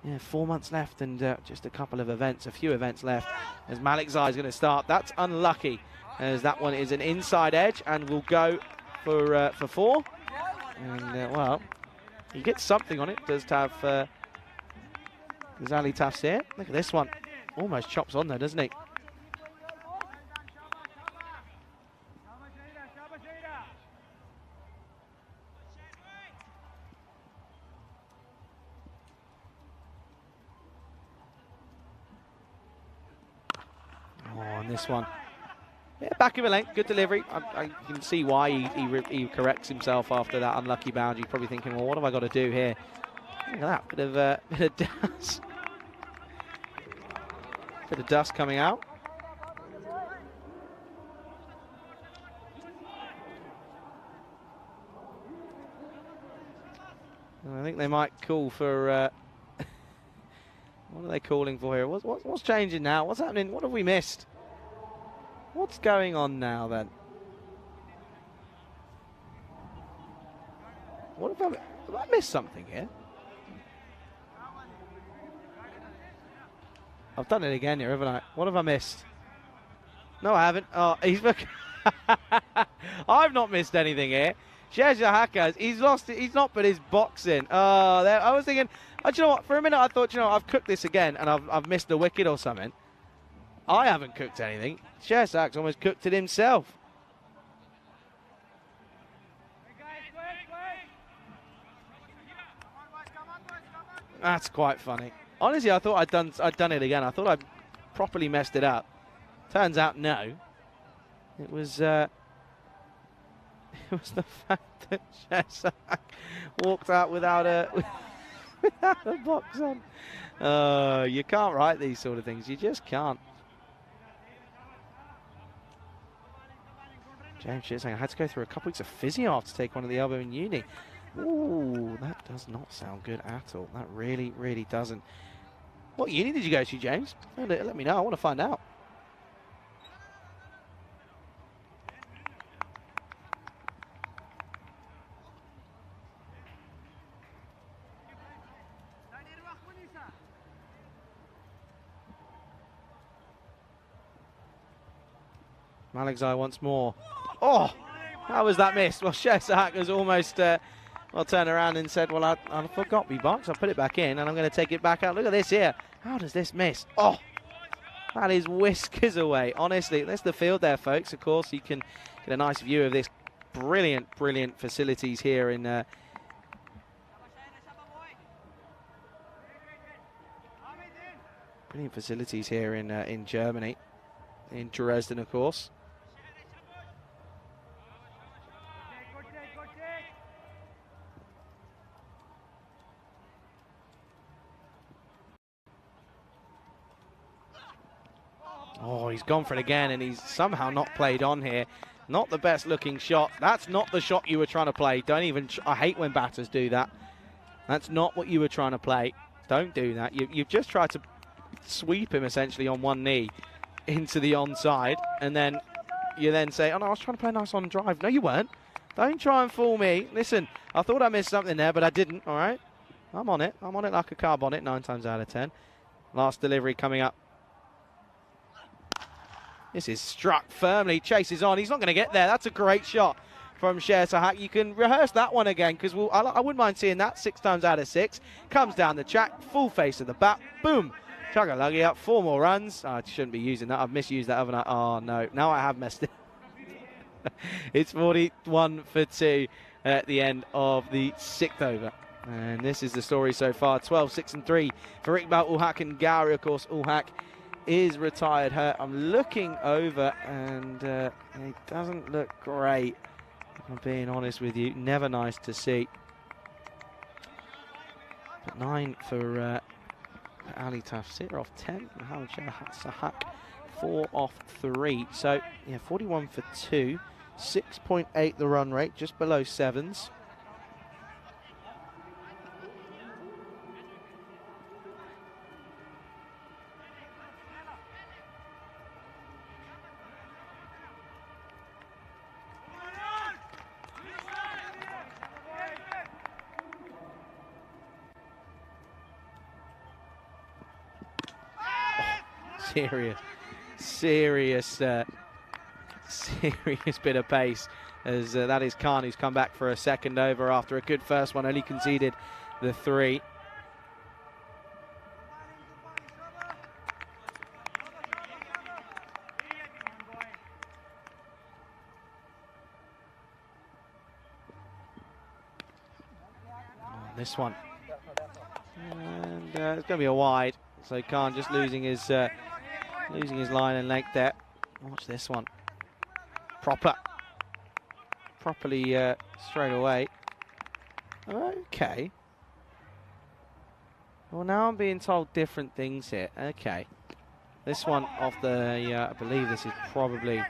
yeah, 4 months left and just a few events left. As Malik Zai is going to start. That's unlucky, as that one is an inside edge and will go for 4. And, well, he gets something on it. Does have Ali Tafsir. Look at this one. Almost chops on there, doesn't he? Oh, and this one. Yeah, back of a length, good delivery. I can see why he corrects himself after that unlucky boundary. He's probably thinking, well, what have I got to do here? Look at that, bit of dust. Bit of dust coming out. And I think they might call for... what are they calling for here? What's changing now? What's happening? What have we missed? What's going on now then? What have I missed something here? I've done it again here, haven't I? What have I missed? No, I haven't. Oh, he's... I've not missed anything here. Hackers, he's lost it. He's not put his box in. Oh, I was thinking, oh, do you know what? For a minute, I thought, you know, I've cooked this again and I've missed a wicket or something. I haven't cooked anything. Shehzad's almost cooked it himself. That's quite funny. Honestly, I thought I'd done it again. I thought I'd properly messed it up. Turns out, no. It was it was the fact that Shehzad walked out without a box on. You can't write these sort of things. You just can't. James Shehzad, I had to go through a couple weeks of physio after to take one of the elbow in uni. Ooh, that does not sound good at all. That really, really doesn't. What uni did you go to, James? Let me know. I want to find out. Malikzai once more. Oh, how was that missed? Well, Shehzad has almost turned around and said, well, I forgot me box. I'll put it back in and I'm going to take it back out. Look at this here. How does this miss? Oh, that is whiskers away. Honestly, that's the field there, folks. Of course, you can get a nice view of this brilliant, brilliant facilities here in brilliant facilities here in Germany, in Dresden, of course. Oh, he's gone for it again, and he's somehow not played on here. Not the best looking shot. That's not the shot you were trying to play. Don't even, I hate when batters do that. That's not what you were trying to play. Don't do that. You've just tried to sweep him essentially on one knee into the onside, and then you then say, oh no, I was trying to play a nice on drive. No, you weren't. Don't try and fool me. Listen, I thought I missed something there, but I didn't, all right? I'm on it. I'm on it like a car bonnet 9 times out of 10. Last delivery coming up. This is struck firmly, chases on. He's not going to get there. That's a great shot from Shehzad. You can rehearse that one again because I wouldn't mind seeing that 6 times out of 6. Comes down the track, full face of the bat, boom. Chugga-luggy up, 4 more runs. Oh, I shouldn't be using that. I've misused that, haven't I? Oh, no. Now I have messed it. It's 41 for 2 at the end of the 6th over. And this is the story so far. 12, 6 and 3 for Iqbal Ulhak and Gowrie. Of course, Ulhak is retired hurt. I'm looking over and it doesn't look great, if I'm being honest with you. Never nice to see. But 9 for Ali Tafsir off 10. Mohamed Shehzad 4 off 3. So yeah, 41 for 2. 6.8 the run rate, just below 7s. Serious bit of pace, as that is Khan, who's come back for a second over after a good first one, only conceded the 3. This one, and it's going to be a wide. So Khan just losing his line and length there. Watch this one. Properly straight away. Okay. Well, now I'm being told different things here. Okay. This one off the, I believe this is probably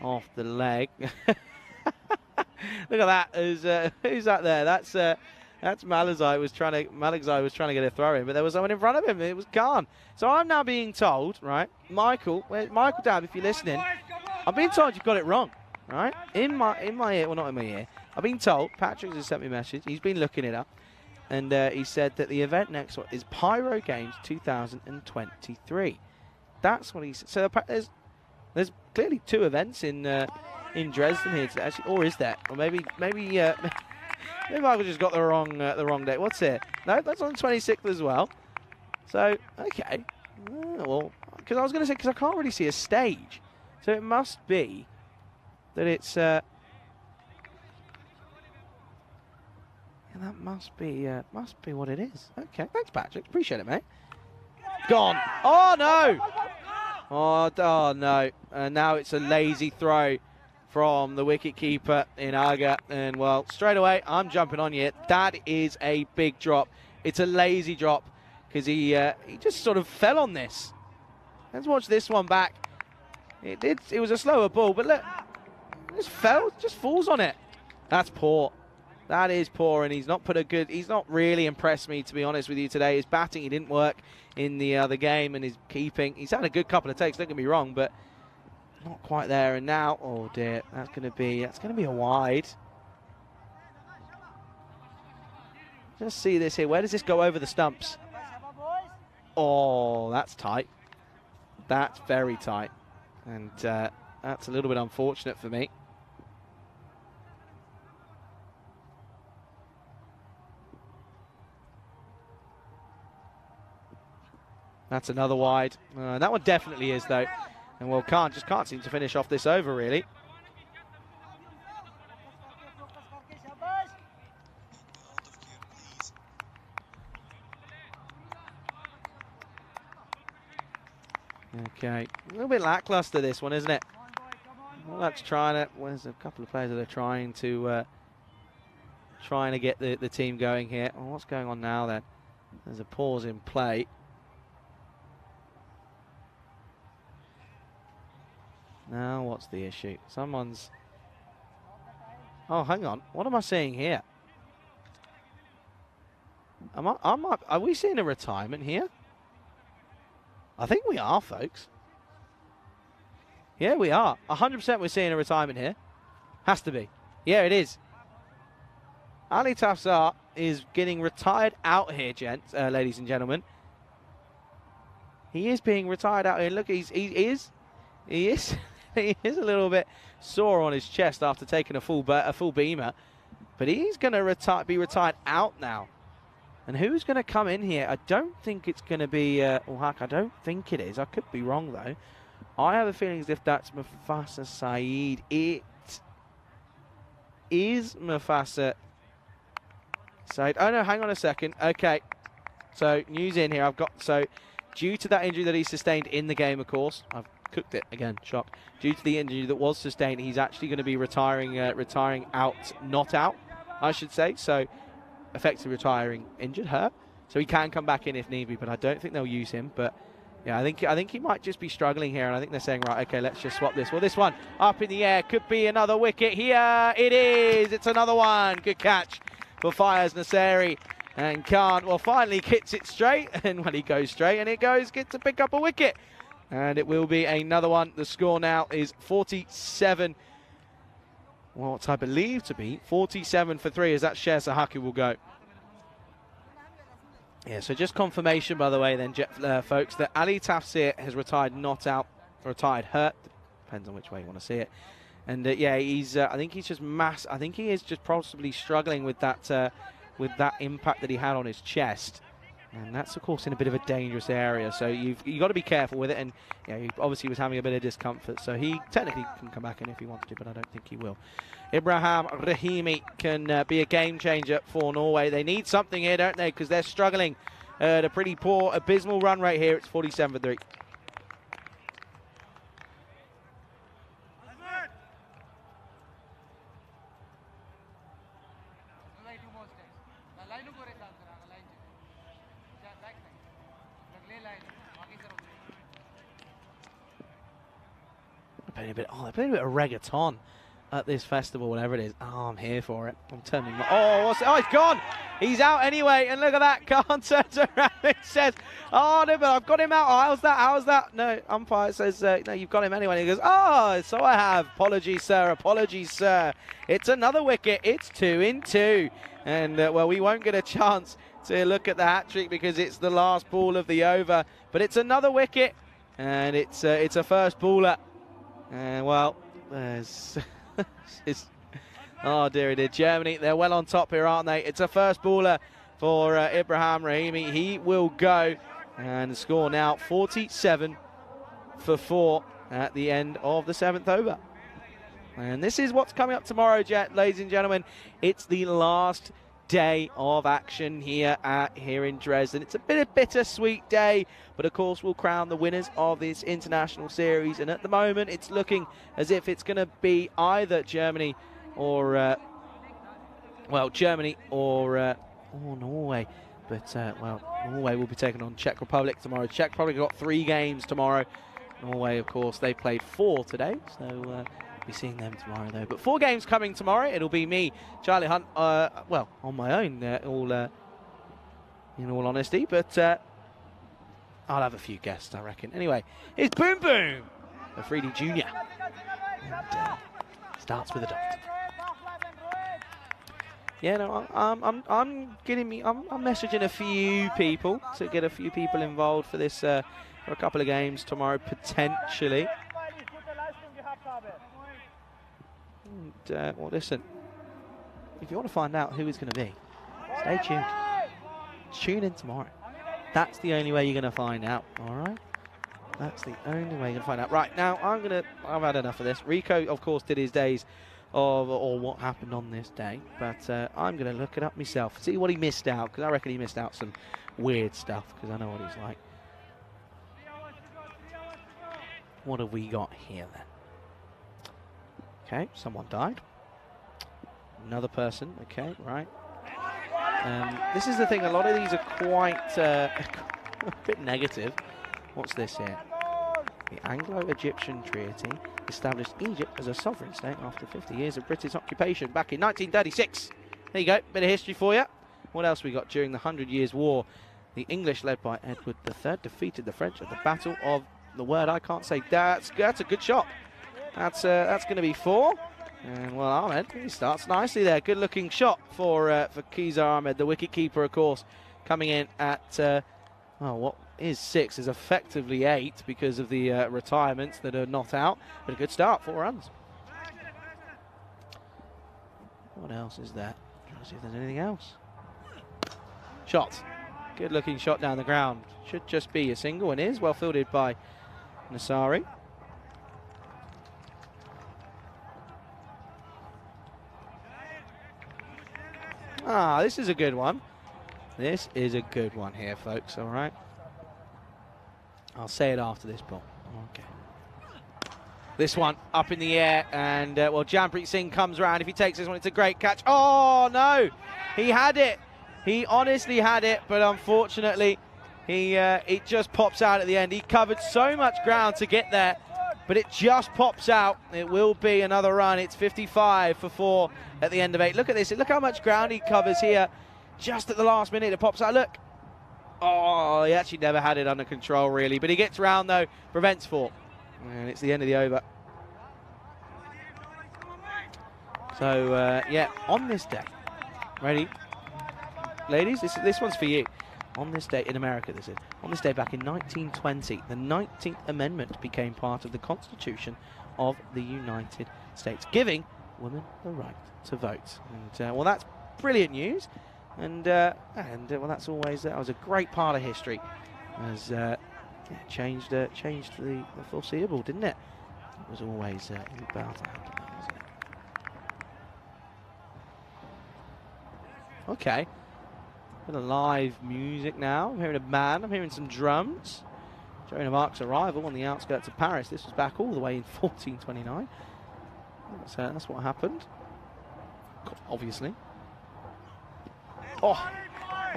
off the leg. Look at that. Who's that there? That's Malikzai was trying to get a throw in, but there was someone in front of him. It was Khan. So I'm now being told, right, Michael Dab, if you're listening, I'm being told you've got it wrong, right? In my ear, well, not in my ear. I've been told. Patrick has sent me a message. He's been looking it up, and he said that the event next one is Pyro Games 2023. That's what he said. So there's clearly 2 events in in Dresden here today, actually, or is there? Or maybe I've just got the wrong date. What's it? No, that's on the 26th as well. So, okay. Well, because I was going to say, because I can't really see a stage. So it must be that it's... yeah, that must be what it is. Okay, thanks, Patrick. Appreciate it, mate. Gone. Oh, no! Oh no. And now it's a lazy throw from the wicket-keeper in Aga. And, well, straight away, I'm jumping on you. That is a big drop. It's a lazy drop because he just sort of fell on this. Let's watch this one back. It was a slower ball, but look, just falls on it. That's poor. That is poor, and he's not really impressed me, to be honest with you, today. His batting, he didn't work in the other game, and his keeping, he's had a good couple of takes, don't get me wrong, but not quite there. And now, oh dear, that's going to be a wide. Just see this here. Where does this go over the stumps? Oh, that's tight. That's very tight, and that's a little bit unfortunate for me. That's another wide. That one definitely is, though. And, well, can't seem to finish off this over, really. Okay. A little bit lackluster, this one, isn't it? Well, that's trying to... Well, there's a couple of players that are trying to get the team going here. Oh, what's going on now, then? There's a pause in play. Now, what's the issue? Someone's... Oh, hang on. What am I seeing here? Are we seeing a retirement here? I think we are, folks. Yeah, we are. 100% we're seeing a retirement here. Has to be. Yeah, it is. Ali Tafsar is getting retired out here, gents, ladies and gentlemen. He is being retired out here. Look, he is he is a little bit sore on his chest after taking a full beamer, but he's going to be retired out now. And who's going to come in here? I don't think it's going to be Uhak. I don't think it is. I could be wrong, though. I have a feeling as if that's Mufasa Saeed. It is Mufasa Saeed. Oh, no, hang on a second. Okay. So, news in here. Due to that injury that he sustained in the game, of course, I've cooked it again, shock. Due to the injury that was sustained, he's actually going to be retiring out, not out, I should say. So, effectively retiring injured, hurt. So he can come back in if need be, but I don't think they'll use him. But yeah, I think he might just be struggling here, and I think they're saying, right, okay, let's just swap this. Well, this one up in the air could be another wicket here. It is. It's another one. Good catch for Fires Nasseri. And Khan, well, finally hits it straight, and when he goes straight, and it gets to pick up a wicket. And it will be another one. The score now is 47. Well, what I believe to be 47 for 3, as that Sher Sahaki will go. Yeah, so just confirmation, by the way, then, folks, that Ali Tafsir has retired not out, retired hurt. Depends on which way you want to see it. And yeah, he's. I think he's just I think he is just possibly struggling with that impact that he had on his chest. And that's, of course, in a bit of a dangerous area. So you've got to be careful with it. And yeah, he obviously was having a bit of discomfort. So he technically can come back in if he wants to, but I don't think he will. Ibrahim Rahimi can be a game changer for Norway. They need something here, don't they? Because they're struggling at a pretty poor, abysmal run rate here. It's 47 for 3. They're playing a bit of reggaeton at this festival, whatever it is. Oh, I'm here for it. I'm turning my... Oh, he's gone! He's out anyway, and look at that. Khan turns around and says, oh, no, but I've got him out. Oh, how's that? No, umpire says, no, you've got him anyway. And he goes, oh, so I have. Apologies, sir. Apologies, sir. It's another wicket. It's 2 in 2. And, well, we won't get a chance to look at the hat-trick because it's the last ball of the over. But it's another wicket, and it's a first baller. Well, there's Oh dear, dear. Germany, they're well on top here, aren't they? It's a first baller for Ibrahim Rahimi. He will go and score now 47 for 4 at the end of the 7th over. And this is what's coming up tomorrow, ladies and gentlemen. It's the last day of action here in Dresden. It's a bit of bittersweet day, but of course we'll crown the winners of this international series. And at the moment, it's looking as if it's going to be either Germany or Norway. But Norway will be taking on Czech Republic tomorrow. Czech Republic got 3 games tomorrow. Norway, of course, they played 4 today, so be seeing them tomorrow though. But 4 games coming tomorrow. It'll be me, Charlie Hunt, on my own, in all honesty. But I'll have a few guests, I reckon. Anyway, here's Boom Boom, a 3D Junior, and starts with a dot. Yeah, no, I'm messaging a few people to get a few people involved for this for a couple of games tomorrow potentially. And, well, listen, if you want to find out who it's going to be, stay tuned. Tune in tomorrow. That's the only way you're going to find out, all right? That's the only way you're going to find out. Right, now, I've had enough of this. Rico, of course, did his days of what happened on this day, but I'm going to look it up myself, see what he missed out, because I reckon he missed out some weird stuff, because I know what he's like. What have we got here, then? Okay, someone died. Another person, okay, right. This is the thing, a lot of these are quite a bit negative. What's this here? The Anglo-Egyptian Treaty established Egypt as a sovereign state after 50 years of British occupation back in 1936. There you go, bit of history for you. What else we got? During the 100 Years' War, the English, led by Edward III, defeated the French at the Battle of the word I can't say. That's a good shot. That's going to be 4. And well, Ahmed, he starts nicely there. Good looking shot for Kiza Ahmed, the wicket keeper, of course, coming in at what is 6 is effectively 8 because of the retirements that are not out. But a good start, 4 runs. What else is there? Trying to see if there's anything else. Shot. Good looking shot down the ground. Should just be a single, and is well fielded by Nasari. Ah, this is a good one. This is a good one here, folks, all right? I'll say it after this ball. Okay. This one up in the air, and, well, Jampreet Singh comes around. If he takes this one, it's a great catch. Oh, no! He had it. He honestly had it, but unfortunately, it just pops out at the end. He covered so much ground to get there, but it just pops out. It will be another run. It's 55 for 4 at the end of 8. Look at this. Look how much ground he covers here. Just at the last minute, it pops out. Look. Oh, he actually never had it under control, really. But he gets round, though. Prevents 4. And it's the end of the over. So, yeah, on this day. Ready? Ladies, this one's for you. On this day, in America this is, on this day back in 1920, the 19th Amendment became part of the Constitution of the United States, giving women the right to vote. And, well, that's brilliant news. And well, that was a great part of history, as it changed the foreseeable, didn't it? It was always about to happen, wasn't it? Okay. Bit of live music now. I'm hearing a band. I'm hearing some drums. Joan of Arc's arrival on the outskirts of Paris. This was back all the way in 1429. That's what happened. Obviously. Oh,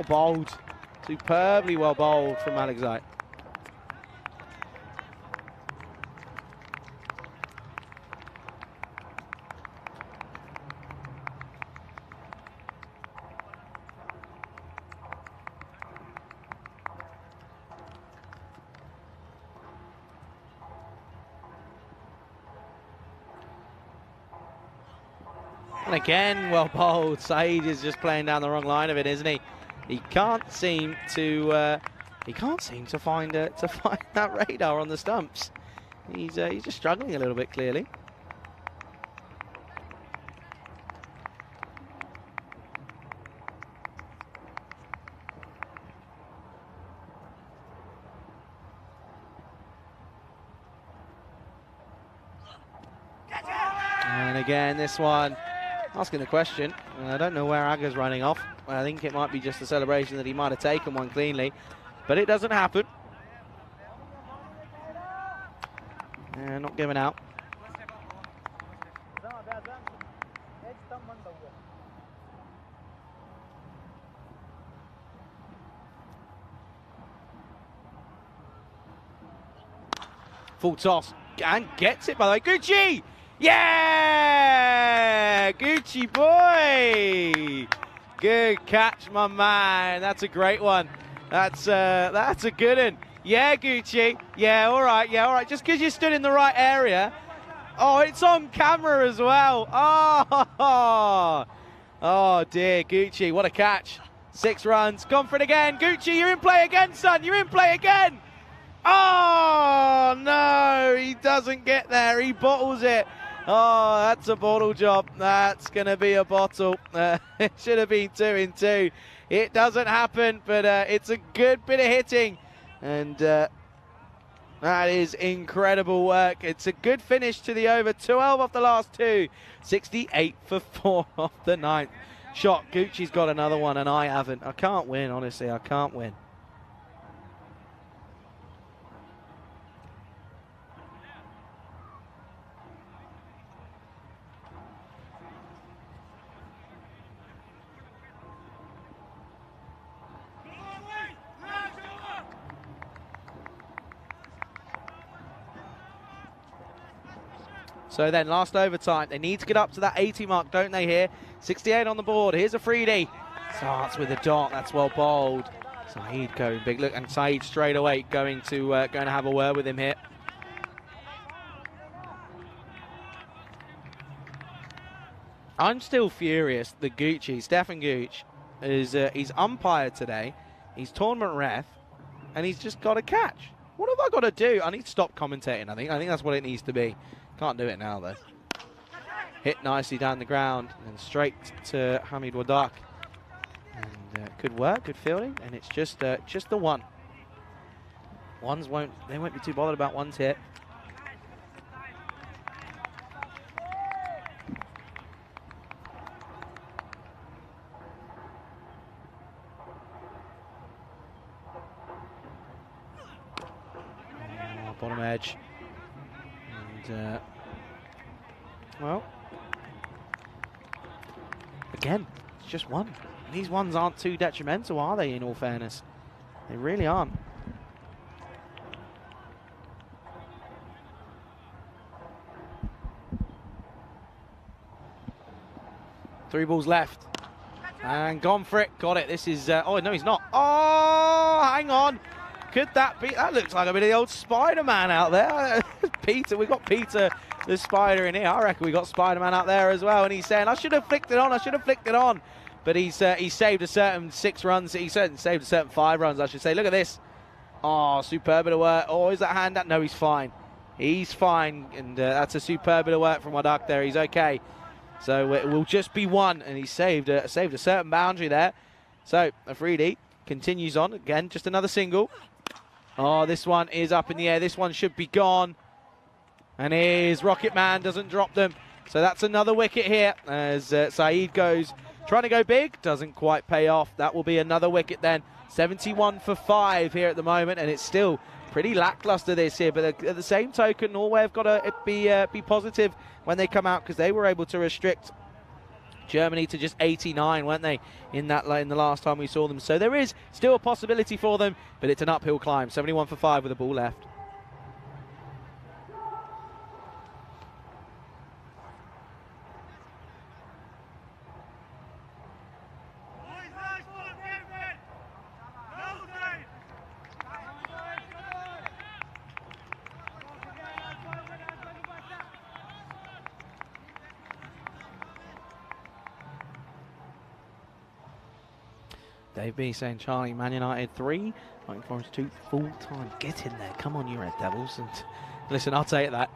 bowled. Superbly well bowled from Alexei. And again, well bowled. Saeed is just playing down the wrong line of it, isn't he? He can't seem to find that radar on the stumps. He's just struggling a little bit, clearly. again, this one asking the question. I don't know where Aga's running off. I think it might be just a celebration that he might have taken one cleanly, but it doesn't happen. Not giving out. Full toss, and gets it, by the way. Gucci! Yeah! Gucci boy! Good catch, my man. That's a great one. That's a good one. Yeah, Gucci. Yeah, all right. Yeah, all right. Just because you stood in the right area. Oh, it's on camera as well. Oh dear, Gucci. What a catch. 6 runs. Gone for it again. Gucci, you're in play again, son. You're in play again. Oh, no. He doesn't get there. He bottles it. Oh, that's a bottle job. That's going to be a bottle. It should have been 2 in 2. It doesn't happen, but it's a good bit of hitting. And that is incredible work. It's a good finish to the over. 12 off the last 2. 68 for 4 off the 9th shot. Gucci's got another one, and I haven't. I can't win, honestly. I can't win. So then, last overtime. They need to get up to that 80 mark, don't they, here? 68 on the board. Here's a 3D. Starts with a dot. That's well bowled. Saeed going big. Look, and Saeed straight away going to have a word with him here. I'm still furious that Gucci, Stefan Gooch, is he's umpired today. He's tournament ref, and he's just got a catch. What have I got to do? I need to stop commentating, I think. I think that's what it needs to be. Can't do it now, though. Hit nicely down the ground and straight to Hamid Wadak. And good work, good fielding, and it's just the one. They won't be too bothered about one's hit. Bottom edge. And, well, again, it's just one. These ones aren't too detrimental, are they, in all fairness? They really aren't. Three balls left. And gone for it. Got it. This is... oh, no, he's not. Oh, hang on. Could that be? That looks like a bit of the old Spider-Man out there. Peter, we've got Peter the Spider in here. I reckon we got Spider-Man out there as well. And he's saying, I should have flicked it on. I should have flicked it on. But he saved a certain 6 runs. He saved a certain 5 runs, I should say. Look at this. Oh, superb bit of work. Oh, is that hand out? No, he's fine. He's fine. And that's a superb bit of work from Wadak there. He's okay. So it will just be 1. And he saved a certain boundary there. So a 3D continues on. Again, just another single. Oh, this one is up in the air. This one should be gone. And here's Rocket Man, doesn't drop them. So that's another wicket here as Saeed goes, trying to go big. Doesn't quite pay off. That will be another wicket then. 71 for 5 here at the moment. And it's still pretty lackluster this here. But at the same token, Norway have got to be positive when they come out, because they were able to restrict Germany to just 89, weren't they, in the last time we saw them. So there is still a possibility for them, but it's an uphill climb. 71 for 5 with a ball left. Dave B saying, Charlie, Man United 3, Nottingham Forest 2, full time. Get in there. Come on, you Red Devils. And listen, I'll take that.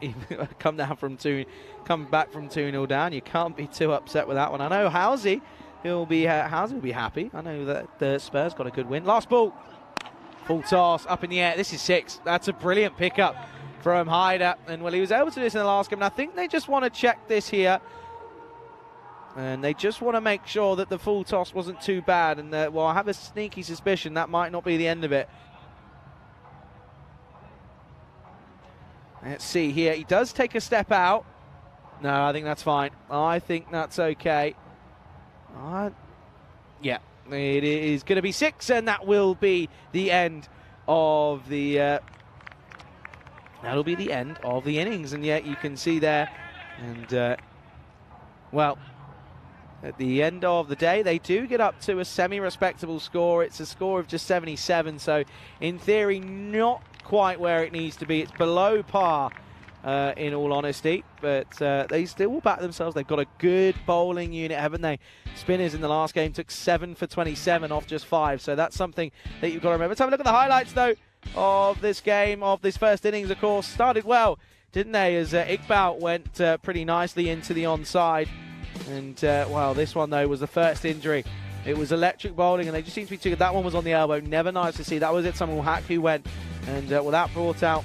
Come back from 2-0 down. You can't be too upset with that one. I know Housey will be happy. I know that the Spurs got a good win. Last ball. Full toss up in the air. This is 6. That's a brilliant pickup from Hyder. And well, he was able to do this in the last game. And I think they just want to check this here. And they just want to make sure that the full toss wasn't too bad. And well, I have a sneaky suspicion that might not be the end of it. Let's see here. He does take a step out. No, I think that's fine. I think that's okay. Yeah, it is going to be 6, and that will be the end of the. That'll be the end of the innings, and yet you can see there, and well, at the end of the day, they do get up to a semi-respectable score. It's a score of just 77, so in theory, not quite where it needs to be. It's below par, in all honesty, but they still will back themselves. They've got a good bowling unit, haven't they? Spinners in the last game took 7 for 27 off just 5, so that's something that you've got to remember. Let's have a look at the highlights, though, of this game, of this first innings, of course. Started well, didn't they, as Iqbal went pretty nicely into the onside. And, well, this one, though, was the first injury. It was electric bowling, and they just seem to be too good. That one was on the elbow. Never nice to see. That was it. Samuel Hack who went. And, well, that brought out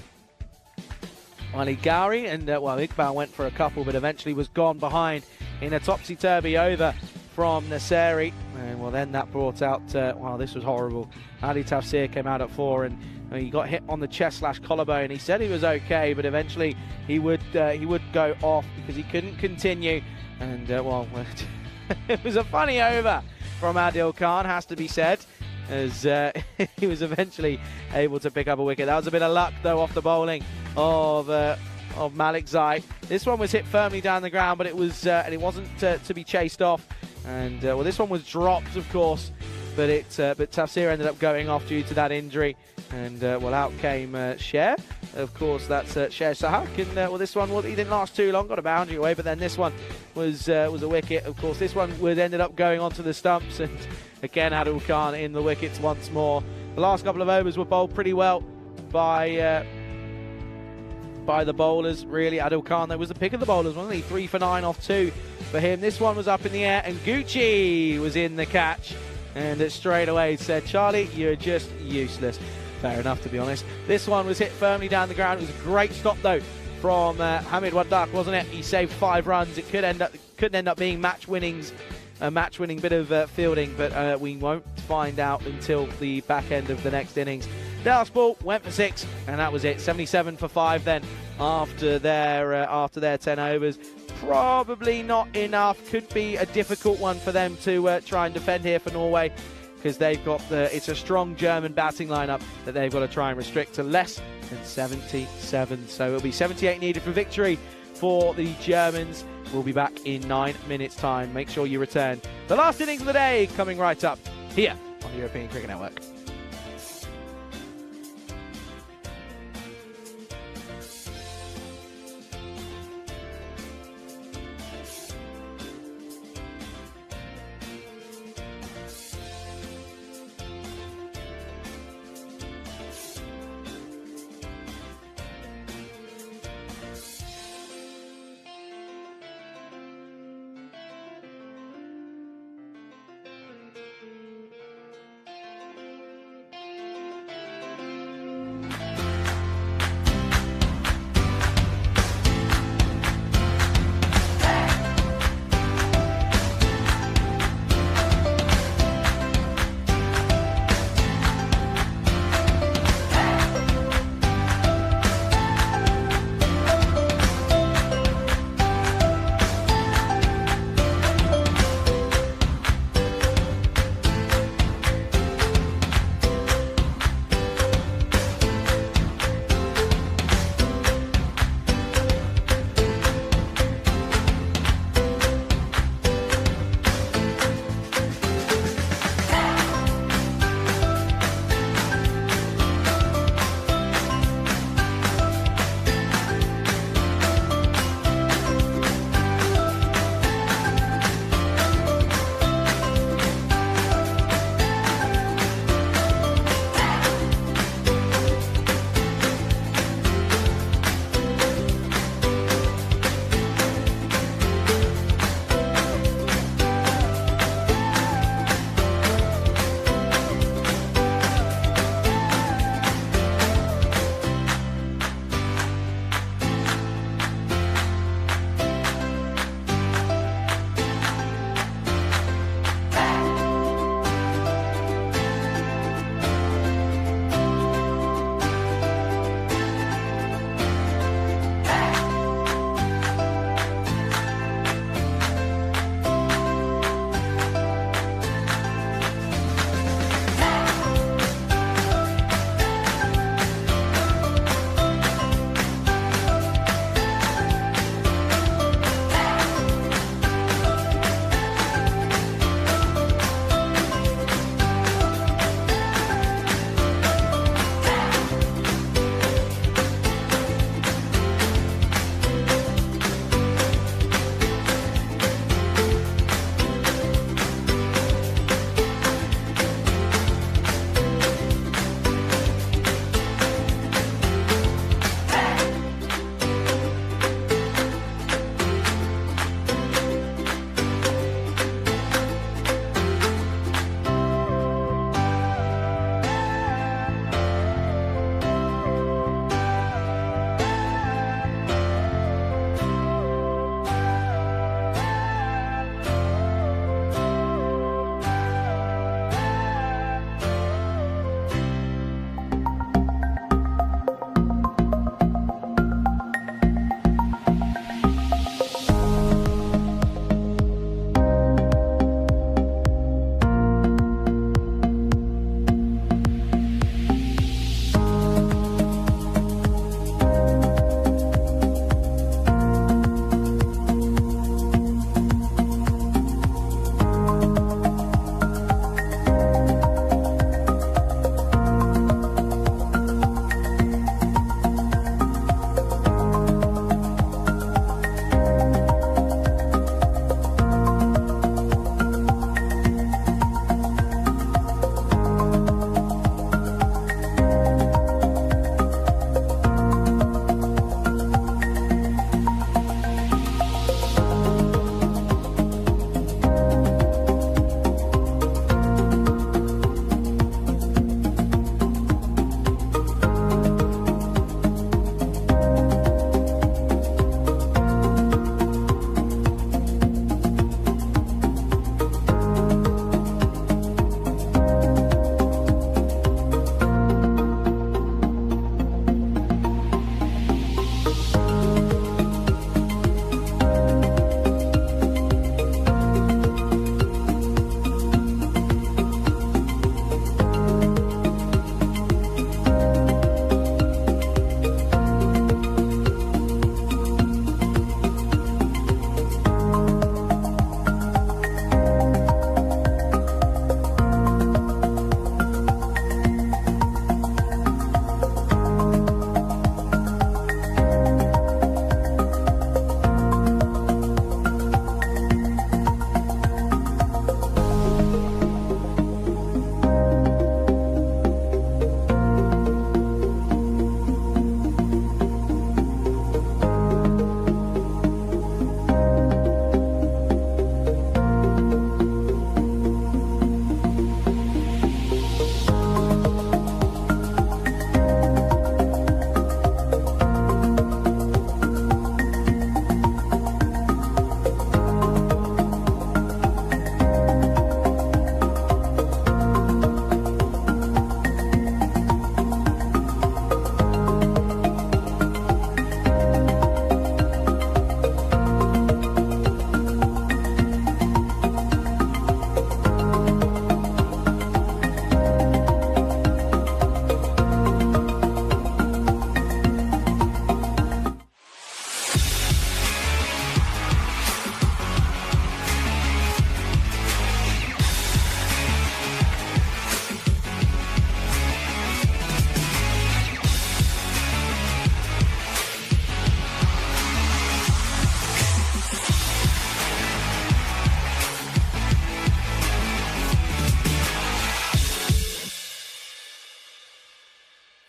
Ali Gowrie. And, well, Iqbal went for a couple, but eventually was gone behind in a topsy-turvy over from Naseri. And, well, then that brought out, well, this was horrible. Ali Tafsir came out at 4, and he got hit on the chest/collarbone. He said he was okay, but eventually he would go off because he couldn't continue. And, well, it was a funny over from Adil Khan, has to be said, as he was eventually able to pick up a wicket. That was a bit of luck, though, off the bowling of Malik Zai. This one was hit firmly down the ground, but it was and it wasn't to be chased off. And, well, this one was dropped, of course, but Tafsir ended up going off due to that injury. And, well, out came Sher. Of course, that's Sher Sahak. And, well, this one, well, he didn't last too long, got a boundary away, but then this one was a wicket. Of course, this one ended up going onto the stumps, and again, Adil Khan in the wickets once more. The last couple of overs were bowled pretty well by the bowlers, really. Adil Khan, there was the pick of the bowlers, wasn't he? 3 for 9 off 2 for him. This one was up in the air, and Gucci was in the catch. And it straight away said, Charlie, you're just useless. Fair enough, to be honest. This one was hit firmly down the ground. It was a great stop, though, from Hamid Wadak, wasn't it? He saved 5 runs. It couldn't end up being a match-winning bit of fielding, but we won't find out until the back end of the next innings. Dallas Ball went for 6, and that was it. 77 for 5 then after their 10 overs. Probably not enough. Could be a difficult one for them to try and defend here for Norway, because they've got it's a strong German batting lineup that they've got to try and restrict to less than 77. So it'll be 78 needed for victory for the Germans. We'll be back in 9 minutes' time. Make sure you return. The last innings of the day coming right up here on the European Cricket Network.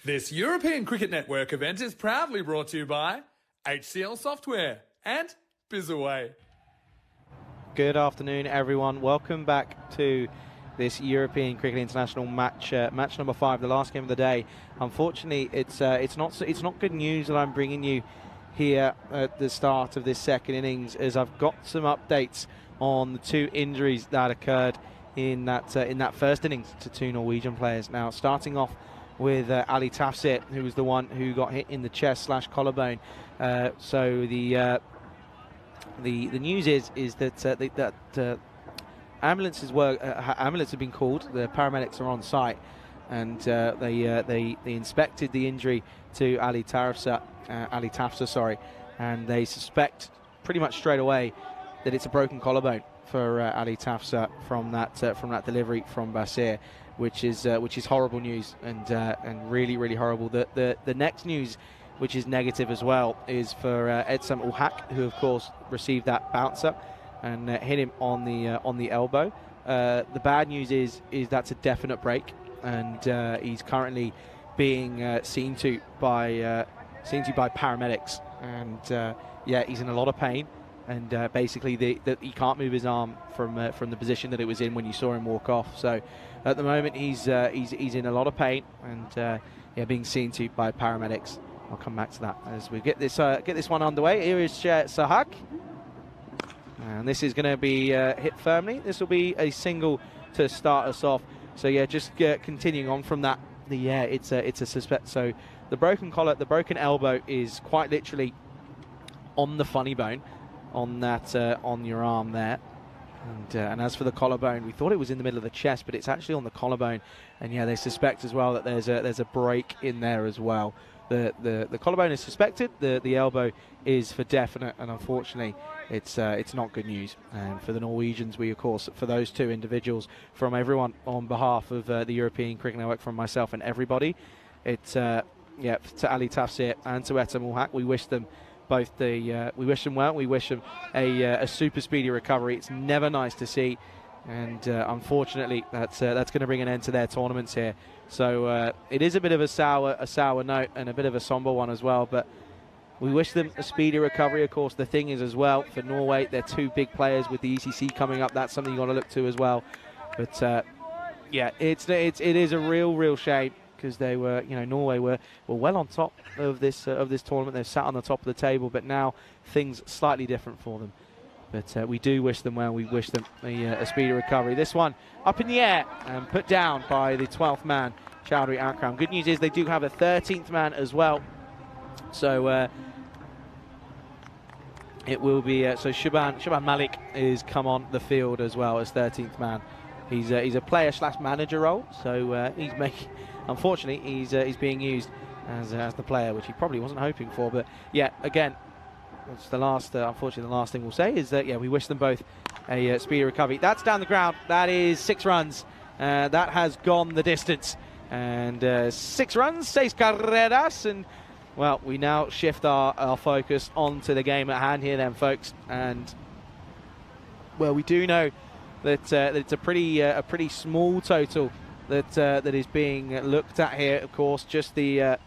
This European Cricket Network event is proudly brought to you by HCL Software and Bizaway. Good afternoon, everyone. Welcome back to this European Cricket International match, match number 5, the last game of the day. Unfortunately, it's not good news that I'm bringing you here at the start of this second innings, as I've got some updates on the 2 injuries that occurred in that first innings to 2 Norwegian players. Now, starting off with Ali Tafsir, who was the one who got hit in the chest/collarbone. So the news is that ambulances have been called. The paramedics are on site, and they inspected the injury to Ali Tafsir, and they suspect pretty much straight away that it's a broken collarbone for Ali Tafsir from that delivery from Basir, which is horrible news, and really horrible. The next news, which is negative as well, is for Edsam Ulhak, who of course received that bouncer and hit him on the elbow. The bad news is that's a definite break, and he's currently being seen to by paramedics, and yeah, he's in a lot of pain, and basically he can't move his arm from the position that it was in when you saw him walk off. So at the moment he's in a lot of pain, and yeah, being seen to by paramedics. I'll come back to that as we get this one underway. Here is Sahak, and this is going to be hit firmly. This will be a single to start us off. So yeah, just continuing on from that. It's a suspect. So the broken collar, the broken elbow is quite literally on the funny bone, on that on your arm there. And as for the collarbone, we thought it was in the middle of the chest, but it's actually on the collarbone. And yeah, they suspect as well that there's a break in there as well. The collarbone is suspected. The elbow is for definite, and unfortunately, it's not good news. And for the Norwegians, we of course, for those 2 individuals, from everyone on behalf of the European Cricket Network, from myself and everybody, it's yeah, to Ali Tafsir and to Edsam Ulhak, we wish them both we wish them well. We wish them a super speedy recovery. It's never nice to see, and unfortunately, that's going to bring an end to their tournaments here. So it is a bit of a sour note, and a bit of a somber one as well. But we wish them a speedy recovery. Of course, the thing is as well, for Norway, they're 2 big players with the ECC coming up. That's something you got to look to as well. But yeah, it is a real shame, because they were, Norway were well on top of this tournament. They've sat on the top of the table, but now things slightly different for them. But we do wish them well. We wish them a speedy recovery. This one up in the air and put down by the 12th man, Chowdhury Akram. Good news is they do have a 13th man as well. So it will be so Shaban Malik is come on the field as well as 13th man. He's a player/manager role, so he's making. Unfortunately, he's being used as the player, which he probably wasn't hoping for. But yeah, again, that's the last. Unfortunately, the last thing we'll say is that yeah, we wish them both a speedy recovery. That's down the ground. That is 6 runs. That has gone the distance, and 6 runs, 6 carreras, and well, we now shift our focus onto the game at hand here, then, folks. And well, we do know that it's a pretty small total that is being looked at here. Of course, just the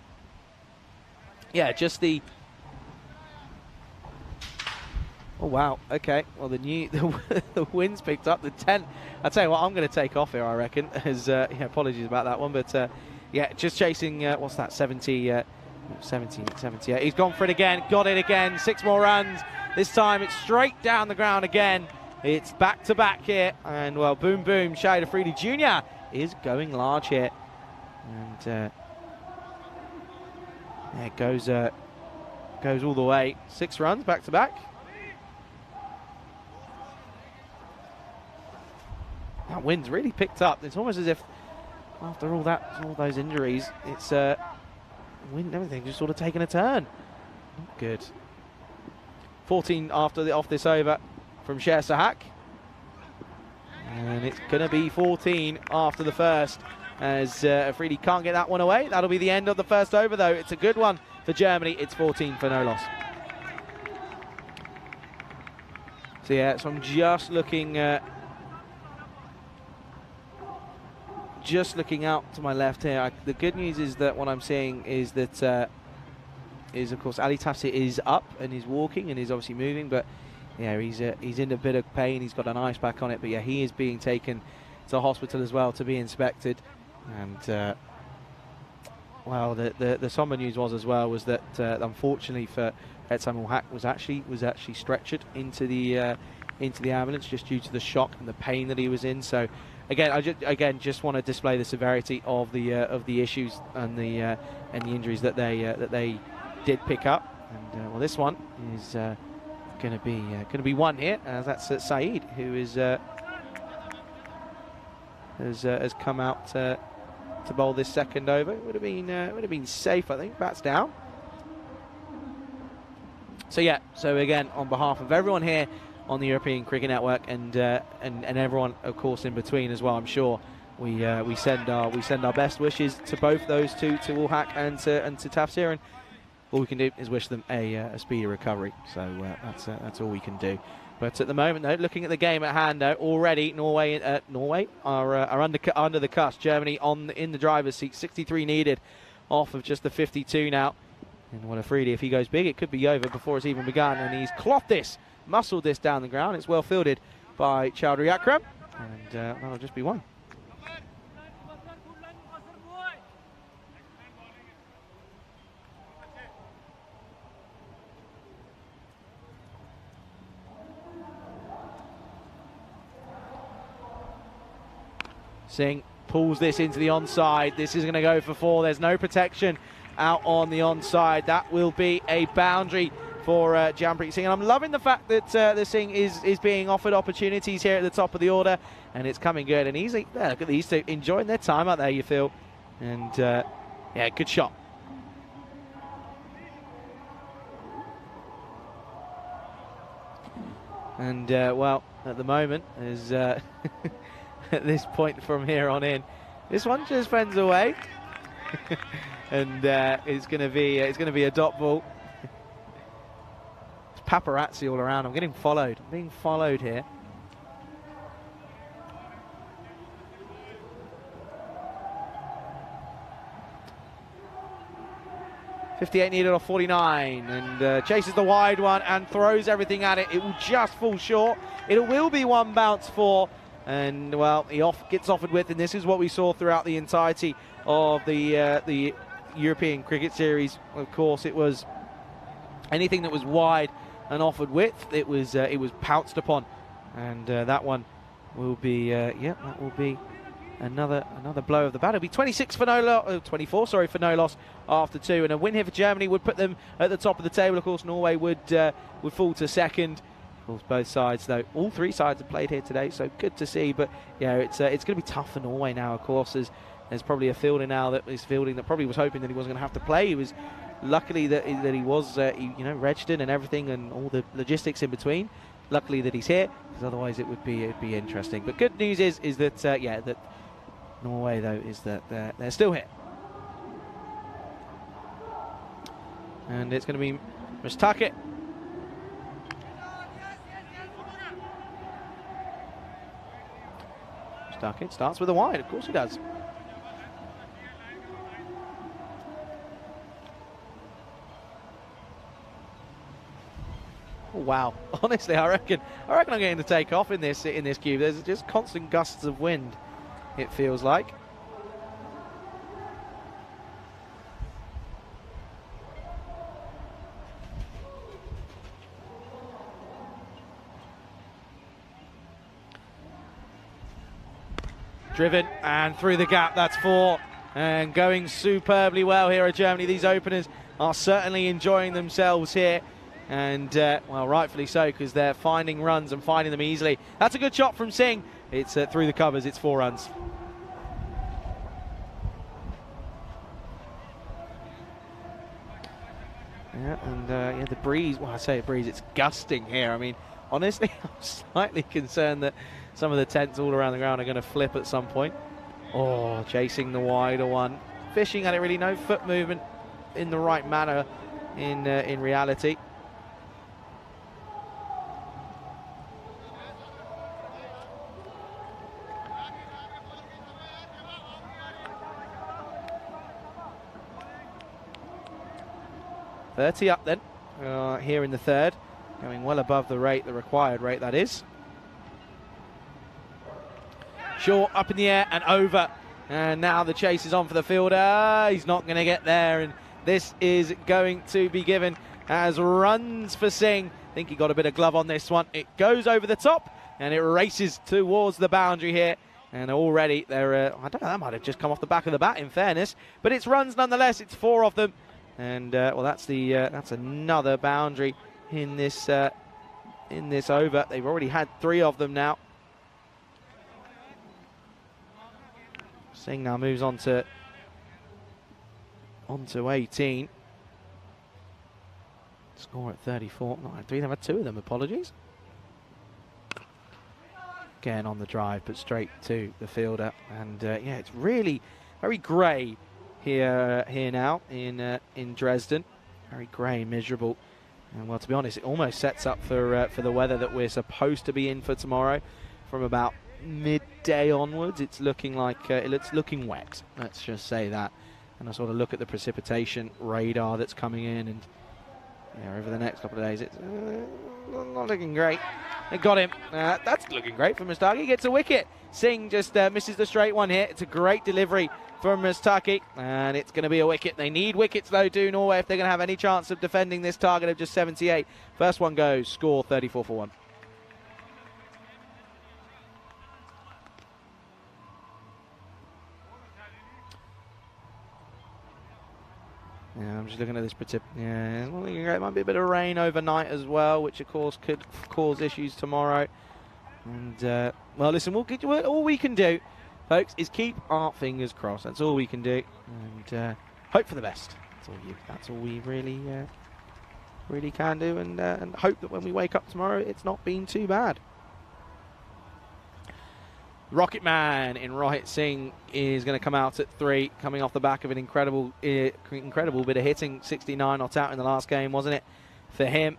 oh wow, okay. Well, the wind's picked up. The 10. I'll tell you what, I'm going to take off here, I reckon. As yeah, apologies about that one, but yeah, just chasing. What's that? 70. 78. He's gone for it again. Got it again. 6 more runs. This time it's straight down the ground again. It's back to back here, and well, boom, Shahid Afridi Jr. is going large here, and there it goes all the way. 6 runs back to back. That wind's really picked up. It's almost as if after all those injuries, it's wind and everything just sort of taking a turn. Not good. 14 off this over from Sher Sahak. And it's going to be 14 after the first, as Afridi can't get that one away. That'll be the end of the first over, though. It's a good one for Germany. It's 14 for no loss. So yeah, so I'm just looking just looking out to my left here, the good news is that what I'm seeing is that of course Ali Tafsir is up and is walking and is obviously moving, but yeah, he's in a bit of pain. He's got an ice pack on it, but yeah, he is being taken to hospital as well to be inspected. And well, the somber news was that unfortunately for Etsam Ul-Haq was actually stretchered into the ambulance just due to the shock and the pain that he was in. So again, I just want to display the severity of the issues and the injuries that they did pick up. And well, this one is going to be one here. That's Saeed, who has come out to bowl this second over. It would have been safe, I think. Bats down. So yeah. So again, on behalf of everyone here on the European Cricket Network and everyone, of course, in between as well, I'm sure we send our best wishes to both those two, to Ul-Haq and to Tafsir, and all we can do is wish them a speedy recovery. So that's all we can do. But at the moment, though, looking at the game at hand, though, already Norway are under the cusp. Germany in the driver's seat, 63 needed, off of just the 52 now. And what a freebie! If he goes big, it could be over before it's even begun. And he's clocked this, muscled this down the ground. It's well fielded by Chowdhury Akram, and that'll just be one. Singh pulls this into the onside. This is going to go for 4. There's no protection out on the onside. That will be a boundary for Jampreet Singh. And I'm loving the fact that the Singh is being offered opportunities here at the top of the order, and it's coming good and easy. Yeah, look at these two enjoying their time out there, you feel. And yeah, good shot. And well, at the moment, is at this point from here on in, this one just fends away, and it's going to be a dot ball. It's paparazzi all around. I'm getting followed. I'm being followed here. .58 needed off 49, and chases the wide one and throws everything at it. It will just fall short. It will be one bounce for. And well, he gets offered width, and this is what we saw throughout the entirety of the European Cricket Series. Of course, it was anything that was wide and offered width, it was pounced upon, and that one will be that will be another blow of the bat. It'll be 26 for no loss, 24, sorry, for no loss after 2, and a win here for Germany would put them at the top of the table. Of course, Norway would fall to second. Of course, both sides, though, all 3 sides have played here today, so good to see. But yeah, it's going to be tough for Norway now. Of course, there's probably a fielder now that is fielding that probably was hoping that he wasn't going to have to play. He was luckily that he was registered and everything, and all the logistics in between. Luckily that he's here, because otherwise it'd be interesting. But good news is that that Norway, though, is that they're still here, and it's going to be Mustaqit. Mustaqit starts with a wide, of course he does. Oh, wow, honestly, I reckon I'm getting to take off in this cube. There's just constant gusts of wind, it feels like. Driven and through the gap, that's 4. And going superbly well here at Germany. These openers are certainly enjoying themselves here. And, well, rightfully so, because they're finding runs and finding them easily. That's a good shot from Singh. It's through the covers, it's 4 runs. Yeah, and the breeze, well, I say a breeze, it's gusting here. I mean, honestly, I'm slightly concerned that some of the tents all around the ground are going to flip at some point. Oh, chasing the wider one. Fishing at it, really, no foot movement in the right manner in reality. 30 up then here in the third, going well above the rate, the required rate that is. Short up in the air and over, and now the chase is on for the fielder. He's not going to get there, and this is going to be given as runs for Singh. I think he got a bit of glove on this one. It goes over the top and it races towards the boundary here. And already there, I don't know, that might have just come off the back of the bat in fairness, but it's runs nonetheless. It's 4 of them, and well, that's another boundary in this over. They've already had 3 of them now. Singh now moves on to 18. Score at 34. No, they've had 2 of them. Apologies. Again on the drive, but straight to the fielder, and yeah, it's really very grey here now in Dresden. Very grey, miserable, and well, to be honest, it almost sets up for the weather that we're supposed to be in for tomorrow. From about midday onwards, it's looking like it's looking wet. Let's just say that. And I sort of look at the precipitation radar that's coming in, and yeah, over the next couple of days, it's not looking great. They got him. That's looking great for Mustaki. He gets a wicket. Singh just misses the straight one here. It's a great delivery from Mustaki, and it's going to be a wicket. They need wickets, though, do Norway, if they're going to have any chance of defending this target of just 78. First one goes. Score 34 for 1. Yeah, I'm just looking at this. Yeah, it's not looking great. Might be a bit of rain overnight as well, which of course could cause issues tomorrow. And well, listen, all we can do, folks, is keep our fingers crossed. That's all we can do, and hope for the best. That's all we really can do, and hope that when we wake up tomorrow, it's not been too bad. Rocket Man in Rohit Singh is going to come out at 3, coming off the back of an incredible bit of hitting. 69 not out in the last game, wasn't it, for him?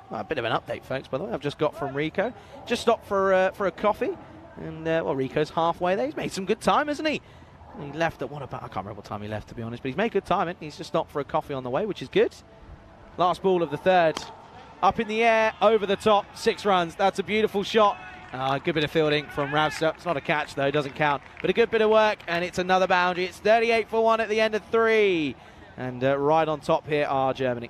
Well, a bit of an update, folks, by the way, I've just got from Rico. Just stopped for a coffee, and well, Rico's halfway there. He's made some good time, hasn't he? He left at I can't remember what time he left, to be honest, but he's made good time. He's just stopped for a coffee on the way, which is good. Last ball of the third. Up in the air, over the top, 6 runs. That's a beautiful shot. Good bit of fielding from Ravsa. It's not a catch, though, doesn't count. But a good bit of work, and it's another boundary. It's 38 for 1 at the end of 3. And right on top here are Germany.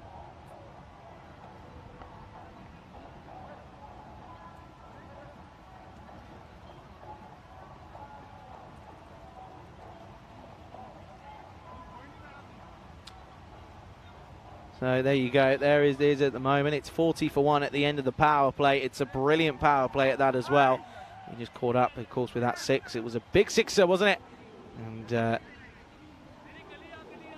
So there you go. There is at the moment. It's 40 for 1 at the end of the power play. It's a brilliant power play at that as well. He just caught up, of course, with that 6. It was a big sixer, wasn't it? And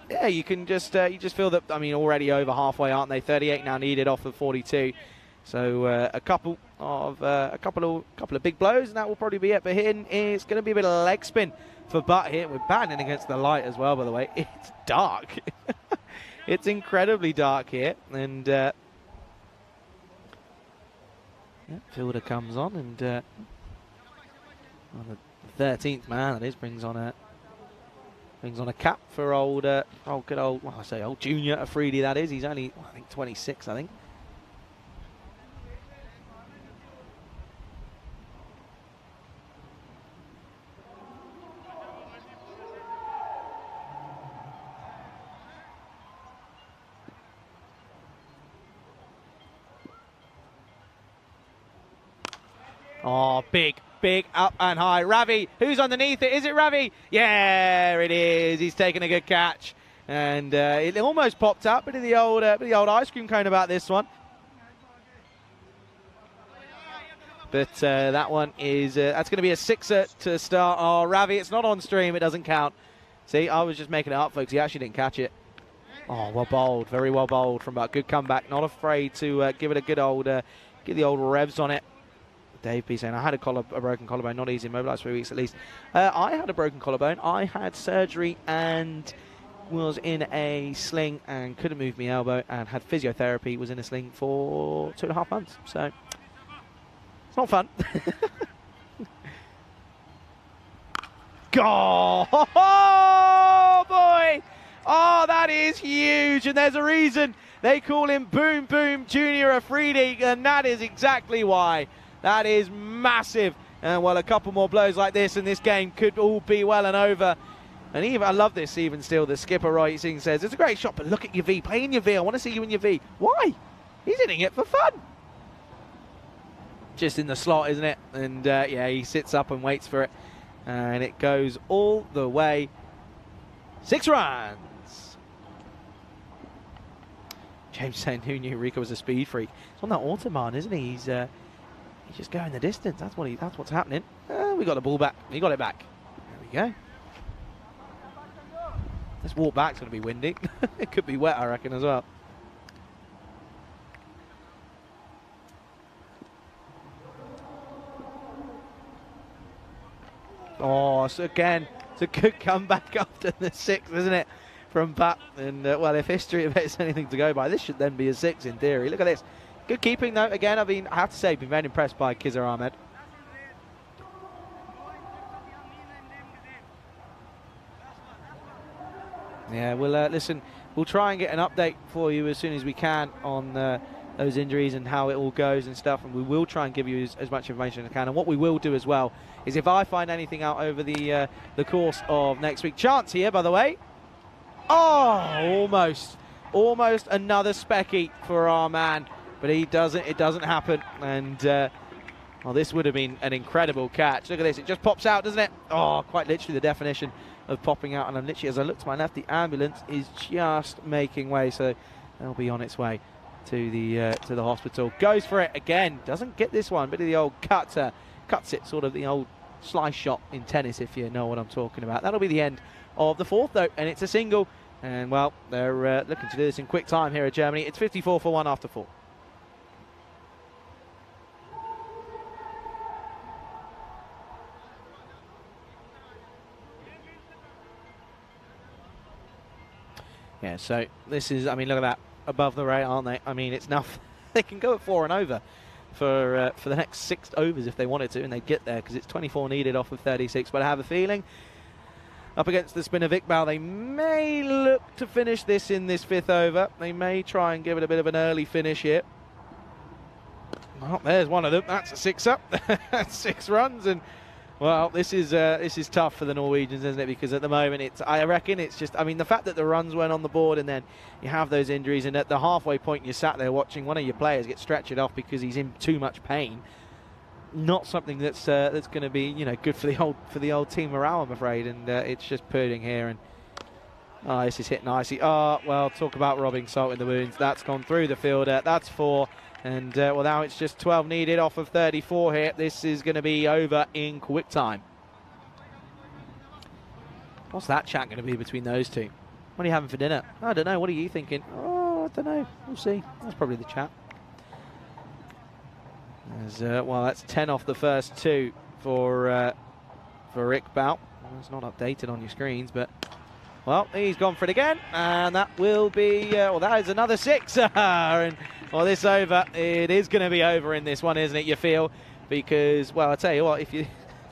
yeah, you just feel that. I mean, already over halfway, aren't they? 38 now needed off of 42. So a couple of big blows, and that will probably be it. But here it's going to be a bit of leg spin for Butt here. We're batting against the light as well, by the way. It's dark. It's incredibly dark here, and yeah, fielder comes on, and on the 13th man, that is, brings on a cap for old Junior Afridi. That is, he's only I think 26, I think. Oh, big up and high. Ravi, who's underneath it? Is it Ravi? Yeah, it is. He's taking a good catch. And it almost popped up, but the old ice cream cone about this one. But that one is, that's going to be a 6er to start. Oh, Ravi, it's not on stream. It doesn't count. See, I was just making it up, folks. He actually didn't catch it. Oh, well bowled. Very well bowled from Butt. Good comeback. Not afraid to give it a good old, get the old revs on it. Dave B saying, I had a broken collarbone, not easy, immobilised 3 weeks at least. I had a broken collarbone. I had surgery and was in a sling and couldn't move my elbow and had physiotherapy, was in a sling for 2.5 months. So, it's not fun. Oh, boy! Oh, that is huge, and there's a reason they call him Boom Boom Junior Afridi, and that is exactly why. That is massive. And well, a couple more blows like this, and this game could all be well and over. And even I love this. Even still, the skipper Roy Singh says it's a great shot, but look at your V. Play in your V. I want to see you in your V. Why? He's hitting it for fun. Just in the slot, isn't it? And yeah, he sits up and waits for it, and it goes all the way. 6 runs. James saying who knew Rico was a speed freak. He's on that Automan, isn't he? He's just going the distance. That's what's happening. We got the ball back. He got it back. There we go. This walk back's going to be windy. It could be wet, I reckon, as well. Oh, so again, it's a good comeback after the 6, isn't it, from Pat? And well, if history of it's anything to go by, this should then be a 6 in theory. Look at this. Good keeping, though. Again, I have to say, I've been very impressed by Kizar Ahmed. Yeah, well, listen, we'll try and get an update for you as soon as we can on those injuries and how it all goes and stuff, and we will try and give you as much information as I can. And what we will do as well is if I find anything out over the course of next week. Chance here, by the way. Oh, almost another specky for our man, but it doesn't happen. And well, this would have been an incredible catch. Look at this, it just pops out, doesn't it? Oh, quite literally the definition of popping out. And I'm literally, as I look to my left, the ambulance is just making way, so they'll be on its way to the hospital. Goes for it again, doesn't get this one, but the old cuts it, sort of the old slice shot in tennis, if you know what I'm talking about. That'll be the end of the 4th, though, and it's a single. And well, they're looking to do this in quick time here at Germany. It's 54 for 1 after 4. Yeah, so this is, I mean, look at that, above the rate, aren't they? I mean, it's now, they can go at 4 and over for the next 6 overs if they wanted to, and they get there because it's 24 needed off of 36. But I have a feeling up against the spinner Iqbal, they may look to finish this in this 5th over. They may try and give it a bit of an early finish here. Well, there's one of them. That's a 6-up. That's 6 runs, and well, this is tough for the Norwegians, isn't it? Because at the moment, I reckon it's just, I mean, the fact that the runs weren't on the board, and then you have those injuries, and at the halfway point, you sat there watching one of your players get stretchered off because he's in too much pain. Not something that's going to be, you know, good for the old team morale, I'm afraid. And it's just pudding here, and oh, this is hit nicely. Oh, well, talk about rubbing salt in the wounds. That's gone through the fielder. That's 4. And well, now it's just 12 needed off of 34 here. This is going to be over in quick time. What's that chat going to be between those two? What are you having for dinner? I don't know. What are you thinking? Oh, I don't know. We'll see. That's probably the chat. Well, that's 10 off the first 2 for Iqbal. Well, it's not updated on your screens, but well, he's gone for it again, and that will be well, that is another 6. And well, this over, it is going to be over in this one, isn't it? You feel, because well, I tell you what, if you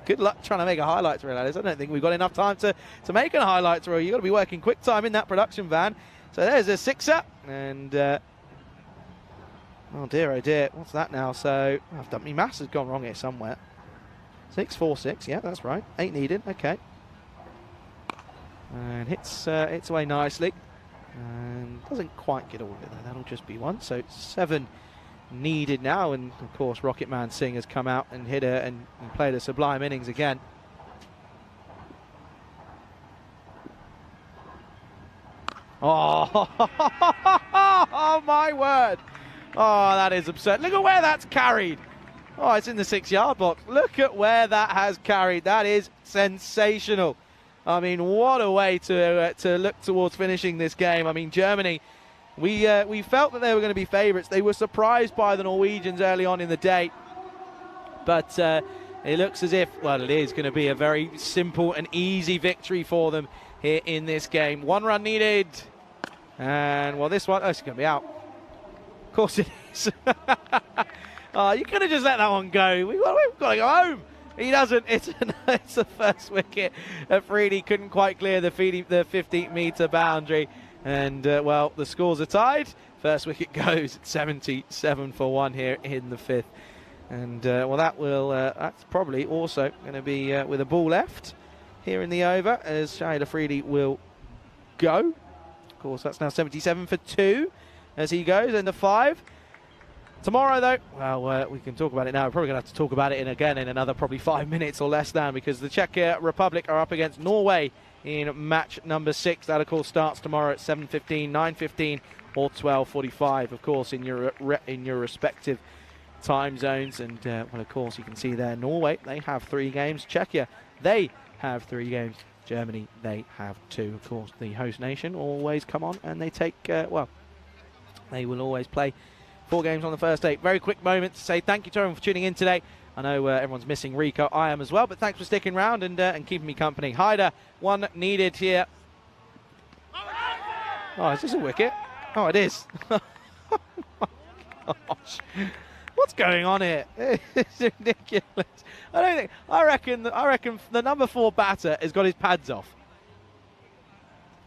good luck trying to make a highlights reel, Alice. I don't think we've got enough time to make a highlights reel. You've got to be working quick time in that production van. So there's a 6-up, and oh dear, what's that now? So I've done, my maths has gone wrong here somewhere. 6, 4, 6, yeah, that's right. 8 needed, okay. And hits away nicely, and doesn't quite get all of it there. That'll just be 1. So 7 needed now, and of course Rocket Man Singh has come out and hit her and played a sublime innings again. Oh, oh my word! Oh, that is absurd. Look at where that's carried. Oh, it's in the 6-yard box. Look at where that has carried. That is sensational. I mean, what a way to look towards finishing this game. I mean, Germany, we felt that they were going to be favourites. They were surprised by the Norwegians early on in the day. But it looks as if, well, it is going to be a very simple and easy victory for them here in this game. 1 run needed. And, well, this one, oh, it's going to be out. Of course it is. Oh, you could have just let that one go. We've got to go home. He doesn't. It's the first wicket. Afridi couldn't quite clear the 15-metre boundary. And, well, the scores are tied. First wicket goes at 77 for 1 here in the 5th. And, well, that's probably also going to be with a ball left here in the over as Shahid Afridi will go. Of course, that's now 77 for 2 as he goes into 5. Tomorrow, though, well, we can talk about it now. We're probably going to have to talk about it in another probably 5 minutes or less than, because the Czech Republic are up against Norway in match number 6. That, of course, starts tomorrow at 7:15, 9:15 or 12:45, of course, in your respective time zones. And, well, of course, you can see there, Norway, they have 3 games. Czechia, they have 3 games. Germany, they have 2. Of course, the host nation always come on and they take, well, they will always play 4 games on the first day. Very quick moment to say thank you to everyone for tuning in today. I know everyone's missing Rico. I am as well, but thanks for sticking around and keeping me company. Hyder, 1 needed here. Oh, is this a wicket? Oh, it is. Oh my gosh. What's going on here? It's ridiculous. I reckon the number 4 batter has got his pads off.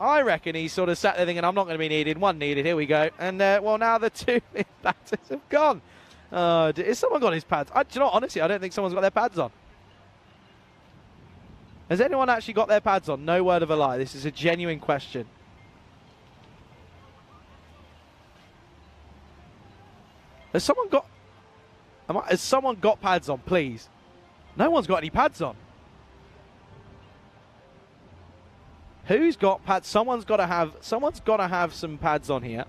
I reckon he's sort of sat there thinking, I'm not going to be needed. 1 needed, here we go. And, well, now the 2 batters have gone. Has someone got his pads? Do you know what, honestly, I don't think someone's got their pads on. Has anyone actually got their pads on? No word of a lie. This is a genuine question. Has someone got pads on, please? No one's got any pads on. Who's got pads? Someone's got to have some pads on here.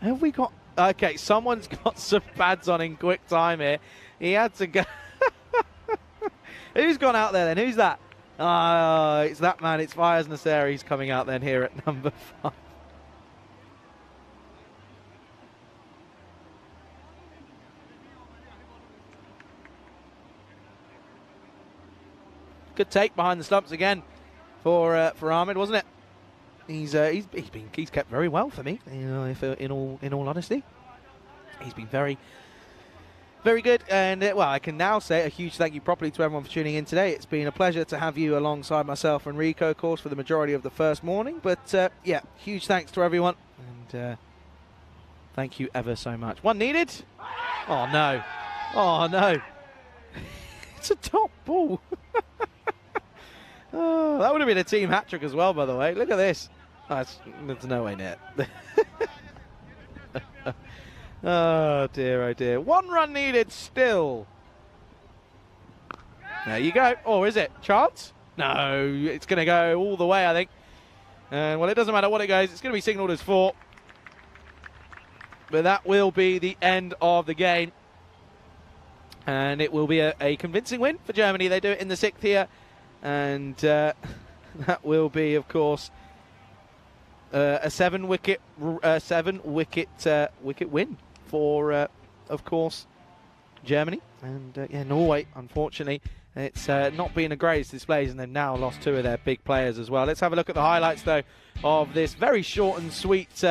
Have we got? Okay, someone's got some pads on in quick time here. He had to go. Who's gone out there then? Who's that? It's that man. It's Fires Nasseri. He's coming out then here at number 5. Good take behind the stumps again for Ahmed, wasn't it? He's kept very well for me. You know, if, in all honesty, he's been very, very good. And well, I can now say a huge thank you properly to everyone for tuning in today. It's been a pleasure to have you alongside myself and Rico, of course, for the majority of the first morning. But yeah, huge thanks to everyone, and thank you ever so much. 1 needed. Oh no! Oh no! It's a top ball. Oh, that would have been a team hat-trick as well, by the way. Look at this. Oh, there's no way net. Oh, dear, oh, dear. 1 run needed still. There you go. Oh, is it? Chance? No, it's going to go all the way, I think. And, well, it doesn't matter what it goes. It's going to be signalled as 4. But that will be the end of the game. And it will be a convincing win for Germany. They do it in the 6th here. And that will be, of course, a 7-wicket win for, of course, Germany. And yeah, Norway, unfortunately, it's not been the greatest displays, and they've now lost 2 of their big players as well. Let's have a look at the highlights, though, of this very short and sweet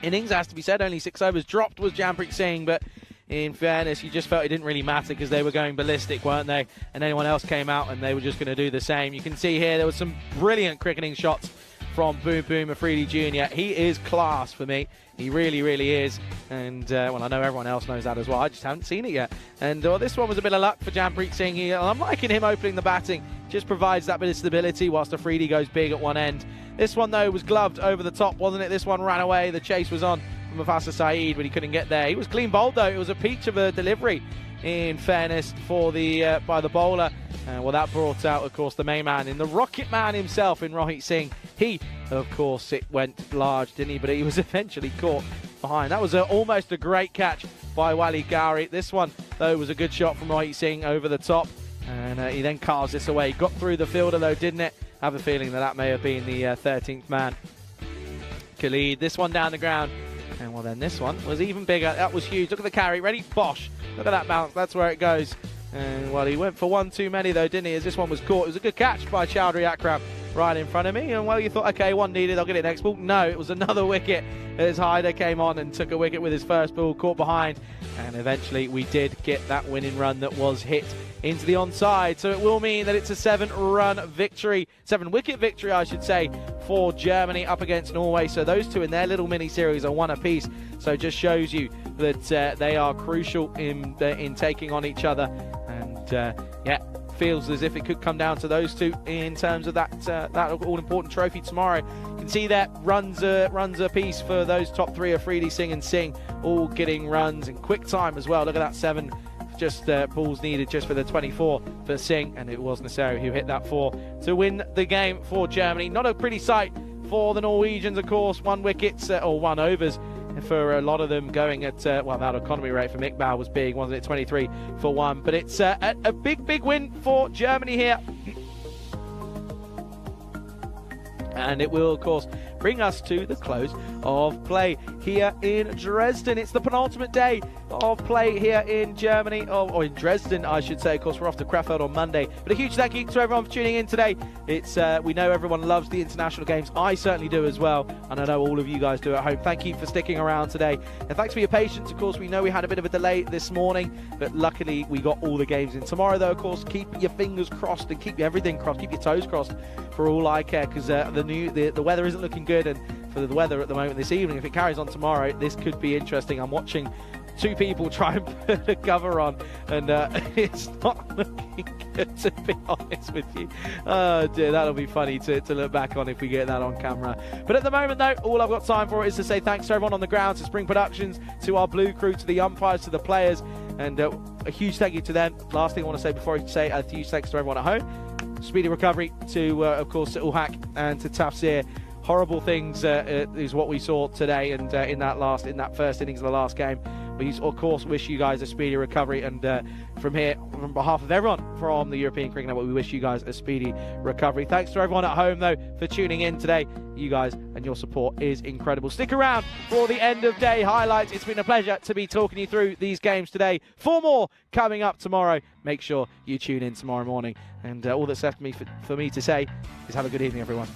innings. Has to be said, only 6 overs dropped was Jampreet Singh, but in fairness, you just felt it didn't really matter because they were going ballistic, weren't they? And anyone else came out and they were just going to do the same. You can see here there was some brilliant cricketing shots from Boom Boom Afridi Jr. He is class for me. He really, really is. And, well, I know everyone else knows that as well. I just haven't seen it yet. And this one was a bit of luck for Jampreet Singh here. I'm liking him opening the batting. Just provides that bit of stability whilst Afridi goes big at one end. This one, though, was gloved over the top, wasn't it? This one ran away. The chase was on from Mufasa Saeed, but he couldn't get there. He was clean bowled, though. It was a peach of a delivery, in fairness, for the by the bowler. Well, that brought out, of course, the main man in the Rocket Man himself in Rohit Singh. He, of course, it went large, didn't he? But he was eventually caught behind. That was almost a great catch by Wali Gowrie. This one, though, was a good shot from Rohit Singh over the top. And he then carves this away. Got through the fielder, though, didn't it? I have a feeling that may have been the 13th man. Khalid, this one down the ground. And, well, then this one was even bigger. That was huge. Look at the carry. Ready? Bosh. Look at that bounce. That's where it goes. And, well, he went for 1 too many, though, didn't he? As this one was caught. It was a good catch by Chowdhury Akram. right in front of me. And well, you thought, okay, one needed, I'll get it next ball. No, it was another wicket as Hyder came on and took a wicket with his first ball, caught behind. And eventually we did get that winning run that was hit into the onside. So it will mean that it's a 7-run victory, 7-wicket victory, I should say, for Germany up against Norway. So those two in their little mini-series are one apiece. So it just shows you that they are crucial in taking on each other. And yeah, feels as if it could come down to those two in terms of that all-important trophy tomorrow. You can see that runs a piece for those top three of Freely, Singh and Singh, all getting runs in quick time as well. Look at that 7 just balls needed just for the 24 for Singh, and it was Nasseri who hit that 4 to win the game for Germany. Not a pretty sight for the Norwegians, of course. 1 wicket or 1 overs for a lot of them going at, well, that economy rate for Iqbal was big, wasn't it? 23 for 1. But it's a big win for Germany here. And it will, of course, bring us to the close of play here in Dresden. It's the penultimate day of play here in Germany, or in Dresden, I should say. Of course, we're off to Krefeld on Monday. But a huge thank you to everyone for tuning in today. It's we know everyone loves the international games. I certainly do as well, and I know all of you guys do at home. Thank you for sticking around today. And thanks for your patience. Of course, we know we had a bit of a delay this morning, but luckily we got all the games in. Tomorrow, though, of course, keep your fingers crossed and keep everything crossed. Keep your toes crossed for all I care, because the weather isn't looking good, and for the weather at the moment this evening, if it carries on tomorrow, this could be interesting. I'm watching 2 people try and put a cover on, and it's not looking good, to be honest with you. Oh dear, that'll be funny to look back on if we get that on camera. But at the moment, though, all I've got time for is to say thanks to everyone on the ground, to Spring Productions, to our blue crew, to the umpires, to the players, and a huge thank you to them. Last thing I want to say before I say a huge thanks to everyone at home. Speedy recovery to, of course, to Ulhak and to Tafsir. Horrible things is what we saw today, and in that first innings of the last game. We, of course, wish you guys a speedy recovery, and from here, on behalf of everyone from the European Cricket Network, we wish you guys a speedy recovery. Thanks to everyone at home, though, for tuning in today. You guys and your support is incredible. Stick around for the end of day highlights. It's been a pleasure to be talking you through these games today. 4 more coming up tomorrow. Make sure you tune in tomorrow morning. And all that's left for me to say is have a good evening, everyone.